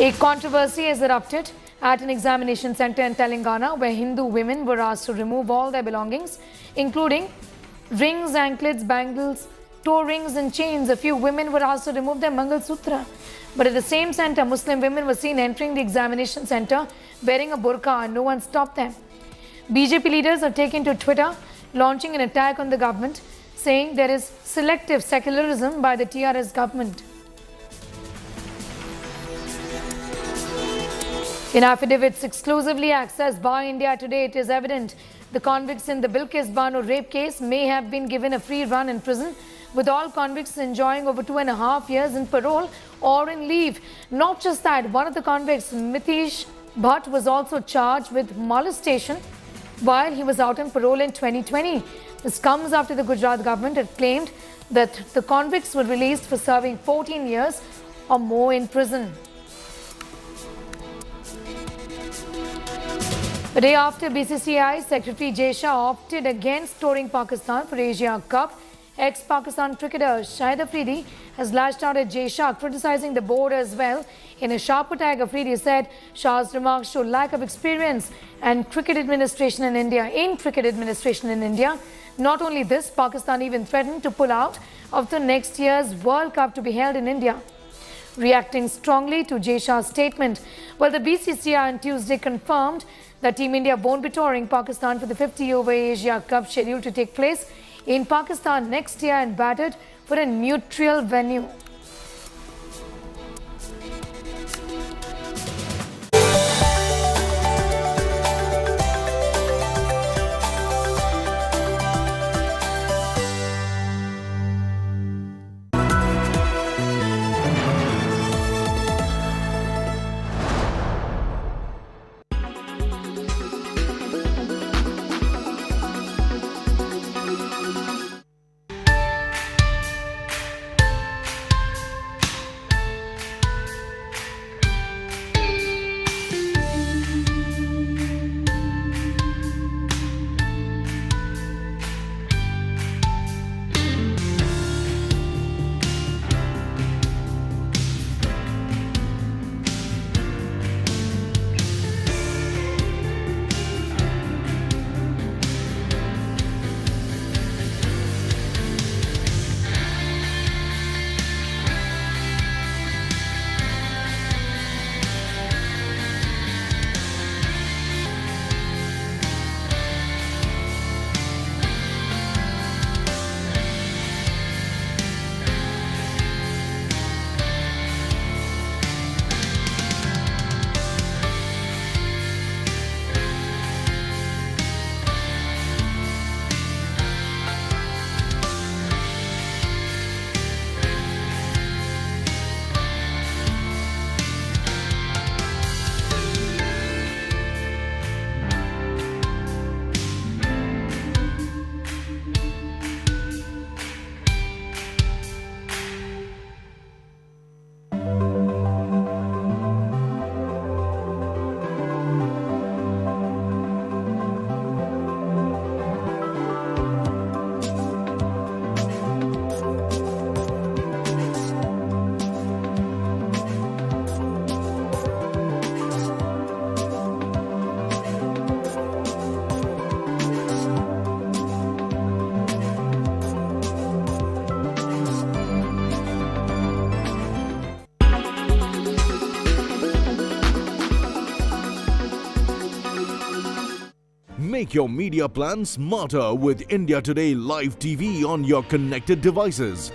A controversy has erupted at an examination center in Telangana, where Hindu women were asked to remove all their belongings, including rings, anklets, bangles, toe rings and chains. A few women were asked to remove their Mangal Sutra. But at the same center, Muslim women were seen entering the examination center wearing a burqa and no one stopped them. BJP leaders have taken to Twitter, launching an attack on the government, saying there is selective secularism by the TRS government. In affidavits exclusively accessed by India Today, it is evident the convicts in the Bilkis Bano rape case may have been given a free run in prison, with all convicts enjoying over 2.5 years in parole or in leave. Not just that, one of the convicts, Mitish Bhatt, was also charged with molestation while he was out on parole in 2020. This comes after the Gujarat government had claimed that the convicts were released for serving 14 years or more in prison. The day after BCCI Secretary Jay Shah opted against touring Pakistan for Asia Cup, ex-Pakistan cricketer Shahid Afridi has lashed out at Jay Shah, criticizing the board as well. In a sharp attack, Afridi said Shah's remarks show lack of experience and cricket administration in India. Not only this, Pakistan even threatened to pull out of the next year's World Cup to be held in India. Reacting strongly to Jay Shah's statement, well, the BCCI on Tuesday confirmed that Team India won't be touring Pakistan for the 50-over Asia Cup scheduled to take place in Pakistan next year and batted for a neutral venue. Make your media plan smarter with India Today Live TV on your connected devices.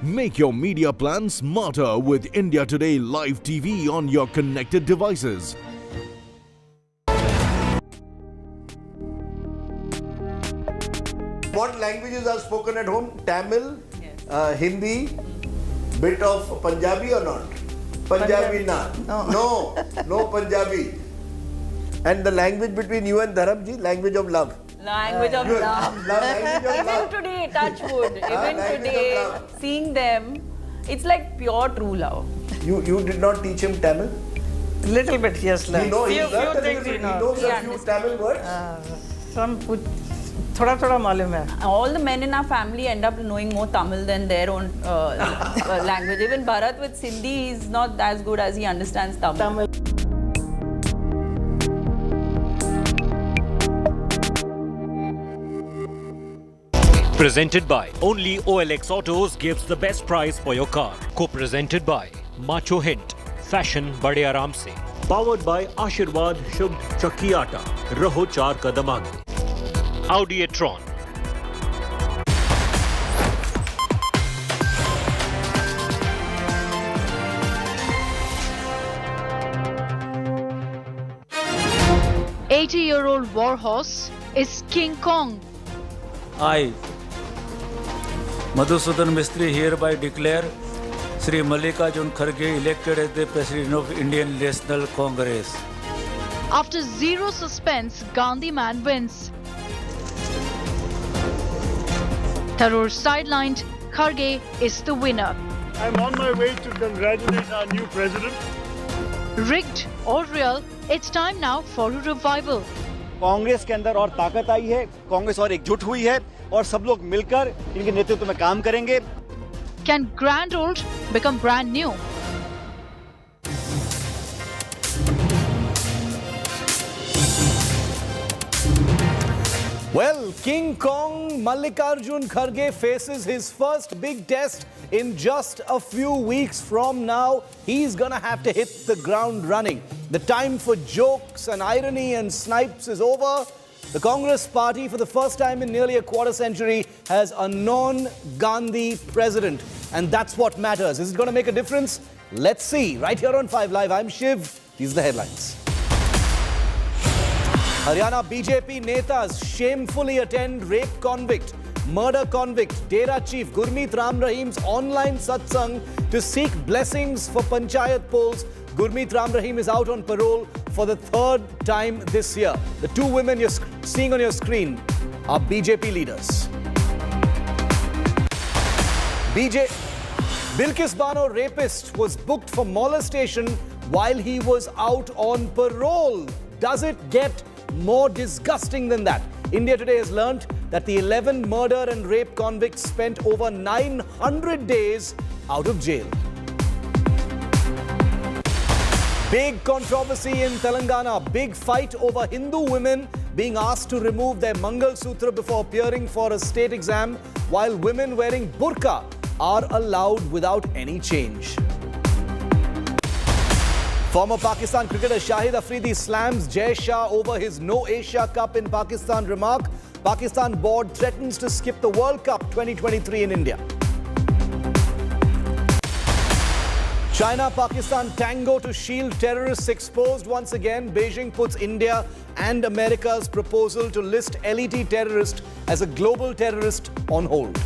Make your media plan smarter with India Today Live TV on your connected devices. What languages are spoken at home? Tamil, Hindi, bit of Punjabi or not? Punjabi na. No Punjabi. And the language between you and Dharamji, language of love. Language of love. Even today, touch wood. Even today, seeing them, it's like pure true love. You did not teach him Tamil? Little bit, yes. He knows a few Tamil words. Some thoda malum hai. All the men in our family end up knowing more Tamil than their own language. Even Bharat with Sindhi is not as good as he understands Tamil. Presented by only OLX Autos gives the best price for your car. Co-presented by Macho Hint, Fashion Bade Aaram Se. Powered by Ashirwad Shubh Chakki Atta, Raho Char Kadam Aage. Audi e-tron. "80-year-old warhorse is King Kong." I, Madhusudan Mistry, hereby declare Sri Mallikarjun Kharge elected as the President of Indian National Congress. After zero suspense, Gandhi man wins. Tharoor sidelined, Kharge is the winner. I'm on my way to congratulate our new president. Rigged or real, it's time now for a revival. Congress के अंदर और ताकत आई है, कांग्रेस और एकजुट हुई है और सब लोग मिलकर इनके नेतृत्व में काम करेंगे. Can grand old become brand new? Well, King Kong Mallikarjun Kharge faces his first big test in just a few weeks from now. He's gonna have to hit the ground running. The time for jokes and irony and snipes is over. The Congress party, for the first time in nearly a quarter century, has a non-Gandhi president. And that's what matters. Is it going to make a difference? Let's see. Right here on 5 Live, I'm Shiv. These are the headlines. Haryana BJP netas shamefully attend rape convict. murder convict Dera Chief Gurmeet Ram Rahim's online satsang to seek blessings for Panchayat polls. Gurmeet Ram Rahim is out on parole for the third time this year. The two women you're seeing on your screen are BJP leaders. Bilkis Bano rapist was booked for molestation while he was out on parole. Does it get more disgusting than that? India Today has learnt that the 11 murder and rape convicts spent over 900 days out of jail. Big controversy in Telangana. Big fight over Hindu women being asked to remove their Mangal Sutra before appearing for a state exam, while women wearing burqa are allowed without any change. Former Pakistan cricketer Shahid Afridi slams Jai Shah over his No Asia Cup in Pakistan remark. Pakistan board threatens to skip the World Cup 2023 in India. China-Pakistan tango to shield terrorists exposed once again. Beijing puts India and America's proposal to list LET terrorist as a global terrorist on hold.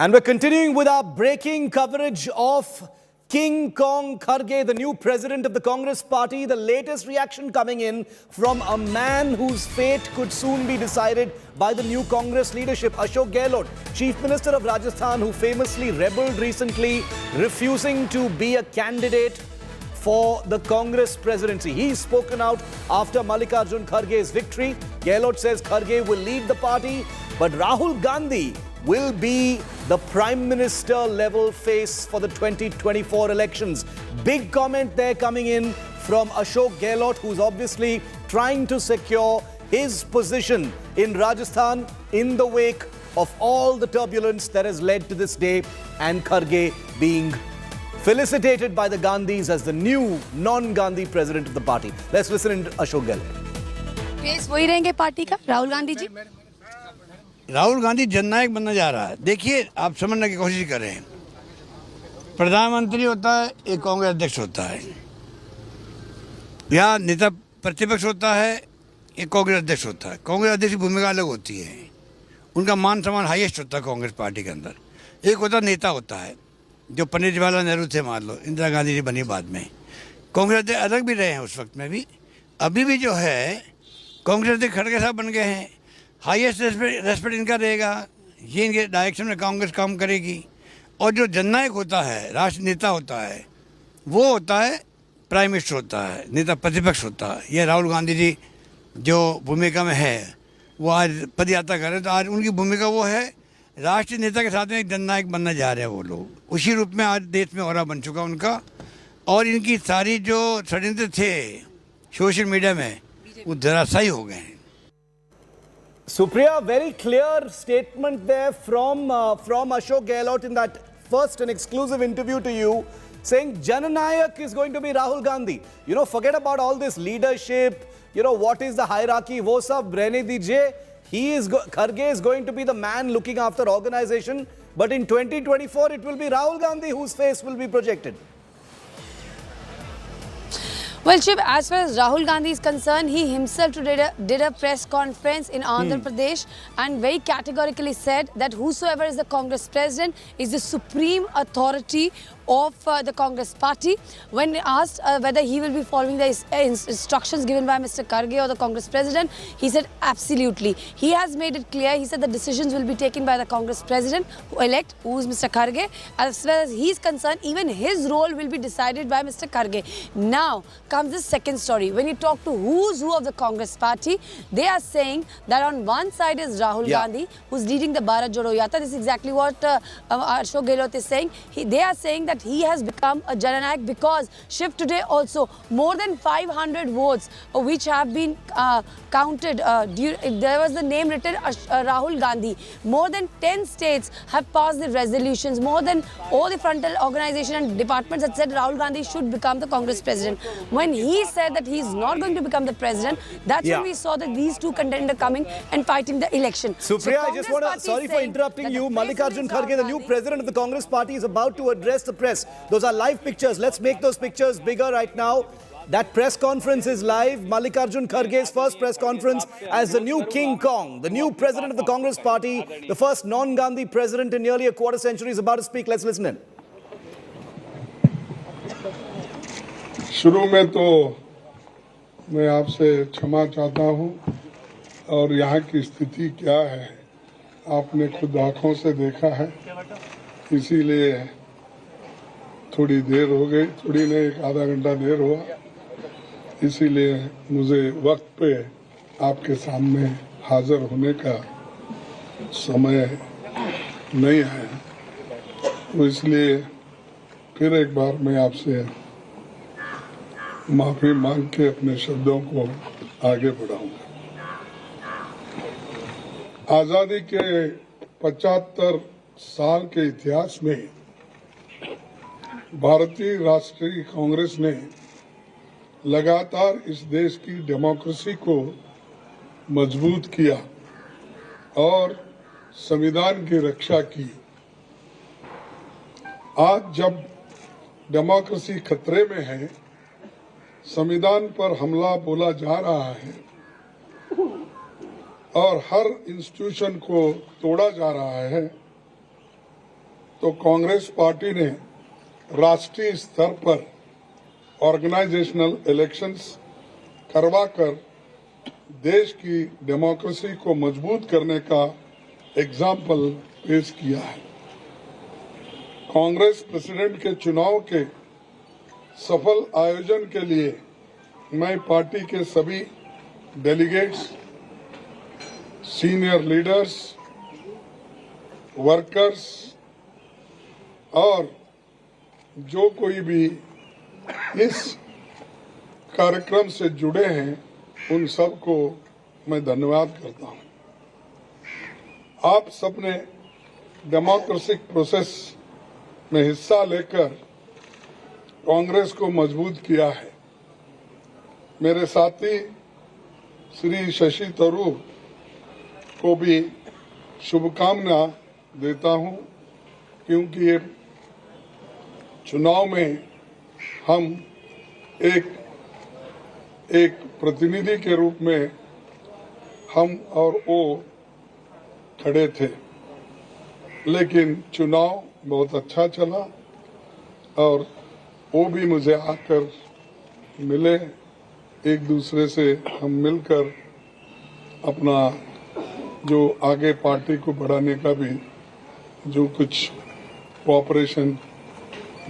And we're continuing with our breaking coverage of King Kong Kharge, the new president of the Congress party. The latest reaction coming in from a man whose fate could soon be decided by the new Congress leadership, Ashok Gehlot, Chief Minister of Rajasthan, who famously rebelled recently, refusing to be a candidate for the Congress presidency. He's spoken out after Mallikarjun Kharge's victory. Gehlot says Kharge will lead the party, but Rahul Gandhi will be the Prime Minister level face for the 2024 elections. Big comment there coming in from Ashok Gehlot, who's obviously trying to secure his position in Rajasthan in the wake of all the turbulence that has led to this day, and Kharge being felicitated by the Gandhis as the new non-Gandhi president of the party. Let's listen to Ashok Gehlot. Face वही रहेंगे party का राहुल गांधी जी? राहुल गांधी जननायक बनना जा रहा है। देखिए, आप समझने की कोशिश करें, प्रधानमंत्री होता है, एक कांग्रेस अध्यक्ष होता है, या नेता प्रतिपक्ष होता है, एक कांग्रेस अध्यक्ष होता है। कांग्रेस अध्यक्ष की भूमिका अलग होती है, उनका मान सम्मान हाईएस्ट होता है कांग्रेस पार्टी के अंदर। एक होता नेता होता है, जो पंडित जवाहरलाल नेहरू थे, मान लो इंदिरा गांधी जी बनी बाद में। कांग्रेस अध्यक्ष अलग भी रहे हैं उस वक्त में भी, अभी भी जो है कांग्रेस अध्यक्ष खड़गे साहब बन गए हैं। हाईएस्ट रेस्पेक्ट इनका रहेगा, ये इनके डायरेक्शन में कांग्रेस काम करेगी। और जो जननायक होता है, राष्ट्रीय नेता होता है, वो होता है प्राइम मिनिस्टर होता है, नेता प्रतिपक्ष होता है। ये राहुल गांधी जी जो भूमिका में है, वो आज पदयात्रा कर रहे हैं, तो आज उनकी भूमिका वो है, राष्ट्रीय नेता के साथ में एक जननायक बनना जा रहे हैं वो लोग। उसी रूप में आज देश में ऑरा बन चुका उनका। और इनकी सारी जो षड्यंत्र थे सोशल मीडिया में, वो धराशायी हो गए हैं। Supriya, very clear statement there from Ashok Gehlot in that first and exclusive interview to you, saying Jananayak is going to be Rahul Gandhi. You know, forget about all this leadership, you know, what is the hierarchy, wo sab rehne dijiye. Kharge is going to be the man looking after organization, but in 2024 it will be Rahul Gandhi whose face will be projected. Well, Shiv, as far as Rahul Gandhi is concerned, he himself today did a press conference in Andhra Pradesh and very categorically said that whosoever is the Congress president is the supreme authority of the Congress party. When asked whether he will be following the instructions given by Mr. Kharge or the Congress president, he said absolutely. He has made it clear. He said the decisions will be taken by the Congress president elect, who is Mr. Kharge. As far as he is concerned, even his role will be decided by Mr. Kharge. Now comes the second story. When you talk to who's who of the Congress party, they are saying that on one side is Rahul Gandhi, who's leading the Bharat Jodo Yatra. This is exactly what Ashok Gehlot is saying. They are saying that that he has become a Jananayak because Shiv today also more than 500 votes which have been counted. There was the name written Rahul Gandhi. More than 10 states have passed the resolutions. More than all the frontal organizations and departments that said Rahul Gandhi should become the Congress president. When he said that he is not going to become the president, that's when we saw that these two contenders coming and fighting the election. Supriya, I just want to, sorry for interrupting you. Mallikarjun Kharge, the new president of the Congress party, is about to address the press. Those are live pictures. Let's make those pictures bigger right now. That press conference is live. Mallikarjun Kharge's first press conference as the new King Kong, the new president of the Congress party, the first non-Gandhi president in nearly a quarter century is about to speak. Let's listen in. शुरू में तो मैं आपसे क्षमा चाहता हूं और यहाँ की स्थिति क्या है आपने खुद आंखों से देखा है, इसीलिए थोड़ी देर हो गई, थोड़ी नहीं एक आधा घंटा देर हुआ, इसीलिए मुझे वक्त पे आपके सामने हाजिर होने का समय नहीं आया, तो इसलिए फिर एक बार मैं आपसे माफी मांग के अपने शब्दों को आगे बढ़ाऊंगा। आजादी के 75 साल के इतिहास में भारतीय राष्ट्रीय कांग्रेस ने लगातार इस देश की डेमोक्रेसी को मजबूत किया और संविधान की रक्षा की। आज जब डेमोक्रेसी खतरे में है, संविधान पर हमला बोला जा रहा है और हर इंस्टीट्यूशन को तोड़ा जा रहा है, तो कांग्रेस पार्टी ने राष्ट्रीय स्तर पर ऑर्गेनाइजेशनल इलेक्शंस करवाकर देश की डेमोक्रेसी को मजबूत करने का एग्जाम्पल पेश किया है। कांग्रेस प्रेसिडेंट के चुनाव के सफल आयोजन के लिए मैं पार्टी के सभी डेलीगेट्स, सीनियर लीडर्स, वर्कर्स और जो कोई भी इस कार्यक्रम से जुड़े हैं उन सबको मैं धन्यवाद करता हूं। आप सबने डेमोक्रेटिक प्रोसेस में हिस्सा लेकर कांग्रेस को मजबूत किया है। मेरे साथी श्री शशि थरूर को भी शुभकामना देता हूं, क्योंकि ये चुनाव में हम एक प्रतिनिधि के रूप में हम और वो खड़े थे, लेकिन चुनाव बहुत अच्छा चला और वो भी मुझे आकर मिले, एक दूसरे से हम मिलकर अपना जो आगे पार्टी को बढ़ाने का भी जो कुछ कोऑपरेशन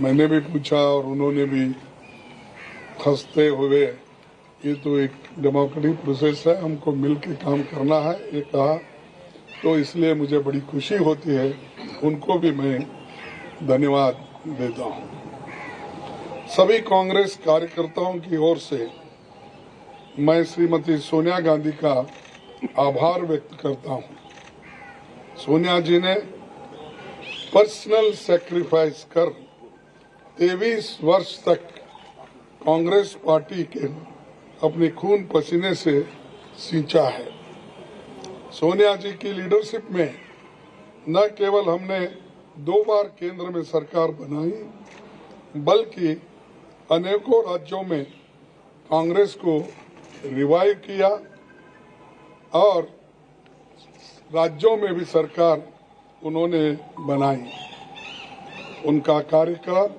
मैंने भी पूछा और उन्होंने भी हंसते हुए, ये तो एक डेमोक्रेटिक प्रोसेस है, हमको मिल के काम करना है, ये कहा, तो इसलिए मुझे बड़ी खुशी होती है। उनको भी मैं धन्यवाद देता हूँ। सभी कांग्रेस कार्यकर्ताओं की ओर से मैं श्रीमती सोनिया गांधी का आभार व्यक्त करता हूँ। सोनिया जी ने पर्सनल सैक्रिफाइस कर 23 वर्ष तक कांग्रेस पार्टी के अपने खून पसीने से सींचा है। सोनिया जी की लीडरशिप में न केवल हमने 2 बार केंद्र में सरकार बनाई, बल्कि अनेकों राज्यों में कांग्रेस को रिवाइव किया और राज्यों में भी सरकार उन्होंने बनाई। उनका कार्यकाल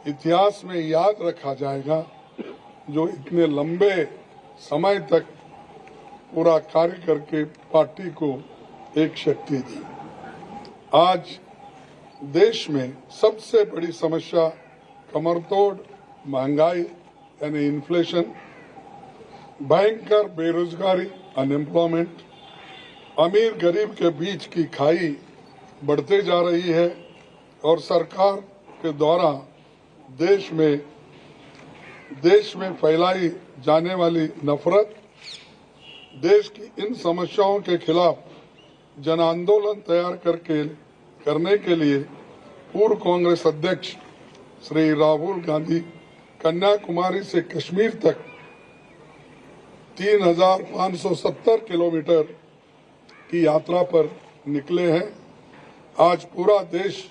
इतिहास में याद रखा जाएगा, जो इतने लंबे समय तक पूरा कार्य करके पार्टी को एक शक्ति दी। आज देश में सबसे बड़ी समस्या कमरतोड़ महंगाई यानी इन्फ्लेशन, भयंकर बेरोजगारी अनएम्प्लॉयमेंट, अमीर गरीब के बीच की खाई बढ़ते जा रही है और सरकार के द्वारा देश में फैलाई जाने वाली नफरत, देश की इन समस्याओं के खिलाफ जन आंदोलन तैयार करने के लिए पूर्व कांग्रेस अध्यक्ष श्री राहुल गांधी कन्याकुमारी से कश्मीर तक 3,570 किलोमीटर की यात्रा पर निकले हैं। आज पूरा देश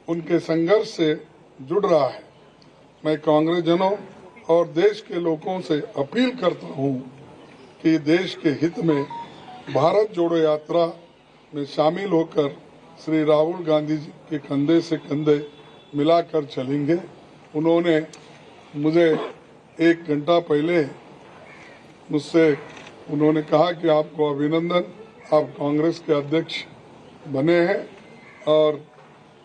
उनके संघर्ष से जुड़ रहा है। मैं कांग्रेस जनों और देश के लोगों से अपील करता हूं कि देश के हित में भारत जोड़ो यात्रा में शामिल होकर श्री राहुल गांधी जी के कंधे से कंधे मिलाकर चलेंगे। उन्होंने मुझे 1 घंटा पहले मुझसे उन्होंने कहा कि आपको अभिनंदन, आप कांग्रेस के अध्यक्ष बने हैं और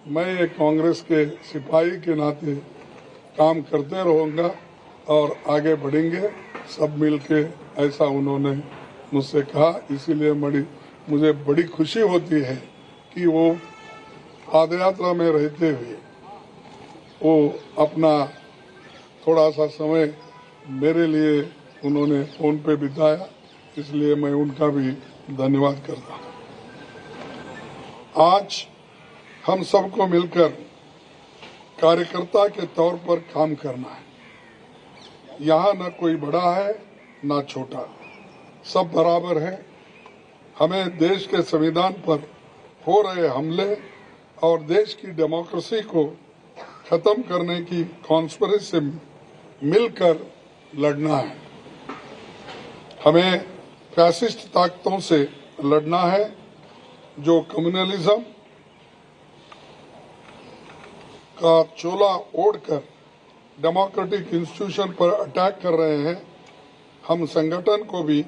मैं एक कांग्रेस के सिपाही के नाते काम करते रहूँगा और आगे बढ़ेंगे सब मिलके, ऐसा उन्होंने मुझसे कहा। इसीलिए मुझे बड़ी खुशी होती है कि वो पादयात्रा में रहते हुए वो अपना थोड़ा सा समय मेरे लिए उन्होंने फोन पे बिताया, इसलिए मैं उनका भी धन्यवाद करता हूँ। आज हम सबको मिलकर कार्यकर्ता के तौर पर काम करना है। यहाँ न कोई बड़ा है न छोटा, सब बराबर है। हमें देश के संविधान पर हो रहे हमले और देश की डेमोक्रेसी को खत्म करने की कॉन्स्पिरेसी से मिलकर लड़ना है। हमें फैसिस्ट ताकतों से लड़ना है जो कम्युनलिज्म का चोला ओढ़कर डेमोक्रेटिक इंस्टीट्यूशन पर अटैक कर रहे हैं। हम संगठन को भी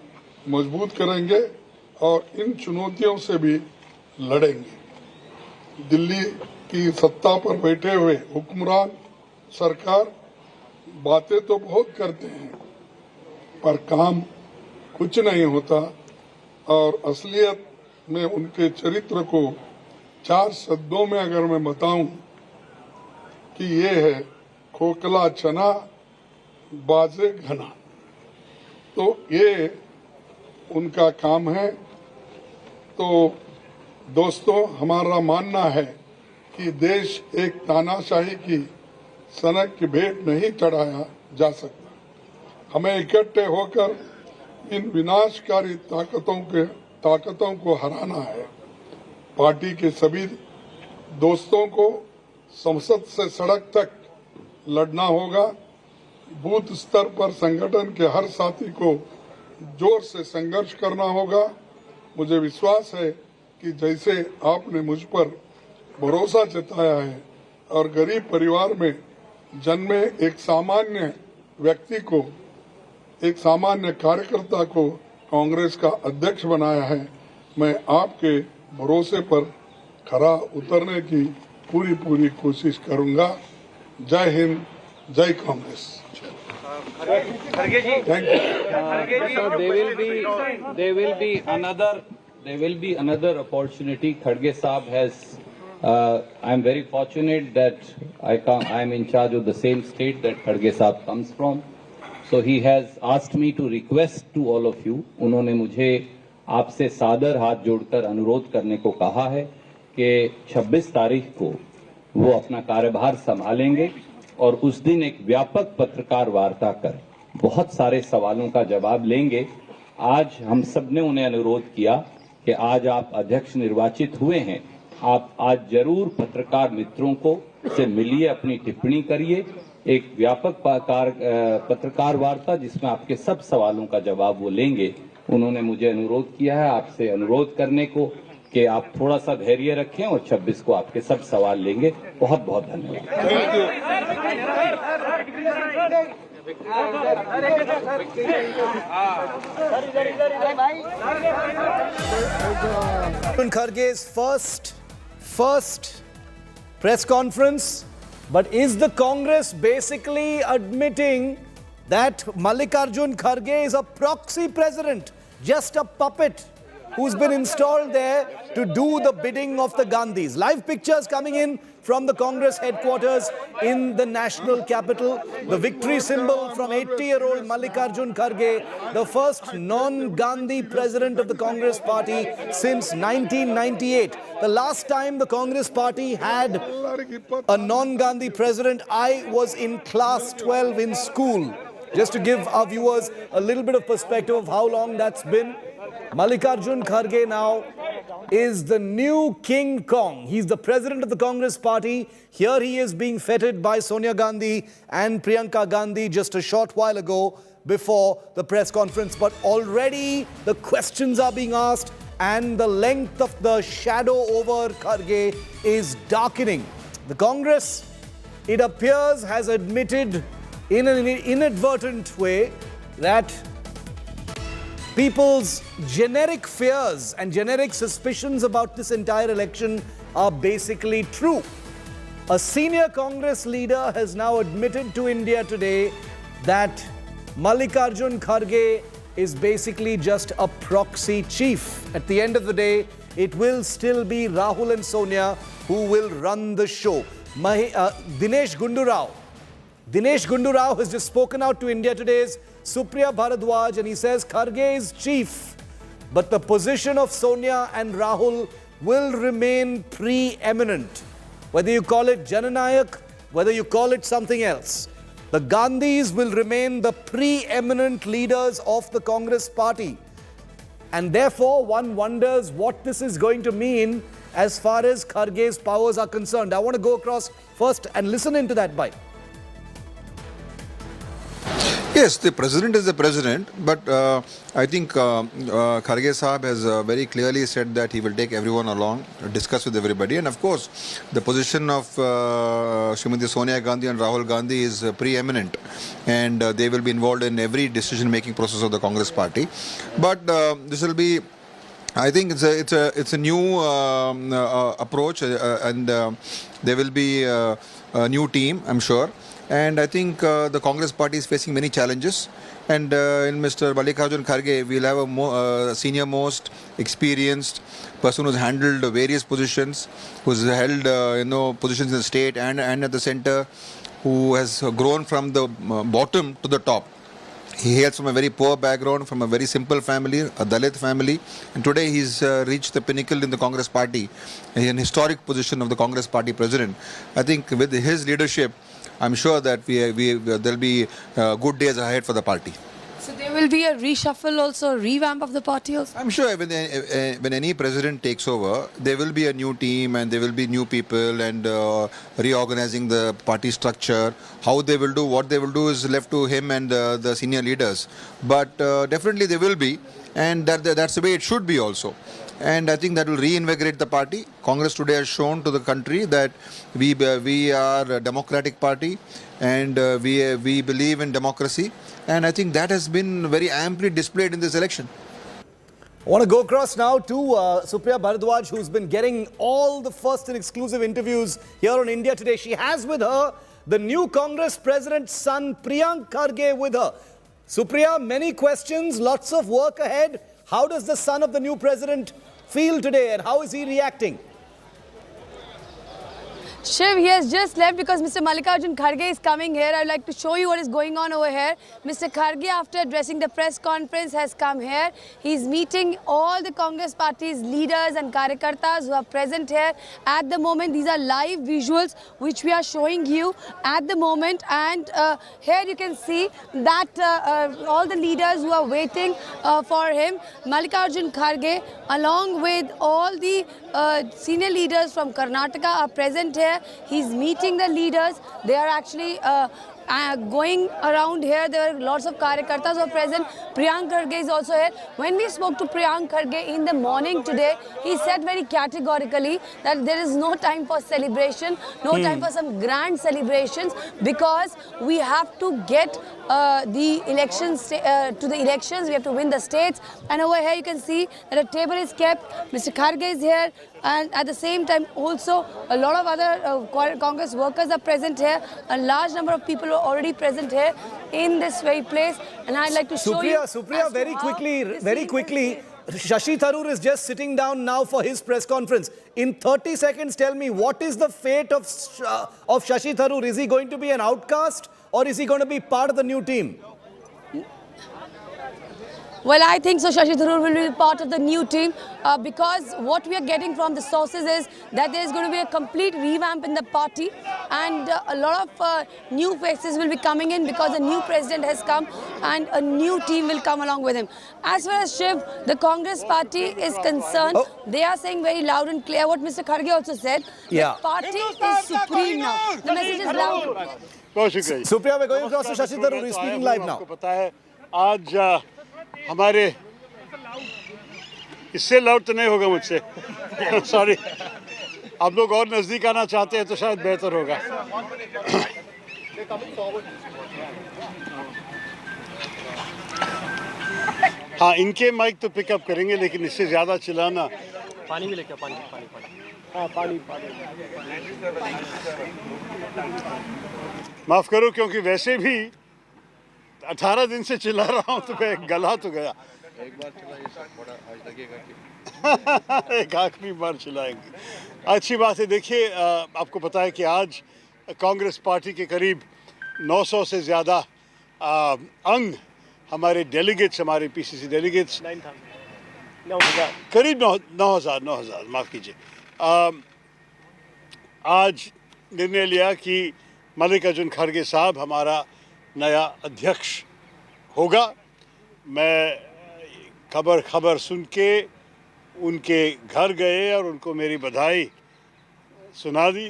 मजबूत करेंगे और इन चुनौतियों से भी लड़ेंगे। दिल्ली की सत्ता पर बैठे हुए हुक्मरान सरकार बातें तो बहुत करते हैं पर काम कुछ नहीं होता और असलियत में उनके चरित्र को 4 शब्दों में अगर मैं बताऊं कि ये है खोखला चना बाजे घना, तो ये उनका काम है। तो दोस्तों, हमारा मानना है कि देश एक तानाशाही की सनक की भेंट नहीं चढ़ाया जा सकता। हमें इकट्ठे होकर इन विनाशकारी ताकतों को हराना है। पार्टी के सभी दोस्तों को संसद से सड़क तक लड़ना होगा। बूथ स्तर पर संगठन के हर साथी को जोर से संघर्ष करना होगा। मुझे विश्वास है कि जैसे आपने मुझ पर भरोसा जताया है और गरीब परिवार में जन्मे एक सामान्य व्यक्ति को, एक सामान्य कार्यकर्ता को कांग्रेस का अध्यक्ष बनाया है, मैं आपके भरोसे पर खरा उतरने की पूरी कोशिश करूंगा। जय हिंद, जय Congress. Kharge ji, Thank you. So there will be another opportunity. Kharge Saab has. I am very fortunate that I am in charge of the same state that Kharge Saab comes from. So he has asked me to request to all of you. उन्होंने मुझे आपसे सादर हाथ जोड़कर अनुरोध करने को कहा है कि 26 तारीख को वो अपना कार्यभार संभालेंगे और उस दिन एक व्यापक पत्रकार वार्ता कर बहुत सारे सवालों का जवाब लेंगे। आज हम सब ने उन्हें अनुरोध किया कि आज आप अध्यक्ष निर्वाचित हुए हैं, आप आज जरूर पत्रकार मित्रों को से मिलिए, अपनी टिप्पणी करिए, एक व्यापक पत्रकार वार्ता जिसमें आपके सब सवालों का जवाब वो लेंगे। उन्होंने मुझे अनुरोध किया है आपसे अनुरोध करने को कि आप थोड़ा सा धैर्य रखें और 26 को आपके सब सवाल लेंगे। बहुत बहुत धन्यवाद। Kharge's first press conference, but is the Congress basically admitting that Mallikarjun Kharge is a proxy president, just a puppet who's been installed there to do the bidding of the Gandhis. Live pictures coming in from the Congress headquarters in the national capital. The victory symbol from 80-year-old Mallikarjun Kharge, the first non-Gandhi president of the Congress party since 1998. The last time the Congress party had a non-Gandhi president, I was in class 12 in school. Just to give our viewers a little bit of perspective of how long that's been. Mallikarjun Kharge now is the new King Kong. He's the president of the Congress party. Here he is being feted by Sonia Gandhi and Priyanka Gandhi just a short while ago before the press conference. But already the questions are being asked and the length of the shadow over Kharge is darkening. The Congress, it appears, has admitted in an inadvertent way that people's generic fears and generic suspicions about this entire election are basically true. A senior Congress leader has now admitted to India Today that Mallikarjun Kharge is basically just a proxy chief. At the end of the day, it will still be Rahul and Sonia who will run the show. Dinesh Gundu Rao has just spoken out to India Today's Supriya Bharadwaj, and he says Kharge is chief, but the position of Sonia and Rahul will remain preeminent. Whether you call it Jananayak, whether you call it something else, the Gandhis will remain the preeminent leaders of the Congress party. And therefore, one wonders what this is going to mean as far as Kharge's powers are concerned. I want to go across first and listen into that bite. Yes, the president is the president, but I think Kharge Saab has very clearly said that he will take everyone along, discuss with everybody, and of course, the position of Srimati Sonia Gandhi and Rahul Gandhi is preeminent, and they will be involved in every decision-making process of the Congress party. But this will be, I think it's a new approach, and there will be a new team, I'm sure. And I think the Congress party is facing many challenges. And in Mr. Mallikarjun Kharge, we'll have a senior most experienced person who's handled various positions, who's held positions in the state and at the center, who has grown from the bottom to the top. He hails from a very poor background, from a very simple family, a Dalit family. And today he's reached the pinnacle in the Congress party, an historic position of the Congress party president. I think with his leadership, I'm sure that there'll be good days ahead for the party. So there will be a reshuffle also, a revamp of the party also? I'm sure when any president takes over, there will be a new team and there will be new people and reorganizing the party structure. How they will do, what they will do is left to him and the senior leaders. But definitely there will be, and that's the way it should be also. And I think that will reinvigorate the party. Congress today has shown to the country that we are a democratic party and we believe in democracy. And I think that has been very amply displayed in this election. I want to go across now to Supriya Bharadwaj, who's been getting all the first and exclusive interviews here on India Today. She has with her the new Congress president's son, Priyanka Kharge, with her. Supriya, many questions, lots of work ahead. How does the son of the new president feel today and how is he reacting? Shiv, he has just left because Mr. Mallikarjun Kharge is coming here. I'd like to show you what is going on over here. Mr. Kharge, after addressing the press conference, has come here. He's meeting all the Congress party's leaders and karyakartas who are present here at the moment. These are live visuals which we are showing you at the moment. And here you can see that all the leaders who are waiting for him, Mallikarjun Kharge, along with all the senior leaders from Karnataka are present here. He's meeting the leaders. They are actually going around here. There are lots of karyakartas who are present. Priyanka Kharge is also here. When we spoke to Priyanka Kharge in the morning today, he said very categorically that there is no time for celebration, no time for some grand celebrations, because we have to get the elections to the elections. We have to win the states. And over here you can see that a table is kept. Mr. Kharge is here. And at the same time also a lot of other Congress workers are present here. A large number of people already present here in this very place, and I'd like to show you. Supriya, very quickly. Shashi Tharoor is just sitting down now for his press conference. In 30 seconds, tell me, what is the fate of Shashi Tharoor? Is he going to be an outcast, or is he going to be part of the new team? Well, I think so. Shashi Tharoor will be part of the new team because what we are getting from the sources is that there is going to be a complete revamp in the party, and a lot of new faces will be coming in because a new president has come and a new team will come along with him. As far as Shiv, the Congress party is concerned, they are saying very loud and clear what Mr. Kharge also said. Yeah. The party is supreme now. The message is loud. Supriya, we're going across to Shashi Tharoor. He's speaking live now. आज हमारे इससे loud तो नहीं होगा मुझसे sorry आप लोग और नजदीक आना चाहते हैं तो शायद बेहतर होगा हाँ इनके माइक तो पिकअप करेंगे लेकिन इससे ज्यादा चिल्लाना पानी भी लेके पानी हाँ पानी माफ करो क्योंकि वैसे भी 18 दिन से चिल्ला रहा हूँ तो मैं गला तो गया एक बार चिल्लाइए थोड़ा आज लगेगा कि एक आखिरी बार चिल्लाएंगे अच्छी बात है देखिए आपको पता है कि आज कांग्रेस पार्टी के करीब 900 से ज़्यादा अंग हमारे डेलीगेट्स हमारे पीसीसी डेलीगेट्स करीब 9,000 माफ़ कीजिए आज निर्णय लिया कि मल्लिकार्जुन खड़गे साहब हमारा नया अध्यक्ष होगा। मैं खबर सुन के उनके घर गए और उनको मेरी बधाई सुना दी।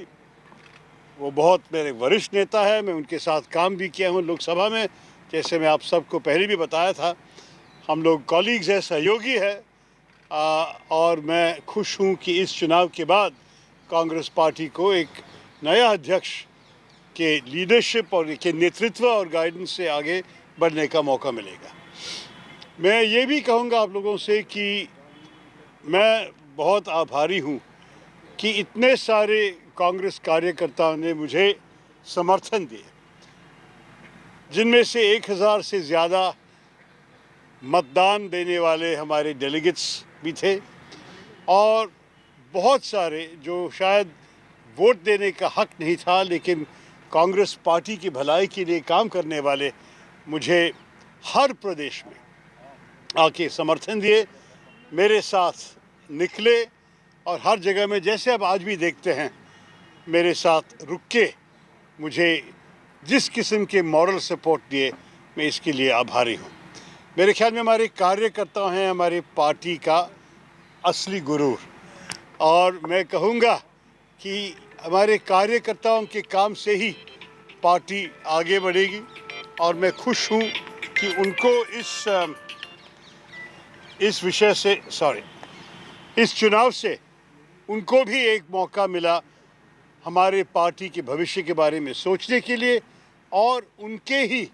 वो बहुत मेरे वरिष्ठ नेता है, मैं उनके साथ काम भी किया हूँ लोकसभा में, जैसे मैं आप सबको पहले भी बताया था। हम लोग कॉलीग्स हैं, सहयोगी है और मैं खुश हूँ कि इस चुनाव के बाद कांग्रेस पार्टी को एक नया अध्यक्ष के लीडरशिप और के नेतृत्व और गाइडेंस से आगे बढ़ने का मौका मिलेगा। मैं ये भी कहूँगा आप लोगों से कि मैं बहुत आभारी हूँ कि इतने सारे कांग्रेस कार्यकर्ताओं ने मुझे समर्थन दिया, जिनमें से 1000 से ज़्यादा मतदान देने वाले हमारे डेलीगेट्स भी थे और बहुत सारे जो शायद वोट देने का हक नहीं था लेकिन कांग्रेस पार्टी की भलाई के लिए काम करने वाले मुझे हर प्रदेश में आके समर्थन दिए, मेरे साथ निकले और हर जगह में जैसे आप आज भी देखते हैं मेरे साथ रुक के मुझे जिस किस्म के मॉरल सपोर्ट दिए, मैं इसके लिए आभारी हूँ। मेरे ख्याल में हमारे कार्यकर्ता हैं हमारी पार्टी का असली गुरूर और मैं कहूँगा कि हमारे कार्यकर्ताओं के काम से ही पार्टी आगे बढ़ेगी और मैं खुश हूँ कि उनको इस विषय से इस चुनाव से उनको भी एक मौका मिला हमारे पार्टी के भविष्य के बारे में सोचने के लिए और उनके ही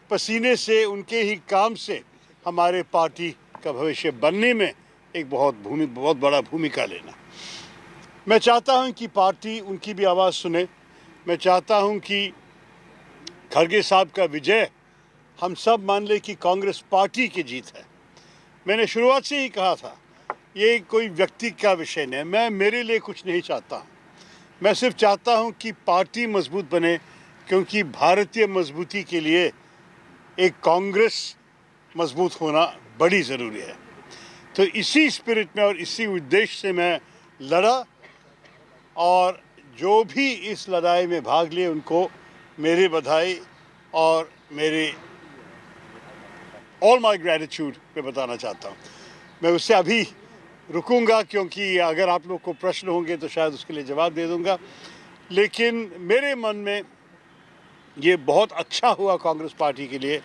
पसीने से उनके ही काम से हमारे पार्टी का भविष्य बनने में एक बहुत बड़ा भूमिका लेना। मैं चाहता हूं कि पार्टी उनकी भी आवाज़ सुने। मैं चाहता हूं कि खड़गे साहब का विजय हम सब मान ले कि कांग्रेस पार्टी की जीत है। मैंने शुरुआत से ही कहा था ये कोई व्यक्ति का विषय नहीं, मैं मेरे लिए कुछ नहीं चाहता हूं, मैं सिर्फ चाहता हूं कि पार्टी मजबूत बने क्योंकि भारतीय मजबूती के लिए एक कांग्रेस मजबूत होना बड़ी ज़रूरी है। तो इसी स्पिरिट में और इसी उद्देश्य से मैं लड़ा और जो भी इस लड़ाई में भाग लिए उनको मेरी बधाई और मेरे ऑल माय ग्रैटिट्यूड मैं बताना चाहता हूँ। मैं उससे अभी रुकूंगा क्योंकि अगर आप लोग को प्रश्न होंगे तो शायद उसके लिए जवाब दे दूंगा, लेकिन मेरे मन में ये बहुत अच्छा हुआ कांग्रेस पार्टी के लिए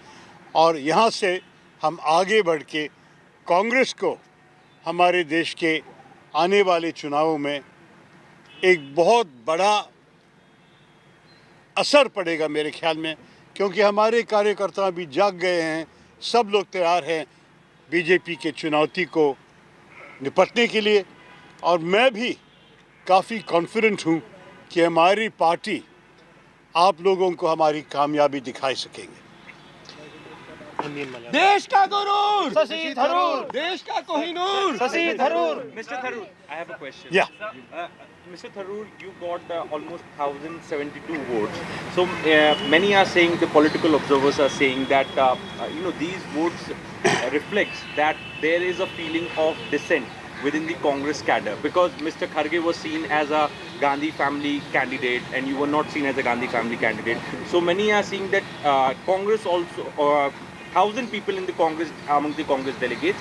और यहाँ से हम आगे बढ़ के कांग्रेस को हमारे देश के आने वाले चुनावों में एक बहुत बड़ा असर पड़ेगा मेरे ख्याल में, क्योंकि हमारे कार्यकर्ता भी जाग गए हैं, सब लोग तैयार हैं बीजेपी के चुनौती को निपटने के लिए और मैं भी काफ़ी कॉन्फिडेंट हूँ कि हमारी पार्टी आप लोगों को हमारी कामयाबी दिखाई सकेंगे। देश का गुरूर शशि थरूर, देश का Kohinoor Shashi Tharoor. Mr. Tharoor, I have a question. Yeah. Mr. Tharoor, you got almost 1,072 votes. So many are saying, the political observers are saying that these votes reflects that there is a feeling of dissent within the Congress cadre, because Mr. Kharge was seen as a Gandhi family candidate and you were not seen as a Gandhi family candidate. So many are saying that Congress also, 1,000 people in the Congress, among the Congress delegates,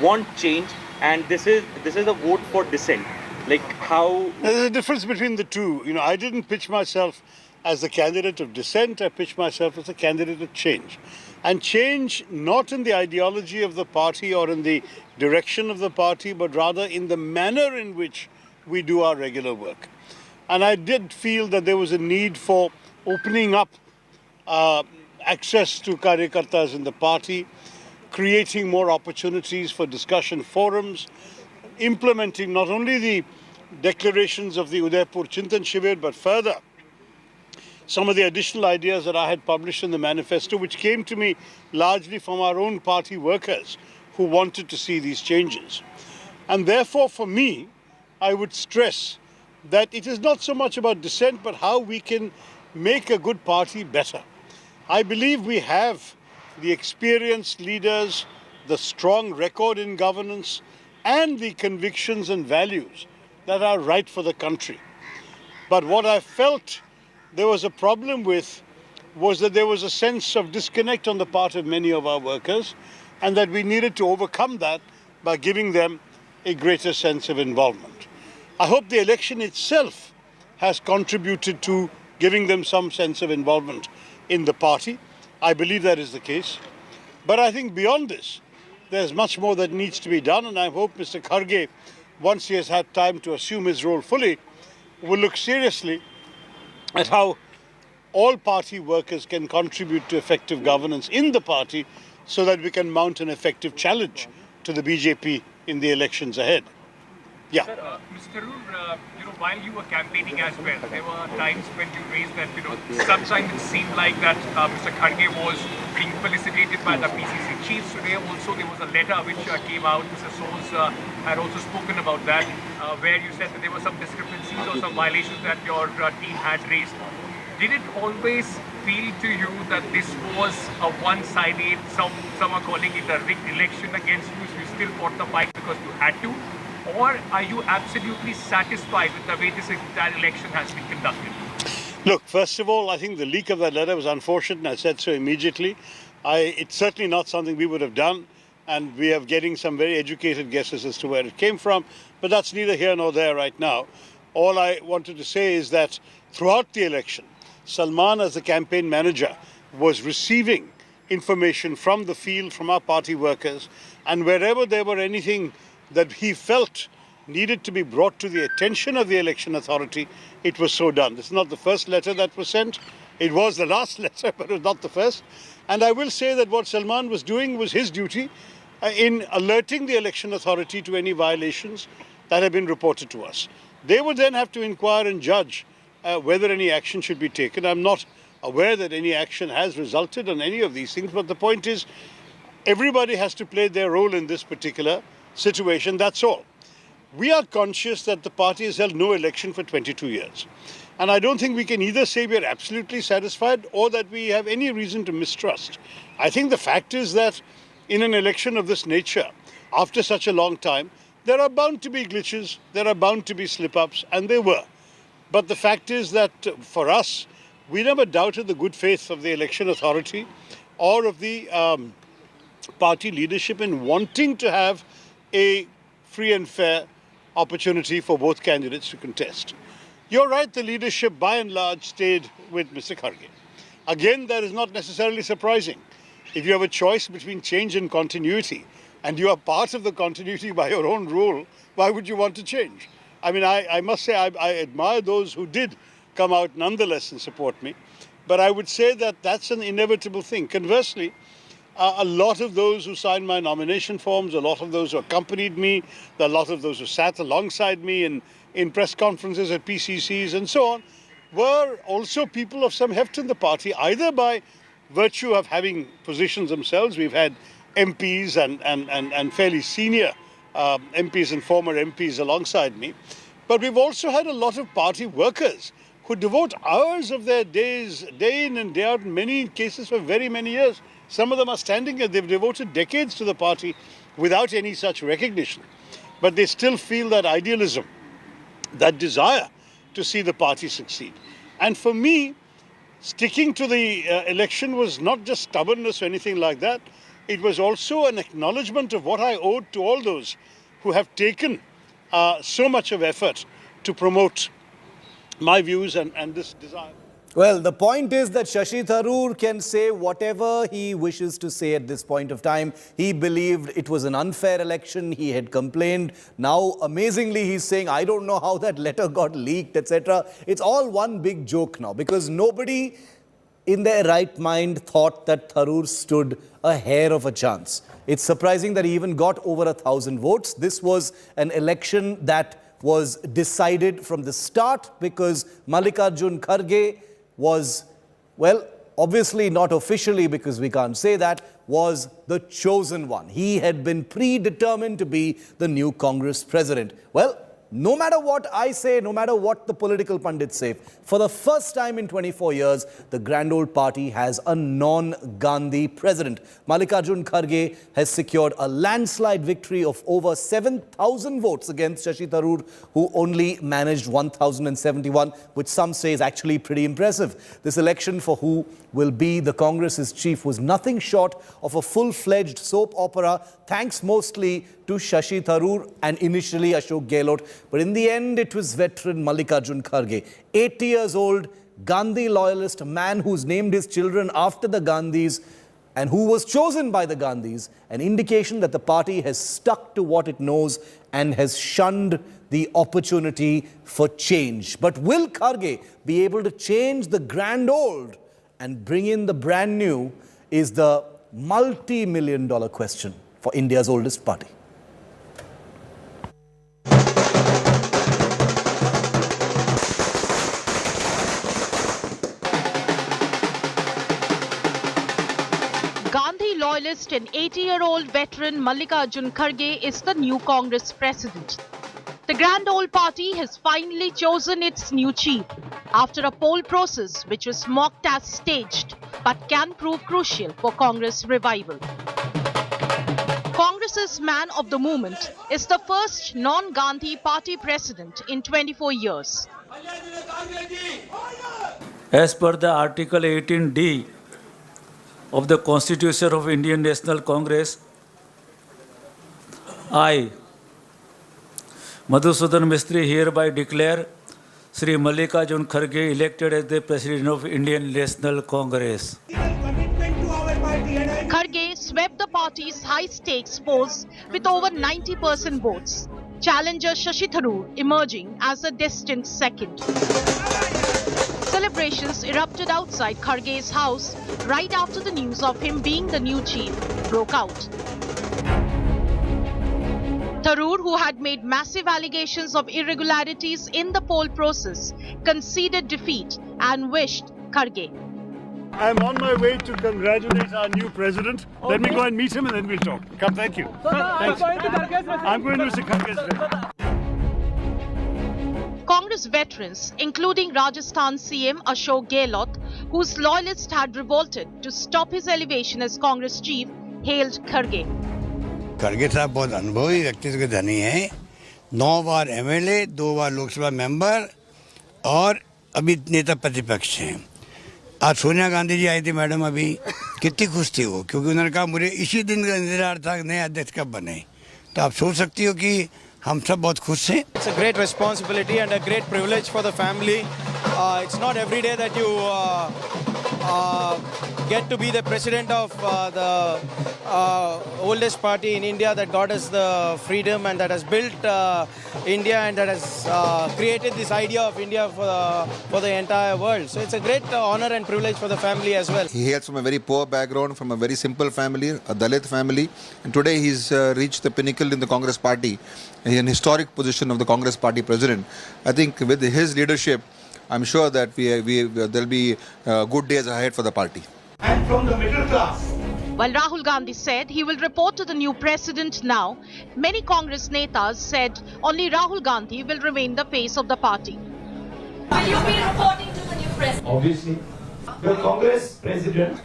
want change, and this is a vote for dissent. Like how? There's a difference between the two. I didn't pitch myself as the candidate of dissent. I pitched myself as a candidate of change. And change not in the ideology of the party or in the direction of the party, but rather in the manner in which we do our regular work. And I did feel that there was a need for opening up access to karyakartas in the party, creating more opportunities for discussion forums, implementing not only the declarations of the Udaipur Chintan Shivir, but further some of the additional ideas that I had published in the manifesto, which came to me largely from our own party workers who wanted to see these changes. And therefore, for me, I would stress that it is not so much about dissent, but how we can make a good party better. I believe we have the experienced leaders, the strong record in governance, and the convictions and values that are right for the country. But what I felt there was a problem with was that there was a sense of disconnect on the part of many of our workers, and that we needed to overcome that by giving them a greater sense of involvement. I hope the election itself has contributed to giving them some sense of involvement in the party. I believe that is the case. But I think beyond this, there's much more that needs to be done, and I hope Mr. Kharge, once he has had time to assume his role fully, will look seriously at how all party workers can contribute to effective governance in the party so that we can mount an effective challenge to the BJP in the elections ahead. Yeah. Sir, Mr. Tharoor, while you were campaigning as well, there were times when you raised that, sometimes it seemed like that Mr. Kharge was being felicitated by the PCC chiefs. Today also there was a letter which came out. Mr. Soos had also spoken about that, where you said that there were some discrepancies or some violations that your team had raised. Did it always feel to you that this was a one-sided, some are calling it a rigged election against you, so you still fought the fight because you had to? Or are you absolutely satisfied with the way this entire election has been conducted? Look, first of all, I think the leak of that letter was unfortunate, and I said so immediately. It's certainly not something we would have done, and we are getting some very educated guesses as to where it came from, but that's neither here nor there right now. All I wanted to say is that throughout the election, Salman, as the campaign manager, was receiving information from the field, from our party workers, and wherever there were anything that he felt needed to be brought to the attention of the election authority, it was so done. This is not the first letter that was sent. It was the last letter, but it was not the first. And I will say that what Salman was doing was his duty in alerting the election authority to any violations that have been reported to us. They would then have to inquire and judge whether any action should be taken. I'm not aware that any action has resulted on any of these things, but the point is everybody has to play their role in this particular situation, that's all. We are conscious that the party has held no election for 22 years. And I don't think we can either say we are absolutely satisfied or that we have any reason to mistrust. I think the fact is that in an election of this nature, after such a long time, there are bound to be glitches, there are bound to be slip-ups, and there were. But the fact is that for us, we never doubted the good faith of the election authority or of the party leadership in wanting to have a free and fair opportunity for both candidates to contest. You're right, the leadership by and large stayed with Mr. Kharge. Again, that is not necessarily surprising. If you have a choice between change and continuity, and you are part of the continuity by your own rule, why would you want to change? I mean, I must say I admire those who did come out nonetheless and support me, but I would say that that's an inevitable thing. Conversely, a lot of those who signed my nomination forms, a lot of those who accompanied me, a lot of those who sat alongside me in press conferences at PCCs and so on, were also people of some heft in the party, either by virtue of having positions themselves. We've had MPs and fairly senior MPs and former MPs alongside me. But we've also had a lot of party workers who devote hours of their days, day in and day out, in many cases for very many years. Some of them are standing here. They've devoted decades to the party without any such recognition. But they still feel that idealism, that desire to see the party succeed. And for me, sticking to the election was not just stubbornness or anything like that. It was also an acknowledgement of what I owed to all those who have taken so much of effort to promote my views and this desire. Well, the point is that Shashi Tharoor can say whatever he wishes to say at this point of time. He believed it was an unfair election. He had complained. Now, amazingly, he's saying, I don't know how that letter got leaked, etc. It's all one big joke now because nobody in their right mind thought that Tharoor stood a hair of a chance. It's surprising that he even got over 1,000 votes. This was an election that was decided from the start because Mallikarjun Kharge was, well, obviously not officially because we can't say that, was the chosen one. He had been predetermined to be the new Congress president. Well, no matter what I say, no matter what the political pundits say, for the first time in 24 years, the grand old party has a non-Gandhi president. Mallikarjun Kharge has secured a landslide victory of over 7,000 votes against Shashi Tharoor, who only managed 1,071, which some say is actually pretty impressive. This election for who will be the Congress's chief was nothing short of a full-fledged soap opera, thanks mostly to Shashi Tharoor and initially Ashok Gehlot. But in the end, it was veteran Mallikarjun Kharge, 80 years old, Gandhi loyalist, a man who's named his children after the Gandhis and who was chosen by the Gandhis, an indication that the party has stuck to what it knows and has shunned the opportunity for change. But will Kharge be able to change the grand old and bring in the brand new is the multi-million-dollar question for India's oldest party. Gandhi loyalist and 80-year-old veteran Mallikarjun Kharge is the new Congress president. The grand old party has finally chosen its new chief after a poll process which was mocked as staged but can prove crucial for Congress revival. Congress's man of the moment is the first non-Gandhi party president in 24 years. As per the Article 18D of the Constitution of Indian National Congress, I, Madhusudan Mistry, hereby declare Sri Mallikarjun Kharge elected as the President of Indian National Congress. Kharge swept the party's high-stakes polls with over 90% votes. Challenger Shashi Tharoor emerging as a distant second. Celebrations erupted outside Kharge's house right after the news of him being the new chief broke out. Tharoor, who had made massive allegations of irregularities in the poll process, conceded defeat and wished Kharge. I'm on my way to congratulate our new president. Okay. Let me go and meet him and then we'll talk. Come, thank you. Thanks. I'm going to Mr. Kharge's residence. Congress veterans, including Rajasthan CM Ashok Gehlot, whose loyalists had revolted to stop his elevation as Congress chief, hailed Kharge. खड़गे साहब बहुत अनुभवी व्यक्तित्व के धनी हैं 9 बार MLA 2 बार Lok Sabha member और अभी नेता प्रतिपक्ष हैं आज सोनिया गांधी जी आई थी मैडम अभी कितनी खुश थी वो क्योंकि उन्होंने कहा मुझे इसी दिन का इंतजार था नए अध्यक्ष कब बने तो आप सोच सकती हो कि हम सब बहुत खुश हैं It's a great responsibility and a great privilege for the family. It's not every day that you get to be the president of the oldest party in India that got us the freedom and that has built India and that has created this idea of India for the entire world. So it's a great honor and privilege for the family as well. He hails from a very poor background, from a very simple family, a Dalit family. And today he's reached the pinnacle in the Congress party, an historic position of the Congress party president. I think with his leadership, I'm sure that there'll be good days ahead for the party. And from the middle class. While Rahul Gandhi said he will report to the new president now, many Congress netas said only Rahul Gandhi will remain the face of the party. Will you be reporting to the new president? Obviously, the Congress president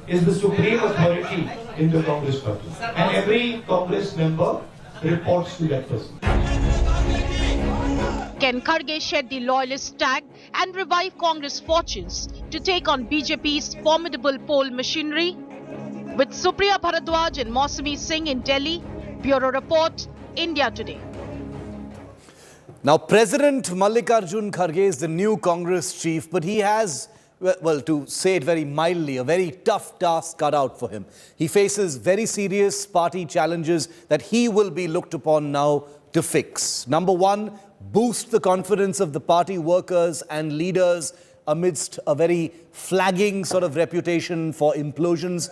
is the supreme authority in the Congress party. And every Congress member reports to that person. Can Kharge shed the loyalist tag and revive Congress fortunes to take on BJP's formidable poll machinery? With Supriya Bharadwaj and Mausami Singh in Delhi, Bureau Report, India Today. Now, President Mallikarjun Kharge is the new Congress chief, but he has, well, to say it very mildly, a very tough task cut out for him. He faces very serious party challenges that he will be looked upon now to fix. Number one, boost the confidence of the party workers and leaders amidst a very flagging sort of reputation for implosions.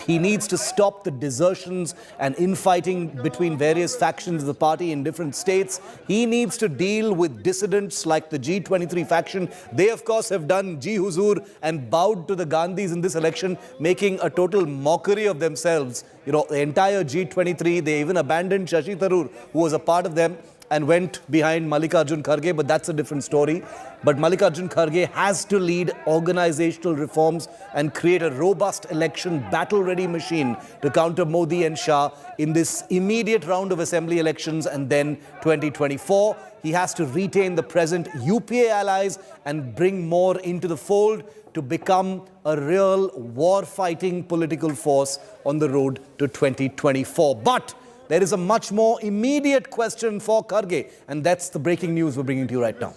He needs to stop the desertions and infighting between various factions of the party in different states. He needs to deal with dissidents like the G23 faction. They, of course, have done Ji Huzur and bowed to the Gandhis in this election, making a total mockery of themselves. You know, the entire G23, they even abandoned Shashi Tharoor, who was a part of them, and went behind Mallikarjun Kharge, but that's a different story. But Mallikarjun Kharge has to lead organizational reforms and create a robust election battle-ready machine to counter Modi and Shah in this immediate round of assembly elections and then 2024. He has to retain the present UPA allies and bring more into the fold to become a real war-fighting political force on the road to 2024. But there is a much more immediate question for Kharge, and that's the breaking news we're bringing to you right now.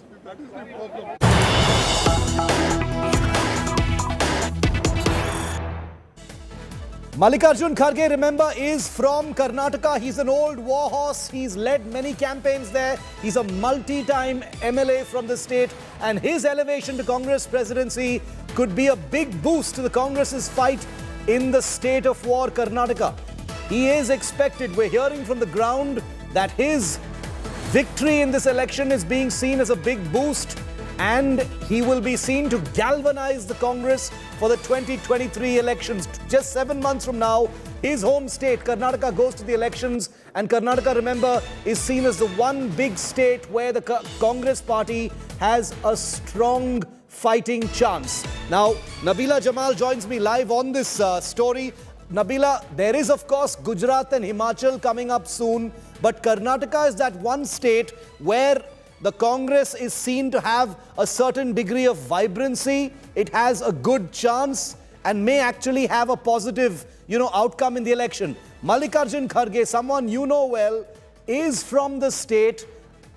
Mallikarjun Kharge, remember, is from Karnataka. He's an old war horse. He's led many campaigns there. He's a multi-time MLA from the state, and his elevation to Congress presidency could be a big boost to the Congress's fight in the state of war, Karnataka. He is expected, we're hearing from the ground, that his victory in this election is being seen as a big boost, and he will be seen to galvanize the Congress for the 2023 elections. Just 7 months from now, his home state, Karnataka, goes to the elections, and Karnataka, remember, is seen as the one big state where the Congress party has a strong fighting chance. Now, Nabila Jamal joins me live on this story. Nabila, there is, of course, Gujarat and Himachal coming up soon, but Karnataka is that one state where the Congress is seen to have a certain degree of vibrancy. It has a good chance and may actually have a positive, outcome in the election. Mallikarjun Kharge, someone you know well, is from the state,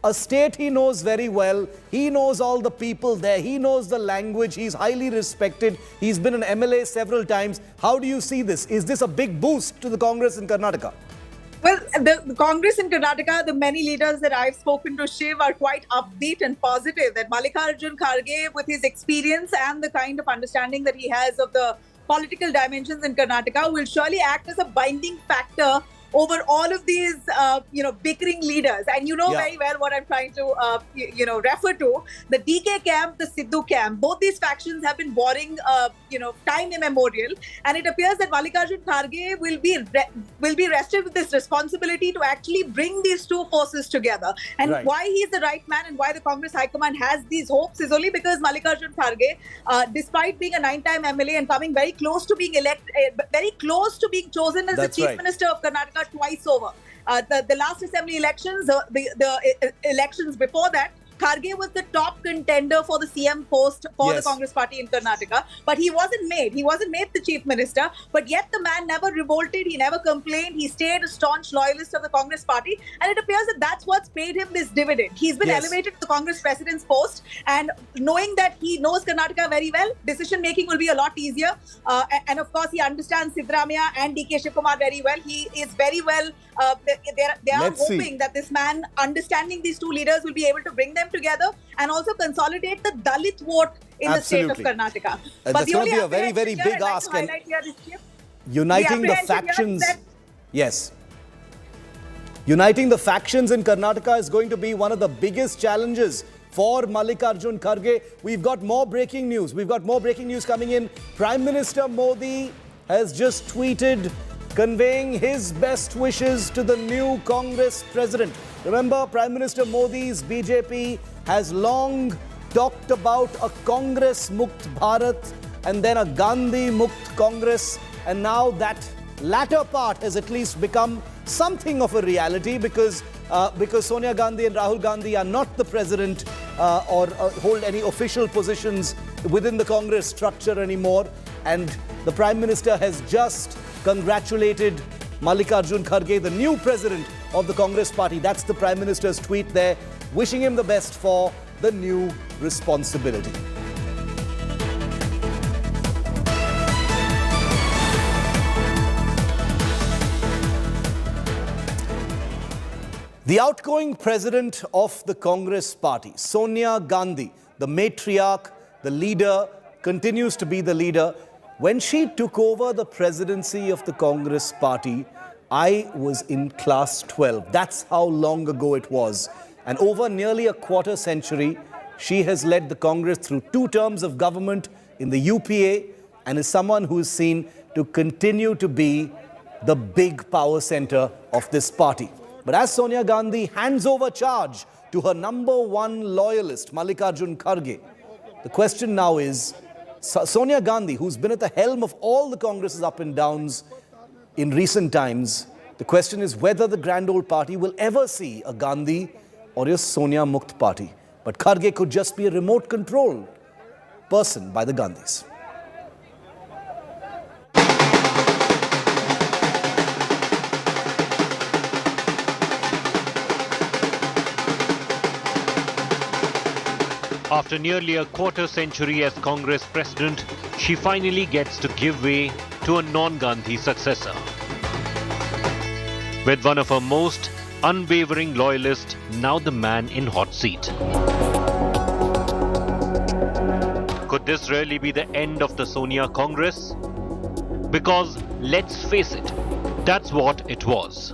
a state he knows very well. He knows all the people there. He knows the language. He's highly respected. He's been an MLA several times. How do you see this? Is this a big boost to the Congress in Karnataka? Well, the Congress in Karnataka, the many leaders that I've spoken to, Shiv, are quite upbeat and positive that Mallikarjun Kharge, with his experience and the kind of understanding that he has of the political dimensions in Karnataka, will surely act as a binding factor over all of these, bickering leaders. And you know very well what I'm trying to, refer to. The DK camp, the Sidhu camp, both these factions have been warring, time immemorial. And it appears that Mallikarjun Kharge will be rested with this responsibility to actually bring these two forces together. And why he's the right man and why the Congress High Command has these hopes is only because Mallikarjun Kharge, despite being a 9-time MLA and coming very close to being very close to being chosen as the Chief Minister of Karnataka twice over. The last assembly elections, the elections before that, Kharge was the top contender for the CM post for the Congress party in Karnataka. But he wasn't made. He wasn't made the chief minister. But yet the man never revolted. He never complained. He stayed a staunch loyalist of the Congress party. And it appears that that's what's paid him this dividend. He's been elevated to the Congress president's post. And knowing that he knows Karnataka very well, decision making will be a lot easier. And of course, he understands Siddaramaiah and DK Shivakumar very well. He is very well. They are hoping that this man, understanding these two leaders, will be able to bring them together and also consolidate the Dalit vote in the state of Karnataka. But that's going to be a very, very big ask. And uniting the factions. Yes. Uniting the factions in Karnataka is going to be one of the biggest challenges for Mallikarjun Kharge. We've got more breaking news. We've got more breaking news coming in. Prime Minister Modi has just tweeted conveying his best wishes to the new Congress president. Remember, Prime Minister Modi's BJP has long talked about a Congress Mukt Bharat and then a Gandhi Mukt Congress, and now that latter part has at least become something of a reality because Sonia Gandhi and Rahul Gandhi are not the president or hold any official positions within the Congress structure anymore, and the Prime Minister has just congratulated Mallikarjun Kharge, the new president of the Congress party. That's the Prime Minister's tweet there, wishing him the best for the new responsibility. The outgoing president of the Congress party, Sonia Gandhi, the matriarch, the leader, continues to be the leader. When she took over the presidency of the Congress party, I was in class 12. That's how long ago it was. And over nearly a quarter century, she has led the Congress through 2 terms of government in the UPA and is someone who is seen to continue to be the big power center of this party. But as Sonia Gandhi hands over charge to her #1 loyalist, Mallikarjun Kharge, the question now is, Sonia Gandhi, who's been at the helm of all the Congress's up and downs in recent times, the question is whether the grand old party will ever see a Gandhi or a Sonia Mukt party. But Kharge could just be a remote control person by the Gandhis. After nearly a quarter century as Congress president, she finally gets to give way to a non-Gandhi successor. With one of her most unwavering loyalists now the man in hot seat. Could this really be the end of the Sonia Congress? Because let's face it, that's what it was.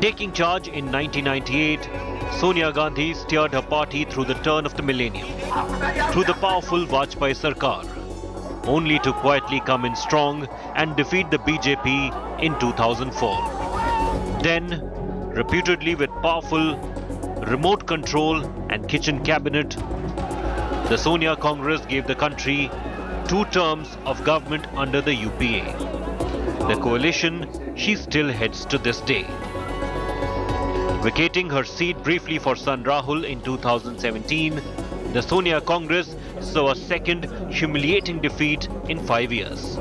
Taking charge in 1998, Sonia Gandhi steered her party through the turn of the millennium, through the powerful Vajpayee Sarkar, only to quietly come in strong and defeat the BJP in 2004. Then, reputedly with powerful remote control and kitchen cabinet, the Sonia Congress gave the country 2 terms of government under the UPA. The coalition she still heads to this day. Vacating her seat briefly for son Rahul in 2017, the Sonia Congress saw a second humiliating defeat in 5 years.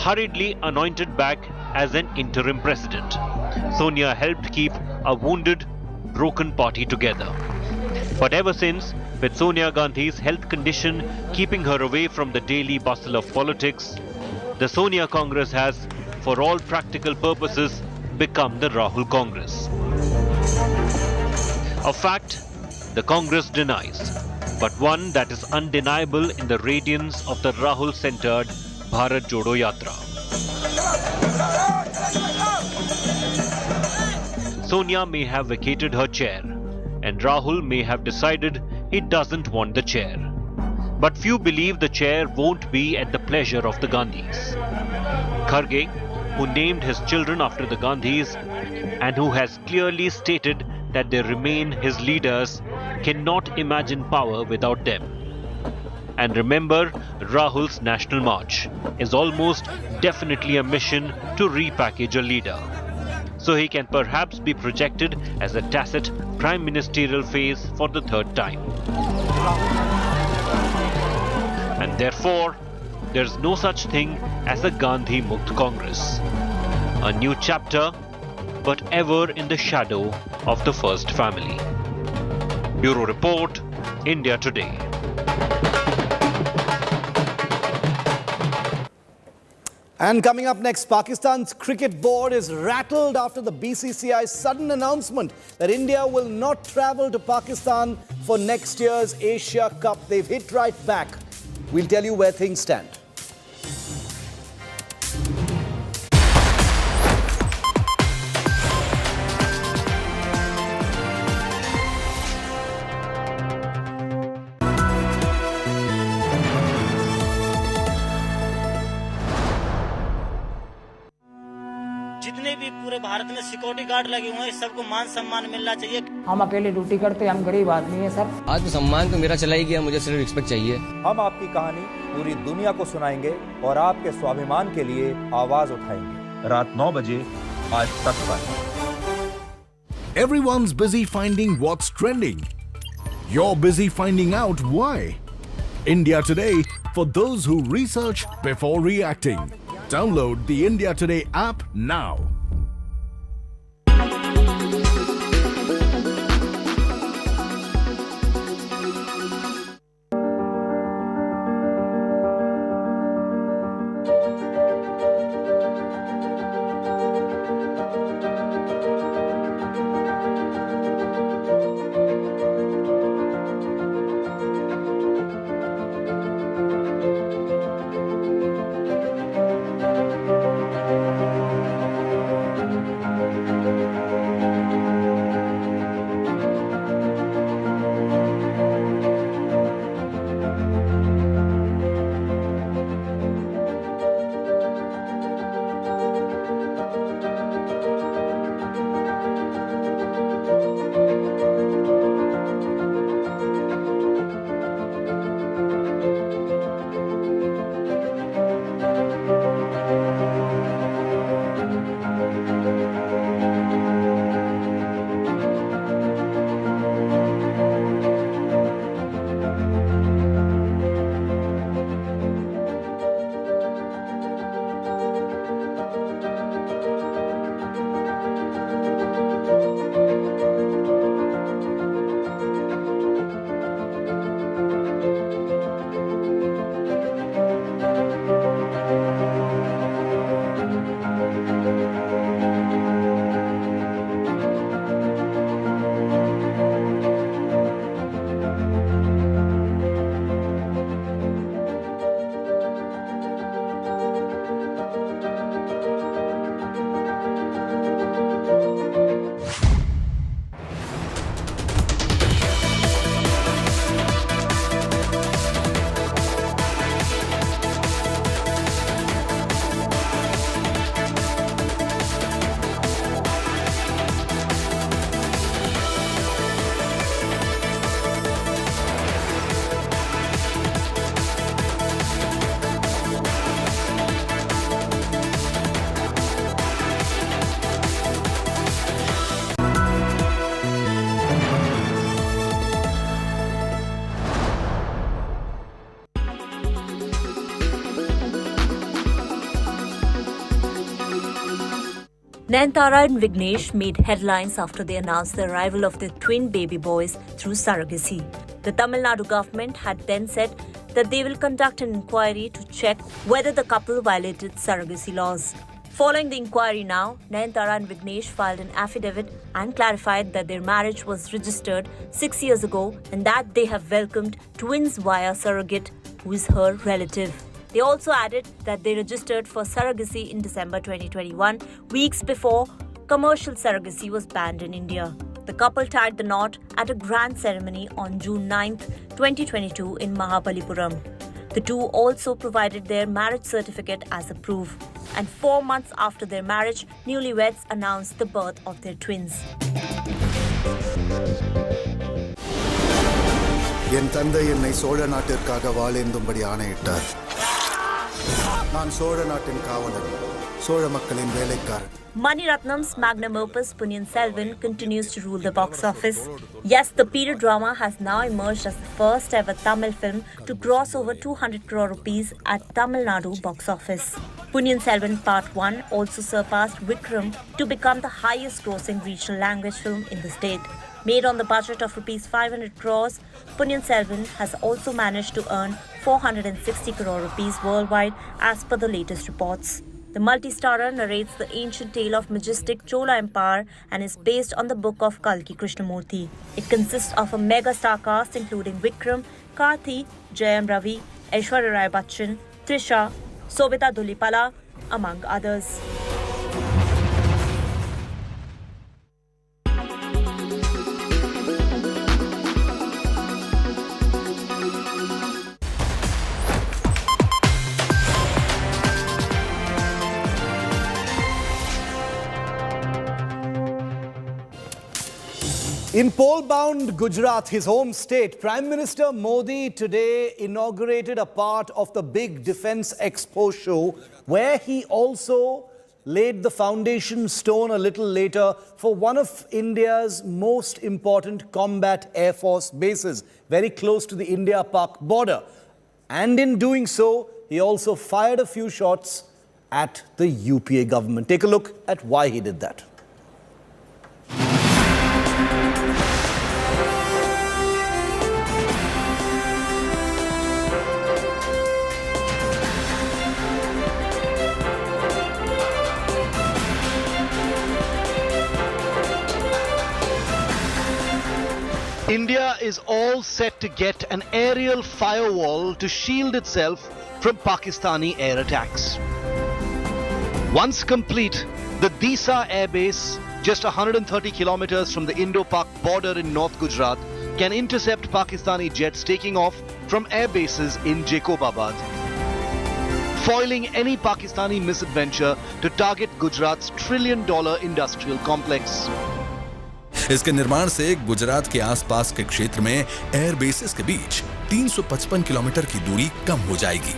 Hurriedly anointed back as an interim president, Sonia helped keep a wounded, broken party together. But ever since, with Sonia Gandhi's health condition keeping her away from the daily bustle of politics, the Sonia Congress has, for all practical purposes, become the Rahul Congress. A fact the Congress denies, but one that is undeniable in the radiance of the Rahul-centered Bharat Jodo Yatra. Sonia may have vacated her chair, and Rahul may have decided he doesn't want the chair. But few believe the chair won't be at the pleasure of the Gandhis. Kharge, who named his children after the Gandhis and who has clearly stated that they remain his leaders, cannot imagine power without them. And remember, Rahul's National March is almost definitely a mission to repackage a leader, so he can perhaps be projected as a tacit prime ministerial phase for the 3rd time. And therefore, there's no such thing as a Gandhi Mukt Congress. A new chapter, but ever in the shadow of the first family. Bureau Report, India Today. And coming up next, Pakistan's cricket board is rattled after the BCCI's sudden announcement that India will not travel to Pakistan for next year's Asia Cup. They've hit right back. We'll tell you where things stand. जितने भी पूरे भारत में security guard लगे हुए हैं, सबको मान सम्मान मिलना चाहिए। हम अकेले ड्यूटी करते हैं, हम गरीब आदमी हैं सर। आत्मसम्मान तो मेरा चला ही गया, मुझे सिर्फ रिस्पेक्ट चाहिए। हम आपकी कहानी पूरी दुनिया को सुनाएंगे और आपके स्वाभिमान के लिए आवाज उठाएंगे। रात 9 बजे आज तक पर। Everyone's busy finding what's trending. You're busy finding out why. India Today, for those who research before reacting. Download the India Today app now. Nayanthara and Vignesh made headlines after they announced the arrival of their twin baby boys through surrogacy. The Tamil Nadu government had then said that they will conduct an inquiry to check whether the couple violated surrogacy laws. Following the inquiry now, Nayanthara and Vignesh filed an affidavit and clarified that their marriage was registered 6 years ago and that they have welcomed twins via surrogate who is her relative. They also added that they registered for surrogacy in December 2021, weeks before commercial surrogacy was banned in India. The couple tied the knot at a grand ceremony on June 9, 2022 in Mahabalipuram. The two also provided their marriage certificate as a proof. And 4 months after their marriage, newlyweds announced the birth of their twins. என் தந்தை என்னை சோழ நாட்டிற்காக வாழேந்தும்படி ஆணையிட்டார். நான் சோழ நாட்டின் காவலன், சோழ மக்களின் வேலைக்காரன். Mani Ratnam's magnum opus Ponniyin Selvan continues to rule the box office. Yes, the period drama has now emerged as the first ever Tamil film to cross over 200 crore rupees at Tamil Nadu box office. Ponniyin Selvan Part 1 also surpassed Vikram to become the highest grossing regional language film in the state. Made on the budget of rupees 500 crores, Ponniyin Selvan has also managed to earn 460 crore rupees worldwide as per the latest reports. The multi-starrer narrates the ancient tale of majestic Chola Empire and is based on the book of Kalki Krishnamurti. It consists of a mega star cast including Vikram, Karthi, Jayam Ravi, Aishwarya Rai Bachchan, Trisha, Sobita Dhulipala, among others. In poll-bound Gujarat, his home state, Prime Minister Modi today inaugurated a part of the big Defence Expo show, where he also laid the foundation stone a little later for one of India's most important combat Air Force bases, very close to the India-Pak border. And in doing so, he also fired a few shots at the UPA government. Take a look at why he did that. India is all set to get an aerial firewall to shield itself from Pakistani air attacks. Once complete, the Disa Air Base, just 130 kilometers from the Indo-Pak border in North Gujarat, can intercept Pakistani jets taking off from air bases in Jacobabad, foiling any Pakistani misadventure to target Gujarat's $1 trillion industrial complex. इसके निर्माण से गुजरात के आसपास के क्षेत्र में air bases के बीच 355 kilometre की दूरी कम हो जाएगी,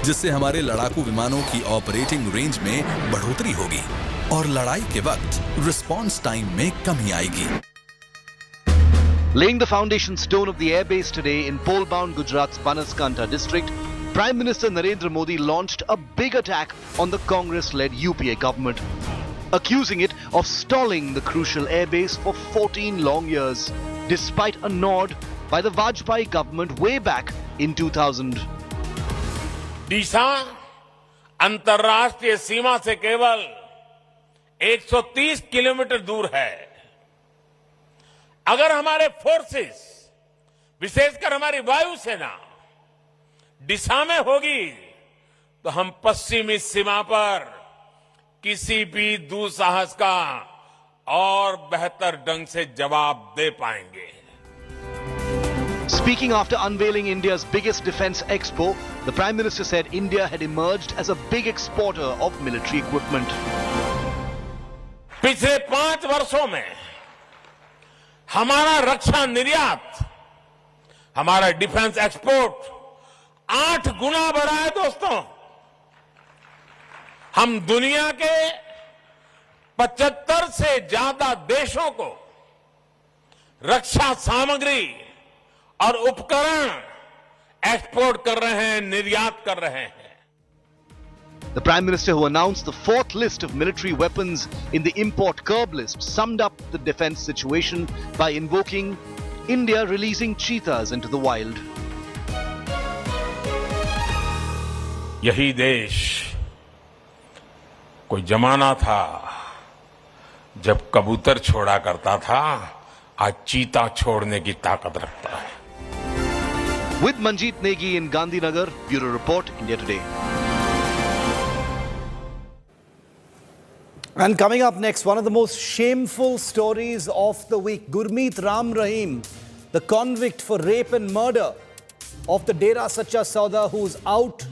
जिससे हमारे लड़ाकू विमानों की ऑपरेटिंग रेंज में बढ़ोतरी होगी और लड़ाई के वक्त रिस्पांस टाइम में कमी आएगी. Laying the foundation stone of the airbase today in poll-bound Gujarat's Banaskantha district, Prime Minister Narendra Modi launched a big attack on the Congress-led UPA government, accusing it of stalling the crucial airbase for 14 long years, despite a nod by the Vajpayee government way back in 2000. डीसा अंतर्राष्ट्रीय सीमा से केवल 130 kilometre दूर है. अगर हमारे forces, विशेषकर हमारी वायुसेना डीसा में होगी, तो हम पश्चिमी सीमा पर किसी भी दुस्साहस का और बेहतर ढंग से जवाब दे पाएंगे. Speaking after unveiling India's biggest defense expo, the Prime Minister said India had emerged as a big exporter of military equipment. पिछले 5 वर्षों में हमारा रक्षा निर्यात, हमारा डिफेंस एक्सपोर्ट 8 गुना बढ़ा है दोस्तों. हम दुनिया के 75 से ज्यादा देशों को रक्षा सामग्री और उपकरण एक्सपोर्ट कर रहे हैं, निर्यात कर रहे हैं. The Prime Minister, who announced the 4th list of military weapons in the import curb list, summed up the defense situation by invoking India releasing cheetahs into the wild. यही देश कोई जमाना था जब कबूतर छोड़ा करता था, आज चीता छोड़ने की ताकत रखता है. With Manjeet Negi in Gandhinagar, Bureau Report, India Today. And coming up next, one of the most shameful stories of the week. Gurmeet Ram Rahim, the convict for rape and murder of the Dera Sacha Sauda, who's out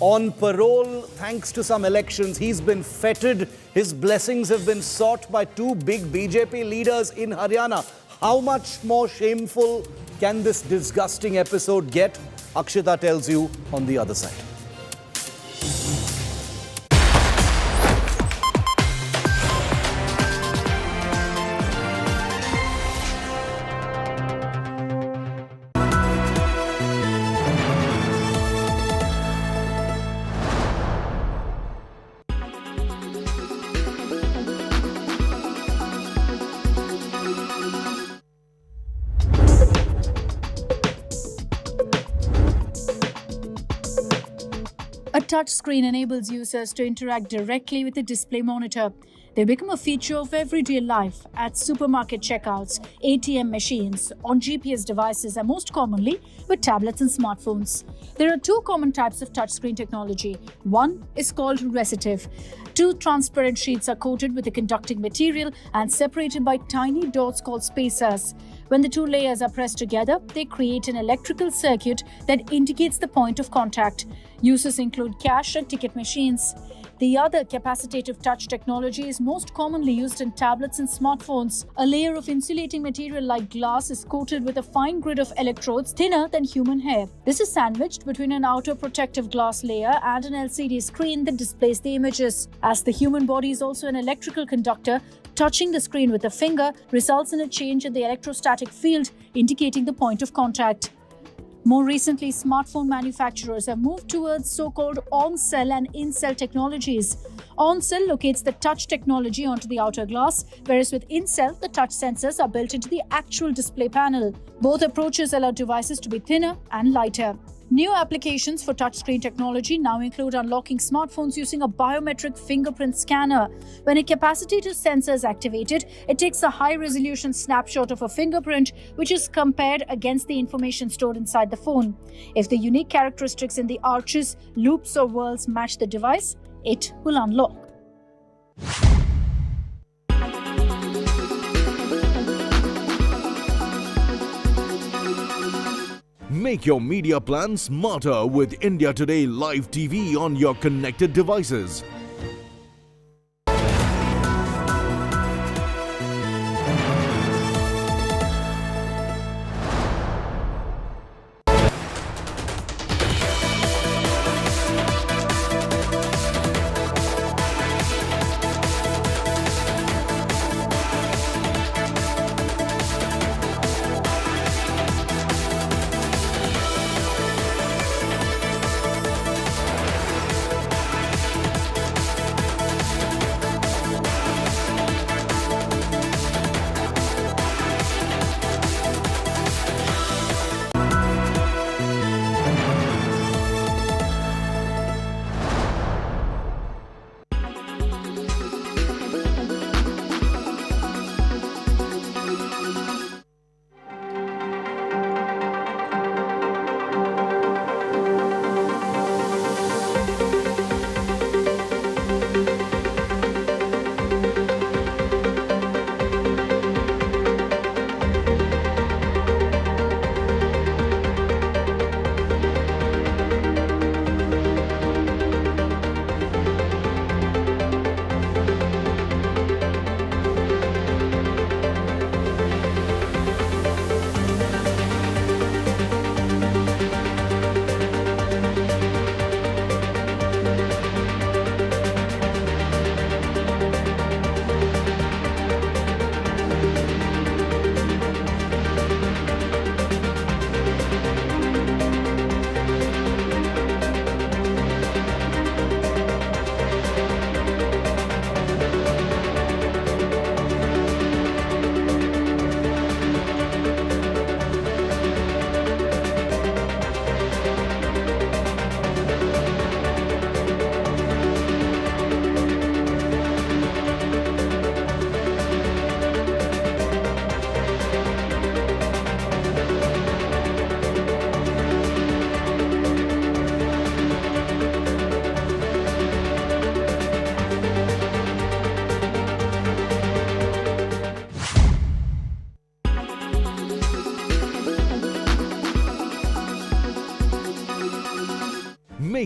on parole thanks to some elections. He's been feted. His blessings have been sought by 2 big BJP leaders in Haryana. How much more shameful can this disgusting episode get? Akshita tells you on the other side. A touch screen enables users to interact directly with the display monitor. They become a feature of everyday life at supermarket checkouts, ATM machines, on GPS devices, and most commonly with tablets and smartphones. There are two common types of touchscreen technology. One is called resistive. Two transparent sheets are coated with a conducting material and separated by tiny dots called spacers. When the two layers are pressed together, they create an electrical circuit that indicates the point of contact. Uses include cash and ticket machines. The other capacitive touch technology is most commonly used in tablets and smartphones. A layer of insulating material like glass is coated with a fine grid of electrodes thinner than human hair. This is sandwiched between an outer protective glass layer and an LCD screen that displays the images. As the human body is also an electrical conductor, touching the screen with a finger results in a change in the electrostatic field, indicating the point of contact. More recently, smartphone manufacturers have moved towards so-called on-cell and in-cell technologies. On-cell locates the touch technology onto the outer glass, whereas with in-cell, the touch sensors are built into the actual display panel. Both approaches allow devices to be thinner and lighter. New applications for touchscreen technology now include unlocking smartphones using a biometric fingerprint scanner. When a capacitive sensor is activated, it takes a high-resolution snapshot of a fingerprint, which is compared against the information stored inside the phone. If the unique characteristics in the arches, loops, or whorls match the device, it will unlock. Make your media plan smarter with India Today Live TV on your connected devices.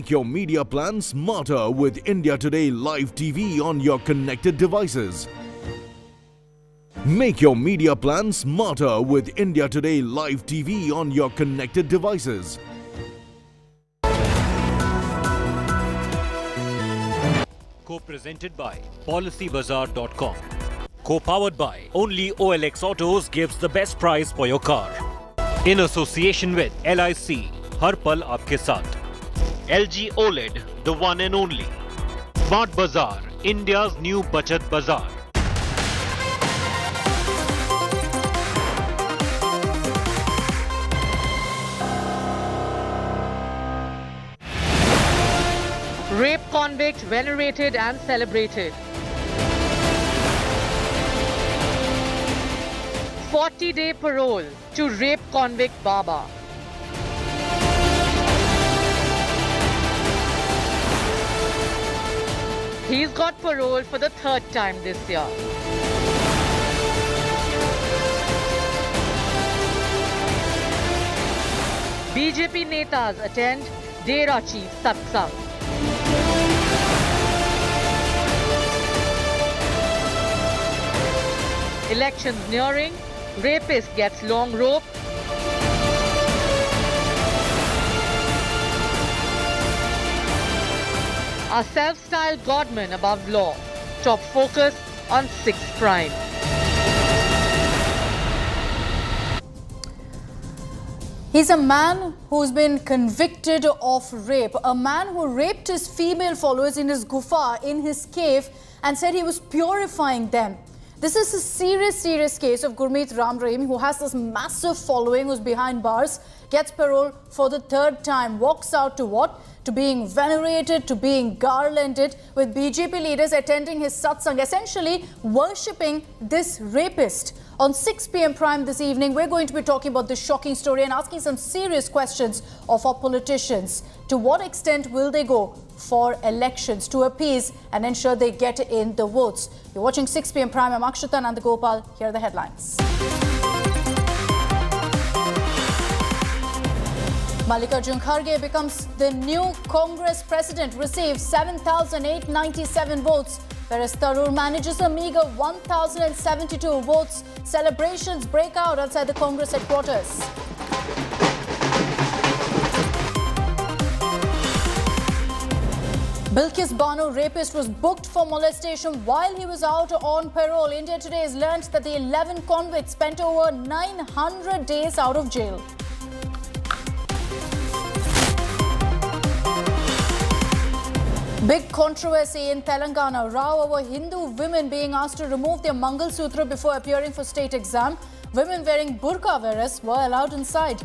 Make your media plan smarter with India Today Live TV on your connected devices. Make your media plan smarter with India Today Live TV on your connected devices. Co-presented by PolicyBazaar.com. Co-powered by only OLX Autos gives the best price for your car. In association with LIC, हर पल आपके साथ. LG OLED, the one and only. Smart Bazaar, India's new Bachat Bazaar. Rape convict venerated and celebrated. 40-day parole to rape convict Baba. He's got parole for the third time this year. BJP netas attend Dera Chief Satsang. Elections nearing, rapist gets long rope. A self-styled godman above law. Top focus on 6th Prime. He's a man who's been convicted of rape. A man who raped his female followers in his gufa, in his cave, and said he was purifying them. This is a serious case of Gurmeet Ram Rahim, who has this massive following, who's behind bars, gets parole for the third time, walks out to what? To being venerated, to being garlanded, with BJP leaders attending his satsang, essentially worshipping this rapist. On 6 p.m. Prime this evening, we're going to be talking about this shocking story and asking some serious questions of our politicians. To what extent will they go for elections to appease and ensure they get in the votes? You're watching 6 p.m. Prime. I'm Akshita Nandagopal. Here are the headlines. Mallikarjun Kharge becomes the new Congress president, receives 7,897 votes, whereas Tharoor manages a meager 1,072 votes. Celebrations break out outside the Congress headquarters. Bilkis Bano, rapist, was booked for molestation while he was out on parole. India Today has learnt that the 11 convicts spent over 900 days out of jail. Big controversy in Telangana. Row over Hindu women being asked to remove their Mangal Sutra before appearing for state exam. Women wearing burqa wearers were allowed inside.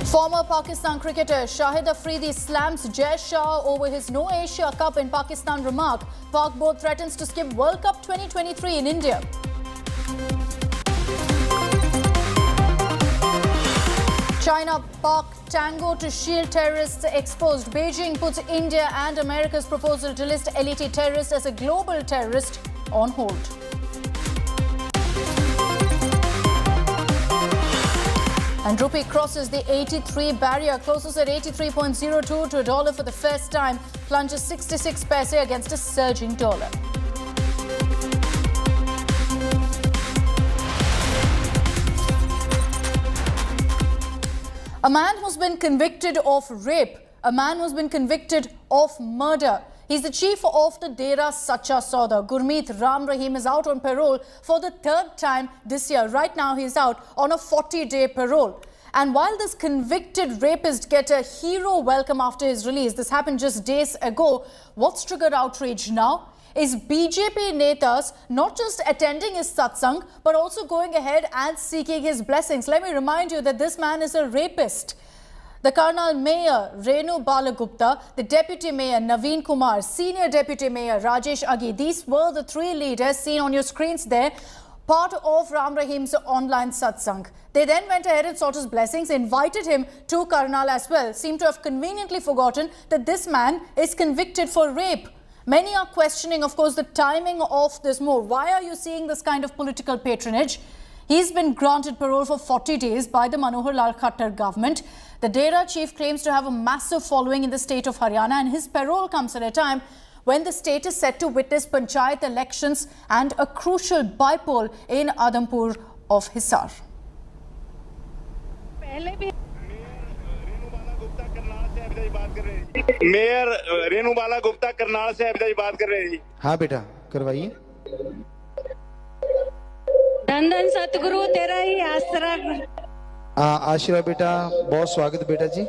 Former Pakistan cricketer Shahid Afridi slams Jai Shah over his No Asia Cup in Pakistan remark. Pak board threatens to skip World Cup 2023 in India. China-Pak tango to shield terrorists exposed. Beijing puts India and America's proposal to list LET terrorist as a global terrorist on hold. And rupee crosses the 83 barrier, closes at 83.02 to a dollar for the first time, plunges 66 paise against a surging dollar. A man who's been convicted of rape, a man who's been convicted of murder. He's the chief of the Dera Sacha Sauda. Gurmeet Ram Rahim is out on parole for the third time this year. Right now, he's out on a 40-day parole. And while this convicted rapist gets a hero welcome after his release, this happened just days ago, what's triggered outrage now is BJP netas not just attending his satsang, but also going ahead and seeking his blessings. Let me remind you that this man is a rapist. The Karnal Mayor, Renu Balagupta, the Deputy Mayor, Naveen Kumar, Senior Deputy Mayor, Rajesh Aghi, these were the three leaders seen on your screens there, part of Ram Rahim's online satsang. They then went ahead and sought his blessings, invited him to Karnal as well, seem to have conveniently forgotten that this man is convicted for rape. Many are questioning, of course, the timing of this move. Why are you seeing this kind of political patronage? He's been granted parole for 40 days by the Manohar Lal Khattar government. The Dera chief claims to have a massive following in the state of Haryana, and his parole comes at a time when the state is set to witness panchayat elections and a crucial bypoll in Adampur of Hisar. Mayor Renu Bala Gupta Karnal से अभी बात कर रहे हैं। हाँ बेटा करवाइए। धन धन सतगुरु तेरा ही आसरा। आशीर्वाद बेटा, बहुत स्वागत बेटा जी।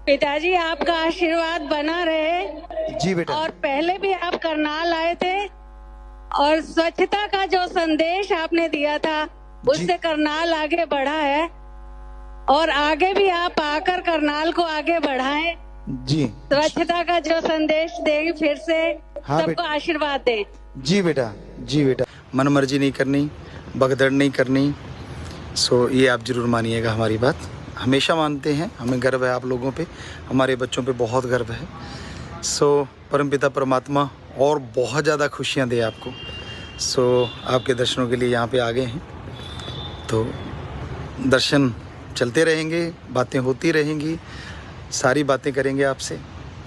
पिताजी आपका आशीर्वाद बना रहे। जी बेटा। और पहले भी आप करनाल आए थे और स्वच्छता का जो संदेश आपने दिया था उससे करनाल आगे बढ़ा है और आगे भी आप आकर करनाल को आगे बढ़ाएं। जी। स्वच्छता का जो संदेश देंगे फिर से हाँ सबको आशीर्वाद दे। जी बेटा, जी बेटा। मनमर्जी नहीं करनी, भगदड़ नहीं करनी। सो ये आप जरूर मानिएगा हमारी बात, हमेशा मानते हैं। हमें गर्व है आप लोगों पे, हमारे बच्चों पे बहुत गर्व है। सो परमपिता परमात्मा और बहुत ज़्यादा खुशियाँ दे आपको। सो आपके दर्शनों के लिए यहाँ पे आ गए हैं, तो दर्शन चलते रहेंगे, बातें होती रहेंगी, सारी बातें करेंगे आपसे,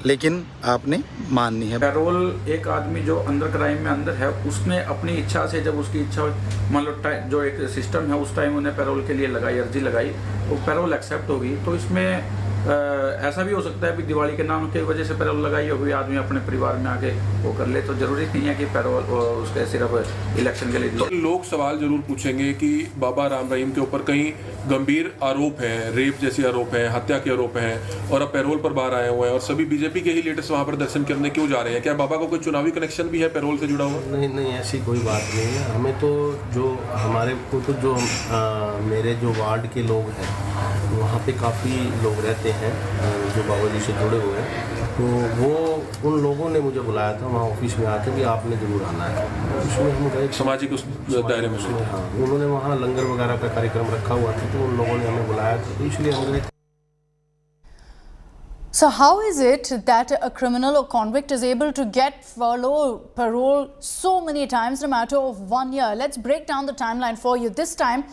लेकिन आपने माननी है। पैरोल एक आदमी जो अंडर क्राइम में अंदर है, उसने अपनी इच्छा से, जब उसकी इच्छा मान लो जो एक सिस्टम है उस टाइम उन्हें पैरोल के लिए लगाई, अर्जी लगाई, वो पैरोल एक्सेप्ट होगी। तो इसमें ऐसा भी हो सकता है कि दिवाली के नाम की वजह से पैरोल लगाई हुई आदमी अपने परिवार में आके वो कर ले, तो जरूरी नहीं है कि पैरोल उसके सिर्फ इलेक्शन के लिए दिया। तो लोग सवाल जरूर पूछेंगे कि बाबा राम रहीम के ऊपर कहीं गंभीर आरोप हैं, रेप जैसे आरोप हैं, हत्या के आरोप हैं, और अब पैरोल पर बाहर आए हुए हैं, और सभी बीजेपी के ही लीडर्स वहाँ पर दर्शन करने क्यों जा रहे हैं? क्या बाबा को कोई चुनावी कनेक्शन भी है पैरोल से जुड़ा हुआ? नहीं, ऐसी कोई बात नहीं है। हमें तो जो हमारे को तो जो मेरे जो वार्ड के लोग हैं वहाँ पे काफ़ी लोग रहते हैं जो बाबा जी से जुड़े हुए हैं, तो वो उन लोगों ने मुझे बुलाया था वहाँ ऑफिस में आके कि आपने ज़रूर आना है। उसमें हम गए, सामाजिक उस दायरे में। हाँ, उन्होंने वहाँ लंगर वगैरह का कार्यक्रम रखा हुआ था, तो उन लोगों ने हमें बुलाया था, तो इसलिए हम गए। So how is it that a criminal or convict is able to get furlough, parole so many times in a matter of 1 year? Let's break down the timeline for you. This time,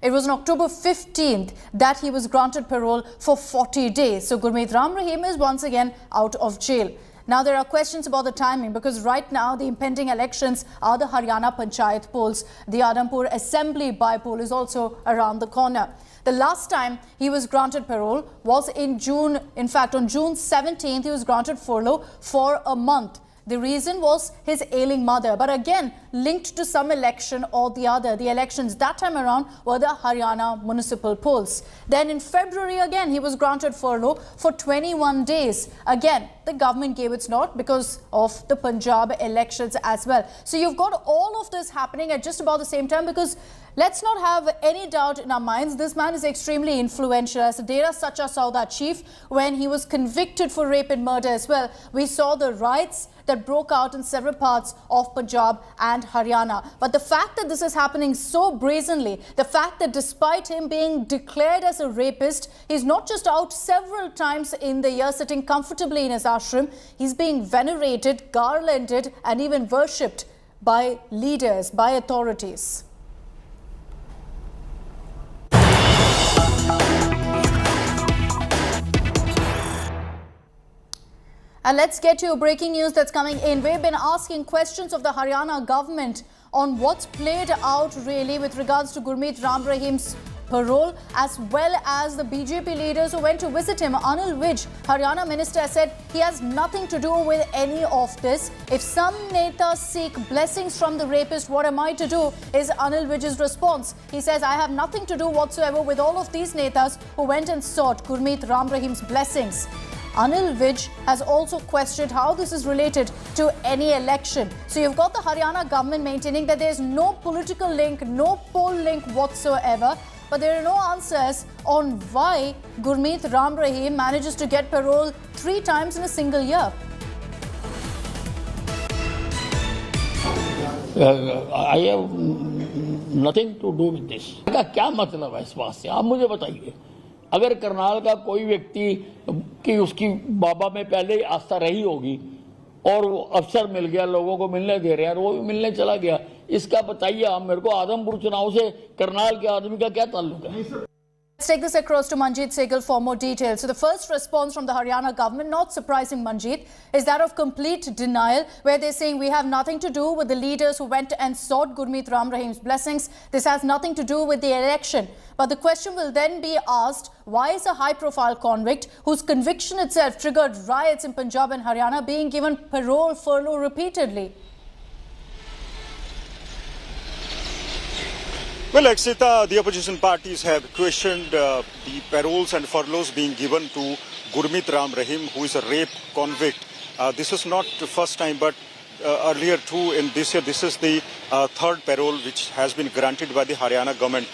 it was on October 15th that he was granted parole for 40 days. So Gurmeet Ram Rahim is once again out of jail. Now there are questions about the timing, because right now the impending elections are the Haryana Panchayat polls. The Adampur Assembly by-poll is also around the corner. The last time he was granted parole was in June. In fact, on June 17th, he was granted furlough for a month. The reason was his ailing mother, but again linked to some election or the other. The elections that time around were the Haryana municipal polls. Then in February again he was granted furlough for 21 days. Again the government gave its nod because of the Punjab elections as well. So you've got all of this happening at just about the same time, because let's not have any doubt in our minds, this man is extremely influential. As the Dera Sacha Sauda chief, when he was convicted for rape and murder as well, we saw the riots that broke out in several parts of Punjab and Haryana. But the fact that this is happening so brazenly, the fact that despite him being declared as a rapist, he's not just out several times in the year sitting comfortably in his ashram, he's being venerated, garlanded and even worshipped by leaders, by authorities. And let's get to breaking news that's coming in. We've been asking questions of the Haryana government on what's played out really with regards to Gurmeet Ram Rahim's parole, as well as the BJP leaders who went to visit him. Anil Vij, Haryana minister, said he has nothing to do with any of this. If some netas seek blessings from the rapist, what am I to do, is Anil Vij's response. He says, I have nothing to do whatsoever with all of these netas who went and sought Gurmeet Ram Rahim's blessings. Anil Vij has also questioned how this is related to any election. So you've got the Haryana government maintaining that there's no political link, no poll link whatsoever. But there are no answers on why Gurmeet Ram Rahim manages to get parole 3 times in a single year. I have nothing to do with this. क्या मतलब है इस बात से, आप मुझे बताइए। अगर करनाल का कोई व्यक्ति कि उसकी बाबा में पहले ही आस्था रही होगी और वो अफसर मिल गया, लोगों को मिलने दे रहे हैं और वो भी मिलने चला गया, इसका बताइए आप मेरे को। आदमपुर चुनाव से करनाल के आदमी का क्या ताल्लुक है? Let's take this across to Manjeet Sehgal for more details. So the first response from the Haryana government, not surprising Manjeet, is that of complete denial, where they're saying we have nothing to do with the leaders who went and sought Gurmeet Ram Rahim's blessings. This has nothing to do with the election. But the question will then be asked, why is a high-profile convict whose conviction itself triggered riots in Punjab and Haryana being given parole furlough repeatedly? Well, Akshita, the opposition parties have questioned the paroles and furloughs being given to Gurmeet Ram Rahim, who is a rape convict. This is not the first time, but earlier too in this year, this is the third parole which has been granted by the Haryana government.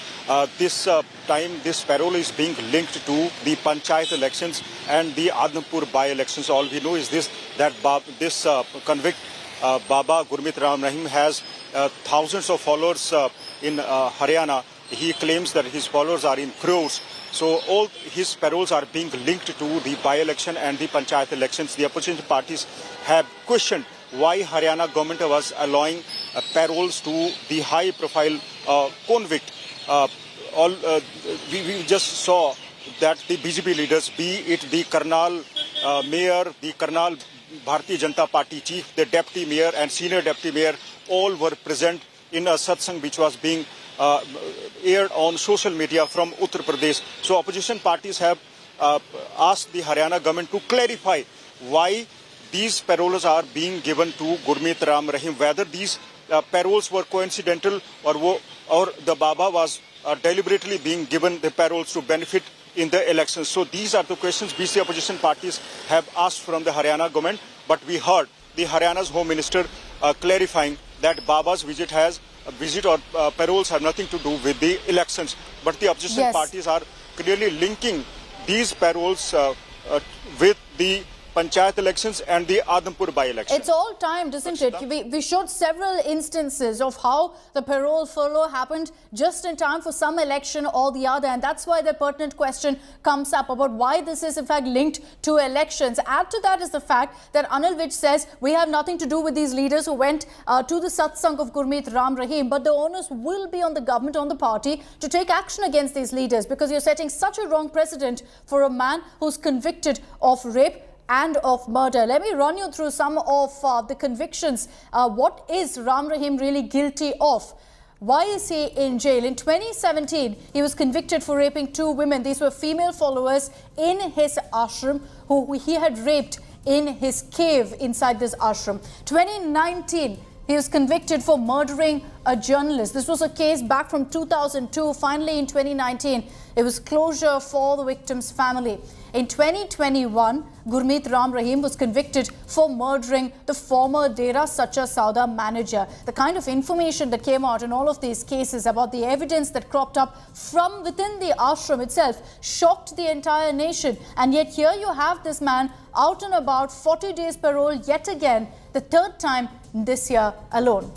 This time, this parole is being linked to the Panchayat elections and the Adampur by-elections. All we know is this, that this convict Baba Gurmeet Ram Rahim has thousands of followers in Haryana. He claims that his followers are in crores. So all his paroles are being linked to the by-election and the panchayat elections. The opposition parties have questioned why Haryana government was allowing paroles to the high-profile convict. We just saw that the BJP leaders, be it the Karnal mayor, the Karnal Bharatiya Janata Party chief, the deputy mayor and senior deputy mayor, all were present in a satsang which was being aired on social media from Uttar Pradesh. So opposition parties have asked the Haryana government to clarify why these paroles are being given to Gurmeet Ram Rahim, whether these paroles were coincidental or the Baba was deliberately being given the paroles to benefit in the elections. So these are the questions which the opposition parties have asked from the Haryana government. But we heard the Haryana's Home Minister clarifying that Baba's visit or paroles have nothing to do with the elections. But the opposition parties are clearly linking these paroles with the panchayat elections and the Adhampur by-election. It's all timed, isn't it? We showed several instances of how the parole furlough happened just in time for some election or the other, and that's why the pertinent question comes up about why this is in fact linked to elections. Add to that is the fact that Anil Vij says we have nothing to do with these leaders who went to the satsang of Gurmeet Ram Rahim, but the onus will be on the government, on the party, to take action against these leaders, because you're setting such a wrong precedent for a man who's convicted of rape and of murder. Let me run you through some of the convictions. What is Ram Rahim really guilty of? Why is he in jail? In 2017, he was convicted for raping 2 women. These were female followers in his ashram who he had raped in his cave inside this ashram. 2019, he was convicted for murdering a journalist. This was a case back from 2002. Finally, in 2019, it was closure for the victim's family. In 2021, Gurmeet Ram Rahim was convicted for murdering the former Dera Sacha Sauda manager. The kind of information that came out in all of these cases about the evidence that cropped up from within the ashram itself shocked the entire nation. And yet here you have this man out and about, 40 days parole yet again, the 3rd time this year alone.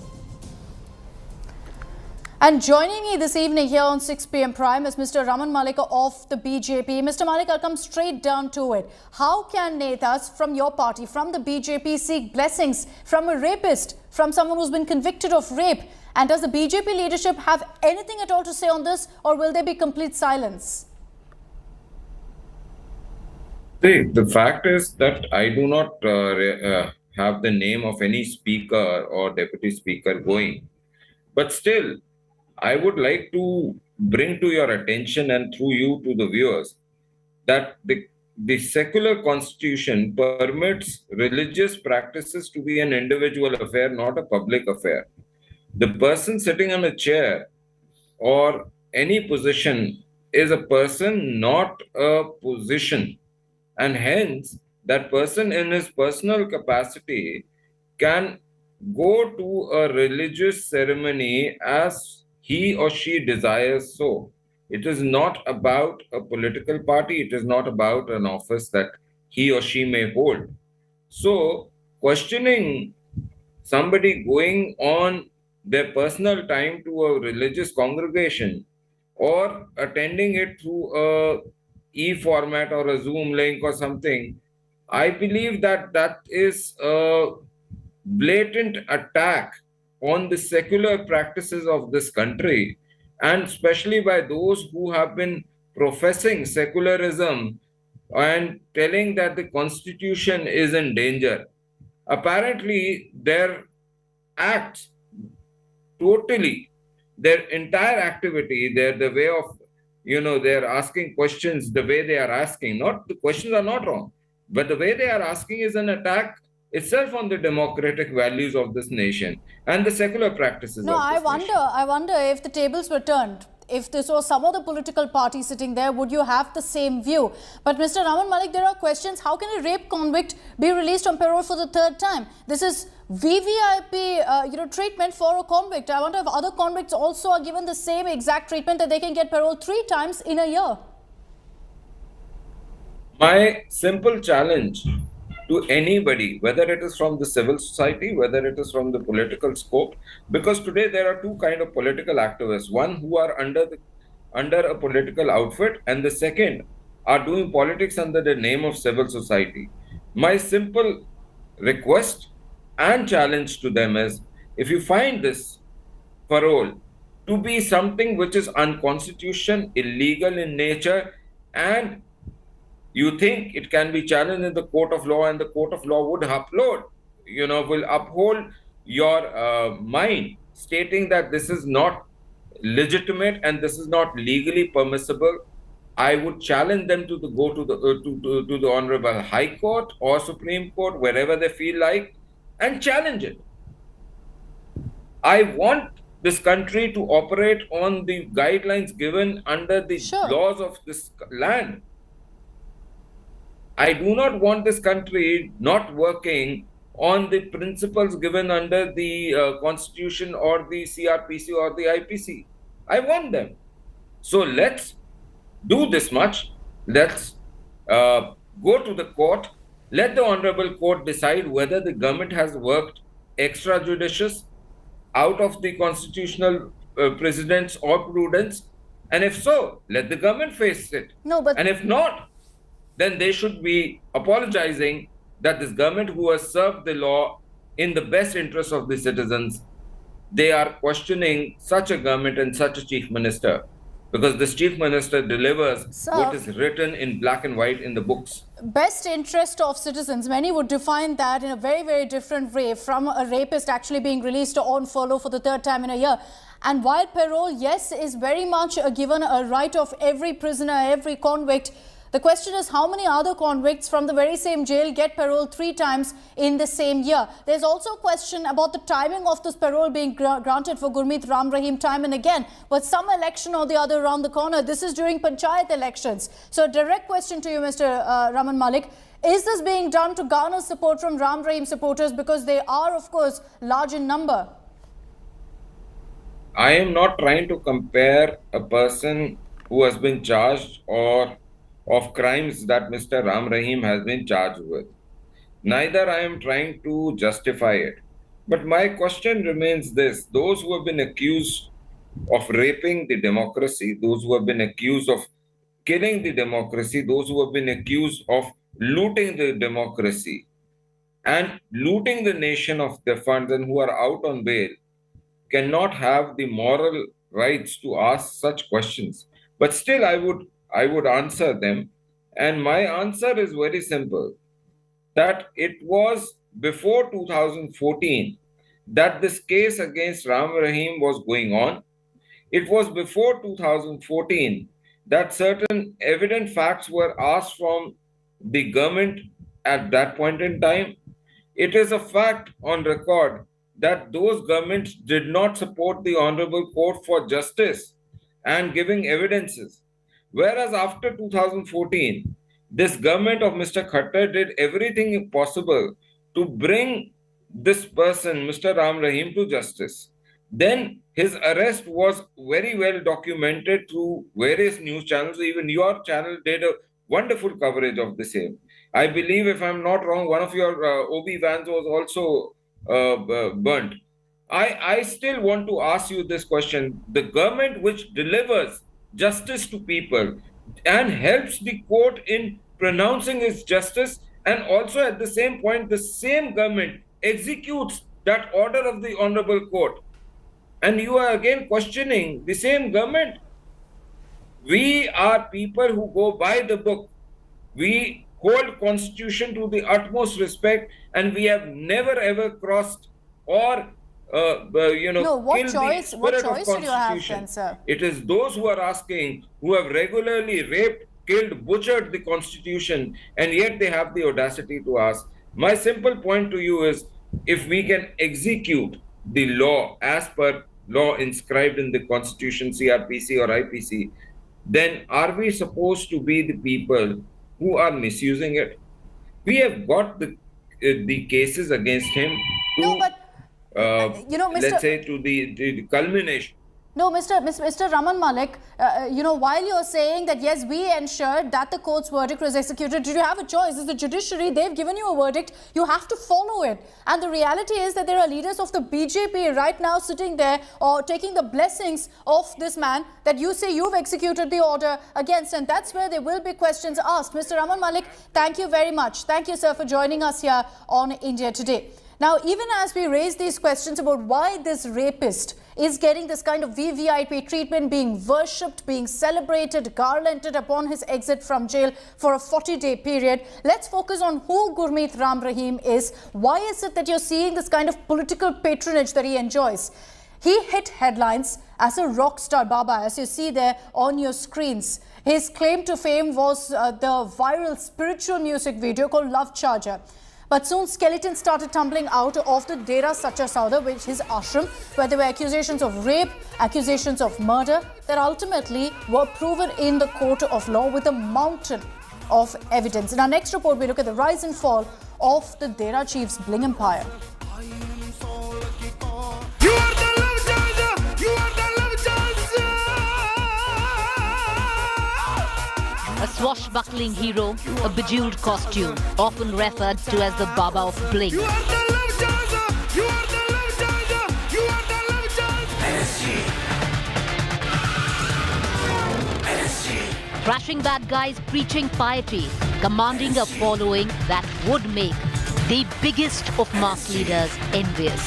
And joining me this evening here on 6 p.m. Prime is Mr. Raman Malika of the BJP. Mr. Malika, I'll come straight down to it. How can netas from your party, from the BJP, seek blessings from a rapist, from someone who's been convicted of rape? And does the BJP leadership have anything at all to say on this, or will there be complete silence? See, the fact is that I do not have the name of any speaker or deputy speaker going. But still, I would like to bring to your attention and through you to the viewers that the secular constitution permits religious practices to be an individual affair, not a public affair. The person sitting on a chair or any position is a person, not a position. And hence, that person in his personal capacity can go to a religious ceremony as he or she desires so. It is not about a political party. It is not about an office that he or she may hold. So, questioning somebody going on their personal time to a religious congregation or attending it through a e-format or a Zoom link or something, I believe that that is a blatant attack on the secular practices of this country, and especially by those who have been professing secularism and telling that the constitution is in danger. Apparently, their acts totally, their entire activity, the way of, they're asking questions the way they are asking. The questions are not wrong, but the way they are asking is an attack itself on the democratic values of this nation and the secular practices of this nation. I wonder if the tables were turned. If this was some other political party sitting there, would you have the same view? But Mr. Raman Malik, there are questions. How can a rape convict be released on parole for the 3rd time? This is VVIP, treatment for a convict. I wonder if other convicts also are given the same exact treatment, that they can get parole 3 times in a year. My simple challenge to anybody, whether it is from the civil society, whether it is from the political scope, because today there are two kind of political activists: one who are under a political outfit, and the second are doing politics under the name of civil society. My simple request and challenge to them is, if you find this parole to be something which is unconstitutional, illegal in nature, and you think it can be challenged in the court of law, and the court of law would will uphold your mind, stating that this is not legitimate and this is not legally permissible, I would challenge them to go to the Honorable High Court or Supreme Court, wherever they feel like, and challenge it. I want this country to operate on the guidelines given under the laws of this land. I do not want this country not working on the principles given under the Constitution or the CRPC or the IPC. I want them. So let's do this much. Let's go to the court. Let the Honorable Court decide whether the government has worked extrajudicious, out of the constitutional precedents or prudence. And if so, let the government face it. And if not, then they should be apologizing that this government, who has served the law in the best interest of the citizens, they are questioning such a government and such a chief minister, because this chief minister delivers what is written in black and white in the books. Best interest of citizens, many would define that in a very, very different way, from a rapist actually being released on furlough for the third time in a year. And while parole, yes, is very much given a right of every prisoner, every convict, the question is how many other convicts from the very same jail get parole 3 times in the same year. There's also a question about the timing of this parole being granted for Gurmeet Ram Rahim time and again. But some election or the other around the corner, this is during panchayat elections. So a direct question to you, Mr. Raman Malik. Is this being done to garner support from Ram Rahim supporters, because they are, of course, large in number? I am not trying to compare a person who has been charged or of crimes that Mr. Ram Rahim has been charged with. Neither I am trying to justify it. But my question remains this: those who have been accused of raping the democracy, those who have been accused of killing the democracy, those who have been accused of looting the democracy and looting the nation of their funds, and who are out on bail, cannot have the moral rights to ask such questions. But still, I would answer them. And my answer is very simple, that it was before 2014 that this case against Ram Rahim was going on. It was before 2014 that certain evident facts were asked from the government at that point in time. It is a fact on record that those governments did not support the Honorable Court for Justice and giving evidences. Whereas after 2014, this government of Mr. Khattar did everything possible to bring this person, Mr. Ram Rahim, to justice. Then his arrest was very well documented through various news channels. Even your channel did a wonderful coverage of the same. I believe, if I'm not wrong, one of your OB vans was also burnt. I still want to ask you this question. The government which delivers justice to people and helps the court in pronouncing its justice, and also at the same point, the same government executes that order of the Honorable Court, and you are again questioning the same government. We are people who go by the book. We hold Constitution to the utmost respect, and we have never ever crossed or what choice did you have then, sir? It is those who are asking, who have regularly raped, killed, butchered the Constitution, and yet they have the audacity to ask. My simple point to you is, if we can execute the law as per law inscribed in the Constitution, CRPC or IPC, then are we supposed to be the people who are misusing it? We have got the cases against him to, let's say, to the culmination. No, Mr. Raman Malik, while you're saying that, yes, we ensured that the court's verdict was executed, did you have a choice? It's the judiciary, they've given you a verdict, you have to follow it. And the reality is that there are leaders of the BJP right now sitting there or taking the blessings of this man that you say you've executed the order against, and that's where there will be questions asked. Mr. Raman Malik, thank you very much. Thank you, sir, for joining us here on India Today. Now, even as we raise these questions about why this rapist is getting this kind of VVIP treatment, being worshipped, being celebrated, garlanded upon his exit from jail for a 40-day period, let's focus on who Gurmeet Ram Rahim is. Why is it that you're seeing this kind of political patronage that he enjoys? He hit headlines as a rock star Baba, as you see there on your screens. His claim to fame was the viral spiritual music video called Love Charger. But soon skeletons started tumbling out of the Dera Sacha Sauda, which is his ashram, where there were accusations of rape, accusations of murder that ultimately were proven in the court of law with a mountain of evidence. In our next report, we look at the rise and fall of the Dera chief's bling empire. A swashbuckling hero, a bejeweled costume, often referred to as the Baba of Bling. Thrashing bad guys, preaching piety, commanding a following that would make the biggest of mass leaders envious.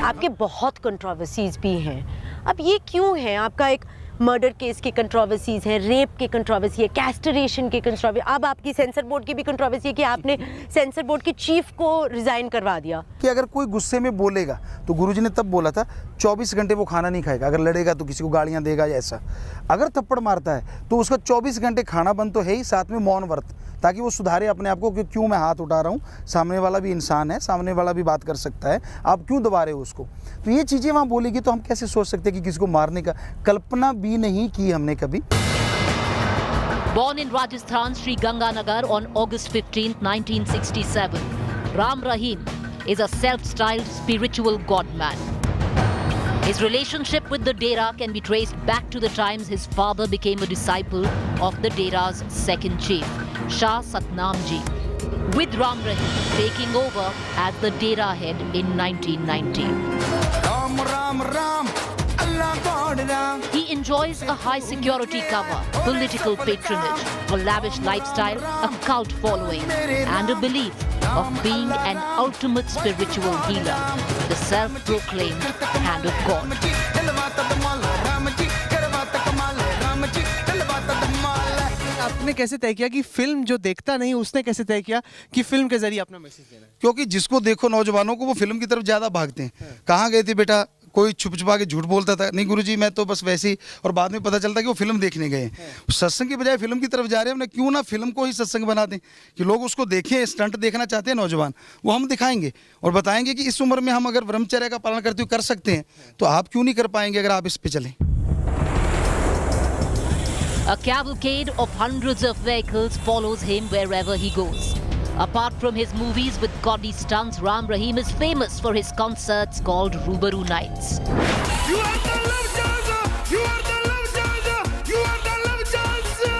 आपके बहुत controversies भी हैं. अब ये क्यों है? आपका एक मर्डर केस की कंट्रोवर्सीज हैं, रेप की कंट्रोवर्सी है, कैस्टरेशन की कंट्रोवर्सी, अब आपकी सेंसर बोर्ड की भी कंट्रोवर्सी है कि आपने सेंसर बोर्ड के चीफ को रिजाइन करवा दिया. कि अगर कोई गुस्से में बोलेगा तो गुरुजी ने तब बोला था 24 घंटे वो खाना नहीं खाएगा, अगर लड़ेगा तो किसी को गालियां देगा या ऐसा. अगर थप्पड़ मारता है तो उसका 24 घंटे खाना बंद तो है ही, साथ में मौन व्रत, ताकि वो सुधारे अपने आप को कि क्यों मैं हाथ उठा रहा हूँ, सामने वाला भी इंसान है, सामने वाला भी बात कर सकता है, आप क्यों दबा रहे हो उसको. तो ये चीज़ें वहाँ बोलेगी तो हम कैसे सोच सकते हैं कि किसी को मारने का कल्पना भी नहीं की हमने कभी. Born in Rajasthan, Sri Ganganagar on August 15, 1967, Ram Rahim is a self-styled spiritual godman. His relationship with the Dera can be traced back to the times his father became a disciple of the Dera's second chief, Shah Satnam Ji, with Ram Rahim taking over as the Dera head in 1990. Ram, Ram, Ram. He enjoys a high security cover, political patronage, a lavish lifestyle, a cult following, and a belief of being an ultimate spiritual healer, the self-proclaimed hand of God. आपने कैसे तय किया कि film जो देखता नहीं उसने कैसे तय किया कि फिल्म के जरिए अपना मैसेज देना है? क्योंकि जिसको देखो नौजवानों को वो फिल्म की तरफ ज़्यादा भागते हैं. कहाँ गए थे बेटा, कोई छुप छुपा के झूठ बोलता था, नहीं गुरुजी मैं तो बस वैसे ही, और बाद में पता चलता कि वो फिल्म देखने गए. सत्संग की बजाय फिल्म की तरफ जा रहे हैं, हमने क्यों ना फिल्म को ही सत्संग बना दें कि लोग उसको देखें. स्टंट देखना चाहते हैं नौजवान, वो हम दिखाएंगे और बताएंगे कि इस उम्र में हम अगर ब्रह्मचर्य का पालन करते हुए कर सकते हैं तो आप क्यों नहीं कर पाएंगे अगर आप इस पे चलें. A cavalcade of hundreds of vehicles follows him wherever he goes. Apart from his movies with godly stunts, Ram Rahim is famous for his concerts called Rubaru Nights. You are the love dancer! You are the love dancer! You are the love dancer!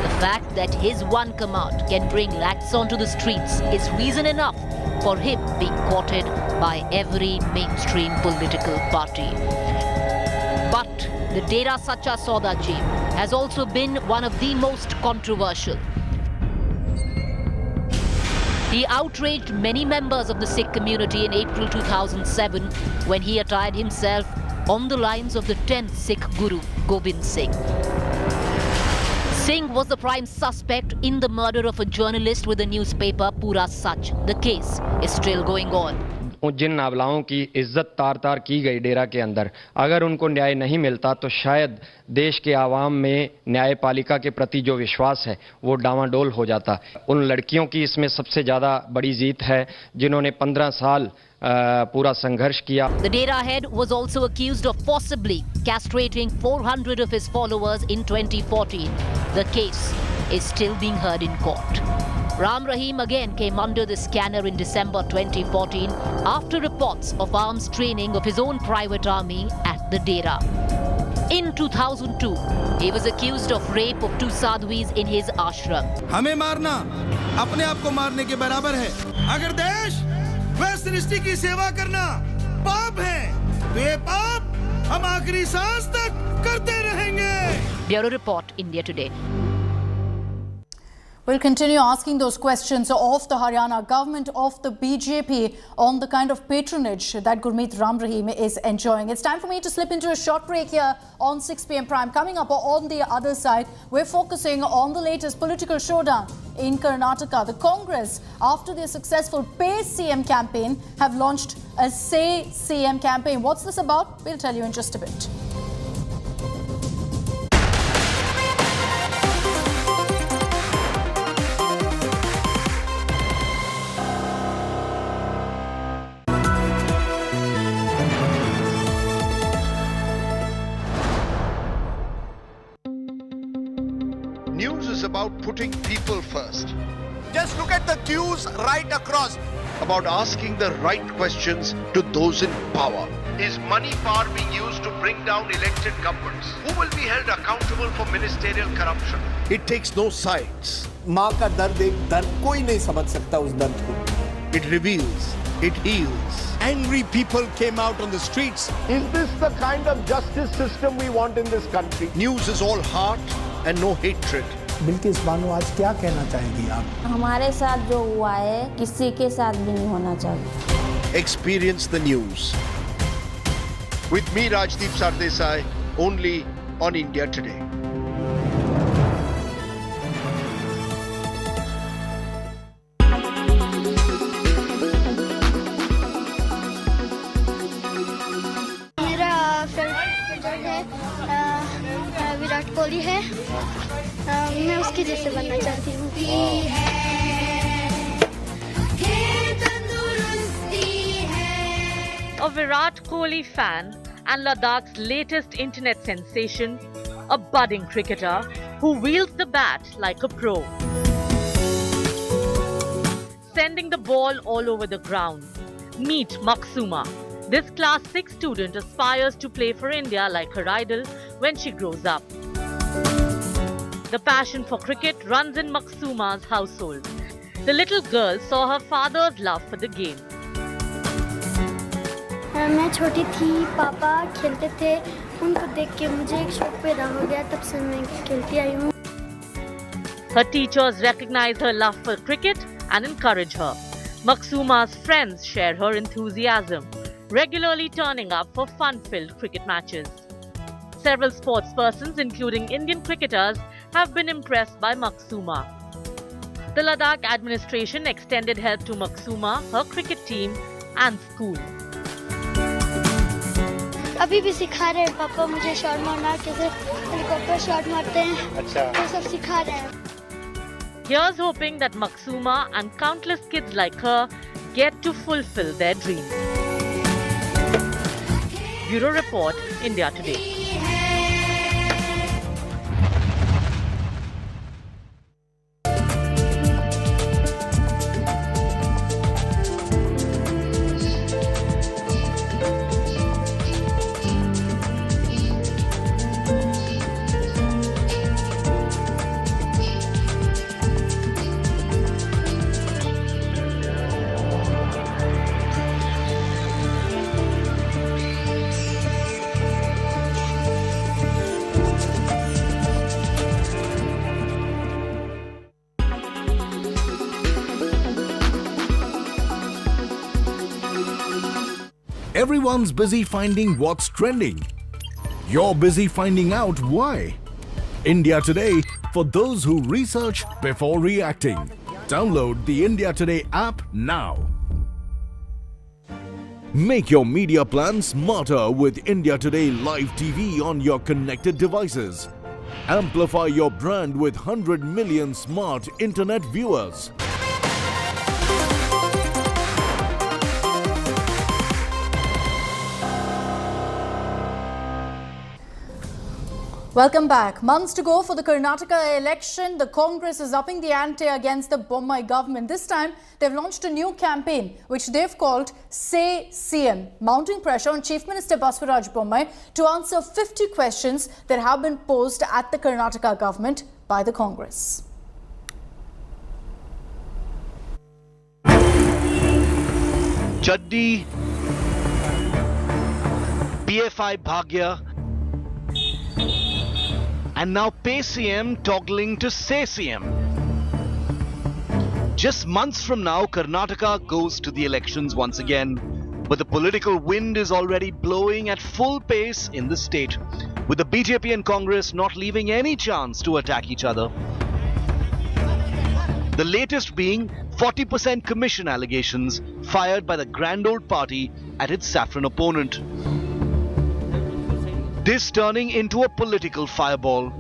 The fact that his one command can bring lakhs onto the streets is reason enough for him being courted by every mainstream political party. But the Dera Sacha Sauda Ji has also been one of the most controversial. He outraged many members of the Sikh community in April 2007 when he attired himself on the lines of the 10th Sikh Guru, Gobind Singh. Singh was the prime suspect in the murder of a journalist with the newspaper Pura Sach. The case is still going on. जिन नावलाओं की इज्जत तार तार की गई डेरा के अंदर, अगर उनको न्याय नहीं मिलता तो शायद देश के आवाम में न्यायपालिका के प्रति जो विश्वास है वो डामाडोल हो जाता. उन लड़कियों की इसमें सबसे ज़्यादा बड़ी जीत है जिन्होंने 15 साल पूरा संघर्ष किया. The Dera head was also accused of forcibly castrating 400 of his followers in 2014. The case is still being heard in court. Ram Rahim again came under the scanner in December 2014 after reports of arms training of his own private army at the Dera. In 2002, he was accused of rape of 2 sadhuis in his ashram. हमें मारना अपने आप को मारने के बराबर है। अगर देश व सृष्टि की सेवा करना पाप है, तो ये पाप हम आखिरी सांस तक करते रहेंगे। Bureau Report, India Today. We'll continue asking those questions of the Haryana government, of the BJP, on the kind of patronage that Gurmeet Ram Rahim is enjoying. It's time for me to slip into a short break here on 6 p.m. Prime. Coming up on the other side, we're focusing on the latest political showdown in Karnataka. The Congress, after their successful Pay CM campaign, have launched a Say CM campaign. What's this about? We'll tell you in just a bit. News is about putting people first. Just look at the queues right across. About asking the right questions to those in power. Is money power being used to bring down elected governments? Who will be held accountable for ministerial corruption? It takes no sides. माँ का दर्द एक दर्द कोई नहीं समझ सकता उस दर्द को. It reveals. It heals. Angry people came out on the streets. Is this the kind of justice system we want in this country? News is all heart and no hatred. Bilkis Bano आज क्या कहना चाहेंगी आप? हमारे साथ जो हुआ है किसी के साथ भी नहीं होना चाहिए. Experience the news. With me, Rajdeep Sardesai, only on India Today. मेरा फेवरेट है विराट कोहली है. मैं उसके जैसे बनना चाहती हूँ. A Virat Kohli fan and Ladakh's latest internet sensation, a budding cricketer who wields the bat like a pro. Sending the ball all over the ground. Meet Maksuma. This class 6 student aspires to play for India like her idol when she grows up. The passion for cricket runs in Maksuma's household. The little girl saw her father's love for the game. मैं छोटी थी, पापा खेलते थे, उनको देख के मुझे एक शौक पैदा हो गया, तब से मैं खेलती आई हूँ. Her teachers recognize her love for cricket and encourage her. Maksuma's friends share her enthusiasm, regularly turning up for fun-filled cricket matches. Several sportspersons, including Indian cricketers, have been impressed by Maksuma. The Ladakh administration extended help to Maksuma, her cricket team and school. अभी भी सिखा रहे हैं पापा मुझे shot मारना, कैसे helicopter shot मारते हैं. अच्छा. वो सब सिखा रहे हैं. Here's hoping that Maksuma and countless kids like her get to fulfill their dreams. Bureau Report, India Today. Everyone's busy finding what's trending. You're busy finding out why. India Today, for those who research before reacting. Download the India Today app now. Make your media plan smarter with India Today Live TV on your connected devices. Amplify your brand with 100 million smart internet viewers. Welcome back. Months to go for the Karnataka election. The Congress is upping the ante against the Bommai government. This time, they've launched a new campaign, which they've called Say CM, mounting pressure on Chief Minister Basavaraj Bommai to answer 50 questions that have been posed at the Karnataka government by the Congress. Chaddi, PFI Bhagya, and now Pay CM toggling to Say CM. Just months from now, Karnataka goes to the elections once again. But the political wind is already blowing at full pace in the state, with the BJP and Congress not leaving any chance to attack each other. The latest being 40% commission allegations fired by the Grand Old Party at its saffron opponent. This turning into a political fireball.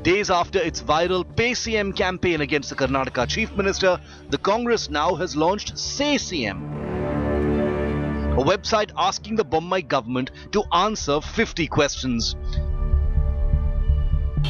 Days after its viral Pay CM campaign against the Karnataka Chief Minister, the Congress now has launched Say CM, a website asking the Bommai government to answer 50 questions.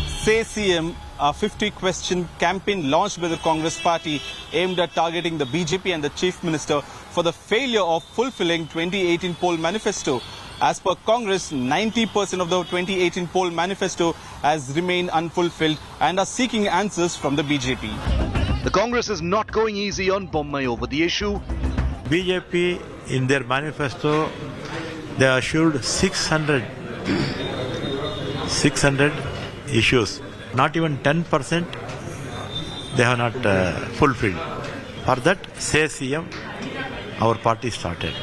Say CM, a 50-question campaign launched by the Congress party aimed at targeting the BJP and the Chief Minister for the failure of fulfilling 2018 poll manifesto. As per Congress, 90% of the 2018 poll manifesto has remained unfulfilled and are seeking answers from the BJP. The Congress is not going easy on Bommai over the issue. BJP, in their manifesto, they assured 600 issues. Not even 10% they have not fulfilled. For that, Say CM, our party started.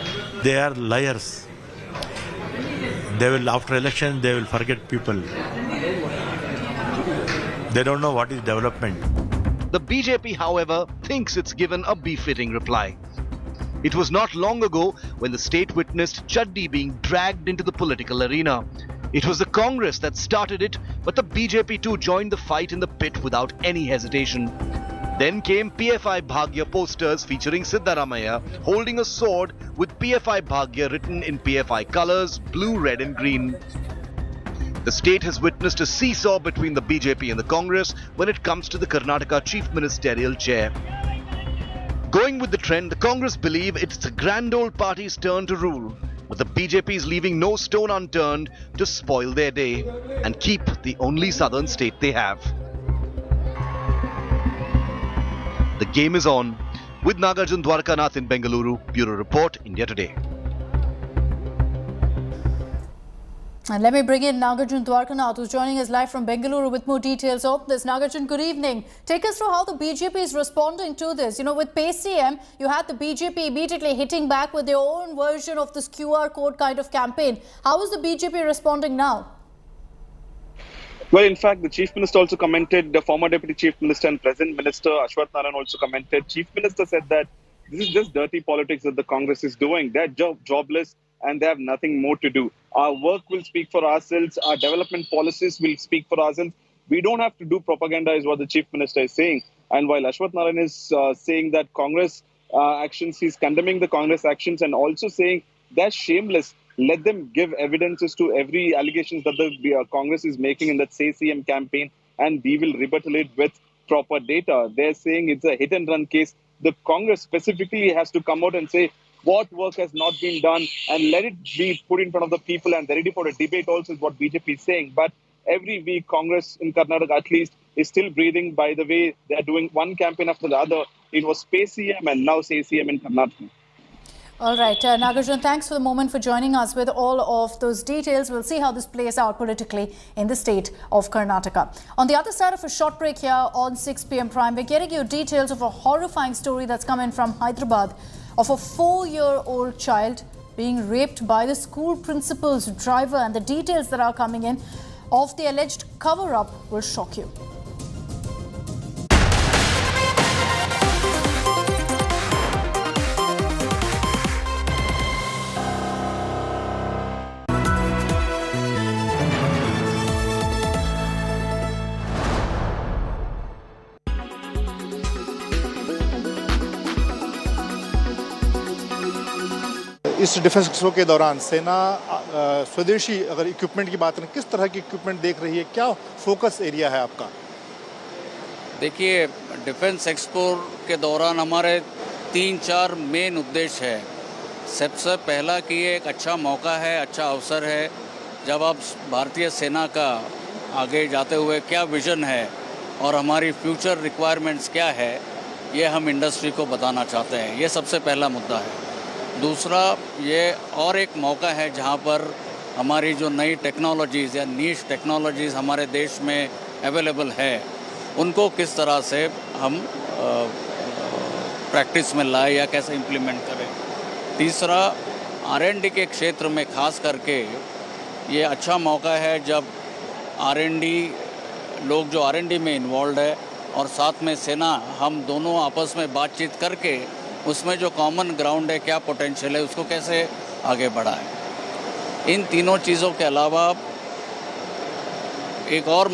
They are liars. They will, after election, they will forget people. They don't know what is development. The BJP, however, thinks it's given a befitting reply. It was not long ago when the state witnessed Chaddi being dragged into the political arena. It was the Congress that started it, but the BJP too joined the fight in the pit without any hesitation. Then came PFI Bhagya posters featuring Siddaramaiah holding a sword with PFI Bhagya written in PFI colours, blue, red and green. The state has witnessed a seesaw between the BJP and the Congress when it comes to the Karnataka Chief Ministerial chair. Going with the trend, the Congress believe it's the Grand Old Party's turn to rule, but the BJP is leaving no stone unturned to spoil their day and keep the only southern state they have. The game is on. With Nagarjun Dwarkanath in Bengaluru, Bureau Report, India Today. And let me bring in Nagarjun Dwarkanath, who's joining us live from Bengaluru with more details of this. Nagarjun, good evening. Take us through how the BJP is responding to this. You know, with Pay CM, you had the BJP immediately hitting back with their own version of this QR code kind of campaign. How is the BJP responding now? Well, in fact, the Chief Minister also commented, the former Deputy Chief Minister and present Minister Ashwath Narayan also commented. Chief Minister said that this is just dirty politics that the Congress is doing. They're jobless and they have nothing more to do. Our work will speak for ourselves. Our development policies will speak for ourselves. We don't have to do propaganda is what the Chief Minister is saying. And while Ashwath Narayan is saying that Congress actions, he's condemning the Congress actions and also saying that's shameless. Let them give evidences to every allegations that the Congress is making in that Say CM campaign, and we will rebuttal it with proper data. They're saying it's a hit and run case. The Congress specifically has to come out and say what work has not been done and let it be put in front of the people, and they're ready for a debate also is what BJP is saying. But every week Congress in Karnataka at least is still breathing by the way they're doing one campaign after the other. It was Pay CM and now Say CM in Karnataka. All right, Nagarjun, thanks for the moment for joining us with all of those details. We'll see how this plays out politically in the state of Karnataka. On the other side of a short break here on 6 p.m. Prime, we're getting you details of a horrifying story that's come in from Hyderabad of a 4-year-old child being raped by the school principal's driver, and the details that are coming in of the alleged cover-up will shock you. इस defence expo के दौरान सेना स्वदेशी अगर equipment की बात करें, किस तरह की इक्विपमेंट देख रही है, क्या फोकस एरिया है आपका? देखिए, डिफेंस एक्सपो के दौरान हमारे 3-4 मेन उद्देश्य है। सबसे पहला कि ये एक अच्छा मौका है, अच्छा अवसर है, जब आप भारतीय सेना का आगे जाते हुए क्या विज़न है और हमारी फ्यूचर रिक्वायरमेंट्स क्या है, ये हम इंडस्ट्री को बताना चाहते हैं। ये सबसे पहला मुद्दा है। दूसरा, ये और एक मौका है जहाँ पर हमारी जो नई टेक्नोलॉजीज़ या नीश टेक्नोलॉजीज़ हमारे देश में अवेलेबल है, उनको किस तरह से हम प्रैक्टिस में लाए या कैसे इम्प्लीमेंट करें। तीसरा, R&D के क्षेत्र में खास करके ये अच्छा मौका है जब R&D लोग जो R&D में इन्वॉल्व है और साथ में सेना, हम दोनों आपस में बातचीत करके उसमें जो कॉमन ग्राउंड है, क्या पोटेंशियल है, उसको कैसे आगे बढ़ाएं। इन तीनों चीज़ों के अलावा एक और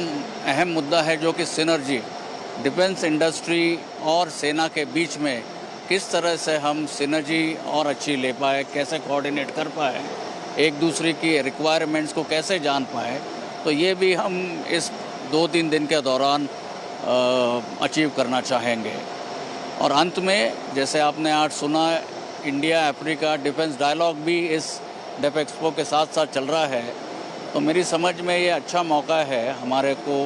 अहम मुद्दा है जो कि सिनर्जी, डिफेंस इंडस्ट्री और सेना के बीच में किस तरह से हम सिनर्जी और अच्छी ले पाए, कैसे कोऑर्डिनेट कर पाए, एक दूसरे की रिक्वायरमेंट्स को कैसे जान पाए, तो ये भी हम इस 2-3 दिन के दौरान अचीव करना चाहेंगे। और अंत में, जैसे आपने आज सुना, इंडिया अफ्रीका डिफेंस डायलॉग भी इस डेफ एक्सपो के साथ साथ चल रहा है। तो मेरी समझ में ये अच्छा मौका है हमारे को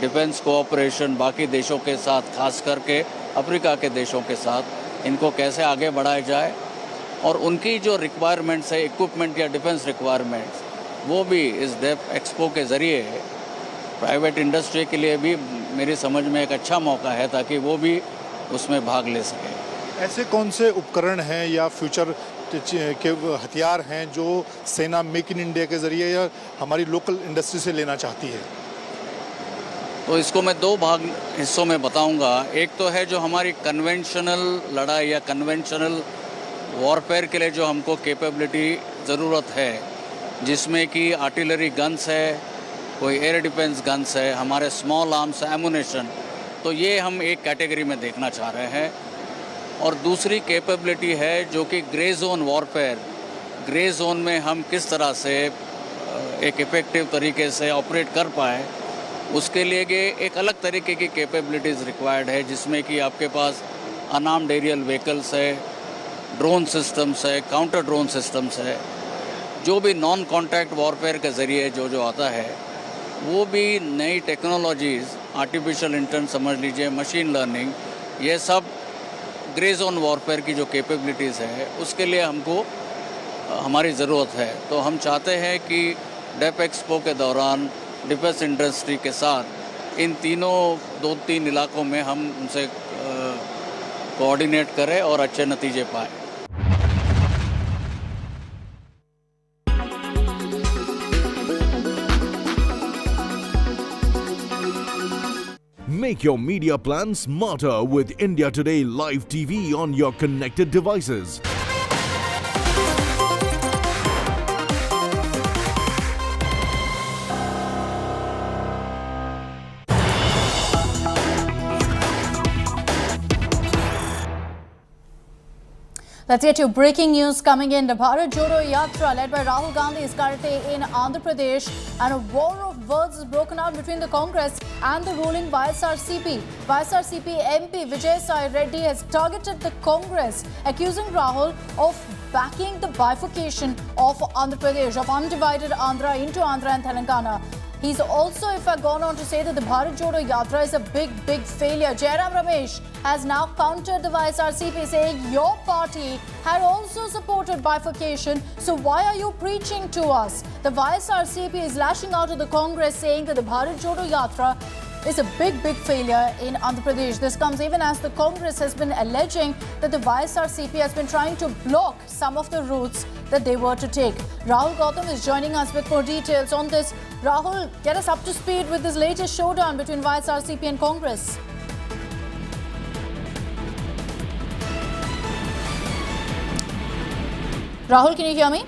डिफेंस कोऑपरेशन बाकी देशों के साथ, खास करके अफ्रीका के देशों के साथ, इनको कैसे आगे बढ़ाया जाए और उनकी जो रिक्वायरमेंट्स है, इक्विपमेंट या डिफेंस रिक्वायरमेंट्स, वो भी इस डेफ एक्सपो के ज़रिए प्राइवेट इंडस्ट्री के लिए भी मेरी समझ में एक अच्छा मौका है ताकि वो भी उसमें भाग ले सके। ऐसे कौन से उपकरण हैं या फ्यूचर के हथियार हैं जो सेना मेक इन इंडिया के ज़रिए या हमारी लोकल इंडस्ट्री से लेना चाहती है? तो इसको मैं 2 हिस्सों में बताऊंगा। एक तो है जो हमारी कन्वेंशनल लड़ाई या कन्वेंशनल वॉरफेयर के लिए जो हमको कैपेबिलिटी ज़रूरत है, जिसमें कि आर्टिलरी गन्स है, कोई एयर डिफेंस गन्स है, हमारे स्मॉल आर्म्स एमुनेशन, तो ये हम एक कैटेगरी में देखना चाह रहे हैं। और दूसरी कैपेबिलिटी है जो कि grey zone warfare, grey zone में हम किस तरह से एक इफ़ेक्टिव तरीके से ऑपरेट कर पाए, उसके लिए ये एक अलग तरीके की कैपेबिलिटीज़ रिक्वायर्ड है, जिसमें कि आपके पास अनआर्म्ड एरियल व्हीकल्स है, ड्रोन सिस्टम्स है, काउंटर ड्रोन सिस्टम्स है, जो भी नॉन कॉन्टैक्ट वॉरफेयर के ज़रिए जो आता है, वो भी नई टेक्नोलॉजीज़, आर्टिफिशियल इंटेलिजेंस समझ लीजिए, मशीन लर्निंग, ये सब ग्रे जोन वॉरफेयर की जो कैपेबिलिटीज़ है, उसके लिए हमको हमारी ज़रूरत है। तो हम चाहते हैं कि डेफ एक्सपो के दौरान डिफेंस इंडस्ट्री के साथ इन तीनों 2-3 इलाकों में हम उनसे कोऑर्डिनेट करें और अच्छे नतीजे पाएँ। Make your media plan smarter with India Today Live TV on your connected devices. Let's get to breaking news coming in. The Bharat Jodo Yatra led by Rahul Gandhi is currently in Andhra Pradesh, and a war of words is broken out between the Congress and the ruling YSRCP. YSRCP MP Vijay Sai Reddy has targeted the Congress, accusing Rahul of backing the bifurcation of Andhra Pradesh, of undivided Andhra into Andhra and Telangana. He's also, in fact, gone on to say that the Bharat Jodo Yatra is a big failure. Jairam Ramesh has now countered the YSRCP, saying your party had also supported bifurcation, so why are you preaching to us? The YSRCP is lashing out at the Congress, saying that the Bharat Jodo Yatra is a big failure in Andhra Pradesh. This comes even as the Congress has been alleging that the YSRCP has been trying to block some of the routes that they were to take. Rahul Gautam is joining us with more details on this. Rahul, get us up to speed with this latest showdown between YSRCP and Congress. Rahul, can you hear me?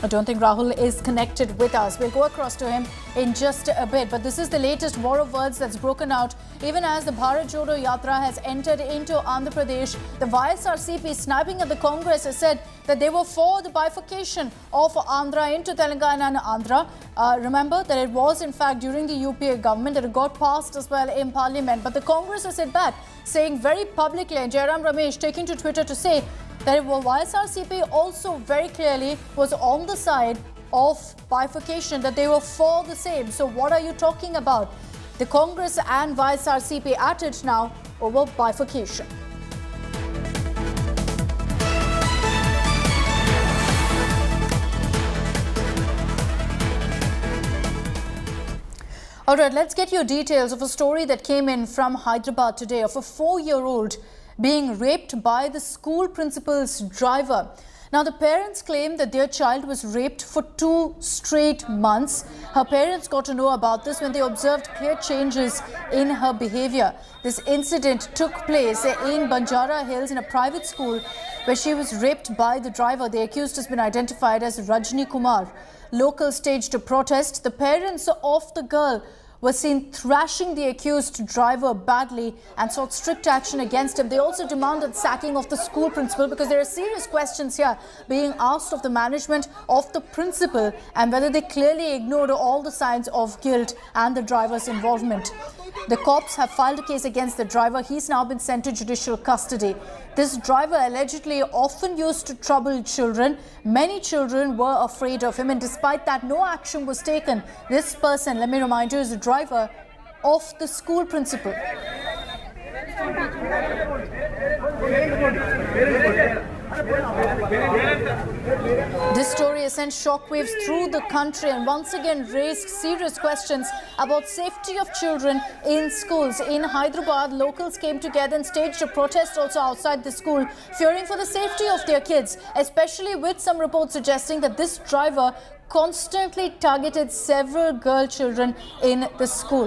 I don't think Rahul is connected with us. We'll go across to him in just a bit. But this is the latest war of words that's broken out even as the Bharat Jodo Yatra has entered into Andhra Pradesh. The YSRCP sniping at the Congress has said that they were for the bifurcation of Andhra into Telangana and Andhra. Remember that it was in fact during the UPA government that it got passed as well in Parliament. But the Congress has said back, saying very publicly, and Jairam Ramesh taking to Twitter to say that YSRCP also very clearly was on the side of bifurcation, that they were for the same. So what are you talking about? The Congress and YSRCP at it now over bifurcation. All right, let's get your details of a story that came in from Hyderabad today of a 4-year-old being raped by the school principal's driver. Now, the parents claim that their child was raped for 2 straight months. Her parents got to know about this when they observed clear changes in her behavior. This incident took place in Banjara Hills in a private school where she was raped by the driver. The accused has been identified as Rajni Kumar. Locals staged a protest. The parents of the girl were seen thrashing the accused driver badly and sought strict action against him. They also demanded sacking of the school principal because there are serious questions here being asked of the management of the principal and whether they clearly ignored all the signs of guilt and the driver's involvement. The cops have filed a case against the driver. He's now been sent to judicial custody. This driver allegedly often used to trouble children. Many children were afraid of him, and despite that, no action was taken. This person, let me remind you, is the driver of the school principal. This story has sent shockwaves through the country and once again raised serious questions about safety of children in schools. In Hyderabad, locals came together and staged a protest also outside the school, fearing for the safety of their kids, especially with some reports suggesting that this driver constantly targeted several girl children in the school.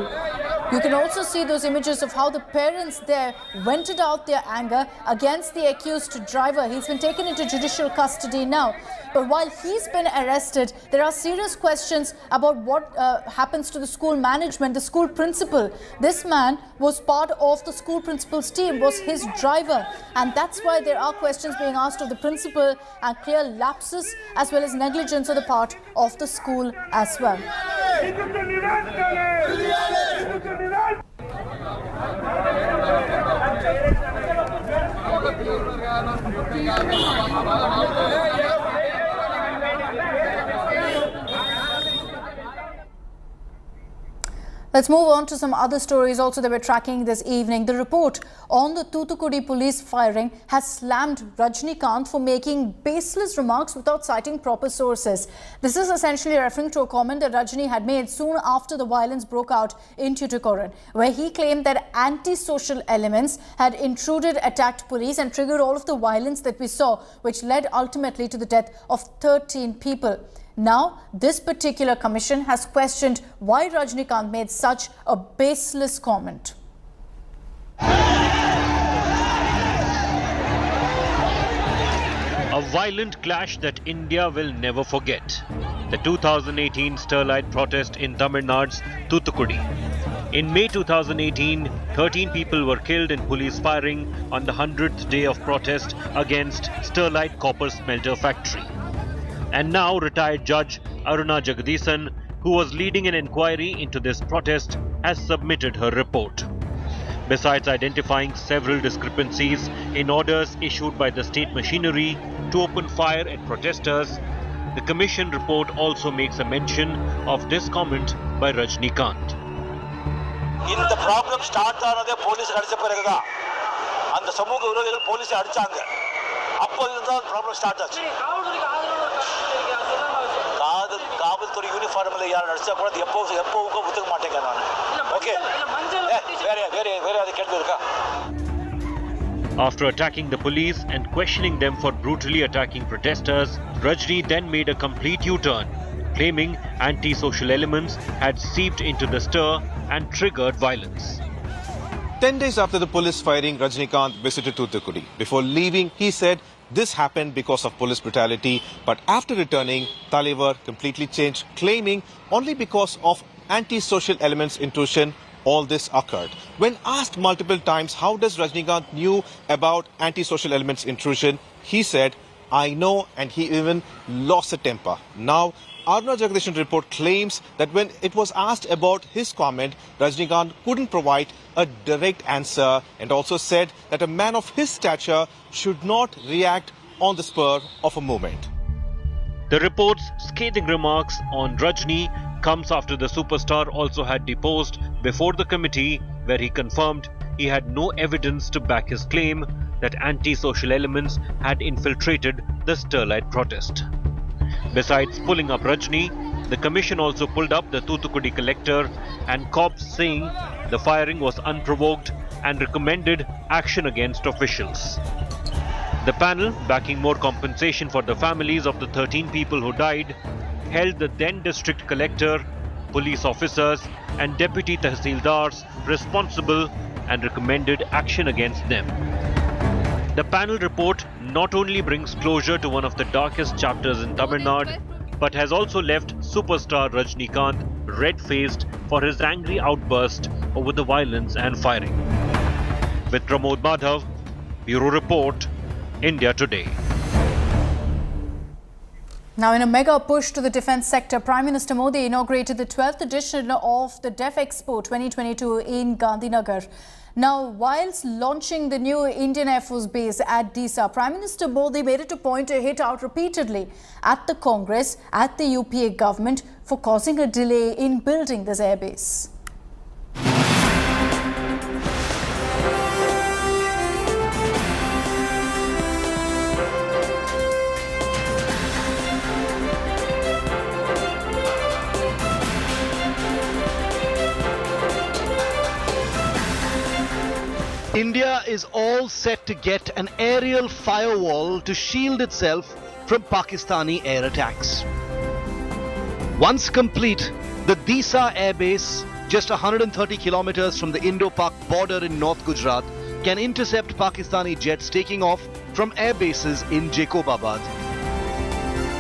You can also see those images of how the parents there vented out their anger against the accused driver. He's been taken into judicial custody now. But while he's been arrested, there are serious questions about what happens to the school management, the school principal. This man was part of the school principal's team, was his driver. And that's why there are questions being asked of the principal and clear lapses as well as negligence on the part of the school as well. Let's move on to some other stories also that we're tracking this evening. The report on the Thoothukudi police firing has slammed Rajnikant for making baseless remarks without citing proper sources. This is essentially referring to a comment that Rajni had made soon after the violence broke out in Tuticorin, where he claimed that anti-social elements had intruded, attacked police and triggered all of the violence that we saw, which led ultimately to the death of 13 people. Now, this particular commission has questioned why Rajnikant made such a baseless comment. A violent clash that India will never forget. The 2018 Sterlite protest in Tamil Nadu's Thoothukudi. In May 2018, 13 people were killed in police firing on the 100th day of protest against Sterlite copper smelter factory. And now retired Judge Aruna Jagadisan, who was leading an inquiry into this protest, has submitted her report. Besides identifying several discrepancies in orders issued by the state machinery to open fire at protesters, the commission report also makes a mention of this comment by Rajnikant. In the problem start ஆனதே police அடிச்ச பிறகு தான் அந்த சமூக விரோதிகள் police அடிச்சாங்க அப்போது தான் ப்ராப்ளம் ஸ்டார்ட் ஆச்சு காவல்துறை யூனிஃபார்ம்ல யார் அடிச்சா கூட எப்பவும் ஒத்துக்க மாட்டேங்க நான் ஓகே வேற அது கேள்வி இருக்கா After attacking the police and questioning them for brutally attacking protesters, Rajni then made a complete U-turn, claiming anti-social elements had seeped into the stir and triggered violence. 10 days after the police firing, Rajinikanth visited Thoothukudi. Before leaving, he said this happened because of police brutality. But after returning, Talaivar completely changed, claiming only because of anti-social elements intrusion, all this occurred. When asked multiple times how does Rajinikanth knew about anti-social elements intrusion, he said, I know, and he even lost a temper. Now, Aruna Jagadeeshan report claims that when it was asked about his comment, Rajinikanth couldn't provide a direct answer and also said that a man of his stature should not react on the spur of a moment. The report's scathing remarks on Rajni comes after the superstar also had deposed before the committee, where he confirmed he had no evidence to back his claim that anti-social elements had infiltrated the Sterlite protest. Besides pulling up Rajni, the commission also pulled up the Thoothukudi collector and cops, saying the firing was unprovoked and recommended action against officials. The panel, backing more compensation for the families of the 13 people who died, held the then district collector, police officers and deputy tahsildars responsible and recommended action against them. The panel report not only brings closure to one of the darkest chapters in Tamil Nadu, but has also left superstar Rajinikanth red-faced for his angry outburst over the violence and firing. With Pramod Madhav, Bureau Report, India Today. Now, in a mega push to the defence sector, Prime Minister Modi inaugurated the 12th edition of the Def Expo 2022 in Gandhinagar. Now, whilst launching the new Indian Air Force base at Disa, Prime Minister Modi made it a point to hit out repeatedly at the Congress, at the UPA government for causing a delay in building this airbase. India is all set to get an aerial firewall to shield itself from Pakistani air attacks. Once complete, the Disa airbase, just 130 kilometers from the Indo-Pak border in North Gujarat, can intercept Pakistani jets taking off from air bases in Jacobabad,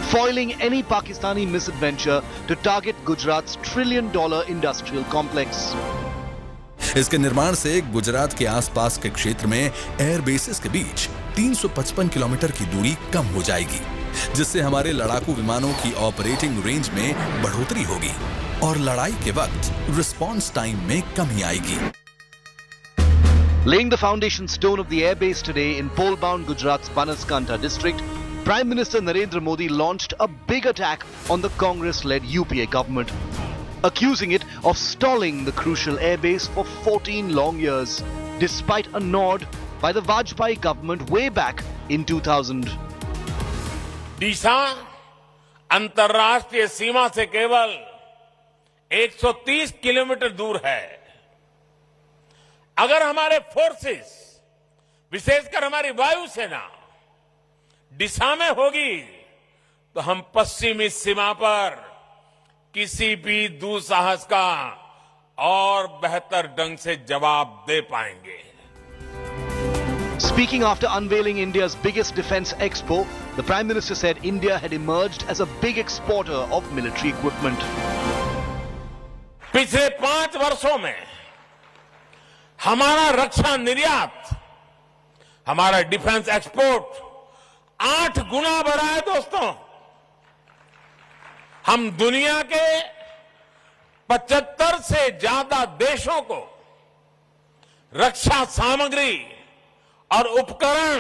foiling any Pakistani misadventure to target Gujarat's $1 trillion industrial complex. इसके निर्माण से गुजरात के आसपास के क्षेत्र में air bases के बीच 355 kilometre की दूरी कम हो जाएगी, जिससे हमारे लड़ाकू विमानों की ऑपरेटिंग रेंज में बढ़ोतरी होगी और लड़ाई के वक्त रिस्पांस टाइम में कमी आएगी. Laying the foundation stone of the airbase today in pole-bound Gujarat's Banaskantha district, Prime Minister Narendra Modi launched a big attack on the Congress-led UPA government, accusing it of stalling the crucial airbase for 14 long years, despite a nod by the Vajpayee government way back in 2000. डीसा अंतर्राष्ट्रीय सीमा से केवल 130 kilometre दूर है. अगर हमारे forces, विशेषकर हमारी वायुसेना डीसा में होगी, तो हम पश्चिमी सीमा पर किसी भी दुस्साहस का और बेहतर ढंग से जवाब दे पाएंगे. Speaking after unveiling India's biggest defense expo, the Prime Minister said India had emerged as a big exporter of military equipment. पिछले 5 वर्षों में हमारा रक्षा निर्यात, हमारा डिफेंस एक्सपोर्ट 8 गुना बढ़ा है. दोस्तों, हम दुनिया के 75 से ज्यादा देशों को रक्षा सामग्री और उपकरण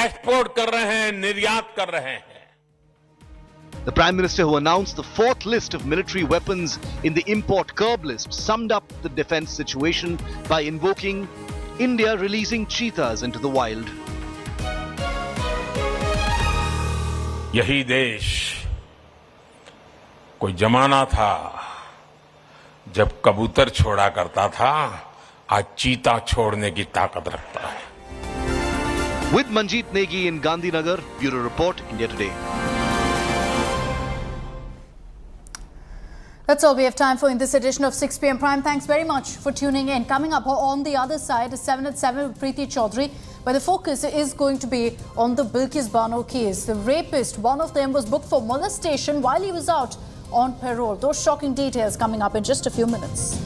एक्सपोर्ट कर रहे हैं, निर्यात कर रहे हैं. The Prime Minister, who announced the 4th list of military weapons in the import curb list, summed up the defense situation by invoking India releasing cheetahs into the wild. यही देश कोई जमाना था जब कबूतर छोड़ा करता था, आज चीता छोड़ने की ताकत रखता है. With Manjeet Negi in Gandhinagar, Bureau Report, India Today. That's all we have time for in this edition of 6 p.m. Prime. Thanks very much for tuning in. Coming up on the other side is 7 at 7 with Preeti Chaudhary, where the focus is going to be on the Bilkis Bano case. The rapist, one of them, was booked for molestation while he was out on parole. Those shocking details coming up in just a few minutes.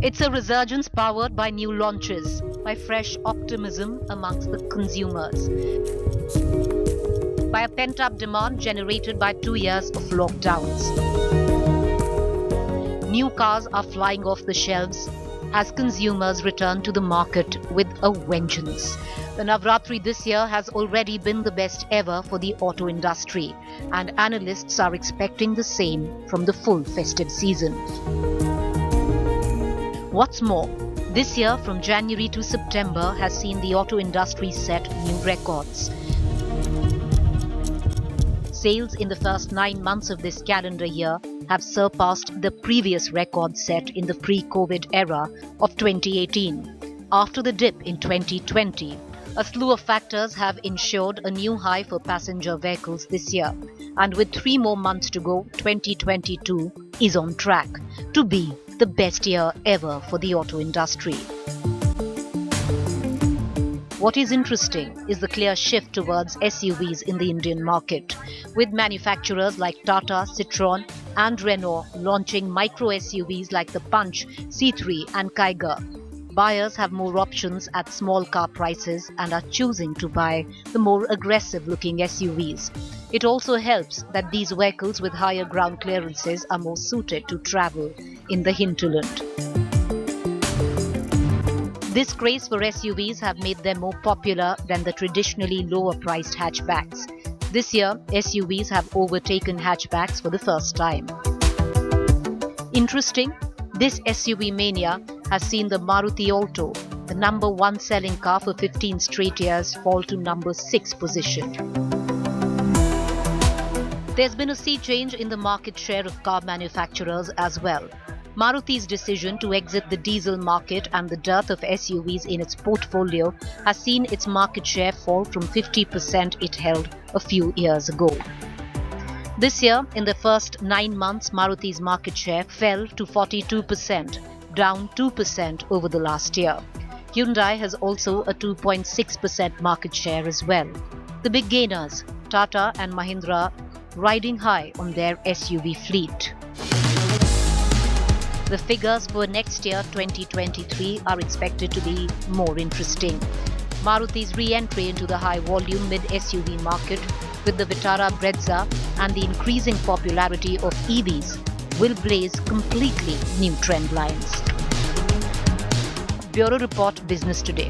It's a resurgence powered by new launches, by fresh optimism amongst the consumers, by a pent-up demand generated by 2 years of lockdowns. New cars are flying off the shelves as consumers return to the market with a vengeance. The Navratri this year has already been the best ever for the auto industry, and analysts are expecting the same from the full festive season. What's more, this year from January to September has seen the auto industry set new records. Sales in the first 9 months of this calendar year have surpassed the previous record set in the pre-COVID era of 2018. After the dip in 2020, a slew of factors have ensured a new high for passenger vehicles this year. And with 3 more months to go, 2022 is on track to be the best year ever for the auto industry. What is interesting is the clear shift towards SUVs in the Indian market, with manufacturers like Tata, Citroën and Renault launching micro SUVs like the Punch, C3 and Kaiga. Buyers have more options at small car prices and are choosing to buy the more aggressive-looking SUVs. It also helps that these vehicles with higher ground clearances are more suited to travel in the hinterland. This craze for SUVs have made them more popular than the traditionally lower-priced hatchbacks. This year, SUVs have overtaken hatchbacks for the first time. Interesting, this SUV mania has seen the Maruti Alto, the number 1 selling car for 15 straight years, fall to number 6 position. There's been a sea change in the market share of car manufacturers as well. Maruti's decision to exit the diesel market and the dearth of SUVs in its portfolio has seen its market share fall from 50% it held a few years ago. This year, in the first 9 months, Maruti's market share fell to 42%, down 2% over the last year. Hyundai has also a 2.6% market share as well. The big gainers, Tata and Mahindra, riding high on their SUV fleet. The figures for next year, 2023, are expected to be more interesting. Maruti's re-entry into the high-volume mid-SUV market with the Vitara Brezza and the increasing popularity of EVs will blaze completely new trend lines. Bureau Report, Business Today.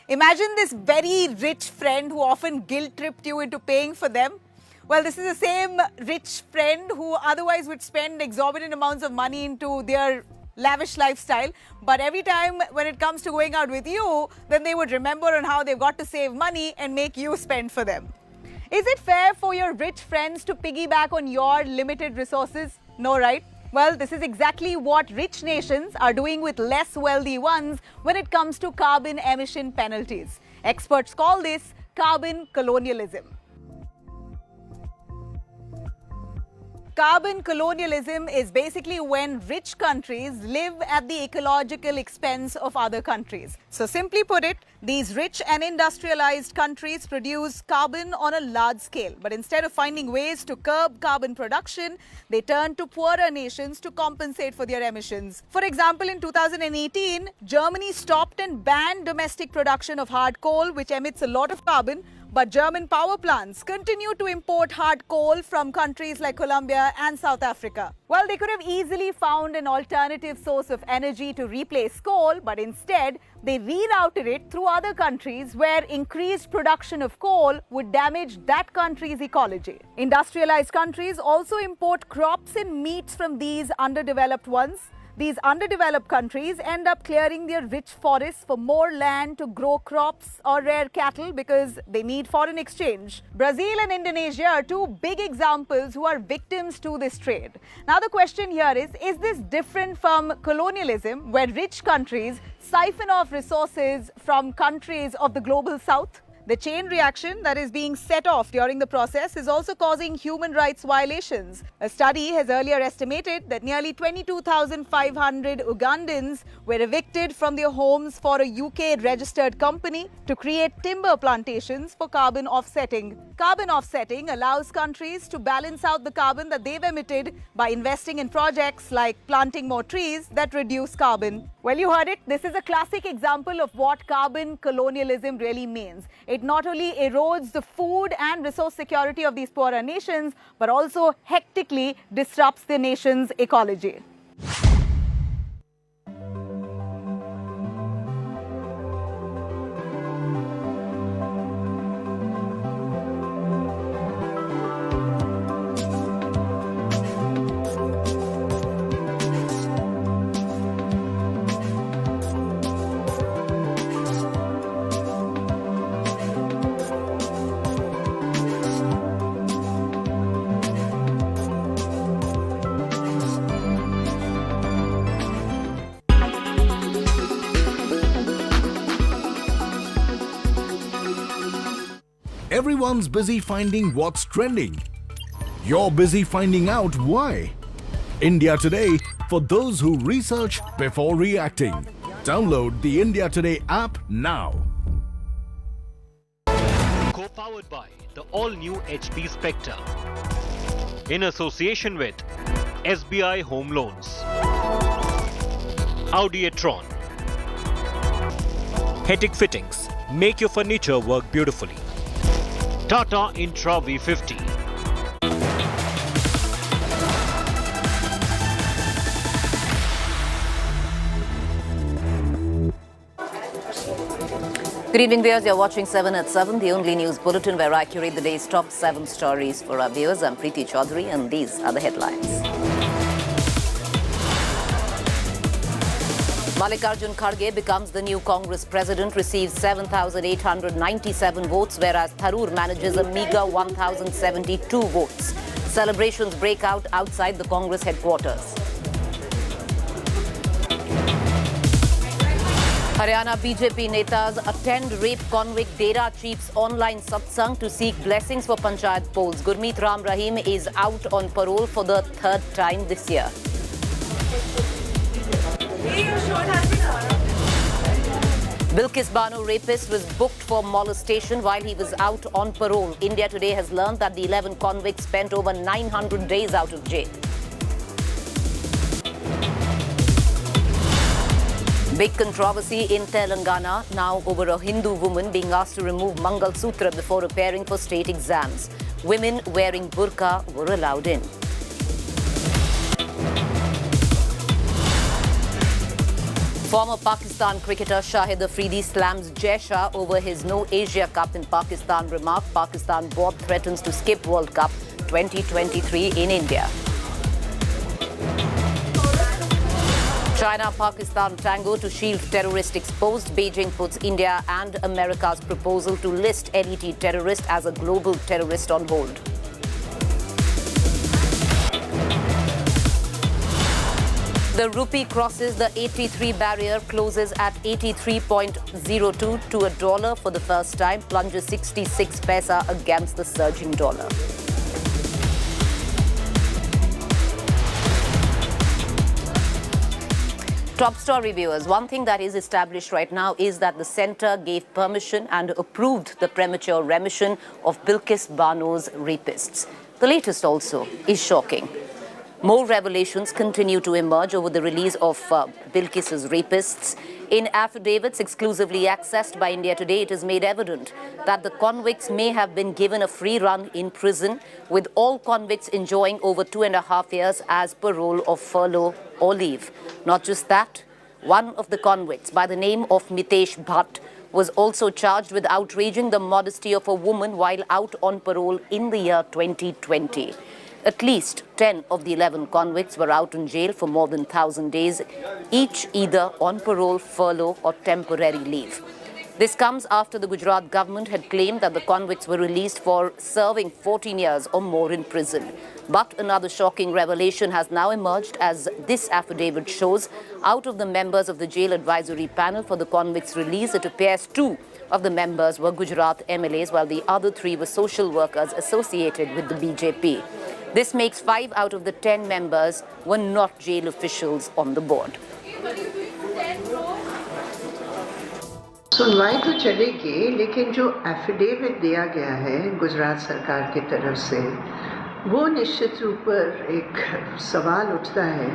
Imagine this very rich friend who often guilt-tripped you into paying for them. Well, this is the same rich friend who otherwise would spend exorbitant amounts of money into their lavish lifestyle, but every time when it comes to going out with you, then they would remember on how they've got to save money and make you spend for them. Is it fair for your rich friends to piggyback on your limited resources? No, right? Well, this is exactly what rich nations are doing with less wealthy ones when it comes to carbon emission penalties. Experts call this carbon colonialism. Carbon colonialism is basically when rich countries live at the ecological expense of other countries. So simply put it, these rich and industrialized countries produce carbon on a large scale. But instead of finding ways to curb carbon production, they turn to poorer nations to compensate for their emissions. For example, in 2018, Germany stopped and banned domestic production of hard coal, which emits a lot of carbon. But German power plants continue to import hard coal from countries like Colombia and South Africa. Well, they could have easily found an alternative source of energy to replace coal, but instead, they rerouted it through other countries where increased production of coal would damage that country's ecology. Industrialized countries also import crops and meats from these underdeveloped ones. These underdeveloped countries end up clearing their rich forests for more land to grow crops or rare cattle because they need foreign exchange. Brazil and Indonesia are two big examples who are victims to this trade. Now the question here is this different from colonialism, where rich countries siphon off resources from countries of the global south? The chain reaction that is being set off during the process is also causing human rights violations. A study has earlier estimated that nearly 22,500 Ugandans were evicted from their homes for a UK-registered company to create timber plantations for carbon offsetting. Carbon offsetting allows countries to balance out the carbon that they've emitted by investing in projects like planting more trees that reduce carbon. Well, you heard it. This is a classic example of what carbon colonialism really means. It not only erodes the food and resource security of these poorer nations, but also hectically disrupts the nation's ecology. Everyone's busy finding what's trending. You're busy finding out why. India Today, for those who research before reacting. Download the India Today app now. Co-powered by the all-new HP Spectre. In association with SBI Home Loans. Audi e-tron. Hetic Fittings. Make your furniture work beautifully. Tata Intra V50. Good evening, viewers. You're watching 7 at 7, the only news bulletin where I curate the day's top 7 stories for our viewers. I'm Preeti Chaudhary, and these are the headlines. Mallikarjun Kharge becomes the new Congress president, receives 7,897 votes, whereas Tharoor manages a meager 1,072 votes. Celebrations break out outside the Congress headquarters. Haryana BJP netas attend rape convict Dera chief's online satsang to seek blessings for Panchayat polls. Gurmeet Ram Rahim is out on parole for the third time this year. Bilkis Banu rapist was booked for molestation while he was out on parole. India Today has learned that the 11 convicts spent over 900 days out of jail. Big controversy in Telangana now over a Hindu woman being asked to remove Mangal Sutra before appearing for state exams. Women wearing burqa were allowed in. Former Pakistan cricketer Shahid Afridi slams Jai Shah over his no Asia Cup in Pakistan remark. Pakistan board threatens to skip World Cup 2023 in India. China-Pakistan tango to shield terrorist exposed. Beijing puts India and America's proposal to list LET terrorist as a global terrorist on hold. The rupee crosses the 83 barrier, closes at 83.02 to a dollar for the first time, plunges 66 paisa against the surging dollar. Top story viewers, one thing that is established right now is that the centre gave permission and approved the premature remission of Bilkis Banu's rapists. The latest also is shocking. More revelations continue to emerge over the release of Bilkis's rapists. In affidavits exclusively accessed by India Today, it is made evident that the convicts may have been given a free run in prison, with all convicts enjoying over 2.5 years as parole or furlough or leave. Not just that, one of the convicts by the name of Mitesh Bhatt was also charged with outraging the modesty of a woman while out on parole in the year 2020. At least 10 of the 11 convicts were out in jail for more than 1,000 days, each either on parole, furlough or temporary leave. This comes after the Gujarat government had claimed that the convicts were released for serving 14 years or more in prison. But another shocking revelation has now emerged, as this affidavit shows. Out of the members of the jail advisory panel for the convicts' release, it appears 2 of the members were Gujarat MLAs, while the other 3 were social workers associated with the BJP. This makes 5 out of the 10 members were not jail officials on the board. सुनवाई तो चलेगी, लेकिन जो affidavit दिया गया है गुजरात सरकार की तरफ से, वो निश्चित रूप पर एक सवाल उठता है।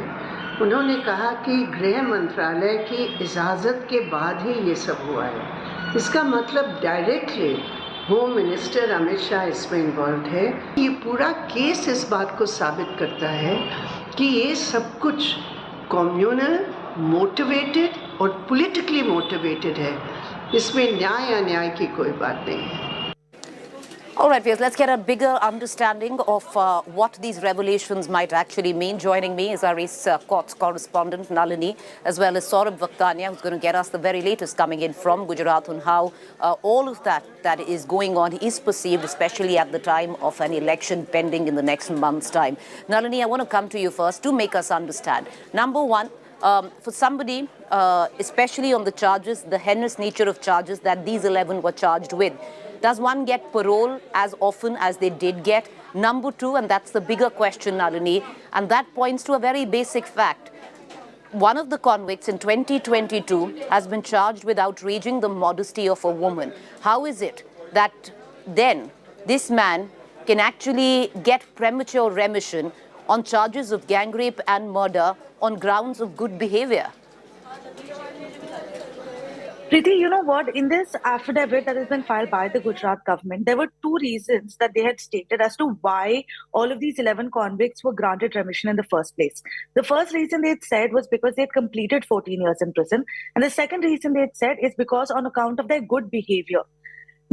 उन्होंने कहा कि गृह मंत्रालय की इजाज़त के बाद ही ये सब हुआ है। इसका मतलब directly home minister Amit Shah इसमें इन्वॉल्व है। ये पूरा केस इस बात को साबित करता है कि ये सब कुछ कम्युनल, मोटिवेटेड और पॉलिटिकली मोटिवेटेड है। इसमें न्याय अन्याय की कोई बात नहीं है। All right, viewers, let's get a bigger understanding of what these revelations might actually mean. Joining me is our East Courts correspondent, Nalini, as well as Saurabh Vakhtania, who's going to get us the very latest coming in from Gujarat on how all of that is going on is perceived, especially at the time of an election pending in the next month's time. Nalini, I want to come to you first to make us understand. Number one, for somebody, especially on the charges, the heinous nature of charges that these 11 were charged with, does one get parole as often as they did get? Number two, and that's the bigger question, Nalini, and that points to a very basic fact. One of the convicts in 2022 has been charged with outraging the modesty of a woman. How is it that then this man can actually get premature remission on charges of gang rape and murder on grounds of good behavior? Preeti, you know what? In this affidavit that has been filed by the Gujarat government, there were 2 reasons that they had stated as to why all of these 11 convicts were granted remission in the first place. The first reason they had said was because they had completed 14 years in prison. And the second reason they had said is because on account of their good behavior.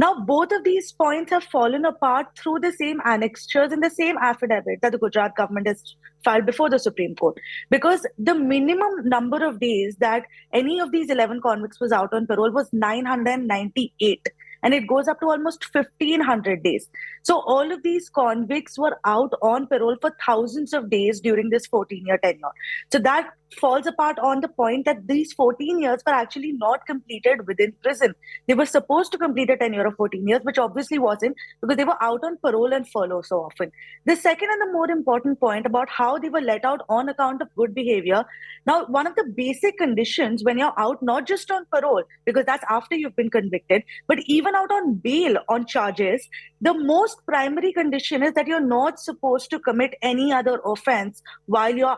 Now, both of these points have fallen apart through the same annexures in the same affidavit that the Gujarat government has filed before the Supreme Court. Because the minimum number of days that any of these 11 convicts was out on parole was 998. And it goes up to almost 1,500 days. So all of these convicts were out on parole for thousands of days during this 14-year tenure. So that falls apart on the point that these 14 years were actually not completed within prison. They were supposed to complete a tenure of 14 years, which obviously wasn't, because they were out on parole and furlough so often. The second and the more important point about how they were let out on account of good behavior. Now, one of the basic conditions when you're out, not just on parole, because that's after you've been convicted, but even out on bail on charges, the most primary condition is that you're not supposed to commit any other offense while you're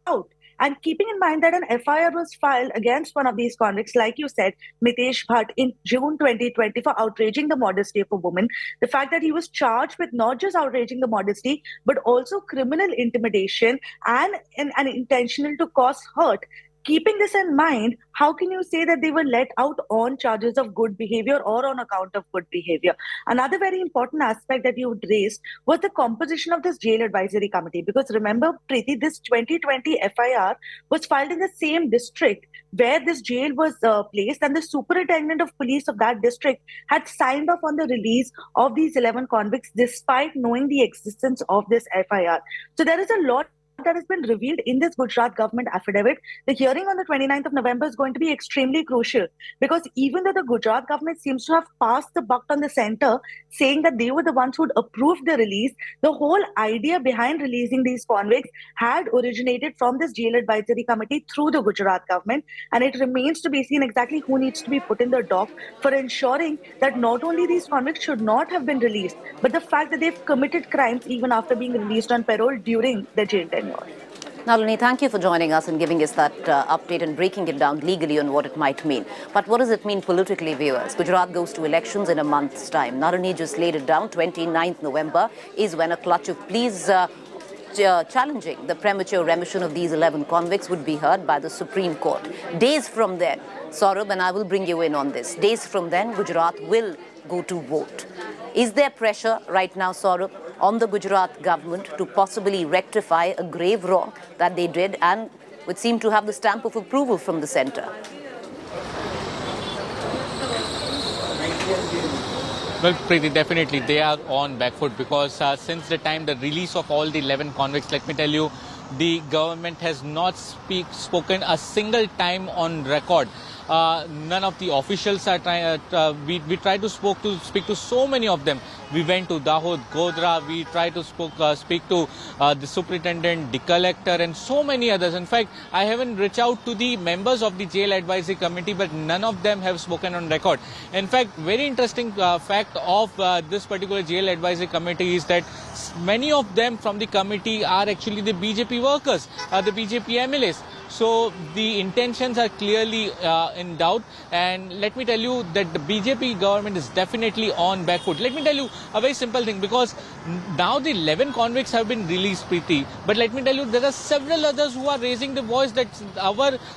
out. And keeping in mind that an FIR was filed against one of these convicts, like you said, Mitesh Bhatt, in June 2020 for outraging the modesty of a woman, the fact that he was charged with not just outraging the modesty, but also criminal intimidation and intentional to cause hurt. keeping this in mind, how can you say that they were let out on charges of good behavior or on account of good behavior? Another very important aspect that you raised was the composition of this jail advisory committee. Because remember, Preeti, this 2020 FIR was filed in the same district where this jail was placed, and the superintendent of police of that district had signed off on the release of these 11 convicts despite knowing the existence of this FIR. So there is a lot that has been revealed in this Gujarat government affidavit. The hearing on the 29th of November is going to be extremely crucial, because even though the Gujarat government seems to have passed the buck on the center, saying that they were the ones who'd approved the release, the whole idea behind releasing these convicts had originated from this jail advisory committee through the Gujarat government, and it remains to be seen exactly who needs to be put in the dock for ensuring that not only these convicts should not have been released, but the fact that they've committed crimes even after being released on parole during their jail tenure. Nalini, thank you for joining us and giving us that update and breaking it down legally on what it might mean. But what does it mean politically, viewers? Gujarat goes to elections in a month's time. Nalini just laid it down. 29th November is when a clutch of pleas challenging the premature remission of these 11 convicts would be heard by the Supreme Court. Days from then, Saurabh, and I will bring you in on this, days from then, Gujarat will go to vote. Is there pressure right now, Saurabh, on the Gujarat government to possibly rectify a grave wrong that they did and would seem to have the stamp of approval from the centre? Well, Preeti, definitely they are on back foot, because since the time the release of all the 11 convicts, let me tell you, the government has not spoken a single time on record. None of the officials are trying. We tried to speak to so many of them. We went to Dahod, Godhra. We tried to speak to the superintendent, the collector, and so many others. In fact, I haven't reached out to the members of the jail advisory committee, but none of them have spoken on record. In fact, very interesting fact of this particular jail advisory committee is that many of them from the committee are actually the BJP workers, the BJP MLAs. So the intentions are clearly in doubt, and let me tell you that the BJP government is definitely on back foot. Let me tell you a very simple thing, because now the 11 convicts have been released, Preeti, but let me tell you there are several others who are raising the voice that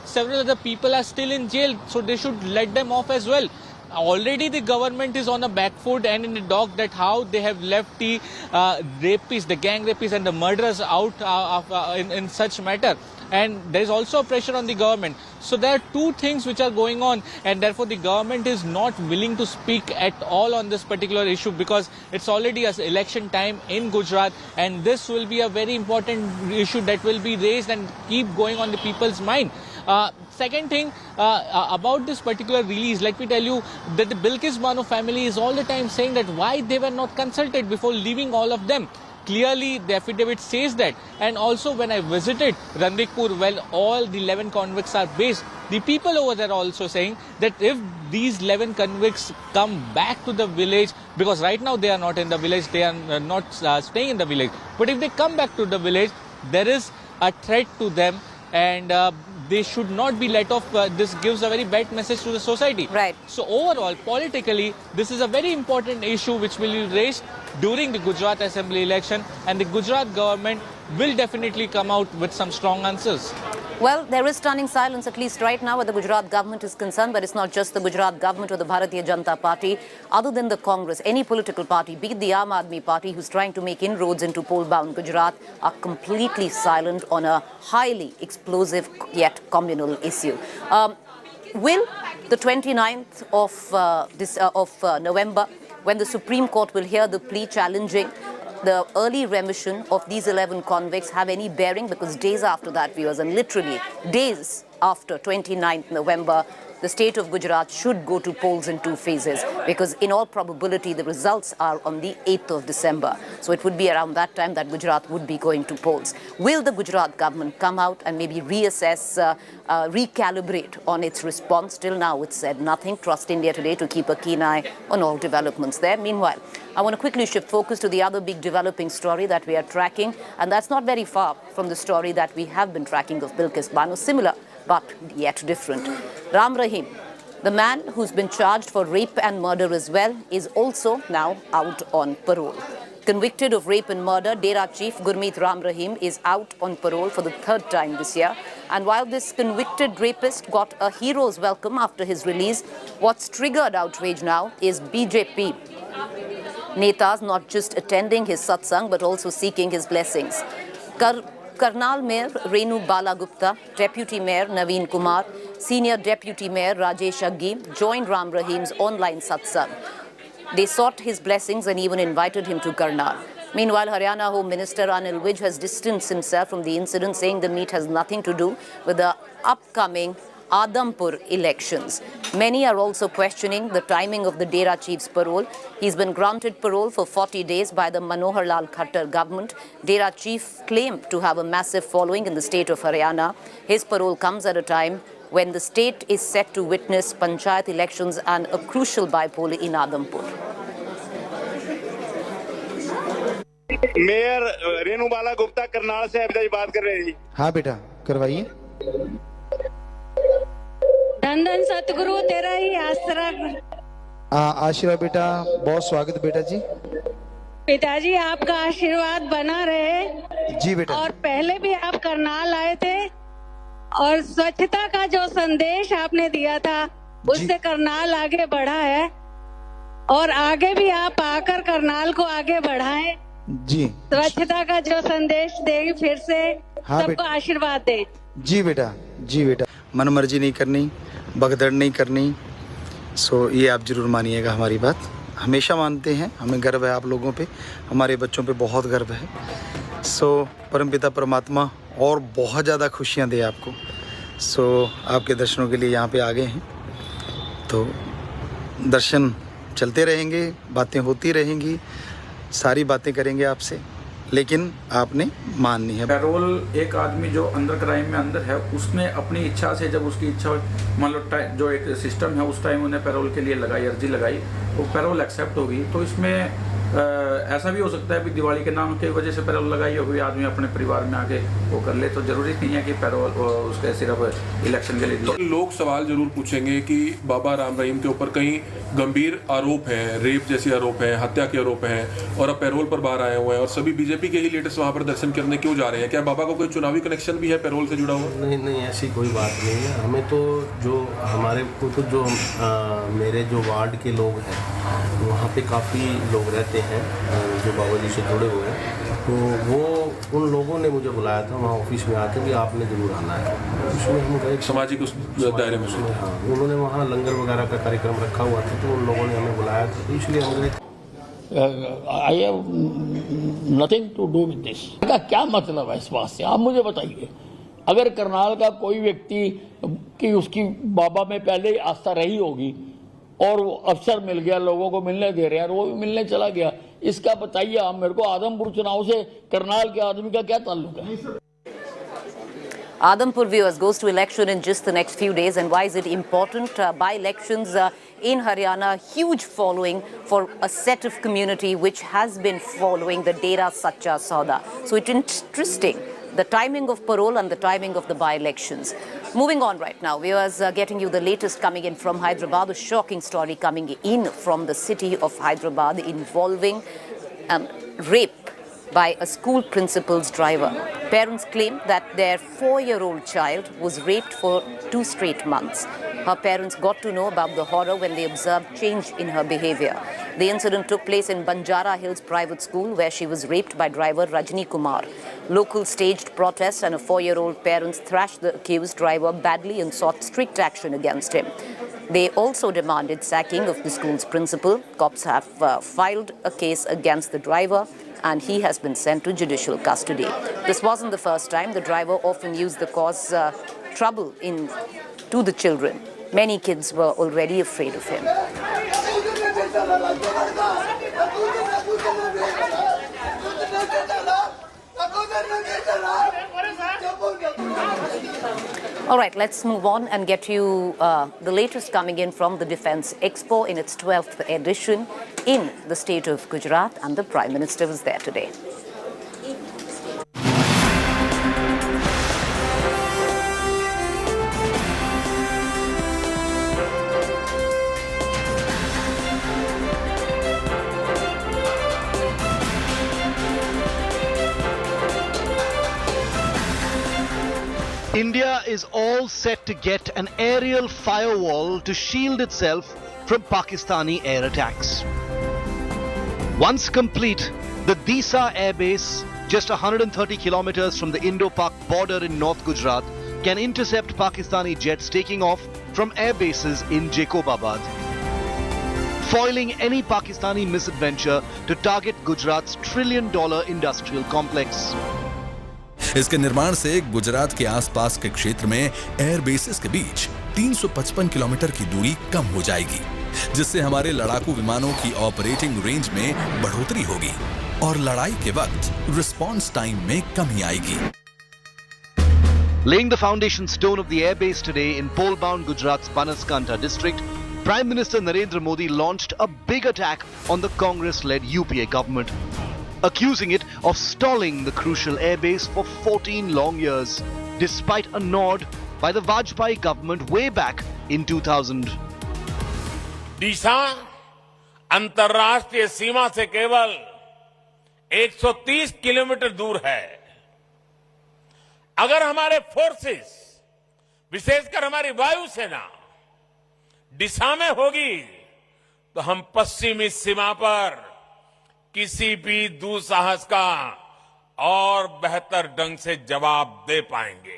several other people are still in jail, so they should let them off as well. Already the government is on a back foot and in the dock that how they have left the rapists, the gang rapists and the murderers out in such matter. And there is also pressure on the government. So there are two things which are going on, and therefore the government is not willing to speak at all on this particular issue, because it's already an election time in Gujarat, and this will be a very important issue that will be raised and keep going on the people's mind. Second thing about this particular release, let me tell you that the Bilkis Bano family is all the time saying that why they were not consulted before leaving all of them. Clearly, the affidavit says that. And also, when I visited Randikpur, where all the 11 convicts are based, the people over there are also saying that if these 11 convicts come back to the village, because right now they are not in the village, they are not staying in the village, but if they come back to the village, there is a threat to them, and they should not be let off. This gives a very bad message to the society. Right. So overall, politically, this is a very important issue which will be raised during the Gujarat Assembly election, and the Gujarat government will definitely come out with some strong answers. Well, there is stunning silence, at least right now, where the Gujarat government is concerned, but it's not just the Gujarat government or the Bharatiya Janata Party. Other than the Congress, any political party, be it the Aam Aadmi Party, who's trying to make inroads into poll-bound Gujarat, are completely silent on a highly explosive yet communal issue. Will the 29th of November, when the Supreme Court will hear the plea challenging the early remission of these 11 convicts, have any bearing? Because days after that, viewers, and literally days after 29th November, the state of Gujarat should go to polls in two phases, because in all probability the results are on the 8th of December. So it would be around that time that Gujarat would be going to polls. Will the Gujarat government come out and maybe reassess, recalibrate on its response? Till now it's said nothing. Trust India Today to keep a keen eye on all developments there. Meanwhile, I want to quickly shift focus to the other big developing story that we are tracking, and that's not very far from the story that we have been tracking of Bilkis Bano. Similar, but yet different. Ram Rahim, the man who's been charged for rape and murder as well, is also now out on parole. Convicted of rape and murder, Dera Chief Gurmeet Ram Rahim is out on parole for the third time this year. And while this convicted rapist got a hero's welcome after his release, what's triggered outrage now is BJP netas not just attending his satsang but also seeking his blessings. Karnal Mayor Renu Bala Gupta, Deputy Mayor Naveen Kumar, Senior Deputy Mayor Rajesh Aggi joined Ram Rahim's online satsang. They sought his blessings and even invited him to Karnal. Meanwhile, Haryana Home Minister Anil Vij has distanced himself from the incident, saying the meet has nothing to do with the upcoming Adampur elections. Many are also questioning the timing of the Dera chief's parole. He's been granted parole for 40 days by the Manohar Lal Khattar government. Dera chief claimed to have a massive following in the state of Haryana. His parole comes at a time when the state is set to witness panchayat elections and a crucial bypoll in Adampur. Mayor Renu Bala Gupta Karnal से अभी बात कर रहे हैं। हाँ बेटा करवाइए। धन धन सतगुरु तेरा ही आसरा। आशीर्वाद बेटा, बहुत स्वागत बेटा जी। पिताजी आपका आशीर्वाद बना रहे। जी बेटा। और पहले भी आप करनाल आए थे और स्वच्छता का जो संदेश आपने दिया था उससे करनाल आगे बढ़ा है और आगे भी आप आकर करनाल को आगे बढ़ाएं। जी। स्वच्छता का जो संदेश देंगे फिर से हाँ सबको आशीर्वाद दे। जी बेटा, जी बेटा। मनमर्जी नहीं करनी, भगदड़ नहीं करनी। सो ये आप जरूर मानिएगा हमारी बात। हमेशा मानते हैं, हमें गर्व है आप लोगों पे, हमारे बच्चों पे बहुत गर्व है। सो परमपिता परमात्मा और बहुत ज़्यादा खुशियाँ दे आपको। सो आपके दर्शनों के लिए यहाँ पे आ गए हैं, तो दर्शन चलते रहेंगे, बातें होती रहेंगी, सारी बातें करेंगे आपसे, लेकिन आपने माननी है। पैरोल एक आदमी जो अंडर क्राइम में अंदर है, उसने अपनी इच्छा से, जब उसकी इच्छा मान लो जो एक सिस्टम है उस टाइम उन्हें पैरोल के लिए लगाई, अर्जी लगाई, वो पैरोल एक्सेप्ट होगी। तो इसमें ऐसा भी हो सकता है कि दिवाली के नाम की वजह से पैरोल लगाई हो, कोई आदमी अपने परिवार में आके वो कर ले, तो जरूरी नहीं है कि पैरोल उसके सिर्फ इलेक्शन के लिए। तो लोग सवाल जरूर पूछेंगे कि बाबा राम रहीम के ऊपर कहीं गंभीर आरोप हैं, रेप जैसे आरोप हैं, हत्या के आरोप हैं, और अब पैरोल पर बाहर आए हुए हैं और सभी बीजेपी के ही लीडर्स वहाँ पर दर्शन करने क्यों जा रहे हैं? क्या बाबा का कोई चुनावी कनेक्शन भी है पैरोल से जुड़ा हुआ? नहीं नहीं, ऐसी कोई बात नहीं है। हमें तो जो हमारे को तो जो मेरे जो वार्ड के लोग हैं वहाँ पे काफ़ी लोग रहते हैं जो बाबा जी से जुड़े हुए हैं, तो वो उन लोगों ने मुझे बुलाया था वहाँ ऑफिस में आके भी आपने ज़रूर आना है। उसमें हम गए सामाजिक उस दायरे में। हाँ, उन्होंने वहाँ लंगर वगैरह का कार्यक्रम रखा हुआ था, तो उन लोगों ने हमें बुलाया था, तो इसलिए हम गए। I have nothing to do with this. का क्या मतलब है इस बात से, आप मुझे बताइए। अगर करनाल का कोई व्यक्ति की उसकी बाबा में पहले ही आस्था रही होगी और वो अवसर मिल गया, लोगों को मिलने दे रहे हैं और वो भी मिलने चला गया, इसका बताइए आप मेरे को। आदमपुर चुनाव से करनाल के आदमी का क्या ताल्लुक है? Adampur viewers goes to election in just the next few days, and why is it important? By elections in Haryana, huge following for a set of community which has been following the Dera Sacha Sauda. So it's interesting, the timing of parole and the timing of the by-elections. Moving on right now, viewers, getting you the latest coming in from Hyderabad, a shocking story coming in from the city of Hyderabad involving rape by a school principal's driver. Parents claim that their 4-year-old child was raped for 2 straight months. Her parents got to know about the horror when they observed change in her behavior. The incident took place in Banjara Hills Private School, where she was raped by driver Rajni Kumar. Local staged protests and a 4-year-old parents thrashed the accused driver badly and sought strict action against him. They also demanded sacking of the school's principal. Cops have filed a case against the driver, and he has been sent to judicial custody. This wasn't the first time. The driver often used to cause trouble to the children. Many kids were already afraid of him. All right, let's move on and get you the latest coming in from the Defence Expo in its 12th edition in the state of Gujarat, and the Prime Minister was there today. India is all set to get an aerial firewall to shield itself from Pakistani air attacks. Once complete, the Disa Air Base, just 130 kilometers from the Indo-Pak border in North Gujarat, can intercept Pakistani jets taking off from air bases in Jacobabad, foiling any Pakistani misadventure to target Gujarat's $1 trillion industrial complex. इसके निर्माण से गुजरात के आसपास के क्षेत्र में air bases के बीच 355 kilometre की दूरी कम हो जाएगी, जिससे हमारे लड़ाकू विमानों की ऑपरेटिंग रेंज में बढ़ोतरी होगी और लड़ाई के वक्त रिस्पांस टाइम में कमी आएगी. Laying the foundation stone of the airbase today in pole-bound Gujarat's Banaskantha district, Prime Minister Narendra Modi launched a big attack on the Congress-led UPA government, accusing it of stalling the crucial airbase for 14 long years, despite a nod by the Vajpayee government way back in 2000. डीसा अंतर्राष्ट्रीय सीमा से केवल 130 kilometre दूर है. अगर हमारे forces, विशेषकर हमारी वायुसेना दिशा में होगी, तो हम पश्चिमी सीमा पर किसी भी दुस्साहस का और बेहतर ढंग से जवाब दे पाएंगे.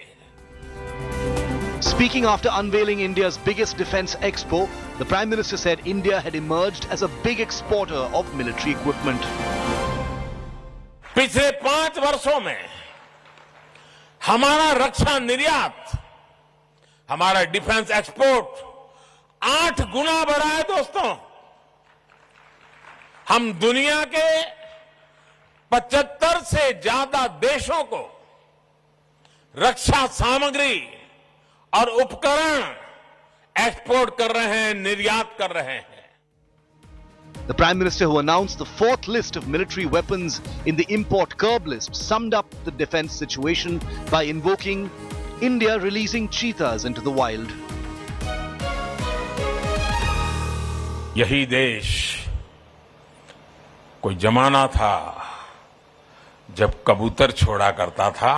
Speaking after unveiling India's biggest defense expo, the Prime Minister said India had emerged as a big exporter of military equipment. पिछले 5 वर्षों में हमारा रक्षा निर्यात, हमारा डिफेंस एक्सपोर्ट 8 गुना बढ़ा है दोस्तों. हम दुनिया के 75 से ज्यादा देशों को रक्षा सामग्री और उपकरण एक्सपोर्ट कर रहे हैं, निर्यात कर रहे हैं. The Prime Minister, who announced the 4th list of military weapons in the import curb list, summed up the defense situation by invoking India releasing cheetahs into the wild. यही देश कोई जमाना था जब कबूतर छोड़ा करता था,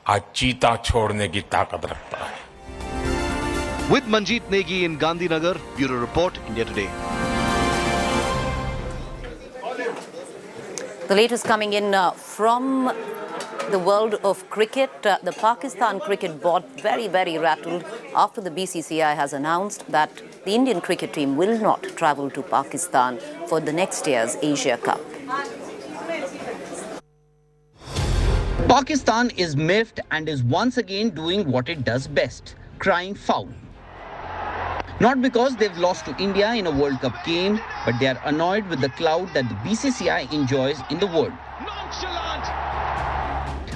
आज चीता छोड़ने की ताकत रखता है. With Manjeet Negi in Gandhinagar, Bureau Report, India Today. The latest coming in from the world of cricket. The Pakistan cricket board very, very rattled after the BCCI has announced that the Indian cricket team will not travel to Pakistan for the next year's Asia Cup. Pakistan is miffed and is once again doing what it does best, crying foul. Not because they've lost to India in a World Cup game, but they are annoyed with the clout that the BCCI enjoys in the world.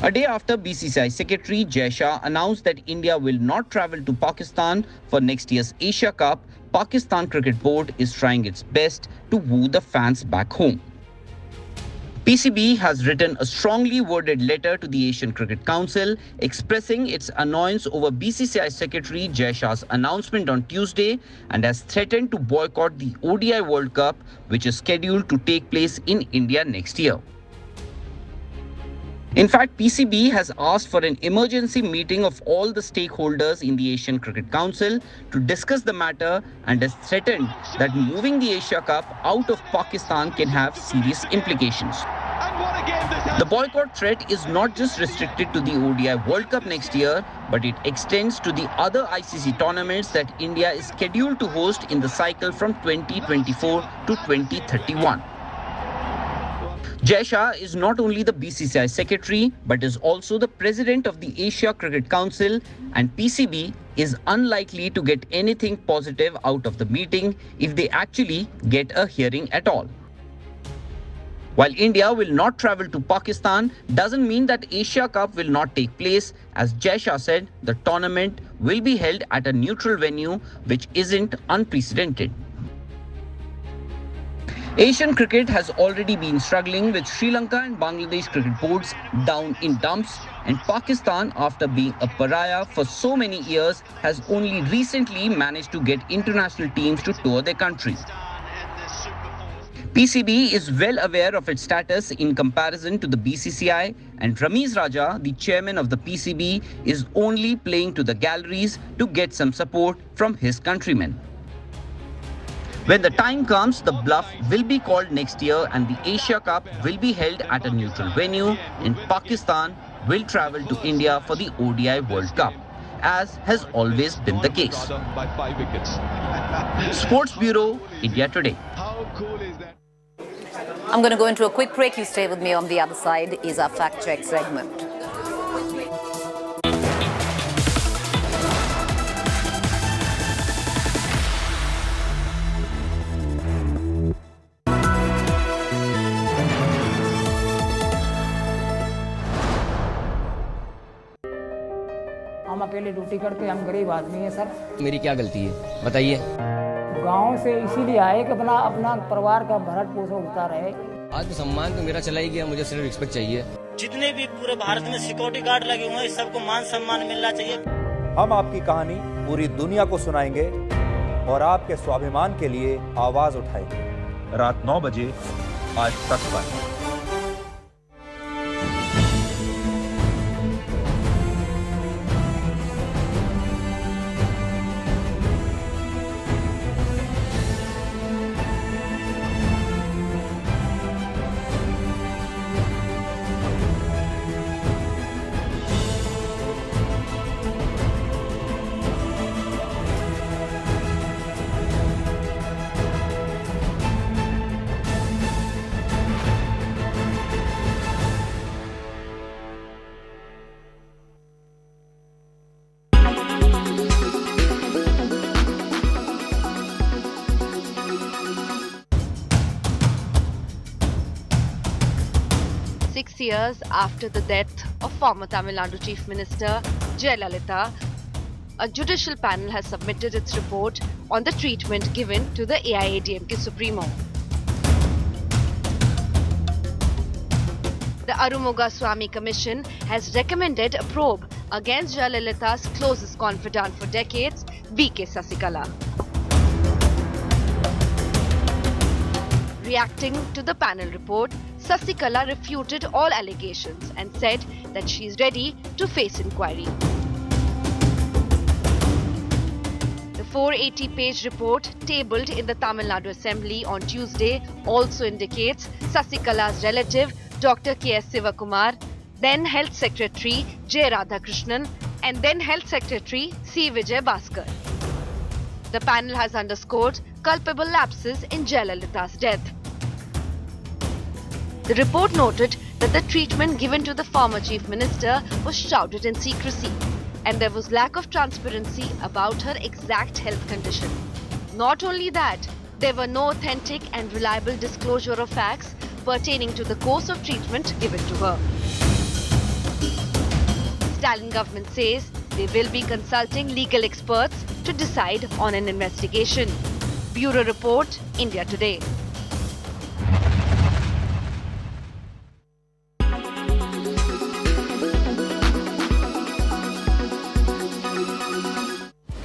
A day after BCCI Secretary Jai Shah announced that India will not travel to Pakistan for next year's Asia Cup, Pakistan Cricket Board is trying its best to woo the fans back home. PCB has written a strongly worded letter to the Asian Cricket Council expressing its annoyance over BCCI Secretary Jai Shah's announcement on Tuesday and has threatened to boycott the ODI World Cup, which is scheduled to take place in India next year. In fact, PCB has asked for an emergency meeting of all the stakeholders in the Asian Cricket Council to discuss the matter and has threatened that moving the Asia Cup out of Pakistan can have serious implications. The boycott threat is not just restricted to the ODI World Cup next year, but it extends to the other ICC tournaments that India is scheduled to host in the cycle from 2024 to 2031. Jai Shah is not only the BCCI secretary, but is also the president of the Asia Cricket Council, and PCB is unlikely to get anything positive out of the meeting if they actually get a hearing at all. While India will not travel to Pakistan, doesn't mean that Asia Cup will not take place. As Jai Shah said, the tournament will be held at a neutral venue, which isn't unprecedented. Asian cricket has already been struggling with Sri Lanka and Bangladesh cricket boards down in dumps, and Pakistan, after being a pariah for so many years, has only recently managed to get international teams to tour their country. PCB is well aware of its status in comparison to the BCCI, and Ramiz Raja, the chairman of the PCB, is only playing to the galleries to get some support from his countrymen. When the time comes, the bluff will be called next year and the Asia Cup will be held at a neutral venue, and Pakistan will travel to India for the ODI World Cup, as has always been the case. Sports Bureau, India Today. I'm going to go into a quick break. You stay with me. On the other side is our fact check segment. हम अकेले duty करते, हम गरीब आदमी हैं sir. मेरी क्या गलती है बताइए? गांव से इसीलिए आए कि अपना परिवार का भरण पोषण होता रहे। आत्मसम्मान तो मेरा चला ही गया, मुझे सिर्फ रिस्पेक्ट चाहिए। जितने भी पूरे भारत में सिक्योरिटी गार्ड लगे हुए हैं, सबको मान सम्मान मिलना चाहिए। हम आपकी कहानी पूरी दुनिया को सुनाएंगे और आपके स्वाभिमान के लिए आवाज उठाएंगे। रात 9 बजे आज तक पर। Years after the death of former Tamil Nadu Chief Minister Jayalalitha, a judicial panel has submitted its report on the treatment given to the AIADMK Supremo. The Arumuga Swamy Commission has recommended a probe against Jayalalitha's closest confidant for decades, V.K. Sasikala. Reacting to the panel report, Sasikala refuted all allegations and said that she is ready to face inquiry. The 480-page report tabled in the Tamil Nadu Assembly on Tuesday also indicates Sasikala's relative Dr. K.S. Sivakumar, then Health Secretary J. Radhakrishnan, and then Health Secretary C. Vijay Bhaskar. The panel has underscored culpable lapses in Jayalalitha's death. The report noted that the treatment given to the former Chief Minister was shrouded in secrecy, and there was lack of transparency about her exact health condition. Not only that, there were no authentic and reliable disclosure of facts pertaining to the course of treatment given to her. Stalin government says they will be consulting legal experts to decide on an investigation. Bureau Report, India Today.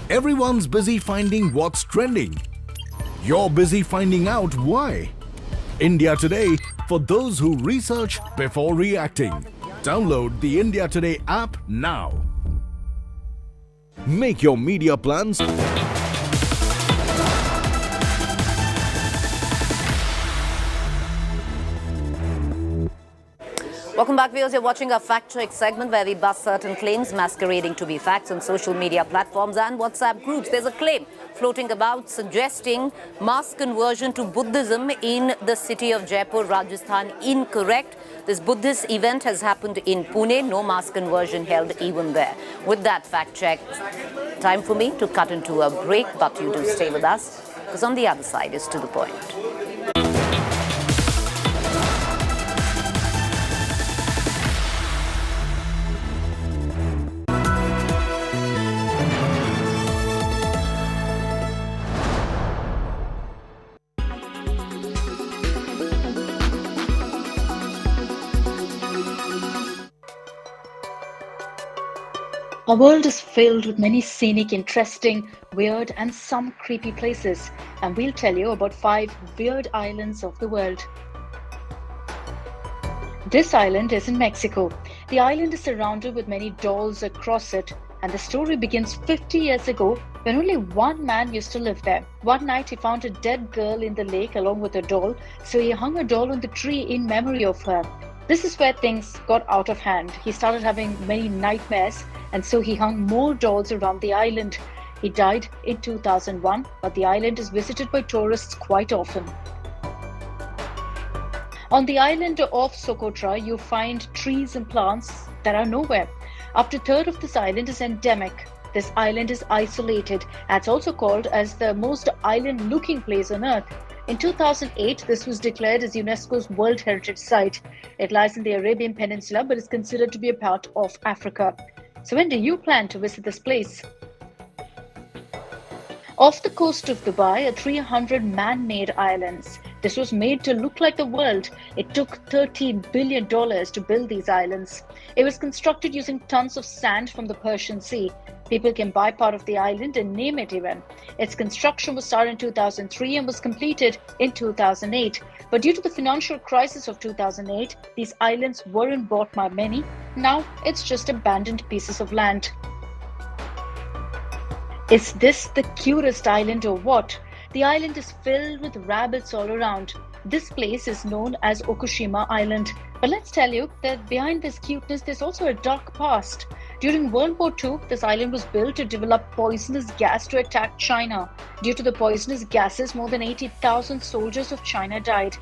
Everyone's busy finding what's trending. You're busy finding out why. India Today, for those who research before reacting. Download the India Today app now. Make your media plans. Welcome back, viewers. You're watching our fact check segment where we bust certain claims masquerading to be facts on social media platforms and WhatsApp groups. There's a claim floating about suggesting mass conversion to Buddhism in the city of Jaipur, Rajasthan. Incorrect. This Buddhist event has happened in Pune. No mass conversion held even there. With that fact check, time for me to cut into a break, but you do stay with us because on the other side is To The Point. Our world is filled with many scenic, interesting, weird, and some creepy places, and we'll tell you about 5 weird islands of the world. This island is in Mexico. The island is surrounded with many dolls across it, and the story begins 50 years ago when only one man used to live there. One night he found a dead girl in the lake along with a doll, so he hung a doll on the tree in memory of her. This is where things got out of hand. He started having many nightmares, and so he hung more dolls around the island. He died in 2001, but the island is visited by tourists quite often. On the island of Socotra, you find trees and plants that are nowhere. Up to a third of this island is endemic. This island is isolated, and it's also called as the most island-looking place on Earth. In 2008, this was declared as UNESCO's World Heritage Site. It lies in the Arabian Peninsula, but is considered to be a part of Africa. So when do you plan to visit this place? Off the coast of Dubai are 300 man-made islands. This was made to look like the world. It took $13 billion to build these islands. It was constructed using tons of sand from the Persian Sea. People can buy part of the island and name it even. Its construction was started in 2003 and was completed in 2008. But due to the financial crisis of 2008, these islands weren't bought by many. Now it's just abandoned pieces of land. Is this the cutest island or what? The island is filled with rabbits all around. This place is known as Okushima Island. But let's tell you that behind this cuteness, there's also a dark past. During World War II, this island was built to develop poisonous gas to attack China. Due to the poisonous gases, more than 80,000 soldiers of China died.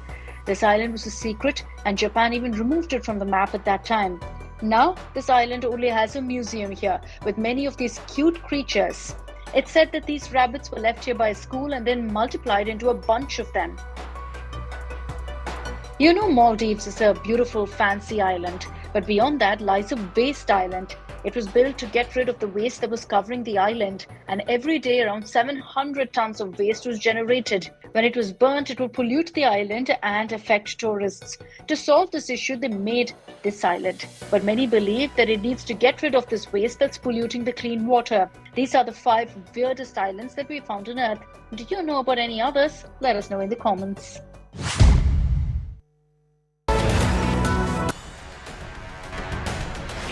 This island was a secret, and Japan even removed it from the map at that time. Now, this island only has a museum here with many of these cute creatures. It's said that these rabbits were left here by a school and then multiplied into a bunch of them. You know, Maldives is a beautiful, fancy island, but beyond that lies a waste island. It was built to get rid of the waste that was covering the island, and every day around 700 tons of waste was generated. When it was burnt, it would pollute the island and affect tourists. To solve this issue, they made this island. But many believe that it needs to get rid of this waste that's polluting the clean water. These are the 5 weirdest islands that we found on Earth. Do you know about any others? Let us know in the comments.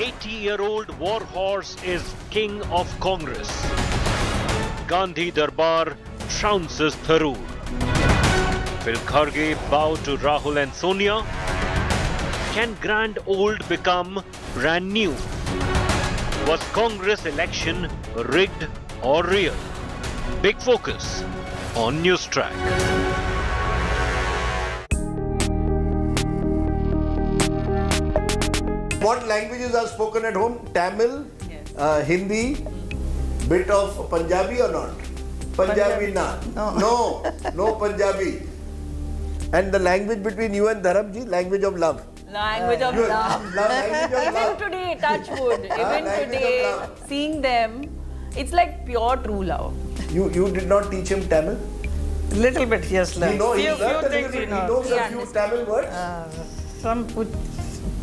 "80-year-old war horse is king of Congress. Gandhi Darbar trounces Tharoor. Will Kharge bow to Rahul and Sonia? Can grand old become brand new? Was Congress election rigged or real? Big focus on News Track. What languages are spoken at home? Tamil, Hindi, bit of Punjabi or not? Punjabi not. No Punjabi. And the language between you and Dharamji, language of love. Language of love. Even today, touch wood. Even today, seeing them, it's like pure true love. You did not teach him Tamil? Little bit, yes. He knows he knows a few Tamil words. Some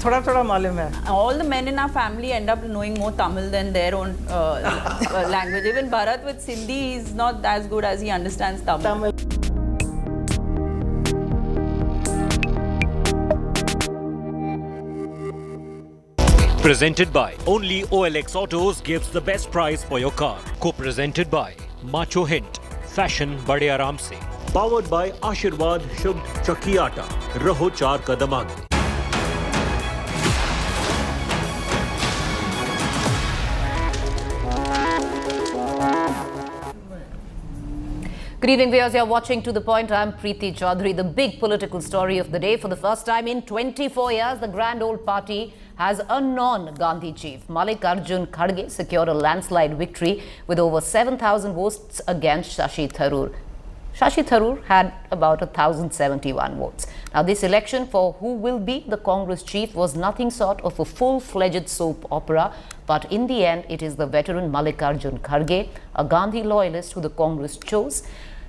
thoda malum hai. All the men in our family end up knowing more Tamil than their own language. Even Bharat with Sindhi is not as good as he understands Tamil. Presented by Only OLX Autos gives the best price for your car. Co-presented by Macho Hint, Fashion Bade Aaram Se. Powered by Ashirwad Shubh Chakki Aata, Raho Char Kadam Aage. Good evening, viewers. You're watching To The Point. I'm Preeti Chaudhary. The big political story of the day. For the first time in 24 years, the Grand Old Party has a non-Gandhi chief. Mallikarjun Kharge secured a landslide victory with over 7,000 votes against Shashi Tharoor. Shashi Tharoor had about 1,071 votes. Now, this election for who will be the Congress chief was nothing short of a full-fledged soap opera. But in the end, it is the veteran Mallikarjun Kharge, a Gandhi loyalist who the Congress chose,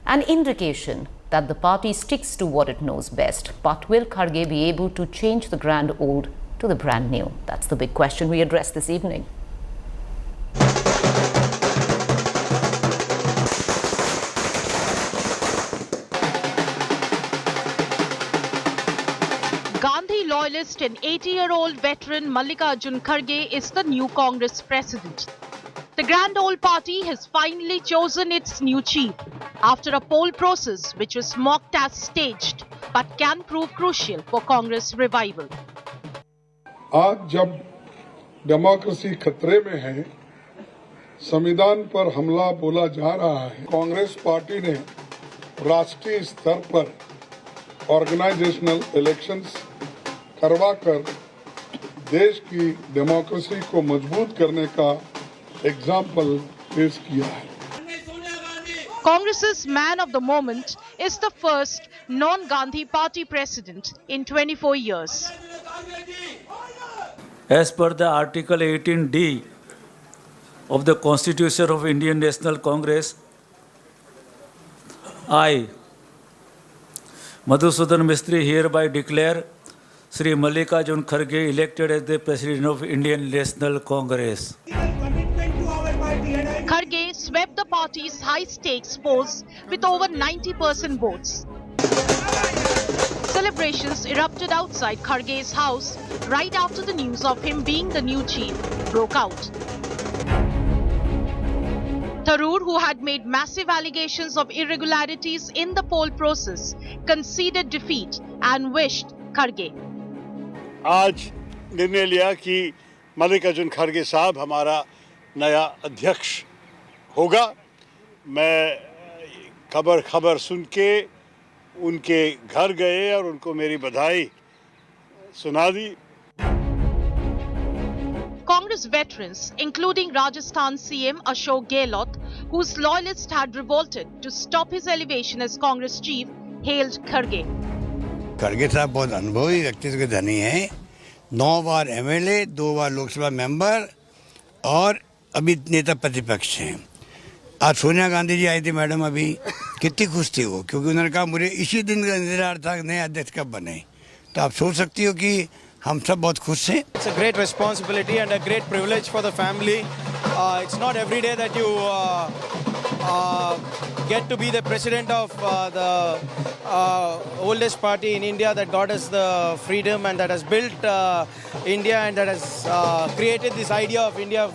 an indication that the party sticks to what it knows best. But will Kharge be able to change the grand old to the brand new? That's the big question we address this evening. loyalist and 80-year-old veteran Mallikarjun Kharge is the new Congress president. The Grand Old Party has finally chosen its new chief after a poll process which was mocked as staged but can prove crucial for Congress revival. आज जब democracy खतरे में है, संविधान पर हमला बोला जा रहा है, कांग्रेस पार्टी ने राष्ट्रीय स्तर पर ऑर्गेनाइजेशनल इलेक्शंस करवाकर देश की डेमोक्रेसी को मजबूत करने का एग्जाम्पल पेश किया है. Congress's man of the moment is the first non-Gandhi party president in 24 years. As per the Article 18D of the Constitution of Indian National Congress, I, Madhusudan Mistry, hereby declare Sri Mallikarjun Kharge elected as the President of Indian National Congress. Kharge swept the party's high-stakes polls with over 90% votes. Celebrations erupted outside Kharge's house right after the news of him being the new chief broke out. Tharoor, who had made massive allegations of irregularities in the poll process, conceded defeat and wished Kharge. आज निर्णय लिया कि मल्लिकार्जुन खड़गे साहब हमारा नया अध्यक्ष होगा. मैं खबर सुन के उनके घर गए और उनको मेरी बधाई सुना दी. Congress veterans, including Rajasthan CM Ashok Gehlot, whose loyalists had revolted to stop his elevation as Congress chief, hailed Kharge. खड़गे साहब बहुत अनुभवी व्यक्तित्व के धनी हैं. 9 बार एमएलए, 2 बार लोकसभा मेंबर और अभी नेता प्रतिपक्ष हैं. आज सोनिया गांधी जी आई थी मैडम, अभी कितनी खुश थी वो, क्योंकि उन्होंने कहा मुझे इसी दिन का इंतजार था कि नए अध्यक्ष कब बने. तो आप सोच सकती हो कि हम सब बहुत खुश हैं. It's a great responsibility and a great privilege for the family. It's not every day that you get to be the president of the oldest party in India that got us the freedom and that has built India and that has created this idea of India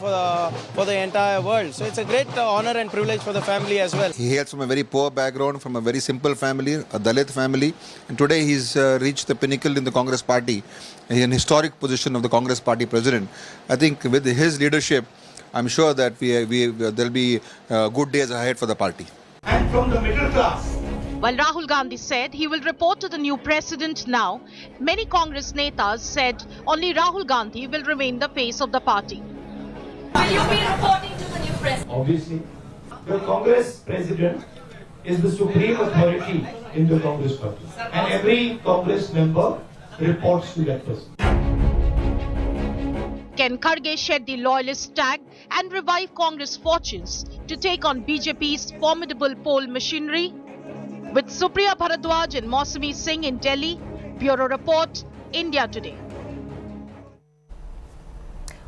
for the entire world. So it's a great honor and privilege for the family as well. He hails from a very poor background, from a very simple family, a Dalit family, and today he's reached the pinnacle in the Congress party, an historic position of the Congress party president. I think with his leadership, I'm sure that there'll be good days ahead for the party. And from the middle class. While Rahul Gandhi said he will report to the new president now, many Congress netas said only Rahul Gandhi will remain the face of the party. Will you be reporting to the new president? Obviously. The Congress president is the supreme authority in the Congress party. And every Congress member reports to that person. Can Kharge shed the loyalist tag and revive Congress fortunes to take on BJP's formidable poll machinery? With Supriya Bharadwaj and Mausami Singh in Delhi, Bureau Report, India Today.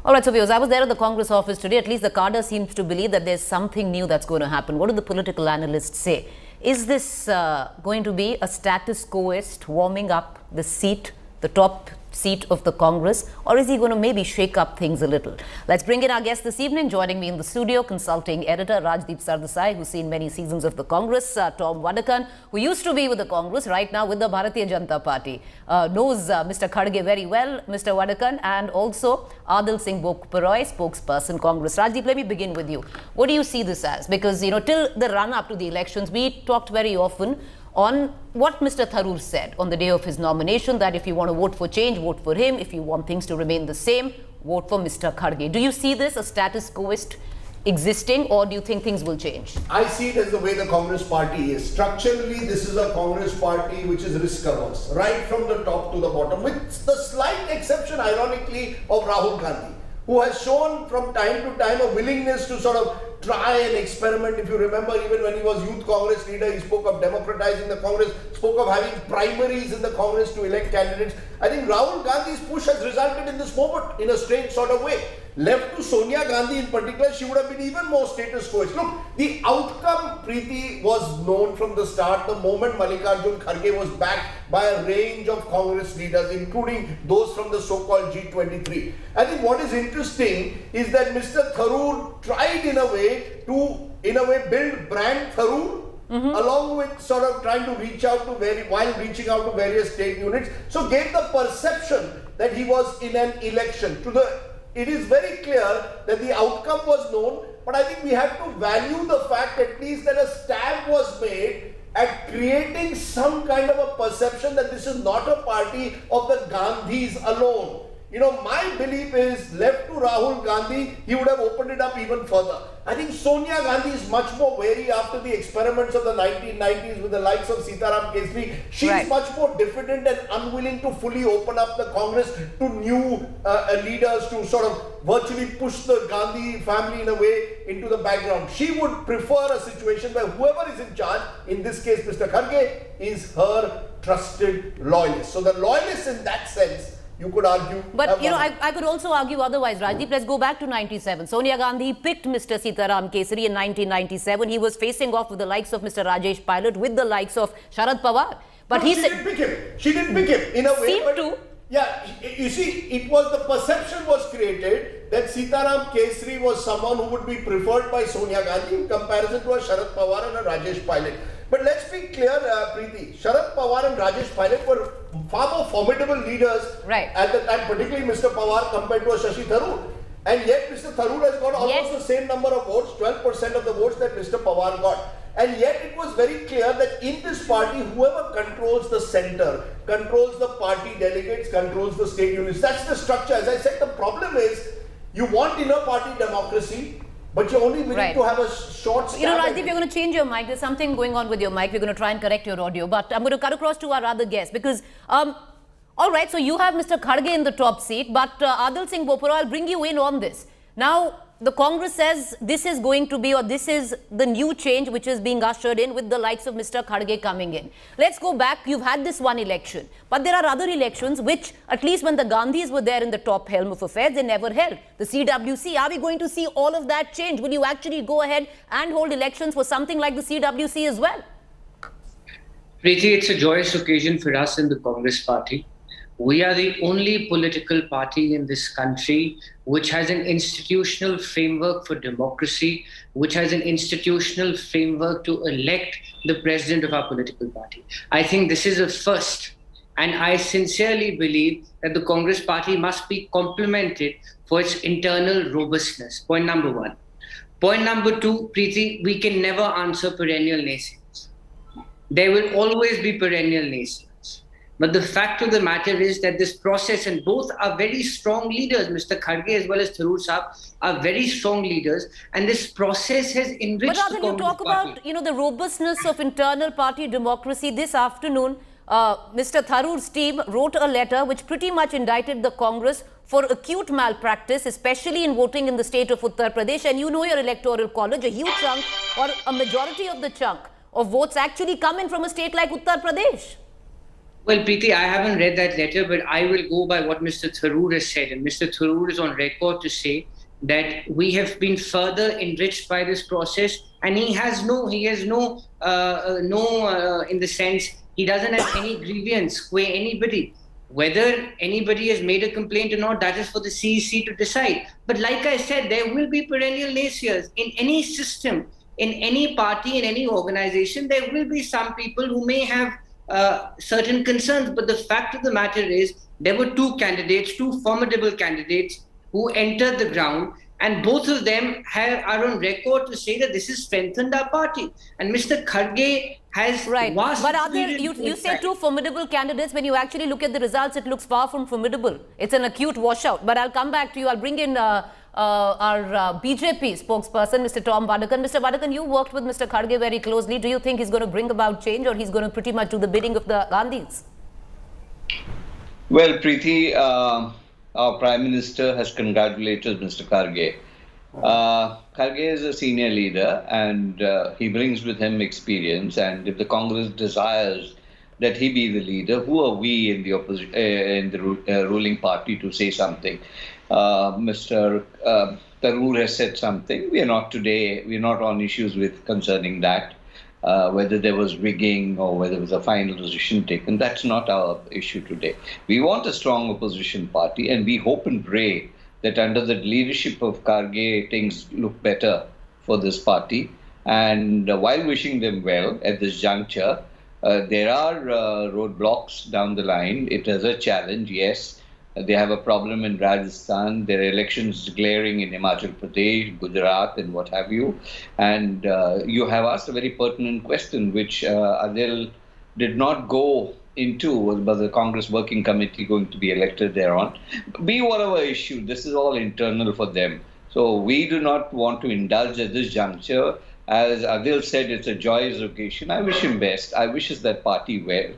All right, so viewers, I was there at the Congress office today. At least the cadre seems to believe that there's something new that's going to happen. What do the political analysts say? Is this going to be a status quoist warming up the seat, the top seat of the Congress, or is he going to maybe shake up things a little? Let's bring in our guest this evening. Joining me in the studio, consulting editor Rajdeep Sardesai, who's seen many seasons of the Congress, Tom Wadakan, who used to be with the Congress, right now with the Bharatiya Janata Party, knows Mr. Kharge very well, Mr. Wadakan, and also Adil Singh Bokparoy, spokesperson Congress. Rajdeep, let me begin with you. What do you see this as? Because, you know, till the run up to the elections, we talked very often on what Mr. Tharoor said on the day of his nomination, that if you want to vote for change, vote for him. If you want things to remain the same, vote for Mr. Kharge. Do you see this as status quoist existing, or do you think things will change? I see it as the way the Congress party is. Structurally, this is a Congress party which is risk averse, right from the top to the bottom, with the slight exception, ironically, of Rahul Gandhi, who has shown from time to time a willingness to sort of try and experiment. If you remember, even when he was youth Congress leader, he spoke of democratizing the Congress, spoke of having primaries in the Congress to elect candidates. I think Rahul Gandhi's push has resulted in this moment in a strange sort of way. left to Sonia Gandhi in particular, she would have been even more status quo. Look, the outcome, Preeti, was known from the start. The moment Mallikarjun Kharge was backed by a range of Congress leaders, including those from the so-called G23. I think what is interesting is that Mr. Tharoor tried in a way to, build brand Tharoor, along with sort of trying to reach out to while reaching out to various state units. So gave the perception that he was in an election. It is very clear that the outcome was known, but I think we have to value the fact at least that a stab was made at creating some kind of a perception that this is not a party of the Gandhis alone. My belief is, left to Rahul Gandhi, he would have opened it up even further. I think Sonia Gandhi is much more wary after the experiments of the 1990s with the likes of Sitaram Kesri. She is much more diffident and unwilling to fully open up the Congress to new leaders, to sort of virtually push the Gandhi family in a way into the background. She would prefer a situation where whoever is in charge, in this case Mr. Kharge, is her trusted loyalist. So the loyalists in that sense, you could argue. But, I could also argue otherwise, Rajdeep. Let's go back to 97. Sonia Gandhi picked Mr. Sitaram Kesri in 1997. He was facing off with the likes of Mr. Rajesh Pilot, with the likes of Sharad Pawar. But she didn't pick him. She didn't pick him in a way. Seemed to. Yeah, you see, it was the perception was created that Sitaram Kesri was someone who would be preferred by Sonia Gandhi in comparison to a Sharad Pawar and a Rajesh Pilot. But let's be clear, Preeti, Sharad Pawar and Rajesh Pilot were far more formidable leaders at the time, particularly Mr. Pawar compared to a Shashi Tharoor. And yet Mr. Tharoor has got almost the same number of votes, 12% of the votes that Mr. Pawar got. And yet it was very clear that in this party, whoever controls the center, controls the party delegates, controls the state units. That's the structure. As I said, the problem is you want inner party democracy, but you're only willing to have a short stab. Rajdeep, you're going to change your mic. There's something going on with your mic. We're going to try and correct your audio. But I'm going to cut across to our other guest because, all right, so you have Mr. Kharge in the top seat, but Adil Singh Bopara, I'll bring you in on this. Now, the Congress says this is going to be, or this is the new change which is being ushered in with the likes of Mr. Kharge coming in. Let's go back. You've had this one election, but there are other elections which, at least when the Gandhis were there in the top helm of affairs, they never held. The CWC, are we going to see all of that change? Will you actually go ahead and hold elections for something like the CWC as well? Preeti, it's a joyous occasion for us in the Congress party. We are the only political party in this country which has an institutional framework for democracy, which has an institutional framework to elect the president of our political party. I think this is a first, and I sincerely believe that the Congress party must be complimented for its internal robustness. Point number one. Point number two, Preeti, we can never answer perennial naysayers. There will always be perennial naysayers. But the fact of the matter is that this process, and both are very strong leaders, Mr. Kharge as well as Tharoor Saab are very strong leaders, and this process has enriched the Congress you talk party. about, the robustness of internal party democracy. This afternoon, Mr. Tharoor's team wrote a letter which pretty much indicted the Congress for acute malpractice, especially in voting in the state of Uttar Pradesh. And you know your electoral college, a huge chunk or a majority of the chunk of votes actually come in from a state like Uttar Pradesh. Well, Preeti, I haven't read that letter, but I will go by what Mr. Tharoor has said. And Mr. Tharoor is on record to say that we have been further enriched by this process, and he has no, in the sense, he doesn't have any grievance with anybody. Whether anybody has made a complaint or not, that is for the CEC to decide. But like I said, there will be perennial naysayers in any system, in any party, in any organization. There will be some people who may have certain concerns, but the fact of the matter is there were two formidable candidates who entered the ground, and both of them are on record to say that this has strengthened our party. And Mr. Kharge has vast but Adil, you say two formidable candidates. When you actually look at the results, it looks far from formidable. It's an acute washout. But I'll come back to you. I'll bring in our BJP spokesperson, Mr. Tom Vadakan. Mr. Vadakan, you worked with Mr. Kharge very closely. Do you think he's going to bring about change, or he's going to pretty much do the bidding of the Gandhis? Well, Preeti, our Prime Minister has congratulated Mr. Kharge. Kharge is a senior leader, and he brings with him experience. And if the Congress desires that he be the leader. Who are we in the ruling party to say something? Mr. Tharoor has said something. We are not on issues concerning that. Whether there was rigging or whether there was a final decision taken, that's not our issue today. We want a strong opposition party, and we hope and pray that under the leadership of Kharge, things look better for this party. And while wishing them well at this juncture, there are roadblocks down the line. It is a challenge, yes. They have a problem in Rajasthan. Their elections glaring in Himachal Pradesh, Gujarat, and what have you. And you have asked a very pertinent question, which Adil did not go into. Was the Congress Working Committee going to be elected thereon? Be whatever issue, this is all internal for them. So we do not want to indulge at this juncture. As Adil said, it's a joyous occasion. I wish him best. I wish that party well.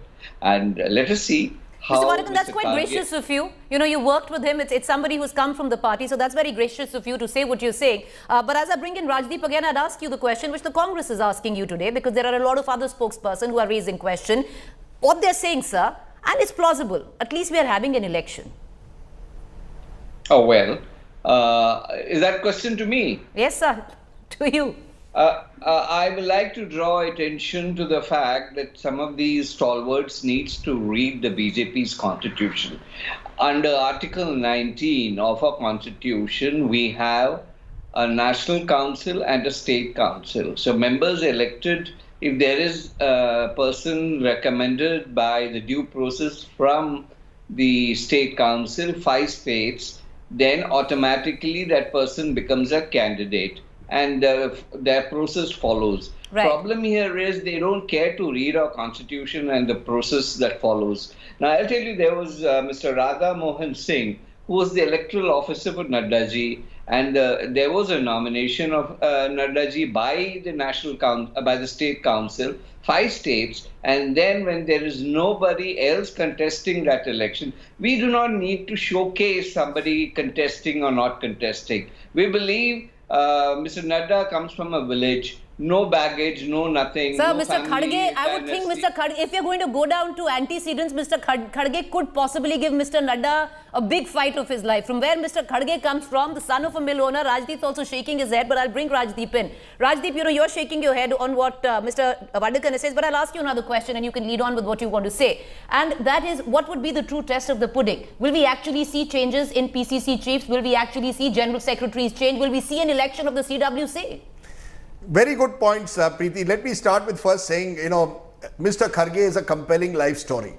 And let us see. Mr. Mallikarjun, that's quite gracious of you. You know, you worked with him. It's somebody who's come from the party. So that's very gracious of you to say what you're saying. But as I bring in Rajdeep again, I'd ask you the question which the Congress is asking you today, because there are a lot of other spokespersons who are raising question. What they're saying, sir, and it's plausible. At least we are having an election. Oh, well, is that question to me? Yes, sir. To you. I would like to draw attention to the fact that some of these stalwarts needs to read the BJP's constitution. Under Article 19 of our constitution, we have a national council and a state council. So members elected, if there is a person recommended by the due process from the state council, 5 states, then automatically that person becomes a candidate. And their process follows. Right. Problem here is they don't care to read our constitution and the process that follows. Now, I'll tell you, there was Mr. Radha Mohan Singh, who was the electoral officer for Naddaji, and there was a nomination of Naddaji by the state council, 5 states, and then when there is nobody else contesting that election, we do not need to showcase somebody contesting or not contesting. We believe Mr. Nadda comes from a village, no baggage, no nothing. Sir, no Mr. Kharge, I would think Mr. Kharge, if you're going to go down to antecedents, Mr. Kharge could possibly give Mr. Nadda a big fight of his life. From where Mr. Kharge comes from, the son of a mill owner, Rajdeep's also shaking his head, but I'll bring Rajdeep in. Rajdeep, you know, you're shaking your head on what Mr. Vadekar says, but I'll ask you another question and you can lead on with what you want to say. And that is, what would be the true test of the pudding? Will we actually see changes in PCC chiefs? Will we actually see general secretaries change? Will we see an election of the CWC? Very good points, Preeti. Let me start with first saying, you know, Mr. Kharge is a compelling life story.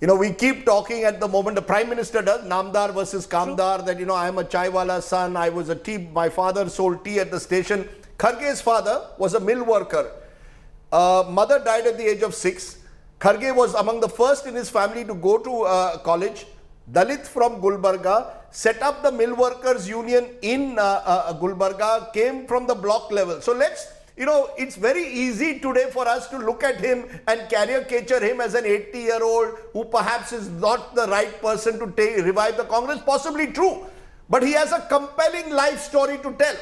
You know, we keep talking at the moment, the Prime Minister does, Namdar versus Kamdar, that, you know, I am a chaiwala's son, I was a tea, my father sold tea at the station. Kharge's father was a mill worker. Mother died at the age of 6. Kharge was among the first in his family to go to college. Dalit from Gulbarga, set up the mill workers union in Gulbarga, came from the block level. So let's, you know, it's very easy today for us to look at him and caricature him as an 80-year-old who perhaps is not the right person to revive the Congress. Possibly true. But he has a compelling life story to tell.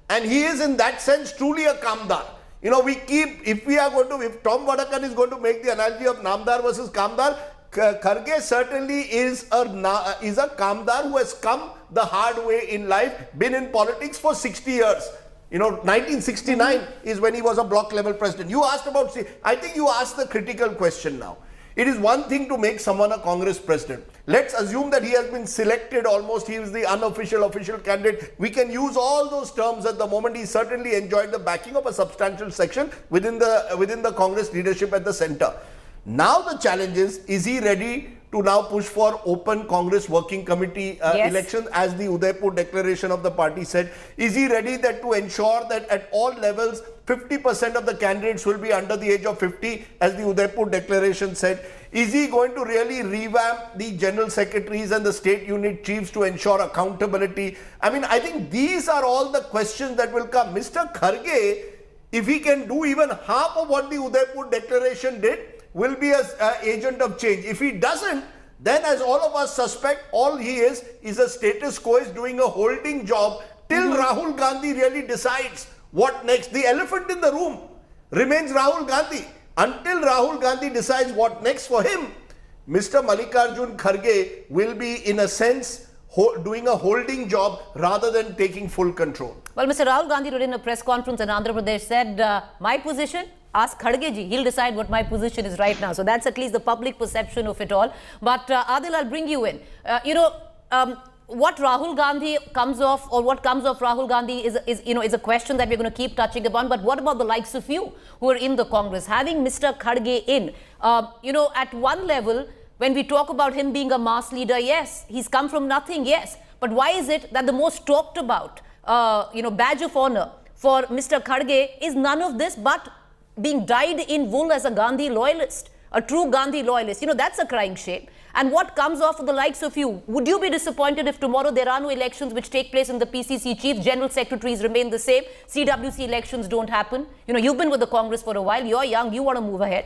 And he is in that sense truly a Kamdar. You know, if Tom Vadekar is going to make the analogy of Namdar versus Kamdar, Kharge certainly is a Kamdar who has come the hard way in life, been in politics for 60 years. You know, 1969 is when he was a block level president. You asked about, I think you asked the critical question now. It is one thing to make someone a Congress president. Let's assume that he has been selected almost, he is the unofficial, official candidate. We can use all those terms at the moment. He certainly enjoyed the backing of a substantial section within the Congress leadership at the center. Now the challenge is he ready to now push for open Congress Working Committee elections, as the Udaipur declaration of the party said? Is he ready to ensure that at all levels 50% of the candidates will be under the age of 50, as the Udaipur declaration said? Is he going to really revamp the general secretaries and the state unit chiefs to ensure accountability? I mean, I think these are all the questions that will come. Mr. Kharge, if he can do even half of what the Udaipur declaration did, will be an agent of change. If he doesn't, then as all of us suspect, all he is a status quo, is doing a holding job till Rahul Gandhi really decides what next. The elephant in the room remains Rahul Gandhi. Until Rahul Gandhi decides what next for him, Mr. Mallikarjun Kharge will be, in a sense, doing a holding job rather than taking full control. Well, Mr. Rahul Gandhi today in a press conference in Andhra Pradesh said, my position, ask Kharge ji, he'll decide what my position is right now. So that's at least the public perception of it all. But Adil, I'll bring you in. What Rahul Gandhi comes off, or what comes off Rahul Gandhi is a question that we're going to keep touching upon. But what about the likes of you who are in the Congress? Having Mr. Kharge in, at one level, when we talk about him being a mass leader, yes, he's come from nothing, yes. But why is it that the most talked about, badge of honor for Mr. Kharge is none of this but being dyed in wool as a Gandhi loyalist, a true Gandhi loyalist? That's a crying shame. And what comes off of the likes of you? Would you be disappointed if tomorrow there are no elections which take place in the PCC chief, general secretaries remain the same, CWC elections don't happen? You've been with the Congress for a while, you're young, you want to move ahead.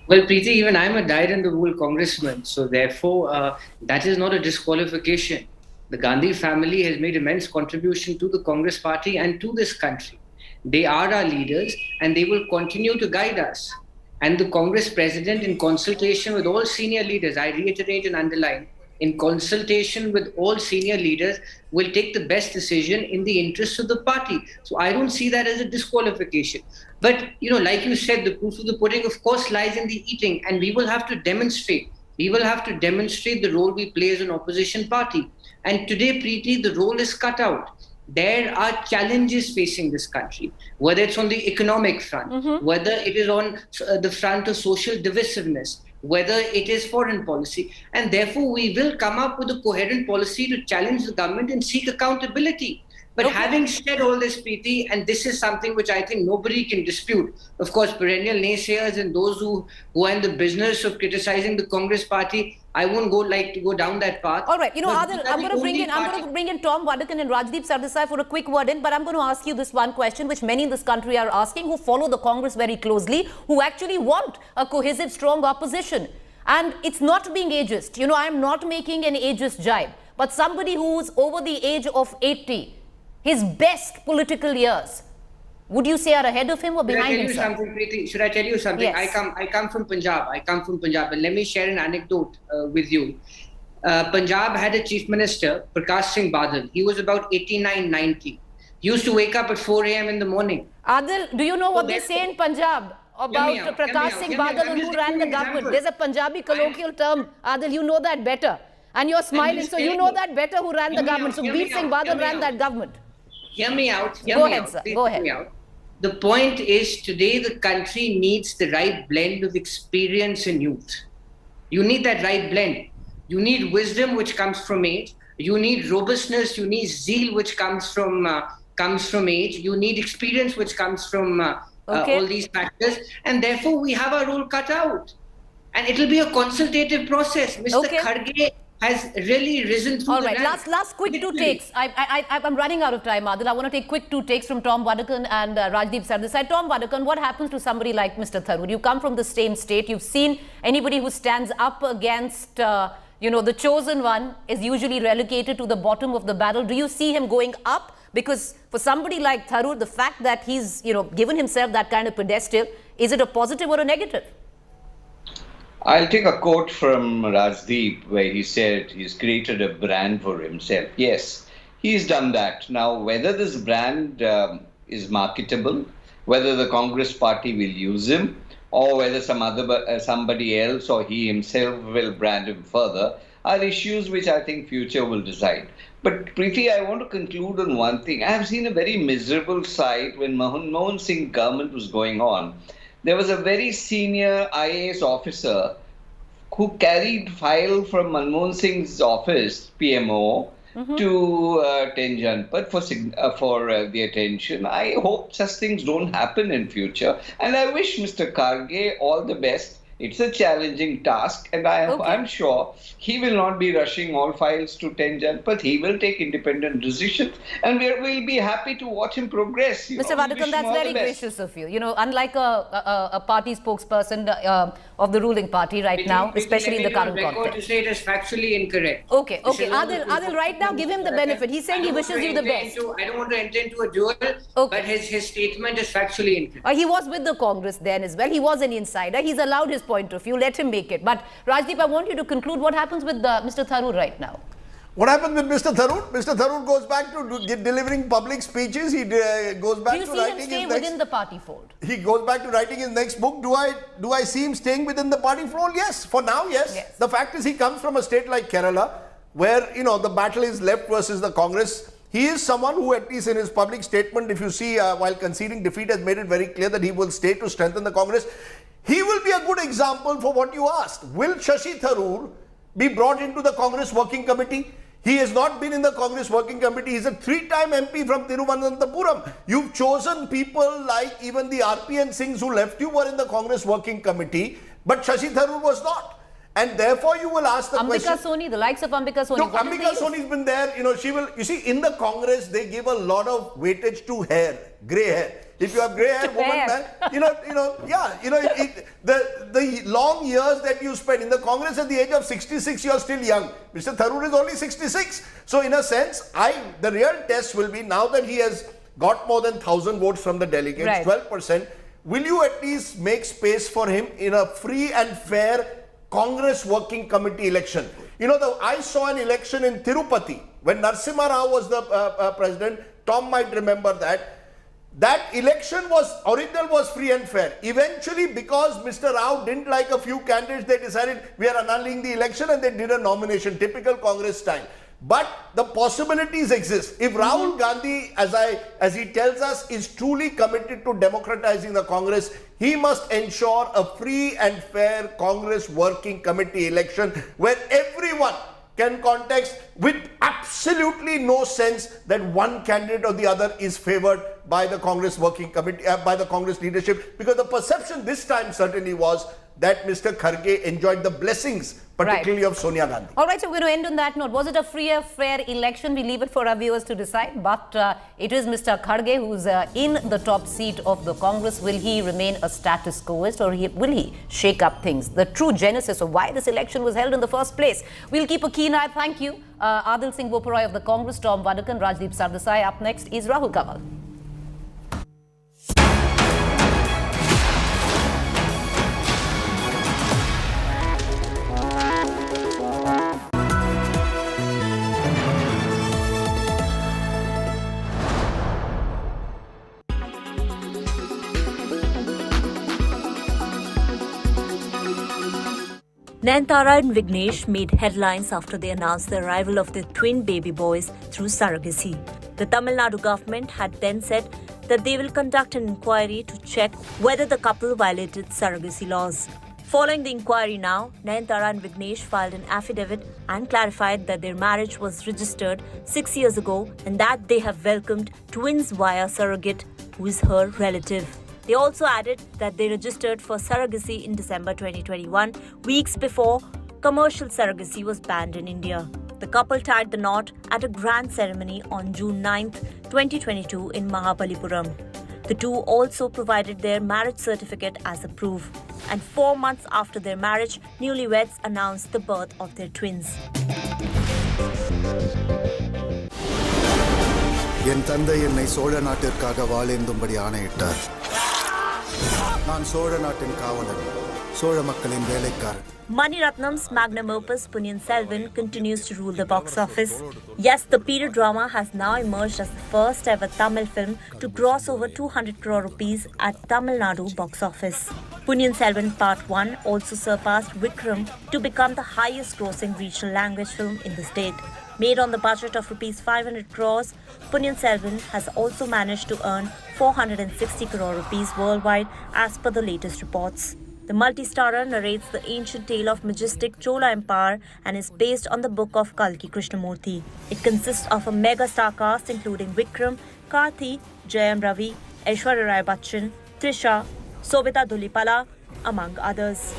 Well, Preeti, even I'm a dyed-in-the-wool congressman, so therefore that is not a disqualification. The Gandhi family has made immense contribution to the Congress party and to this country. They are our leaders and they will continue to guide us. And the Congress president, in consultation with all senior leaders, I reiterate and underline, in consultation with all senior leaders, will take the best decision in the interests of the party. So I don't see that as a disqualification. But, like you said, the proof of the pudding, of course, lies in the eating. And we will have to demonstrate. We will have to demonstrate the role we play as an opposition party. And today, Preeti, the role is cut out. There are challenges facing this country, whether it's on the economic front, whether it is on the front of social divisiveness, whether it is foreign policy. And therefore, we will come up with a coherent policy to challenge the government and seek accountability. But having said all this, Preeti, and this is something which I think nobody can dispute, of course, perennial naysayers and those who are in the business of criticizing the Congress party, I won't like to go down that path. All right, Adil, I'm going to bring in Tom Vadakan and Rajdeep Sardesai for a quick word in, but I'm going to ask you this one question, which many in this country are asking, who follow the Congress very closely, who actually want a cohesive, strong opposition. And it's not being ageist. I'm not making an ageist jibe, but somebody who's over the age of 80, his best political years, would you say are ahead of him or behind him? Should I tell you something? Yes. I come from Punjab. And let me share an anecdote with you. Punjab had a chief minister, Prakash Singh Badal. He was about 89, 90. He used to wake up at 4 a.m. in the morning. Adil, do you know what they say in Punjab about Prakash Singh Badal and who ran the government? There's a Punjabi colloquial term. Adil, you know that better. And you're smiling, so you know that better who ran the government. So Sukhbir Singh Badal ran that government. Hear me out. Go ahead, sir. Go ahead. The point is, today the country needs the right blend of experience and youth. You need that right blend. You need wisdom, which comes from age. You need robustness. You need zeal, which comes from age. You need experience, which comes from all these factors. And therefore, we have our role cut out. And it will be a consultative process. Mr. Kharge has really risen through the ranks. Last quick two takes. I'm running out of time, Adil. I want to take quick two takes from Tom Vadakan and Rajdeep Sardesai. Tom Vadakan, what happens to somebody like Mr. Tharoor? You come from the same state. You've seen anybody who stands up against, the chosen one is usually relegated to the bottom of the barrel. Do you see him going up? Because for somebody like Tharoor, the fact that he's, given himself that kind of pedestal, is it a positive or a negative? I'll take a quote from Rajdeep where he said he's created a brand for himself. Yes, he's done that. Now, whether this brand is marketable, whether the Congress party will use him, or whether somebody else or he himself will brand him further, are issues which I think future will decide. But Preeti, I want to conclude on one thing. I have seen a very miserable sight when Manmohan Singh government was going on. There was a very senior IAS officer who carried file from Manmohan Singh's office, PMO, to Tenjanpat for the attention. I hope such things don't happen in future. And I wish Mr. Kharge all the best. It's a challenging task, and I'm sure he will not be rushing all files to 10 Janpath. He will take independent decisions, and we'll be happy to watch him progress. Mr. Vadakam, that's very gracious of you. You know, unlike a party spokesperson of the ruling party right now, especially in the current context. To say it is factually incorrect. Okay. Adil, right now, give him the benefit. He's saying he wishes you the best. I don't want to enter into a duel, but his statement is factually incorrect. He was with the Congress then as well. He was an insider. He's allowed his point of view. Let him make it. But Rajdeep, I want you to conclude what happens with Mr. Tharoor right now. What happened with Mr. Tharoor? Mr. Tharoor goes back to delivering public speeches. He goes back to writing his next... Do you see him stay within the party fold? He goes back to writing his next book. Do I see him staying within the party fold? Yes. For now, yes. The fact is he comes from a state like Kerala where, you know, the battle is left versus the Congress. He is someone who, at least in his public statement, if you see, while conceding defeat, has made it very clear that he will stay to strengthen the Congress. He will be a good example for what you asked. Will Shashi Tharoor be brought into the Congress Working Committee? He has not been in the Congress Working Committee. He's a 3-time MP from Thiruvananthapuram. You've chosen people like even the RPN Singhs who left you were in the Congress Working Committee, but Shashi Tharoor was not. And therefore, you will ask the question. Ambika Soni, the likes of Ambika Soni. No, Ambika Soni's been there. You know, she will. You see, in the Congress, they give a lot of weightage to hair, grey hair. If you have grey hair, woman, the long years that you spend in the Congress at the age of 66, you are still young. Mr. Tharoor is only 66. So, in a sense, the real test will be now that he has got more than 1,000 votes from the delegates, 12%. Will you at least make space for him in a free and fair Congress Working Committee election? You know, I saw an election in Tirupati when Narasimha Rao was the president. Tom might remember that. That election was free and fair. Eventually, because Mr. Rao didn't like a few candidates, they decided we are annulling the election and they did a nomination, typical Congress style. But the possibilities exist. If Rahul Gandhi, as he tells us, is truly committed to democratizing the Congress, he must ensure a free and fair Congress Working Committee election where everyone can contest with absolutely no sense that one candidate or the other is favored by the Congress Working Committee, by the Congress leadership, because the perception this time certainly was that Mr. Kharge enjoyed the blessings, particularly of Sonia Gandhi. All right, so we're going to end on that note. Was it a free or fair election? We leave it for our viewers to decide. But it is Mr. Kharge who's in the top seat of the Congress. Will he remain a status quoist or will he shake up things? The true genesis of why this election was held in the first place. We'll keep a keen eye. Thank you. Adil Singh Boparoy of the Congress, Tom Vadakam, Rajdeep Sardesai. Up next is Rahul Kamal. Nayanthara and Vignesh made headlines after they announced the arrival of their twin baby boys through surrogacy. The Tamil Nadu government had then said that they will conduct an inquiry to check whether the couple violated surrogacy laws. Following the inquiry now, Nayanthara and Vignesh filed an affidavit and clarified that their marriage was registered 6 years ago and that they have welcomed twins via surrogate who is her relative. They also added that they registered for surrogacy in December 2021, weeks before commercial surrogacy was banned in India. The couple tied the knot at a grand ceremony on June 9, 2022 in Mahabalipuram. The two also provided their marriage certificate as a proof. And 4 months after their marriage, newlyweds announced the birth of their twins. என் தந்தை என்னை சோழ நாட்டிற்காக வாழேந்தும்படி ஆணையிட்டார். நான் சோழ நாட்டின் காவலன், சோழ மக்களின் வேலைக்காரன். Mani Ratnam's magnum opus Punniyin Selvan continues to rule the box office. Yes, the period drama has now emerged as the first ever Tamil film to gross over 200 crore rupees at Tamil Nadu box office. Punniyin Selvan Part 1 also surpassed Vikram to become the highest grossing regional language film in the state. Made on the budget of rupees 500 crores, Punniyin Selvan has also managed to earn 460 crore rupees worldwide as per the latest reports. The multi-starrer narrates the ancient tale of majestic Chola Empire and is based on the book of Kalki Krishnamurti. It consists of a mega-star cast including Vikram, Karthi, Jayam Ravi, Aishwarya Rai Bachchan, Trisha, Sobita Dhulipala, among others.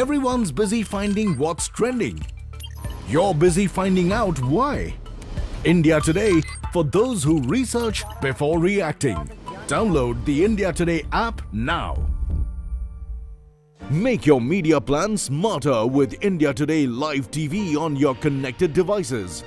Everyone's busy finding what's trending. You're busy finding out why. India Today, for those who research before reacting. Download the India Today app now. Make your media plan smarter with India Today Live TV on your connected devices.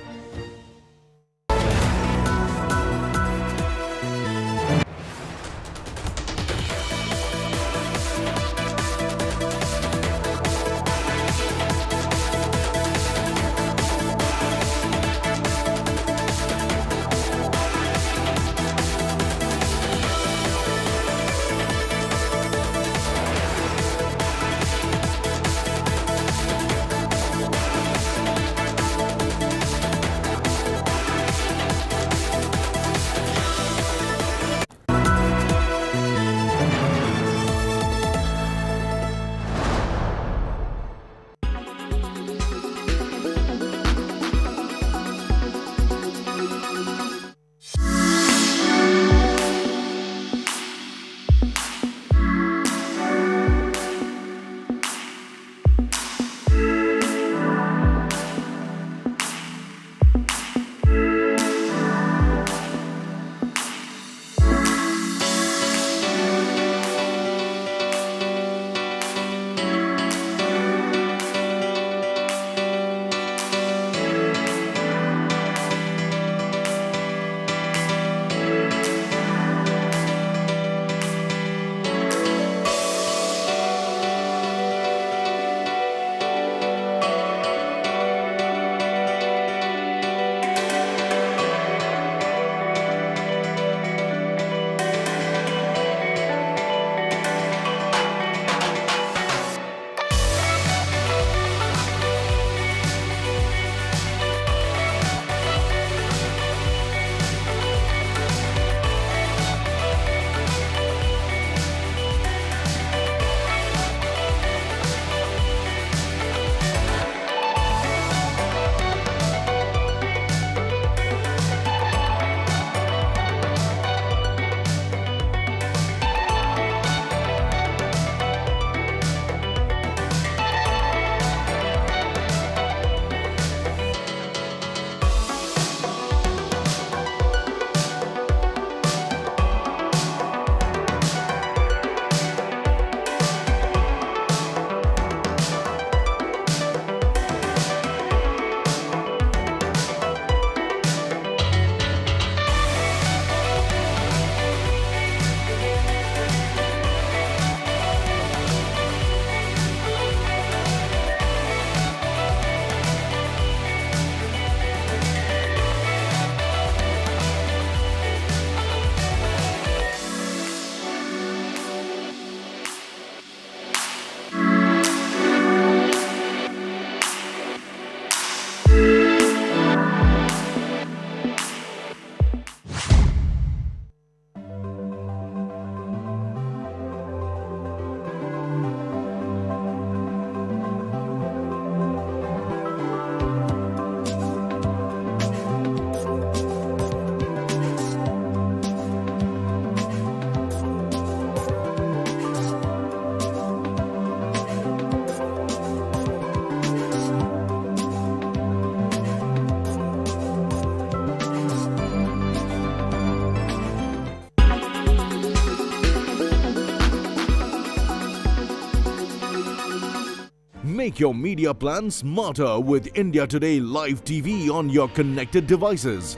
Make your media plan smarter with India Today Live TV on your connected devices.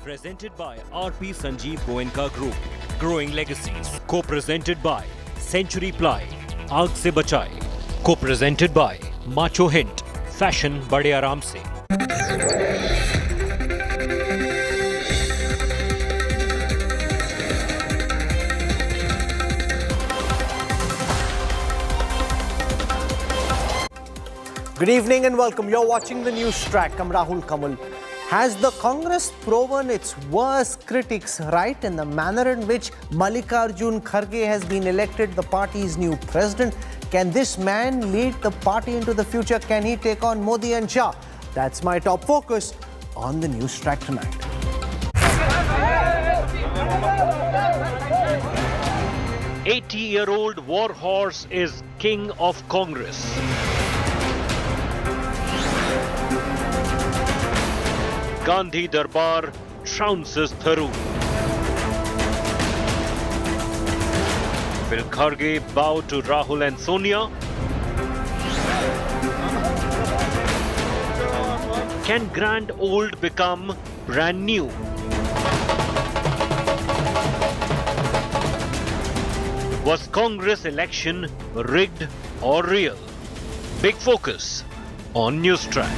Presented by RP Sanjeev Goenka Group. Growing Legacies. Co-presented by Century Ply. Aag se bachaye. Co-presented by Macho Hint. Fashion bade aaram se. Good evening and welcome. You're watching the news track. I'm Rahul Kamal. Has the Congress proven its worst critics right in the manner in which Mallikarjun Kharge has been elected the party's new president? Can this man lead the party into the future? Can he take on Modi and Shah? That's my top focus on the news track tonight. 80-year-old war horse is king of Congress. Gandhi Darbar trounces Tharoor. Will Kharge bow to Rahul and Sonia? Can grand old become brand new? Was Congress election rigged or real? Big focus on News Track.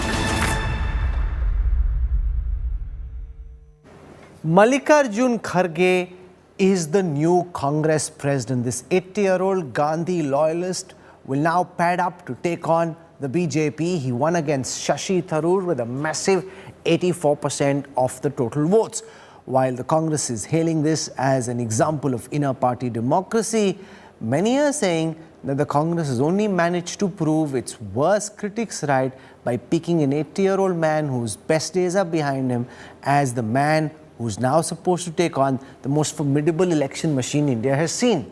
Mallikarjun Kharge is the new Congress president. This 80-year-old Gandhi loyalist will now pad up to take on the BJP. He won against Shashi Tharoor with a massive 84% of the total votes. While the Congress is hailing this as an example of inner-party democracy, many are saying that the Congress has only managed to prove its worst critics right by picking an 80-year-old man whose best days are behind him as the man who's now supposed to take on the most formidable election machine India has seen.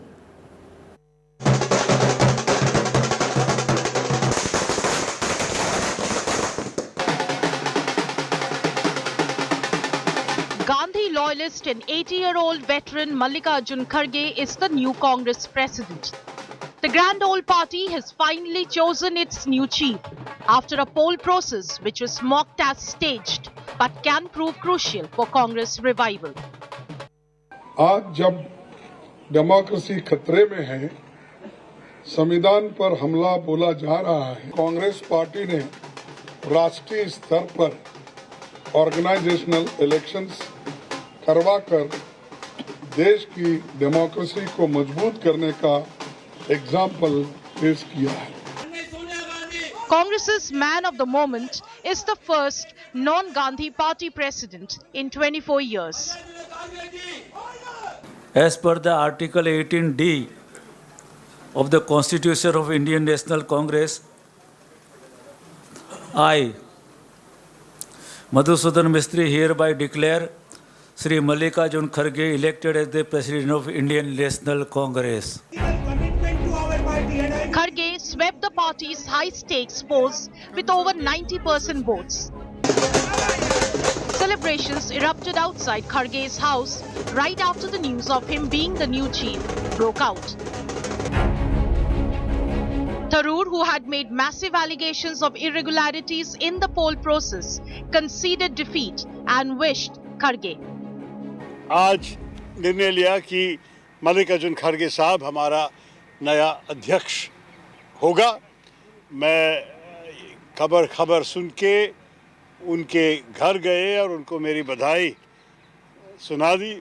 Gandhi loyalist and 80-year-old veteran Mallikarjun Kharge is the new Congress president. The Grand Old Party has finally chosen its new chief after a poll process which was mocked as staged but can prove crucial for Congress revival. आज जब democracy खतरे में है, संविधान पर हमला बोला जा रहा है, कांग्रेस पार्टी ने राष्ट्रीय स्तर पर ऑर्गेनाइजेशनल इलेक्शंस करवाकर देश की डेमोक्रेसी को मजबूत करने का एग्जाम्पल पेश किया है. Congress's man of the moment is the first non-Gandhi party president in 24 years. As per the Article 18D of the Constitution of Indian National Congress, I, Madhusudan Mistry, hereby declare Sri Mallikarjun Kharge elected as the President of Indian National Congress. Kharge swept the party's high-stakes polls with over 90% votes. Celebrations erupted outside Kharge's house right after the news of him being the new chief broke out. Tharoor, who had made massive allegations of irregularities in the poll process, conceded defeat and wished Kharge. आज निर्णय लिया कि मल्लिकार्जुन खड़गे साहब हमारा नया अध्यक्ष होगा. मैं खबर सुन के उनके घर गए और उनको मेरी बधाई सुना दी.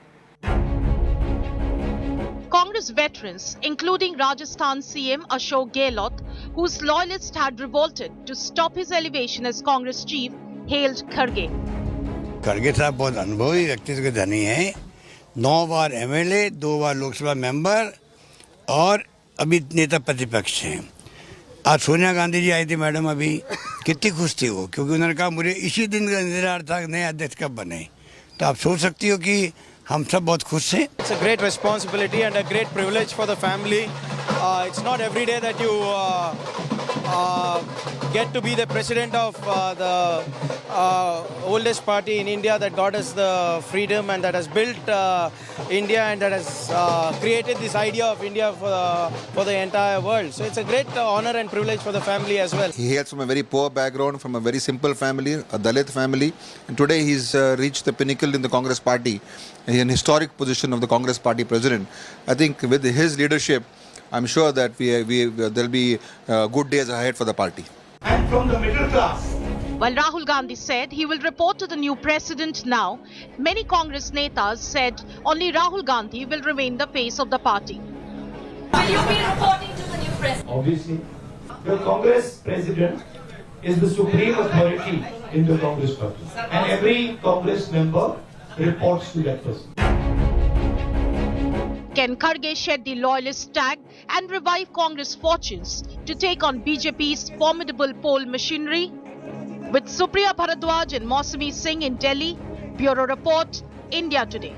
Congress veterans, including Rajasthan CM Ashok Gehlot, whose loyalists had revolted to stop his elevation as Congress chief, hailed Kharge. खड़गे साहब बहुत अनुभवी व्यक्तित्व के धनी हैं. 9 बार एमएलए, 2 बार लोकसभा मेंबर और अभी नेता प्रतिपक्ष हैं. आज सोनिया गांधी जी आई थी मैडम, अभी कितनी खुश थी वो, क्योंकि उन्होंने कहा मुझे इसी दिन का इंतजार था नए अध्यक्ष कब बने. तो आप सोच सकती हो कि हम सब बहुत खुश हैं. It's a great responsibility and a great privilege for the family. It's not every day that you get to be the president of the oldest party in India that got us the freedom and that has built India and that has created this idea of India for the entire world. So it's a great honor and privilege for the family as well. He hails from a very poor background, from a very simple family, a Dalit family. And today he's reached the pinnacle in the Congress party, an historic position of the Congress party president. I think with his leadership, I'm sure that there'll be good days ahead for the party. And from the middle class. While Rahul Gandhi said he will report to the new president now, many Congress netas said only Rahul Gandhi will remain the face of the party. Will you be reporting to the new president? Obviously. The Congress president is the supreme authority in the Congress party. And every Congress member reports to that person. Can Kharge shed the loyalist tag and revive Congress fortunes to take on BJP's formidable poll machinery? With Supriya Bharadwaj and Mausami Singh in Delhi, Bureau Report, India Today.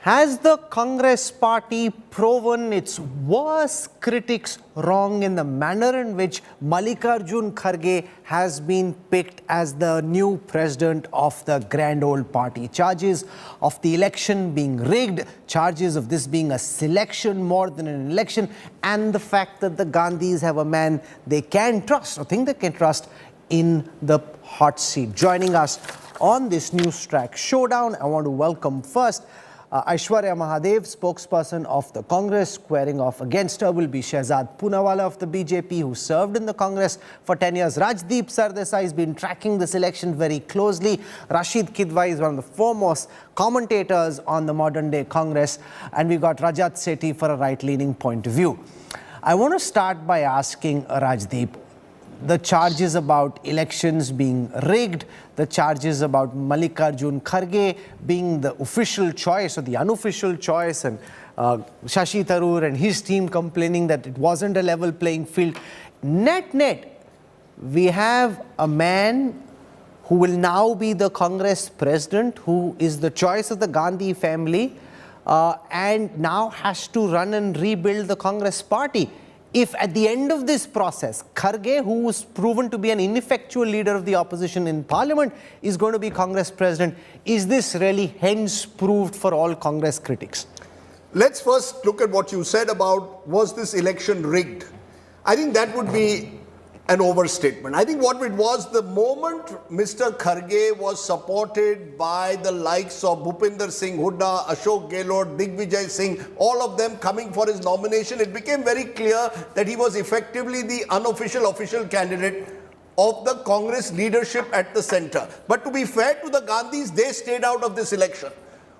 Has the Congress party proven its worst critics wrong in the manner in which Mallikarjun Kharge has been picked as the new president of the grand old party? Charges of the election being rigged, charges of this being a selection more than an election, and the fact that the Gandhis have a man they can trust or think they can trust in the hot seat. Joining us on this news track showdown, I want to welcome first Aishwarya Mahadev, spokesperson of the Congress, squaring off against her will be Shehzad Poonawala of the BJP, who served in the Congress for 10 years. Rajdeep Sardesai has been tracking this election very closely. Rashid Kidwai is one of the foremost commentators on the modern day Congress. And we've got Rajat Sethi for a right-leaning point of view. I want to start by asking Rajdeep, the charges about elections being rigged, the charges about Mallikarjun Kharge being the official choice or the unofficial choice, and Shashi Tharoor and his team complaining that it wasn't a level playing field. Net, we have a man who will now be the Congress president, who is the choice of the Gandhi family, and now has to run and rebuild the Congress party. If at the end of this process, Kharge, who was proven to be an ineffectual leader of the opposition in parliament, is going to be Congress president, is this really hence proved for all Congress critics? Let's first look at what you said about, was this election rigged? I think that would be an overstatement. I think what it was, the moment Mr. Kharge was supported by the likes of Bhupinder Singh Hooda, Ashok Gehlot, Digvijay Singh, all of them coming for his nomination, it became very clear that he was effectively the unofficial official candidate of the Congress leadership at the center. But to be fair to the Gandhis, they stayed out of this election.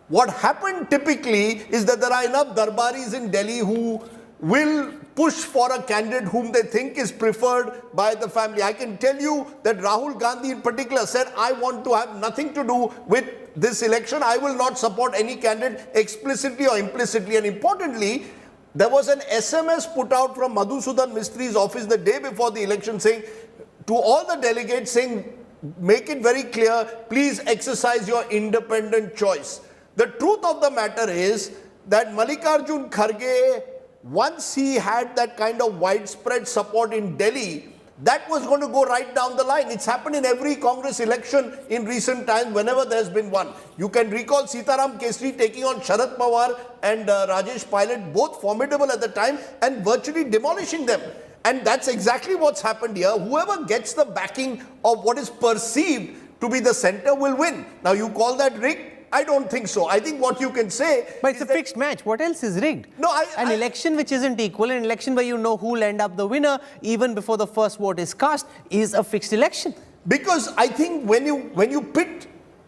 What happened typically is that there are enough Darbaris in Delhi who will push for a candidate whom they think is preferred by the family. I can tell you that Rahul Gandhi in particular said, I want to have nothing to do with this election. I will not support any candidate explicitly or implicitly. And importantly, there was an SMS put out from Madhusudan Mistri's office the day before the election saying, to all the delegates saying, make it very clear, please exercise your independent choice. The truth of the matter is that Mallikarjun Kharge, once he had that kind of widespread support in Delhi, that was going to go right down the line. It's happened in every Congress election in recent times, whenever there's been one. You can recall Sitaram Kesri taking on Sharad Pawar and Rajesh Pilot, both formidable at the time, and virtually demolishing them. And that's exactly what's happened here. Whoever gets the backing of what is perceived to be the center will win. Now, you call that rigged? I don't think so. I think what you can say... But it's a fixed match. What else is rigged? No, an election which isn't equal, an election where you know who will end up the winner even before the first vote is cast, is a fixed election. Because I think when you pit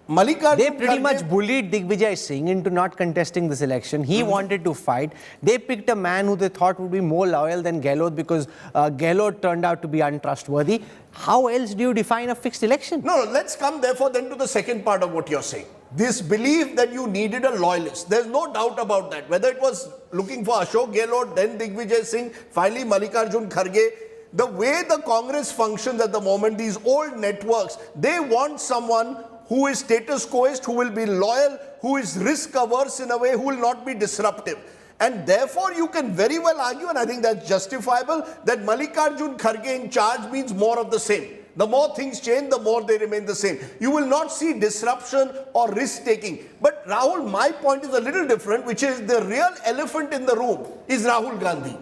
Mallikarjun... They pretty much bullied Digvijay Singh into not contesting this election. He wanted to fight. They picked a man who they thought would be more loyal than Gehlot because Gehlot turned out to be untrustworthy. How else do you define a fixed election? No, let's come therefore then to the second part of what you're saying. This belief that you needed a loyalist. There's no doubt about that. Whether it was looking for Ashok Gehlot, then Digvijay Singh, finally Mallikarjun Kharge. The way the Congress functions at the moment, these old networks, they want someone who is status quoist, who will be loyal, who is risk averse in a way, who will not be disruptive. And therefore, you can very well argue, and I think that's justifiable, that Mallikarjun Kharge in charge means more of the same. The more things change, the more they remain the same. You will not see disruption or risk-taking. But Rahul, my point is a little different, which is the real elephant in the room is Rahul Gandhi.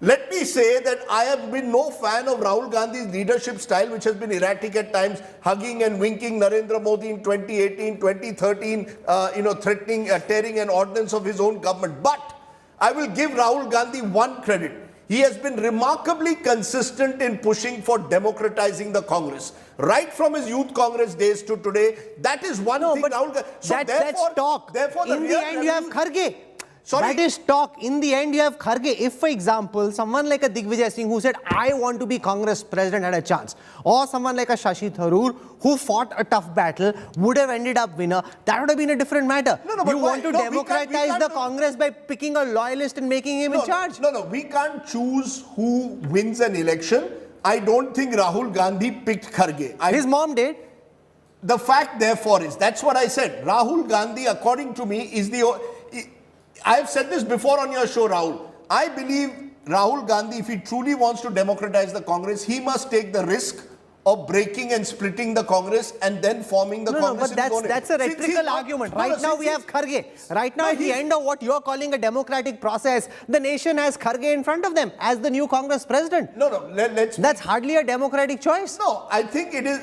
Let me say that I have been no fan of Rahul Gandhi's leadership style, which has been erratic at times, hugging and winking Narendra Modi in 2018, 2013, threatening, tearing an ordinance of his own government. But I will give Rahul Gandhi one credit. He has been remarkably consistent in pushing for democratizing the Congress. Right from his youth Congress days to today, that is one thing. But Rahul Gandhi, so that's talk. Therefore, in the end, you have Kharge. Sorry. That is talk. In the end, you have Kharge. If, for example, someone like a Digvijay Singh who said, I want to be Congress president had a chance, or someone like a Shashi Tharoor who fought a tough battle would have ended up winner, that would have been a different matter. You want to democratize the Congress by picking a loyalist and making him in charge. No, we can't choose who wins an election. I don't think Rahul Gandhi picked Kharge. His mom did. The fact, therefore, is, that's what I said. Rahul Gandhi, according to me, is I've said this before on your show, Rahul. I believe Rahul Gandhi, if he truly wants to democratize the Congress, he must take the risk of breaking and splitting the Congress and then forming the Congress. No, but that's a rhetorical argument. Right now we have Kharge. Right now at the end of what you're calling a democratic process, the nation has Kharge in front of them as the new Congress president. That's hardly a democratic choice. No, I think it is.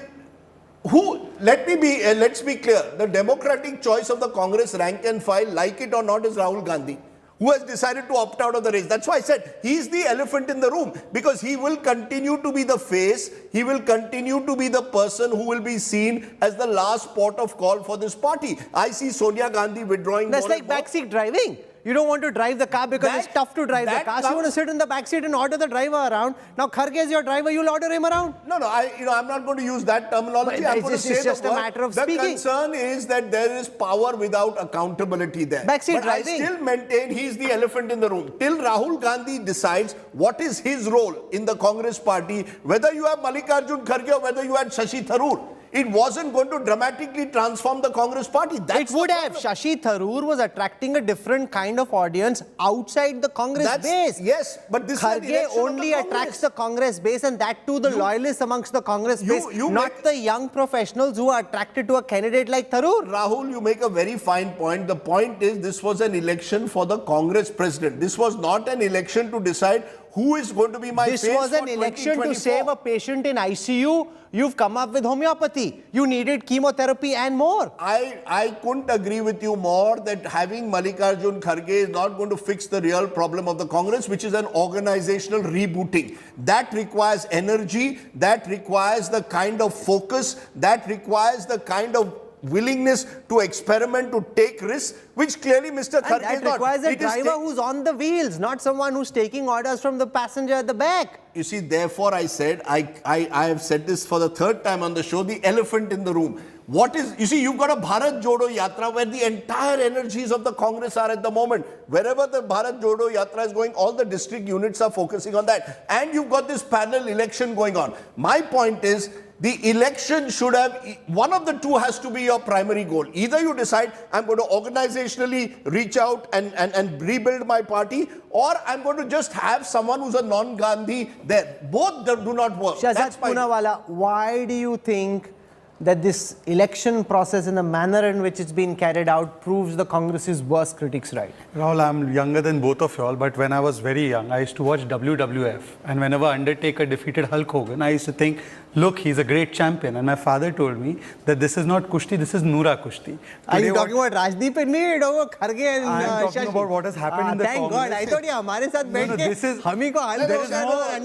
Let's be clear. The democratic choice of the Congress rank and file, like it or not, is Rahul Gandhi, who has decided to opt out of the race. That's why I said he's the elephant in the room, because he will continue to be the face. He will continue to be the person who will be seen as the last port of call for this party. I see Sonia Gandhi withdrawing. That's like backseat driving. You don't want to drive the car because it's tough to drive the car. So you want to sit in the back seat and order the driver around. Now Kharge is your driver, you'll order him around. No, I'm not going to use that terminology. I'm going to say it's just a matter of speaking. The concern is that there is power without accountability there. Backseat I driving. still maintain he's the elephant in the room. Till Rahul Gandhi decides what is his role in the Congress party, whether you have Mallikarjun Kharge or whether you had Shashi Tharoor, it wasn't going to dramatically transform the Congress party. It would have. Shashi Tharoor was attracting a different kind of audience outside the Congress base. Yes, but this Kharge only attracts the Congress base, and that too the loyalists amongst the Congress base, not the young professionals who are attracted to a candidate like Tharoor. Rahul, you make a very fine point. The point is this was an election for the Congress president. This was not an election to decide who is going to be my face for 2024. This was an election to save a patient in ICU. You've come up with homeopathy. You needed chemotherapy and more. I couldn't agree with you more that having Mallikarjun Kharge is not going to fix the real problem of the Congress, which is an organizational rebooting. That requires energy, that requires the kind of focus, that requires the kind of willingness to experiment, to take risks, which clearly Mr. Kharge is not. That requires a driver who's on the wheels, not someone who's taking orders from the passenger at the back. You see, therefore I said, I have said this for the third time on the show, the elephant in the room. You see, you've got a Bharat Jodo Yatra where the entire energies of the Congress are at the moment. Wherever the Bharat Jodo Yatra is going, all the district units are focusing on that. And you've got this parallel election going on. My point is, the election should have, one of the two has to be your primary goal. Either you decide, I'm going to organizationally reach out and rebuild my party, or I'm going to just have someone who's a non-Gandhi there. Both do not work. Shahzad Poonawalla, why do you think that this election process and the manner in which it's been carried out proves the Congress's worst critics right? Rahul, I'm younger than both of y'all, but when I was very young, I used to watch WWF. And whenever Undertaker defeated Hulk Hogan, I used to think, look, he's a great champion. And my father told me that this is not Kushti, this is Noora Kushti. Are you talking about Rajdeep and me? Or Kharge and I'm talking about what has happened in the Congress. Thank God. I thought hamare saath baith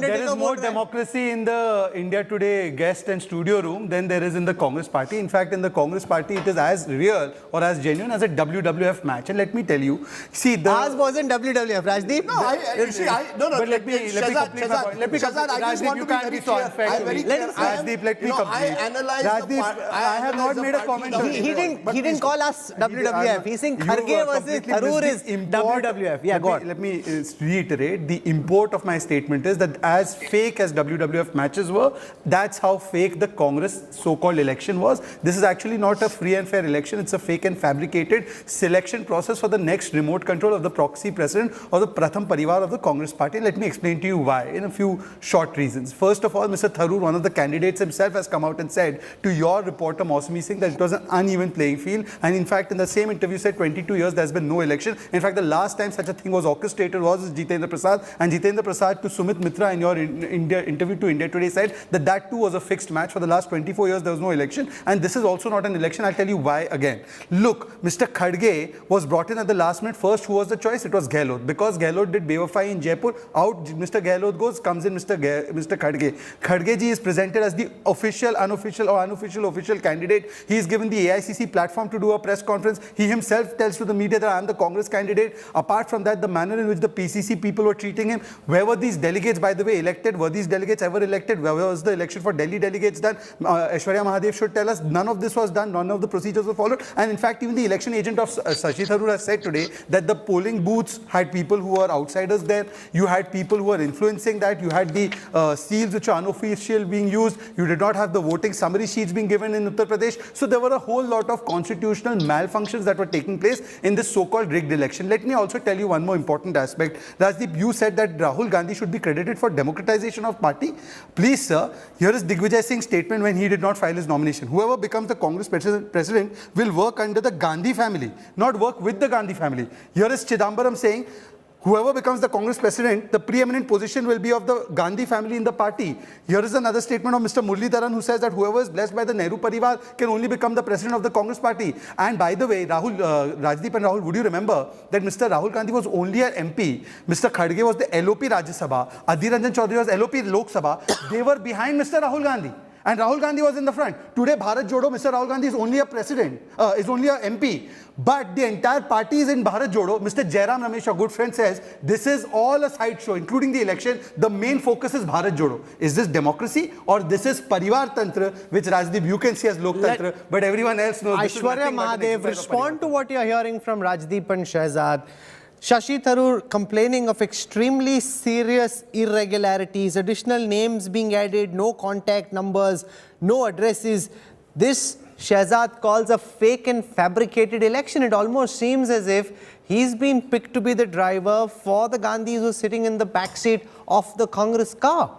there is more democracy in the India Today guest and studio room than there is in the Congress party. In fact, in the Congress party, it is as real or as genuine as a WWF match. And let me tell you, see, ours wasn't WWF, Rajdeep. No, but let me complete my point. Let me complete. Rajdeep, you can't be so unfair to me. Rajdeep, let me complete. I have not made a comment. He didn't call us WWF. He's saying Kharge versus Tharoor is WWF. Yeah, go on. Let me reiterate. The import of my statement is that as fake as WWF matches were, that's how fake the Congress so-called election was. This is actually not a free and fair election. It's a fake and fabricated selection process for the next remote control of the proxy president or the Pratham Parivar of the Congress party. Let me explain to you why in a few short reasons. First of all, Mr. Tharoor, one of the candidates himself, has come out and said to your reporter Mausami Singh that it was an uneven playing field, and in fact in the same interview said 22 years there's been no election. In fact, the last time such a thing was orchestrated was Jitendra Prasad, and Jitendra Prasad to Sumit Mitra in your interview to India Today said that too was a fixed match. For the last 24 years there was no election, and this is also not an election. I'll tell you why again. Look, Mr. Kharge was brought in at the last minute. First, who was the choice? It was Gehlot, because Gehlot did Bewafai in Jaipur. Out Mr. Gehlot goes, comes in Mr. Kharge. Kharge ji is presented as the official candidate. He is given the AICC platform to do a press conference. He himself tells to the media that I am the Congress candidate. Apart from that, the manner in which the PCC people were treating him, where were these delegates, by the way, elected? Were these delegates ever elected? Where was the election for Delhi delegates done? Aishwarya Mahadev should tell us. None of this was done. None of the procedures were followed. And in fact, even the election agent of Shashi Tharoor has said today that the polling booths had people who were outsiders there. You had people who were influencing that. You had the seals which are unofficial being used. used. You did not have the voting summary sheets being given in Uttar Pradesh. So there were a whole lot of constitutional malfunctions that were taking place in this so-called rigged election. Let me also tell you one more important aspect. Rajdeep, you said that Rahul Gandhi should be credited for democratization of party. Please, sir, here is Digvijay Singh's statement when he did not file his nomination. Whoever becomes the Congress president will work under the Gandhi family, not work with the Gandhi family. Here is Chidambaram saying, whoever becomes the Congress president, the preeminent position will be of the Gandhi family in the party. Here is another statement of Mr. Muralidharan who says that whoever is blessed by the Nehru Parivar can only become the president of the Congress party. And by the way, Rajdeep and Rahul, would you remember that Mr. Rahul Gandhi was only an MP, Mr. Kharge was the LOP Rajya Sabha, Adhir Ranjan Chaudhary was LOP Lok Sabha. They were behind Mr. Rahul Gandhi. And Rahul Gandhi was in the front. Today, Bharat Jodo, Mr. Rahul Gandhi is only a president, is only a MP. But the entire party is in Bharat Jodo. Mr. Jairam Ramesh, a good friend, says this is all a sideshow, including the election. The main focus is Bharat Jodo. Is this democracy or this is Parivar Tantra, which Rajdeep you can see as Lok Tantra, but everyone else knows. Aishwarya Mahadev, respond to what you're hearing from Rajdeep and Shehzad. Shashi Tharoor complaining of extremely serious irregularities, additional names being added, no contact numbers, no addresses. This Shehzad calls a fake and fabricated election. It almost seems as if he's been picked to be the driver for the Gandhis who are sitting in the backseat of the Congress car.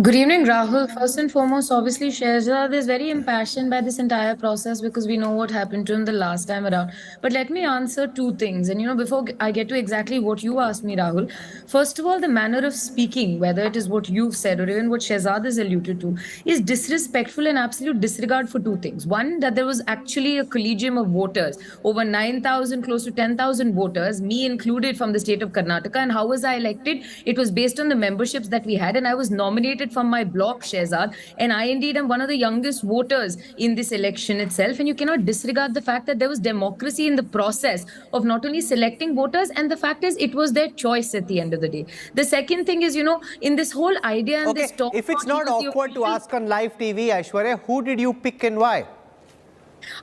Good evening, Rahul. First and foremost, obviously, Shehzad is very impassioned by this entire process because we know what happened to him the last time around. But let me answer two things. And, before I get to exactly what you asked me, Rahul, first of all, the manner of speaking, whether it is what you've said or even what Shehzad has alluded to, is disrespectful and absolute disregard for two things. One, that there was actually a collegium of voters, over 9,000, close to 10,000 voters, me included, from the state of Karnataka. And how was I elected? It was based on the memberships that we had, and I was nominated from my block, Shehzad, and I indeed am one of the youngest voters in this election itself. And you cannot disregard the fact that there was democracy in the process of not only selecting voters, and the fact is it was their choice at the end of the day. The second thing is, in this whole idea and this talk, if it's not awkward to ask on live TV, Aishwarya, who did you pick and why?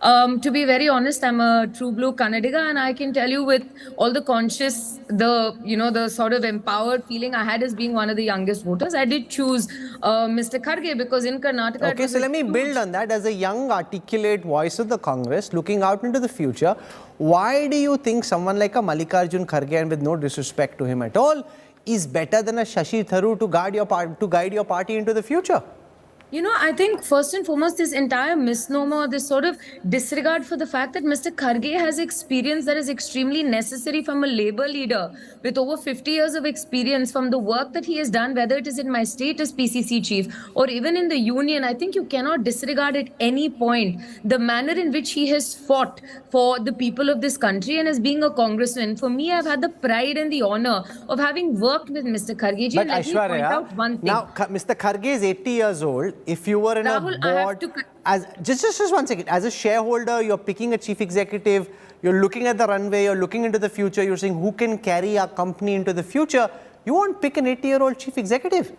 To be very honest, I'm a true blue Kannadiga, and I can tell you with all the conscious, the sort of empowered feeling I had as being one of the youngest voters, I did choose Mr. Kharge because in Karnataka... Okay, so let me build on that. As a young, articulate voice of the Congress, looking out into the future, why do you think someone like a Mallikarjun Kharge, and with no disrespect to him at all, is better than a Shashi Tharoor to guide your party into the future? I think first and foremost, this entire misnomer, this sort of disregard for the fact that Mr. Kharge has experience that is extremely necessary from a labor leader with over 50 years of experience from the work that he has done, whether it is in my state as PCC chief or even in the union. I think you cannot disregard at any point the manner in which he has fought for the people of this country. And as being a congressman, for me, I've had the pride and the honor of having worked with Mr. Kharge. But let me point out one thing. Now, Mr. Kharge is 80 years old. If you were in Rahul, a board, just 1 second, as a shareholder, you're picking a chief executive, you're looking at the runway, you're looking into the future, you're saying who can carry our company into the future, you won't pick an 80-year-old chief executive.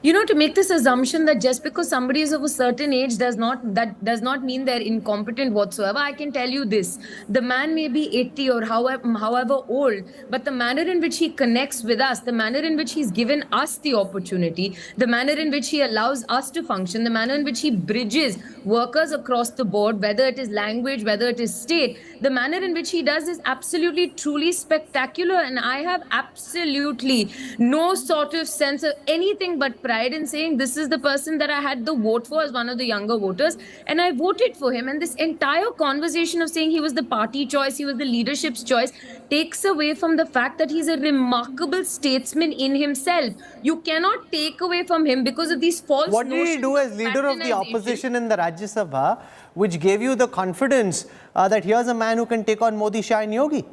To make this assumption that just because somebody is of a certain age does not mean they're incompetent whatsoever. I can tell you this: the man may be 80 or however old, but the manner in which he connects with us, the manner in which he's given us the opportunity, the manner in which he allows us to function, the manner in which he bridges workers across the board, whether it is language, whether it is state, the manner in which he does is absolutely, truly spectacular. And I have absolutely no sort of sense of anything but pride in saying this is the person that I had the vote for as one of the younger voters, and I voted for him. And this entire conversation of saying he was the party choice, he was the leadership's choice, takes away from the fact that he's a remarkable statesman in himself. You cannot take away from him because of these false What did he do as leader of the opposition in the Rajya Sabha, which gave you the confidence that here's a man who can take on Modi, Shah and Yogi?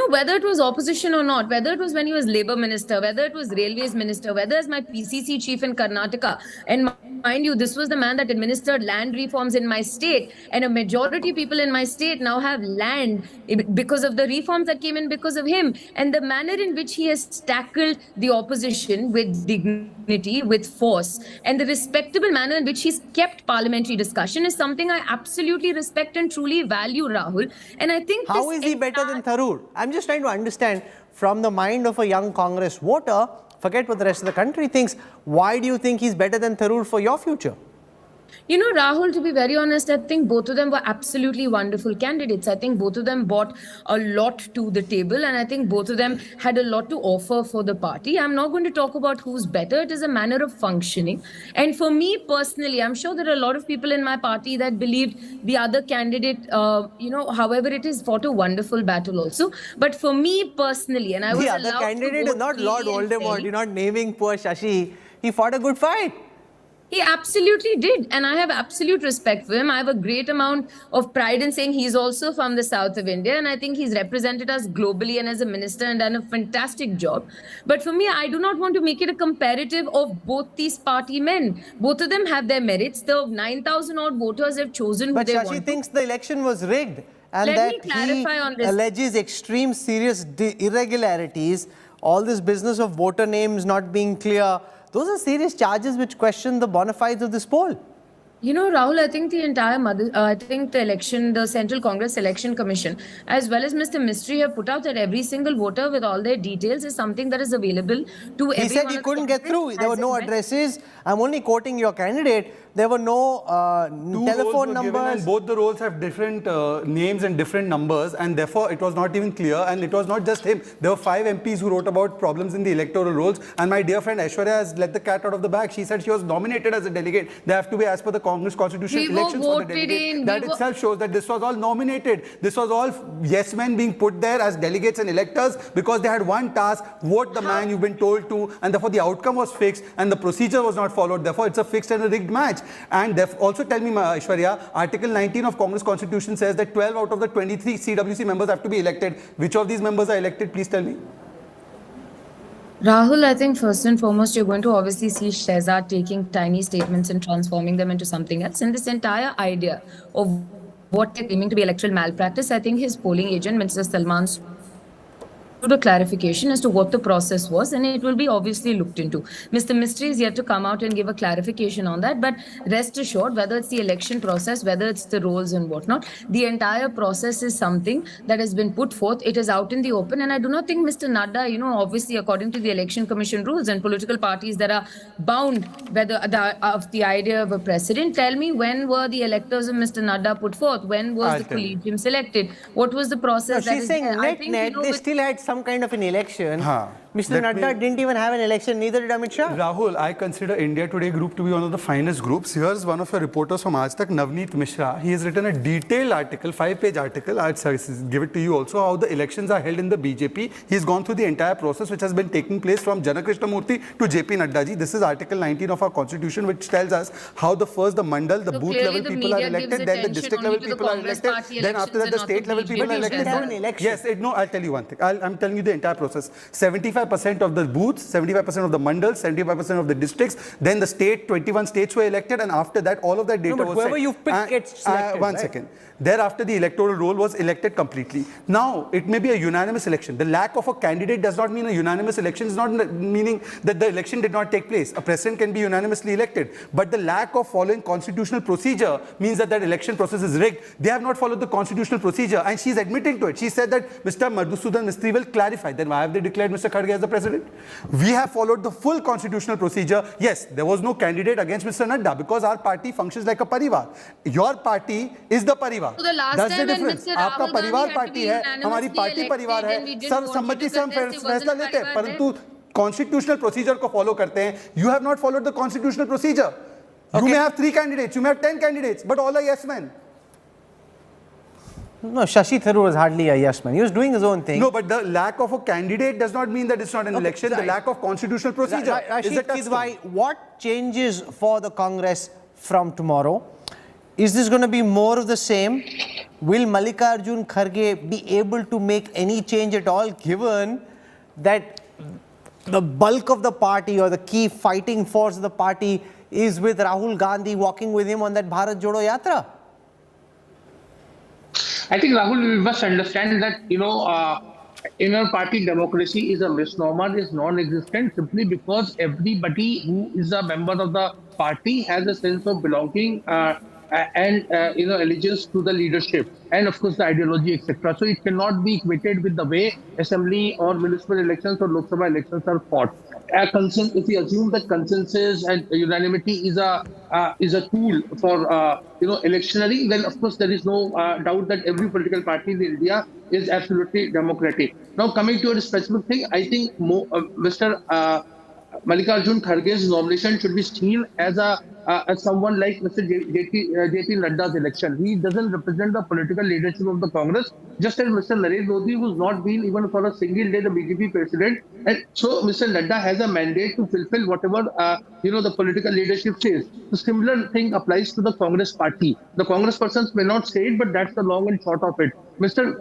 Whether it was opposition or not, whether it was when he was Labour Minister, whether it was Railways Minister, whether as my PCC chief in Karnataka, and mind you, this was the man that administered land reforms in my state, and a majority of people in my state now have land because of the reforms that came in because of him, and the manner in which he has tackled the opposition with dignity, with force, and the respectable manner in which he's kept parliamentary discussion is something I absolutely respect and truly value, Rahul. And I think how is he better than Tharoor? I'm just trying to understand from the mind of a young Congress voter, Forget what the rest of the country thinks. Why do you think he's better than Tharoor for your future? You know, Rahul, to be very honest, I think both of them were absolutely wonderful candidates. I think both of them brought a lot to the table, and I think both of them had a lot to offer for the party. I'm not going to talk about who's better. It is a manner of functioning. And for me personally, I'm sure there are a lot of people in my party that believed the other candidate, however it is, fought a wonderful battle also. But for me personally, and I was the other candidate is not Lord Voldemort. You're not naming poor Shashi. He fought a good fight. He absolutely did. And I have absolute respect for him. I have a great amount of pride in saying he's also from the south of India. And I think he's represented us globally and as a minister and done a fantastic job. But for me, I do not want to make it a comparative of both these party men. Both of them have their merits. The 9,000 odd voters have chosen who they want. But Shashi thinks the election was rigged. And Let me clarify on this. Alleges extreme serious irregularities. All this business of voter names not being clear. Those are serious charges which question the bona fides of this poll. You know, Rahul, I think the Central Congress Election Commission, as well as Mr. Mistry, have put out that every single voter with all their details is something that is available to everyone. He said he couldn't get through. There were no addresses. I'm only quoting your candidate. There were no telephone numbers. And both the roles have different names and different numbers, and therefore it was not even clear. And it was not just him. There were 5 MPs who wrote about problems in the electoral rolls. And my dear friend Aishwarya has let the cat out of the bag. She said she was nominated as a delegate. They have to be as per the Congress constitution elections for the delegate. That itself shows that this was all nominated. This was all yes men being put there as delegates and electors because they had one task: vote the man you've been told to, and therefore the outcome was fixed and the procedure was not followed. Therefore, it's a fixed and a rigged match. And also tell me, Aishwarya, Article 19 of Congress Constitution says that 12 out of the 23 CWC members have to be elected. Which of these members are elected? Please tell me. Rahul, I think first and foremost, you're going to obviously see Shehzad taking tiny statements and transforming them into something else. And this entire idea of what they're claiming to be electoral malpractice, I think his polling agent, Mr. Salman, a clarification as to what the process was, and it will be obviously looked into. Mr. Mistry is yet to come out and give a clarification on that, but rest assured, whether it's the election process, whether it's the rolls and whatnot, the entire process is something that has been put forth. It is out in the open, and I do not think Mr. Nadda, obviously according to the Election Commission rules and political parties that are bound of the idea of a precedent, tell me, when were the electors of Mr. Nadda put forth? When was the collegium selected? What was the process? No, she's saying net, they still had some kind of an election. Mr. Nadda didn't even have an election, neither did Amit Shah. Rahul, I consider India Today group to be one of the finest groups. Here's one of your reporters from Aaj Tak, Navneet Mishra. He has written a detailed article, 5-page article. I'll give it to you also, how the elections are held in the BJP. He's gone through the entire process which has been taking place from Jana Krishnamurthy to JP Nadda ji. This is Article 19 of our constitution, which tells us how the mandal, the booth level people are elected, then the district level people are elected, then after that the state level people are elected. Yes, no, I'll tell you one thing. I'm telling you the entire process. 75% of the booths, 75% of the mandals, 75% of the districts, then the state, 21 states were elected, and after that all of that data was whoever you pick gets selected. One second. Thereafter the electoral roll was elected completely. Now, it may be a unanimous election. The lack of a candidate does not mean a unanimous election, is not meaning that the election did not take place. A president can be unanimously elected. But the lack of following constitutional procedure means that election process is rigged. They have not followed the constitutional procedure, and she's admitting to it. She said that Mr. Madhusudan Mistry will clarify. Then why have they declared Mr. Kharge as the president? We have followed the full constitutional procedure. Yes, there was no candidate against Mr. Nadda because our party functions like a parivar. Your party is the parivar. So the last That's the time when difference. Mr. आपका Rahul परिवार Gandhi party है, हमारी party परिवार है, सर्वसम्मति से हम फैसला लेते हैं, परंतु constitutional procedure को follow करते हैं. You have not followed the constitutional procedure. You may have 3 candidates, you may have 10 candidates, but all are yes men. No, Shashi Tharoor was hardly a yes man. He was doing his own thing. No, but the lack of a candidate does not mean that it's not an election. The lack of constitutional procedure is a touchstone. What changes for the Congress from tomorrow? Is this going to be more of the same? Will Mallikarjun Kharge be able to make any change at all, given that the bulk of the party or the key fighting force of the party is with Rahul Gandhi walking with him on that Bharat Jodo Yatra? I think, Rahul, we must understand that, inner party democracy is a misnomer, is non-existent, simply because everybody who is a member of the party has a sense of belonging and allegiance to the leadership and of course the ideology, etc. So it cannot be equated with the way assembly or municipal elections or Lok Sabha elections are fought. if we assume that consensus and unanimity is a tool for electioneering, then of course there is no doubt that every political party in India is absolutely democratic. Now coming to a specific thing, I think Mr. Mallikarjun Kharge's nomination should be seen as someone like Mr. JP Nadda's election. He doesn't represent the political leadership of the Congress, just as Mr. Narendra Modi, who's not been even for a single day the BJP president. And so Mr. Nadda has a mandate to fulfill whatever the political leadership says. The similar thing applies to the Congress party. The Congress persons may not say it, but that's the long and short of it. Mr.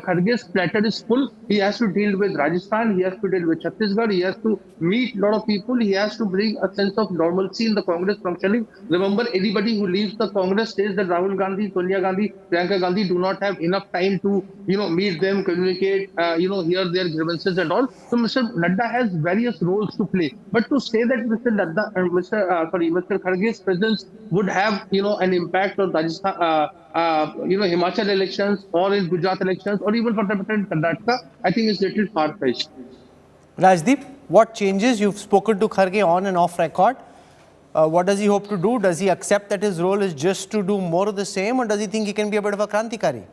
Kharge's platter is full. He has to deal with Rajasthan. He has to deal with Chhattisgarh. He has to meet a lot of people. He has to bring a sense of normalcy in the Congress functioning. Remember, anybody who leaves the Congress says that Rahul Gandhi, Sonia Gandhi, Priyanka Gandhi do not have enough time to, meet them, communicate, hear their grievances and all. So Mr. Nadda has various roles to play. But to say that Mr. Nadda, Mr. Kharge's presence would have, an impact on Rajasthan, Himachal elections or in Gujarat elections or even for the matter in Karnataka, I think it's a little far-fetched. Rajdeep, what changes? You've spoken to Kharge on and off record. What does he hope to do? Does he accept that his role is just to do more of the same, or does he think he can be a bit of a krantikari?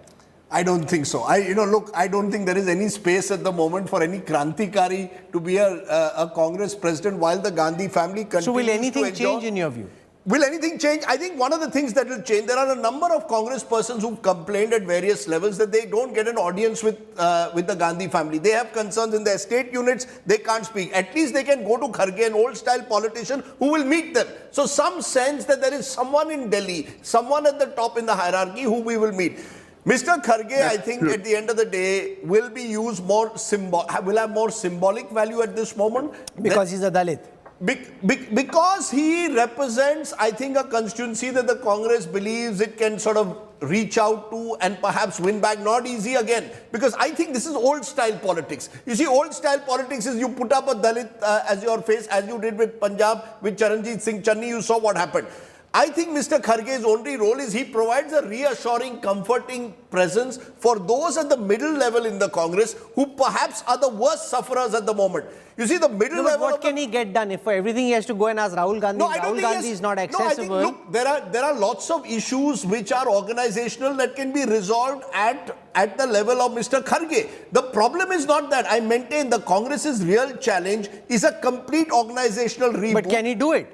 I don't think so. I don't think there is any space at the moment for any krantikari to be a Congress president while the Gandhi family continues to enjoy. So will anything change in your view? Will anything change? I think one of the things that will change, there are a number of Congress persons who've complained at various levels that they don't get an audience with the Gandhi family. They have concerns in their state units, they can't speak. At least they can go to Kharge, an old-style politician who will meet them. So some sense that there is someone in Delhi, someone at the top in the hierarchy who we will meet. Mr. Kharge, I think at the end of the day, will be used will have more symbolic value at this moment. Because he's a Dalit. Because he represents, I think, a constituency that the Congress believes it can sort of reach out to and perhaps win back. Not easy again, because I think this is old-style politics. You see, old-style politics is you put up a Dalit as your face, as you did with Punjab, with Charanjit Singh Channi, you saw what happened. I think Mr. Kharge's only role is he provides a reassuring, comforting presence for those at the middle level in the Congress who perhaps are the worst sufferers at the moment. You see, the middle level. What can he get done if for everything he has to go and ask Rahul Gandhi? Rahul Gandhi is not accessible. No, I think, look, there are lots of issues which are organizational that can be resolved at the level of Mr. Kharge. The problem is not that. I maintain the Congress's real challenge is a complete organizational reboot. But can he do it?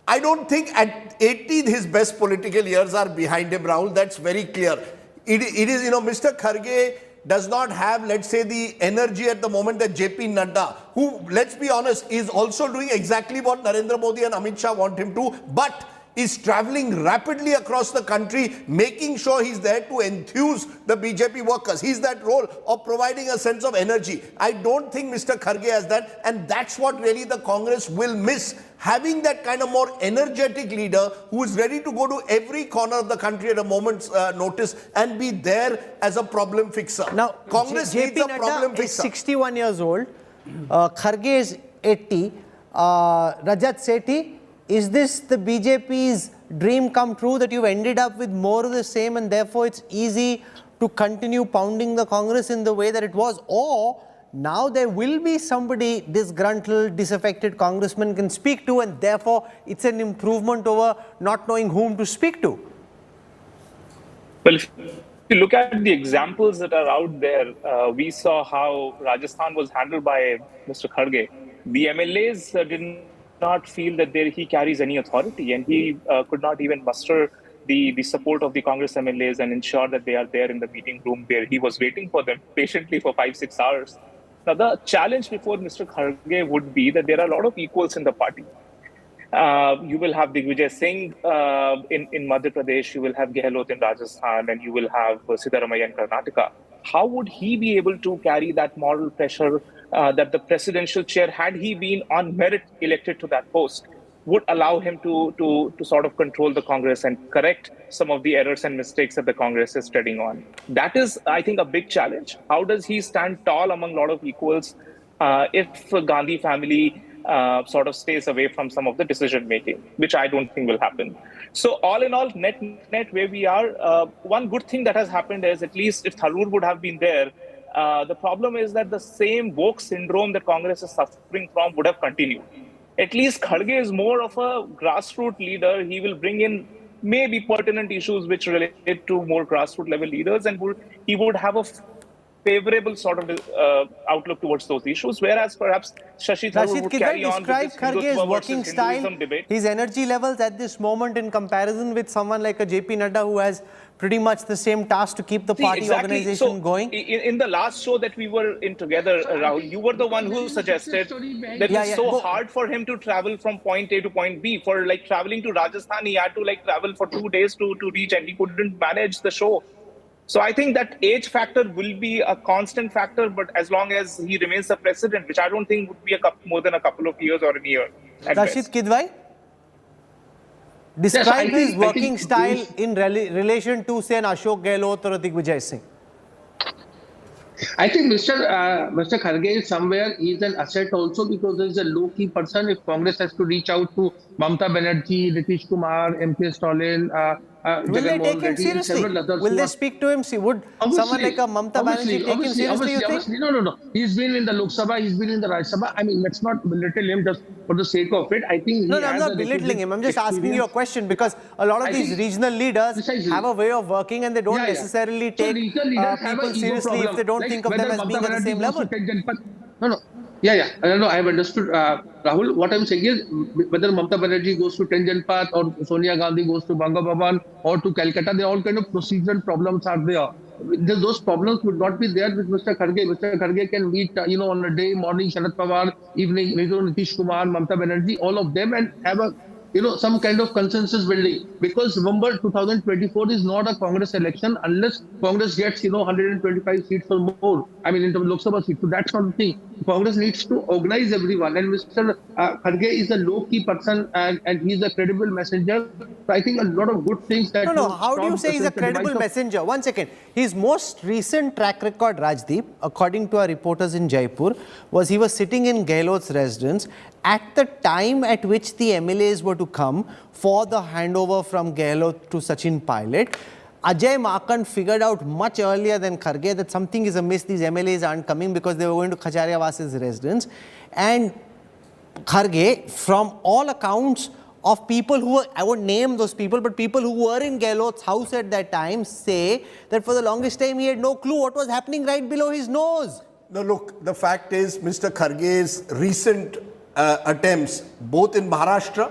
I don't think at 80 his best political years are behind him, Rahul. That's very clear. It is, Mr. Kharge does not have, let's say, the energy at the moment that JP Nadda, who, let's be honest, is also doing exactly what Narendra Modi and Amit Shah want him to, but is traveling rapidly across the country, making sure he's there to enthuse the BJP workers. He's that role of providing a sense of energy. I don't think Mr. Kharge has that, and that's what really the Congress will miss. Having that kind of more energetic leader who is ready to go to every corner of the country at a moment's notice and be there as a problem fixer. Now, Congress needs a problem fixer. Is 61 years old. Kharge is 80. Rajat Sethi, is this the BJP's dream come true that you've ended up with more of the same and therefore it's easy to continue pounding the Congress in the way that it was? Or now there will be somebody disgruntled, disaffected congressman can speak to, and therefore it's an improvement over not knowing whom to speak to? Well, if you look at the examples that are out there, we saw how Rajasthan was handled by Mr. Kharge. The MLAs did not feel that he carries any authority, and he could not even muster the support of the Congress MLAs and ensure that they are there in the meeting room where he was waiting for them patiently for 5-6 hours. Now, the challenge before Mr. Kharge would be that there are a lot of equals in the party. You will have Digvijay Singh in Madhya Pradesh, you will have Gehlot in Rajasthan, and you will have Siddaramaiah in Karnataka. How would he be able to carry that moral pressure that the presidential chair, had he been on merit elected to that post, would allow him to sort of control the Congress and correct some of the errors and mistakes that the Congress is treading on? That is, I think, a big challenge. How does he stand tall among a lot of equals if the Gandhi family sort of stays away from some of the decision making, which I don't think will happen. So all in all, net where we are, one good thing that has happened is, at least if Tharoor would have been there, the problem is that the same woke syndrome that Congress is suffering from would have continued. At least Kharge is more of a grassroots leader. He will bring in maybe pertinent issues which relate to more grassroots level leaders, and he would have a favorable sort of outlook towards those issues, whereas perhaps Shashi Tharoor would carry on with this Kharge's working style, debate. his energy levels at this moment in comparison with someone like a JP Nadda who has pretty much the same task to keep the party organization going? In the last show that we were in together, Rahul, you were the one who suggested that it's so hard for him to travel from point A to point B. For like traveling to Rajasthan, he had to like travel for 2 days to reach, and he couldn't manage the show. So I think that age factor will be a constant factor, but as long as he remains the president, which I don't think would be more than a couple of years or a year. Rashid Kidwai? Describe his working style in relation to, say, an Ashok Gehlot or a Digvijay Singh. I think Mr. Kharge is somewhere, he's an asset also because he's a low-key person. If Congress has to reach out to Mamata Banerjee, Nitish Kumar, M.K. Stalin, will they take him seriously? Will they speak to him? Would someone like a Mamata Banerjee take him seriously, you think? No. He's been in the Lok Sabha, he's been in the Rajya Sabha. I mean, let's not belittle him just for the sake of it. I think No, I'm not belittling him. I'm just asking you a question because a lot of these regional leaders have a way of working and they don't necessarily take people seriously if they don't think of them as being at the same level. No, I have understood, Rahul. What I'm saying is, whether Mamata Banerjee goes to 10 Janpath or Sonia Gandhi goes to Banga Bhavan or to Calcutta, they all kind of procedural problems are there. Those problems would not be there with Mr. Kharge. Mr. Kharge can meet, on a day, morning Sharad Pawar, evening Nitish Kumar, Mamata Banerjee, all of them, and have a some kind of consensus building, because November 2024 is not a Congress election unless Congress gets 125 seats or more. I mean, in terms of Lok Sabha seats. So that's not the thing. Congress needs to organize everyone, and Mr. Kharge is a low-key person and he's a credible messenger. So I think a lot of good things that. No. How do you say he's a credible messenger? 1 second. His most recent track record, Rajdeep, according to our reporters in Jaipur, was he was sitting in Gehlot's residence at the time at which the MLAs were to come for the handover from Gehlot to Sachin Pilot. Ajay Makand figured out much earlier than Kharge that something is amiss, these MLAs aren't coming because they were going to Khacharia Vas's residence. And Kharge, from all accounts of people who were, I won't name those people, but people who were in Gehlot's house at that time say that for the longest time he had no clue what was happening right below his nose. No, look, the fact is Mr. Kharge's recent attempts, both in Maharashtra,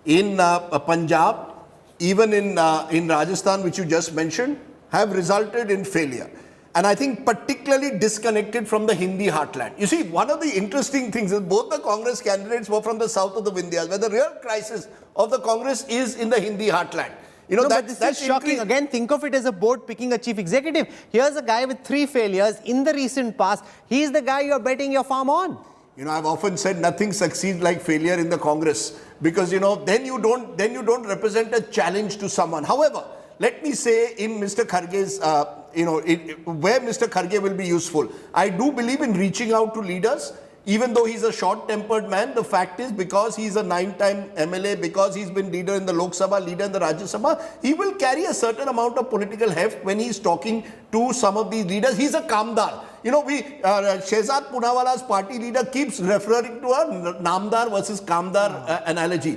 in Punjab, even in Rajasthan, which you just mentioned, have resulted in failure. And I think particularly disconnected from the Hindi heartland. You see, one of the interesting things is both the Congress candidates were from the south of the Vindhyas, where the real crisis of the Congress is in the Hindi heartland. But this is shocking. Again, think of it as a board picking a chief executive. Here's a guy with 3 failures in the recent past. He's the guy you're betting your farm on. I've often said nothing succeeds like failure in the Congress because, then you don't represent a challenge to someone. However, let me say in Mr. Kharge's, where Mr. Kharge will be useful. I do believe in reaching out to leaders. Even though he's a short-tempered man, the fact is because he's a 9-time MLA, because he's been leader in the Lok Sabha, leader in the Rajya Sabha, he will carry a certain amount of political heft when he's talking to some of these leaders. He's a kamdar. Shehzad Poonawala's party leader keeps referring to a namdar versus kamdar analogy.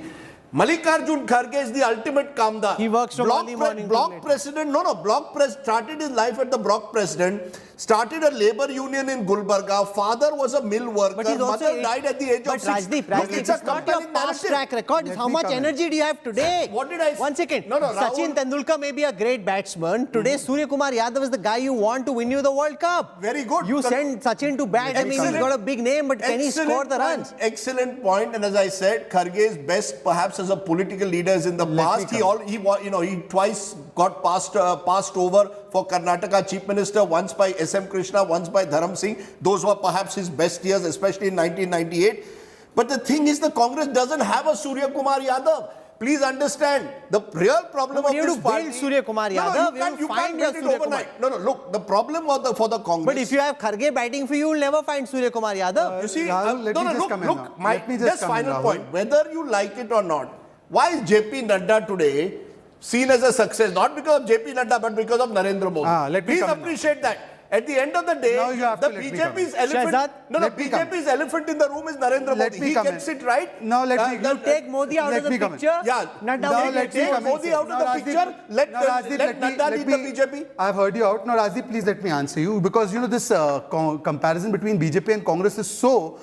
Mallikarjun Kharge is the ultimate kamdar. He works from early morning. Block president, started his life at the block president, started a labor union in Gulbarga. Father was a mill worker. Mother died at the age of 6. Rajdeep, it's not your past track record. It's how much energy do you have today? What did I say? 1 second. Sachin Tendulkar may be a great batsman. Today, Surya Kumar Yadav is the guy you want to win you the World Cup. Very good. You send Sachin to bat. I mean, he's got a big name, but can he score the runs? Excellent point. And as I said, Kharge's best perhaps as a political leader is in the past. He twice got passed over for Karnataka Chief Minister, once by S.M. Krishna, once by Dharam Singh. Those were perhaps his best years, especially in 1998. But the thing is, the Congress doesn't have a Surya Kumar Yadav. Please understand, the real problem of this party... build Surya Kumar Yadav. You can't get it overnight. Look, the problem for the Congress... But if you have Kharge batting for you, you'll never find Surya Kumar Yadav. You see, just final point. Whether you like it or not, why is JP Nadda today seen as a success? Not because of JP Nadda, but because of Narendra Modi. Please appreciate that. At the end of the day, Now you have the to let me BJP's comment. elephant. Shahzad, No, BJP's elephant in the room is Narendra Let Modi. me He comment. gets it right. Now let me Take Modi out of the picture. Yeah. Nadda Now will let me take come Modi in. out of Now, the Rajdeep, picture. Let Nadda lead the BJP. I've heard you out. Now, Rajdeep, please let me answer you, because you know this comparison between BJP and Congress is so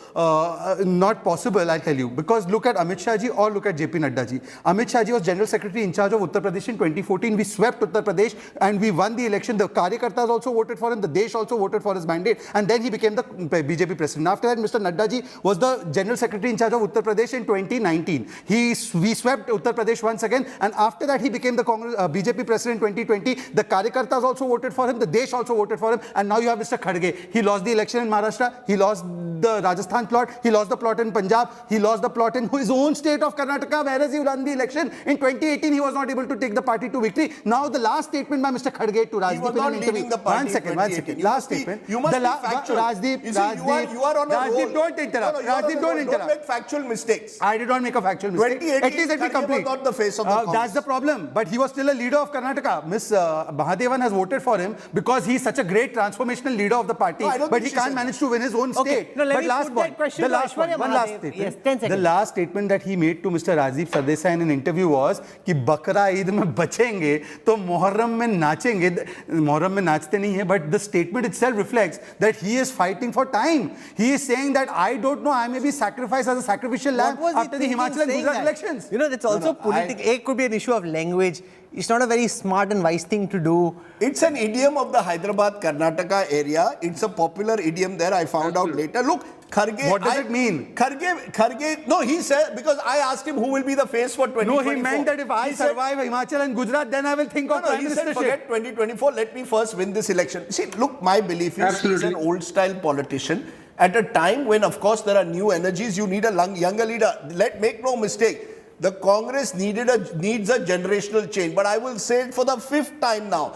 not possible. I'll tell you, because look at Amit Shah ji or look at JP Nadda ji. Amit Shah ji was General Secretary in charge of Uttar Pradesh in 2014. We swept Uttar Pradesh and we won the election. The Karyakartas also voted for him. The Desh also voted for his mandate, and then he became the BJP president. After that, Mr. Nadda ji was the General Secretary in charge of Uttar Pradesh in 2019. We swept Uttar Pradesh once again, and after that he became the BJP president in 2020. The Karyakartas also voted for him. The Desh also voted for him, and now you have Mr. Kharge. He lost the election in Maharashtra. He lost the Rajasthan plot. He lost the plot in Punjab. He lost the plot in his own state of Karnataka, whereas he won the election in 2018. He was not able to take the party to victory. Now the last statement by Mr. Kharge to Rajdeep. He was not leading the party. One second. Last statement. You must be factual. Rajdeep, you are on a roll. Rajdeep, don't interrupt. Rajdeep, don't interrupt. Don't make factual mistakes. I did not make a factual mistake. 2018, At least let me complete. was not the face of the Congress. That's the problem. But he was still a leader of Karnataka. Ms. Mahadevan has voted for him because he's such a great transformational leader of the party. No, but he can't manage to win his own state. No, let but me last put point. that question The to last point. Aishwarya One last Mahadev. statement. Yes, 10 seconds. The last statement that he made to Mr. Rajiv Sardesai in an interview was कि बकरा ईद में बचेंगे तो मुहर्रम में नाचेंगे. मुहर्रम में नाचते नहीं है, but the statement itself reflects that he is fighting for time. He is saying that I don't know, I may be sacrificed as a sacrificial lamb after the Himachal and Gujarat elections. You know, that's also political. It could be an issue of language. It's not a very smart and wise thing to do. It's an idiom of the Hyderabad, Karnataka area. It's a popular idiom there. I found out later. Look, Kharge. What does it mean? Kharge. No, he said, because I asked him who will be the face for 2024. No, he meant that if I survive Himachal and Gujarat, then I will think of Prime He said, Ministership. forget 2024. Let me first win this election. See, look, my belief is he's an old-style politician. At a time when, of course, there are new energies, you need a younger leader. Make no mistake. The Congress needs a generational change. But I will say it for the 5th time now.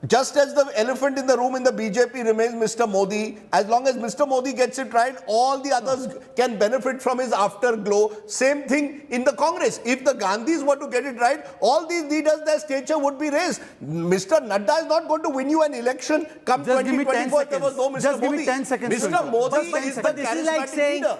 Just as the elephant in the room in the BJP remains Mr. Modi, as long as Mr. Modi gets it right, all the others can benefit from his afterglow. Same thing in the Congress. If the Gandhis were to get it right, all these leaders, their stature would be raised. Mr. Nadda is not going to win you an election come 2024 if there was no Mr. Just Modi. give me 10 seconds. Mr. Modi is the This is like charismatic saying leader.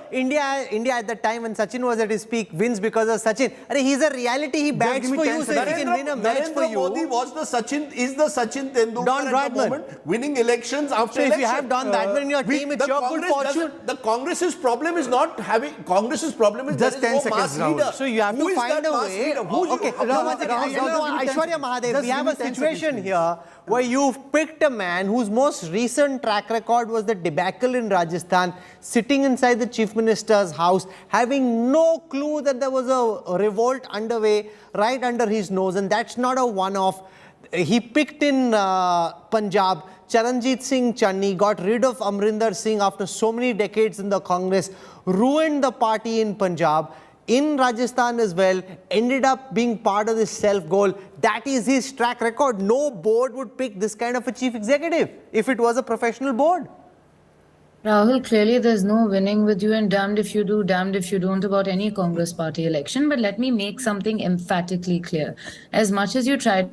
India at the time when Sachin was at his peak wins because of Sachin. He's a reality. He bats for you, so if he can win a match for you. Modi is the Sachin Tendulkar at the moment, winning elections after election. So if you have Don Bradman in your team, it's your good fortune. The Congress's problem is not having. Congress's problem is just 10 no seconds, mass Rahul. leader. So you have to find a way. Okay, Aishwarya Mahadev, we have a situation here where you've picked a man whose most recent track record was the debacle in Rajasthan, sitting inside the Chief Minister's house, having no clue that there was a revolt underway right under his nose, and that's not a one-off. He picked in Punjab, Charanjit Singh Channi, got rid of Amrinder Singh after so many decades in the Congress, ruined the party in Punjab, in Rajasthan as well, ended up being part of this self-goal. That is his track record. No board would pick this kind of a chief executive if it was a professional board. Rahul, clearly there's no winning with you, and damned if you do, damned if you don't about any Congress party election. But let me make something emphatically clear. As much as you try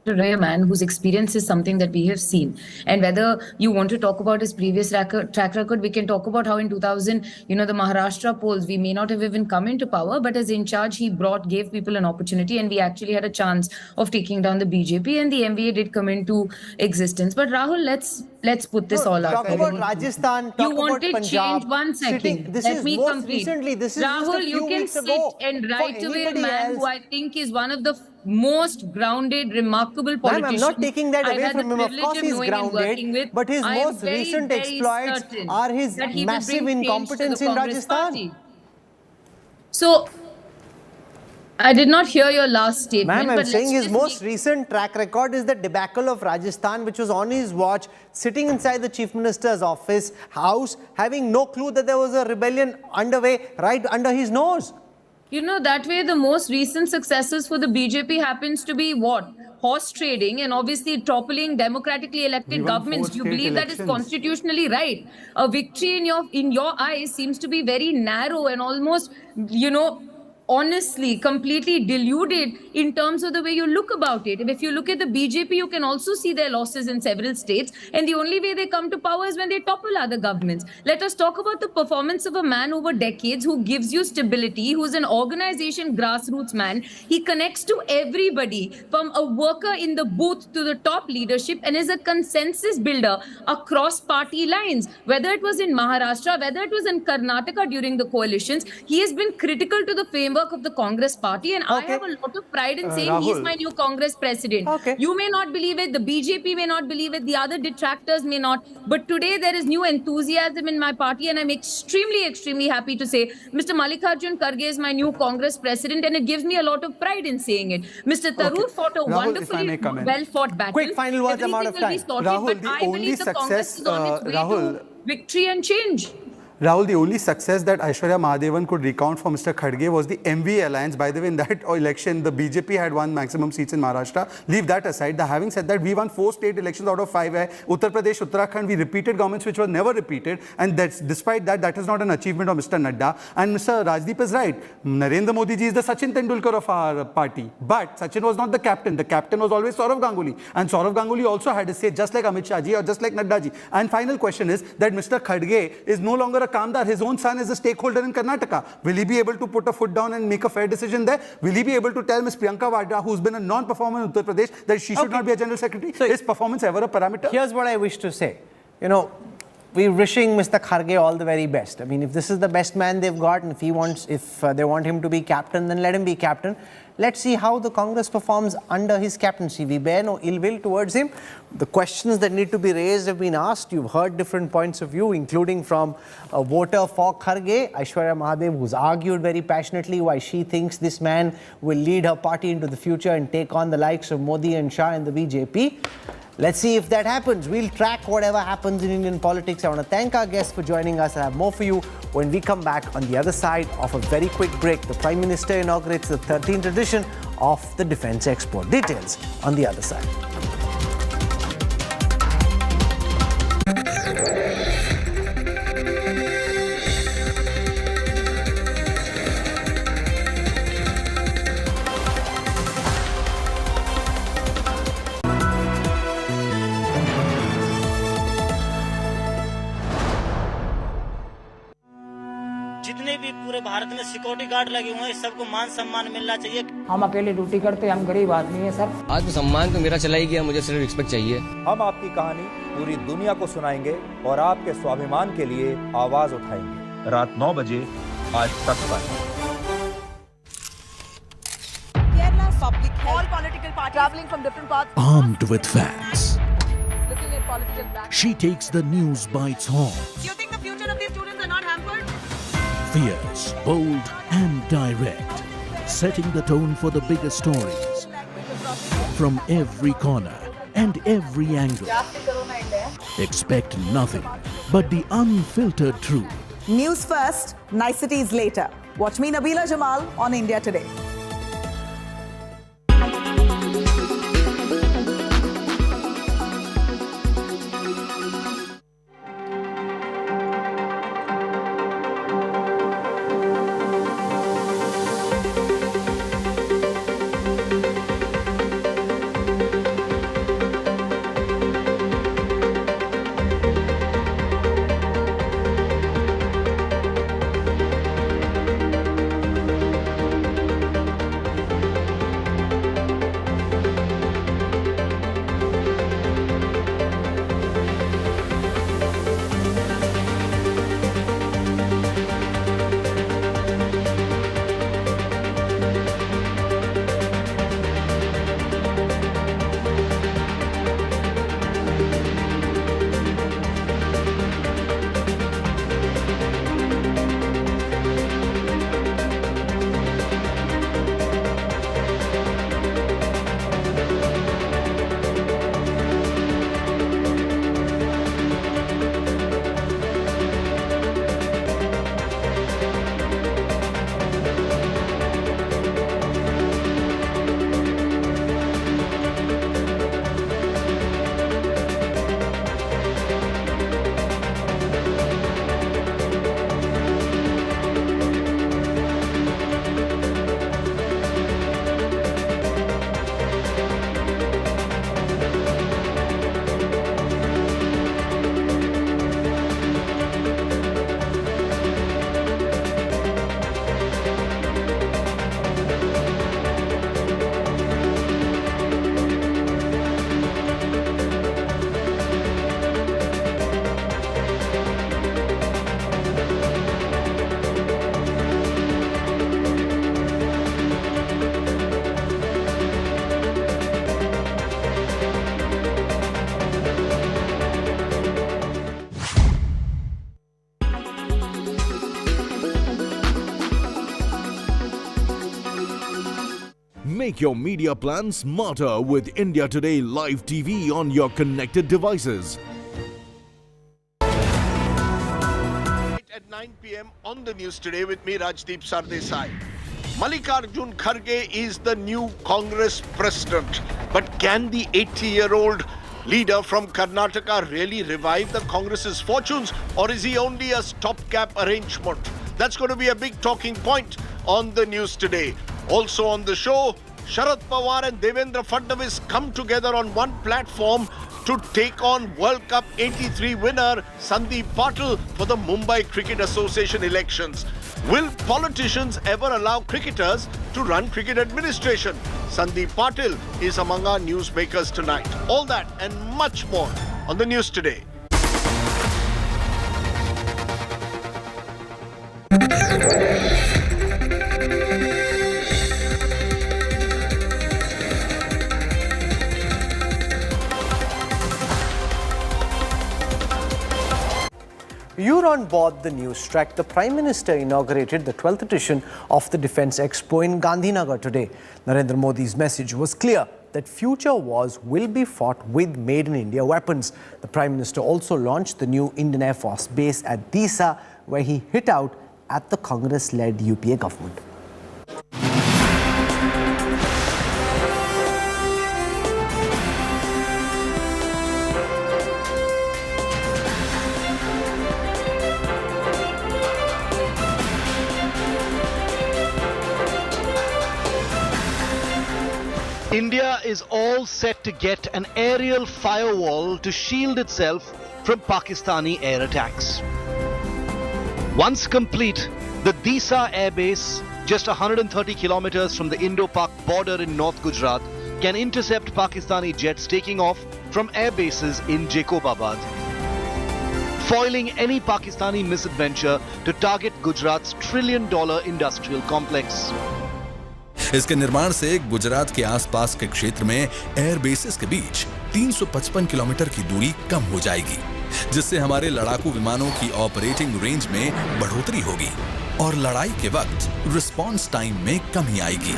a man whose experience is something that we have seen, and whether you want to talk about his previous track record, we can talk about how in 2000, the Maharashtra polls, we may not have even come into power, but as in charge, he gave people an opportunity, and we actually had a chance of taking down the BJP, and the MVA did come into existence. But Rahul, let's put this all out. Talk about Rajasthan, talk you about wanted Punjab. change. One second. Let me complete. Rahul, you can sit and write away a man who I think is one of the most grounded, remarkable politicians. I'm not taking that away from him. Of privilege course, he's grounded, but his most recent exploits are his massive incompetence in Rajasthan. Party. So, I did not hear your last statement. Ma'am, I'm saying his most recent track record is the debacle of Rajasthan, which was on his watch, sitting inside the Chief Minister's house, having no clue that there was a rebellion underway right under his nose. That way the most recent successes for the BJP happens to be what? Horse trading and obviously toppling democratically elected governments. Do you believe that is constitutionally right? A victory in your eyes seems to be very narrow and almost, honestly completely deluded in terms of the way you look about it. If you look at the BJP, you can also see their losses in several states, and the only way they come to power is when they topple other governments. Let us talk about the performance of a man over decades who gives you stability, who's an organization grassroots man. He connects to everybody from a worker in the booth to the top leadership and is a consensus builder across party lines. Whether it was in Maharashtra, whether it was in Karnataka during the coalitions, he has been critical to the framework of the Congress party, and I have a lot of pride in saying he's my new Congress president. You may not believe it, the BJP may not believe it, the other detractors may not, but today there is new enthusiasm in my party, and I'm extremely happy to say Mr. Mallikarjun Kharge is my new Congress president, and it gives me a lot of pride in saying it. Mr. Tharoor fought a wonderfully well-fought battle. Quick final words, I'm out of time. Rahul, the only success, to victory and change. Rahul, the only success that Aishwarya Mahadevan could recount for Mr. Kharge was the MV alliance. By the way, in that election, the BJP had won maximum seats in Maharashtra. Leave that aside. Having said that, we won 4 state elections out of 5. Uttar Pradesh, Uttarakhand, we repeated governments which were never repeated. And despite that, that is not an achievement of Mr. Nadda. And Mr. Rajdeep is right. Narendra Modi ji is the Sachin Tendulkar of our party. But Sachin was not the captain. The captain was always Saurav Ganguly. And Saurav Ganguly also had a say, just like Amit Shah ji or just like Nadda ji. And final question is that Mr. Kharge is no longer a Kamdar. His own son is a stakeholder in Karnataka. Will he be able to put a foot down and make a fair decision there? Will he be able to tell Ms. Priyanka Vadra, who's been a non-performer in Uttar Pradesh, that she should not be a general secretary? So is performance ever a parameter? Here's what I wish to say. You know, we're wishing Mr. Kharge all the very best. I mean, if this is the best man they've got, and if they want him to be captain, then let him be captain. Let's see how the Congress performs under his captaincy. We bear no ill will towards him. The questions that need to be raised have been asked. You've heard different points of view, including from a voter for Kharge, Aishwarya Mahadev, who's argued very passionately why she thinks this man will lead her party into the future and take on the likes of Modi and Shah and the BJP. Let's see if that happens. We'll track whatever happens in Indian politics. I want to thank our guests for joining us. I have more for you when we come back on the other side of a very quick break. The Prime Minister inaugurates the 13th edition of the Defence Expo. Details on the other side. जितने भी पूरे भारत में security guard लगे हुए हैं, सबको मान सम्मान मिलना चाहिए। हम अकेले ड्यूटी करते हैं, हम गरीब आदमी हैं सर। आत्मसम्मान तो मेरा चला ही गया, मुझे सिर्फ रिस्पेक्ट चाहिए। हम आपकी कहानी पूरी दुनिया को सुनाएंगे और आपके स्वाभिमान के लिए आवाज उठाएंगे। रात 9 बजे आज तक पर। Public health. All political parties traveling from different parts. Armed with facts, Looking at political back. she takes the news by its horns. Do you think the future of these students are not hampered? Fierce, bold, and direct, setting the tone for the biggest stories from every corner and every angle. Expect nothing but the unfiltered truth. News first, niceties later. Watch me, Nabila Jamal, on India Today. Make your media plan smarter with India Today Live TV on your connected devices. At 9 p.m. on the news today with me, Rajdeep Sardesai. Mallikarjun Kharge is the new Congress president. But can the 80-year-old leader from Karnataka really revive the Congress's fortunes, or is he only a stopgap arrangement? That's going to be a big talking point on the news today. Also on the show, Sharad Pawar and Devendra Fadnavis come together on one platform to take on World Cup 83 winner Sandeep Patil for the Mumbai Cricket Association elections. Will politicians ever allow cricketers to run cricket administration? Sandeep Patil is among our newsmakers tonight. All that and much more on the news today. You're on board the news track. The Prime Minister inaugurated the 12th edition of the Defence Expo in Gandhinagar today. Narendra Modi's message was clear that future wars will be fought with Made in India weapons. The Prime Minister also launched the new Indian Air Force base at Disa, where he hit out at the Congress-led UPA government. India is all set to get an aerial firewall to shield itself from Pakistani air attacks. Once complete, the Disa Air Base, just 130 kilometers from the Indo-Pak border in North Gujarat, can intercept Pakistani jets taking off from air bases in Jacobabad, foiling any Pakistani misadventure to target Gujarat's $1 trillion industrial complex. इसके निर्माण से गुजरात के आसपास के क्षेत्र में air bases के बीच 355 kilometre की दूरी कम हो जाएगी, जिससे हमारे लड़ाकू विमानों की ऑपरेटिंग रेंज में बढ़ोतरी होगी और लड़ाई के वक्त रिस्पांस टाइम में कमी आएगी.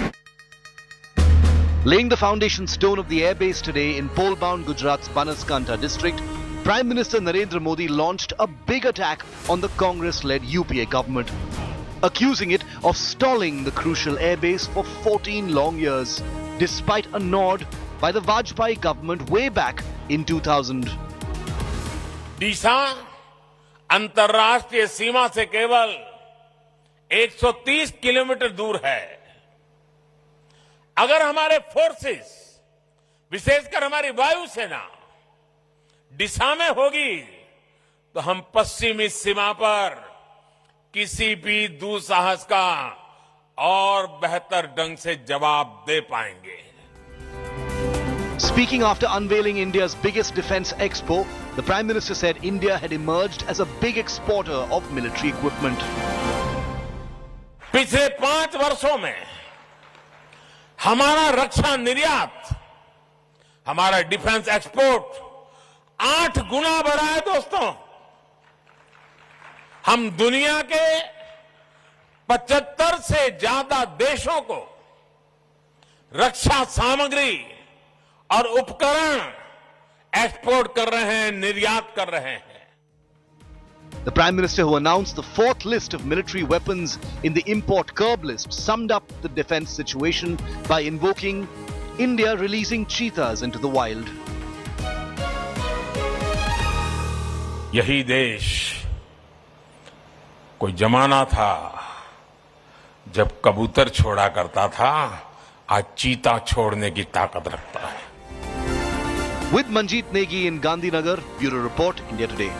Laying the foundation stone of the airbase today in pole-bound Gujarat's Banaskantha district, Prime Minister Narendra Modi launched a big attack on the Congress-led UPA government, accusing it of stalling the crucial airbase for 14 long years, despite a nod by the Vajpayee government way back in 2000. डीसा अंतर्राष्ट्रीय सीमा से केवल 130 kilometre दूर है. अगर हमारे forces, विशेषकर हमारी वायुसेना डीसा में होगी, तो हम पश्चिमी सीमा पर किसी भी दुस्साहस का और बेहतर ढंग से जवाब दे पाएंगे. Speaking after unveiling India's biggest defense expo, the Prime Minister said India had emerged as a big exporter of military equipment. पिछले 5 वर्षों में हमारा रक्षा निर्यात, हमारा डिफेंस एक्सपोर्ट 8 गुना बढ़ा है दोस्तों. हम दुनिया के 75 से ज्यादा देशों को रक्षा सामग्री और उपकरण एक्सपोर्ट कर रहे हैं, निर्यात कर रहे हैं. The Prime Minister, who announced the 4th list of military weapons in the import curb list, summed up the defense situation by invoking India releasing cheetahs into the wild. यही देश कोई जमाना था जब कबूतर छोड़ा करता था, आज चीता छोड़ने की ताकत रखता है. With Manjeet Negi in Gandhinagar, Bureau Report, India Today.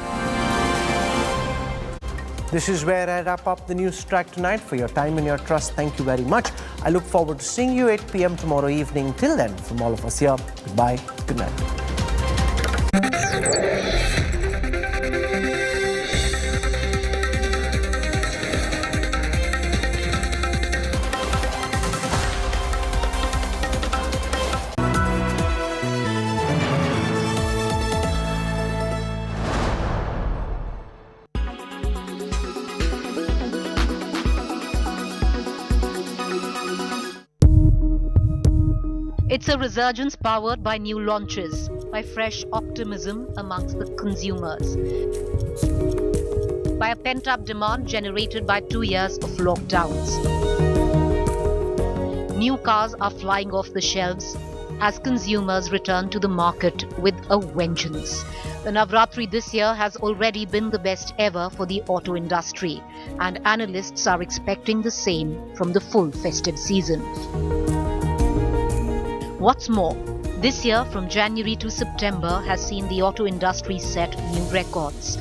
This is where I wrap up the news track tonight. For your time and your trust, thank you very much. I look forward to seeing you 8 p.m. tomorrow evening. Till then, from all of us here, goodbye, good night. It's a resurgence powered by new launches, by fresh optimism amongst the consumers, by a pent-up demand generated by 2 years of lockdowns. New cars are flying off the shelves as consumers return to the market with a vengeance. The Navratri this year has already been the best ever for the auto industry, and analysts are expecting the same from the full festive season. What's more, this year from January to September has seen the auto industry set new records.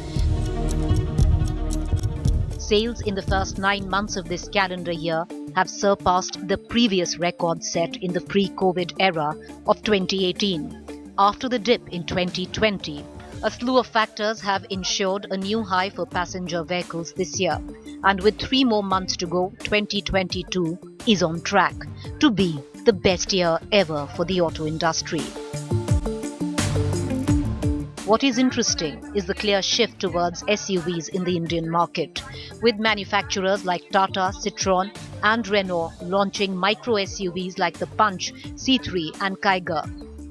Sales in the first 9 months of this calendar year have surpassed the previous record set in the pre-COVID era of 2018. After the dip in 2020, a slew of factors have ensured a new high for passenger vehicles this year. And with 3 more months to go, 2022 is on track to be the best year ever for the auto industry. What is interesting is the clear shift towards SUVs in the Indian market, with manufacturers like Tata, Citroën and Renault launching micro SUVs like the Punch, C3 and Kaiga.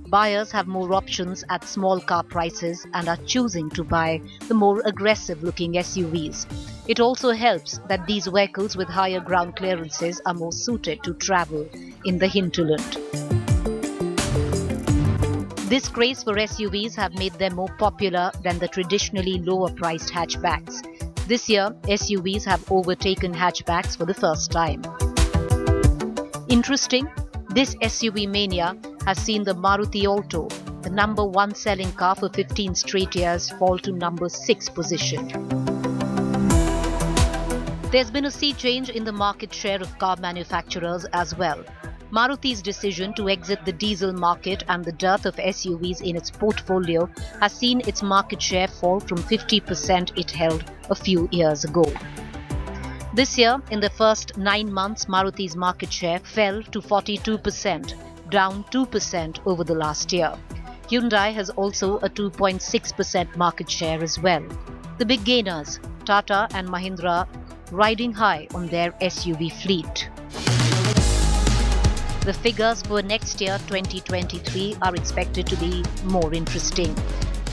Buyers have more options at small car prices and are choosing to buy the more aggressive-looking SUVs. It also helps that these vehicles with higher ground clearances are more suited to travel in the hinterland. This craze for SUVs have made them more popular than the traditionally lower-priced hatchbacks. This year, SUVs have overtaken hatchbacks for the first time. Interesting, this SUV mania has seen the Maruti Alto, the number 1 selling car for 15 straight years, fall to number 6 position. There's been a sea change in the market share of car manufacturers as well. Maruti's decision to exit the diesel market and the dearth of SUVs in its portfolio has seen its market share fall from 50% it held a few years ago. This year, in the first 9 months, Maruti's market share fell to 42%, down 2% over the last year. Hyundai has also a 2.6% market share as well. The big gainers, Tata and Mahindra, riding high on their SUV fleet. The figures for next year, 2023, are expected to be more interesting.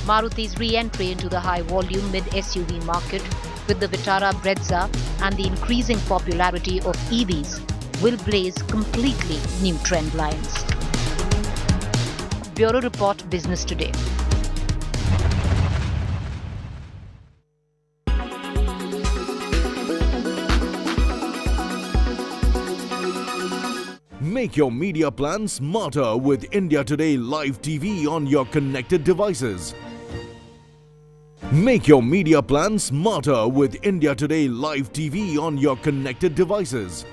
Maruti's re-entry into the high-volume mid-SUV market with the Vitara Brezza and the increasing popularity of EVs will blaze completely new trend lines. Bureau Report, Business Today. Make your media plan smarter with India Today Live TV on your connected devices. Make your media plan smarter with India Today Live TV on your connected devices.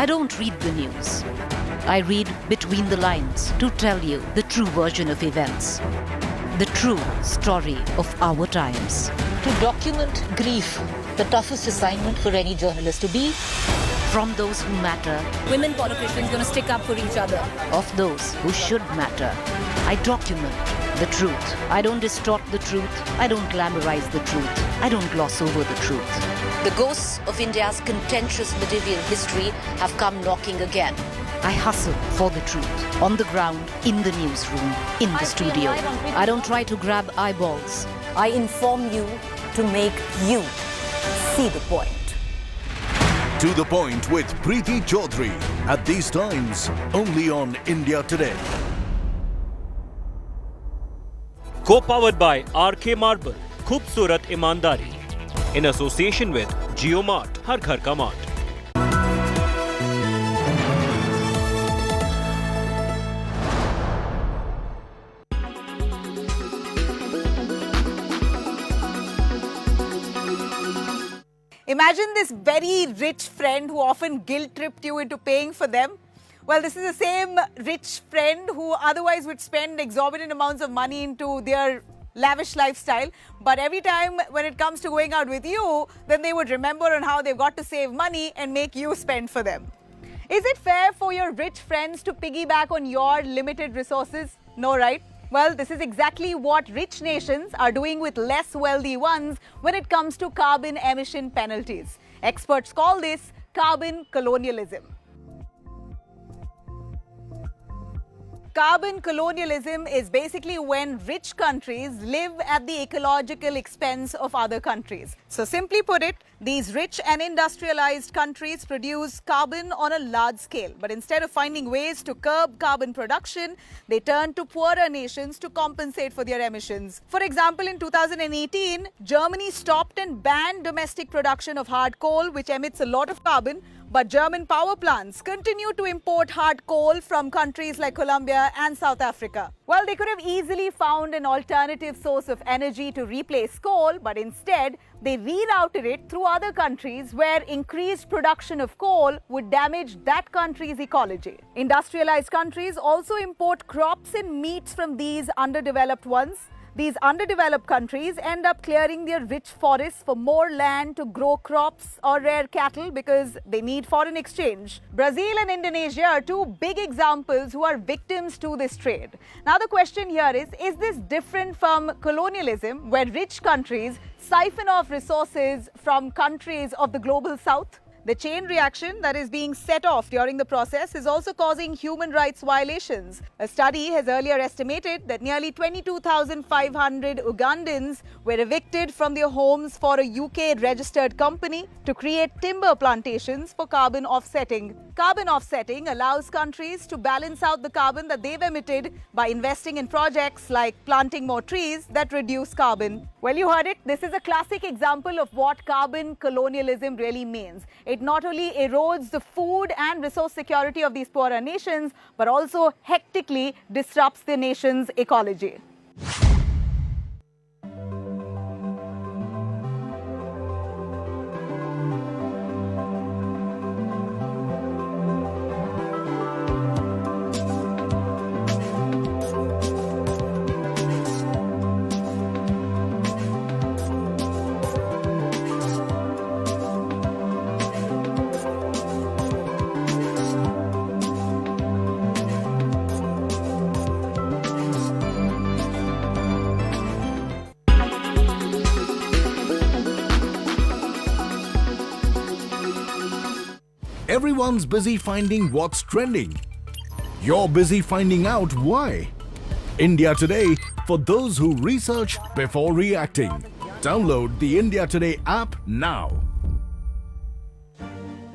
I don't read the news. I read between the lines to tell you the true version of events, the true story of our times. To document grief, the toughest assignment for any journalist to be. From those who matter. Women politicians going to stick up for each other. Of those who should matter. I document the truth. I don't distort the truth. I don't glamorize the truth. I don't gloss over the truth. The ghosts of India's contentious medieval history have come knocking again. I hustle for the truth, on the ground, in the newsroom, in the studio. I don't try to grab eyeballs. I inform you to make you see the point. To the point with Preeti Chaudhary. At these times, only on India Today. Co-powered by RK Marble, Khoobsurat Imandari. In association with Jio Mart, Har Ghar Ka Mart. Imagine this very rich friend who often guilt-tripped you into paying for them. Well, this is the same rich friend who otherwise would spend exorbitant amounts of money into their lavish lifestyle. But every time when it comes to going out with you, then they would remember on how they've got to save money and make you spend for them. Is it fair for your rich friends to piggyback on your limited resources? No, right? Well, this is exactly what rich nations are doing with less wealthy ones when it comes to carbon emission penalties. Experts call this carbon colonialism. Carbon colonialism is basically when rich countries live at the ecological expense of other countries. So simply put it, these rich and industrialized countries produce carbon on a large scale. But instead of finding ways to curb carbon production, they turn to poorer nations to compensate for their emissions. For example, in 2018, Germany stopped and banned domestic production of hard coal, which emits a lot of carbon. But German power plants continue to import hard coal from countries like Colombia and South Africa. Well, they could have easily found an alternative source of energy to replace coal, but instead, they rerouted it through other countries where increased production of coal would damage that country's ecology. Industrialized countries also import crops and meats from these underdeveloped ones. These underdeveloped countries end up clearing their rich forests for more land to grow crops or rear cattle because they need foreign exchange. Brazil and Indonesia are two big examples who are victims to this trade. Now the question here is this different from colonialism, where rich countries siphon off resources from countries of the global south? The chain reaction that is being set off during the process is also causing human rights violations. A study has earlier estimated that nearly 22,500 Ugandans were evicted from their homes for a UK-registered company to create timber plantations for carbon offsetting. Carbon offsetting allows countries to balance out the carbon that they've emitted by investing in projects like planting more trees that reduce carbon. Well, you heard it. This is a classic example of what carbon colonialism really means. It not only erodes the food and resource security of these poorer nations, but also hectically disrupts the nation's ecology. Everyone's busy finding what's trending. You're busy finding out why. India Today, for those who research before reacting. Download the India Today app now.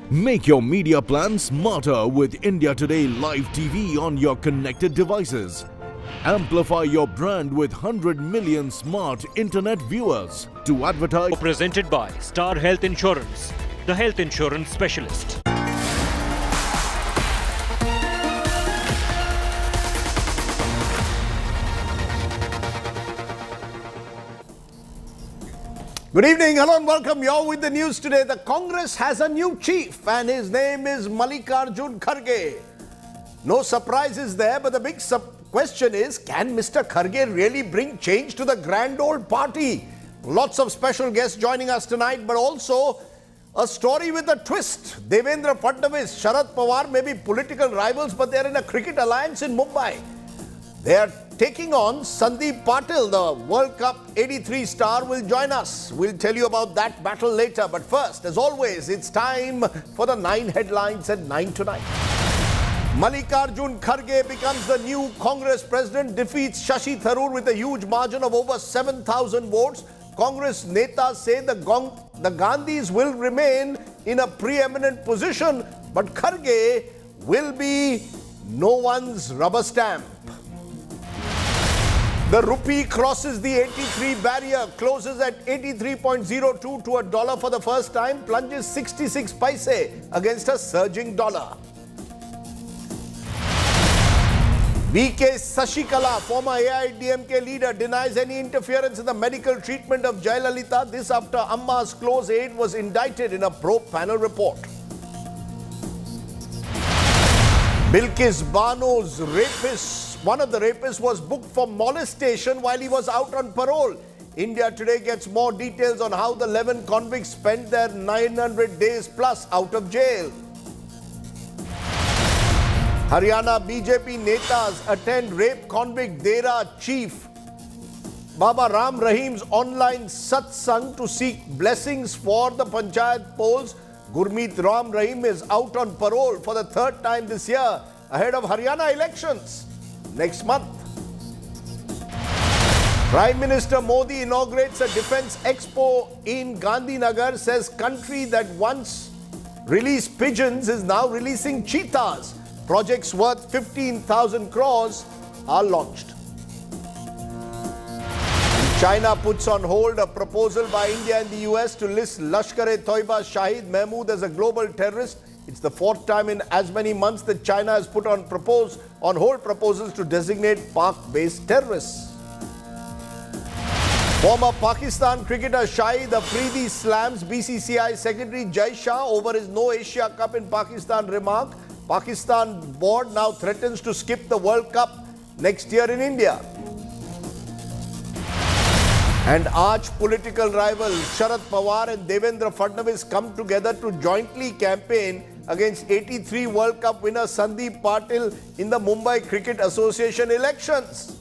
Make your media plan smarter with India Today Live TV on your connected devices. Amplify your brand with 100 million smart internet viewers. To advertise. Presented by Star Health Insurance, the health insurance specialist. Good evening, hello and welcome. You're with the news today. The Congress has a new chief and his name is Mallikarjun Kharge. No surprises there, but the big question is, can Mr. Kharge really bring change to the grand old party? Lots of special guests joining us tonight, but also a story with a twist. Devendra Fadnavis, Sharad Pawar may be political rivals, but they're in a cricket alliance in Mumbai. They are taking on Sandeep Patil. The World Cup 83 star will join us. We'll tell you about that battle later. But first, as always, it's time for the 9 headlines at 9 tonight. Mallikarjun Kharge becomes the new Congress president, defeats Shashi Tharoor with a huge margin of over 7,000 votes. Congress netas say the Gandhis will remain in a preeminent position, but Kharge will be no one's rubber stamp. The rupee crosses the 83 barrier, closes at 83.02 to a dollar for the first time, plunges 66 paise against a surging dollar. VK Sashikala, former AIDMK leader, denies any interference in the medical treatment of Jayalalitha. This after Amma's close aide was indicted in a probe panel report. Bilkis Banu's rapist, one of the rapists, was booked for molestation while he was out on parole. India Today gets more details on how the 11 convicts spent their 900 days plus out of jail. Haryana BJP netas attend rape convict Dera chief Baba Ram Rahim's online satsang to seek blessings for the Panchayat polls. Gurmeet Ram Rahim is out on parole for the 3rd time this year ahead of Haryana elections next month. Prime Minister Modi inaugurates a defense expo in Gandhinagar, says country that once released pigeons is now releasing cheetahs. Projects worth 15,000 crores are launched. China puts on hold a proposal by India and the US to list Lashkar-e-Toiba Shahid Mahmood as a global terrorist. It's the 4th time in as many months that China has put on hold proposals to designate Pak-based terrorists. Former Pakistan cricketer Shahid Afridi slams BCCI Secretary Jai Shah over his No Asia Cup in Pakistan remark. Pakistan board now threatens to skip the World Cup next year in India. And arch political rivals Sharad Pawar and Devendra Fadnavis come together to jointly campaign against 83 World Cup winner Sandeep Patil in the Mumbai Cricket Association elections.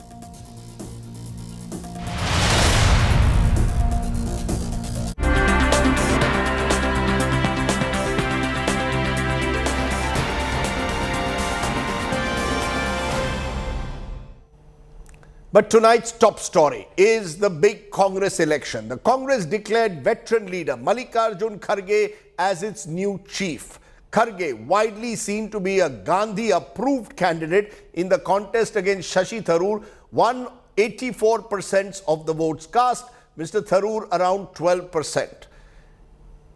But tonight's top story is the big Congress election. The Congress declared veteran leader Mallikarjun Kharge as its new chief. Kharge, widely seen to be a Gandhi-approved candidate in the contest against Shashi Tharoor, won 84% of the votes cast. Mr. Tharoor around 12%.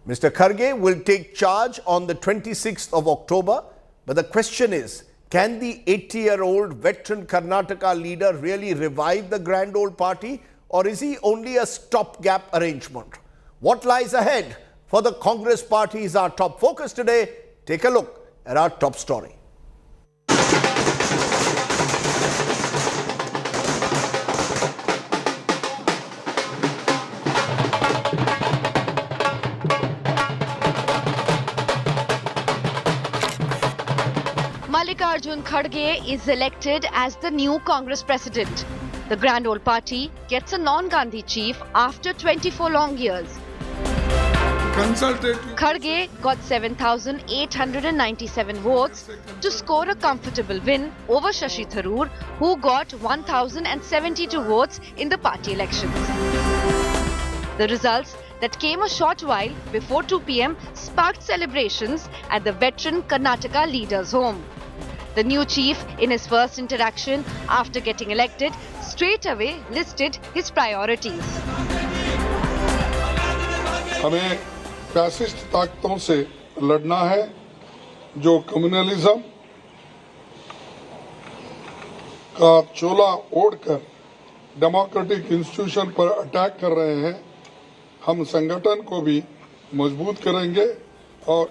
Mr. Kharge will take charge on the 26th of October. But the question is, can the 80-year-old veteran Karnataka leader really revive the grand old party, or is he only a stopgap arrangement? What lies ahead for the Congress party is our top focus today. Take a look at our top story. Mallikarjun Kharge is elected as the new Congress president. The Grand Old Party gets a non-Gandhi chief after 24 long years. Kharge got 7,897 votes to score a comfortable win over Shashi Tharoor, who got 1,072 votes in the party elections. The results that came a short while before 2 p.m. sparked celebrations at the veteran Karnataka leader's home. The new chief, in his first interaction after getting elected, straight away listed his priorities. हमें fascist ताकतों से लड़ना है जो communalism का चोला ओढ़कर democratic institution पर attack कर रहे हैं। हम संगठन को भी मजबूत करेंगे और